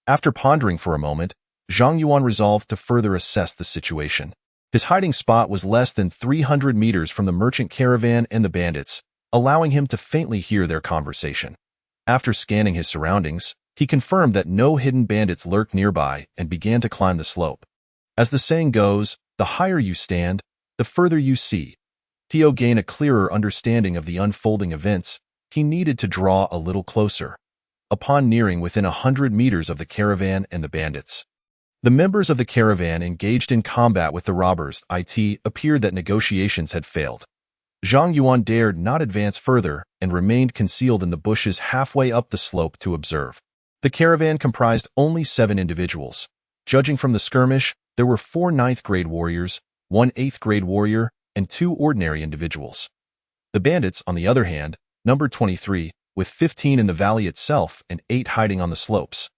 After pondering for a moment, Zhang Yuan resolved to further assess the situation. His hiding spot was less than 300 meters from the merchant caravan and the bandits, allowing him to faintly hear their conversation. After scanning his surroundings, he confirmed that no hidden bandits lurked nearby and began to climb the slope. As the saying goes, the higher you stand, the further you see. To gain a clearer understanding of the unfolding events, he needed to draw a little closer. Upon nearing within 100 meters of the caravan and the bandits, the members of the caravan engaged in combat with the robbers. It appeared that negotiations had failed. Zhang Yuan dared not advance further and remained concealed in the bushes halfway up the slope to observe. The caravan comprised only 7 individuals. Judging from the skirmish, there were 4 ninth-grade warriors, 1 8th-grade warrior, and 2 ordinary individuals. The bandits, on the other hand, numbered 23, with 15 in the valley itself and 8 hiding on the slopes,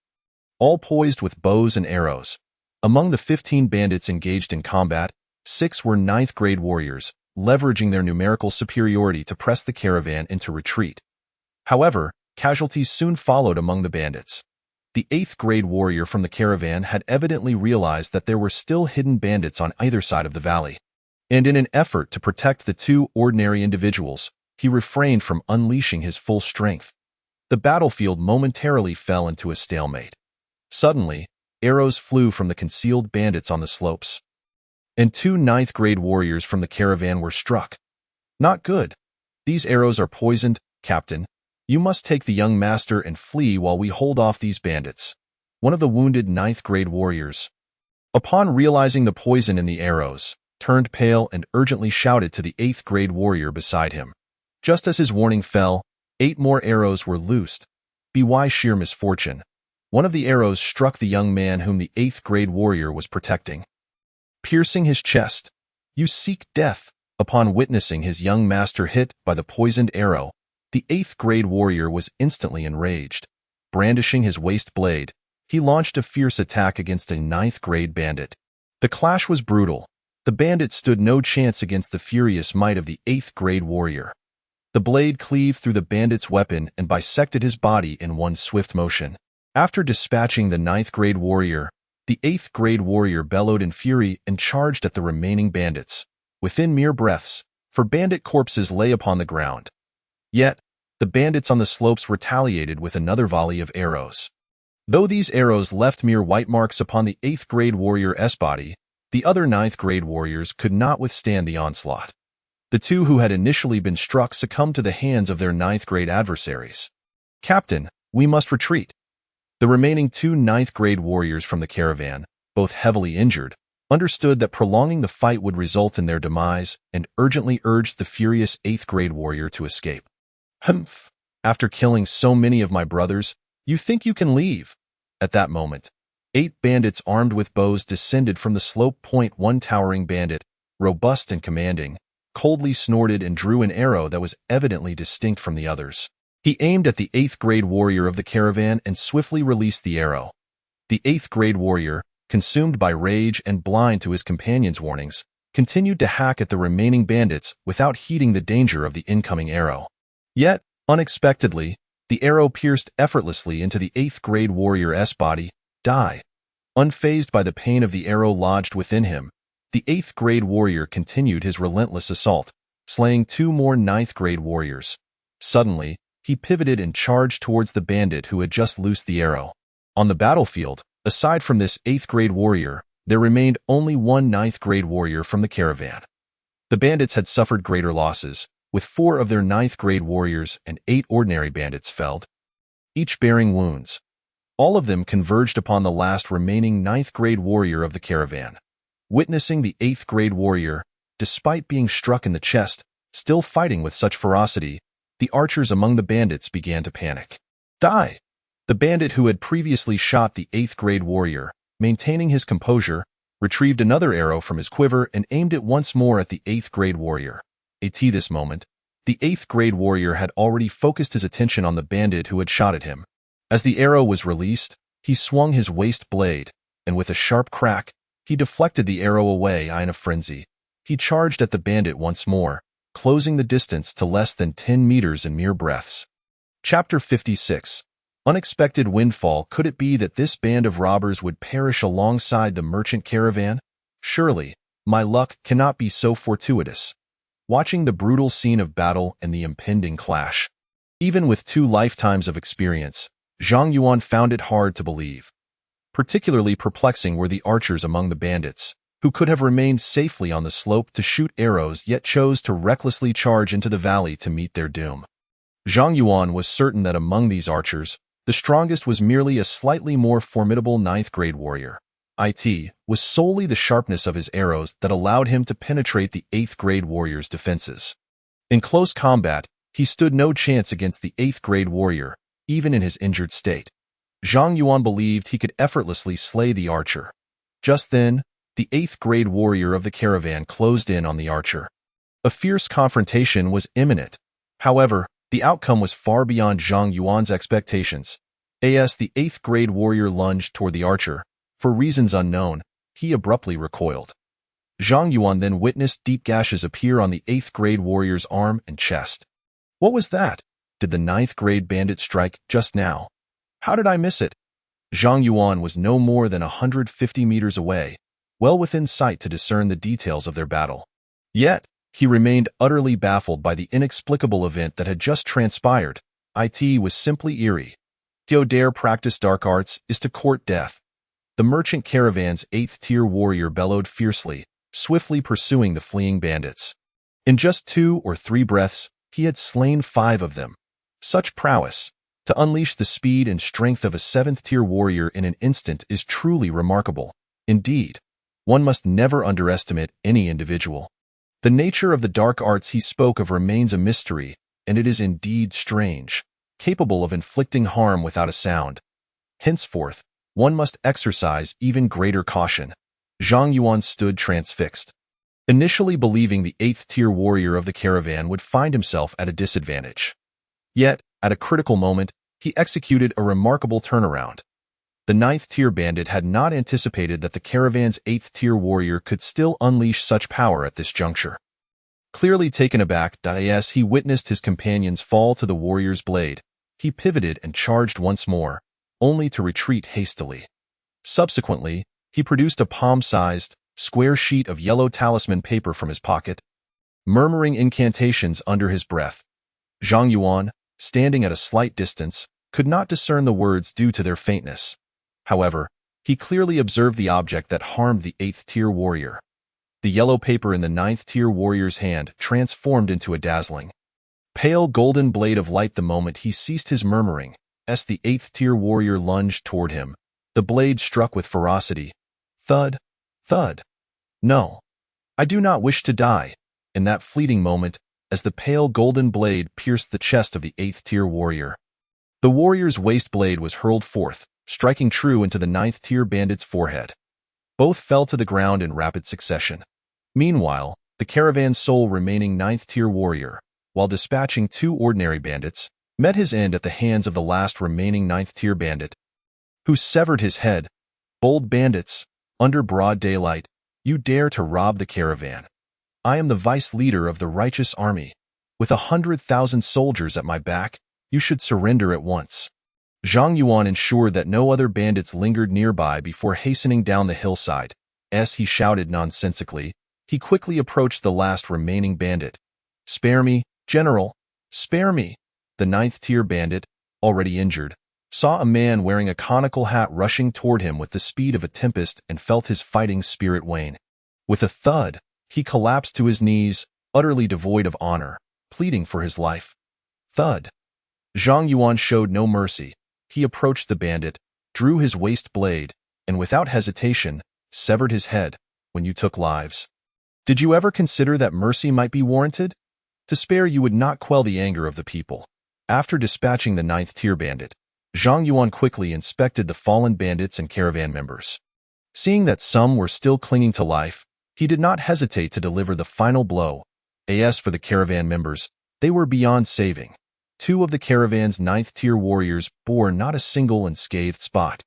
all poised with bows and arrows. Among the 15 bandits engaged in combat, 6 were 9th-grade warriors, leveraging their numerical superiority to press the caravan into retreat. However, casualties soon followed among the bandits. The 8th-grade warrior from the caravan had evidently realized that there were still hidden bandits on either side of the valley, and in an effort to protect the 2 ordinary individuals, he refrained from unleashing his full strength. The battlefield momentarily fell into a stalemate. Suddenly, arrows flew from the concealed bandits on the slopes, and 2 9th-grade warriors from the caravan were struck. Not good. These arrows are poisoned, Captain. You must take the young master and flee while we hold off these bandits. One of the wounded 9th-grade warriors, upon realizing the poison in the arrows, turned pale and urgently shouted to the 8th-grade warrior beside him. Just as his warning fell, 8 more arrows were loosed. By sheer misfortune, one of the arrows struck the young man whom the 8th-grade warrior was protecting, piercing his chest. You seek death. Upon witnessing his young master hit by the poisoned arrow, the 8th-grade warrior was instantly enraged. Brandishing his waist blade, he launched a fierce attack against a 9th-grade bandit. The clash was brutal. The bandit stood no chance against the furious might of the 8th-grade warrior. The blade cleaved through the bandit's weapon and bisected his body in one swift motion. After dispatching the 9th-grade warrior, the 8th-grade warrior bellowed in fury and charged at the remaining bandits. Within mere breaths, 4 bandit corpses lay upon the ground. Yet, the bandits on the slopes retaliated with another volley of arrows. Though these arrows left mere white marks upon the 8th-grade warrior's body, the other 9th-grade warriors could not withstand the onslaught. The 2 who had initially been struck succumbed to the hands of their 9th-grade adversaries. Captain, we must retreat. The remaining 2 9th-grade warriors from the caravan, both heavily injured, understood that prolonging the fight would result in their demise and urgently urged the furious 8th-grade warrior to escape. Humph! After killing so many of my brothers, you think you can leave? At that moment, 8 bandits armed with bows descended from the slope. One towering bandit, robust and commanding, coldly snorted and drew an arrow that was evidently distinct from the others. He aimed at the 8th-grade warrior of the caravan and swiftly released the arrow. The 8th-grade warrior, consumed by rage and blind to his companion's warnings, continued to hack at the remaining bandits without heeding the danger of the incoming arrow. Yet, unexpectedly, the arrow pierced effortlessly into the 8th-grade warrior's body. Die. Unfazed by the pain of the arrow lodged within him, the 8th-grade warrior continued his relentless assault, slaying 2 more 9th-grade warriors. Suddenly, he pivoted and charged towards the bandit who had just loosed the arrow. On the battlefield, aside from this 8th-grade warrior, there remained only 1 9th-grade warrior from the caravan. The bandits had suffered greater losses, with 4 of their 9th-grade warriors and 8 ordinary bandits felled, each bearing wounds. All of them converged upon the last remaining 9th-grade warrior of the caravan. Witnessing the 8th-grade warrior, despite being struck in the chest, still fighting with such ferocity, the archers among the bandits began to panic. Die! The bandit who had previously shot the 8th-grade warrior, maintaining his composure, retrieved another arrow from his quiver and aimed it once more at the 8th-grade warrior. At this moment, the 8th-grade warrior had already focused his attention on the bandit who had shot at him. As the arrow was released, he swung his waist blade, and with a sharp crack, he deflected the arrow away in a frenzy. He charged at the bandit once more, closing the distance to less than 10 meters in mere breaths. Chapter 56. Unexpected windfall. Could it be that this band of robbers would perish alongside the merchant caravan? Surely, my luck cannot be so fortuitous. Watching the brutal scene of battle and the impending clash. Even with 2 lifetimes of experience, Zhang Yuan found it hard to believe. Particularly perplexing were the archers among the bandits, who could have remained safely on the slope to shoot arrows yet chose to recklessly charge into the valley to meet their doom. Zhang Yuan was certain that among these archers, the strongest was merely a slightly more formidable 9th-grade warrior. It was solely the sharpness of his arrows that allowed him to penetrate the 8th-grade warrior's defenses. In close combat, he stood no chance against the 8th-grade warrior, even in his injured state. Zhang Yuan believed he could effortlessly slay the archer. Just then, the 8th-grade warrior of the caravan closed in on the archer. A fierce confrontation was imminent. However, the outcome was far beyond Zhang Yuan's expectations. As the 8th-grade warrior lunged toward the archer, for reasons unknown, he abruptly recoiled. Zhang Yuan then witnessed deep gashes appear on the 8th-grade warrior's arm and chest. What was that? Did the 9th-grade bandit strike just now? How did I miss it? Zhang Yuan was no more than 150 meters away, well within sight to discern the details of their battle. Yet, he remained utterly baffled by the inexplicable event that had just transpired. It was simply eerie. To dare practice dark arts is to court death. The merchant caravan's 8th-tier warrior bellowed fiercely, swiftly pursuing the fleeing bandits. In just 2 or 3 breaths, he had slain 5 of them. Such prowess, to unleash the speed and strength of a 7th-tier warrior in an instant, is truly remarkable. Indeed, one must never underestimate any individual. The nature of the dark arts he spoke of remains a mystery, and it is indeed strange, capable of inflicting harm without a sound. Henceforth, one must exercise even greater caution. Zhang Yuan stood transfixed, initially believing the 8th-tier warrior of the caravan would find himself at a disadvantage. Yet, at a critical moment, he executed a remarkable turnaround. The 9th-tier bandit had not anticipated that the caravan's 8th-tier warrior could still unleash such power at this juncture. Clearly taken aback, as he witnessed his companions fall to the warrior's blade, he pivoted and charged once more, only to retreat hastily. Subsequently, he produced a palm-sized, square sheet of yellow talisman paper from his pocket, murmuring incantations under his breath. Zhang Yuan, standing at a slight distance, could not discern the words due to their faintness. However, he clearly observed the object that harmed the 8th-tier warrior. The yellow paper in the 9th-tier warrior's hand transformed into a dazzling, pale golden blade of light the moment he ceased his murmuring. As the 8th-tier warrior lunged toward him, the blade struck with ferocity. Thud, thud. No, I do not wish to die. In that fleeting moment, as the pale golden blade pierced the chest of the 8th-tier warrior, the warrior's waist blade was hurled forth, striking true into the 9th-tier bandit's forehead. Both fell to the ground in rapid succession. Meanwhile, the caravan's sole remaining 9th-tier warrior, while dispatching 2 ordinary bandits, met his end at the hands of the last remaining 9th-tier bandit, who severed his head. Bold bandits, under broad daylight, you dare to rob the caravan. I am the vice-leader of the righteous army. With 100,000 soldiers at my back, you should surrender at once. Zhang Yuan ensured that no other bandits lingered nearby before hastening down the hillside. As he shouted nonsensically, he quickly approached the last remaining bandit. Spare me, General, spare me. The 9th-tier bandit, already injured, saw a man wearing a conical hat rushing toward him with the speed of a tempest and felt his fighting spirit wane. With a thud, he collapsed to his knees, utterly devoid of honor, pleading for his life. Thud. Zhang Yuan showed no mercy. He approached the bandit, drew his waist blade, and without hesitation, severed his head. When you took lives, Did you ever consider that mercy might be warranted? To spare you would not quell the anger of the people. After dispatching the ninth-tier bandit, Zhang Yuan quickly inspected the fallen bandits and caravan members. Seeing that some were still clinging to life, he did not hesitate to deliver the final blow. As for the caravan members, they were beyond saving. Two of the caravan's ninth-tier warriors bore not a single unscathed spot.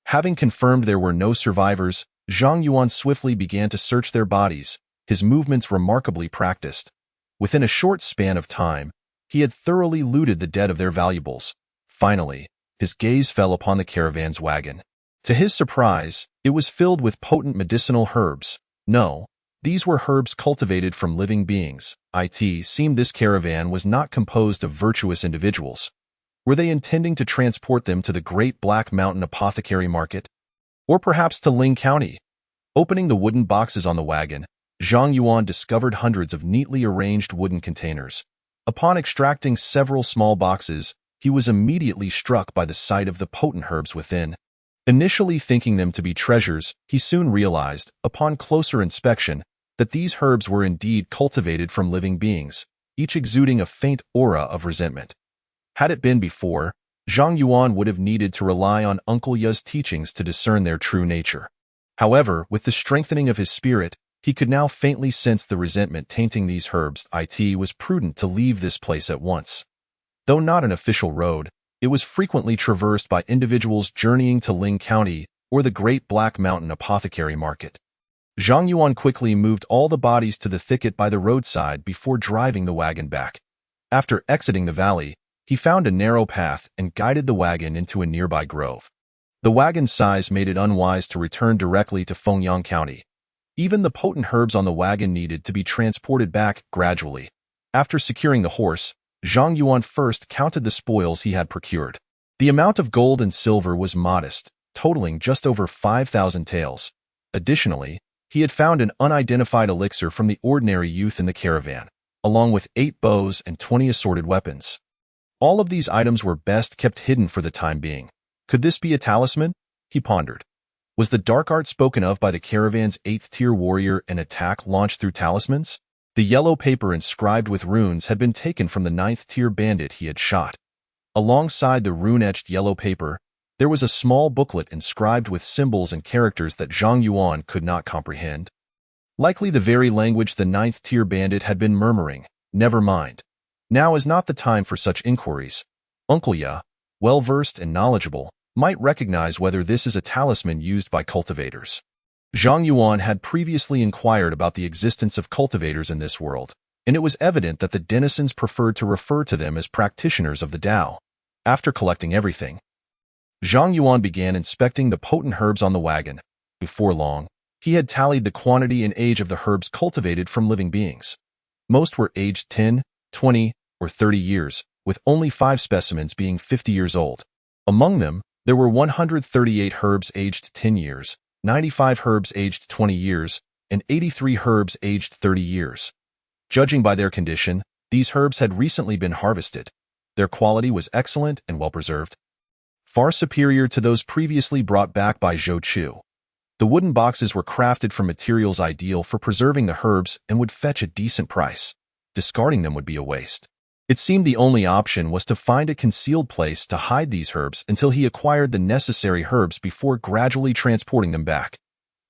Having confirmed there were no survivors, Zhang Yuan swiftly began to search their bodies, his movements remarkably practiced. Within a short span of time, he had thoroughly looted the dead of their valuables. Finally, his gaze fell upon the caravan's wagon. To his surprise, it was filled with potent medicinal herbs. No, these were herbs cultivated from living beings. It seemed this caravan was not composed of virtuous individuals. Were they intending to transport them to the Great Black Mountain Apothecary Market? Or perhaps to Ling County? Opening the wooden boxes on the wagon, Zhang Yuan discovered hundreds of neatly arranged wooden containers. Upon extracting several small boxes, he was immediately struck by the sight of the potent herbs within. Initially thinking them to be treasures, he soon realized, upon closer inspection, that these herbs were indeed cultivated from living beings, each exuding a faint aura of resentment. Had it been before, Zhang Yuan would have needed to rely on Uncle Ya's teachings to discern their true nature. However, with the strengthening of his spirit, he could now faintly sense the resentment tainting these herbs. It was prudent to leave this place at once. Though not an official road, it was frequently traversed by individuals journeying to Ling County or the Great Black Mountain Apothecary Market. Zhang Yuan quickly moved all the bodies to the thicket by the roadside before driving the wagon back. After exiting the valley, he found a narrow path and guided the wagon into a nearby grove. The wagon's size made it unwise to return directly to Fengyang County. Even the potent herbs on the wagon needed to be transported back gradually. After securing the horse, Zhang Yuan first counted the spoils he had procured. The amount of gold and silver was modest, totaling just over 5,000 taels. Additionally, he had found an unidentified elixir from the ordinary youth in the caravan, along with 8 bows and 20 assorted weapons. All of these items were best kept hidden for the time being. Could this be a talisman? He pondered. Was the dark art spoken of by the caravan's 8th-tier warrior an attack launched through talismans? The yellow paper inscribed with runes had been taken from the 9th-tier bandit he had shot. Alongside the rune-etched yellow paper, there was a small booklet inscribed with symbols and characters that Zhang Yuan could not comprehend. Likely the very language the 9th-tier bandit had been murmuring. Never mind. Now is not the time for such inquiries. Uncle Ya, well-versed and knowledgeable, might recognize whether this is a talisman used by cultivators. Zhang Yuan had previously inquired about the existence of cultivators in this world, and it was evident that the denizens preferred to refer to them as practitioners of the Tao. After collecting everything, Zhang Yuan began inspecting the potent herbs on the wagon. Before long, he had tallied the quantity and age of the herbs cultivated from living beings. Most were aged 10, 20, or 30 years, with only 5 specimens being 50 years old. Among them, there were 138 herbs aged 10 years, 95 herbs aged 20 years, and 83 herbs aged 30 years. Judging by their condition, these herbs had recently been harvested. Their quality was excellent and well-preserved, far superior to those previously brought back by Zhou Chu. The wooden boxes were crafted from materials ideal for preserving the herbs and would fetch a decent price. Discarding them would be a waste. It seemed the only option was to find a concealed place to hide these herbs until he acquired the necessary herbs before gradually transporting them back.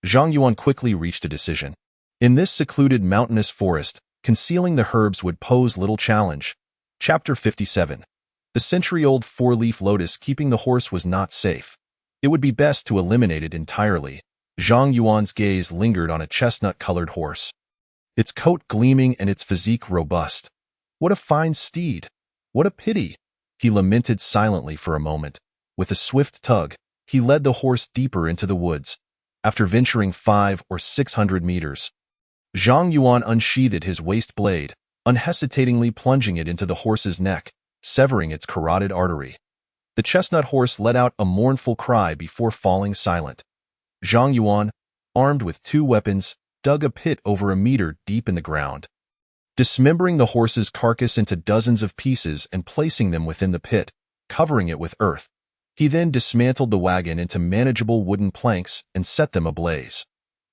Zhang Yuan quickly reached a decision. In this secluded mountainous forest, concealing the herbs would pose little challenge. Chapter 57. The century-old 4-leaf lotus keeping the horse was not safe. It would be best to eliminate it entirely. Zhang Yuan's gaze lingered on a chestnut-colored horse, its coat gleaming and its physique robust. What a fine steed! What a pity! He lamented silently for a moment. With a swift tug, he led the horse deeper into the woods. After venturing 500 or 600 meters, Zhang Yuan unsheathed his waist blade, unhesitatingly plunging it into the horse's neck, severing its carotid artery. The chestnut horse let out a mournful cry before falling silent. Zhang Yuan, armed with 2 weapons, dug a pit over a meter deep in the ground. Dismembering the horse's carcass into dozens of pieces and placing them within the pit, covering it with earth, he then dismantled the wagon into manageable wooden planks and set them ablaze.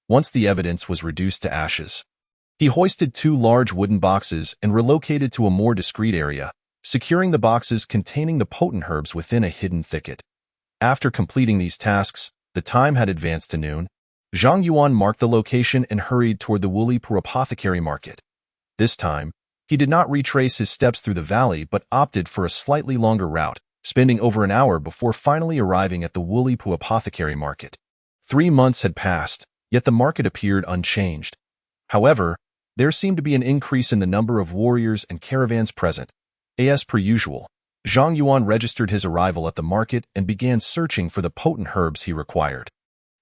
Once the evidence was reduced to ashes, He hoisted 2 large wooden boxes and relocated to a more discreet area, securing the boxes containing the potent herbs within a hidden thicket. After completing these tasks, the time had advanced to noon. Zhang Yuan marked the location and hurried toward the Wulipu apothecary market. This time, he did not retrace his steps through the valley but opted for a slightly longer route, spending over an hour before finally arriving at the Wulipu apothecary market. 3 months had passed, yet the market appeared unchanged. However, there seemed to be an increase in the number of warriors and caravans present. As per usual, Zhang Yuan registered his arrival at the market and began searching for the potent herbs he required.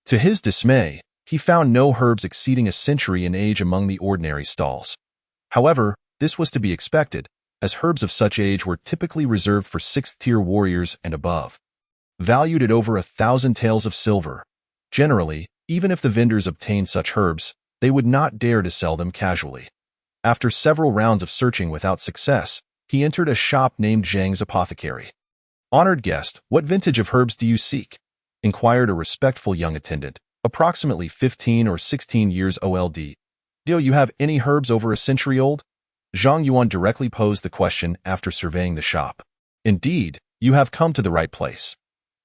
To his dismay, he found no herbs exceeding a century in age among the ordinary stalls. However, this was to be expected, as herbs of such age were typically reserved for 6th-tier warriors and above. Valued at over 1,000 taels of silver. Generally, even if the vendors obtained such herbs, they would not dare to sell them casually. After several rounds of searching without success, he entered a shop named Zhang's Apothecary. "Honored guest, what vintage of herbs do you seek?" inquired a respectful young attendant, approximately 15 or 16 years old. "Do you have any herbs over a century old?" Zhang Yuan directly posed the question after surveying the shop. "Indeed, you have come to the right place.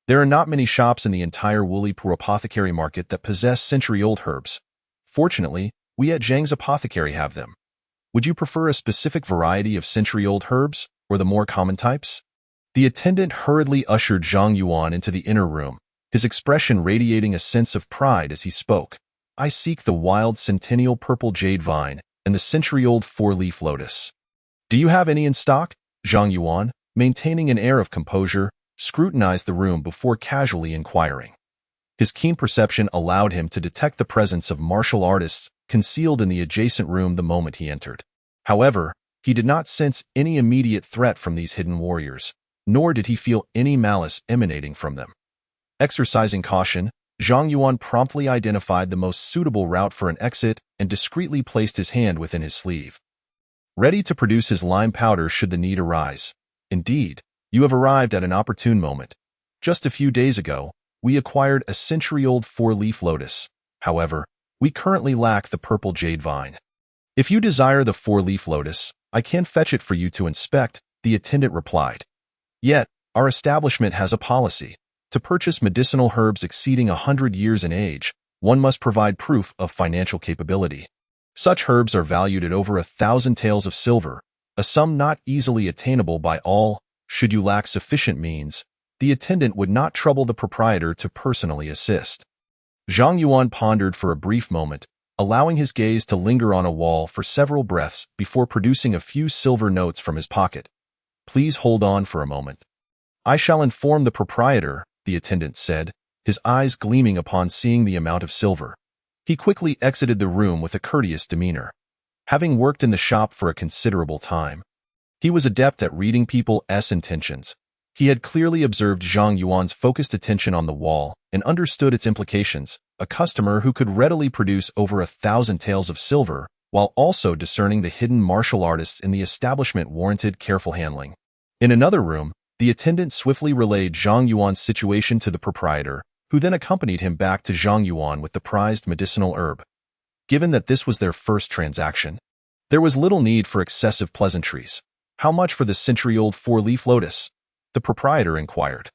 There are not many shops in the entire Wulipu apothecary market that possess century-old herbs. Fortunately, we at Zhang's Apothecary have them. Would you prefer a specific variety of century-old herbs, or the more common types?" The attendant hurriedly ushered Zhang Yuan into the inner room, his expression radiating a sense of pride as he spoke. "I seek the wild centennial purple jade vine and the century-old 4-leaf lotus. Do you have any in stock?" Zhang Yuan, maintaining an air of composure, scrutinized the room before casually inquiring. His keen perception allowed him to detect the presence of martial artists concealed in the adjacent room the moment he entered. However, he did not sense any immediate threat from these hidden warriors, nor did he feel any malice emanating from them. Exercising caution, Zhang Yuan promptly identified the most suitable route for an exit and discreetly placed his hand within his sleeve, ready to produce his lime powder should the need arise. "Indeed, you have arrived at an opportune moment. Just a few days ago, we acquired a century-old 4-leaf lotus. However, we currently lack the purple jade vine. If you desire the 4-leaf lotus, I can fetch it for you to inspect," the attendant replied. "Yet, our establishment has a policy. To purchase medicinal herbs exceeding 100 years in age, one must provide proof of financial capability. Such herbs are valued at over 1,000 taels of silver, a sum not easily attainable by all. Should you lack sufficient means, the attendant would not trouble the proprietor to personally assist." Zhang Yuan pondered for a brief moment, allowing his gaze to linger on a wall for several breaths before producing a few silver notes from his pocket. "Please hold on for a moment. I shall inform the proprietor," the attendant said, his eyes gleaming upon seeing the amount of silver. He quickly exited the room with a courteous demeanor. Having worked in the shop for a considerable time, he was adept at reading people's intentions. He had clearly observed Zhang Yuan's focused attention on the wall and understood its implications. A customer who could readily produce over 1,000 taels of silver, while also discerning the hidden martial artists in the establishment, warranted careful handling. In another room, the attendant swiftly relayed Zhang Yuan's situation to the proprietor, who then accompanied him back to Zhang Yuan with the prized medicinal herb. Given that this was their first transaction, there was little need for excessive pleasantries. "How much for the century-old 4-leaf lotus?" the proprietor inquired.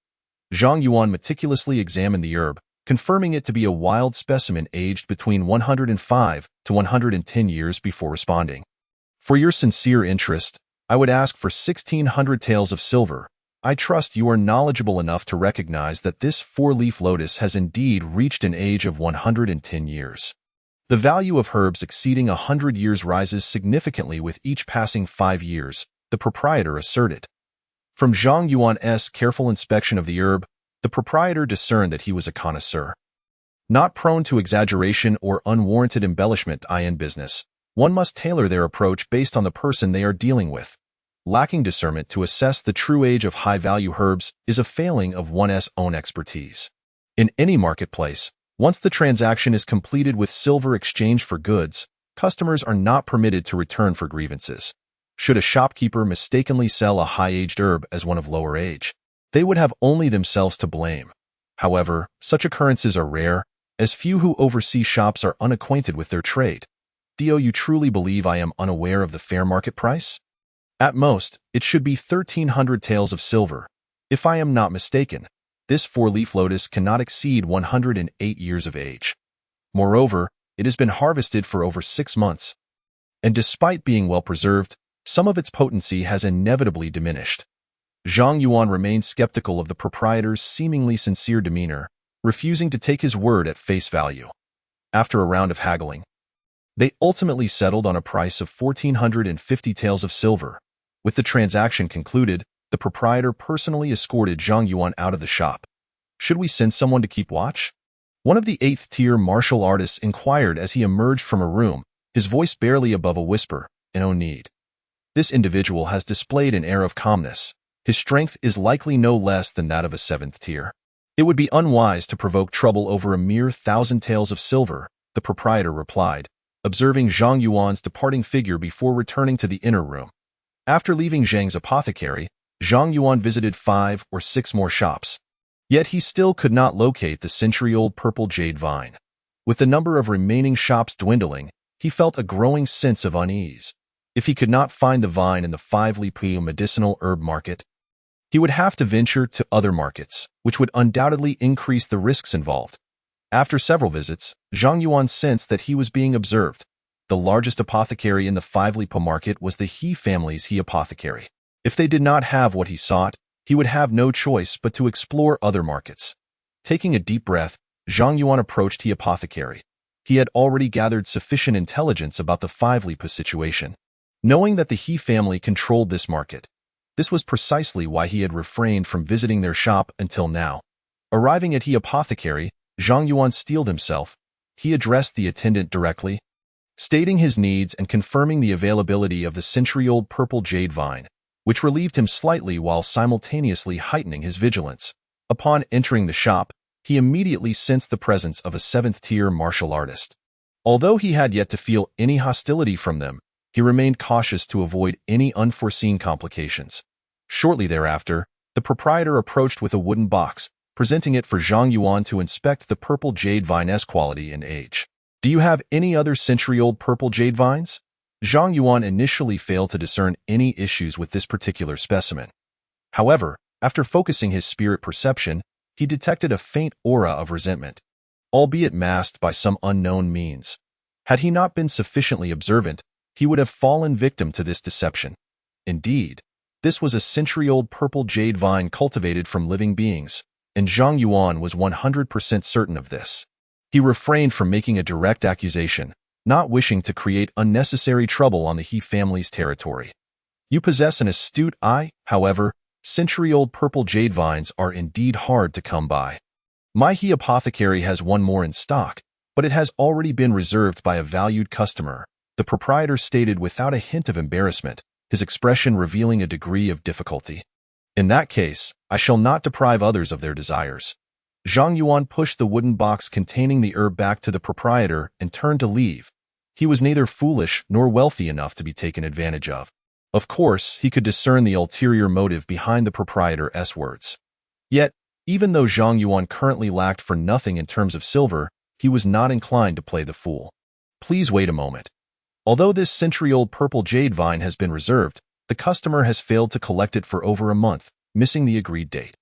Zhang Yuan meticulously examined the herb, confirming it to be a wild specimen aged between 105 to 110 years before responding. "For your sincere interest, I would ask for 1,600 taels of silver. I trust you are knowledgeable enough to recognize that this 4-leaf lotus has indeed reached an age of 110 years. The value of herbs exceeding 100 years rises significantly with each passing 5 years, the proprietor asserted. From Zhang Yuan's careful inspection of the herb, the proprietor discerned that he was a connoisseur. Not prone to exaggeration or unwarranted embellishment in business, one must tailor their approach based on the person they are dealing with. Lacking discernment to assess the true age of high-value herbs is a failing of one's own expertise. In any marketplace, once the transaction is completed with silver exchanged for goods, customers are not permitted to return for grievances. Should a shopkeeper mistakenly sell a high-aged herb as one of lower age, they would have only themselves to blame. However, such occurrences are rare, as few who oversee shops are unacquainted with their trade. Do you truly believe I am unaware of the fair market price? At most, it should be 1,300 taels of silver. If I am not mistaken, this four-leaf lotus cannot exceed 108 years of age. Moreover, it has been harvested for over 6 months, and despite being well preserved, some of its potency has inevitably diminished. Zhang Yuan remained skeptical of the proprietor's seemingly sincere demeanor, refusing to take his word at face value. After a round of haggling, they ultimately settled on a price of 1,450 taels of silver. With the transaction concluded, the proprietor personally escorted Zhang Yuan out of the shop. Should we send someone to keep watch? One of the 8th-tier martial artists inquired as he emerged from a room, his voice barely above a whisper. No need. This individual has displayed an air of calmness. His strength is likely no less than that of a 7th tier. It would be unwise to provoke trouble over a mere 1,000 taels of silver, the proprietor replied, observing Zhang Yuan's departing figure before returning to the inner room. After leaving Zhang's apothecary, Zhang Yuan visited 5 or 6 more shops. Yet he still could not locate the century-old purple jade vine. With the number of remaining shops dwindling, he felt a growing sense of unease. If he could not find the vine in the 5-li medicinal herb market, he would have to venture to other markets, which would undoubtedly increase the risks involved. After several visits, Zhang Yuan sensed that he was being observed. The largest apothecary in the 5-li market was the He family's He apothecary. If they did not have what he sought, he would have no choice but to explore other markets. Taking a deep breath, Zhang Yuan approached He apothecary. He had already gathered sufficient intelligence about the 5-li situation, knowing that the He family controlled this market. This was precisely why he had refrained from visiting their shop until now. Arriving at He apothecary, Zhang Yuan steeled himself. He addressed the attendant directly, stating his needs and confirming the availability of the century-old purple jade vine, which relieved him slightly while simultaneously heightening his vigilance. Upon entering the shop, he immediately sensed the presence of a 7th-tier martial artist. Although he had yet to feel any hostility from them, he remained cautious to avoid any unforeseen complications. Shortly thereafter, the proprietor approached with a wooden box, presenting it for Zhang Yuan to inspect the purple jade vine's quality and age. Do you have any other century-old purple jade vines? Zhang Yuan initially failed to discern any issues with this particular specimen. However, after focusing his spirit perception, he detected a faint aura of resentment, albeit masked by some unknown means. Had he not been sufficiently observant, he would have fallen victim to this deception. Indeed, this was a century-old purple jade vine cultivated from living beings, and Zhang Yuan was 100% certain of this. He refrained from making a direct accusation, not wishing to create unnecessary trouble on the He family's territory. You possess an astute eye, however. Century-old purple jade vines are indeed hard to come by. My He apothecary has one more in stock, but it has already been reserved by a valued customer, the proprietor stated without a hint of embarrassment, his expression revealing a degree of difficulty. In that case, I shall not deprive others of their desires. Zhang Yuan pushed the wooden box containing the herb back to the proprietor and turned to leave. He was neither foolish nor wealthy enough to be taken advantage of. Of course, he could discern the ulterior motive behind the proprietor's words. Yet, even though Zhang Yuan currently lacked for nothing in terms of silver, he was not inclined to play the fool. Please wait a moment. Although this century-old purple jade vine has been reserved, the customer has failed to collect it for over a month, missing the agreed date.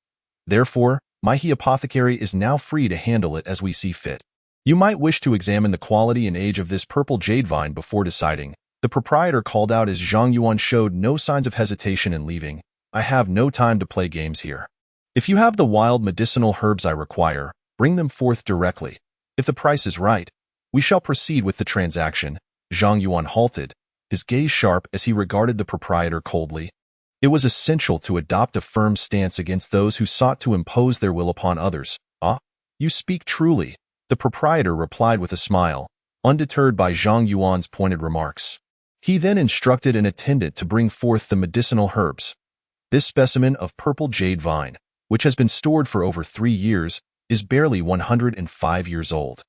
Therefore, my He apothecary is now free to handle it as we see fit. You might wish to examine the quality and age of this purple jade vine before deciding. The proprietor called out as Zhang Yuan showed no signs of hesitation in leaving. I have no time to play games here. If you have the wild medicinal herbs I require, bring them forth directly. If the price is right, we shall proceed with the transaction. Zhang Yuan halted, his gaze sharp as he regarded the proprietor coldly. It was essential to adopt a firm stance against those who sought to impose their will upon others. Ah, you speak truly, the proprietor replied with a smile, undeterred by Zhang Yuan's pointed remarks. He then instructed an attendant to bring forth the medicinal herbs. This specimen of purple jade vine, which has been stored for over 3 years, is barely 105 years old.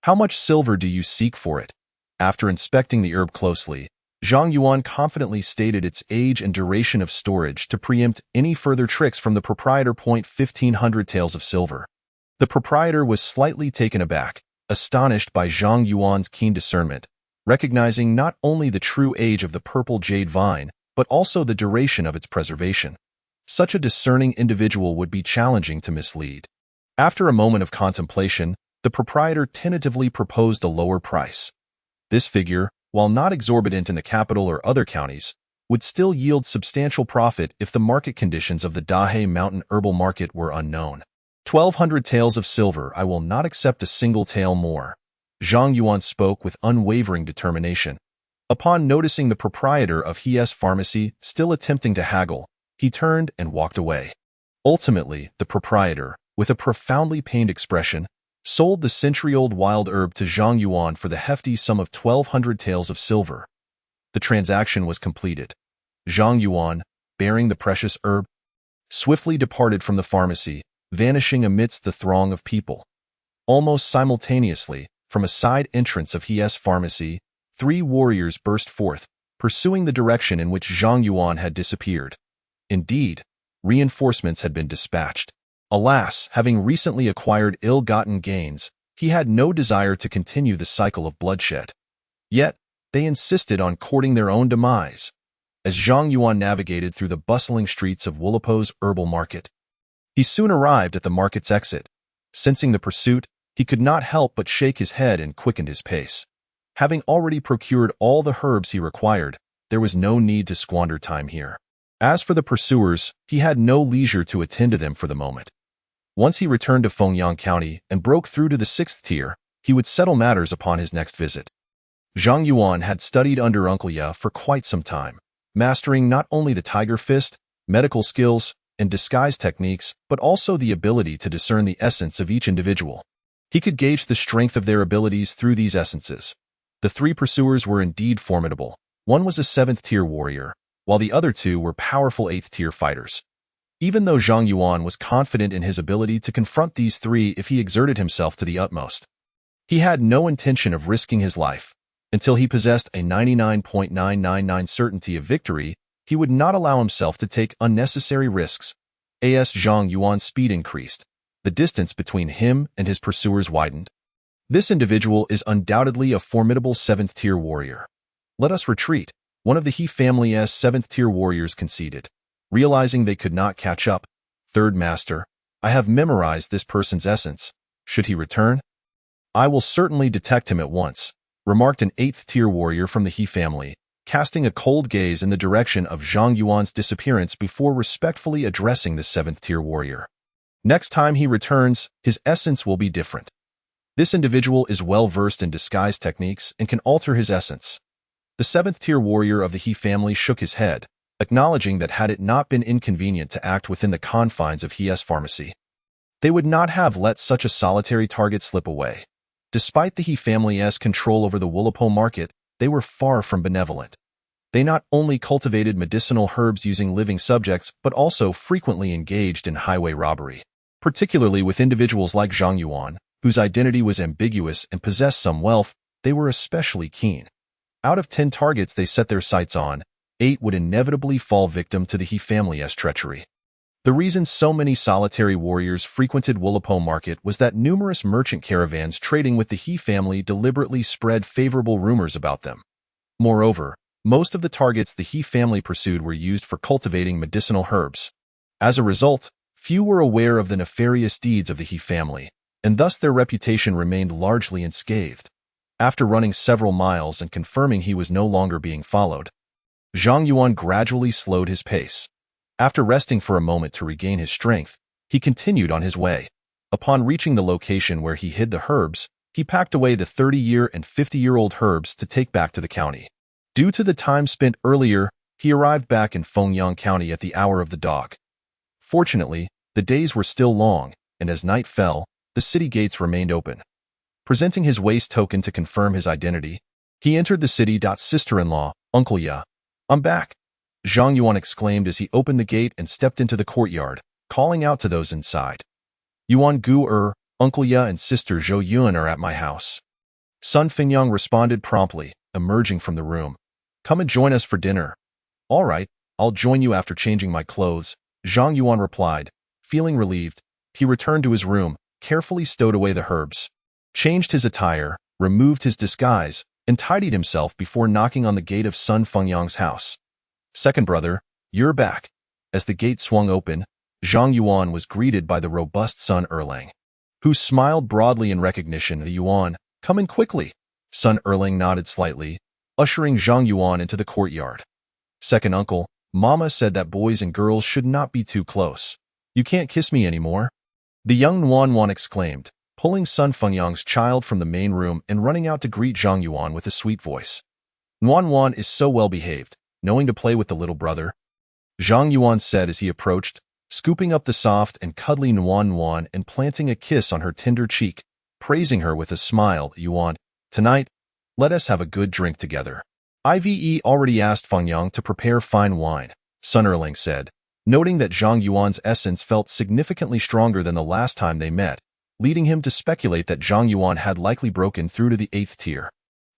How much silver do you seek for it? After inspecting the herb closely, Zhang Yuan confidently stated its age and duration of storage to preempt any further tricks from the proprietor. 1,500 taels of silver. The proprietor was slightly taken aback, astonished by Zhang Yuan's keen discernment. recognizing not only the true age of the purple jade vine, but also the duration of its preservation. Such a discerning individual would be challenging to mislead. After a moment of contemplation, the proprietor tentatively proposed a lower price. This figure, while not exorbitant in the capital or other counties, would still yield substantial profit if the market conditions of the Dahe Mountain herbal market were unknown. 1,200 taels of silver. I will not accept a single tael more. Zhang Yuan spoke with unwavering determination. Upon noticing the proprietor of He's pharmacy still attempting to haggle, he turned and walked away. Ultimately, the proprietor, with a profoundly pained expression, sold the century-old wild herb to Zhang Yuan for the hefty sum of 1,200 taels of silver. The transaction was completed. Zhang Yuan, bearing the precious herb, swiftly departed from the pharmacy, vanishing amidst the throng of people. Almost simultaneously, from a side entrance of He's pharmacy, 3 warriors burst forth, pursuing the direction in which Zhang Yuan had disappeared. Indeed, reinforcements had been dispatched. Alas, having recently acquired ill-gotten gains, he had no desire to continue the cycle of bloodshed. Yet, they insisted on courting their own demise. As Zhang Yuan navigated through the bustling streets of Wulipo's herbal market, he soon arrived at the market's exit. Sensing the pursuit, he could not help but shake his head and quickened his pace. Having already procured all the herbs he required, there was no need to squander time here. As for the pursuers, he had no leisure to attend to them for the moment. Once he returned to Fengyang County and broke through to the 6th tier, he would settle matters upon his next visit. Zhang Yuan had studied under Uncle Ya for quite some time, mastering not only the tiger fist, medical skills, and disguise techniques, but also the ability to discern the essence of each individual. He could gauge the strength of their abilities through these essences. The 3 pursuers were indeed formidable. One was a 7th-tier warrior, while the other 2 were powerful 8th-tier fighters. Even though Zhang Yuan was confident in his ability to confront these 3 if he exerted himself to the utmost, he had no intention of risking his life. Until he possessed a 99.999 certainty of victory, he would not allow himself to take unnecessary risks. As Zhang Yuan's speed increased, the distance between him and his pursuers widened. This individual is undoubtedly a formidable 7th-tier warrior. Let us retreat, one of the He family's 7th-tier warriors conceded. Realizing they could not catch up, Third Master, I have memorized this person's essence. Should he return, I will certainly detect him at once, remarked an 8th-tier warrior from the He family, casting a cold gaze in the direction of Zhang Yuan's disappearance before respectfully addressing the 7th-tier warrior. Next time he returns, his essence will be different. This individual is well-versed in disguise techniques and can alter his essence. The 7th-tier warrior of the He family shook his head, acknowledging that had it not been inconvenient to act within the confines of He's pharmacy, they would not have let such a solitary target slip away. Despite the He family's control over the Wulipo market, they were far from benevolent. They not only cultivated medicinal herbs using living subjects, but also frequently engaged in highway robbery, particularly with individuals like Zhang Yuan, whose identity was ambiguous and possessed some wealth. They were especially keen. Out of 10 targets they set their sights on, 8 would inevitably fall victim to the He family's treachery. The reason so many solitary warriors frequented Wulipo market was that numerous merchant caravans trading with the He family deliberately spread favorable rumors about them. Moreover, most of the targets the He family pursued were used for cultivating medicinal herbs. As a result, few were aware of the nefarious deeds of the He family, and thus their reputation remained largely unscathed. After running several miles and confirming he was no longer being followed, Zhang Yuan gradually slowed his pace. After resting for a moment to regain his strength, he continued on his way. Upon reaching the location where he hid the herbs, he packed away the 30-year and 50-year-old herbs to take back to the county. Due to the time spent earlier, he arrived back in Fengyang County at the hour of the dog. Fortunately, the days were still long, and as night fell, the city gates remained open. Presenting his waist token to confirm his identity, he entered the city. Sister-in-law, Uncle Ya, I'm back, Zhang Yuan exclaimed as he opened the gate and stepped into the courtyard, calling out to those inside. Yuan Gu Uncle Ya and Sister Zhou Yuan are at my house. Sun Fengyang responded promptly, emerging from the room. Come and join us for dinner. All right, I'll join you after changing my clothes, Zhang Yuan replied. Feeling relieved, he returned to his room, carefully stowed away the herbs, changed his attire, removed his disguise, and tidied himself before knocking on the gate of Sun Fengyang's house. "Second brother, you're back." As the gate swung open, Zhang Yuan was greeted by the robust Sun Erlang, who smiled broadly in recognition. "Yuan, come in quickly." Sun Erlang nodded slightly, ushering Zhang Yuan into the courtyard. "Second uncle, Mama said that boys and girls should not be too close. You can't kiss me anymore." The young Nuan exclaimed, pulling Sun Fengyang's child from the main room and running out to greet Zhang Yuan with a sweet voice. "Nuan is so well behaved, knowing to play with the little brother," Zhang Yuan said as he approached, scooping up the soft and cuddly Nuan and planting a kiss on her tender cheek, praising her with a smile. "Yuan, tonight, let us have a good drink together. Ive already asked Fengyang to prepare fine wine," Sun Erlang said, noting that Zhang Yuan's essence felt significantly stronger than the last time they met, leading him to speculate that Zhang Yuan had likely broken through to the 8th tier.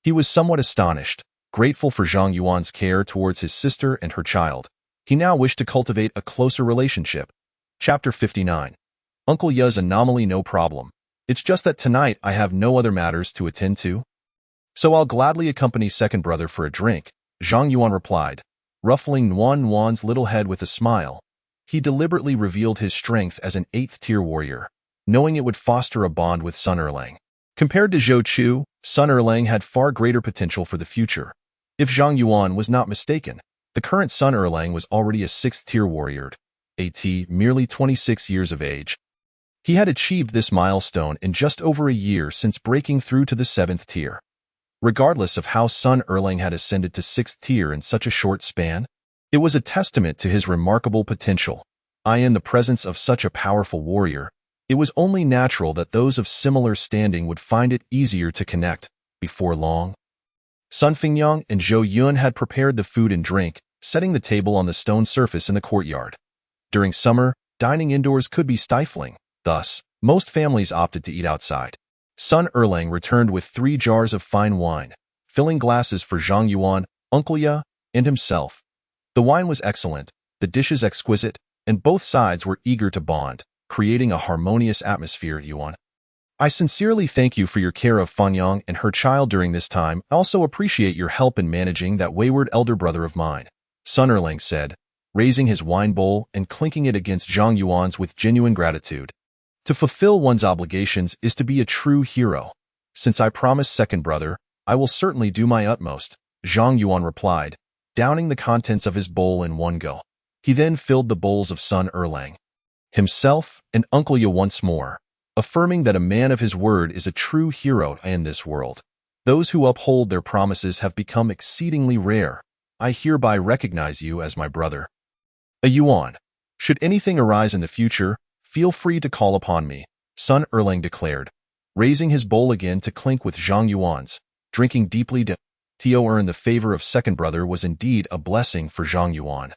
He was somewhat astonished, grateful for Zhang Yuan's care towards his sister and her child. He now wished to cultivate a closer relationship. Chapter 59. Uncle Ya's anomaly. "No problem. It's just that tonight I have no other matters to attend to, so I'll gladly accompany second brother for a drink," Zhang Yuan replied, ruffling Nuan's little head with a smile. He deliberately revealed his strength as an 8th tier warrior, knowing it would foster a bond with Sun Erlang. Compared to Zhou Chu, Sun Erlang had far greater potential for the future. If Zhang Yuan was not mistaken, the current Sun Erlang was already a 6th tier warrior, merely 26 years of age. He had achieved this milestone in just over a year since breaking through to the 7th tier. Regardless of how Sun Erlang had ascended to 6th tier in such a short span, it was a testament to his remarkable potential. In the presence of such a powerful warrior, it was only natural that those of similar standing would find it easier to connect. Before long, Sun Fengyang and Zhou Yun had prepared the food and drink, setting the table on the stone surface in the courtyard. During summer, dining indoors could be stifling. Thus, most families opted to eat outside. Sun Erlang returned with 3 jars of fine wine, filling glasses for Zhang Yuan, Uncle Ya, and himself. The wine was excellent, the dishes exquisite, and both sides were eager to bond, creating a harmonious atmosphere. "Yuan, I sincerely thank you for your care of Fengyang and her child during this time. I also appreciate your help in managing that wayward elder brother of mine," Sun Erlang said, raising his wine bowl and clinking it against Zhang Yuan's with genuine gratitude. "To fulfill one's obligations is to be a true hero. Since I promised second brother, I will certainly do my utmost," Zhang Yuan replied, downing the contents of his bowl in one go. He then filled the bowls of Sun Erlang, himself, and Uncle Ya once more, affirming that a man of his word is a true hero in this world. "Those who uphold their promises have become exceedingly rare. I hereby recognize you as my brother. Yuan, should anything arise in the future, feel free to call upon me," Sun Erlang declared, raising his bowl again to clink with Zhang Yuan's, drinking deeply. To earn the favor of second brother was indeed a blessing for Zhang Yuan.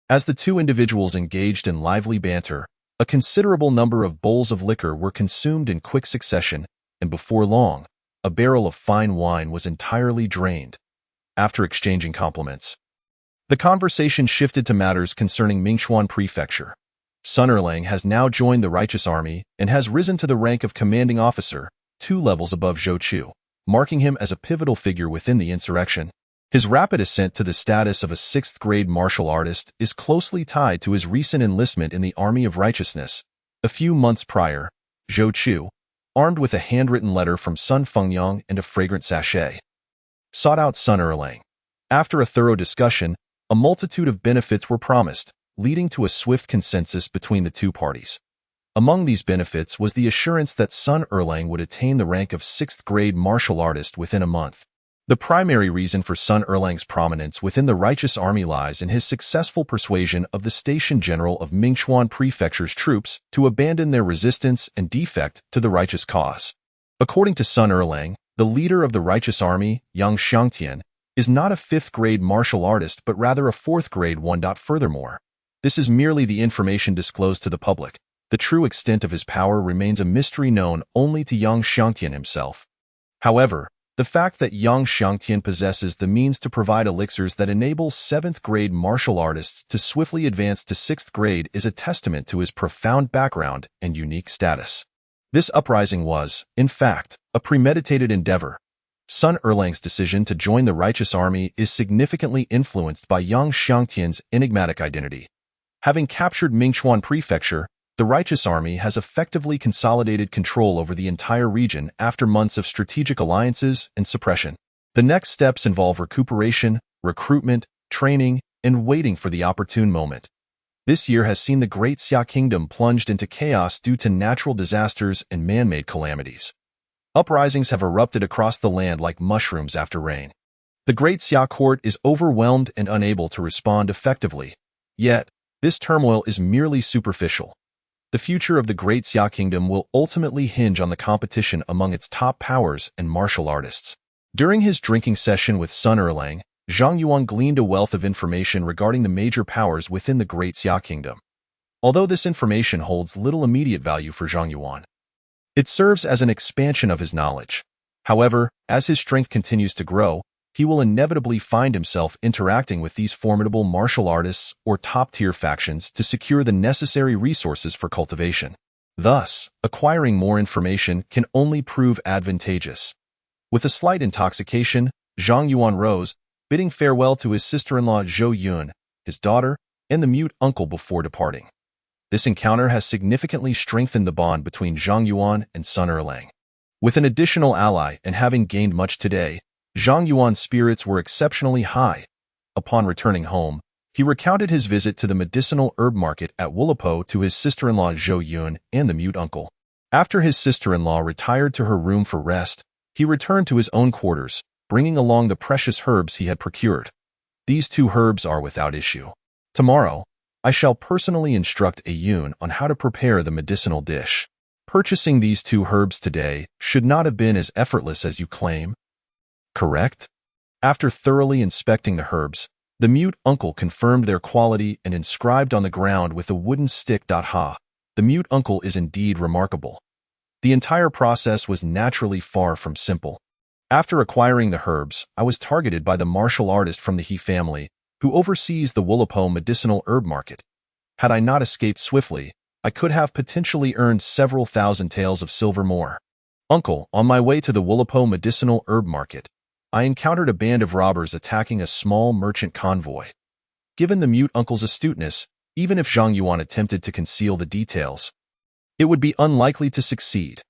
As the two individuals engaged in lively banter, a considerable number of bowls of liquor were consumed in quick succession, and before long, a barrel of fine wine was entirely drained. After exchanging compliments, the conversation shifted to matters concerning Mingchuan Prefecture. Sun Erlang has now joined the Righteous Army and has risen to the rank of commanding officer, 2 levels above Zhou Chu, marking him as a pivotal figure within the insurrection. His rapid ascent to the status of a 6th-grade martial artist is closely tied to his recent enlistment in the Army of Righteousness. A few months prior, Zhou Chu, armed with a handwritten letter from Sun Fengyang and a fragrant sachet, sought out Sun Erlang. After a thorough discussion, a multitude of benefits were promised, leading to a swift consensus between the two parties. Among these benefits was the assurance that Sun Erlang would attain the rank of 6th-grade martial artist within a month. The primary reason for Sun Erlang's prominence within the Righteous Army lies in his successful persuasion of the Station General of Mingchuan Prefecture's troops to abandon their resistance and defect to the righteous cause. According to Sun Erlang, the leader of the Righteous Army, Yang Xiangtian, is not a 5th-grade martial artist but rather a 4th-grade one. Furthermore, this is merely the information disclosed to the public. The true extent of his power remains a mystery known only to Yang Xiangtian himself. However, the fact that Yang Xiangtian possesses the means to provide elixirs that enable 7th-grade martial artists to swiftly advance to 6th grade is a testament to his profound background and unique status. This uprising was, in fact, a premeditated endeavor. Sun Erlang's decision to join the righteous army is significantly influenced by Yang Xiangtian's enigmatic identity. Having captured Mingchuan Prefecture, the righteous army has effectively consolidated control over the entire region after months of strategic alliances and suppression. The next steps involve recuperation, recruitment, training, and waiting for the opportune moment. This year has seen the Great Xia Kingdom plunged into chaos due to natural disasters and man-made calamities. Uprisings have erupted across the land like mushrooms after rain. The Great Xia court is overwhelmed and unable to respond effectively. Yet, this turmoil is merely superficial. The future of the Great Xia Kingdom will ultimately hinge on the competition among its top powers and martial artists. During his drinking session with Sun Erlang, Zhang Yuan gleaned a wealth of information regarding the major powers within the Great Xia Kingdom. Although this information holds little immediate value for Zhang Yuan, it serves as an expansion of his knowledge. However, as his strength continues to grow, he will inevitably find himself interacting with these formidable martial artists or top-tier factions to secure the necessary resources for cultivation. Thus, acquiring more information can only prove advantageous. With a slight intoxication, Zhang Yuan rose, bidding farewell to his sister-in-law Zhou Yun, his daughter, and the mute uncle before departing. This encounter has significantly strengthened the bond between Zhang Yuan and Sun Erlang. With an additional ally and having gained much today, Zhang Yuan's spirits were exceptionally high. Upon returning home, he recounted his visit to the medicinal herb market at Wulipo to his sister-in-law Zhou Yun and the mute uncle. After his sister-in-law retired to her room for rest, he returned to his own quarters, bringing along the precious herbs he had procured. These 2 herbs are without issue. Tomorrow, I shall personally instruct Yun on how to prepare the medicinal dish. Purchasing these 2 herbs today should not have been as effortless as you claim. Correct? After thoroughly inspecting the herbs, the mute uncle confirmed their quality and inscribed on the ground with a wooden stick. Ha! The mute uncle is indeed remarkable. The entire process was naturally far from simple. After acquiring the herbs, I was targeted by the martial artist from the He family, who oversees the Wulipo medicinal herb market. Had I not escaped swiftly, I could have potentially earned several thousand taels of silver more. Uncle, on my way to the Wulipo medicinal herb market, I encountered a band of robbers attacking a small merchant convoy. Given the mute uncle's astuteness, even if Zhang Yuan attempted to conceal the details, it would be unlikely to succeed.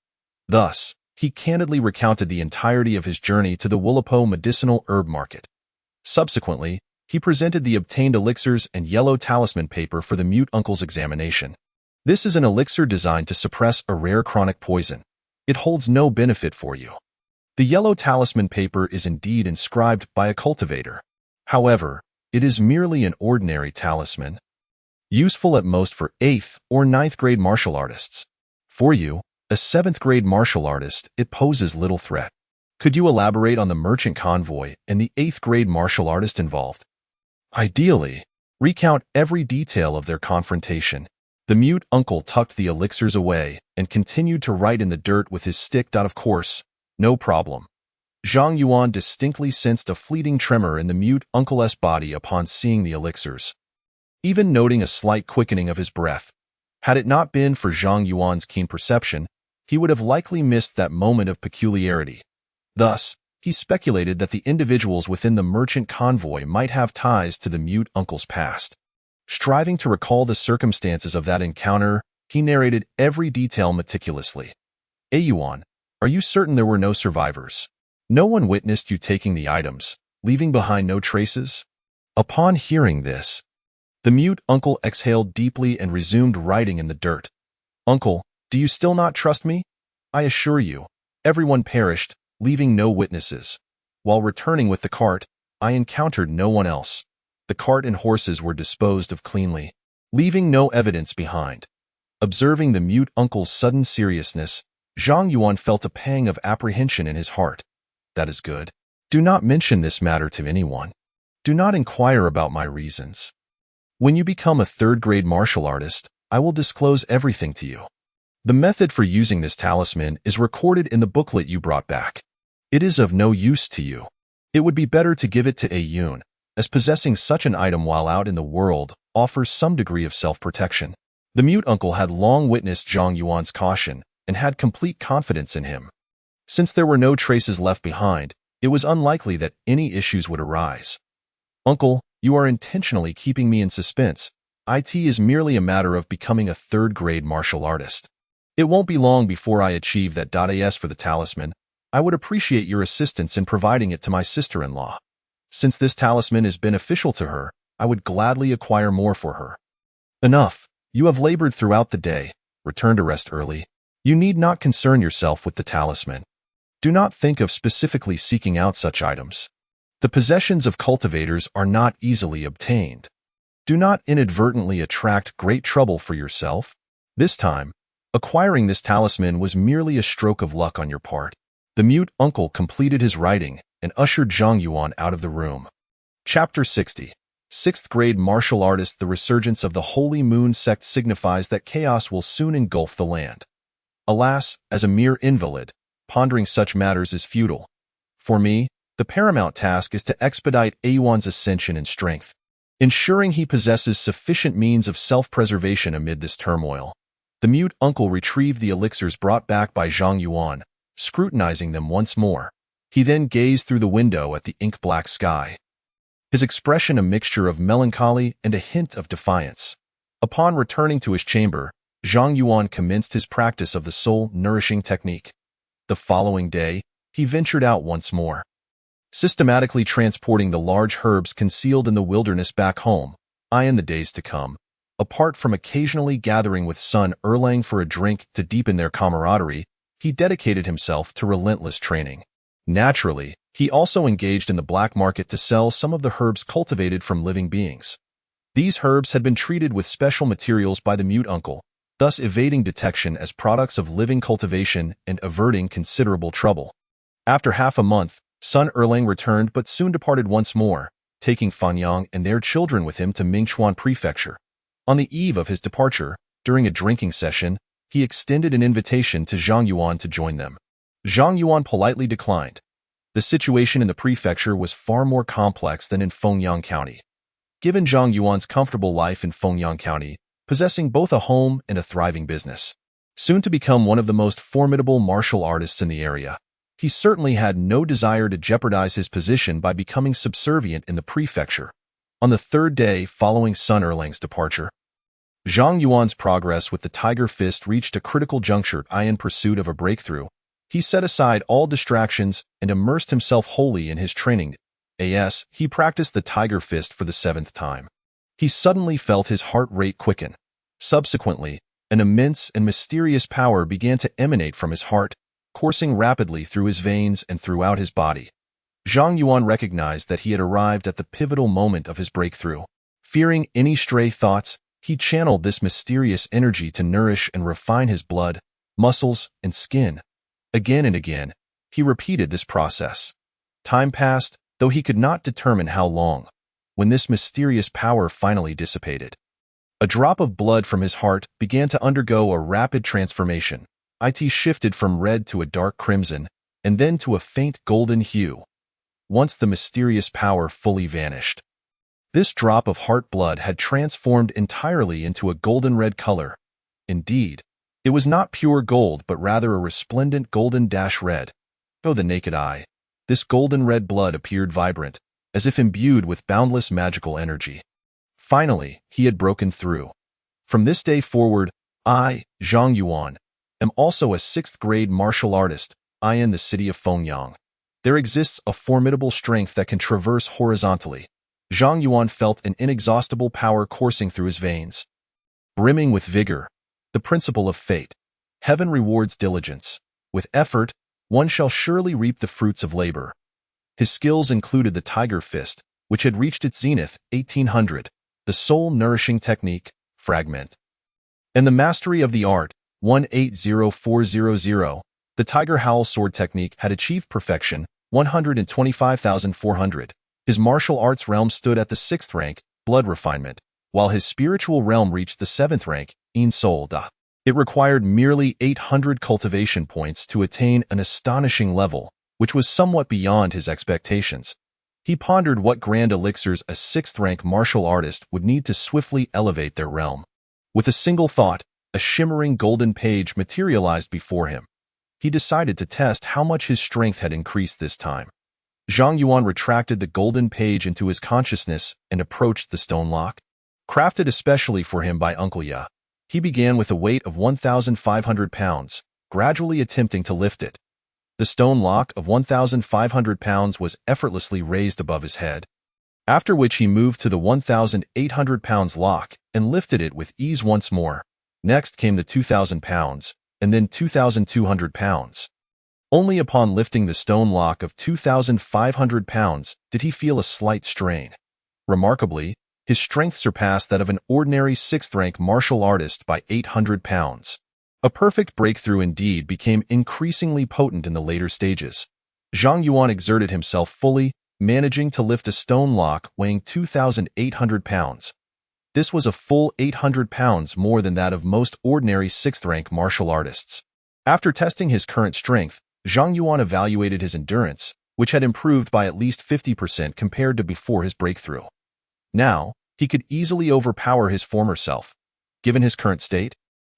Thus, he candidly recounted the entirety of his journey to the Wulipo medicinal herb market. Subsequently, he presented the obtained elixirs and yellow talisman paper for the mute uncle's examination. This is an elixir designed to suppress a rare chronic poison. It holds no benefit for you. The yellow talisman paper is indeed inscribed by a cultivator. However, it is merely an ordinary talisman, useful at most for 8th or 9th grade martial artists. For you, a 7th grade martial artist, it poses little threat. Could you elaborate on the merchant convoy and the 8th grade martial artist involved? Ideally, recount every detail of their confrontation. The mute uncle tucked the elixirs away and continued to write in the dirt with his stick. Of course, no problem. Zhang Yuan distinctly sensed a fleeting tremor in the mute uncle's body upon seeing the elixirs, even noting a slight quickening of his breath. Had it not been for Zhang Yuan's keen perception, he would have likely missed that moment of peculiarity. Thus, he speculated that the individuals within the merchant convoy might have ties to the mute uncle's past. Striving to recall the circumstances of that encounter, he narrated every detail meticulously. Yuan, are you certain there were no survivors? No one witnessed you taking the items, leaving behind no traces? Upon hearing this, the mute uncle exhaled deeply and resumed writing in the dirt. Uncle, do you still not trust me? I assure you, everyone perished, leaving no witnesses. While returning with the cart, I encountered no one else. The cart and horses were disposed of cleanly, leaving no evidence behind. Observing the mute uncle's sudden seriousness, Zhang Yuan felt a pang of apprehension in his heart. That is good. Do not mention this matter to anyone. Do not inquire about my reasons. When you become a 3rd grade martial artist, I will disclose everything to you. The method for using this talisman is recorded in the booklet you brought back. It is of no use to you. It would be better to give it to Yun, as possessing such an item while out in the world offers some degree of self-protection. The mute uncle had long witnessed Zhang Yuan's caution and had complete confidence in him. Since there were no traces left behind, it was unlikely that any issues would arise. Uncle, you are intentionally keeping me in suspense. It is merely a matter of becoming a third-grade martial artist. It won't be long before I achieve that. As for the talisman, I would appreciate your assistance in providing it to my sister-in-law. Since this talisman is beneficial to her, I would gladly acquire more for her. Enough. You have labored throughout the day. Return to rest early. You need not concern yourself with the talisman. Do not think of specifically seeking out such items. The possessions of cultivators are not easily obtained. Do not inadvertently attract great trouble for yourself. This time, acquiring this talisman was merely a stroke of luck on your part. The mute uncle completed his writing and ushered Zhang Yuan out of the room. Chapter 60. Sixth grade martial artist. The resurgence of the Holy Moon sect signifies that chaos will soon engulf the land. Alas, as a mere invalid, pondering such matters is futile. For me, the paramount task is to expedite Yuan's ascension in strength, ensuring he possesses sufficient means of self-preservation amid this turmoil. The mute uncle retrieved the elixirs brought back by Zhang Yuan, scrutinizing them once more. He then gazed through the window at the ink-black sky, his expression a mixture of melancholy and a hint of defiance. Upon returning to his chamber, Zhang Yuan commenced his practice of the soul-nourishing technique. The following day, he ventured out once more, systematically transporting the large herbs concealed in the wilderness back home. In the days to come, apart from occasionally gathering with Sun Erlang for a drink to deepen their camaraderie, he dedicated himself to relentless training. Naturally, he also engaged in the black market to sell some of the herbs cultivated from living beings. These herbs had been treated with special materials by the mute uncle, thus evading detection as products of living cultivation and averting considerable trouble. After half a month, Sun Erlang returned but soon departed once more, taking Fanyang and their children with him to Mingchuan Prefecture. On the eve of his departure, during a drinking session, he extended an invitation to Zhang Yuan to join them. Zhang Yuan politely declined. The situation in the prefecture was far more complex than in Fengyang County. Given Zhang Yuan's comfortable life in Fengyang County, possessing both a home and a thriving business, soon to become one of the most formidable martial artists in the area, he certainly had no desire to jeopardize his position by becoming subservient in the prefecture. On the third day following Sun Erlang's departure, Zhang Yuan's progress with the Tiger Fist reached a critical juncture. In pursuit of a breakthrough, he set aside all distractions and immersed himself wholly in his training. He practiced the Tiger Fist for the 7th time. He suddenly felt his heart rate quicken. Subsequently, an immense and mysterious power began to emanate from his heart, coursing rapidly through his veins and throughout his body. Zhang Yuan recognized that he had arrived at the pivotal moment of his breakthrough. Fearing any stray thoughts, he channeled this mysterious energy to nourish and refine his blood, muscles, and skin. Again and again, he repeated this process. Time passed, though he could not determine how long, when this mysterious power finally dissipated. A drop of blood from his heart began to undergo a rapid transformation. It shifted from red to a dark crimson, and then to a faint golden hue. Once the mysterious power fully vanished, this drop of heart blood had transformed entirely into a golden red color. Indeed, it was not pure gold but rather a resplendent golden-red. To the naked eye, this golden red blood appeared vibrant, as if imbued with boundless magical energy. Finally, he had broken through. From this day forward, I, Zhang Yuan, am also a 6th-grade martial artist. In the city of Fengyang, there exists a formidable strength that can traverse horizontally. Zhang Yuan felt an inexhaustible power coursing through his veins, brimming with vigor. The principle of fate. Heaven rewards diligence. With effort, one shall surely reap the fruits of labor. His skills included the Tiger Fist, which had reached its zenith, 1800, the soul-nourishing technique, fragment, and the mastery of the art, 180400. The Tiger Howl sword technique had achieved perfection, 125,400. His martial arts realm stood at the 6th rank, blood refinement, while his spiritual realm reached the 7th rank, in soul da. It required merely 800 cultivation points to attain an astonishing level, which was somewhat beyond his expectations. He pondered what grand elixirs a 6th-rank martial artist would need to swiftly elevate their realm. With a single thought, a shimmering golden page materialized before him. He decided to test how much his strength had increased this time. Zhang Yuan retracted the golden page into his consciousness and approached the stone lock. Crafted especially for him by Uncle Ya, he began with a weight of 1,500 pounds, gradually attempting to lift it. The stone lock of 1,500 pounds was effortlessly raised above his head, after which he moved to the 1,800 pounds lock and lifted it with ease once more. Next came the 2,000 pounds, and then 2,200 pounds. Only upon lifting the stone lock of 2,500 pounds did he feel a slight strain. Remarkably, his strength surpassed that of an ordinary 6th-rank martial artist by 800 pounds. A perfect breakthrough indeed became increasingly potent in the later stages. Zhang Yuan exerted himself fully, managing to lift a stone lock weighing 2,800 pounds. This was a full 800 pounds more than that of most ordinary 6th-rank martial artists. After testing his current strength, Zhang Yuan evaluated his endurance, which had improved by at least 50% compared to before his breakthrough. Now, he could easily overpower his former self. Given his current state,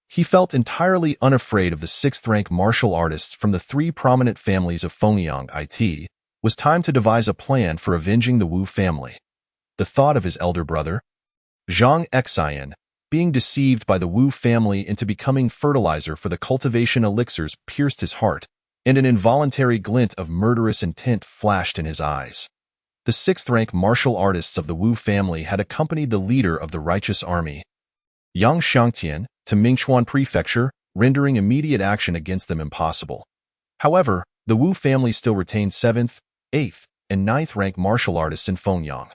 he felt entirely unafraid of the 6th-rank martial artists from the 3 prominent families of Fengyang. It was time to devise a plan for avenging the Wu family. The thought of his elder brother, Zhang Xian, being deceived by the Wu family into becoming fertilizer for the cultivation elixirs pierced his heart, and an involuntary glint of murderous intent flashed in his eyes. The 6th-rank martial artists of the Wu family had accompanied the leader of the righteous army, Yang Xiangtian, to Mingchuan Prefecture, rendering immediate action against them impossible. However, the Wu family still retained 7th, 8th, and 9th-rank martial artists in Fengyang.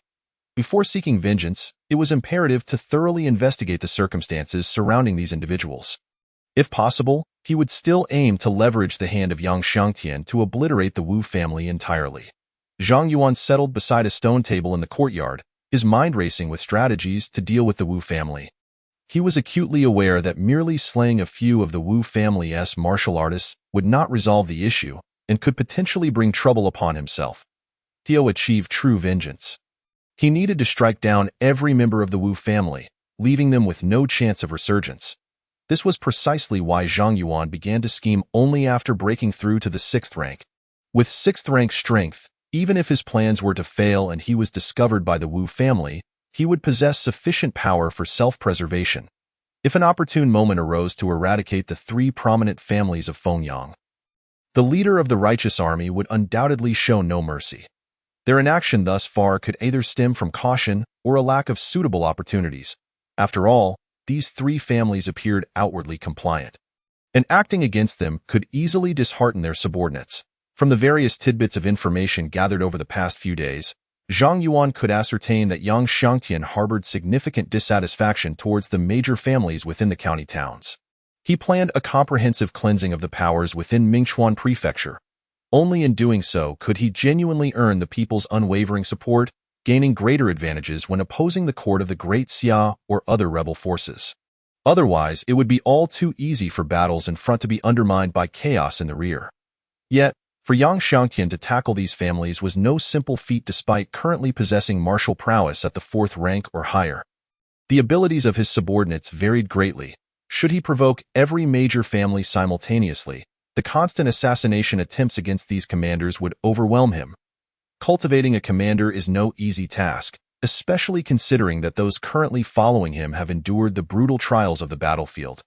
Before seeking vengeance, it was imperative to thoroughly investigate the circumstances surrounding these individuals. If possible, he would still aim to leverage the hand of Yang Xiangtian to obliterate the Wu family entirely. Zhang Yuan settled beside a stone table in the courtyard, his mind racing with strategies to deal with the Wu family. He was acutely aware that merely slaying a few of the Wu family's martial artists would not resolve the issue and could potentially bring trouble upon himself. To achieve true vengeance, he needed to strike down every member of the Wu family, leaving them with no chance of resurgence. This was precisely why Zhang Yuan began to scheme only after breaking through to the 6th rank. With 6th-rank strength, even if his plans were to fail and he was discovered by the Wu family, he would possess sufficient power for self-preservation. If an opportune moment arose to eradicate the 3 prominent families of Fengyang, the leader of the righteous army would undoubtedly show no mercy. Their inaction thus far could either stem from caution or a lack of suitable opportunities. After all, these 3 families appeared outwardly compliant, and acting against them could easily dishearten their subordinates. From the various tidbits of information gathered over the past few days, Zhang Yuan could ascertain that Yang Xiangtian harbored significant dissatisfaction towards the major families within the county towns. He planned a comprehensive cleansing of the powers within Mingchuan Prefecture. Only in doing so could he genuinely earn the people's unwavering support, gaining greater advantages when opposing the court of the Great Xia or other rebel forces. Otherwise, it would be all too easy for battles in front to be undermined by chaos in the rear. Yet, for Yang Xiangtian to tackle these families was no simple feat despite currently possessing martial prowess at the 4th rank or higher. The abilities of his subordinates varied greatly. Should he provoke every major family simultaneously, the constant assassination attempts against these commanders would overwhelm him. Cultivating a commander is no easy task, especially considering that those currently following him have endured the brutal trials of the battlefield,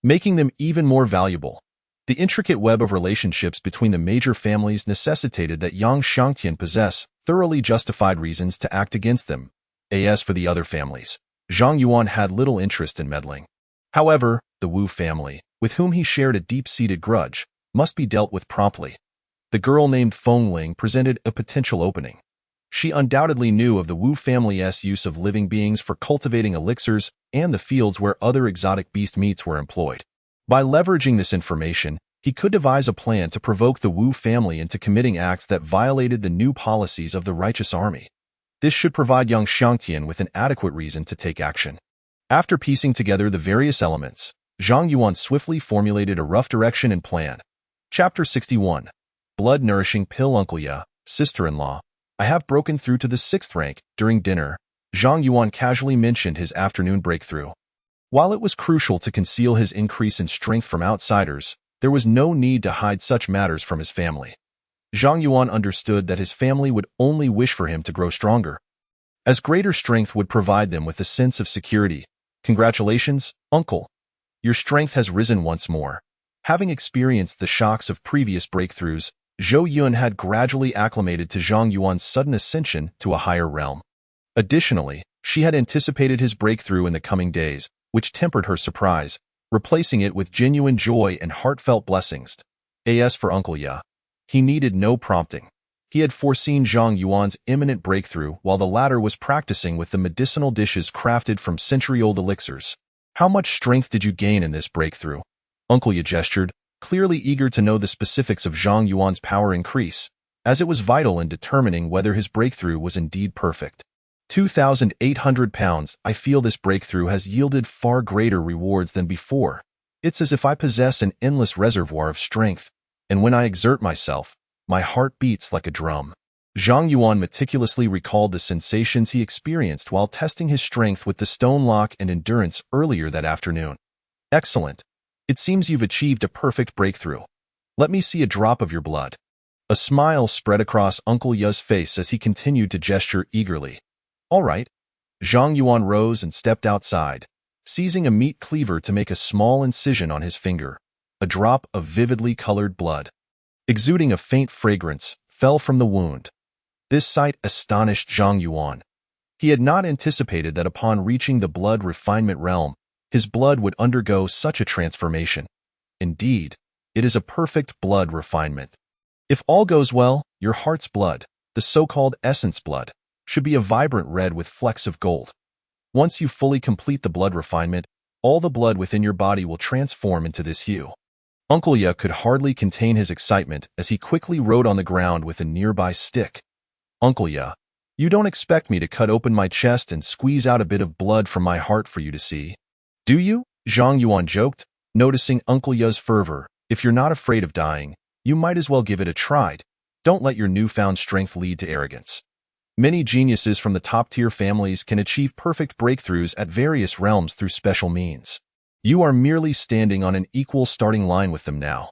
making them even more valuable. The intricate web of relationships between the major families necessitated that Yang Xiangtian possess thoroughly justified reasons to act against them. As for the other families, Zhang Yuan had little interest in meddling. However, the Wu family, with whom he shared a deep-seated grudge, must be dealt with promptly. The girl named Feng Ling presented a potential opening. She undoubtedly knew of the Wu family's use of living beings for cultivating elixirs and the fields where other exotic beast meats were employed. By leveraging this information, he could devise a plan to provoke the Wu family into committing acts that violated the new policies of the righteous army. This should provide Yang Xiangtian with an adequate reason to take action. After piecing together the various elements, Zhang Yuan swiftly formulated a rough direction and plan. Chapter 61. Blood-nourishing pill. Uncle Ya, sister-in-law, I have broken through to the 6th rank. During dinner, Zhang Yuan casually mentioned his afternoon breakthrough. While it was crucial to conceal his increase in strength from outsiders, there was no need to hide such matters from his family. Zhang Yuan understood that his family would only wish for him to grow stronger, as greater strength would provide them with a sense of security. Congratulations, uncle. Your strength has risen once more. Having experienced the shocks of previous breakthroughs, Zhou Yun had gradually acclimated to Zhang Yuan's sudden ascension to a higher realm. Additionally, she had anticipated his breakthrough in the coming days, which tempered her surprise, replacing it with genuine joy and heartfelt blessings. As for Uncle Ya, he needed no prompting. He had foreseen Zhang Yuan's imminent breakthrough while the latter was practicing with the medicinal dishes crafted from century-old elixirs. How much strength did you gain in this breakthrough? Uncle Ya gestured, clearly eager to know the specifics of Zhang Yuan's power increase, as it was vital in determining whether his breakthrough was indeed perfect. 2,800 pounds. I feel this breakthrough has yielded far greater rewards than before. It's as if I possess an endless reservoir of strength, and when I exert myself, my heart beats like a drum. Zhang Yuan meticulously recalled the sensations he experienced while testing his strength with the stone lock and endurance earlier that afternoon. Excellent. It seems you've achieved a perfect breakthrough. Let me see a drop of your blood. A smile spread across Uncle Ya's face as he continued to gesture eagerly. All right. Zhang Yuan rose and stepped outside, seizing a meat cleaver to make a small incision on his finger. A drop of vividly colored blood, exuding a faint fragrance, fell from the wound. This sight astonished Zhang Yuan. He had not anticipated that upon reaching the blood refinement realm, his blood would undergo such a transformation. Indeed, it is a perfect blood refinement. If all goes well, your heart's blood, the so-called essence blood, should be a vibrant red with flecks of gold. Once you fully complete the blood refinement, all the blood within your body will transform into this hue. Uncle Ya could hardly contain his excitement as he quickly wrote on the ground with a nearby stick. Uncle Ya, you don't expect me to cut open my chest and squeeze out a bit of blood from my heart for you to see, do you? Zhang Yuan joked, noticing Uncle Ya's fervor. If you're not afraid of dying, you might as well give it a try. Don't let your newfound strength lead to arrogance. Many geniuses from the top-tier families can achieve perfect breakthroughs at various realms through special means. You are merely standing on an equal starting line with them now.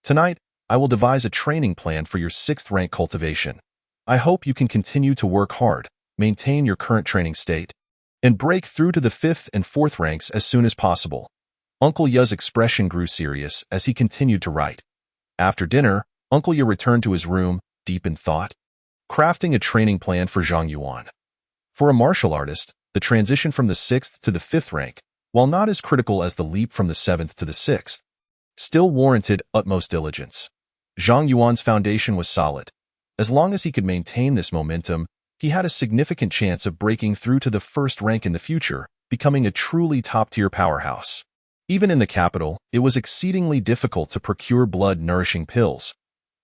Tonight, I will devise a training plan for your 6th rank cultivation. I hope you can continue to work hard, maintain your current training state, and break through to the 5th and 4th ranks as soon as possible. Uncle Ya's expression grew serious as he continued to write. After dinner, Uncle Ya returned to his room, deep in thought, crafting a training plan for Zhang Yuan. For a martial artist, the transition from the 6th to the 5th rank, while not as critical as the leap from the 7th to the 6th, still warranted utmost diligence. Zhang Yuan's foundation was solid. As long as he could maintain this momentum, he had a significant chance of breaking through to the 1st rank in the future, becoming a truly top-tier powerhouse. Even in the capital, it was exceedingly difficult to procure blood-nourishing pills.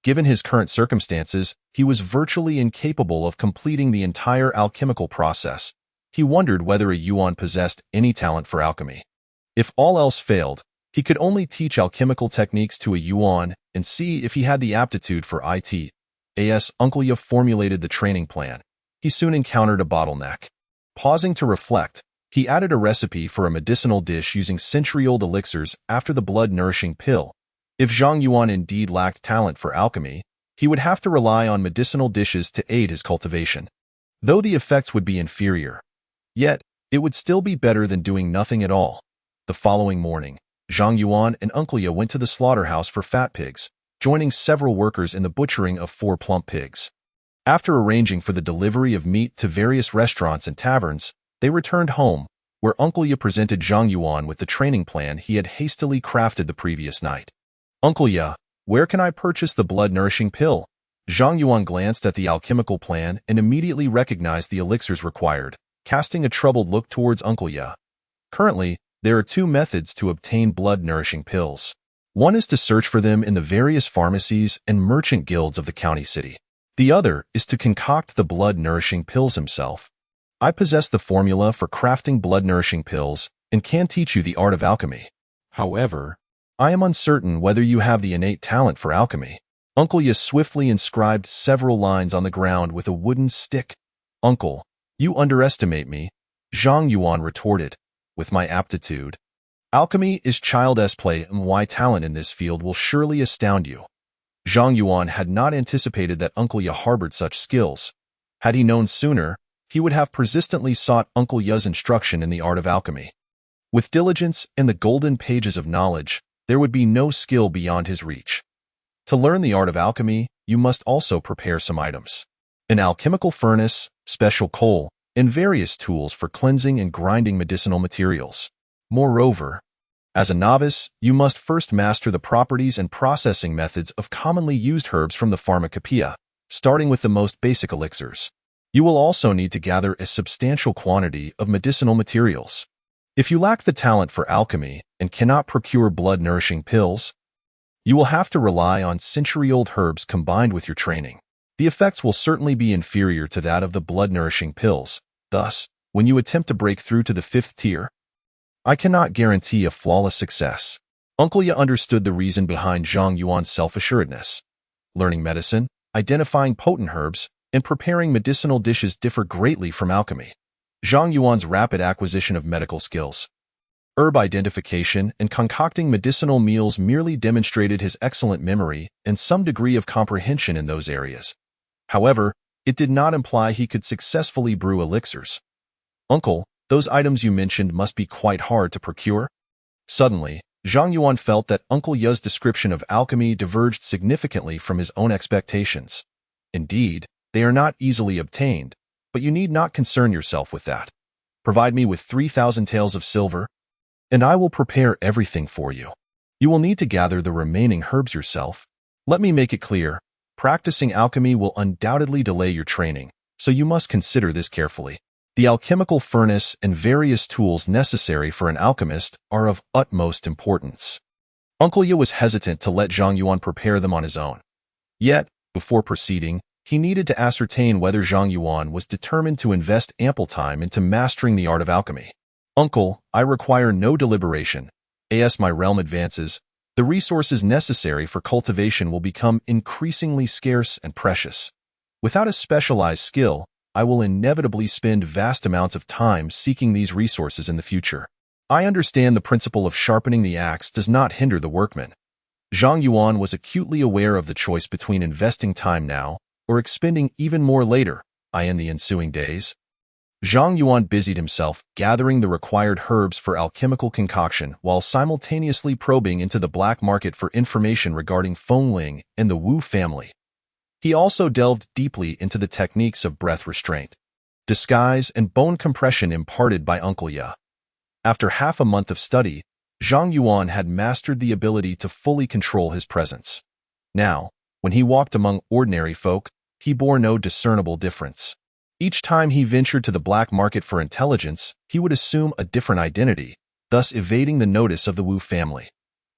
Given his current circumstances, he was virtually incapable of completing the entire alchemical process. He wondered whether a Yuan possessed any talent for alchemy. If all else failed, he could only teach alchemical techniques to a Yuan and see if he had the aptitude for it. As Uncle Ya formulated the training plan, he soon encountered a bottleneck. Pausing to reflect, he added a recipe for a medicinal dish using century-old elixirs after the blood-nourishing pill. If Zhang Yuan indeed lacked talent for alchemy, he would have to rely on medicinal dishes to aid his cultivation. Though the effects would be inferior, yet it would still be better than doing nothing at all. The following morning, Zhang Yuan and Uncle Ya went to the slaughterhouse for fat pigs, joining several workers in the butchering of 4 plump pigs. After arranging for the delivery of meat to various restaurants and taverns, they returned home, where Uncle Ya presented Zhang Yuan with the training plan he had hastily crafted the previous night. Uncle Ya, where can I purchase the blood-nourishing pill? Zhang Yuan glanced at the alchemical plan and immediately recognized the elixirs required, casting a troubled look towards Uncle Ya. Currently, there are 2 methods to obtain blood-nourishing pills. One is to search for them in the various pharmacies and merchant guilds of the county city. The other is to concoct the blood-nourishing pills himself. I possess the formula for crafting blood-nourishing pills and can teach you the art of alchemy. However, I am uncertain whether you have the innate talent for alchemy. Uncle Ya swiftly inscribed several lines on the ground with a wooden stick. Uncle, you underestimate me, Zhang Yuan retorted. With my aptitude, alchemy is child's play, and my talent in this field will surely astound you. Zhang Yuan had not anticipated that Uncle Ye harbored such skills. Had he known sooner, he would have persistently sought Uncle Ye's instruction in the art of alchemy. With diligence and the golden pages of knowledge, there would be no skill beyond his reach. To learn the art of alchemy, you must also prepare some items: an alchemical furnace, special coal, and various tools for cleansing and grinding medicinal materials. Moreover, as a novice, you must first master the properties and processing methods of commonly used herbs from the pharmacopoeia, starting with the most basic elixirs. You will also need to gather a substantial quantity of medicinal materials. If you lack the talent for alchemy and cannot procure blood-nourishing pills, you will have to rely on century-old herbs combined with your training. The effects will certainly be inferior to that of the blood-nourishing pills. Thus, when you attempt to break through to the 5th tier, I cannot guarantee a flawless success. Uncle Ye understood the reason behind Zhang Yuan's self-assuredness. Learning medicine, identifying potent herbs, and preparing medicinal dishes differ greatly from alchemy. Zhang Yuan's rapid acquisition of medical skills, herb identification, and concocting medicinal meals merely demonstrated his excellent memory and some degree of comprehension in those areas. However, it did not imply he could successfully brew elixirs. Uncle, those items you mentioned must be quite hard to procure? Suddenly, Zhang Yuan felt that Uncle Ye's description of alchemy diverged significantly from his own expectations. Indeed, they are not easily obtained, but you need not concern yourself with that. Provide me with 3,000 taels of silver, and I will prepare everything for you. You will need to gather the remaining herbs yourself. Let me make it clear, practicing alchemy will undoubtedly delay your training, so you must consider this carefully. The alchemical furnace and various tools necessary for an alchemist are of utmost importance. Uncle Ye was hesitant to let Zhang Yuan prepare them on his own. Yet, before proceeding, he needed to ascertain whether Zhang Yuan was determined to invest ample time into mastering the art of alchemy. Uncle, I require no deliberation. As my realm advances, the resources necessary for cultivation will become increasingly scarce and precious. Without a specialized skill, I will inevitably spend vast amounts of time seeking these resources in the future. I understand the principle of sharpening the axe does not hinder the workman. Zhang Yuan was acutely aware of the choice between investing time now or expending even more later, in the ensuing days. Zhang Yuan busied himself gathering the required herbs for alchemical concoction while simultaneously probing into the black market for information regarding Fengling and the Wu family. He also delved deeply into the techniques of breath restraint, disguise, and bone compression imparted by Uncle Ye. After half a month of study, Zhang Yuan had mastered the ability to fully control his presence. Now, when he walked among ordinary folk, he bore no discernible difference. Each time he ventured to the black market for intelligence, he would assume a different identity, thus evading the notice of the Wu family.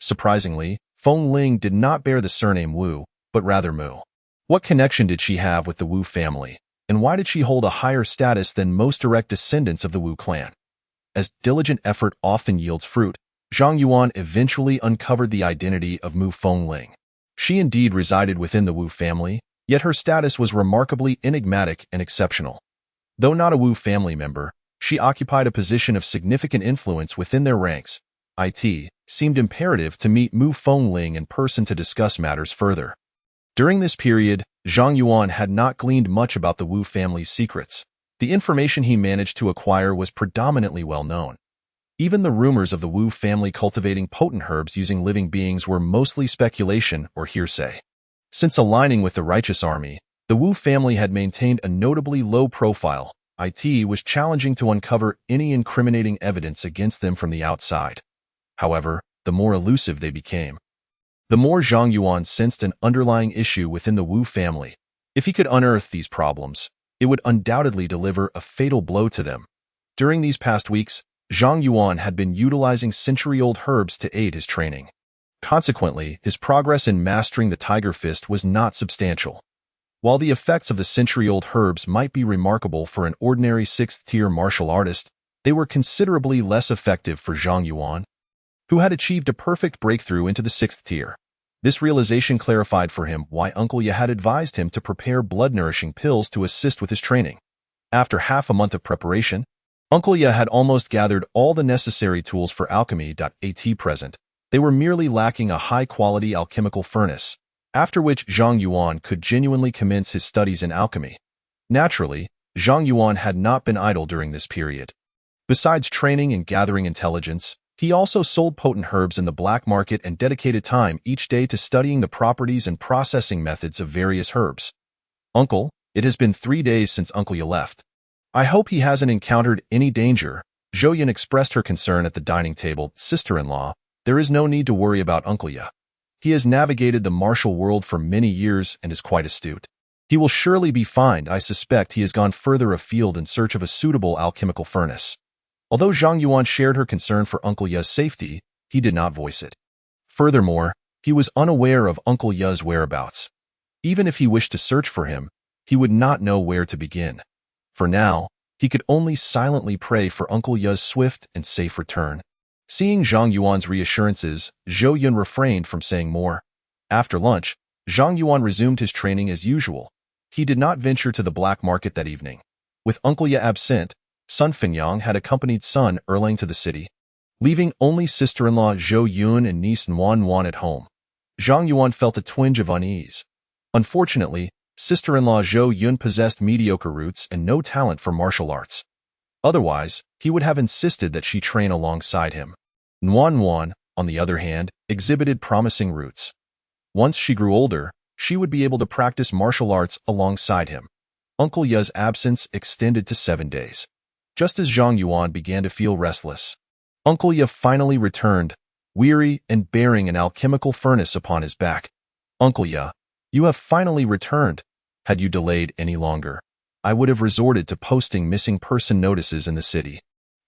Surprisingly, Fengling did not bear the surname Wu, but rather Mu. What connection did she have with the Wu family, and why did she hold a higher status than most direct descendants of the Wu clan? As diligent effort often yields fruit, Zhang Yuan eventually uncovered the identity of Mu Fengling. She indeed resided within the Wu family, yet her status was remarkably enigmatic and exceptional. Though not a Wu family member, she occupied a position of significant influence within their ranks. It seemed imperative to meet Mu Fengling in person to discuss matters further. During this period, Zhang Yuan had not gleaned much about the Wu family's secrets. The information he managed to acquire was predominantly well known. Even the rumors of the Wu family cultivating potent herbs using living beings were mostly speculation or hearsay. Since aligning with the righteous army, the Wu family had maintained a notably low profile. It was challenging to uncover any incriminating evidence against them from the outside. However, the more elusive they became, the more Zhang Yuan sensed an underlying issue within the Wu family. If he could unearth these problems, it would undoubtedly deliver a fatal blow to them. During these past weeks, Zhang Yuan had been utilizing century-old herbs to aid his training. Consequently, his progress in mastering the Tiger Fist was not substantial. While the effects of the century-old herbs might be remarkable for an ordinary 6th-tier martial artist, they were considerably less effective for Zhang Yuan, who had achieved a perfect breakthrough into the 6th tier. This realization clarified for him why Uncle Ye had advised him to prepare blood-nourishing pills to assist with his training. After half a month of preparation, Uncle Ye had almost gathered all the necessary tools for alchemy. At present, they were merely lacking a high-quality alchemical furnace. after which Zhang Yuan could genuinely commence his studies in alchemy. Naturally, Zhang Yuan had not been idle during this period. Besides training and gathering intelligence, he also sold potent herbs in the black market and dedicated time each day to studying the properties and processing methods of various herbs. "Uncle, it has been 3 days since Uncle Ya left. I hope he hasn't encountered any danger." Zhou Yun expressed her concern at the dining table. "Sister-in-law, there is no need to worry about Uncle Ya. He has navigated the martial world for many years and is quite astute. He will surely be fine. I suspect he has gone further afield in search of a suitable alchemical furnace." Although Zhang Yuan shared her concern for Uncle Ya's safety, he did not voice it. Furthermore, he was unaware of Uncle Ya's whereabouts. Even if he wished to search for him, he would not know where to begin. For now, he could only silently pray for Uncle Ya's swift and safe return. Seeing Zhang Yuan's reassurances, Zhou Yun refrained from saying more. After lunch, Zhang Yuan resumed his training as usual. He did not venture to the black market that evening. With Uncle Ya absent, Sun Fenyang had accompanied Sun Erlang to the city, leaving only sister-in-law Zhou Yun and niece Nuan Nuan at home. Zhang Yuan felt a twinge of unease. Unfortunately, sister-in-law Zhou Yun possessed mediocre roots and no talent for martial arts. Otherwise, he would have insisted that she train alongside him. Nuan Nuan, on the other hand, exhibited promising roots. Once she grew older, she would be able to practice martial arts alongside him. Uncle Ya's absence extended to 7 days. Just as Zhang Yuan began to feel restless, Uncle Ya finally returned, weary and bearing an alchemical furnace upon his back. "Uncle Ya, you have finally returned. Had you delayed any longer, I would have resorted to posting missing person notices in the city."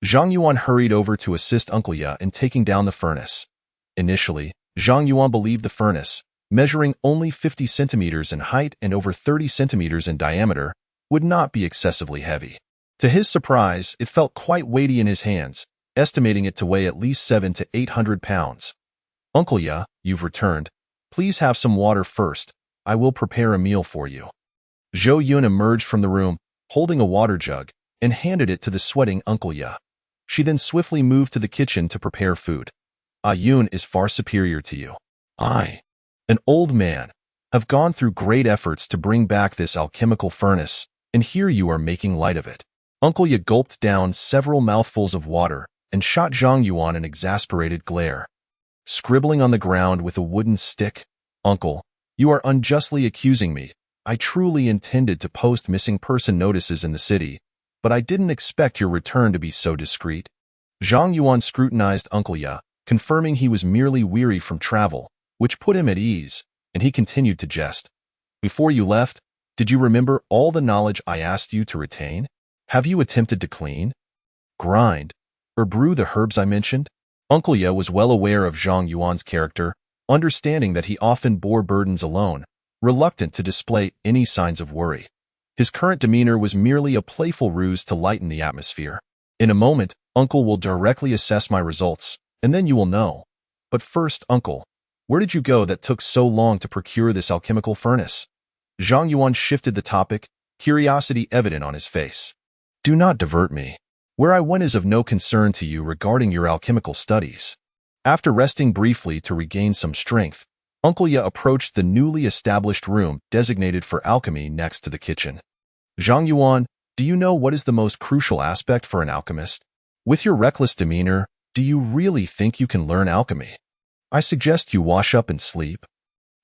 Zhang Yuan hurried over to assist Uncle Ya in taking down the furnace. Initially, Zhang Yuan believed the furnace, measuring only 50 centimeters in height and over 30 centimeters in diameter, would not be excessively heavy. To his surprise, it felt quite weighty in his hands, estimating it to weigh at least 700 to 800 pounds. "Uncle Ya, you've returned. Please have some water first. I will prepare a meal for you." Zhou Yun emerged from the room, holding a water jug, and handed it to the sweating Uncle Ya. She then swiftly moved to the kitchen to prepare food. "Yun is far superior to you. I, an old man, have gone through great efforts to bring back this alchemical furnace, and here you are making light of it." Uncle Ya gulped down several mouthfuls of water and shot Zhang Yuan an exasperated glare. Scribbling on the ground with a wooden stick, "Uncle, you are unjustly accusing me. I truly intended to post missing person notices in the city, but I didn't expect your return to be so discreet." Zhang Yuan scrutinized Uncle Ya, confirming he was merely weary from travel, which put him at ease, and he continued to jest. "Before you left, did you remember all the knowledge I asked you to retain? Have you attempted to clean, grind, or brew the herbs I mentioned?" Uncle Ya was well aware of Zhang Yuan's character, understanding that he often bore burdens alone, reluctant to display any signs of worry. His current demeanor was merely a playful ruse to lighten the atmosphere. "In a moment, Uncle will directly assess my results, and then you will know. But first, Uncle, where did you go that took so long to procure this alchemical furnace?" Zhang Yuan shifted the topic, curiosity evident on his face. "Do not divert me. Where I went is of no concern to you regarding your alchemical studies." After resting briefly to regain some strength, Uncle Ya approached the newly established room designated for alchemy next to the kitchen. "Zhang Yuan, do you know what is the most crucial aspect for an alchemist? With your reckless demeanor, do you really think you can learn alchemy? I suggest you wash up and sleep.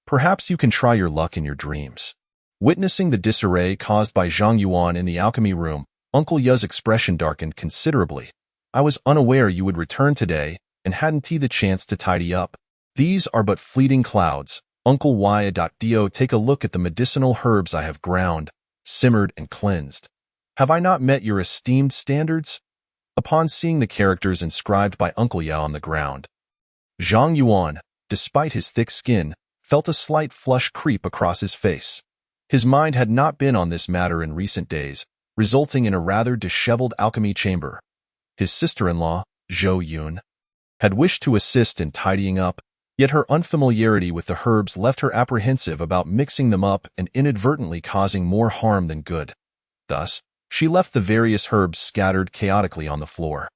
Perhaps you can try your luck in your dreams." Witnessing the disarray caused by Zhang Yuan in the alchemy room, Uncle Ya's expression darkened considerably. "I was unaware you would return today and hadn't the chance to tidy up. These are but fleeting clouds. Uncle Y.do take a look at the medicinal herbs I have ground, simmered, and cleansed. Have I not met your esteemed standards?" Upon seeing the characters inscribed by Uncle Ya on the ground, Zhang Yuan, despite his thick skin, felt a slight flush creep across his face. His mind had not been on this matter in recent days, resulting in a rather disheveled alchemy chamber. His sister-in-law, Zhou Yun, had wished to assist in tidying up, yet her unfamiliarity with the herbs left her apprehensive about mixing them up and inadvertently causing more harm than good. Thus, she left the various herbs scattered chaotically on the floor.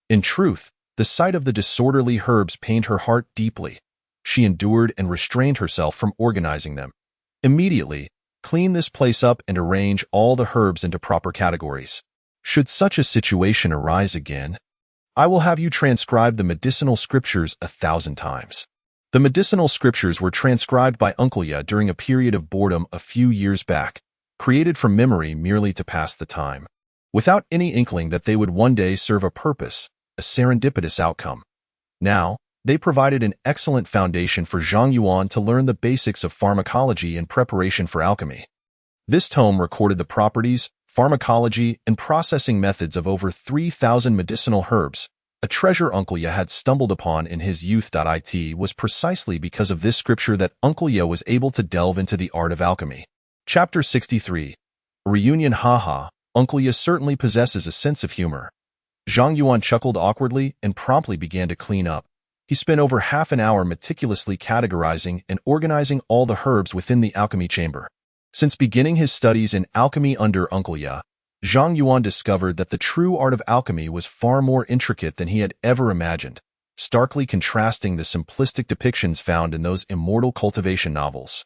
In truth, the sight of the disorderly herbs pained her heart deeply. she endured and restrained herself from organizing them. Immediately, clean this place up and arrange all the herbs into proper categories. Should such a situation arise again, I will have you transcribe the medicinal scriptures 1,000 times. The medicinal scriptures were transcribed by Uncle Ya during a period of boredom a few years back, created from memory merely to pass the time, without any inkling that they would one day serve a purpose, a serendipitous outcome. Now, they provided an excellent foundation for Zhang Yuan to learn the basics of pharmacology in preparation for alchemy. This tome recorded the properties, pharmacology, and processing methods of over 3,000 medicinal herbs. A treasure Uncle Ya had stumbled upon in his youth. It was precisely because of this scripture that Uncle Ya was able to delve into the art of alchemy. Chapter 63. Reunion. Haha, Uncle Ya certainly possesses a sense of humor. Zhang Yuan chuckled awkwardly and promptly began to clean up. He spent over half an hour meticulously categorizing and organizing all the herbs within the alchemy chamber. Since beginning his studies in alchemy under Uncle Ya, Zhang Yuan discovered that the true art of alchemy was far more intricate than he had ever imagined, starkly contrasting the simplistic depictions found in those immortal cultivation novels.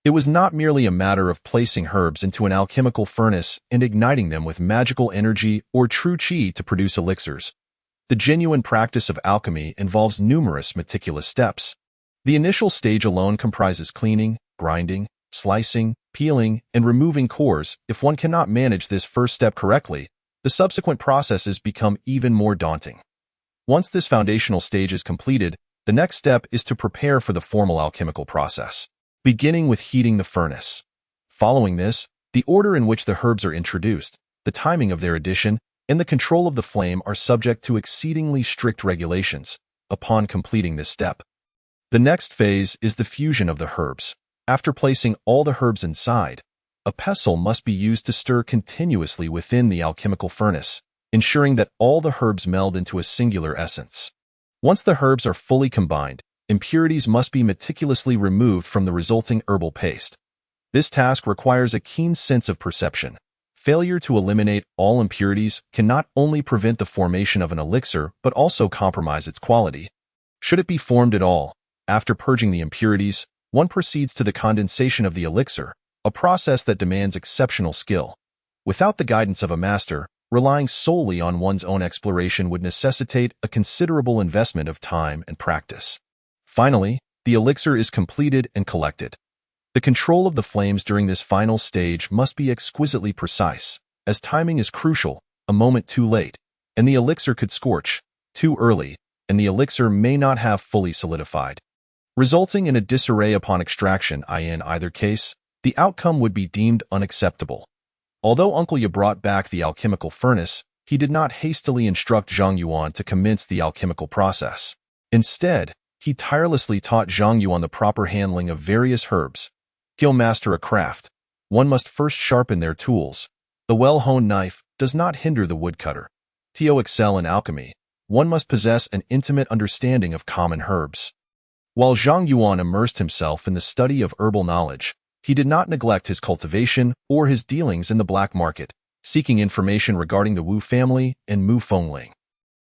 It was not merely a matter of placing herbs into an alchemical furnace and igniting them with magical energy or true qi to produce elixirs. The genuine practice of alchemy involves numerous meticulous steps. The initial stage alone comprises cleaning, grinding, slicing, peeling, and removing cores. If one cannot manage this first step correctly, the subsequent processes become even more daunting. Once this foundational stage is completed, the next step is to prepare for the formal alchemical process, beginning with heating the furnace. Following this, the order in which the herbs are introduced, the timing of their addition, and the control of the flame are subject to exceedingly strict regulations. Upon completing this step, the next phase is the fusion of the herbs. After placing all the herbs inside, a pestle must be used to stir continuously within the alchemical furnace, ensuring that all the herbs meld into a singular essence. Once the herbs are fully combined, impurities must be meticulously removed from the resulting herbal paste. This task requires a keen sense of perception. Failure to eliminate all impurities can not only prevent the formation of an elixir but also compromise its quality. Should it be formed at all, after purging the impurities, one proceeds to the condensation of the elixir, a process that demands exceptional skill. Without the guidance of a master, relying solely on one's own exploration would necessitate a considerable investment of time and practice. Finally, the elixir is completed and collected. The control of the flames during this final stage must be exquisitely precise, as timing is crucial. A moment too late, and the elixir could scorch; too early, and the elixir may not have fully solidified, resulting in a disarray upon extraction. In either case, the outcome would be deemed unacceptable. Although Uncle Ya brought back the alchemical furnace, he did not hastily instruct Zhang Yuan to commence the alchemical process. Instead, he tirelessly taught Zhang Yuan the proper handling of various herbs. To master a craft, one must first sharpen their tools. The well-honed knife does not hinder the woodcutter. To excel in alchemy, one must possess an intimate understanding of common herbs. While Zhang Yuan immersed himself in the study of herbal knowledge, he did not neglect his cultivation or his dealings in the black market, seeking information regarding the Wu family and Mu Fengling.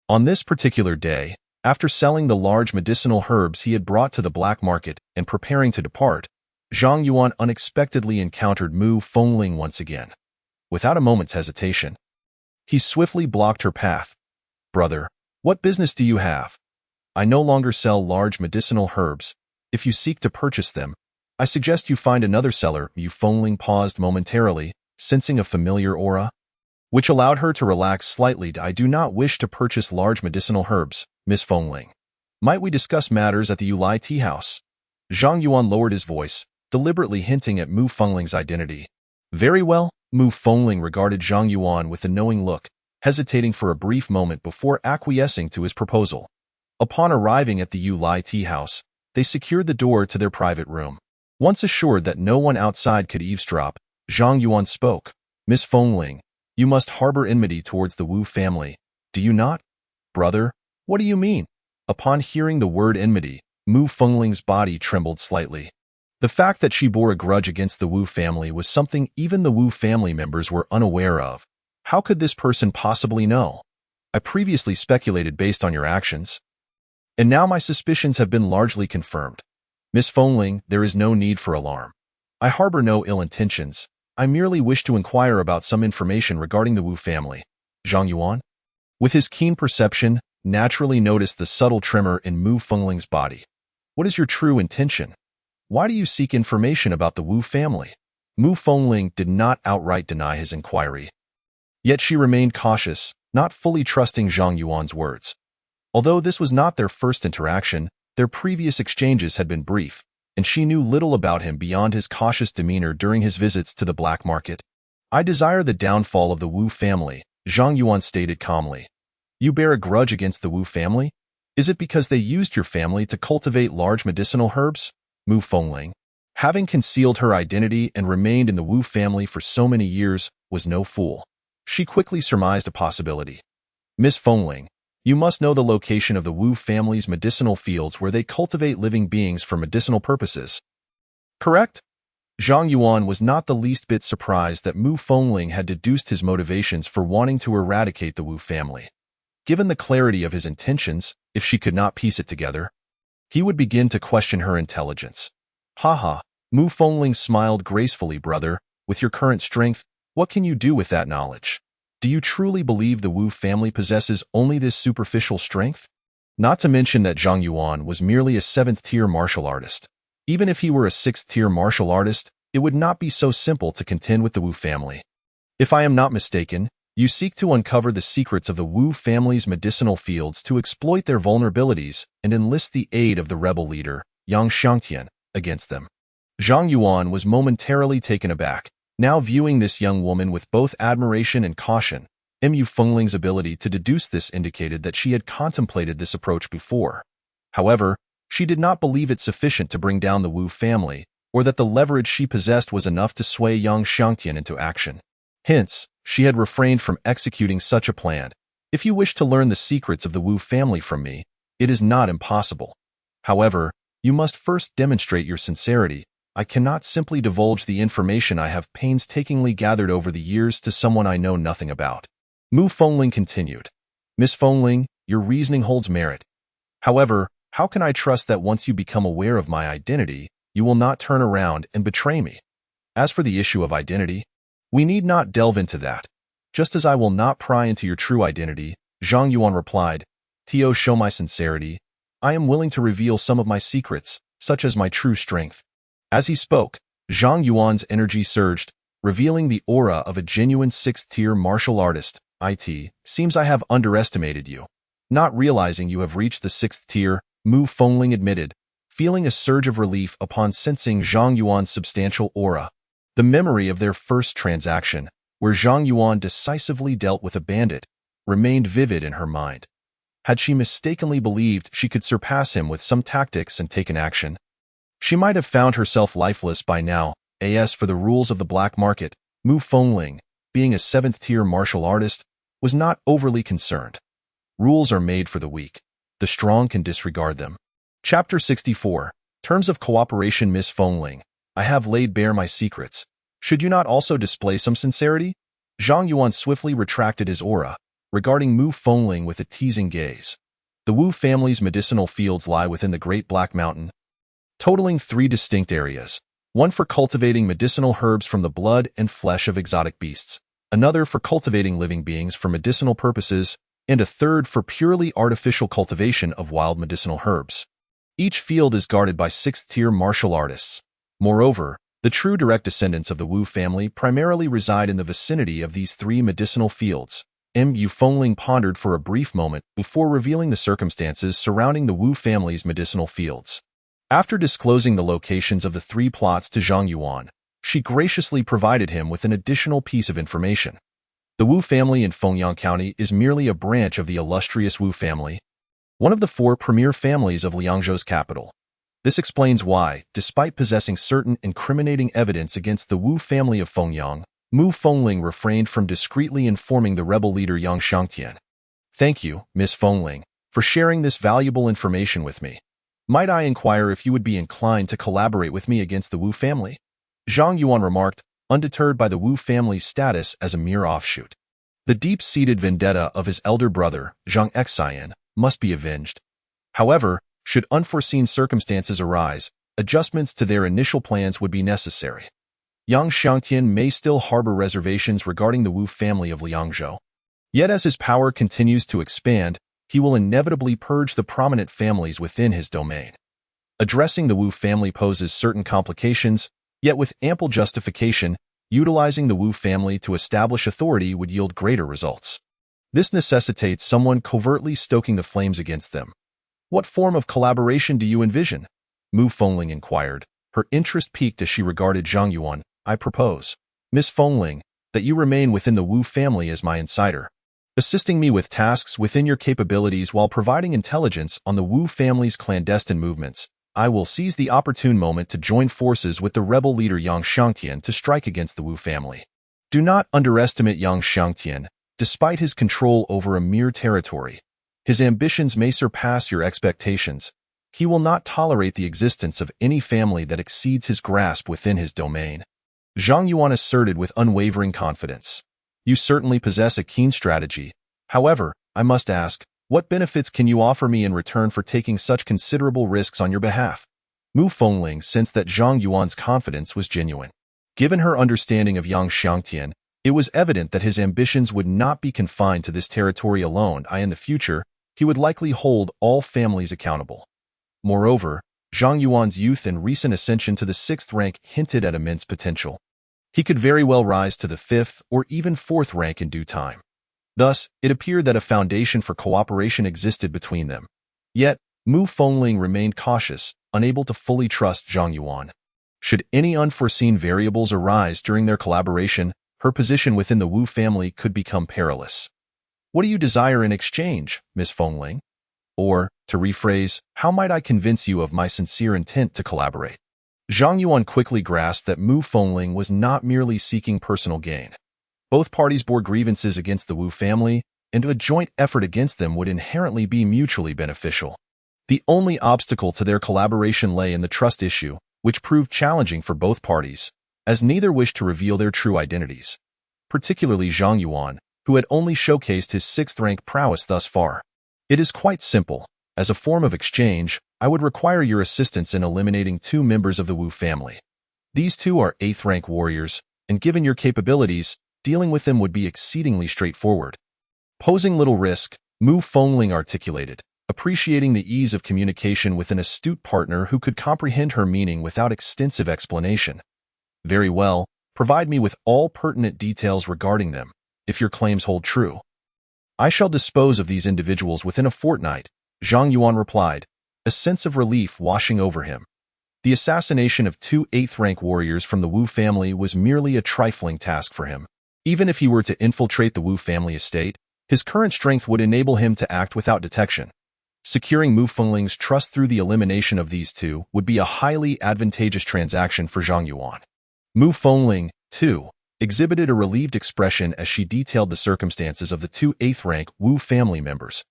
On this particular day, after selling the large medicinal herbs he had brought to the black market and preparing to depart, Zhang Yuan unexpectedly encountered Mu Fengling once again. Without a moment's hesitation, he swiftly blocked her path. "Brother, what business do you have? I no longer sell large medicinal herbs. If you seek to purchase them, I suggest you find another seller." Mu Fengling paused momentarily, sensing a familiar aura, which allowed her to relax slightly. "I do not wish to purchase large medicinal herbs, Miss Fengling. Might we discuss matters at the Yulai tea house?" Zhang Yuan lowered his voice, deliberately hinting at Mu Fengling's identity. "Very well." Mu Fengling regarded Zhang Yuan with a knowing look, hesitating for a brief moment before acquiescing to his proposal. Upon arriving at the Yulai tea house, they secured the door to their private room. Once assured that no one outside could eavesdrop, Zhang Yuan spoke. "Miss Fengling, you must harbor enmity towards the Wu family, do you not?" "Brother, what do you mean?" Upon hearing the word enmity, Mu Fengling's body trembled slightly. The fact that she bore a grudge against the Wu family was something even the Wu family members were unaware of. How could this person possibly know? "I previously speculated based on your actions, and now my suspicions have been largely confirmed. Miss Fengling, there is no need for alarm. I harbor no ill intentions. I merely wish to inquire about some information regarding the Wu family. Zhang Yuan, with his keen perception, naturally noticed the subtle tremor in Mu Fengling's body. What is your true intention? Why do you seek information about the Wu family? Mu Fengling did not outright deny his inquiry. Yet she remained cautious, not fully trusting Zhang Yuan's words. Although this was not their first interaction, their previous exchanges had been brief, and she knew little about him beyond his cautious demeanor during his visits to the black market. I desire the downfall of the Wu family, Zhang Yuan stated calmly. You bear a grudge against the Wu family? Is it because they used your family to cultivate large medicinal herbs? Mu Fengling, having concealed her identity and remained in the Wu family for so many years, was no fool. She quickly surmised a possibility. Miss Fengling, you must know the location of the Wu family's medicinal fields where they cultivate living beings for medicinal purposes. Correct? Zhang Yuan was not the least bit surprised that Mu Fengling had deduced his motivations for wanting to eradicate the Wu family. Given the clarity of his intentions, if she could not piece it together, he would begin to question her intelligence. Haha, Mu Fengling smiled gracefully, brother. With your current strength, what can you do with that knowledge? Do you truly believe the Wu family possesses only this superficial strength? Not to mention that Zhang Yuan was merely a 7th-tier martial artist. Even if he were a 6th-tier martial artist, it would not be so simple to contend with the Wu family. If I am not mistaken, you seek to uncover the secrets of the Wu family's medicinal fields to exploit their vulnerabilities and enlist the aid of the rebel leader, Yang Xiangtian, against them. Zhang Yuan was momentarily taken aback, now viewing this young woman with both admiration and caution. Mu Fengling's ability to deduce this indicated that she had contemplated this approach before. However, she did not believe it sufficient to bring down the Wu family, or that the leverage she possessed was enough to sway Yang Xiangtian into action. Hence, she had refrained from executing such a plan. If you wish to learn the secrets of the Wu family from me, it is not impossible. However, you must first demonstrate your sincerity. I cannot simply divulge the information I have painstakingly gathered over the years to someone I know nothing about. Mu Fengling continued. Miss Fengling, your reasoning holds merit. However, how can I trust that once you become aware of my identity, you will not turn around and betray me? As for the issue of identity, we need not delve into that. Just as I will not pry into your true identity, Zhang Yuan replied, to show my sincerity, I am willing to reveal some of my secrets, such as my true strength. As he spoke, Zhang Yuan's energy surged, revealing the aura of a genuine 6th-tier martial artist. It seems I have underestimated you. Not realizing you have reached the 6th tier, Mu Fengling admitted, feeling a surge of relief upon sensing Zhang Yuan's substantial aura. The memory of their first transaction, where Zhang Yuan decisively dealt with a bandit, remained vivid in her mind. Had she mistakenly believed she could surpass him with some tactics and taken action, she might have found herself lifeless by now. As for the rules of the black market, Mu Fengling, being a 7th-tier martial artist, was not overly concerned. Rules are made for the weak. The strong can disregard them. Chapter 64. Terms of Cooperation. Miss Fengling, I have laid bare my secrets. Should you not also display some sincerity? Zhang Yuan swiftly retracted his aura, regarding Mu Fengling with a teasing gaze. The Wu family's medicinal fields lie within the Great Black Mountain, totaling 3 distinct areas. One for cultivating medicinal herbs from the blood and flesh of exotic beasts, another for cultivating living beings for medicinal purposes, and a third for purely artificial cultivation of wild medicinal herbs. Each field is guarded by 6th-tier martial artists. Moreover, the true direct descendants of the Wu family primarily reside in the vicinity of these 3 medicinal fields. Mu Fengling pondered for a brief moment before revealing the circumstances surrounding the Wu family's medicinal fields. After disclosing the locations of the 3 plots to Zhang Yuan, she graciously provided him with an additional piece of information. The Wu family in Fengyang County is merely a branch of the illustrious Wu family, one of the 4 premier families of Liangzhou's capital. This explains why, despite possessing certain incriminating evidence against the Wu family of Fengyang, Mu Fengling refrained from discreetly informing the rebel leader Yang Xiangtian. Thank you, Miss Fengling, for sharing this valuable information with me. Might I inquire if you would be inclined to collaborate with me against the Wu family? Zhang Yuan remarked, undeterred by the Wu family's status as a mere offshoot. The deep-seated vendetta of his elder brother, Zhang Xian, must be avenged. However, should unforeseen circumstances arise, adjustments to their initial plans would be necessary. Yang Xiangtian may still harbor reservations regarding the Wu family of Liangzhou. Yet as his power continues to expand, he will inevitably purge the prominent families within his domain. Addressing the Wu family poses certain complications, yet with ample justification, utilizing the Wu family to establish authority would yield greater results. This necessitates someone covertly stoking the flames against them. What form of collaboration do you envision? Mu Fengling inquired. Her interest peaked as she regarded Zhang Yuan. I propose, Miss Fengling, that you remain within the Wu family as my insider, assisting me with tasks within your capabilities while providing intelligence on the Wu family's clandestine movements. I will seize the opportune moment to join forces with the rebel leader Yang Xiangtian to strike against the Wu family. Do not underestimate Yang Xiangtian. Despite his control over a mere territory, his ambitions may surpass your expectations. He will not tolerate the existence of any family that exceeds his grasp within his domain. Zhang Yuan asserted with unwavering confidence. You certainly possess a keen strategy. However, I must ask, what benefits can you offer me in return for taking such considerable risks on your behalf? Mu Fengling sensed that Zhang Yuan's confidence was genuine. Given her understanding of Yang Xiangtian, it was evident that his ambitions would not be confined to this territory alone. In the future, he would likely hold all families accountable. Moreover, Zhang Yuan's youth and recent ascension to the 6th rank hinted at immense potential. He could very well rise to the 5th or even 4th rank in due time. Thus, it appeared that a foundation for cooperation existed between them. Yet, Mu Fengling remained cautious, unable to fully trust Zhang Yuan. Should any unforeseen variables arise during their collaboration, her position within the Wu family could become perilous. What do you desire in exchange, Miss Fengling? Or, to rephrase, how might I convince you of my sincere intent to collaborate? Zhang Yuan quickly grasped that Mu Fengling was not merely seeking personal gain. Both parties bore grievances against the Wu family, and a joint effort against them would inherently be mutually beneficial. The only obstacle to their collaboration lay in the trust issue, which proved challenging for both parties, as neither wished to reveal their true identities. Particularly Zhang Yuan, who had only showcased his 6th rank prowess thus far. It is quite simple. As a form of exchange, I would require your assistance in eliminating 2 members of the Wu family. These 2 are 8th rank warriors, and given your capabilities, dealing with them would be exceedingly straightforward. Posing little risk, Mu Fengling articulated, appreciating the ease of communication with an astute partner who could comprehend her meaning without extensive explanation. Very well, provide me with all pertinent details regarding them, if your claims hold true. I shall dispose of these individuals within a fortnight, Zhang Yuan replied, a sense of relief washing over him. The assassination of 2 8th rank warriors from the Wu family was merely a trifling task for him. Even if he were to infiltrate the Wu family estate, his current strength would enable him to act without detection. Securing Mu Fengling's trust through the elimination of these 2 would be a highly advantageous transaction for Zhang Yuan. Mu Fengling, too, exhibited a relieved expression as she detailed the circumstances of the 2 8th rank Wu family members.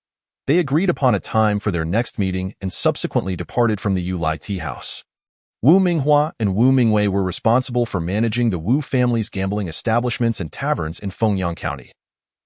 They agreed upon a time for their next meeting and subsequently departed from the Yu Lai tea house. Wu Minghua and Wu Mingwei were responsible for managing the Wu family's gambling establishments and taverns in Fengyang County.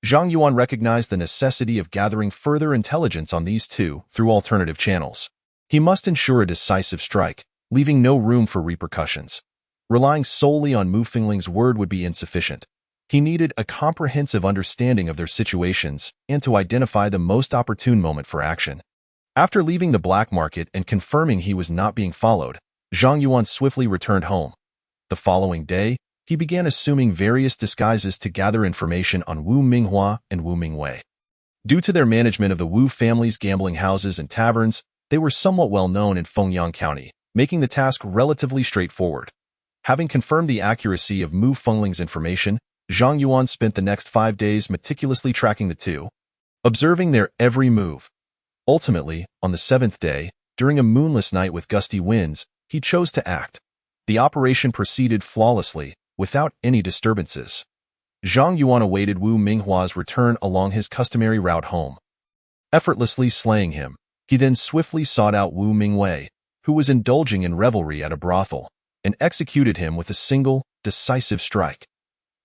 Zhang Yuan recognized the necessity of gathering further intelligence on these 2 through alternative channels. He must ensure a decisive strike, leaving no room for repercussions. Relying solely on Mu Fengling's word would be insufficient. He needed a comprehensive understanding of their situations and to identify the most opportune moment for action. After leaving the black market and confirming he was not being followed, Zhang Yuan swiftly returned home. The following day, he began assuming various disguises to gather information on Wu Minghua and Wu Mingwei. Due to their management of the Wu family's gambling houses and taverns, they were somewhat well known in Fengyang County, making the task relatively straightforward. Having confirmed the accuracy of Mu Fengling's information, Zhang Yuan spent the next 5 days meticulously tracking the 2, observing their every move. Ultimately, on the 7th day, during a moonless night with gusty winds, he chose to act. The operation proceeded flawlessly, without any disturbances. Zhang Yuan awaited Wu Minghua's return along his customary route home. Effortlessly slaying him, he then swiftly sought out Wu Mingwei, who was indulging in revelry at a brothel, and executed him with a single, decisive strike.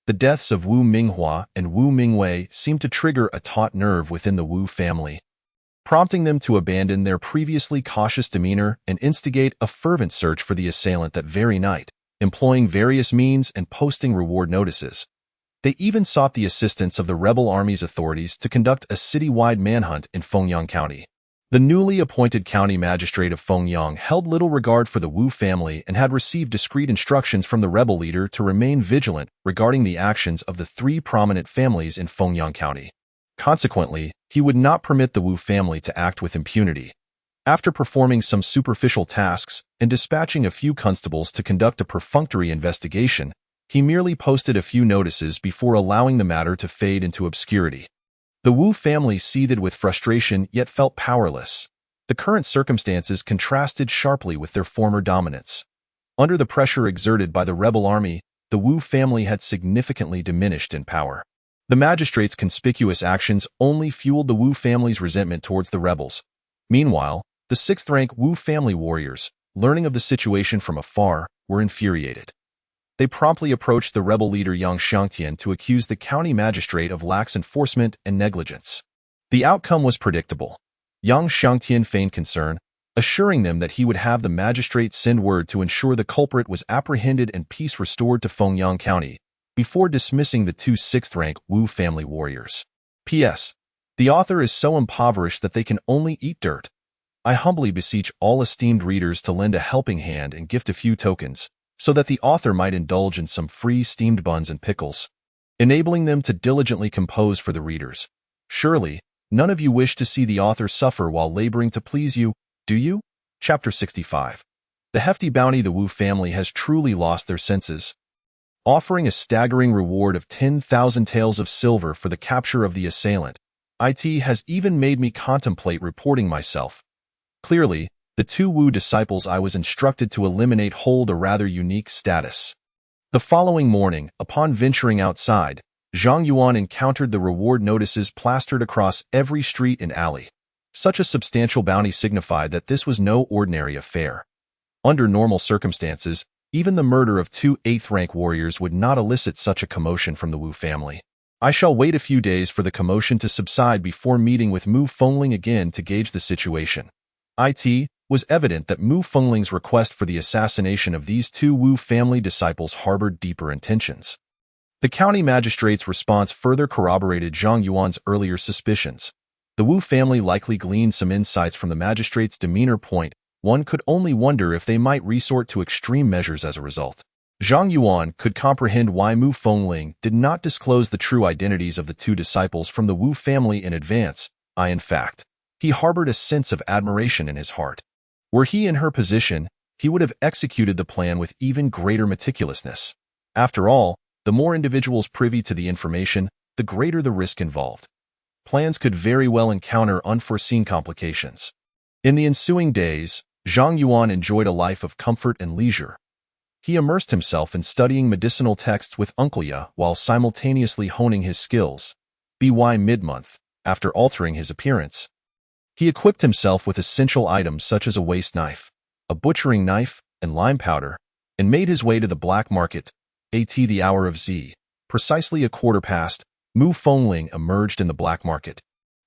The deaths of Wu Minghua and Wu Mingwei seemed to trigger a taut nerve within the Wu family. prompting them to abandon their previously cautious demeanor and instigate a fervent search for the assailant that very night, employing various means and posting reward notices. They even sought the assistance of the rebel army's authorities to conduct a citywide manhunt in Fengyang County. The newly appointed county magistrate of Fengyang held little regard for the Wu family and had received discreet instructions from the rebel leader to remain vigilant regarding the actions of the three prominent families in Fengyang County. Consequently, he would not permit the Wu family to act with impunity. After performing some superficial tasks and dispatching a few constables to conduct a perfunctory investigation, he merely posted a few notices before allowing the matter to fade into obscurity. The Wu family seethed with frustration yet felt powerless. The current circumstances contrasted sharply with their former dominance. Under the pressure exerted by the rebel army, the Wu family had significantly diminished in power. The magistrate's conspicuous actions only fueled the Wu family's resentment towards the rebels. Meanwhile, the sixth-rank Wu family warriors, learning of the situation from afar, were infuriated. They promptly approached the rebel leader Yang Xiangtian to accuse the county magistrate of lax enforcement and negligence. The outcome was predictable. Yang Xiangtian feigned concern, assuring them that he would have the magistrate send word to ensure the culprit was apprehended and peace restored to Fengyang County, before dismissing the two sixth-rank Wu family warriors. P.S. The author is so impoverished that they can only eat dirt. I humbly beseech all esteemed readers to lend a helping hand and gift a few tokens, so that the author might indulge in some free steamed buns and pickles, enabling them to diligently compose for the readers. Surely, none of you wish to see the author suffer while laboring to please you, do you? Chapter 65. The hefty bounty. The Wu family has truly lost their senses. Offering a staggering reward of 10,000 taels of silver for the capture of the assailant, it has even made me contemplate reporting myself. Clearly, the two Wu disciples I was instructed to eliminate hold a rather unique status. The following morning, upon venturing outside, Zhang Yuan encountered the reward notices plastered across every street and alley. Such a substantial bounty signified that this was no ordinary affair. Under normal circumstances, even the murder of two eighth-rank warriors would not elicit such a commotion from the Wu family. I shall wait a few days for the commotion to subside before meeting with Mu Fengling again to gauge the situation. It was evident that Mu Fengling's request for the assassination of these two Wu family disciples harbored deeper intentions. The county magistrate's response further corroborated Zhang Yuan's earlier suspicions. The Wu family likely gleaned some insights from the magistrate's demeanor. One could only wonder if they might resort to extreme measures as a result. Zhang Yuan could comprehend why Mu Fengling did not disclose the true identities of the two disciples from the Wu family in advance. In fact, he harbored a sense of admiration in his heart. Were he in her position, he would have executed the plan with even greater meticulousness. After all, the more individuals privy to the information, the greater the risk involved. Plans could very well encounter unforeseen complications. In the ensuing days, Zhang Yuan enjoyed a life of comfort and leisure. He immersed himself in studying medicinal texts with Uncle Ya while simultaneously honing his skills. By mid-month, after altering his appearance, he equipped himself with essential items such as a waste knife, a butchering knife, and lime powder, and made his way to the black market. At the hour of Z, precisely a quarter past, Mu Fengling emerged in the black market.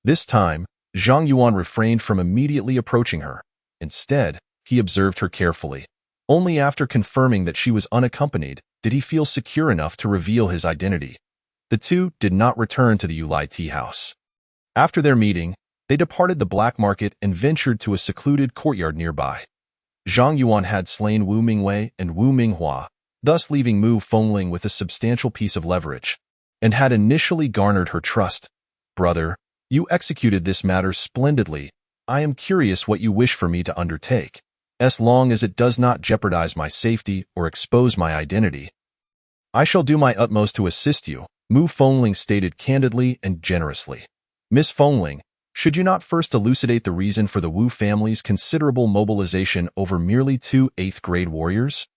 This time, Zhang Yuan refrained from immediately approaching her. Instead, he observed her carefully. Only after confirming that she was unaccompanied did he feel secure enough to reveal his identity. The two did not return to the Yulai tea house. After their meeting, they departed the black market and ventured to a secluded courtyard nearby. Zhang Yuan had slain Wu Mingwei and Wu Minghua, thus leaving Mu Fengling with a substantial piece of leverage, and had initially garnered her trust. Brother, you executed this matter splendidly. I am curious what you wish for me to undertake, as long as it does not jeopardize my safety or expose my identity. I shall do my utmost to assist you, Mu Fengling stated candidly and generously. Miss Fengling, should you not first elucidate the reason for the Wu family's considerable mobilization over merely two eighth-grade warriors?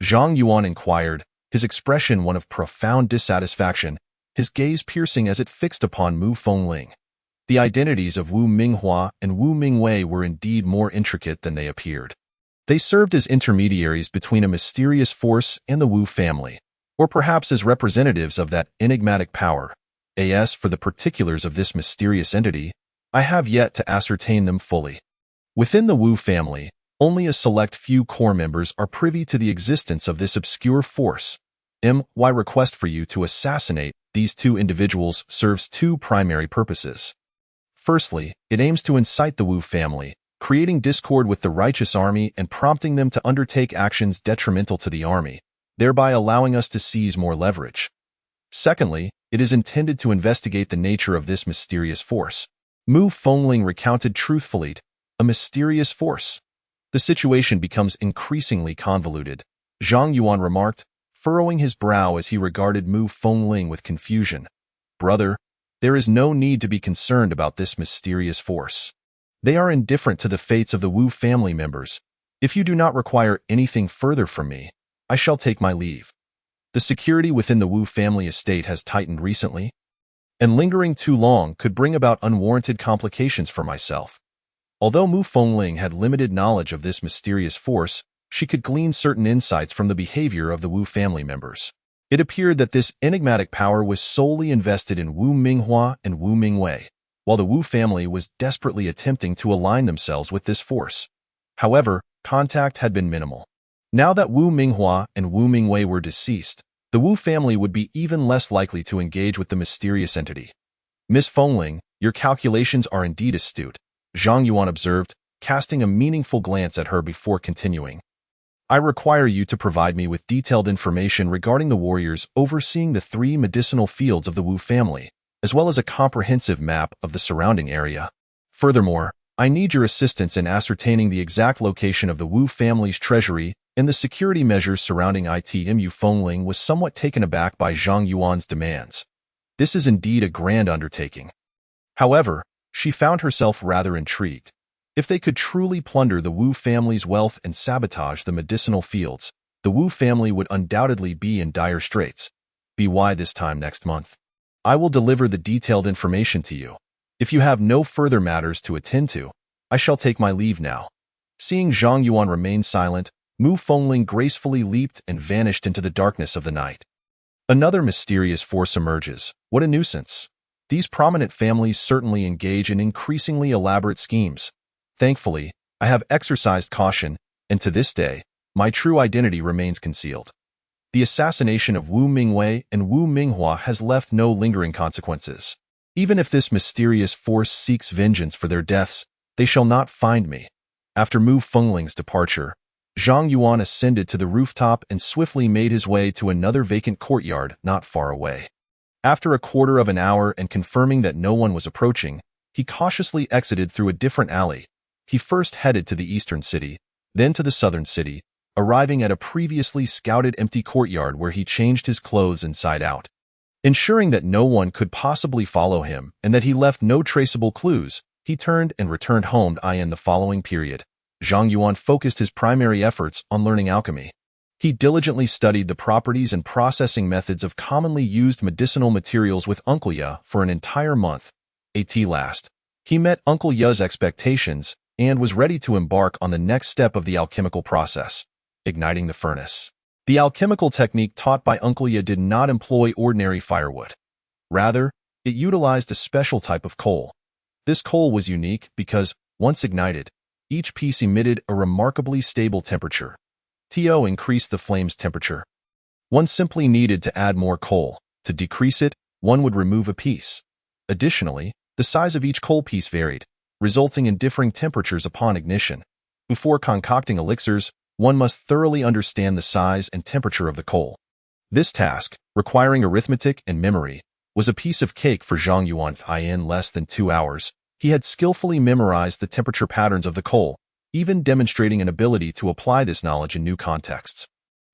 Zhang Yuan inquired, his expression one of profound dissatisfaction, his gaze piercing as it fixed upon Mu Fengling. The identities of Wu Minghua and Wu Mingwei were indeed more intricate than they appeared. They served as intermediaries between a mysterious force and the Wu family, or perhaps as representatives of that enigmatic power. As for the particulars of this mysterious entity, I have yet to ascertain them fully. Within the Wu family, only a select few core members are privy to the existence of this obscure force. My request for you to assassinate these two individuals serves two primary purposes. Firstly, it aims to incite the Wu family, creating discord with the righteous army and prompting them to undertake actions detrimental to the army, thereby allowing us to seize more leverage. Secondly, it is intended to investigate the nature of this mysterious force. Mu Fengling recounted truthfully, a mysterious force. The situation becomes increasingly convoluted, Zhang Yuan remarked, furrowing his brow as he regarded Mu Fengling with confusion. Brother, there is no need to be concerned about this mysterious force. They are indifferent to the fates of the Wu family members. If you do not require anything further from me, I shall take my leave. The security within the Wu family estate has tightened recently, and lingering too long could bring about unwarranted complications for myself. Although Mu Fengling had limited knowledge of this mysterious force, she could glean certain insights from the behavior of the Wu family members. It appeared that this enigmatic power was solely invested in Wu Minghua and Wu Mingwei, while the Wu family was desperately attempting to align themselves with this force. However, contact had been minimal. Now that Wu Minghua and Wu Mingwei were deceased, the Wu family would be even less likely to engage with the mysterious entity. Miss Fengling, your calculations are indeed astute, Zhang Yuan observed, casting a meaningful glance at her before continuing. I require you to provide me with detailed information regarding the warriors overseeing the 3 medicinal fields of the Wu family, as well as a comprehensive map of the surrounding area. Furthermore, I need your assistance in ascertaining the exact location of the Wu family's treasury and the security measures surrounding it. Mu Fengling was somewhat taken aback by Zhang Yuan's demands. This is indeed a grand undertaking. However, she found herself rather intrigued. If they could truly plunder the Wu family's wealth and sabotage the medicinal fields, the Wu family would undoubtedly be in dire straits. By this time next month, I will deliver the detailed information to you. If you have no further matters to attend to, I shall take my leave now. Seeing Zhang Yuan remain silent, Mu Fengling gracefully leaped and vanished into the darkness of the night. Another mysterious force emerges. What a nuisance. These prominent families certainly engage in increasingly elaborate schemes. Thankfully, I have exercised caution, and to this day, my true identity remains concealed. The assassination of Wu Mingwei and Wu Minghua has left no lingering consequences. Even if this mysterious force seeks vengeance for their deaths, they shall not find me. After Mu Fengling's departure, Zhang Yuan ascended to the rooftop and swiftly made his way to another vacant courtyard not far away. After a quarter of an hour and confirming that no one was approaching, he cautiously exited through a different alley. He first headed to the eastern city, then to the southern city, arriving at a previously scouted empty courtyard where he changed his clothes inside out. Ensuring that no one could possibly follow him and that he left no traceable clues, he turned and returned home. In the following period, Zhang Yuan focused his primary efforts on learning alchemy. He diligently studied the properties and processing methods of commonly used medicinal materials with Uncle Ye for an entire month. At last, he met Uncle Ye's expectations and was ready to embark on the next step of the alchemical process, igniting the furnace. The alchemical technique taught by Uncle Ye did not employ ordinary firewood. Rather, it utilized a special type of coal. This coal was unique because, once ignited, each piece emitted a remarkably stable temperature. To increase the flame's temperature, one simply needed to add more coal. To decrease it, one would remove a piece. Additionally, the size of each coal piece varied, resulting in differing temperatures upon ignition. Before concocting elixirs, one must thoroughly understand the size and temperature of the coal. This task, requiring arithmetic and memory, was a piece of cake for Zhang Yuan. In less than 2 hours, he had skillfully memorized the temperature patterns of the coal, even demonstrating an ability to apply this knowledge in new contexts.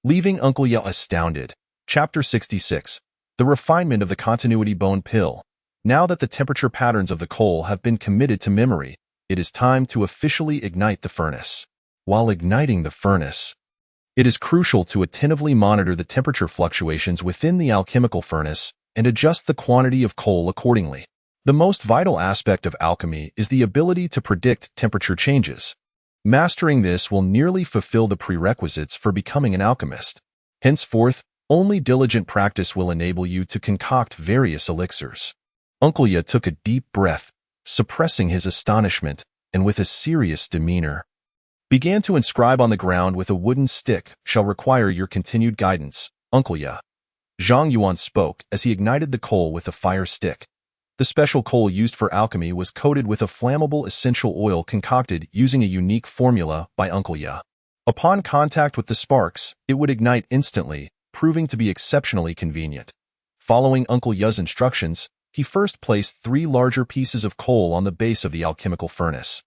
Leaving Uncle Ye astounded. Chapter 66. The refinement of the continuity bone pill. Now that the temperature patterns of the coal have been committed to memory, it is time to officially ignite the furnace. While igniting the furnace, it is crucial to attentively monitor the temperature fluctuations within the alchemical furnace and adjust the quantity of coal accordingly. The most vital aspect of alchemy is the ability to predict temperature changes. Mastering this will nearly fulfill the prerequisites for becoming an alchemist. Henceforth, only diligent practice will enable you to concoct various elixirs. Uncle Ye took a deep breath, suppressing his astonishment, and with a serious demeanor, began to inscribe on the ground with a wooden stick, "Shall require your continued guidance, Uncle Ya." Zhang Yuan spoke as he ignited the coal with a fire stick. The special coal used for alchemy was coated with a flammable essential oil concocted using a unique formula by Uncle Ya. Upon contact with the sparks, it would ignite instantly, proving to be exceptionally convenient. Following Uncle Ya's instructions, he first placed 3 larger pieces of coal on the base of the alchemical furnace.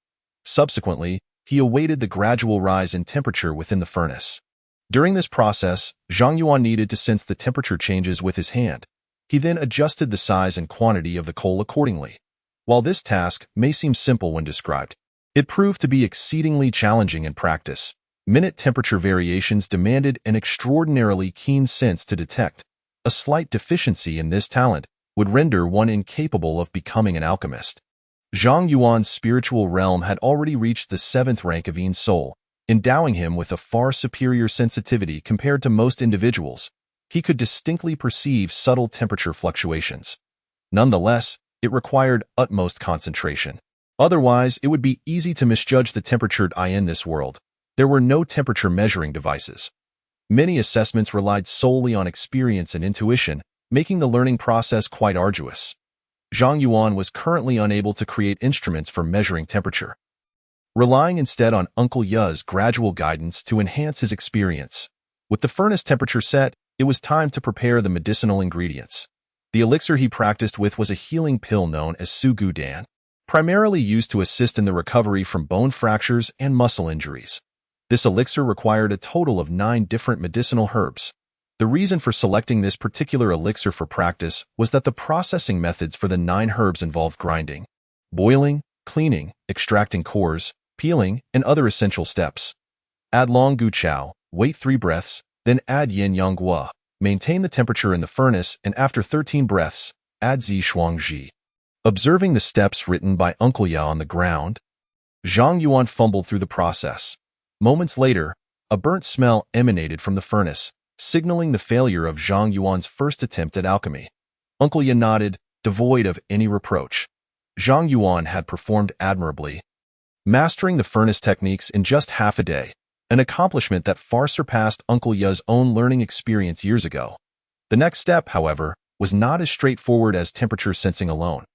Subsequently, he awaited the gradual rise in temperature within the furnace. During this process, Zhang Yuan needed to sense the temperature changes with his hand. He then adjusted the size and quantity of the coal accordingly. While this task may seem simple when described, it proved to be exceedingly challenging in practice. Minute temperature variations demanded an extraordinarily keen sense to detect. A slight deficiency in this talent would render one incapable of becoming an alchemist. Zhang Yuan's spiritual realm had already reached the 7th rank of Yin Soul, endowing him with a far superior sensitivity compared to most individuals. He could distinctly perceive subtle temperature fluctuations. Nonetheless, it required utmost concentration. Otherwise, it would be easy to misjudge the temperature in this world. There were no temperature measuring devices. Many assessments relied solely on experience and intuition, making the learning process quite arduous. Zhang Yuan was currently unable to create instruments for measuring temperature, relying instead on Uncle Ya's gradual guidance to enhance his experience. With the furnace temperature set, it was time to prepare the medicinal ingredients. The elixir he practiced with was a healing pill known as Su Gu Dan, primarily used to assist in the recovery from bone fractures and muscle injuries. This elixir required a total of 9 different medicinal herbs. The reason for selecting this particular elixir for practice was that the processing methods for the 9 herbs involved grinding, boiling, cleaning, extracting cores, peeling, and other essential steps. Add long gu chao, wait 3 breaths, then add yin yang gua, maintain the temperature in the furnace, and after 13 breaths, add zi shuang ji. Observing the steps written by Uncle Ya on the ground, Zhang Yuan fumbled through the process. Moments later, a burnt smell emanated from the furnace, signaling the failure of Zhang Yuan's first attempt at alchemy. Uncle Ya nodded, devoid of any reproach. Zhang Yuan had performed admirably, mastering the furnace techniques in just half a day, an accomplishment that far surpassed Uncle Ya's own learning experience years ago. The next step, however, was not as straightforward as temperature sensing alone.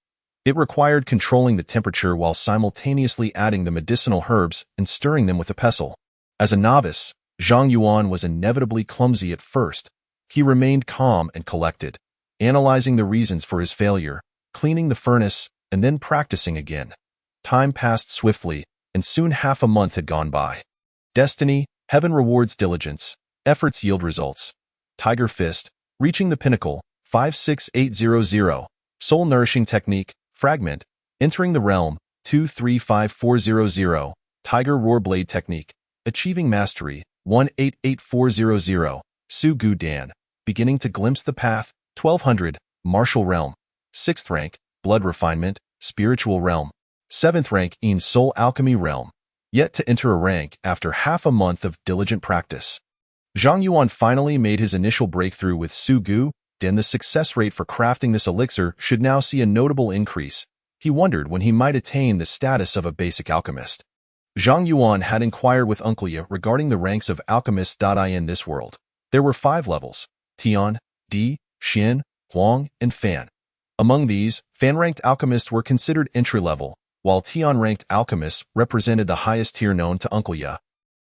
It required controlling the temperature while simultaneously adding the medicinal herbs and stirring them with a pestle. As a novice, Zhang Yuan was inevitably clumsy at first. He remained calm and collected, analyzing the reasons for his failure, cleaning the furnace, and then practicing again. Time passed swiftly, and soon half a month had gone by. Destiny, heaven rewards diligence, efforts yield results. Tiger Fist, reaching the pinnacle, 56800, soul nourishing technique, fragment, entering the realm, 235400, Tiger Roar Blade technique, achieving mastery, 188400, Su Gu Dan, beginning to glimpse the path, 1200, martial realm, 6th rank, blood refinement, spiritual realm, 7th rank in soul alchemy realm, yet to enter a rank after half a month of diligent practice. Zhang Yuan finally made his initial breakthrough with Su Gu Dan. The success rate for crafting this elixir should now see a notable increase. He wondered when he might attain the status of a basic alchemist. Zhang Yuan had inquired with Uncle Ya regarding the ranks of alchemists in this world. There were 5 levels: Tian, Di, Xin, Huang, and Fan. Among these, Fan-ranked alchemists were considered entry-level, while Tian-ranked alchemists represented the highest tier known to Uncle Ya.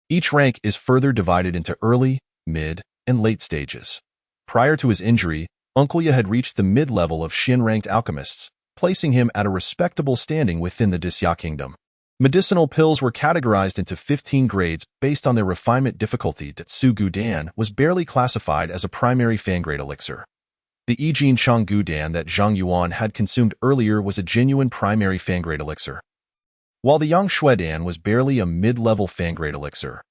Each rank is further divided into early, mid, and late stages. Prior to his injury, Uncle Ya had reached the mid-level of Xin-ranked alchemists, placing him at a respectable standing within the Disya kingdom. Medicinal pills were categorized into 15 grades based on their refinement difficulty. Su Gu Dan was barely classified as a primary fan-grade elixir. The Yijin Chang Gu Dan that Zhang Yuan had consumed earlier was a genuine primary fan-grade elixir, while the Yang Shui Dan was barely a mid-level fan-grade elixir.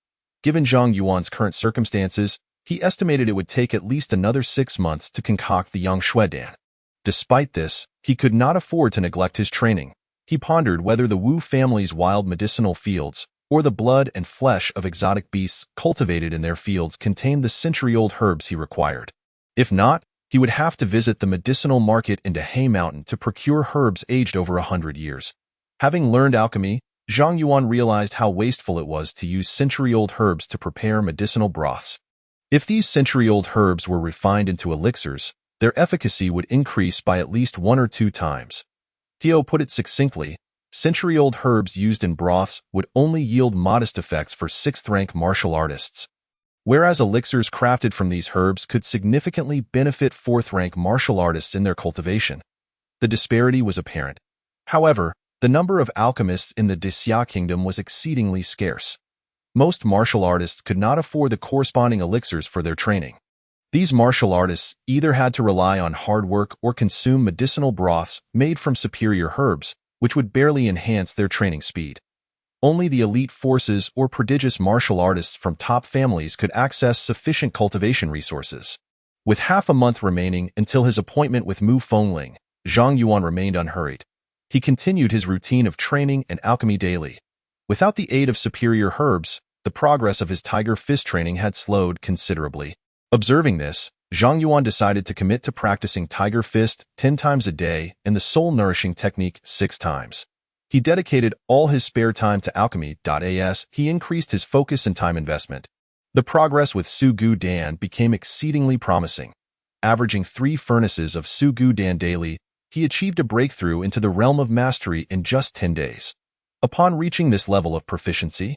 Given Zhang Yuan's current circumstances, he estimated it would take at least another 6 months to concoct the Yang Shui Dan. Despite this, he could not afford to neglect his training. He pondered whether the Wu family's wild medicinal fields, or the blood and flesh of exotic beasts cultivated in their fields, contained the century-old herbs he required. If not, He would have to visit the medicinal market in Hay Mountain to procure herbs aged over 100 years. Having learned alchemy, Zhang Yuan realized how wasteful it was to use century-old herbs to prepare medicinal broths. If these century-old herbs were refined into elixirs, their efficacy would increase by at least 1 or 2 times. Tio put it succinctly, century-old herbs used in broths would only yield modest effects for 6th-rank martial artists, whereas elixirs crafted from these herbs could significantly benefit 4th-rank martial artists in their cultivation. The disparity was apparent. However, the number of alchemists in the Xia kingdom was exceedingly scarce. Most martial artists could not afford the corresponding elixirs for their training. These martial artists either had to rely on hard work or consume medicinal broths made from superior herbs, which would barely enhance their training speed. Only the elite forces or prodigious martial artists from top families could access sufficient cultivation resources. With half a month remaining until his appointment with Mu Fengling, Zhang Yuan remained unhurried. He continued his routine of training and alchemy daily. Without the aid of superior herbs, the progress of his tiger fist training had slowed considerably. Observing this, Zhang Yuan decided to commit to practicing tiger fist 10 times a day and the soul-nourishing technique 6 times. He dedicated all his spare time to alchemy. As he increased his focus and time investment, the progress with Su Gu Dan became exceedingly promising. Averaging 3 furnaces of Su Gu Dan daily, he achieved a breakthrough into the realm of mastery in just 10 days. Upon reaching this level of proficiency,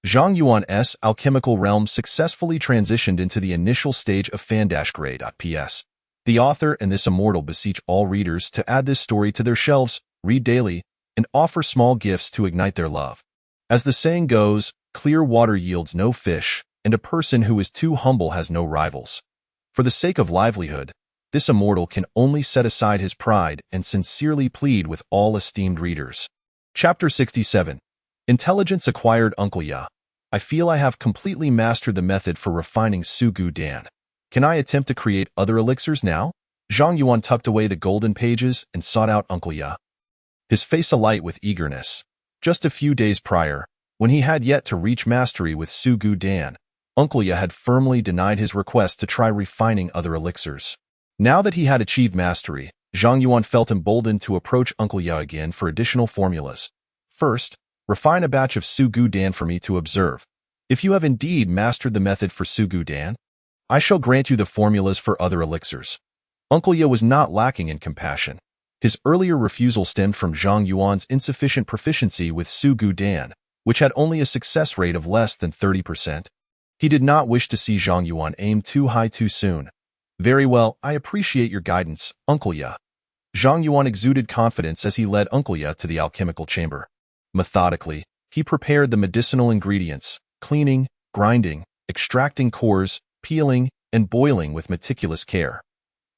Zhang Yuan's alchemical realm successfully transitioned into the initial stage of fan-grade. PS. The author and this immortal beseech all readers to add this story to their shelves, read daily, and offer small gifts to ignite their love. As the saying goes, clear water yields no fish, and a person who is too humble has no rivals. For the sake of livelihood, this immortal can only set aside his pride and sincerely plead with all esteemed readers. Chapter 67. Intelligence Acquired. Uncle Ya, I feel I have completely mastered the method for refining Su Gu Dan. Can I attempt to create other elixirs now? Zhang Yuan tucked away the golden pages and sought out Uncle Ya, his face alight with eagerness. Just a few days prior, when he had yet to reach mastery with Su Gu Dan, Uncle Ya had firmly denied his request to try refining other elixirs. Now that he had achieved mastery, Zhang Yuan felt emboldened to approach Uncle Ya again for additional formulas. First, refine a batch of Su Gu Dan for me to observe. If you have indeed mastered the method for Su Gu Dan, I shall grant you the formulas for other elixirs. Uncle Ya was not lacking in compassion. His earlier refusal stemmed from Zhang Yuan's insufficient proficiency with Su Gu Dan, which had only a success rate of less than 30%. He did not wish to see Zhang Yuan aim too high too soon. Very well, I appreciate your guidance, Uncle Ya. Zhang Yuan exuded confidence as he led Uncle Ya to the alchemical chamber. Methodically, he prepared the medicinal ingredients, cleaning, grinding, extracting cores, peeling, and boiling with meticulous care.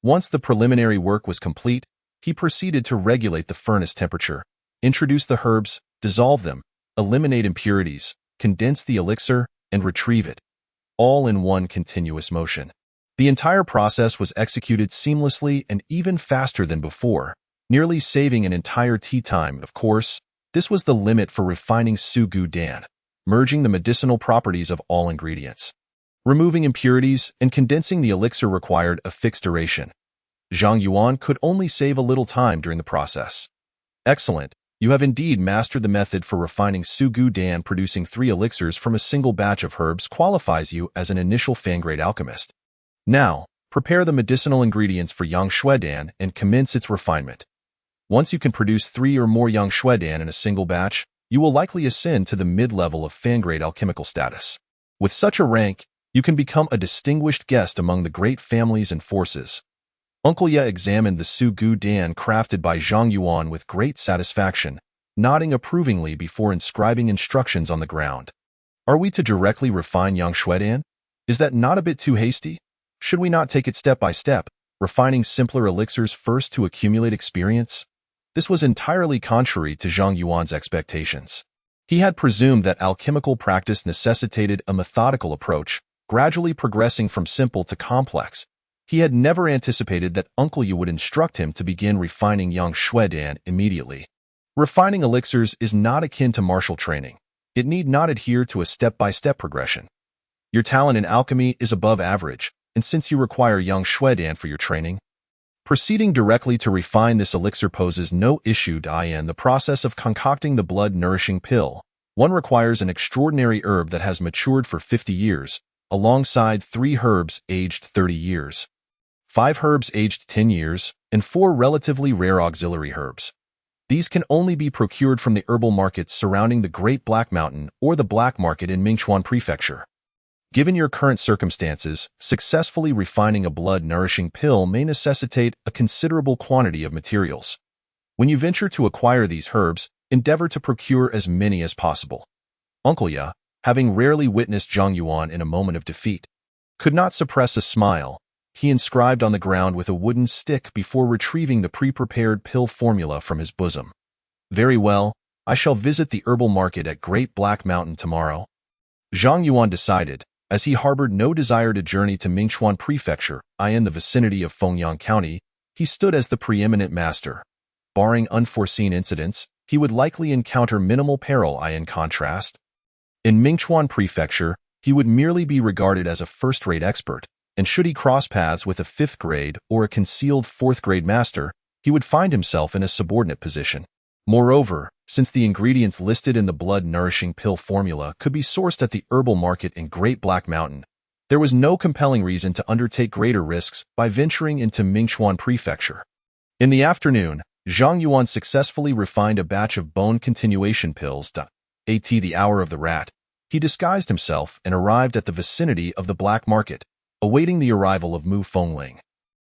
Once the preliminary work was complete, he proceeded to regulate the furnace temperature, introduce the herbs, dissolve them, eliminate impurities, condense the elixir, and retrieve it, all in one continuous motion. The entire process was executed seamlessly and even faster than before, nearly saving an entire tea time. Of course, this was the limit for refining Su Gu Dan, merging the medicinal properties of all ingredients. Removing impurities and condensing the elixir required a fixed duration. Zhang Yuan could only save a little time during the process. Excellent. You have indeed mastered the method for refining Su Gu Dan. Producing 3 elixirs from a single batch of herbs qualifies you as an initial fan-grade alchemist. Now, prepare the medicinal ingredients for Yang Shui Dan and commence its refinement. Once you can produce 3 or more Yang Shui Dan in a single batch, you will likely ascend to the mid-level of fan-grade alchemical status. With such a rank, you can become a distinguished guest among the great families and forces. Uncle Ya examined the Su Gu Dan crafted by Zhang Yuan with great satisfaction, nodding approvingly before inscribing instructions on the ground. Are we to directly refine Yang Shui Dan? Is that not a bit too hasty? Should we not take it step by step, refining simpler elixirs first to accumulate experience? This was entirely contrary to Zhang Yuan's expectations. He had presumed that alchemical practice necessitated a methodical approach, gradually progressing from simple to complex. He had never anticipated that Uncle Ya would instruct him to begin refining Yang Shui Dan immediately. Refining elixirs is not akin to martial training. It need not adhere to a step-by-step progression. Your talent in alchemy is above average, and since you require Yang Shui Dan for your training, Proceeding directly to refine this elixir poses no issue. In the process of concocting the blood-nourishing pill, one requires an extraordinary herb that has matured for 50 years, alongside 3 herbs aged 30 years, 5 herbs aged 10 years, and 4 relatively rare auxiliary herbs. These can only be procured from the herbal markets surrounding the Great Black Mountain or the Black Market in Mingchuan Prefecture. Given your current circumstances, successfully refining a blood-nourishing pill may necessitate a considerable quantity of materials. When you venture to acquire these herbs, endeavor to procure as many as possible. Uncle Ya, having rarely witnessed Zhang Yuan in a moment of defeat, could not suppress a smile. He inscribed on the ground with a wooden stick before retrieving the pre-prepared pill formula from his bosom. Very well, I shall visit the herbal market at Great Black Mountain tomorrow. Zhang Yuan decided, as he harbored no desire to journey to Mingchuan Prefecture, in the vicinity of Fengyang County. He stood as the preeminent master. Barring unforeseen incidents, he would likely encounter minimal peril. In contrast, in Mingchuan Prefecture, he would merely be regarded as a first-rate expert, and should he cross paths with a 5th grade or a concealed 4th grade master, he would find himself in a subordinate position. Moreover, since the ingredients listed in the blood-nourishing pill formula could be sourced at the herbal market in Great Black Mountain, there was no compelling reason to undertake greater risks by venturing into Mingchuan Prefecture. In the afternoon, Zhang Yuan successfully refined a batch of bone continuation pills. At the hour of the rat, he disguised himself and arrived at the vicinity of the Black Market, awaiting the arrival of Mu Fengling.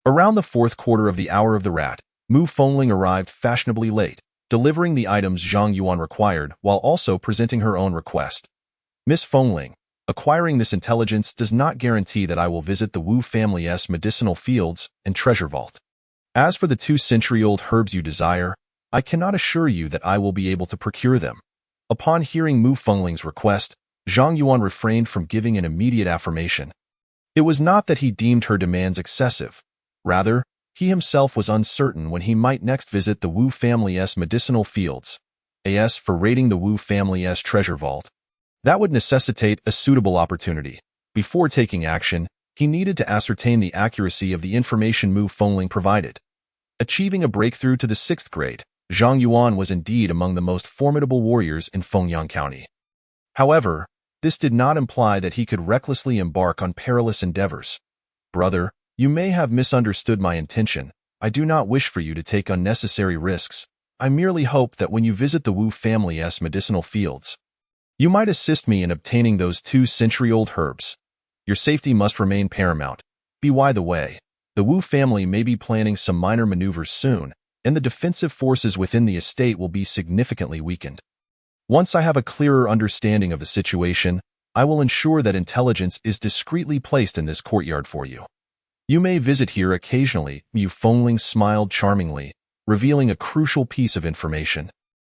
Around the 4th quarter of the hour of the rat, Mu Fengling arrived fashionably late, delivering the items Zhang Yuan required while also presenting her own request. Miss Fengling, acquiring this intelligence does not guarantee that I will visit the Wu family's medicinal fields and treasure vault. As for the 2-century-old herbs you desire, I cannot assure you that I will be able to procure them. Upon hearing Mu Fengling's request, Zhang Yuan refrained from giving an immediate affirmation. It was not that he deemed her demands excessive. Rather, he himself was uncertain when he might next visit the Wu family's medicinal fields. As for raiding the Wu family's treasure vault, that would necessitate a suitable opportunity. Before taking action, he needed to ascertain the accuracy of the information Mu Fengling provided. Achieving a breakthrough to the 6th grade, Zhang Yuan was indeed among the most formidable warriors in Fengyang County. However, this did not imply that he could recklessly embark on perilous endeavors. Brother, you may have misunderstood my intention. I do not wish for you to take unnecessary risks. I merely hope that when you visit the Wu family's medicinal fields, you might assist me in obtaining those 2-century-old herbs. Your safety must remain paramount. By the way, the Wu family may be planning some minor maneuvers soon, and the defensive forces within the estate will be significantly weakened. Once I have a clearer understanding of the situation, I will ensure that intelligence is discreetly placed in this courtyard for you. You may visit here occasionally. Mu Fengling smiled charmingly, revealing a crucial piece of information.